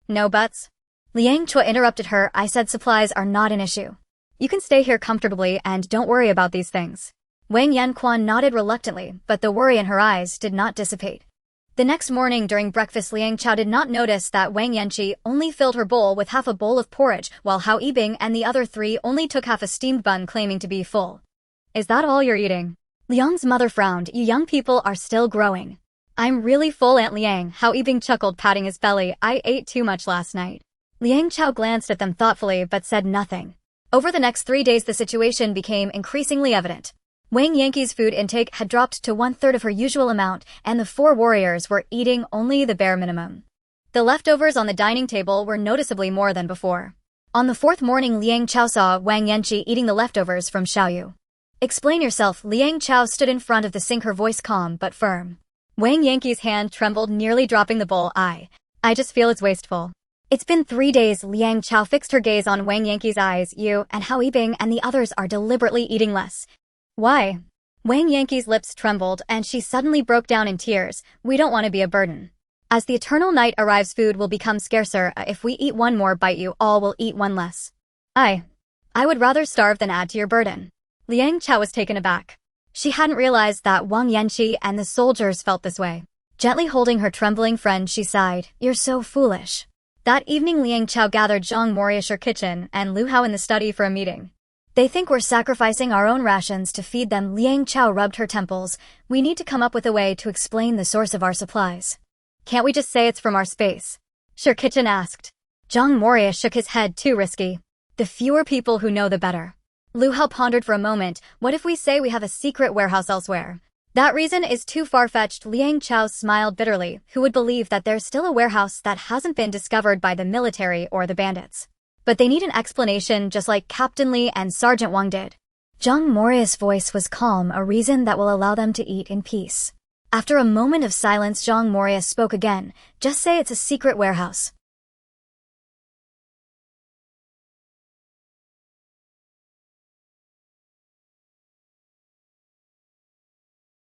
no buts. Liang Chao interrupted her. I said supplies are not an issue. You can stay here comfortably and don't worry about these things. Wang Yanquan nodded reluctantly, but the worry in her eyes did not dissipate. The next morning during breakfast, Liang Chao did not notice that Wang Yanqi only filled her bowl with half a bowl of porridge, while Hao Yibing and the other 3 only took half a steamed bun, claiming to be full. Is that all you're eating? Liang's mother frowned. You young people are still growing. I'm really full, Aunt Liang. Hao Yibing chuckled, patting his belly. I ate too much last night. Liang Chao glanced at them thoughtfully but said nothing. Over the next 3 days, the situation became increasingly evident. Wang Yanqi's food intake had dropped to 1/3 of her usual amount, and the 4 warriors were eating only the bare minimum. The leftovers on the dining table were noticeably more than before. On the 4th morning, Liang Chao saw Wang Yanqi eating the leftovers from Xiaoyu. Explain yourself. Liang Chao stood in front of the sink, her voice calm but firm. Wang Yanqi's hand trembled, nearly dropping the bowl. I just feel it's wasteful. It's been 3 days. Liang Chao fixed her gaze on Wang Yanqi's eyes. You and Hao Yibing and the others are deliberately eating less. Why? Wang Yanqi's lips trembled and she suddenly broke down in tears. We don't want to be a burden. As the eternal night arrives, food will become scarcer. If we eat one more bite, you all will eat one less. I would rather starve than add to your burden. Liang Chao was taken aback. She hadn't realized that Wang Yanqi and the soldiers felt this way. Gently holding her trembling friend, she sighed. You're so foolish. That evening, Liang Chao gathered Zhang Moria's kitchen and Liu Hao in the study for a meeting. They think we're sacrificing our own rations to feed them. Liang Chao rubbed her temples. We need to come up with a way to explain the source of our supplies. Can't we just say it's from our space? Sure Kitchen asked. Zhang Moria shook his head. Too risky. The fewer people who know, the better. Liu Hao pondered for a moment. What if we say we have a secret warehouse elsewhere? That reason is too far-fetched. Liang Chao smiled bitterly. Who would believe that there's still a warehouse that hasn't been discovered by the military or the bandits? But they need an explanation, just like Captain Li and Sergeant Wang did. Zhang Moria's voice was calm, a reason that will allow them to eat in peace. After a moment of silence, Zhang Moria spoke again. Just say it's a secret warehouse.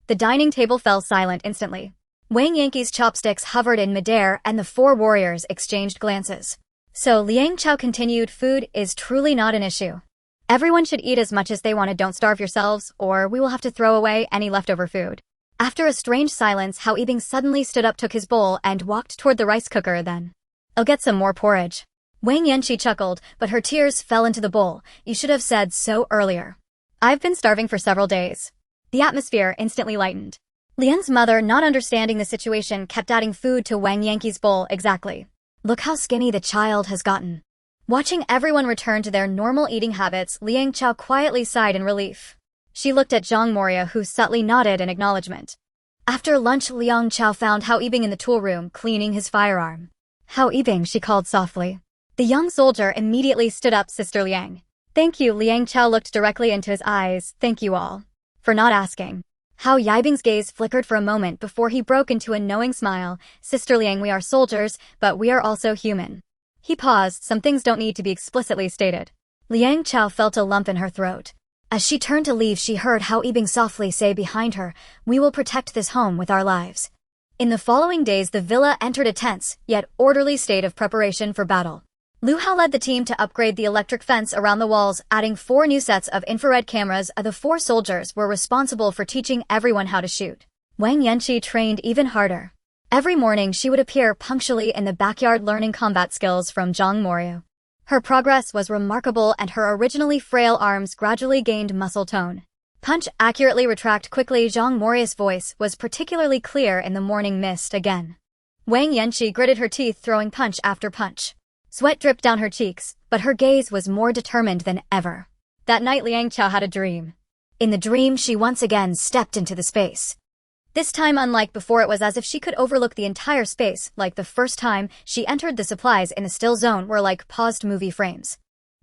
The dining table fell silent instantly. Wang Yanqi's chopsticks hovered in midair and the 4 warriors exchanged glances. So Liang Chao continued, food is truly not an issue. Everyone should eat as much as they want. Don't starve yourselves, or we will have to throw away any leftover food. After a strange silence, Hao Yibing suddenly stood up, took his bowl, and walked toward the rice cooker. Then, "I'll get some more porridge." Wang Yanqi chuckled, but her tears fell into the bowl. "You should have said so earlier. I've been starving for several days." The atmosphere instantly lightened. Liang's mother, not understanding the situation, kept adding food to Wang Yanqi's bowl. "Exactly. Look how skinny the child has gotten." Watching everyone return to their normal eating habits, Liang Chao quietly sighed in relief. She looked at Zhang Moria, who subtly nodded in acknowledgement. After lunch, Liang Chao found Hao Yibing in the tool room, cleaning his firearm. "Hao Yibing," she called softly. The young soldier immediately stood up. "Sister Liang." "Thank you." Liang Chao looked directly into his eyes. "Thank you all for not asking." Hao Yibing's gaze flickered for a moment before he broke into a knowing smile. "Sister Liang, we are soldiers, but we are also human." He paused. "Some things don't need to be explicitly stated." Liang Chao felt a lump in her throat. As she turned to leave, she heard Hao Yibing softly say behind her, "We will protect this home with our lives." In the following days, the villa entered a tense, yet orderly state of preparation for battle. Lu Hao led the team to upgrade the electric fence around the walls, adding 4 new sets of infrared cameras. The 4 soldiers were responsible for teaching everyone how to shoot. Wang Yanqi trained even harder. Every morning, she would appear punctually in the backyard learning combat skills from Zhang Moria. Her progress was remarkable, and her originally frail arms gradually gained muscle tone. "Punch accurately, retract quickly." Zhang Moria's voice was particularly clear in the morning mist again. Wang Yanqi gritted her teeth, throwing punch after punch. Sweat dripped down her cheeks, but her gaze was more determined than ever. That night, Liang Chao had a dream. In the dream, she once again stepped into the space. This time, unlike before, it was as if she could overlook the entire space. Like the first time, she entered the supplies in the still zone were like paused movie frames.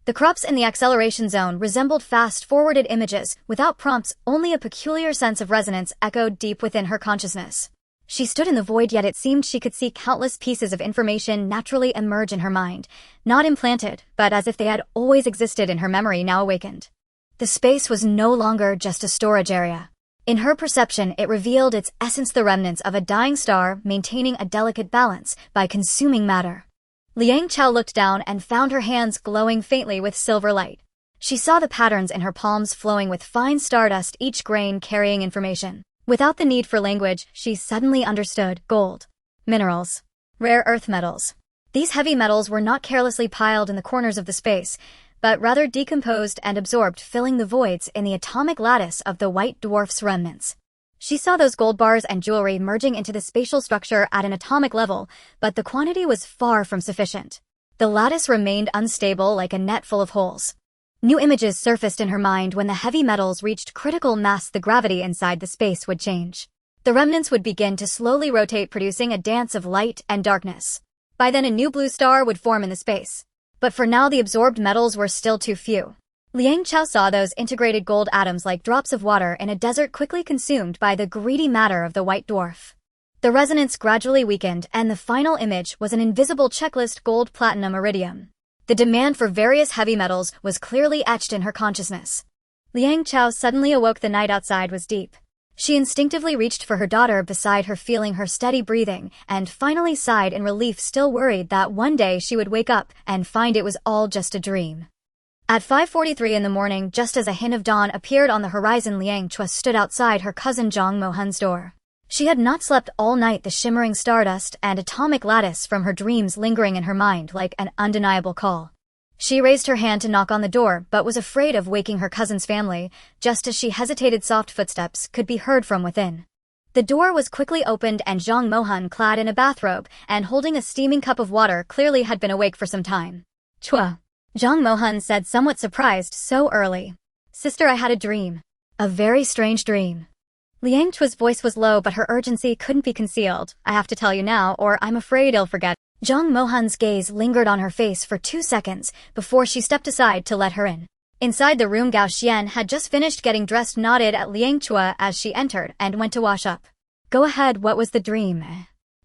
The crops in the acceleration zone resembled fast-forwarded images, without prompts. Only a peculiar sense of resonance echoed deep within her consciousness. She stood in the void, yet it seemed she could see countless pieces of information naturally emerge in her mind, not implanted, but as if they had always existed in her memory, now awakened. The space was no longer just a storage area. In her perception, it revealed its essence, the remnants of a dying star maintaining a delicate balance by consuming matter. Liang Chao looked down and found her hands glowing faintly with silver light. She saw the patterns in her palms flowing with fine stardust, each grain carrying information. Without the need for language, she suddenly understood. Gold. Minerals. Rare earth metals. These heavy metals were not carelessly piled in the corners of the space, but rather decomposed and absorbed, filling the voids in the atomic lattice of the white dwarf's remnants. She saw those gold bars and jewelry merging into the spatial structure at an atomic level, but the quantity was far from sufficient. The lattice remained unstable, like a net full of holes. New images surfaced in her mind. When the heavy metals reached critical mass, the gravity inside the space would change. The remnants would begin to slowly rotate, producing a dance of light and darkness. By then, a new blue star would form in the space. But for now, the absorbed metals were still too few. Liang Chao saw those integrated gold atoms like drops of water in a desert, quickly consumed by the greedy matter of the white dwarf. The resonance gradually weakened, and the final image was an invisible checklist: gold, platinum, iridium. The demand for various heavy metals was clearly etched in her consciousness. Liang Chao suddenly awoke. The night outside was deep. She instinctively reached for her daughter beside her, feeling her steady breathing, and finally sighed in relief, still worried that one day she would wake up and find it was all just a dream. At 5:43 in the morning, just as a hint of dawn appeared on the horizon, Liang Chao stood outside her cousin Zhang Mohan's door. She had not slept all night, the shimmering stardust and atomic lattice from her dreams lingering in her mind like an undeniable call. She raised her hand to knock on the door, but was afraid of waking her cousin's family. Just as she hesitated, soft footsteps could be heard from within. The door was quickly opened, and Zhang Mohan, clad in a bathrobe and holding a steaming cup of water, clearly had been awake for some time. "Chua," Zhang Mohan said, somewhat surprised. "So early." "Sister, I had a dream. A very strange dream." Liang Chua's voice was low, but her urgency couldn't be concealed. "I have to tell you now, or I'm afraid you'll forget." Zhang Mohan's gaze lingered on her face for 2 seconds before she stepped aside to let her in. Inside the room, Gao Xian had just finished getting dressed, nodded at Liang Chua as she entered, and went to wash up. "Go ahead, what was the dream?"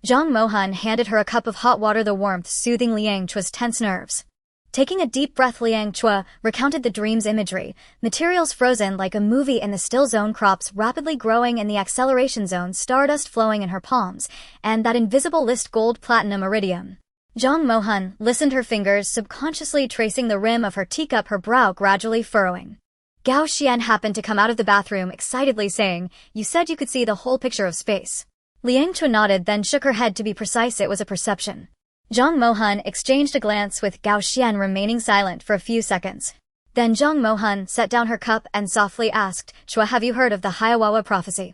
Zhang Mohan handed her a cup of hot water, the warmth soothing Liang Chua's tense nerves. Taking a deep breath, Liang Chua recounted the dream's imagery: materials frozen like a movie in the still zone, crops rapidly growing in the acceleration zone, stardust flowing in her palms, and that invisible list: gold, platinum, iridium. Zhang Mohan listened, her fingers subconsciously tracing the rim of her teacup, her brow gradually furrowing. Gao Xian happened to come out of the bathroom excitedly saying, "You said you could see the whole picture of space." Liang Chao nodded, then shook her head. To be precise, it was a perception. Zhang Mohan exchanged a glance with Gao Xian, remaining silent for a few seconds. Then Zhang Mohan set down her cup and softly asked, "Chua, have you heard of the Hiawawa prophecy?"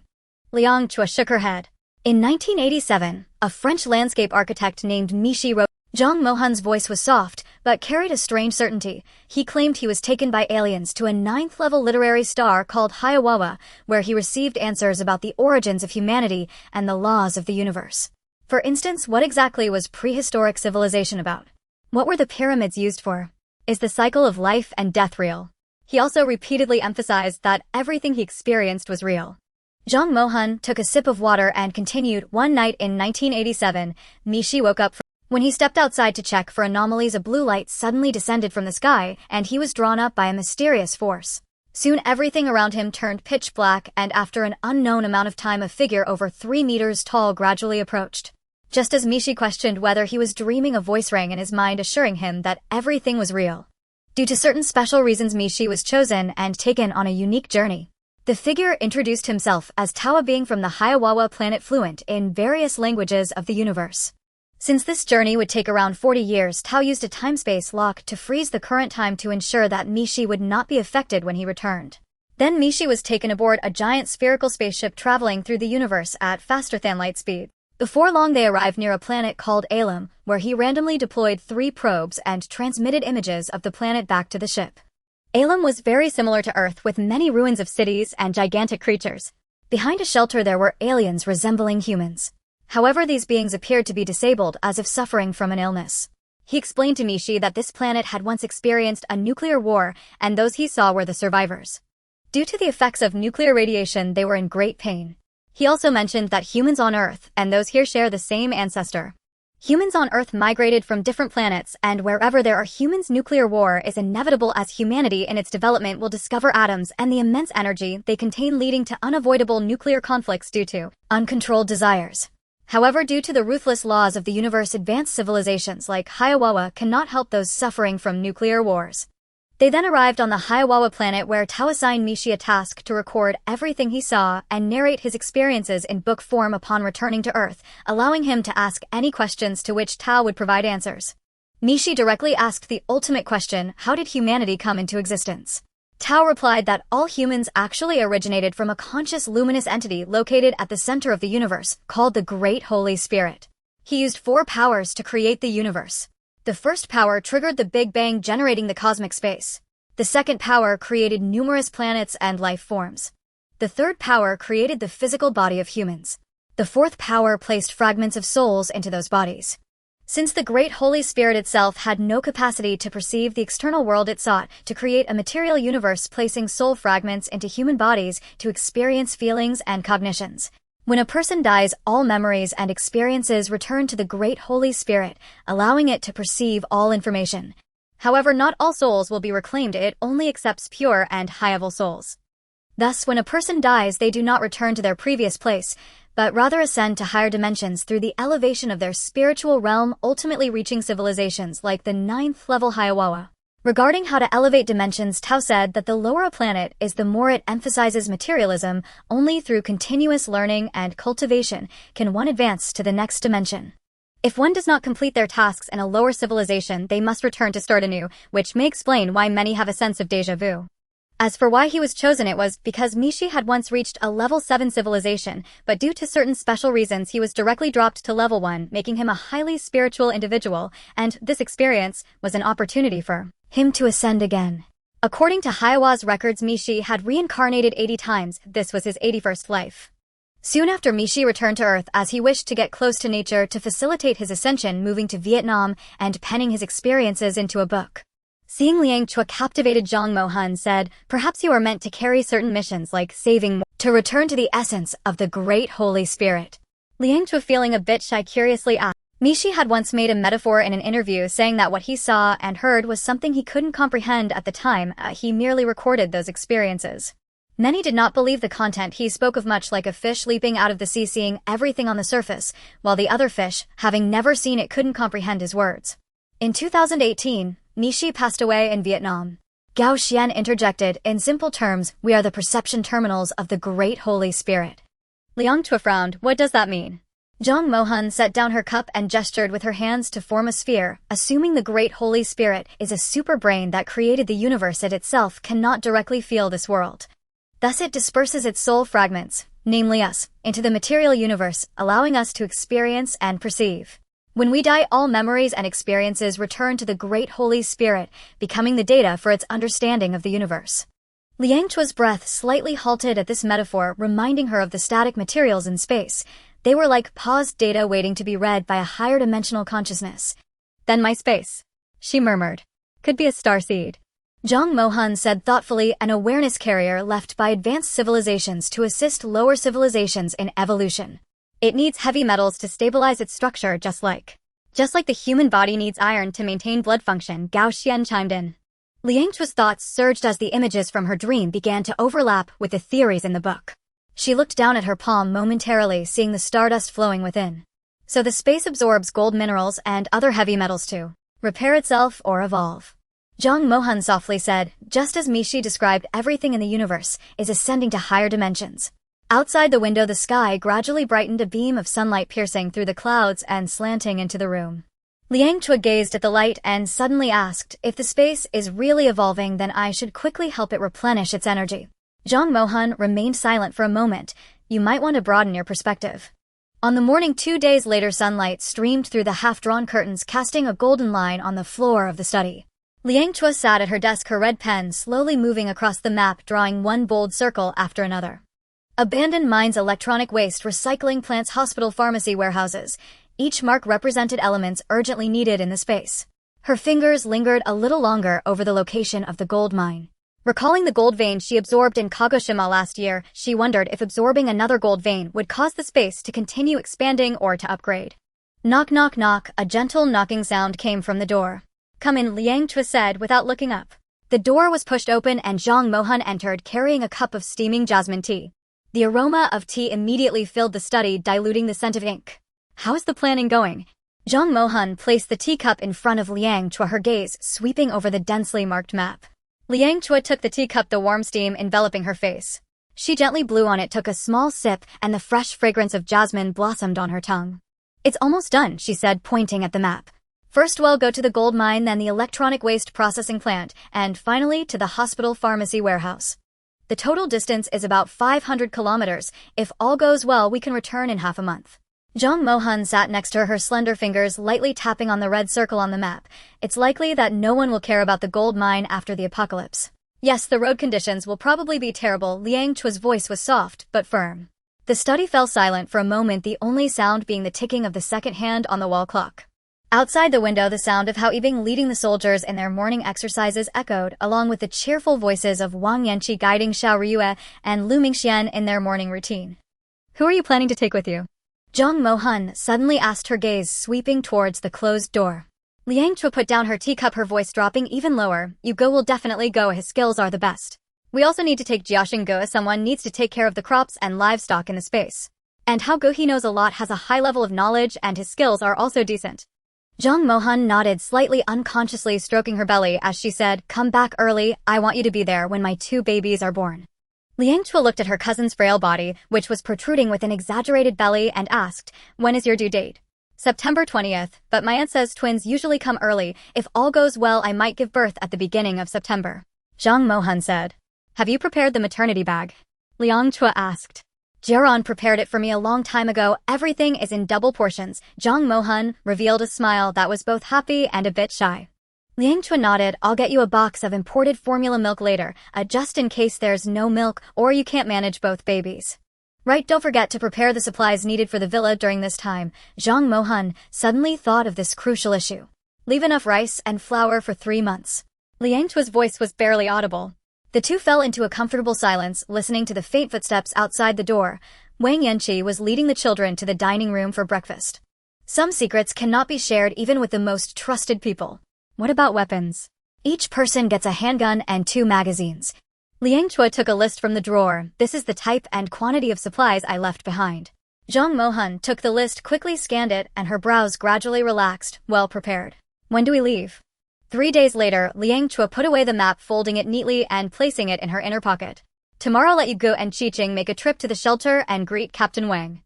Liang Chao shook her head. In 1987, a French landscape architect named Mishi wrote. Zhang Mohan's voice was soft, but carried a strange certainty. He claimed he was taken by aliens to a 9th-level literary star called Hiawawa, where he received answers about the origins of humanity and the laws of the universe. For instance, what exactly was prehistoric civilization about? What were the pyramids used for? Is the cycle of life and death real? He also repeatedly emphasized that everything he experienced was real. Zhang Mohan took a sip of water and continued. One night in 1987, Mishi woke up. When he stepped outside to check for anomalies, a blue light suddenly descended from the sky, and he was drawn up by a mysterious force. Soon everything around him turned pitch black, and after an unknown amount of time, a figure over 3 meters tall gradually approached. Just as Mishi questioned whether he was dreaming, a voice rang in his mind assuring him that everything was real. Due to certain special reasons, Mishi was chosen and taken on a unique journey. The figure introduced himself as Tao, a being from the Hiawawa planet fluent in various languages of the universe. Since this journey would take around 40 years, Tao used a time-space lock to freeze the current time to ensure that Mishi would not be affected when he returned. Then Mishi was taken aboard a giant spherical spaceship traveling through the universe at faster than light speed. Before long, they arrived near a planet called Alum, where he randomly deployed 3 probes and transmitted images of the planet back to the ship. Alum was very similar to Earth, with many ruins of cities and gigantic creatures. Behind a shelter there were aliens resembling humans. However, these beings appeared to be disabled, as if suffering from an illness. He explained to Mishi that this planet had once experienced a nuclear war, and those he saw were the survivors. Due to the effects of nuclear radiation, they were in great pain. He also mentioned that humans on Earth and those here share the same ancestor. Humans on Earth migrated from different planets, and wherever there are humans, nuclear war is inevitable, as humanity in its development will discover atoms and the immense energy they contain, leading to unavoidable nuclear conflicts due to uncontrolled desires. However, due to the ruthless laws of the universe, advanced civilizations like Hiawawa cannot help those suffering from nuclear wars. They then arrived on the Hiawawa planet, where Tao assigned Mishi a task to record everything he saw and narrate his experiences in book form upon returning to Earth, allowing him to ask any questions to which Tao would provide answers. Mishi directly asked the ultimate question: how did humanity come into existence? Tao replied that all humans actually originated from a conscious luminous entity located at the center of the universe, called the Great Holy Spirit. He used 4 powers to create the universe. The first power triggered the Big Bang, generating the cosmic space. The second power created numerous planets and life forms. The third power created the physical body of humans. The fourth power placed fragments of souls into those bodies. Since the Great Holy Spirit itself had no capacity to perceive the external world, it sought to create a material universe, placing soul fragments into human bodies to experience feelings and cognitions. When a person dies, all memories and experiences return to the Great Holy Spirit, allowing it to perceive all information. However, not all souls will be reclaimed. It only accepts pure and high-level souls. Thus, when a person dies, they do not return to their previous place, but rather ascend to higher dimensions through the elevation of their spiritual realm, ultimately reaching civilizations like the 9th level Hiawawa. Regarding how to elevate dimensions, Tao said that the lower a planet is, the more it emphasizes materialism. Only through continuous learning and cultivation can one advance to the next dimension. If one does not complete their tasks in a lower civilization, they must return to start anew, which may explain why many have a sense of déjà vu. As for why he was chosen, it was because Mishi had once reached a level 7 civilization, but due to certain special reasons he was directly dropped to level 1, making him a highly spiritual individual, and this experience was an opportunity for him to ascend again. According to Hiawa's records, Mishi had reincarnated 80 times. This was his 81st life. Soon after, Mishi returned to Earth as he wished to get close to nature to facilitate his ascension, moving to Vietnam and penning his experiences into a book. Seeing Liang Chao captivated, Zhang Mohan said, "Perhaps you are meant to carry certain missions like saving more, to return to the essence of the Great Holy Spirit." Liang Chao, feeling a bit shy, curiously asked. Mishi had once made a metaphor in an interview, saying that what he saw and heard was something he couldn't comprehend at the time. He merely recorded those experiences. Many did not believe the content. He spoke of much like a fish leaping out of the sea, seeing everything on the surface, while the other fish, having never seen it, couldn't comprehend his words. In 2018, Mishi passed away in Vietnam. Gao Xian interjected, in simple terms, we are the perception terminals of the Great Holy Spirit. Liang Chao frowned, what does that mean? Zhang Mohan set down her cup and gestured with her hands to form a sphere, assuming the Great Holy Spirit is a super brain that created the universe. It itself cannot directly feel this world. Thus it disperses its soul fragments, namely us, into the material universe, allowing us to experience and perceive. When we die, all memories and experiences return to the Great Holy Spirit, becoming the data for its understanding of the universe. Liang Chao's breath slightly halted at this metaphor, reminding her of the static materials in space. They were like paused data waiting to be read by a higher dimensional consciousness. Then my space, she murmured. Could be a starseed. Zhang Mohan said thoughtfully, an awareness carrier left by advanced civilizations to assist lower civilizations in evolution. It needs heavy metals to stabilize its structure just like the human body needs iron to maintain blood function, Gao Xian chimed in. Liang Chao's thoughts surged as the images from her dream began to overlap with the theories in the book. She looked down at her palm momentarily, seeing the stardust flowing within. So the space absorbs gold minerals and other heavy metals to repair itself or evolve. Zhang Mohan softly said, just as Mishi described, everything in the universe is ascending to higher dimensions. Outside the window, the sky gradually brightened, a beam of sunlight piercing through the clouds and slanting into the room. Liang Chao gazed at the light and suddenly asked, if the space is really evolving, then I should quickly help it replenish its energy. Zhang Mohan remained silent for a moment. You might want to broaden your perspective. On the morning 2 days later, sunlight streamed through the half-drawn curtains, casting a golden line on the floor of the study. Liang Chao sat at her desk, her red pen slowly moving across the map, drawing one bold circle after another. Abandoned mines, electronic waste, recycling plants, hospital, pharmacy, warehouses. Each mark represented elements urgently needed in the space. Her fingers lingered a little longer over the location of the gold mine. Recalling the gold vein she absorbed in Kagoshima last year, she wondered if absorbing another gold vein would cause the space to continue expanding or to upgrade. Knock, knock, knock, a gentle knocking sound came from the door. Come in, Liang Chao said without looking up. The door was pushed open and Zhang Mohan entered, carrying a cup of steaming jasmine tea. The aroma of tea immediately filled the study, diluting the scent of ink. How is the planning going? Zhang Mohan placed the teacup in front of Liang Chao, her gaze sweeping over the densely marked map. Liang Chao took the teacup, the warm steam enveloping her face. She gently blew on it, took a small sip, and the fresh fragrance of jasmine blossomed on her tongue. It's almost done, she said, pointing at the map. First we'll go to the gold mine, then the electronic waste processing plant, and finally to the hospital pharmacy warehouse. The total distance is about 500 kilometers. If all goes well, we can return in half a month. Zhang Mohan sat next to her, her slender fingers lightly tapping on the red circle on the map. It's likely that no one will care about the gold mine after the apocalypse. Yes, the road conditions will probably be terrible. Liang Chao's voice was soft but firm. The study fell silent for a moment, the only sound being the ticking of the second hand on the wall clock. Outside the window, the sound of Hao Yibing leading the soldiers in their morning exercises echoed, along with the cheerful voices of Wang Yanqi guiding Xiao Riyue and Lu Mingxian in their morning routine. Who are you planning to take with you? Zhang Mohan suddenly asked, her gaze sweeping towards the closed door. Liang Chao put down her teacup, her voice dropping even lower. Yugo will definitely go, his skills are the best. We also need to take Jiaxing Ge, someone needs to take care of the crops and livestock in the space. And Hao Ge, he knows a lot, has a high level of knowledge, and his skills are also decent. Zhang Mohan nodded, slightly unconsciously stroking her belly as she said, come back early, I want you to be there when my 2 babies are born. Liang Chao looked at her cousin's frail body, which was protruding with an exaggerated belly, and asked, when is your due date? September 20th, but my aunt says twins usually come early. If all goes well, I might give birth at the beginning of September. Zhang Mohan said. Have you prepared the maternity bag? Liang Chao asked. Jiran prepared it for me a long time ago. Everything is in double portions. Zhang Mohan revealed a smile that was both happy and a bit shy. Liang Chao nodded. I'll get you a box of imported formula milk later, just in case there's no milk or you can't manage both babies. Right, don't forget to prepare the supplies needed for the villa during this time. Zhang Mohan suddenly thought of this crucial issue. Leave enough rice and flour for 3 months. Liang Chao's voice was barely audible. The two fell into a comfortable silence, listening to the faint footsteps outside the door. Wang Yanqi was leading the children to the dining room for breakfast. Some secrets cannot be shared even with the most trusted people. What about weapons? Each person gets a handgun and 2 magazines. Liang Chao took a list from the drawer. This is the type and quantity of supplies I left behind. Zhang Mohan took the list, quickly scanned it, and her brows gradually relaxed, well prepared. When do we leave? 3 days later, Liang Chao put away the map, folding it neatly and placing it in her inner pocket. Tomorrow let you go and Qiqing make a trip to the shelter and greet Captain Wang.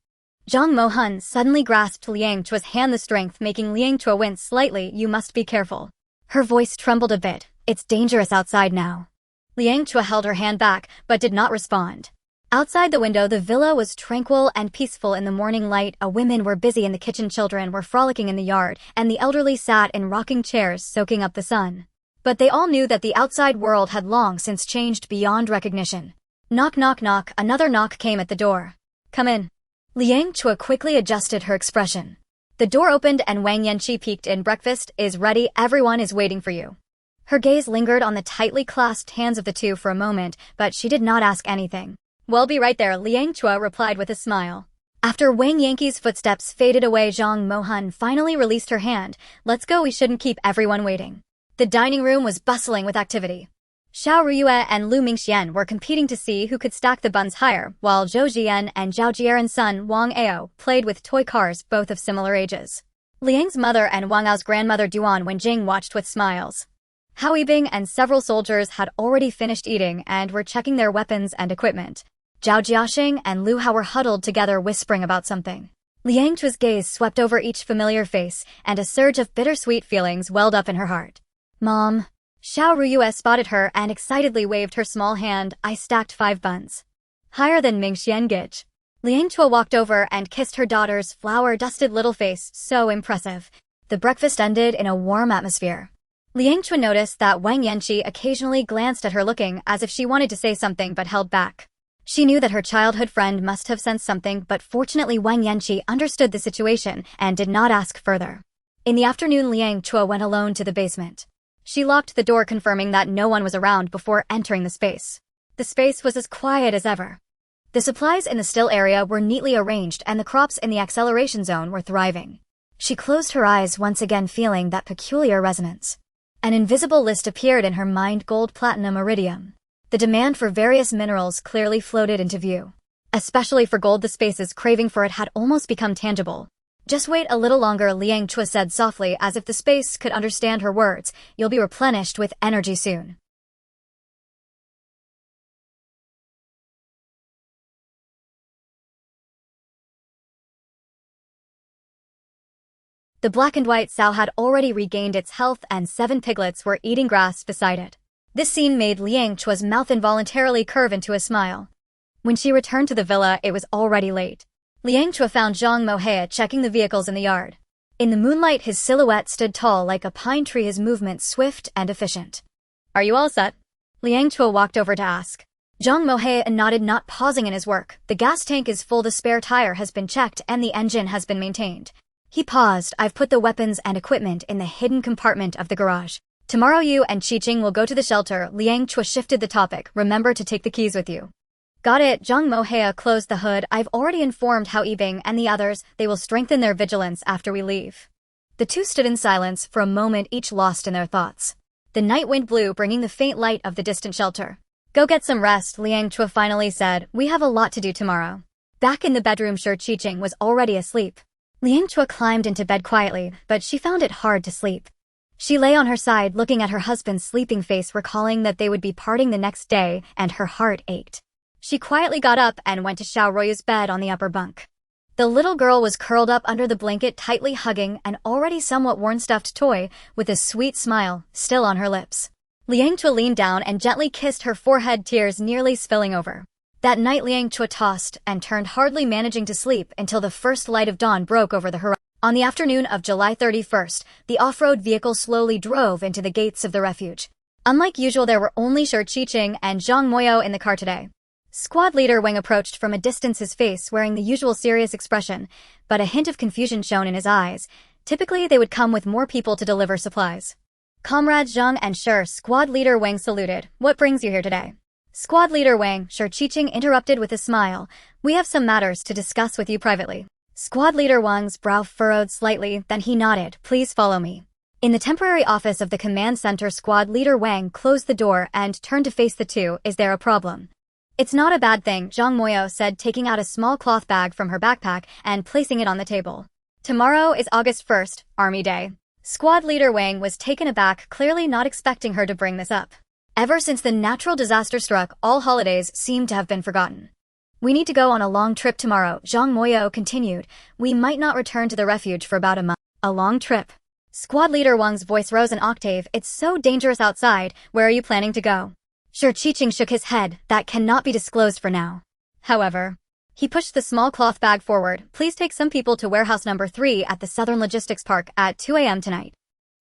Zhang Mohan suddenly grasped Liang Chao's hand, the strength making Liang Chao wince slightly. You must be careful. Her voice trembled a bit. It's dangerous outside now. Liang Chao held her hand back, but did not respond. Outside the window, the villa was tranquil and peaceful in the morning light. Women were busy in the kitchen, children were frolicking in the yard, and the elderly sat in rocking chairs soaking up the sun. But they all knew that the outside world had long since changed beyond recognition. Knock, knock, knock. Another knock came at the door. Come in. Liang Chao quickly adjusted her expression. The door opened and Wang Yanqi peeked in. Breakfast is ready. Everyone is waiting for you. Her gaze lingered on the tightly clasped hands of the two for a moment, but she did not ask anything. We'll be right there, Liang Chao replied with a smile. After Wang Yanqi's footsteps faded away, Zhang Mohan finally released her hand. Let's go, we shouldn't keep everyone waiting. The dining room was bustling with activity. Xiao Ruyue and Lu Mingxian were competing to see who could stack the buns higher, while Zhou Jian and Zhao Jieren's son Wang Ao played with toy cars, both of similar ages. Liang's mother and Wang Ao's grandmother Duan Wenjing watched with smiles. Hao Yibing and several soldiers had already finished eating and were checking their weapons and equipment. Zhao Jiaxing and Lu Hao were huddled together whispering about something. Liang Chao's gaze swept over each familiar face, and a surge of bittersweet feelings welled up in her heart. Mom. Xiao Ruyue spotted her and excitedly waved her small hand. I stacked 5 buns. Higher than Mingxian Gich. Liang Chao walked over and kissed her daughter's flour-dusted little face. So impressive. The breakfast ended in a warm atmosphere. Liang Chao noticed that Wang Yanqi occasionally glanced at her, looking as if she wanted to say something but held back. She knew that her childhood friend must have sensed something, but fortunately Wang Yanqi understood the situation and did not ask further. In the afternoon, Liang Chao went alone to the basement. She locked the door, confirming that no one was around before entering the space. The space was as quiet as ever. The supplies in the still area were neatly arranged and the crops in the acceleration zone were thriving. She closed her eyes, once again feeling that peculiar resonance. An invisible list appeared in her mind: gold, platinum, iridium. The demand for various minerals clearly floated into view. Especially for gold, the space's craving for it had almost become tangible. Just wait a little longer, Liang Chao said softly, as if the space could understand her words. You'll be replenished with energy soon. The black and white sow had already regained its health and 7 piglets were eating grass beside it. This scene made Liang Chao's mouth involuntarily curve into a smile. When she returned to the villa, it was already late. Liang Chao found Zhang Mohe checking the vehicles in the yard. In the moonlight, his silhouette stood tall like a pine tree, his movements swift and efficient. Are you all set? Liang Chao walked over to ask. Zhang Mohe nodded, not pausing in his work. The gas tank is full, the spare tire has been checked, and the engine has been maintained. He paused. I've put the weapons and equipment in the hidden compartment of the garage. Tomorrow you and Qiqing will go to the shelter. Liang Chao shifted the topic. Remember to take the keys with you. Got it. Zhang Mohe closed the hood. I've already informed Hao Yibing and the others. They will strengthen their vigilance after we leave. The two stood in silence for a moment, each lost in their thoughts. The night wind blew, bringing the faint light of the distant shelter. Go get some rest, Liang Chao finally said. We have a lot to do tomorrow. Back in the bedroom, Qiqing was already asleep. Liang Chao climbed into bed quietly, but she found it hard to sleep. She lay on her side, looking at her husband's sleeping face, recalling that they would be parting the next day, and her heart ached. She quietly got up and went to Xiao Ruiyu's bed on the upper bunk. The little girl was curled up under the blanket, tightly hugging an already somewhat worn stuffed toy, with a sweet smile still on her lips. Liang Chao leaned down and gently kissed her forehead, tears nearly spilling over. That night Liang Chao tossed and turned, hardly managing to sleep until the first light of dawn broke over the horizon. On the afternoon of July 31st, the off-road vehicle slowly drove into the gates of the refuge. Unlike usual, there were only Qiqing and Zhang Moyo in the car today. Squad leader Wang approached from a distance, his face wearing the usual serious expression, but a hint of confusion shone in his eyes. Typically, they would come with more people to deliver supplies. Comrades Zhang and Shi, Squad leader Wang saluted. What brings you here today? Squad leader Wang, Qiqing interrupted with a smile. We have some matters to discuss with you privately. Squad leader Wang's brow furrowed slightly, then he nodded. Please follow me. In the temporary office of the command center, Squad leader Wang closed the door and turned to face the two. Is there a problem? It's not a bad thing, Zhang Moyo said, taking out a small cloth bag from her backpack and placing it on the table. Tomorrow is August 1st, Army Day. Squad leader Wang was taken aback, clearly not expecting her to bring this up. Ever since the natural disaster struck, all holidays seemed to have been forgotten. We need to go on a long trip tomorrow, Zhang Moyo continued. We might not return to the refuge for about a month. A long trip. Squad leader Wang's voice rose an octave. It's so dangerous outside. Where are you planning to go? Sure, Qiqing shook his head. That cannot be disclosed for now. However, he pushed the small cloth bag forward. Please take some people to warehouse number 3 at the Southern Logistics Park at 2 a.m. tonight.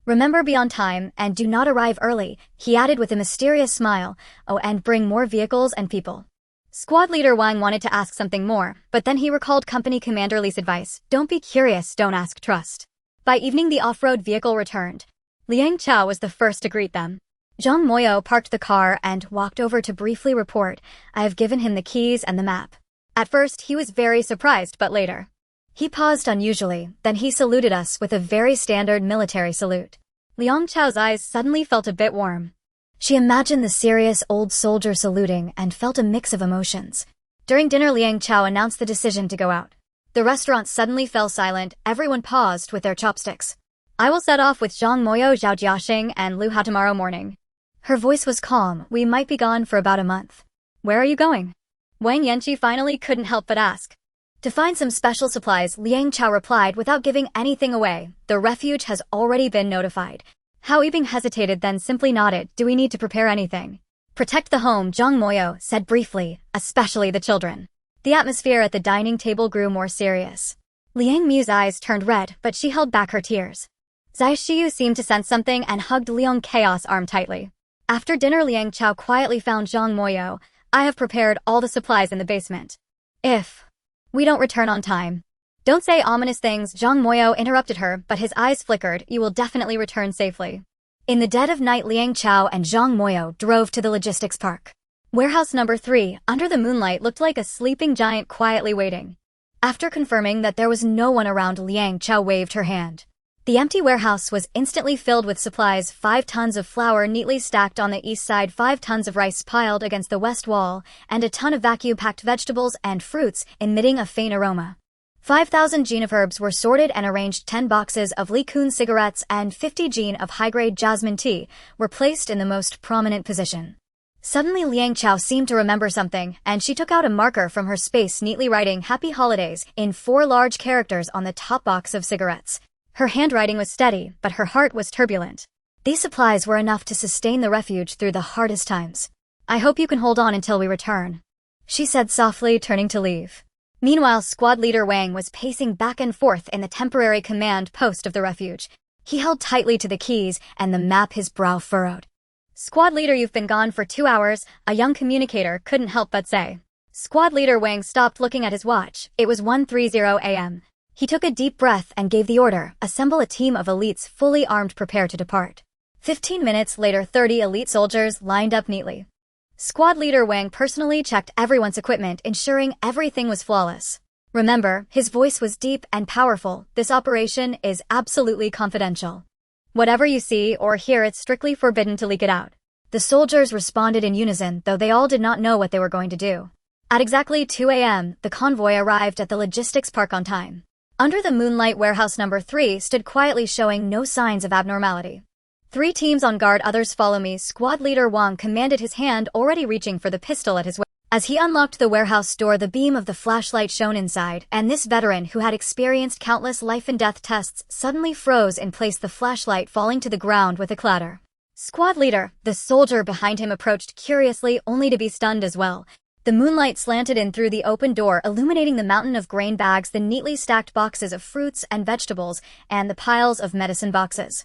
Remember, be on time and do not arrive early, he added with a mysterious smile. Oh, and bring more vehicles and people. Squad leader Wang wanted to ask something more, but then he recalled Company Commander Li's advice. Don't be curious, don't ask, trust. By evening, the off-road vehicle returned. Liang Chao was the first to greet them. Zhang Moyo parked the car and walked over to briefly report. I have given him the keys and the map. At first, he was very surprised, but later, he paused unusually, then he saluted us with a very standard military salute. Liang Chao's eyes suddenly felt a bit warm. She imagined the serious old soldier saluting and felt a mix of emotions. During dinner, Liang Chao announced the decision to go out. The restaurant suddenly fell silent, everyone paused with their chopsticks. I will set off with Zhang Moyo, Zhao Jiaxing, and Lu Hao tomorrow morning. Her voice was calm. We might be gone for about a month. Where are you going? Wang Yanqi finally couldn't help but ask. To find some special supplies, Liang Chao replied without giving anything away. The refuge has already been notified. Hao Yibing hesitated, then simply nodded. Do we need to prepare anything? Protect the home, Zhang Moyo said briefly, especially the children. The atmosphere at the dining table grew more serious. Liang Mu's eyes turned red, but she held back her tears. Zai Shiyu seemed to sense something and hugged Liang Chaos' arm tightly. After dinner, Liang Chao quietly found Zhang Moyo. I have prepared all the supplies in the basement. If we don't return on time. Don't say ominous things, Zhang Moyo interrupted her, but his eyes flickered. You will definitely return safely. In the dead of night, Liang Chao and Zhang Moyo drove to the logistics park. Warehouse number 3, under the moonlight, looked like a sleeping giant quietly waiting. After confirming that there was no one around, Liang Chao waved her hand. The empty warehouse was instantly filled with supplies. 5 tons of flour neatly stacked on the east side, 5 tons of rice piled against the west wall, and a ton of vacuum-packed vegetables and fruits emitting a faint aroma. 5,000 jin of herbs were sorted and arranged. 10 boxes of Li Kun cigarettes and 50 jin of high-grade jasmine tea were placed in the most prominent position. Suddenly, Liang Chao seemed to remember something, and she took out a marker from her space, neatly writing Happy Holidays in 4 large characters on the top box of cigarettes. Her handwriting was steady, but her heart was turbulent. These supplies were enough to sustain the refuge through the hardest times. I hope you can hold on until we return, she said softly, turning to leave. Meanwhile, squad leader Wang was pacing back and forth in the temporary command post of the refuge. He held tightly to the keys and the map, his brow furrowed. Squad leader, you've been gone for 2 hours, a young communicator couldn't help but say. Squad leader Wang stopped looking at his watch. It was 1:30 a.m. He took a deep breath and gave the order, assemble a team of elites fully armed, prepare to depart. 15 minutes later, 30 elite soldiers lined up neatly. Squad leader Wang personally checked everyone's equipment, ensuring everything was flawless. Remember, his voice was deep and powerful. This operation is absolutely confidential. Whatever you see or hear, it's strictly forbidden to leak it out. The soldiers responded in unison, though they all did not know what they were going to do. At exactly 2 a.m., the convoy arrived at the logistics park on time. Under the moonlight, warehouse number 3 stood quietly, showing no signs of abnormality. 3 teams on guard, others follow me, squad leader Wang commanded, his hand already reaching for the pistol at his waist. As he unlocked the warehouse door, the beam of the flashlight shone inside, and this veteran, who had experienced countless life and death tests, suddenly froze in place, the flashlight falling to the ground with a clatter. Squad leader, the soldier behind him approached curiously, only to be stunned as well. The moonlight slanted in through the open door, illuminating the mountain of grain bags, the neatly stacked boxes of fruits and vegetables, and the piles of medicine boxes.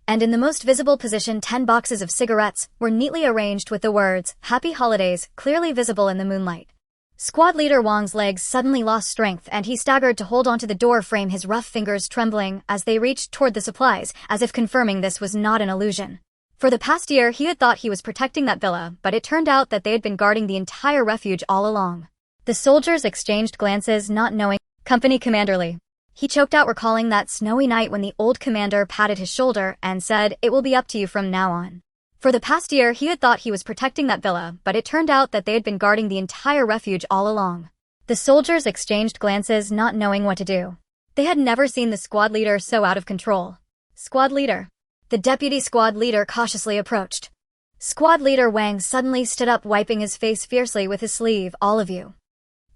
And in the most visible position, 10 boxes of cigarettes were neatly arranged with the words, Happy Holidays, clearly visible in the moonlight. Squad leader Wang's legs suddenly lost strength, and he staggered to hold onto the door frame, his rough fingers trembling as they reached toward the supplies, as if confirming this was not an illusion. For the past year, he had thought he was protecting that villa, but it turned out that they had been guarding the entire refuge all along. The soldiers exchanged glances, not knowing. Company Commander Li. He choked out, recalling that snowy night when the old commander patted his shoulder and said, It will be up to you from now on. For the past year, he had thought he was protecting that villa, but it turned out that they had been guarding the entire refuge all along. The soldiers exchanged glances, not knowing what to do. They had never seen the squad leader so out of control. Squad leader. The deputy squad leader cautiously approached. Squad leader Wang suddenly stood up, wiping his face fiercely with his sleeve. All of you.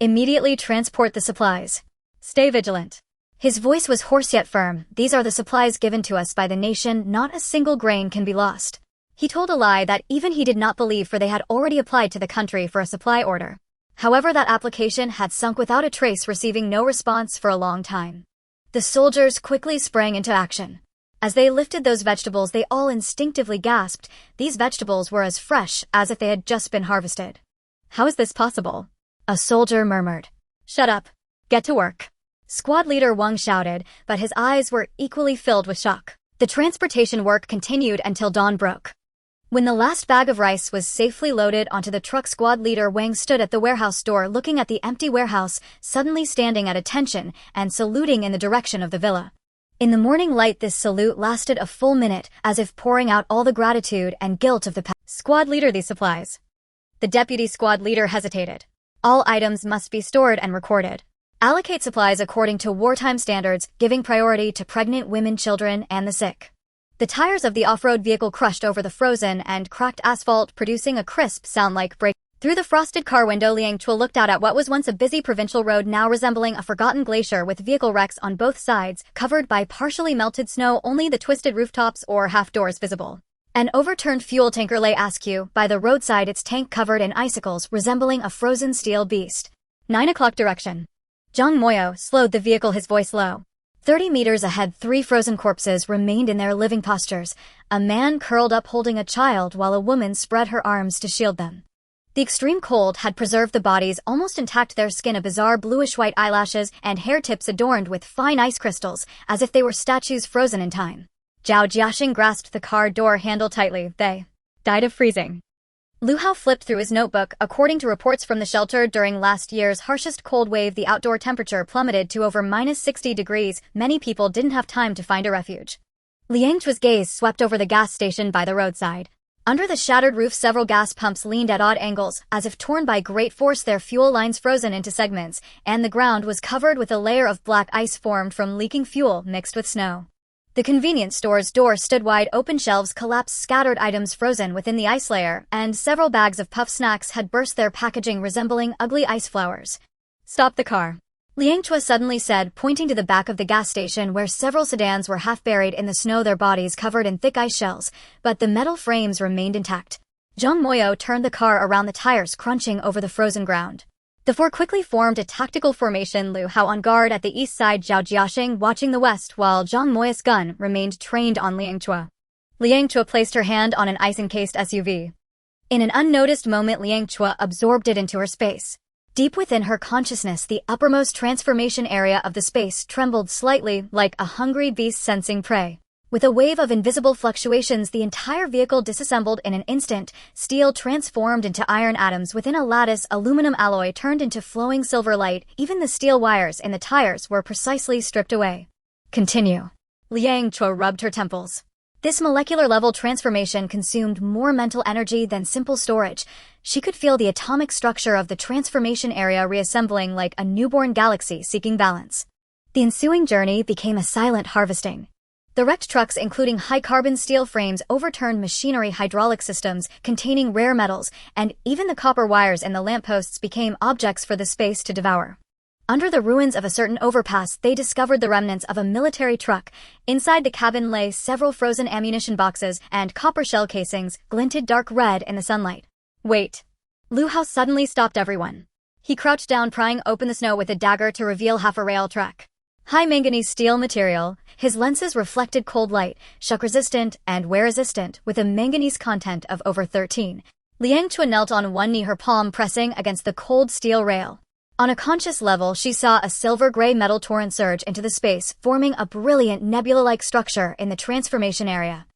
Immediately transport the supplies. Stay vigilant. His voice was hoarse yet firm. These are the supplies given to us by the nation. Not a single grain can be lost. He told a lie that even he did not believe, for they had already applied to the country for a supply order. However, that application had sunk without a trace, receiving no response for a long time. The soldiers quickly sprang into action. As they lifted those vegetables, they all instinctively gasped. These vegetables were as fresh as if they had just been harvested. How is this possible? A soldier murmured. Shut up. Get to work. Squad leader Wang shouted, but his eyes were equally filled with shock. The transportation work continued until dawn broke. When the last bag of rice was safely loaded onto the truck, squad leader Wang stood at the warehouse door, looking at the empty warehouse, suddenly standing at attention and saluting in the direction of the villa. In the morning light, this salute lasted a full minute, as if pouring out all the gratitude and guilt of the past. Squad leader, these supplies. The deputy squad leader hesitated. All items must be stored and recorded. Allocate supplies according to wartime standards, giving priority to pregnant women, children, and the sick. The tires of the off-road vehicle crushed over the frozen and cracked asphalt, producing a crisp sound like break. Through the frosted car window, Liang Chao looked out at what was once a busy provincial road, now resembling a forgotten glacier with vehicle wrecks on both sides, covered by partially melted snow, only the twisted rooftops or half doors visible. An overturned fuel tanker lay askew by the roadside, its tank covered in icicles, resembling a frozen steel beast. 9 o'clock direction. Zhang Moyo slowed the vehicle, his voice low. 30 meters ahead, 3 frozen corpses remained in their living postures. A man curled up holding a child while a woman spread her arms to shield them. The extreme cold had preserved the bodies almost intact, their skin a bizarre bluish-white, eyelashes and hair tips adorned with fine ice crystals, as if they were statues frozen in time. Zhao Jiaxing grasped the car door handle tightly. They died of freezing. Lu Hao flipped through his notebook. According to reports from the shelter, during last year's harshest cold wave, the outdoor temperature plummeted to over -60 degrees. Many people didn't have time to find a refuge. Liang Chao's gaze swept over the gas station by the roadside. Under the shattered roof, several gas pumps leaned at odd angles, as if torn by great force, their fuel lines frozen into segments, and the ground was covered with a layer of black ice formed from leaking fuel mixed with snow. The convenience store's door stood wide open, shelves collapsed, scattered items frozen within the ice layer, and several bags of puff snacks had burst, their packaging resembling ugly ice flowers. Stop the car. Liang Chao suddenly said, pointing to the back of the gas station where several sedans were half buried in the snow, their bodies covered in thick ice shells, but the metal frames remained intact. Zhang Moyo turned the car around, the tires crunching over the frozen ground. The 4 quickly formed a tactical formation, Lu Hao on guard at the east side, Zhao Jiaxing watching the west, while Zhang Moyo's gun remained trained on Liang Chao. Liang Chao placed her hand on an ice-encased SUV. In an unnoticed moment, Liang Chao absorbed it into her space. Deep within her consciousness, the uppermost transformation area of the space trembled slightly, like a hungry beast sensing prey. With a wave of invisible fluctuations, the entire vehicle disassembled in an instant. Steel transformed into iron atoms within a lattice, aluminum alloy turned into flowing silver light. Even the steel wires in the tires were precisely stripped away. Continue. Liang Chao rubbed her temples. This molecular-level transformation consumed more mental energy than simple storage. She could feel the atomic structure of the transformation area reassembling like a newborn galaxy seeking balance. The ensuing journey became a silent harvesting. The wrecked trucks, including high-carbon steel frames, overturned machinery, hydraulic systems containing rare metals, and even the copper wires in the lampposts became objects for the space to devour. Under the ruins of a certain overpass, they discovered the remnants of a military truck. Inside the cabin lay several frozen ammunition boxes, and copper shell casings glinted dark red in the sunlight. Wait. Lu Hao suddenly stopped everyone. He crouched down, prying open the snow with a dagger to reveal half a rail track. High manganese steel material, his lenses reflected cold light, shock-resistant and wear-resistant, with a manganese content of over 13. Liang Chao knelt on one knee, her palm pressing against the cold steel rail. On a conscious level, she saw a silver-gray metal torrent surge into the space, forming a brilliant nebula-like structure in the transformation area.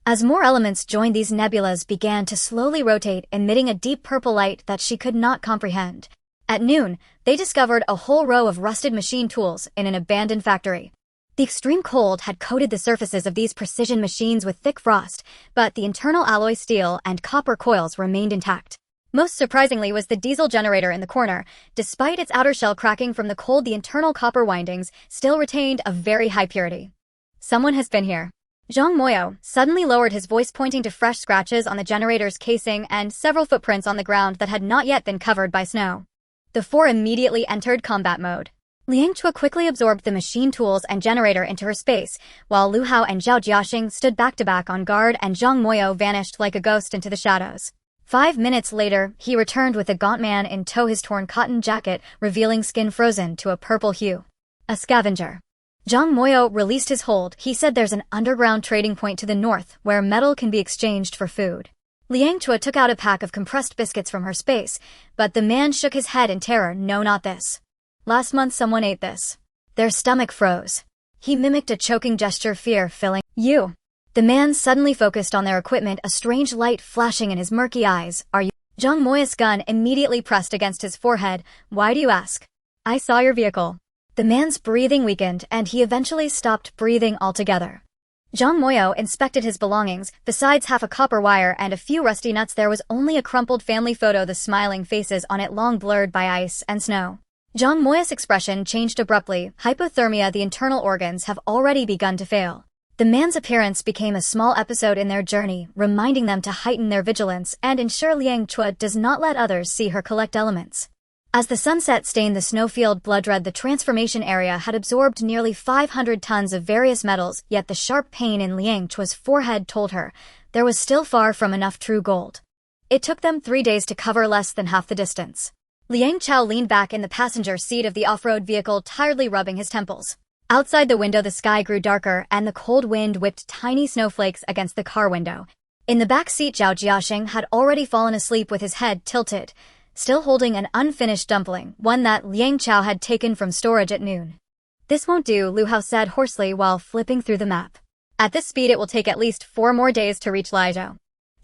As more elements joined, these nebulas began to slowly rotate, emitting a deep purple light that she could not comprehend. At noon, they discovered a whole row of rusted machine tools in an abandoned factory. The extreme cold had coated the surfaces of these precision machines with thick frost, but the internal alloy steel and copper coils remained intact. Most surprisingly was the diesel generator in the corner. Despite its outer shell cracking from the cold, the internal copper windings still retained a very high purity. Someone has been here. Zhang Moyo suddenly lowered his voice, pointing to fresh scratches on the generator's casing and several footprints on the ground that had not yet been covered by snow. The four immediately entered combat mode. Liang Chao quickly absorbed the machine tools and generator into her space, while Lu Hao and Zhao Jiaxing stood back-to-back on guard, and Zhang Moyo vanished like a ghost into the shadows. 5 minutes later, he returned with a gaunt man in tow, his torn cotton jacket revealing skin frozen to a purple hue. A scavenger. Zhang Moyo released his hold. He said there's an underground trading point to the north where metal can be exchanged for food. Liang Chao took out a pack of compressed biscuits from her space, but the man shook his head in terror. No, not this. Last month someone ate this. Their stomach froze. He mimicked a choking gesture, fear filling. You. The man suddenly focused on their equipment, a strange light flashing in his murky eyes. Are you? Zhang Moyo's gun immediately pressed against his forehead. Why do you ask? I saw your vehicle. The man's breathing weakened, and he eventually stopped breathing altogether. Zhang Moyo inspected his belongings. Besides half a copper wire and a few rusty nuts, there was only a crumpled family photo, the smiling faces on it long blurred by ice and snow. Zhang Moyo's expression changed abruptly. Hypothermia, the internal organs have already begun to fail. The man's appearance became a small episode in their journey, reminding them to heighten their vigilance and ensure Liang Chao does not let others see her collect elements. As the sunset stained the snowfield blood red, the transformation area had absorbed nearly 500 tons of various metals, yet the sharp pain in Liang Chao's forehead told her there was still far from enough true gold. It took them 3 days to cover less than half the distance. Liang Chao leaned back in the passenger seat of the off-road vehicle, tiredly rubbing his temples. Outside the window, the sky grew darker, and the cold wind whipped tiny snowflakes against the car window. In the back seat, Zhao Jiaxing had already fallen asleep with his head tilted, still holding an unfinished dumpling, one that Liang Chao had taken from storage at noon. This won't do, Lu Hao said hoarsely while flipping through the map. At this speed it will take at least 4 more days to reach Liaozhou.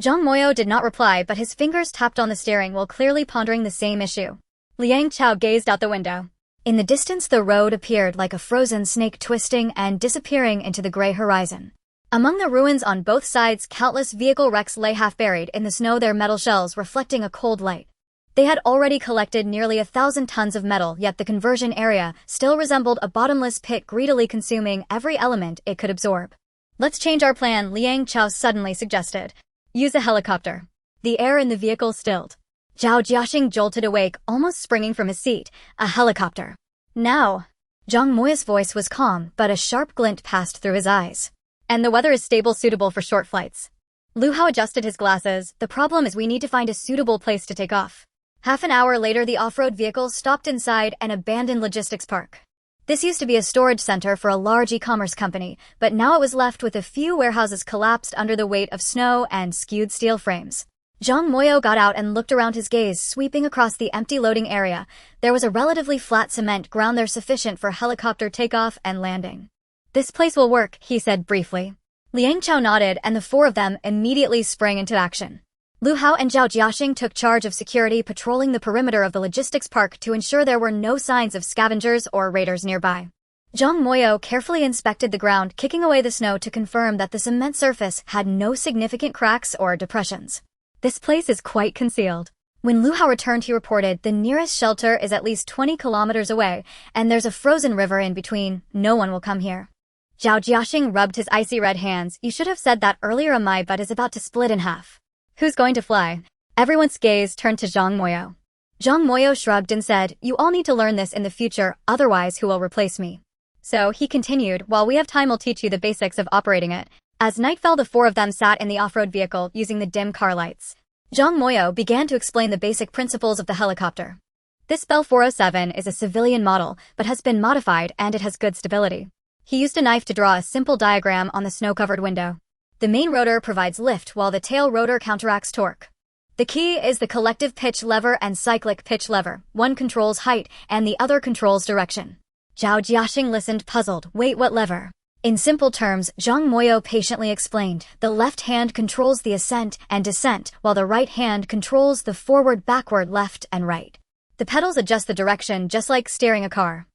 Zhang Moyo did not reply, but his fingers tapped on the steering wheel, clearly pondering the same issue. Liang Chao gazed out the window. In the distance, the road appeared like a frozen snake, twisting and disappearing into the gray horizon. Among the ruins on both sides, countless vehicle wrecks lay half buried in the snow, their metal shells reflecting a cold light. They had already collected nearly 1,000 tons of metal, yet the conversion area still resembled a bottomless pit, greedily consuming every element it could absorb. Let's change our plan, Liang Chao suddenly suggested. Use a helicopter. The air in the vehicle stilled. Zhao Jiaxing jolted awake, almost springing from his seat. A helicopter. Now. Zhang Moyo's voice was calm, but a sharp glint passed through his eyes. And the weather is stable, suitable for short flights. Lu Hao adjusted his glasses. The problem is we need to find a suitable place to take off. Half an hour later, the off-road vehicle stopped inside an abandoned logistics park. This used to be a storage center for a large e-commerce company, but now it was left with a few warehouses collapsed under the weight of snow and skewed steel frames. Zhang Moyo got out and looked around, his gaze sweeping across the empty loading area. There was a relatively flat cement ground there, sufficient for helicopter takeoff and landing. This place will work, he said briefly. Liang Chao nodded, and the four of them immediately sprang into action. Lu Hao and Zhao Jiaxing took charge of security, patrolling the perimeter of the logistics park to ensure there were no signs of scavengers or raiders nearby. Zhang Moyo carefully inspected the ground, kicking away the snow to confirm that the cement surface had no significant cracks or depressions. This place is quite concealed. When Lu Hao returned, he reported the nearest shelter is at least 20 kilometers away, and there's a frozen river in between. No one will come here. Zhao Jiaxing rubbed his icy red hands. You should have said that earlier. My butt is about to split in half. Who's going to fly? Everyone's gaze turned to Zhang Moyo. Zhang Moyo shrugged and said, you all need to learn this in the future, otherwise who will replace me? So, he continued, while we have time, I'll teach you the basics of operating it. As night fell, the four of them sat in the off-road vehicle using the dim car lights. Zhang Moyo began to explain the basic principles of the helicopter. This Bell 407 is a civilian model, but has been modified and it has good stability. He used a knife to draw a simple diagram on the snow-covered window. The main rotor provides lift while the tail rotor counteracts torque. The key is the collective pitch lever and cyclic pitch lever. One controls height and the other controls direction. Zhao Jiaxing listened, puzzled. Wait, what lever? In simple terms, Zhang Moyo patiently explained, the left hand controls the ascent and descent, while the right hand controls the forward, backward, left, and right. The pedals adjust the direction just like steering a car.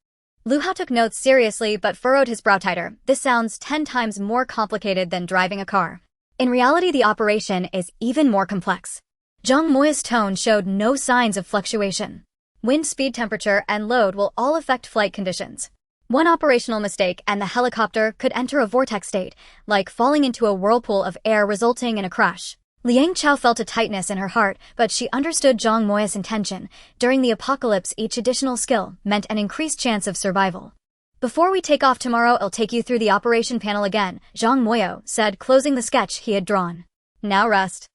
Lu Hao took notes seriously but furrowed his brow tighter. This sounds 10 times more complicated than driving a car. In reality, the operation is even more complex. Zhang Moyo's tone showed no signs of fluctuation. Wind speed, temperature, and load will all affect flight conditions. One operational mistake and the helicopter could enter a vortex state, like falling into a whirlpool of air resulting in a crash. Liang Chao felt a tightness in her heart, but she understood Zhang Moya's intention. During the apocalypse, each additional skill meant an increased chance of survival. Before we take off tomorrow, I'll take you through the operation panel again, Zhang Moyo said, closing the sketch he had drawn. Now rest.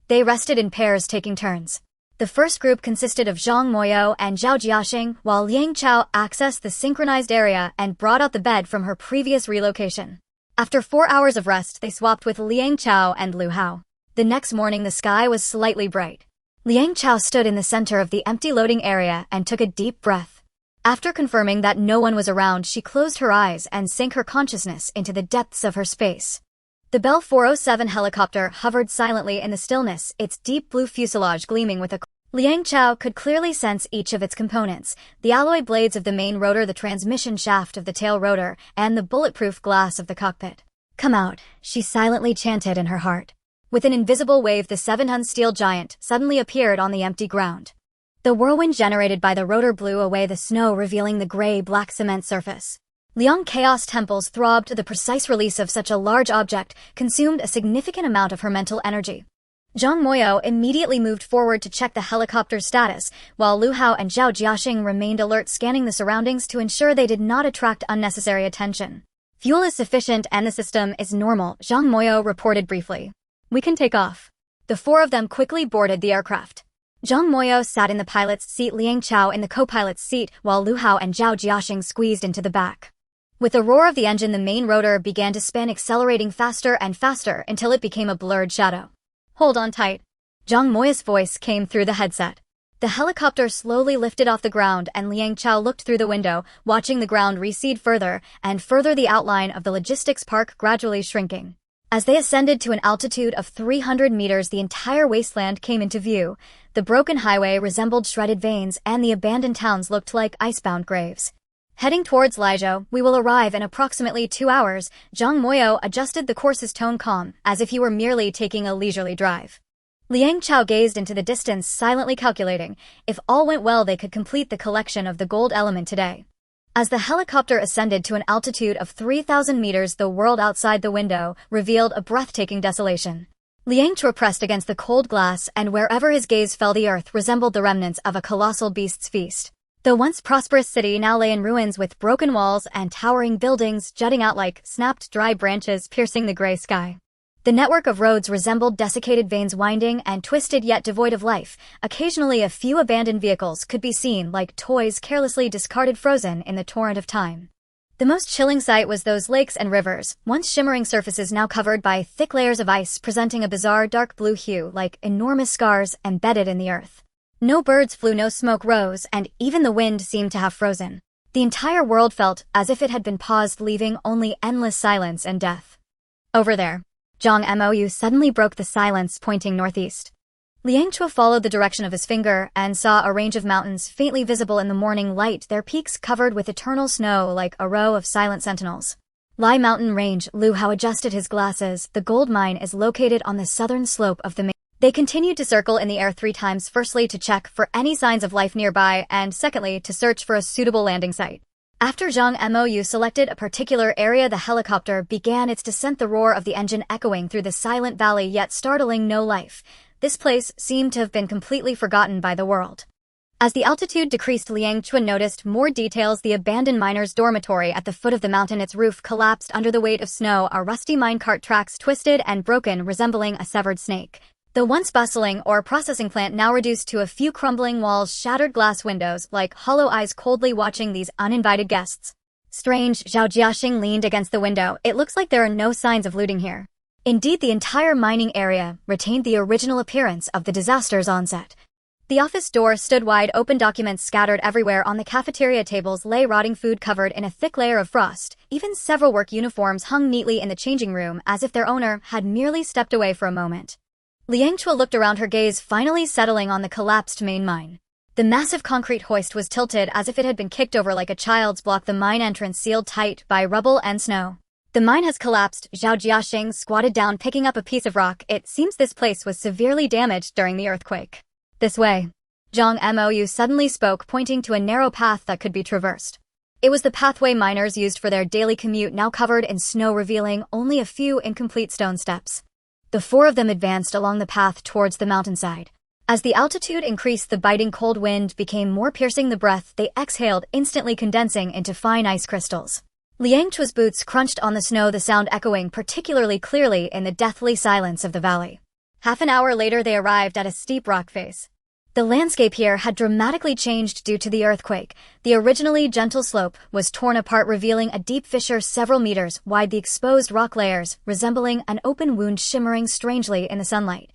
They rested in pairs, taking turns. The first group consisted of Zhang Moyo and Zhao Jiaxing, while Liang Chao accessed the synchronized area and brought out the bed from her previous relocation. After 4 hours of rest, they swapped with Liang Chao and Lu Hao. The next morning, the sky was slightly bright. Liang Chao stood in the center of the empty loading area and took a deep breath. After confirming that no one was around, she closed her eyes and sank her consciousness into the depths of her space. The Bell 407 helicopter hovered silently in the stillness, its deep blue fuselage gleaming with a... Liang Chao could clearly sense each of its components: the alloy blades of the main rotor, the transmission shaft of the tail rotor, and the bulletproof glass of the cockpit. Come out, she silently chanted in her heart. With an invisible wave, the 7-ton steel giant suddenly appeared on the empty ground. The whirlwind generated by the rotor blew away the snow, revealing the gray-black cement surface. Liang Chaos temples throbbed. The precise release of such a large object consumed a significant amount of her mental energy. Zhang Moyo immediately moved forward to check the helicopter's status, while Lu Hao and Zhao Jiaxing remained alert, scanning the surroundings to ensure they did not attract unnecessary attention. Fuel is sufficient and the system is normal, Zhang Moyo reported briefly. We can take off. The four of them quickly boarded the aircraft. Zhang Moyo sat in the pilot's seat, Liang Chao in the co-pilot's seat, while Lu Hao and Zhao Jiaxing squeezed into the back. With the roar of the engine, the main rotor began to spin, accelerating faster and faster until it became a blurred shadow. Hold on tight. Zhang Moya's voice came through the headset. The helicopter slowly lifted off the ground, and Liang Chao looked through the window, watching the ground recede further and further, the outline of the logistics park gradually shrinking. As they ascended to an altitude of 300 meters, the entire wasteland came into view. The broken highway resembled shredded veins, and the abandoned towns looked like icebound graves. Heading towards Liangzhou, we will arrive in approximately 2 hours. Zhang Moyo adjusted the course's tone, calm, as if he were merely taking a leisurely drive. Liang Chao gazed into the distance, silently calculating. If all went well, they could complete the collection of the gold element today. As the helicopter ascended to an altitude of 3,000 meters, the world outside the window revealed a breathtaking desolation. Liang Chao pressed against the cold glass, and wherever his gaze fell, the earth resembled the remnants of a colossal beast's feast. The once prosperous city now lay in ruins, with broken walls and towering buildings jutting out like snapped dry branches piercing the gray sky. The network of roads resembled desiccated veins, winding and twisted yet devoid of life. Occasionally, a few abandoned vehicles could be seen, like toys carelessly discarded, frozen in the torrent of time. The most chilling sight was those lakes and rivers, once shimmering surfaces now covered by thick layers of ice, presenting a bizarre dark blue hue, like enormous scars embedded in the earth. No birds flew, no smoke rose, and even the wind seemed to have frozen. The entire world felt as if it had been paused, leaving only endless silence and death. Over there. Zhang Mou suddenly broke the silence, pointing northeast. Liang Chao followed the direction of his finger and saw a range of mountains faintly visible in the morning light, their peaks covered with eternal snow like a row of silent sentinels. Lai Mountain Range. Lu Hao adjusted his glasses. The gold mine is located on the southern slope of the main. They continued to circle in the air 3 times, firstly to check for any signs of life nearby, and secondly to search for a suitable landing site. After Zhang Mou selected a particular area, the helicopter began its descent, the roar of the engine echoing through the silent valley, yet startling no life. This place seemed to have been completely forgotten by the world. As the altitude decreased, Liang Chao noticed more details: the abandoned miner's dormitory at the foot of the mountain, its roof collapsed under the weight of snow, our rusty minecart tracks twisted and broken, resembling a severed snake. The once bustling ore processing plant now reduced to a few crumbling walls, shattered glass windows, like hollow eyes coldly watching these uninvited guests. Strange, Zhao Jiaxing leaned against the window. It looks like there are no signs of looting here. Indeed, the entire mining area retained the original appearance of the disaster's onset. The office door stood wide open, documents scattered everywhere. On the cafeteria tables lay rotting food covered in a thick layer of frost. Even several work uniforms hung neatly in the changing room, as if their owner had merely stepped away for a moment. Liang Chao looked around, her gaze finally settling on the collapsed main mine. The massive concrete hoist was tilted as if it had been kicked over like a child's block, the mine entrance sealed tight by rubble and snow. The mine has collapsed. Zhao Jiaxing squatted down, picking up a piece of rock. It seems this place was severely damaged during the earthquake. This way. Zhang Mou suddenly spoke, pointing to a narrow path that could be traversed. It was the pathway miners used for their daily commute, now covered in snow, revealing only a few incomplete stone steps. The four of them advanced along the path towards the mountainside. As the altitude increased, the biting cold wind became more piercing. The breath they exhaled instantly condensing into fine ice crystals. Liang Chao's boots crunched on the snow, the sound echoing particularly clearly in the deathly silence of the valley. Half an hour later, they arrived at a steep rock face. The landscape here had dramatically changed due to the earthquake. The originally gentle slope was torn apart, revealing a deep fissure several meters wide, the exposed rock layers resembling an open wound shimmering strangely in the sunlight.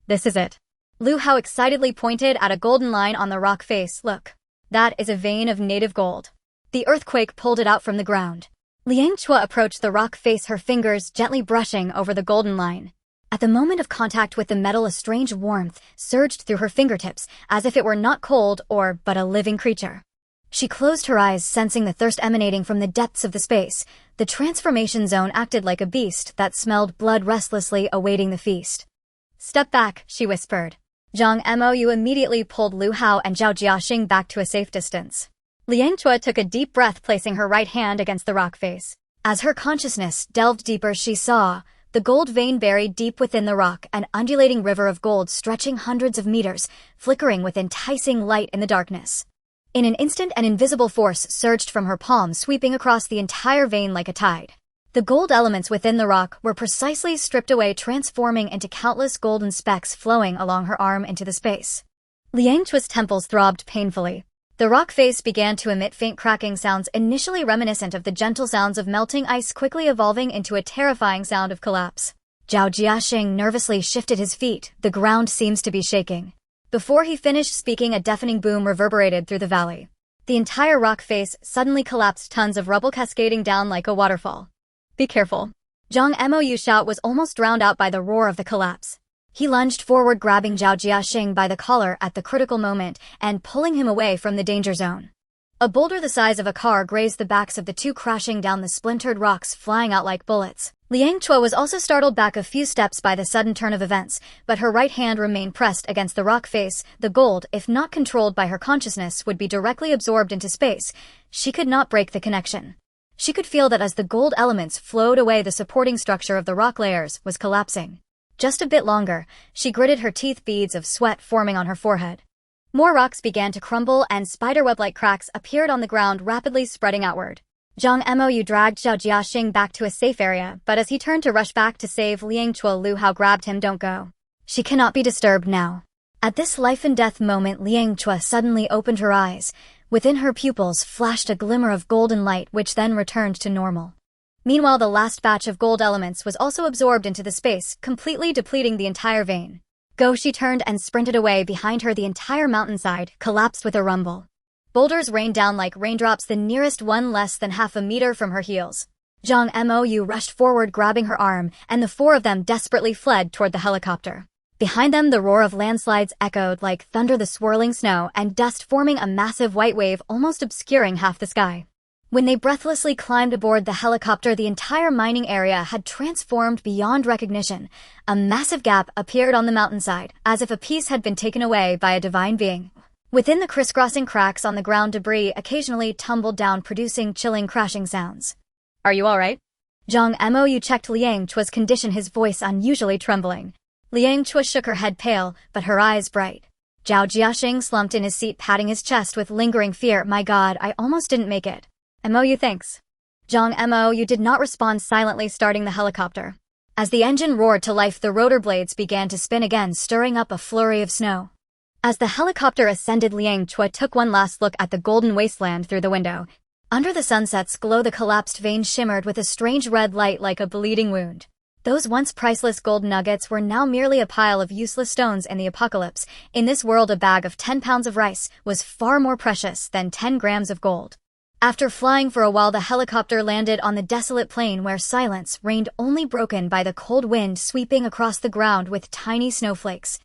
"This is it." Liu Hao excitedly pointed at a golden line on the rock face. "Look, that is a vein of native gold." The earthquake pulled it out from the ground. Liang Chao approached the rock face, her fingers gently brushing over the golden line. At the moment of contact with the metal, a strange warmth surged through her fingertips, as if it were not cold but a living creature. She closed her eyes, sensing the thirst emanating from the depths of the space. The transformation zone acted like a beast that smelled blood, restlessly awaiting the feast. "Step back," she whispered. Zhang Mou immediately pulled Liu Hao and Zhao Jiaxing back to a safe distance. Liang Chao took a deep breath, placing her right hand against the rock face. As her consciousness delved deeper, she saw the gold vein buried deep within the rock, an undulating river of gold stretching hundreds of meters, flickering with enticing light in the darkness. In an instant, an invisible force surged from her palm, sweeping across the entire vein like a tide. The gold elements within the rock were precisely stripped away, transforming into countless golden specks flowing along her arm into the space. Liang Chao's temples throbbed painfully. The rock face began to emit faint cracking sounds, initially reminiscent of the gentle sounds of melting ice, quickly evolving into a terrifying sound of collapse. Zhao Jiaxing nervously shifted his feet. "The ground seems to be shaking." Before he finished speaking, a deafening boom reverberated through the valley. The entire rock face suddenly collapsed, tons of rubble cascading down like a waterfall. "Be careful." Zhang Mou's shout was almost drowned out by the roar of the collapse. He lunged forward, grabbing Zhao Jiaxing by the collar at the critical moment and pulling him away from the danger zone. A boulder the size of a car grazed the backs of the two, crashing down the splintered rocks, flying out like bullets. Liang Chao was also startled back a few steps by the sudden turn of events, but her right hand remained pressed against the rock face. The gold, if not controlled by her consciousness, would be directly absorbed into space. She could not break the connection. She could feel that as the gold elements flowed away, the supporting structure of the rock layers was collapsing. Just a bit longer, she gritted her teeth, beads of sweat forming on her forehead. More rocks began to crumble and spiderweb-like cracks appeared on the ground, rapidly spreading outward. Zhang Mou dragged Zhao Jiaxing back to a safe area, but as he turned to rush back to save Liang Chao, Liu Hao grabbed him. "Don't go. She cannot be disturbed now." At this life-and-death moment, Liang Chao suddenly opened her eyes. Within her pupils flashed a glimmer of golden light, which then returned to normal. Meanwhile, the last batch of gold elements was also absorbed into the space, completely depleting the entire vein. "Go!" She turned and sprinted away. Behind her, the entire mountainside collapsed with a rumble. Boulders rained down like raindrops, the nearest one less than half a meter from her heels. Zhang Mou rushed forward, grabbing her arm, and the four of them desperately fled toward the helicopter. Behind them, the roar of landslides echoed like thunder, the swirling snow and dust forming a massive white wave, almost obscuring half the sky. When they breathlessly climbed aboard the helicopter, the entire mining area had transformed beyond recognition. A massive gap appeared on the mountainside, as if a piece had been taken away by a divine being. Within the crisscrossing cracks on the ground, debris occasionally tumbled down, producing chilling crashing sounds. "Are you all right?" Zhang Mou checked Liang Chao's condition, his voice unusually trembling. Liang Chao shook her head, pale, but her eyes bright. Zhao Jiaxing slumped in his seat, patting his chest with lingering fear. "My God, I almost didn't make it." "Mou, thanks." Zhang Mou did not respond, silently starting the helicopter. As the engine roared to life, the rotor blades began to spin again, stirring up a flurry of snow. As the helicopter ascended, Liang Chao took one last look at the golden wasteland through the window. Under the sunset's glow, the collapsed vein shimmered with a strange red light like a bleeding wound. Those once priceless gold nuggets were now merely a pile of useless stones in the apocalypse. In this world, a bag of 10 pounds of rice was far more precious than 10 grams of gold. After flying for a while, the helicopter landed on the desolate plain where silence reigned, only broken by the cold wind sweeping across the ground with tiny snowflakes.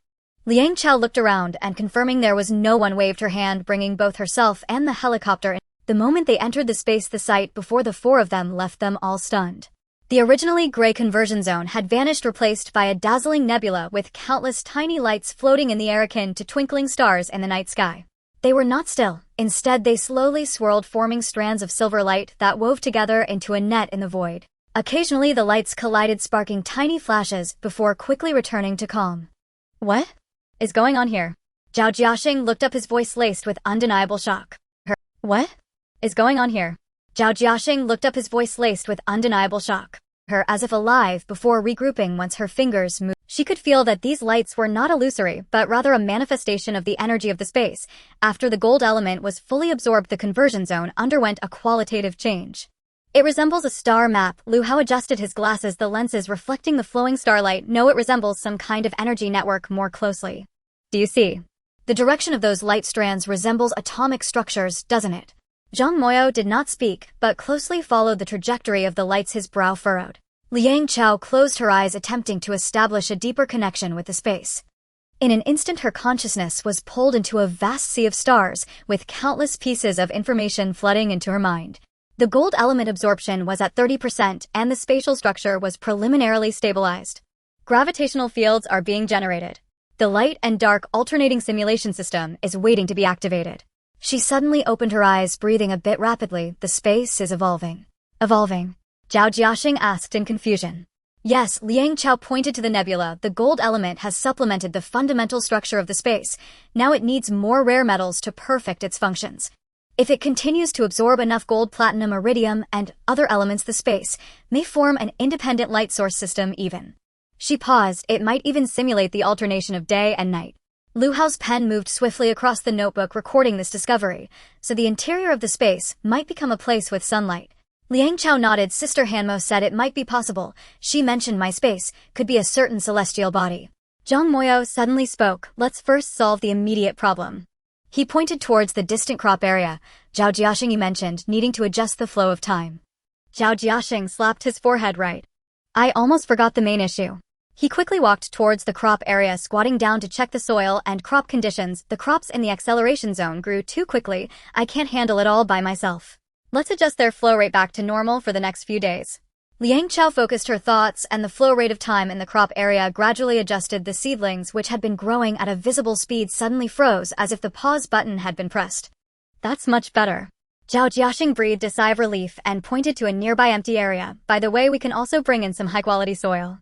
Liang Chao looked around and, confirming there was no one, waved her hand, bringing both herself and the helicopter in. The moment they entered the space, the sight before the four of them left them all stunned. The originally gray conversion zone had vanished, replaced by a dazzling nebula with countless tiny lights floating in the air, akin to twinkling stars in the night sky. They were not still. Instead, they slowly swirled, forming strands of silver light that wove together into a net in the void. Occasionally, the lights collided, sparking tiny flashes before quickly returning to calm. What is going on here? Zhao Jiaxing looked up, his voice laced with undeniable shock. What is going on here? Zhao Jiaxing looked up, his voice laced with undeniable shock. Her as if alive before regrouping once her fingers moved. She could feel that these lights were not illusory, but rather a manifestation of the energy of the space. After the gold element was fully absorbed, the conversion zone underwent a qualitative change. It resembles a star map. Liu Hao adjusted his glasses, the lenses reflecting the flowing starlight. No, it resembles some kind of energy network more closely. Do you see? The direction of those light strands resembles atomic structures, doesn't it? Zhang Moyo did not speak, but closely followed the trajectory of the lights, his brow furrowed. Liang Chao closed her eyes, attempting to establish a deeper connection with the space. In an instant, her consciousness was pulled into a vast sea of stars, with countless pieces of information flooding into her mind. The gold element absorption was at 30%, and the spatial structure was preliminarily stabilized. Gravitational fields are being generated. The light and dark alternating simulation system is waiting to be activated. She suddenly opened her eyes, breathing a bit rapidly. The space is evolving. Evolving? Zhao Jiaxing asked in confusion. Yes, Liang Chao pointed to the nebula. The gold element has supplemented the fundamental structure of the space. Now it needs more rare metals to perfect its functions. If it continues to absorb enough gold, platinum, iridium, and other elements, the space may form an independent light source system even. She paused. It might even simulate the alternation of day and night. Liu Hao's pen moved swiftly across the notebook, recording this discovery. So the interior of the space might become a place with sunlight. Liang Chao nodded. Sister Hanmo said it might be possible. She mentioned my space could be a certain celestial body. Zhang Moyo suddenly spoke. Let's first solve the immediate problem. He pointed towards the distant crop area. Zhao Jiaxing, you mentioned needing to adjust the flow of time. Zhao Jiaxing slapped his forehead. Right. I almost forgot the main issue. He quickly walked towards the crop area, squatting down to check the soil and crop conditions. The crops in the acceleration zone grew too quickly. I can't handle it all by myself. Let's adjust their flow rate back to normal for the next few days. Liang Chao focused her thoughts, and the flow rate of time in the crop area gradually adjusted. The seedlings, which had been growing at a visible speed, suddenly froze as if the pause button had been pressed. That's much better. Zhao Jiaxing breathed a sigh of relief and pointed to a nearby empty area. By the way, we can also bring in some high-quality soil.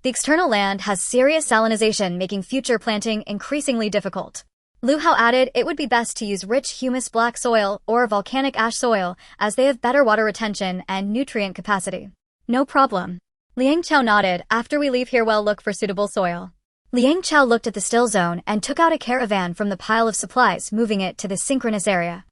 The external land has serious salinization, making future planting increasingly difficult. Liu Hao added it would be best to use rich humus black soil or volcanic ash soil, as they have better water retention and nutrient capacity. No problem. Liang Chao nodded. After we leave here, we'll look for suitable soil. Liang Chao looked at the still zone and took out a caravan from the pile of supplies, moving it to the synchronous area.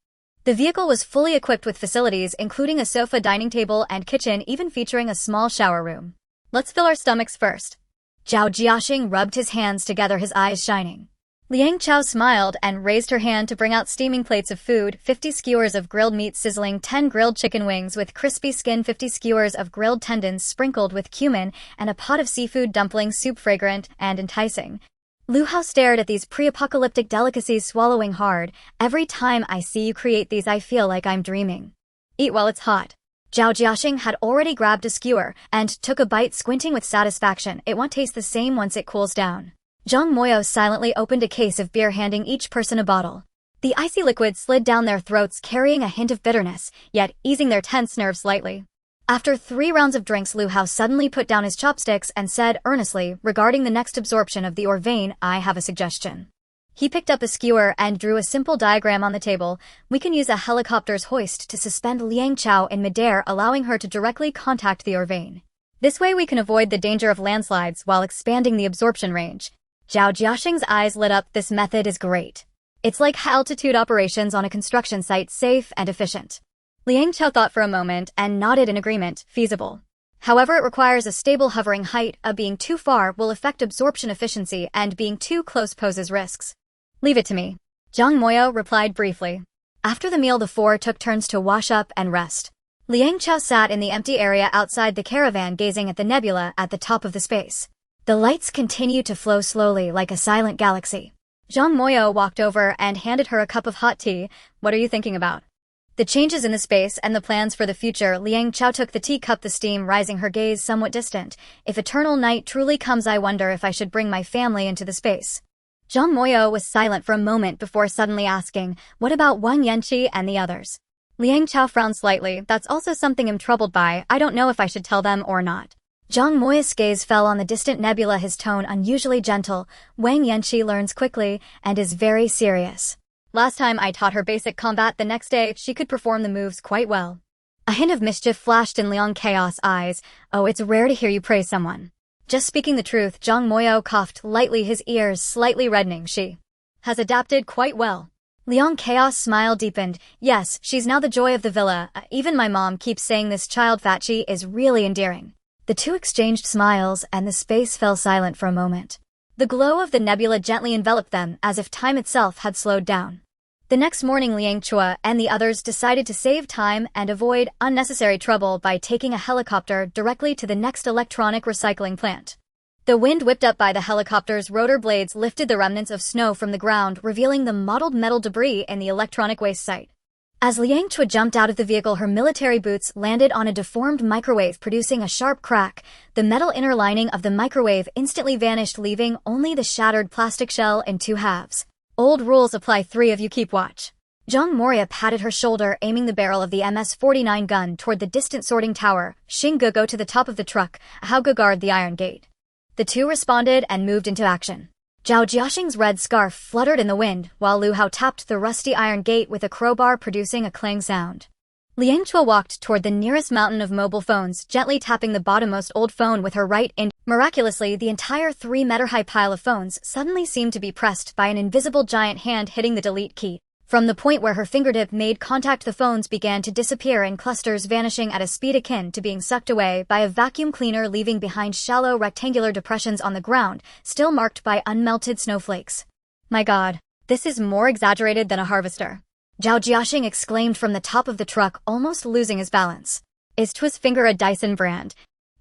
The vehicle was fully equipped with facilities, including a sofa, dining table, and kitchen, even featuring a small shower room. Let's fill our stomachs first. Zhao Jiaxing rubbed his hands together, his eyes shining. Liang Chao smiled and raised her hand to bring out steaming plates of food, 50 skewers of grilled meat sizzling, 10 grilled chicken wings with crispy skin, 50 skewers of grilled tendons sprinkled with cumin, and a pot of seafood dumpling soup, fragrant and enticing. Liu Hao stared at these pre-apocalyptic delicacies, swallowing hard. Every time I see you create these, I feel like I'm dreaming. Eat while it's hot. Zhao Jiaxing had already grabbed a skewer and took a bite, squinting with satisfaction. It won't taste the same once it cools down. Zhang Moyo silently opened a case of beer, handing each person a bottle. The icy liquid slid down their throats, carrying a hint of bitterness, yet easing their tense nerves slightly. After 3 rounds of drinks, Liu Hao suddenly put down his chopsticks and said earnestly, regarding the next absorption of the ore vein, I have a suggestion. He picked up a skewer and drew a simple diagram on the table. We can use a helicopter's hoist to suspend Liang Chao in midair, allowing her to directly contact the ore vein. This way we can avoid the danger of landslides while expanding the absorption range. Zhao Jiaxing's eyes lit up. This method is great. It's like high-altitude operations on a construction site, safe and efficient. Liang Chao thought for a moment and nodded in agreement. Feasible. However, it requires a stable hovering height. Being too far will affect absorption efficiency, and being too close poses risks. Leave it to me. Zhang Moyo replied briefly. After the meal, the 4 took turns to wash up and rest. Liang Chao sat in the empty area outside the caravan, gazing at the nebula at the top of the space. The lights continued to flow slowly like a silent galaxy. Zhang Moyo walked over and handed her a cup of hot tea. What are you thinking about? The changes in the space and the plans for the future. Liang Chao took the teacup, the steam rising, her gaze somewhat distant. If eternal night truly comes, I wonder if I should bring my family into the space. Zhang Moyo was silent for a moment before suddenly asking, "What about Wang Yanqi and the others?" Liang Chao frowned slightly. "That's also something I'm troubled by. I don't know if I should tell them or not." Zhang Moyo's gaze fell on the distant nebula, his tone unusually gentle. "Wang Yanqi learns quickly and is very serious. Last time I taught her basic combat, the next day she could perform the moves quite well." A hint of mischief flashed in Liang Chao's eyes. "Oh, it's rare to hear you praise someone." Just speaking the truth, Zhang Moyo coughed lightly, his ears slightly reddening. "She has adapted quite well." Liang Chaos smile deepened. "Yes, she's now the joy of the villa. Even my mom keeps saying this child Fatchi is really endearing." The two exchanged smiles, and the space fell silent for a moment. The glow of the nebula gently enveloped them, as if time itself had slowed down. The next morning, Liang Chao and the others decided to save time and avoid unnecessary trouble by taking a helicopter directly to the next electronic recycling plant. The wind whipped up by the helicopter's rotor blades lifted the remnants of snow from the ground, revealing the mottled metal debris in the electronic waste site. As Liang Chao jumped out of the vehicle, her military boots landed on a deformed microwave, producing a sharp crack. The metal inner lining of the microwave instantly vanished, leaving only the shattered plastic shell in two halves. "Old rules apply, three of you keep watch." Zhang Moria patted her shoulder, aiming the barrel of the MS-49 gun toward the distant sorting tower. "Xing Ge, go to the top of the truck. Hao Ge, guard the iron gate." The two responded and moved into action. Zhao Jiaxing's red scarf fluttered in the wind, while Lu Hao tapped the rusty iron gate with a crowbar, producing a clang sound. Liang Chao walked toward the nearest mountain of mobile phones, gently tapping the bottommost old phone with her right hand. Miraculously, the entire 3-meter-high pile of phones suddenly seemed to be pressed by an invisible giant hand, hitting the delete key. From the point where her fingertip made contact, the phones began to disappear in clusters, vanishing at a speed akin to being sucked away by a vacuum cleaner, leaving behind shallow rectangular depressions on the ground, still marked by unmelted snowflakes. "My God, this is more exaggerated than a harvester," Zhao Jiaxing exclaimed from the top of the truck, almost losing his balance. "Is Twi's finger a Dyson brand?"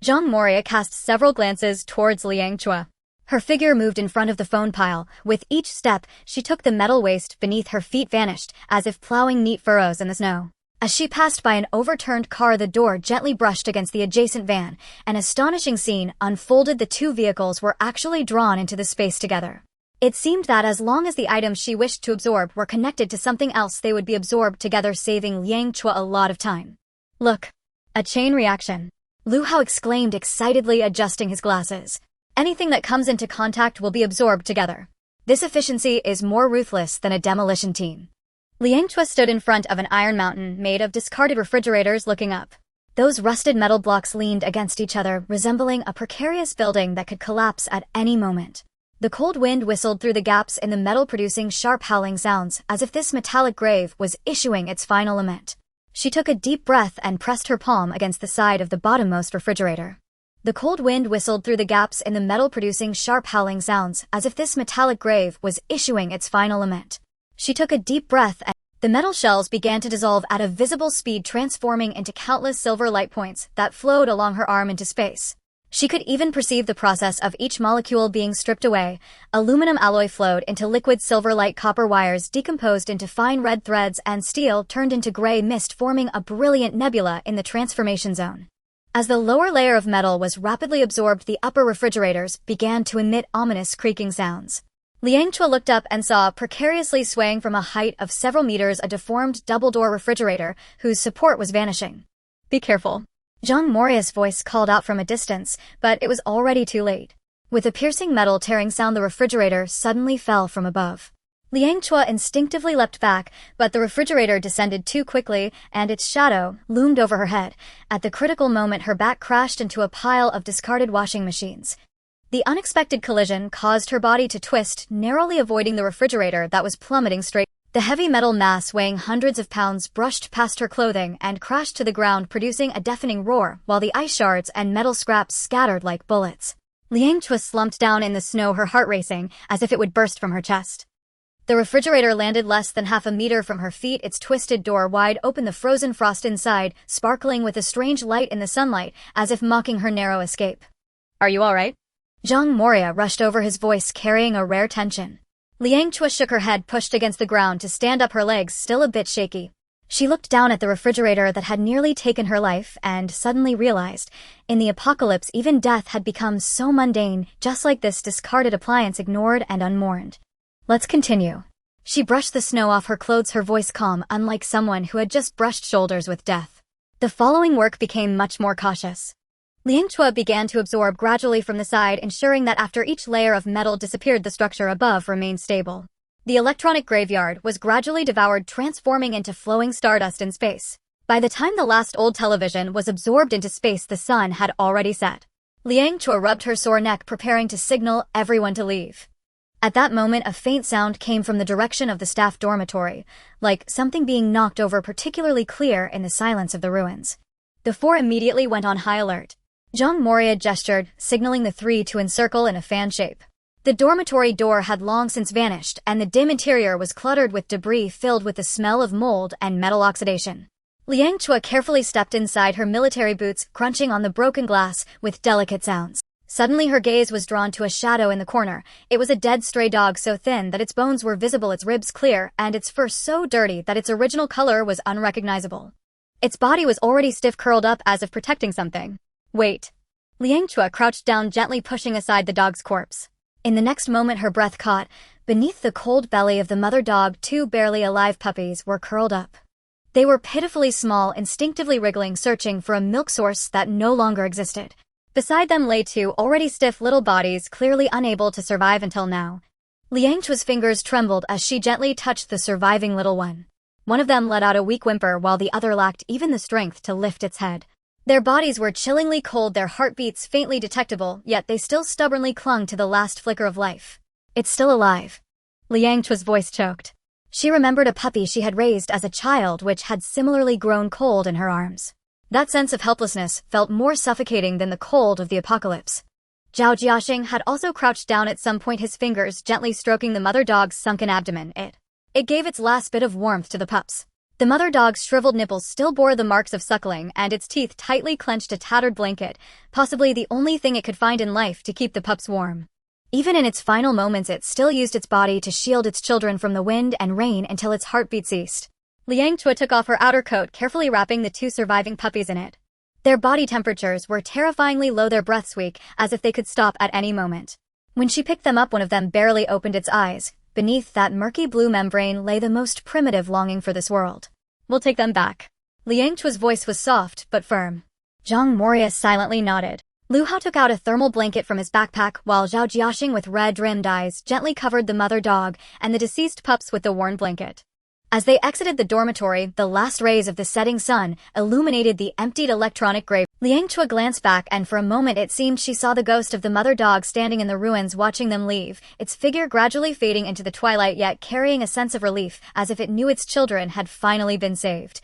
Zhang Moria cast several glances towards Liang Chao. Her figure moved in front of the phone pile. With each step, she took the metal waste beneath her feet vanished, as if plowing neat furrows in the snow. As she passed by an overturned car, the door gently brushed against the adjacent van. An astonishing scene unfolded. The two vehicles were actually drawn into the space together. It seemed that as long as the items she wished to absorb were connected to something else, they would be absorbed together, saving Liang Chao a lot of time. "Look, a chain reaction," Lu Hao exclaimed excitedly, adjusting his glasses. "Anything that comes into contact will be absorbed together. This efficiency is more ruthless than a demolition team." Liang Chao stood in front of an iron mountain made of discarded refrigerators, looking up. Those rusted metal blocks leaned against each other, resembling a precarious building that could collapse at any moment. The cold wind whistled through the gaps in the metal, producing sharp howling sounds, as if this metallic grave was issuing its final lament. She took a deep breath and pressed her palm against the side of the bottommost refrigerator. The cold wind whistled through the gaps in the metal, producing sharp howling sounds, as if this metallic grave was issuing its final lament. She took a deep breath, and the metal shells began to dissolve at a visible speed, transforming into countless silver light points that flowed along her arm into space. She could even perceive the process of each molecule being stripped away. Aluminum alloy flowed into liquid silver light, copper wires decomposed into fine red threads, and steel turned into gray mist, forming a brilliant nebula in the transformation zone. As the lower layer of metal was rapidly absorbed, the upper refrigerators began to emit ominous creaking sounds. Liang Chao looked up and saw, precariously swaying from a height of several meters, a deformed double-door refrigerator whose support was vanishing. "Be careful," Zhang Moria's voice called out from a distance, but it was already too late. With a piercing metal tearing sound, the refrigerator suddenly fell from above. Liang Chao instinctively leapt back, but the refrigerator descended too quickly, and its shadow loomed over her head. At the critical moment, her back crashed into a pile of discarded washing machines. The unexpected collision caused her body to twist, narrowly avoiding the refrigerator that was plummeting straight. The heavy metal mass, weighing hundreds of pounds, brushed past her clothing and crashed to the ground, producing a deafening roar, while the ice shards and metal scraps scattered like bullets. Liang Chao slumped down in the snow, her heart racing, as if it would burst from her chest. The refrigerator landed less than half a meter from her feet, its twisted door wide open, the frozen frost inside sparkling with a strange light in the sunlight, as if mocking her narrow escape. "Are you all right?" Zhang Moria rushed over, his voice carrying a rare tension. Liang Chao shook her head, pushed against the ground to stand up, her legs still a bit shaky. She looked down at the refrigerator that had nearly taken her life and suddenly realized, in the apocalypse, even death had become so mundane, just like this discarded appliance, ignored and unmourned. Let's continue. She brushed the snow off her clothes, her voice calm, unlike someone who had just brushed shoulders with death. The following work became much more cautious. Liang Chao began to absorb gradually from the side, ensuring that after each layer of metal disappeared, the structure above remained stable. The electronic graveyard was gradually devoured, transforming into flowing stardust in space. By the time the last old television was absorbed into space, the sun had already set. Liang Chao rubbed her sore neck, preparing to signal everyone to leave. At that moment, a faint sound came from the direction of the staff dormitory, like something being knocked over, particularly clear in the silence of the ruins. The four immediately went on high alert. Zhang Moria gestured, signaling the three to encircle in a fan shape. The dormitory door had long since vanished, and the dim interior was cluttered with debris filled with the smell of mold and metal oxidation. Liang Chao carefully stepped inside, her military boots crunching on the broken glass with delicate sounds. Suddenly her gaze was drawn to a shadow in the corner. It was a dead stray dog, so thin that its bones were visible, its ribs clear, and its fur so dirty that its original color was unrecognizable. Its body was already stiff, curled up as if protecting something. Wait. Liang Chao crouched down, gently pushing aside the dog's corpse. In the next moment, her breath caught. Beneath the cold belly of the mother dog, two barely alive puppies were curled up. They were pitifully small, instinctively wriggling, searching for a milk source that no longer existed. Beside them lay two already stiff little bodies, clearly unable to survive until now. Liang Chao's fingers trembled as she gently touched the surviving little one. One of them let out a weak whimper while the other lacked even the strength to lift its head. Their bodies were chillingly cold, their heartbeats faintly detectable, yet they still stubbornly clung to the last flicker of life. It's still alive. Liang Chao's voice choked. She remembered a puppy she had raised as a child which had similarly grown cold in her arms. That sense of helplessness felt more suffocating than the cold of the apocalypse. Zhao Jiaxing had also crouched down at some point, his fingers gently stroking the mother dog's sunken abdomen. It gave its last bit of warmth to the pups. The mother dog's shriveled nipples still bore the marks of suckling, and its teeth tightly clenched a tattered blanket, possibly the only thing it could find in life to keep the pups warm. Even in its final moments, it still used its body to shield its children from the wind and rain until its heartbeat ceased. Liang Chao took off her outer coat, carefully wrapping the two surviving puppies in it. Their body temperatures were terrifyingly low, their breaths weak, as if they could stop at any moment. When she picked them up, one of them barely opened its eyes. Beneath that murky blue membrane lay the most primitive longing for this world. We'll take them back. Liang Chao's voice was soft but firm. Zhang Moria silently nodded. Lu Hao took out a thermal blanket from his backpack, while Zhao Jiaxing with red-rimmed eyes gently covered the mother dog and the deceased pups with the worn blanket. As they exited the dormitory, the last rays of the setting sun illuminated the emptied electronic grave. Liang Chao glanced back, and for a moment it seemed she saw the ghost of the mother dog standing in the ruins, watching them leave, its figure gradually fading into the twilight, yet carrying a sense of relief, as if it knew its children had finally been saved.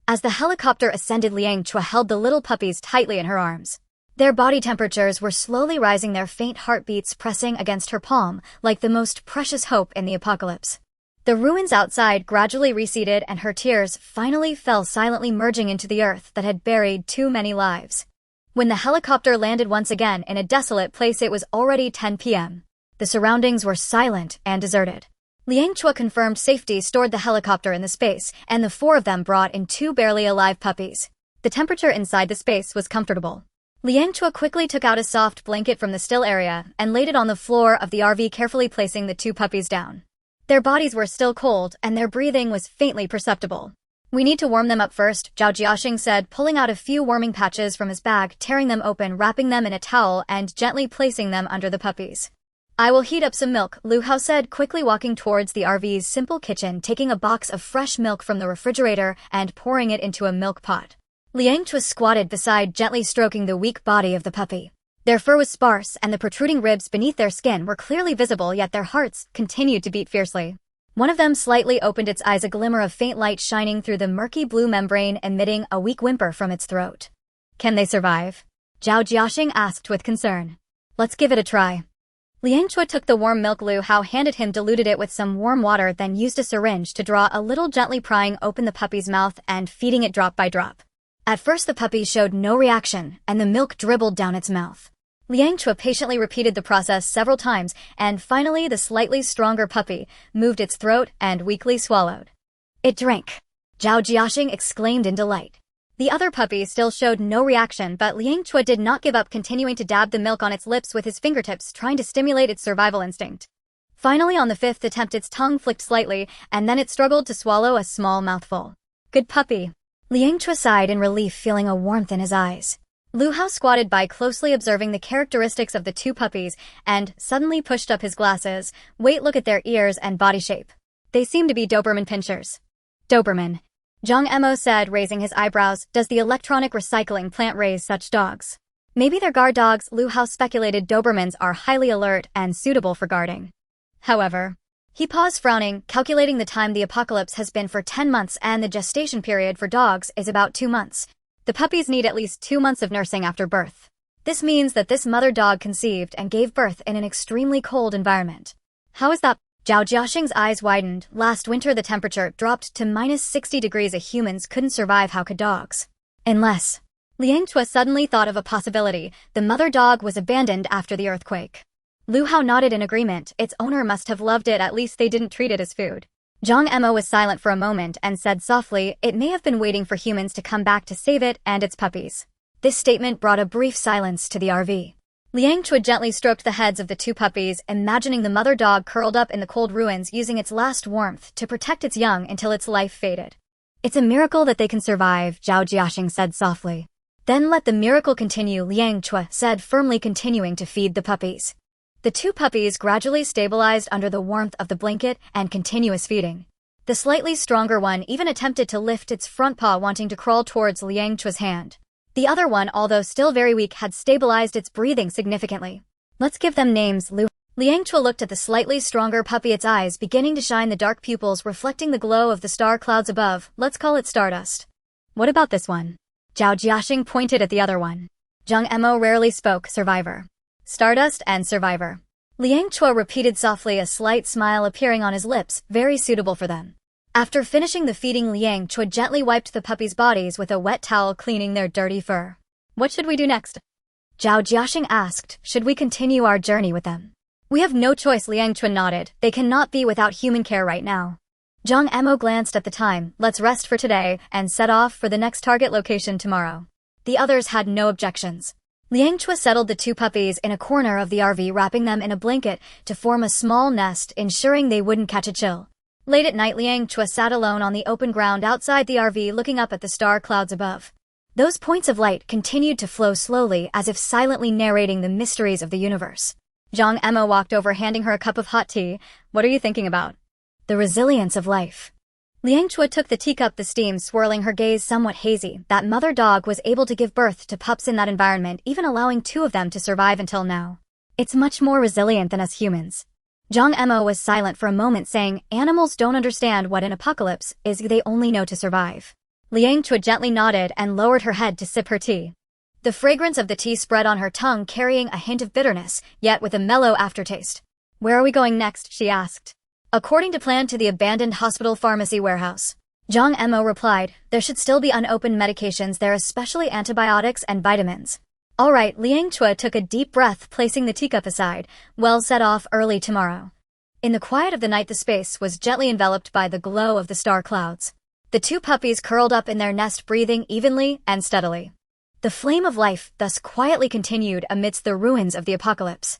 As the helicopter ascended, Liang Chao held the little puppies tightly in her arms. Their body temperatures were slowly rising, their faint heartbeats pressing against her palm, like the most precious hope in the apocalypse. The ruins outside gradually receded, and her tears finally fell silently, merging into the earth that had buried too many lives. When the helicopter landed once again in a desolate place, it was already 10 p.m. The surroundings were silent and deserted. Liang Chao confirmed safety, stored the helicopter in the space, and the four of them brought in two barely alive puppies. The temperature inside the space was comfortable. Liang Chao quickly took out a soft blanket from the still area and laid it on the floor of the RV, carefully placing the two puppies down. Their bodies were still cold, and their breathing was faintly perceptible. We need to warm them up first, Zhao Jiaxing said, pulling out a few warming patches from his bag, tearing them open, wrapping them in a towel, and gently placing them under the puppies. I will heat up some milk, Lu Hao said, quickly walking towards the RV's simple kitchen, taking a box of fresh milk from the refrigerator and pouring it into a milk pot. Liang Chao squatted beside, gently stroking the weak body of the puppy. Their fur was sparse, and the protruding ribs beneath their skin were clearly visible, yet their hearts continued to beat fiercely. One of them slightly opened its eyes, a glimmer of faint light shining through the murky blue membrane, emitting a weak whimper from its throat. Can they survive? Zhao Jiaxing asked with concern. Let's give it a try. Liang Chao took the warm milk Lu Hao handed him, diluted it with some warm water, then used a syringe to draw a little, gently prying open the puppy's mouth and feeding it drop by drop. At first the puppy showed no reaction, and the milk dribbled down its mouth. Liang Chao patiently repeated the process several times, and finally the slightly stronger puppy moved its throat and weakly swallowed. It drank. Zhao Jiaxing exclaimed in delight. The other puppy still showed no reaction, but Liang Chao did not give up, continuing to dab the milk on its lips with his fingertips, trying to stimulate its survival instinct. Finally, on the fifth attempt, its tongue flicked slightly, and then it struggled to swallow a small mouthful. Good puppy. Liang Chao sighed in relief, feeling a warmth in his eyes. Lu Hao squatted by, closely observing the characteristics of the two puppies, and suddenly pushed up his glasses. Wait, look at their ears and body shape. They seem to be Doberman pinschers. Doberman. Zhang Emo said, raising his eyebrows. Does the electronic recycling plant raise such dogs? Maybe they're guard dogs. Lu Hao speculated. Dobermans are highly alert and suitable for guarding. However, he paused, frowning, calculating the time. The apocalypse has been for 10 months and the gestation period for dogs is about 2 months. The puppies need at least 2 months of nursing after birth. This means that this mother dog conceived and gave birth in an extremely cold environment. How is that? Zhao Jiaxing's eyes widened. Last winter the temperature dropped to minus 60 degrees. Humans couldn't survive. How could dogs? Unless... Liang Chao suddenly thought of a possibility. The mother dog was abandoned after the earthquake. Lu Hao nodded in agreement. Its owner must have loved it. At least they didn't treat it as food. Zhang Emo was silent for a moment and said softly, it may have been waiting for humans to come back to save it and its puppies. This statement brought a brief silence to the RV. Liang Chao gently stroked the heads of the two puppies, imagining the mother dog curled up in the cold ruins, using its last warmth to protect its young until its life faded. It's a miracle that they can survive, Zhao Jiaxing said softly. Then let the miracle continue, Liang Chao said firmly, continuing to feed the puppies. The two puppies gradually stabilized under the warmth of the blanket and continuous feeding. The slightly stronger one even attempted to lift its front paw, wanting to crawl towards Liang Chao's hand. The other one, although still very weak, had stabilized its breathing significantly. Let's give them names, Liang Chao looked at the slightly stronger puppy, its eyes beginning to shine, the dark pupils reflecting the glow of the star clouds above. Let's call it Stardust. What about this one? Zhao Jiaxing pointed at the other one. Zhang Emo rarely spoke. Survivor. Stardust and Survivor. Liang Chao repeated softly, a slight smile appearing on his lips, very suitable for them. After finishing the feeding, Liang Chao gently wiped the puppies' bodies with a wet towel, cleaning their dirty fur. What should we do next? Zhao Jiaxing asked. Should we continue our journey with them? We have no choice, Liang Chao nodded. They cannot be without human care right now. Zhang Emo glanced at the time. Let's rest for today and set off for the next target location tomorrow. The others had no objections. Liang Chao settled the two puppies in a corner of the RV, wrapping them in a blanket to form a small nest, ensuring they wouldn't catch a chill. Late at night, Liang Chao sat alone on the open ground outside the RV, looking up at the star clouds above. Those points of light continued to flow slowly, as if silently narrating the mysteries of the universe. Zhang Emo walked over, handing her a cup of hot tea. What are you thinking about? The resilience of life. Liang Chao took the teacup, the steam swirling, her gaze somewhat hazy. That mother dog was able to give birth to pups in that environment, even allowing 2 of them to survive until now. It's much more resilient than us humans. Zhang Emo was silent for a moment, saying, animals don't understand what an apocalypse is, they only know to survive. Liang Chao gently nodded and lowered her head to sip her tea. The fragrance of the tea spread on her tongue, carrying a hint of bitterness, yet with a mellow aftertaste. Where are we going next? She asked. According to plan, to the abandoned hospital pharmacy warehouse. Zhang Emo replied. There should still be unopened medications there, especially antibiotics and vitamins. All right, Liang Chao took a deep breath, placing the teacup aside. Well, set off early tomorrow. In the quiet of the night, the space was gently enveloped by the glow of the star clouds. The two puppies curled up in their nest, breathing evenly and steadily. The flame of life thus quietly continued amidst the ruins of the apocalypse.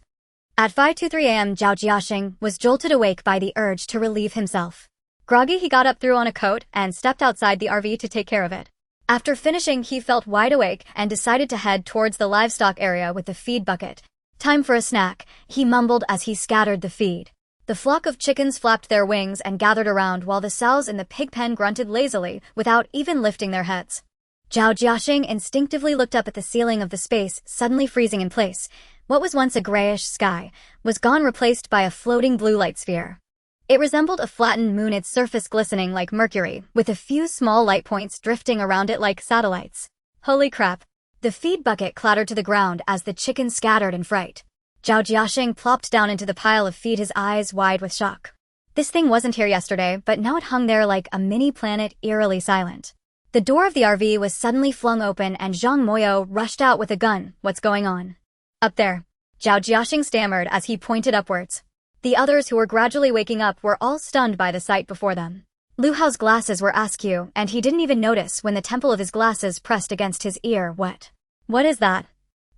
At 5:23 a.m., Zhao Jiaxing was jolted awake by the urge to relieve himself. Groggy, he got up, threw on a coat, and stepped outside the RV to take care of it. After finishing, he felt wide awake and decided to head towards the livestock area with the feed bucket. Time for a snack, he mumbled as he scattered the feed. The flock of chickens flapped their wings and gathered around, while the sows in the pig pen grunted lazily without even lifting their heads. Zhao Jiaxing instinctively looked up at the ceiling of the space, suddenly freezing in place. What was once a grayish sky was gone, replaced by a floating blue light sphere. It resembled a flattened moon, its surface glistening like mercury, with a few small light points drifting around it like satellites. Holy crap! The feed bucket clattered to the ground as the chickens scattered in fright. Zhao Jiaxing plopped down into the pile of feed, his eyes wide with shock. This thing wasn't here yesterday, but now it hung there like a mini planet, eerily silent. The door of the RV was suddenly flung open and Zhang Moyo rushed out with a gun. What's going on? Up there. Zhao Jiaxing stammered as he pointed upwards. The others, who were gradually waking up, were all stunned by the sight before them. Lu Hao's glasses were askew, and he didn't even notice when the temple of his glasses pressed against his ear. What is that?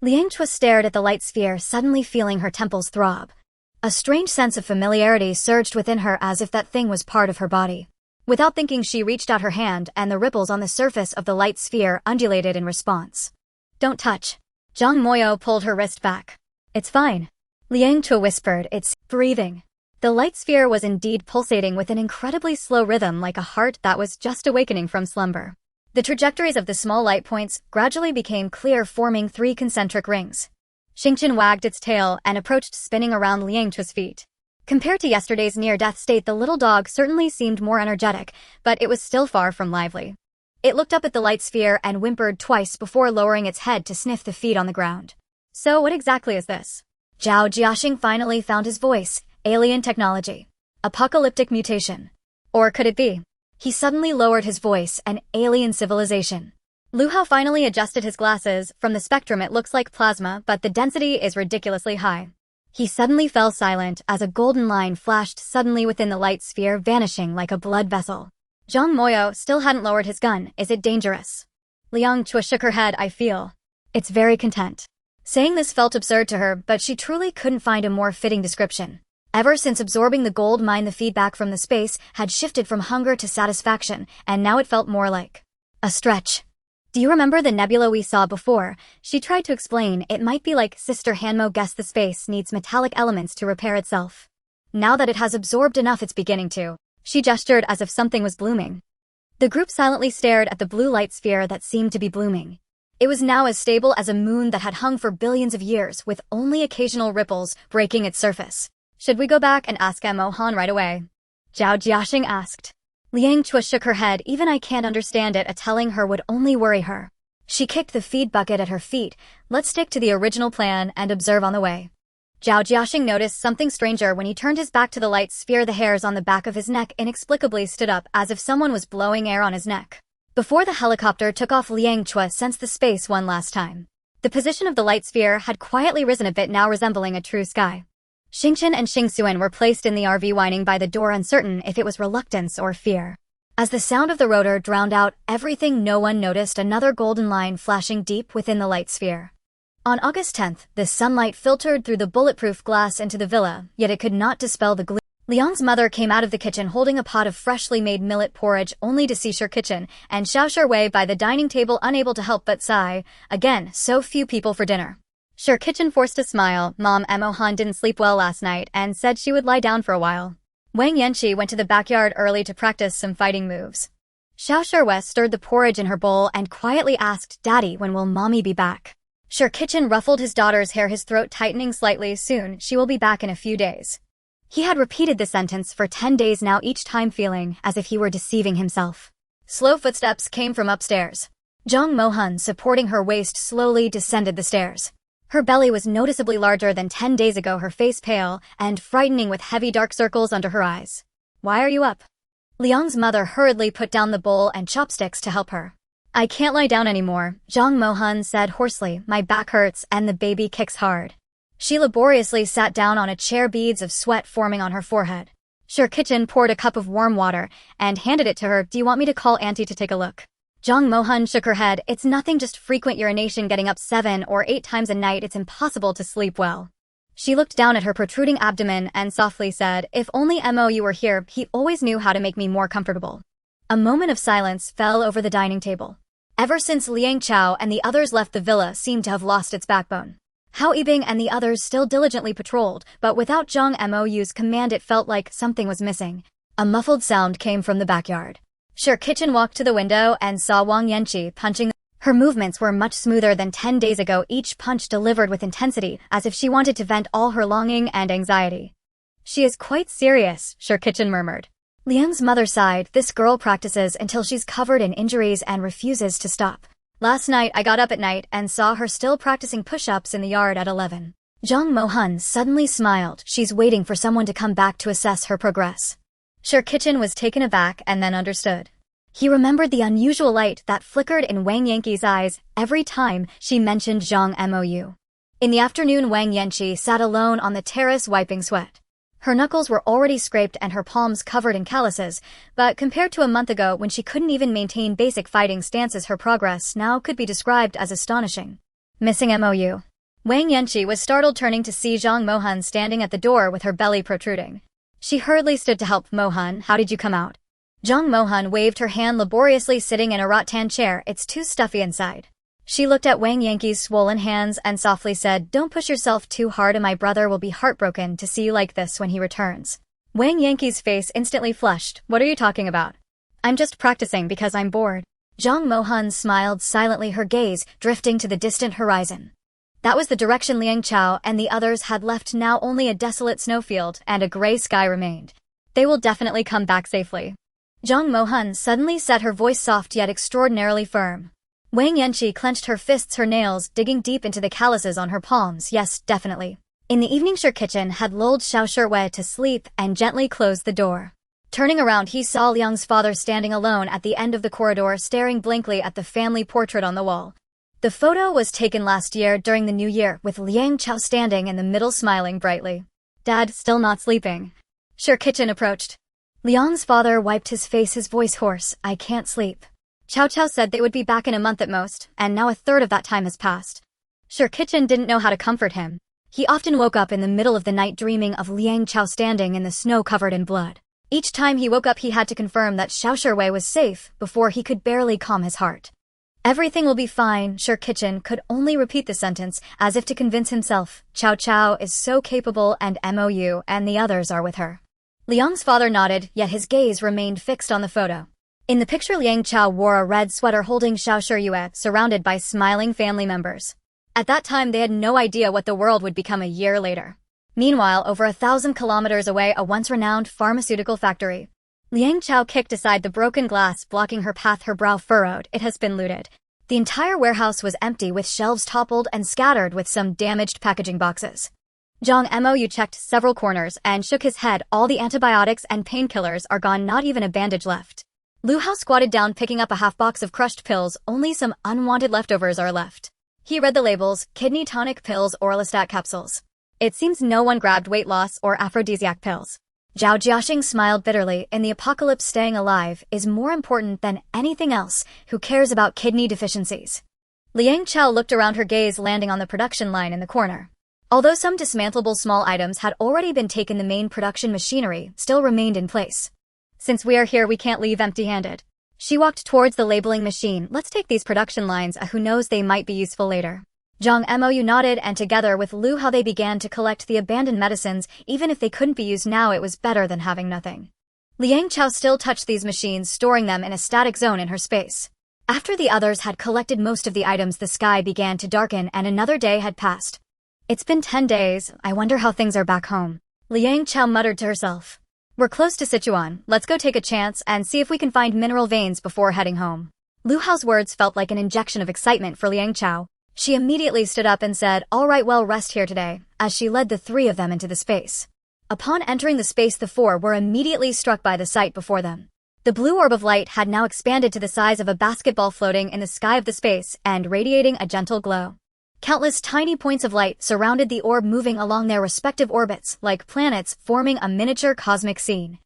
Liang Chao stared at the light sphere, suddenly feeling her temples throb. A strange sense of familiarity surged within her as if that thing was part of her body. Without thinking, she reached out her hand, and the ripples on the surface of the light sphere undulated in response. "Don't touch." Zhang Moyo pulled her wrist back. "It's fine." Liang Chao whispered, "It's breathing." The light sphere was indeed pulsating with an incredibly slow rhythm, like a heart that was just awakening from slumber. The trajectories of the small light points gradually became clear, forming 3 concentric rings. Xingqian wagged its tail and approached, spinning around Liang Chao's feet. Compared to yesterday's near-death state, the little dog certainly seemed more energetic, but it was still far from lively. It looked up at the light sphere and whimpered twice before lowering its head to sniff the feet on the ground. "So what exactly is this?" Zhao Jiaxing finally found his voice. "Alien technology. Apocalyptic mutation. Or could it be?" He suddenly lowered his voice. "An alien civilization." Lu Hao finally adjusted his glasses. "From the spectrum it looks like plasma, but the density is ridiculously high." He suddenly fell silent as a golden line flashed suddenly within the light sphere, vanishing like a blood vessel. Zhang Moyo still hadn't lowered his gun. "Is it dangerous?" Liang Chao shook her head. "I feel it's very content." Saying this felt absurd to her, but she truly couldn't find a more fitting description. Ever since absorbing the gold mine, the feedback from the space had shifted from hunger to satisfaction, and now it felt more like a stretch. "Do you remember the nebula we saw before?" She tried to explain. "It might be like Sister Hanmo guessed the space needs metallic elements to repair itself. Now that it has absorbed enough, it's beginning to." She gestured as if something was blooming. The group silently stared at the blue light sphere that seemed to be blooming. It was now as stable as a moon that had hung for billions of years, with only occasional ripples breaking its surface. "Should we go back and ask Mo Han right away?" Zhao Jiaxing asked. Liang Chao shook her head. "Even I can't understand it. Telling her would only worry her." She kicked the feed bucket at her feet. "Let's stick to the original plan and observe on the way." Zhao Jiaxing noticed something stranger when he turned his back to the light sphere. The hairs on the back of his neck inexplicably stood up as if someone was blowing air on his neck. Before the helicopter took off, Liang Chao sensed the space one last time. The position of the light sphere had quietly risen a bit, now resembling a true sky. Xingqian and Xingsuan were placed in the RV, whining by the door, uncertain if it was reluctance or fear. As the sound of the rotor drowned out everything, no one noticed another golden line flashing deep within the light sphere. On August 10th, the sunlight filtered through the bulletproof glass into the villa, yet it could not dispel the gloom. Liang's mother came out of the kitchen holding a pot of freshly made millet porridge, only to see Kitchen and Xiao Sherwei by the dining table, unable to help but sigh. Again, so few people for dinner. Kitchen forced a smile. "Mom, Mo Han didn't sleep well last night and said she would lie down for a while." Wang Yanqi went to the backyard early to practice some fighting moves. Xiao Sherwei stirred the porridge in her bowl and quietly asked, "Daddy, when will Mommy be back?" Kitchen ruffled his daughter's hair, his throat tightening slightly. "Soon, she will be back in a few days." He had repeated the sentence for 10 days now, each time feeling as if he were deceiving himself. Slow footsteps came from upstairs. Zhang Mohan, supporting her waist, slowly descended the stairs. Her belly was noticeably larger than 10 days ago, her face pale and frightening with heavy dark circles under her eyes. "Why are you up?" Liang's mother hurriedly put down the bowl and chopsticks to help her. "I can't lie down anymore," Zhang Mohan said hoarsely. "My back hurts and the baby kicks hard." She laboriously sat down on a chair, beads of sweat forming on her forehead. Kitchen poured a cup of warm water and handed it to her. "Do you want me to call Auntie to take a look?" Zhang Mohan shook her head. "It's nothing, just frequent urination, getting up 7 or 8 times a night. It's impossible to sleep well." She looked down at her protruding abdomen and softly said, "If only Mo were here, he always knew how to make me more comfortable." A moment of silence fell over the dining table. Ever since Liang Chao and the others left, the villa seemed to have lost its backbone. Hao Yibing and the others still diligently patrolled, but without Zhang Mou's command it felt like something was missing. A muffled sound came from the backyard. Kitchen walked to the window and saw Wang Yanqi punching. Her movements were much smoother than 10 days ago, each punch delivered with intensity, as if she wanted to vent all her longing and anxiety. "She is quite serious," Kitchen murmured. Liang's mother sighed. "This girl practices until she's covered in injuries and refuses to stop. Last night I got up at night and saw her still practicing push-ups in the yard at 11. Zhang Mohan suddenly smiled. "She's waiting for someone to come back to assess her progress." Kitchen was taken aback and then understood. He remembered the unusual light that flickered in Wang Yanqi's eyes every time she mentioned Zhang Mou. In the afternoon, Wang Yanqi sat alone on the terrace wiping sweat. Her knuckles were already scraped and her palms covered in calluses, but compared to a month ago when she couldn't even maintain basic fighting stances, her progress now could be described as astonishing. "Missing Mou?" Wang Yanqi was startled, turning to see Zhang Mohan standing at the door with her belly protruding. She hurriedly stood to help. Mohan, how did you come out? Zhang Mohan waved her hand, laboriously sitting in a rattan chair. It's too stuffy inside. She looked at Wang Yanqi's swollen hands and softly said, don't push yourself too hard and my brother will be heartbroken to see you like this when he returns. Wang Yanqi's face instantly flushed. What are you talking about? I'm just practicing because I'm bored. Zhang Mohan smiled silently, her gaze drifting to the distant horizon. That was the direction Liang Chao and the others had left. Now only a desolate snowfield and a gray sky remained. They will definitely come back safely. Zhang Mohan suddenly said, her voice soft yet extraordinarily firm. Wang Yanqi clenched her fists, her nails digging deep into the calluses on her palms. Yes, definitely. In the evening, Shi Kitchen had lulled Xiao Shui to sleep and gently closed the door. Turning around, he saw Liang's father standing alone at the end of the corridor, staring blankly at the family portrait on the wall. The photo was taken last year during the New Year, with Liang Chao standing in the middle smiling brightly. Dad, still not sleeping? Shi Kitchen approached. Liang's father wiped his face, his voice hoarse. I can't sleep. Chao Chao said they would be back in a month at most, and now a third of that time has passed. Shi Kitchen didn't know how to comfort him. He often woke up in the middle of the night dreaming of Liang Chao standing in the snow covered in blood. Each time he woke up he had to confirm that Xiao Shui was safe before he could barely calm his heart. Everything will be fine. Shi Kitchen could only repeat the sentence as if to convince himself. Chao Chao is so capable and MOU and the others are with her. Liang's father nodded, yet his gaze remained fixed on the photo. In the picture, Liang Chao wore a red sweater holding Xiao Shui, surrounded by smiling family members. At that time they had no idea what the world would become a year later. Meanwhile, over 1,000 kilometers away, a once-renowned pharmaceutical factory. Liang Chao kicked aside the broken glass blocking her path, her brow furrowed. It has been looted. The entire warehouse was empty, with shelves toppled and scattered with some damaged packaging boxes. Zhang Mou checked several corners and shook his head. All the antibiotics and painkillers are gone, not even a bandage left. Lu Hao squatted down, picking up a half box of crushed pills. Only some unwanted leftovers are left. He read the labels: kidney tonic pills, orlistat capsules. It seems no one grabbed weight loss or aphrodisiac pills. Zhao Jiaxing smiled bitterly. In the apocalypse, staying alive is more important than anything else. Who cares about kidney deficiencies? Liang Chao looked around, her gaze landing on the production line in the corner. Although some dismantleable small items had already been taken, the main production machinery still remained in place. Since we are here, we can't leave empty-handed. She walked towards the labeling machine. Let's take these production lines. Who knows, they might be useful later. Zhang Mou nodded, and together with Lu Hao they began to collect the abandoned medicines. Even if they couldn't be used now, it was better than having nothing. Liang Chao still touched these machines, storing them in a static zone in her space. After the others had collected most of the items, the sky began to darken and another day had passed. It's been 10 days. I wonder how things are back home. Liang Chao muttered to herself. We're close to Sichuan. Let's go take a chance and see if we can find mineral veins before heading home. Lu Hao's words felt like an injection of excitement for Liang Chao. She immediately stood up and said, all right, well, rest here today, as she led the three of them into the space. Upon entering the space, the four were immediately struck by the sight before them. The blue orb of light had now expanded to the size of a basketball, floating in the sky of the space and radiating a gentle glow. Countless tiny points of light surrounded the orb, moving along their respective orbits like planets, forming a miniature cosmic scene.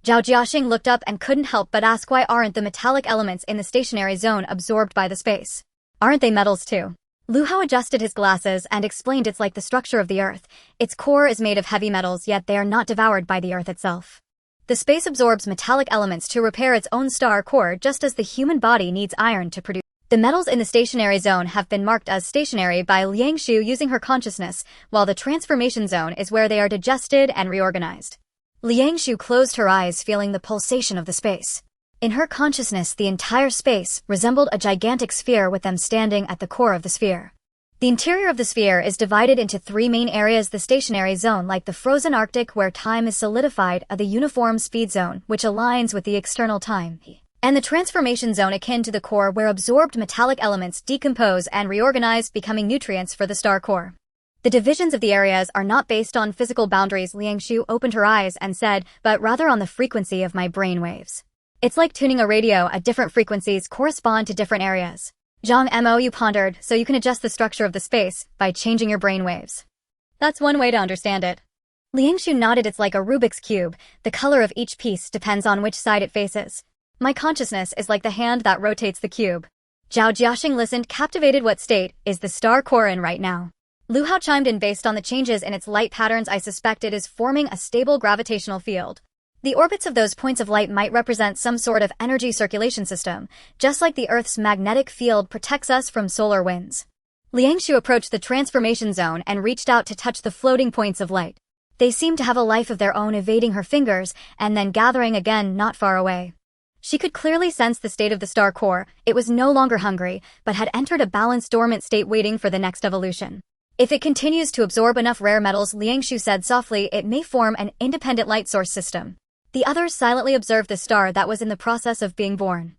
Zhao Jiaxing looked up and couldn't help but ask, why aren't the metallic elements in the stationary zone absorbed by the space? Aren't they metals too? Lu Hao adjusted his glasses and explained, it's like the structure of the Earth. Its core is made of heavy metals, yet they are not devoured by the Earth itself. The space absorbs metallic elements to repair its own star core, just as the human body needs iron to produce. The metals in the stationary zone have been marked as stationary by Liang Shu using her consciousness, while the transformation zone is where they are digested and reorganized. Liang Shu closed her eyes, feeling the pulsation of the space. In her consciousness, the entire space resembled a gigantic sphere, with them standing at the core of the sphere. The interior of the sphere is divided into three main areas: the stationary zone, like the frozen Arctic where time is solidified, the uniform speed zone, which aligns with the external time, and the transformation zone, akin to the core, where absorbed metallic elements decompose and reorganize, becoming nutrients for the star core. The divisions of the areas are not based on physical boundaries. Liang Shu opened her eyes and said, but rather on the frequency of my brain waves. It's like tuning a radio. Different frequencies correspond to different areas. Zhang Mou pondered, so you can adjust the structure of the space by changing your brain waves. That's one way to understand it. Liang Shu nodded. It's like a Rubik's Cube. The color of each piece depends on which side it faces. My consciousness is like the hand that rotates the cube. Zhao Jiaxing listened, captivated. What state is the star core in right now? Liu Hao chimed in. Based on the changes in its light patterns, I suspect it is forming a stable gravitational field. The orbits of those points of light might represent some sort of energy circulation system, just like the Earth's magnetic field protects us from solar winds. Liang Chao approached the transformation zone and reached out to touch the floating points of light. They seemed to have a life of their own, evading her fingers and then gathering again not far away. She could clearly sense the state of the star core. It was no longer hungry, but had entered a balanced dormant state waiting for the next evolution. If it continues to absorb enough rare metals, Liang Chao said softly, it may form an independent light source system. The others silently observed the star that was in the process of being born.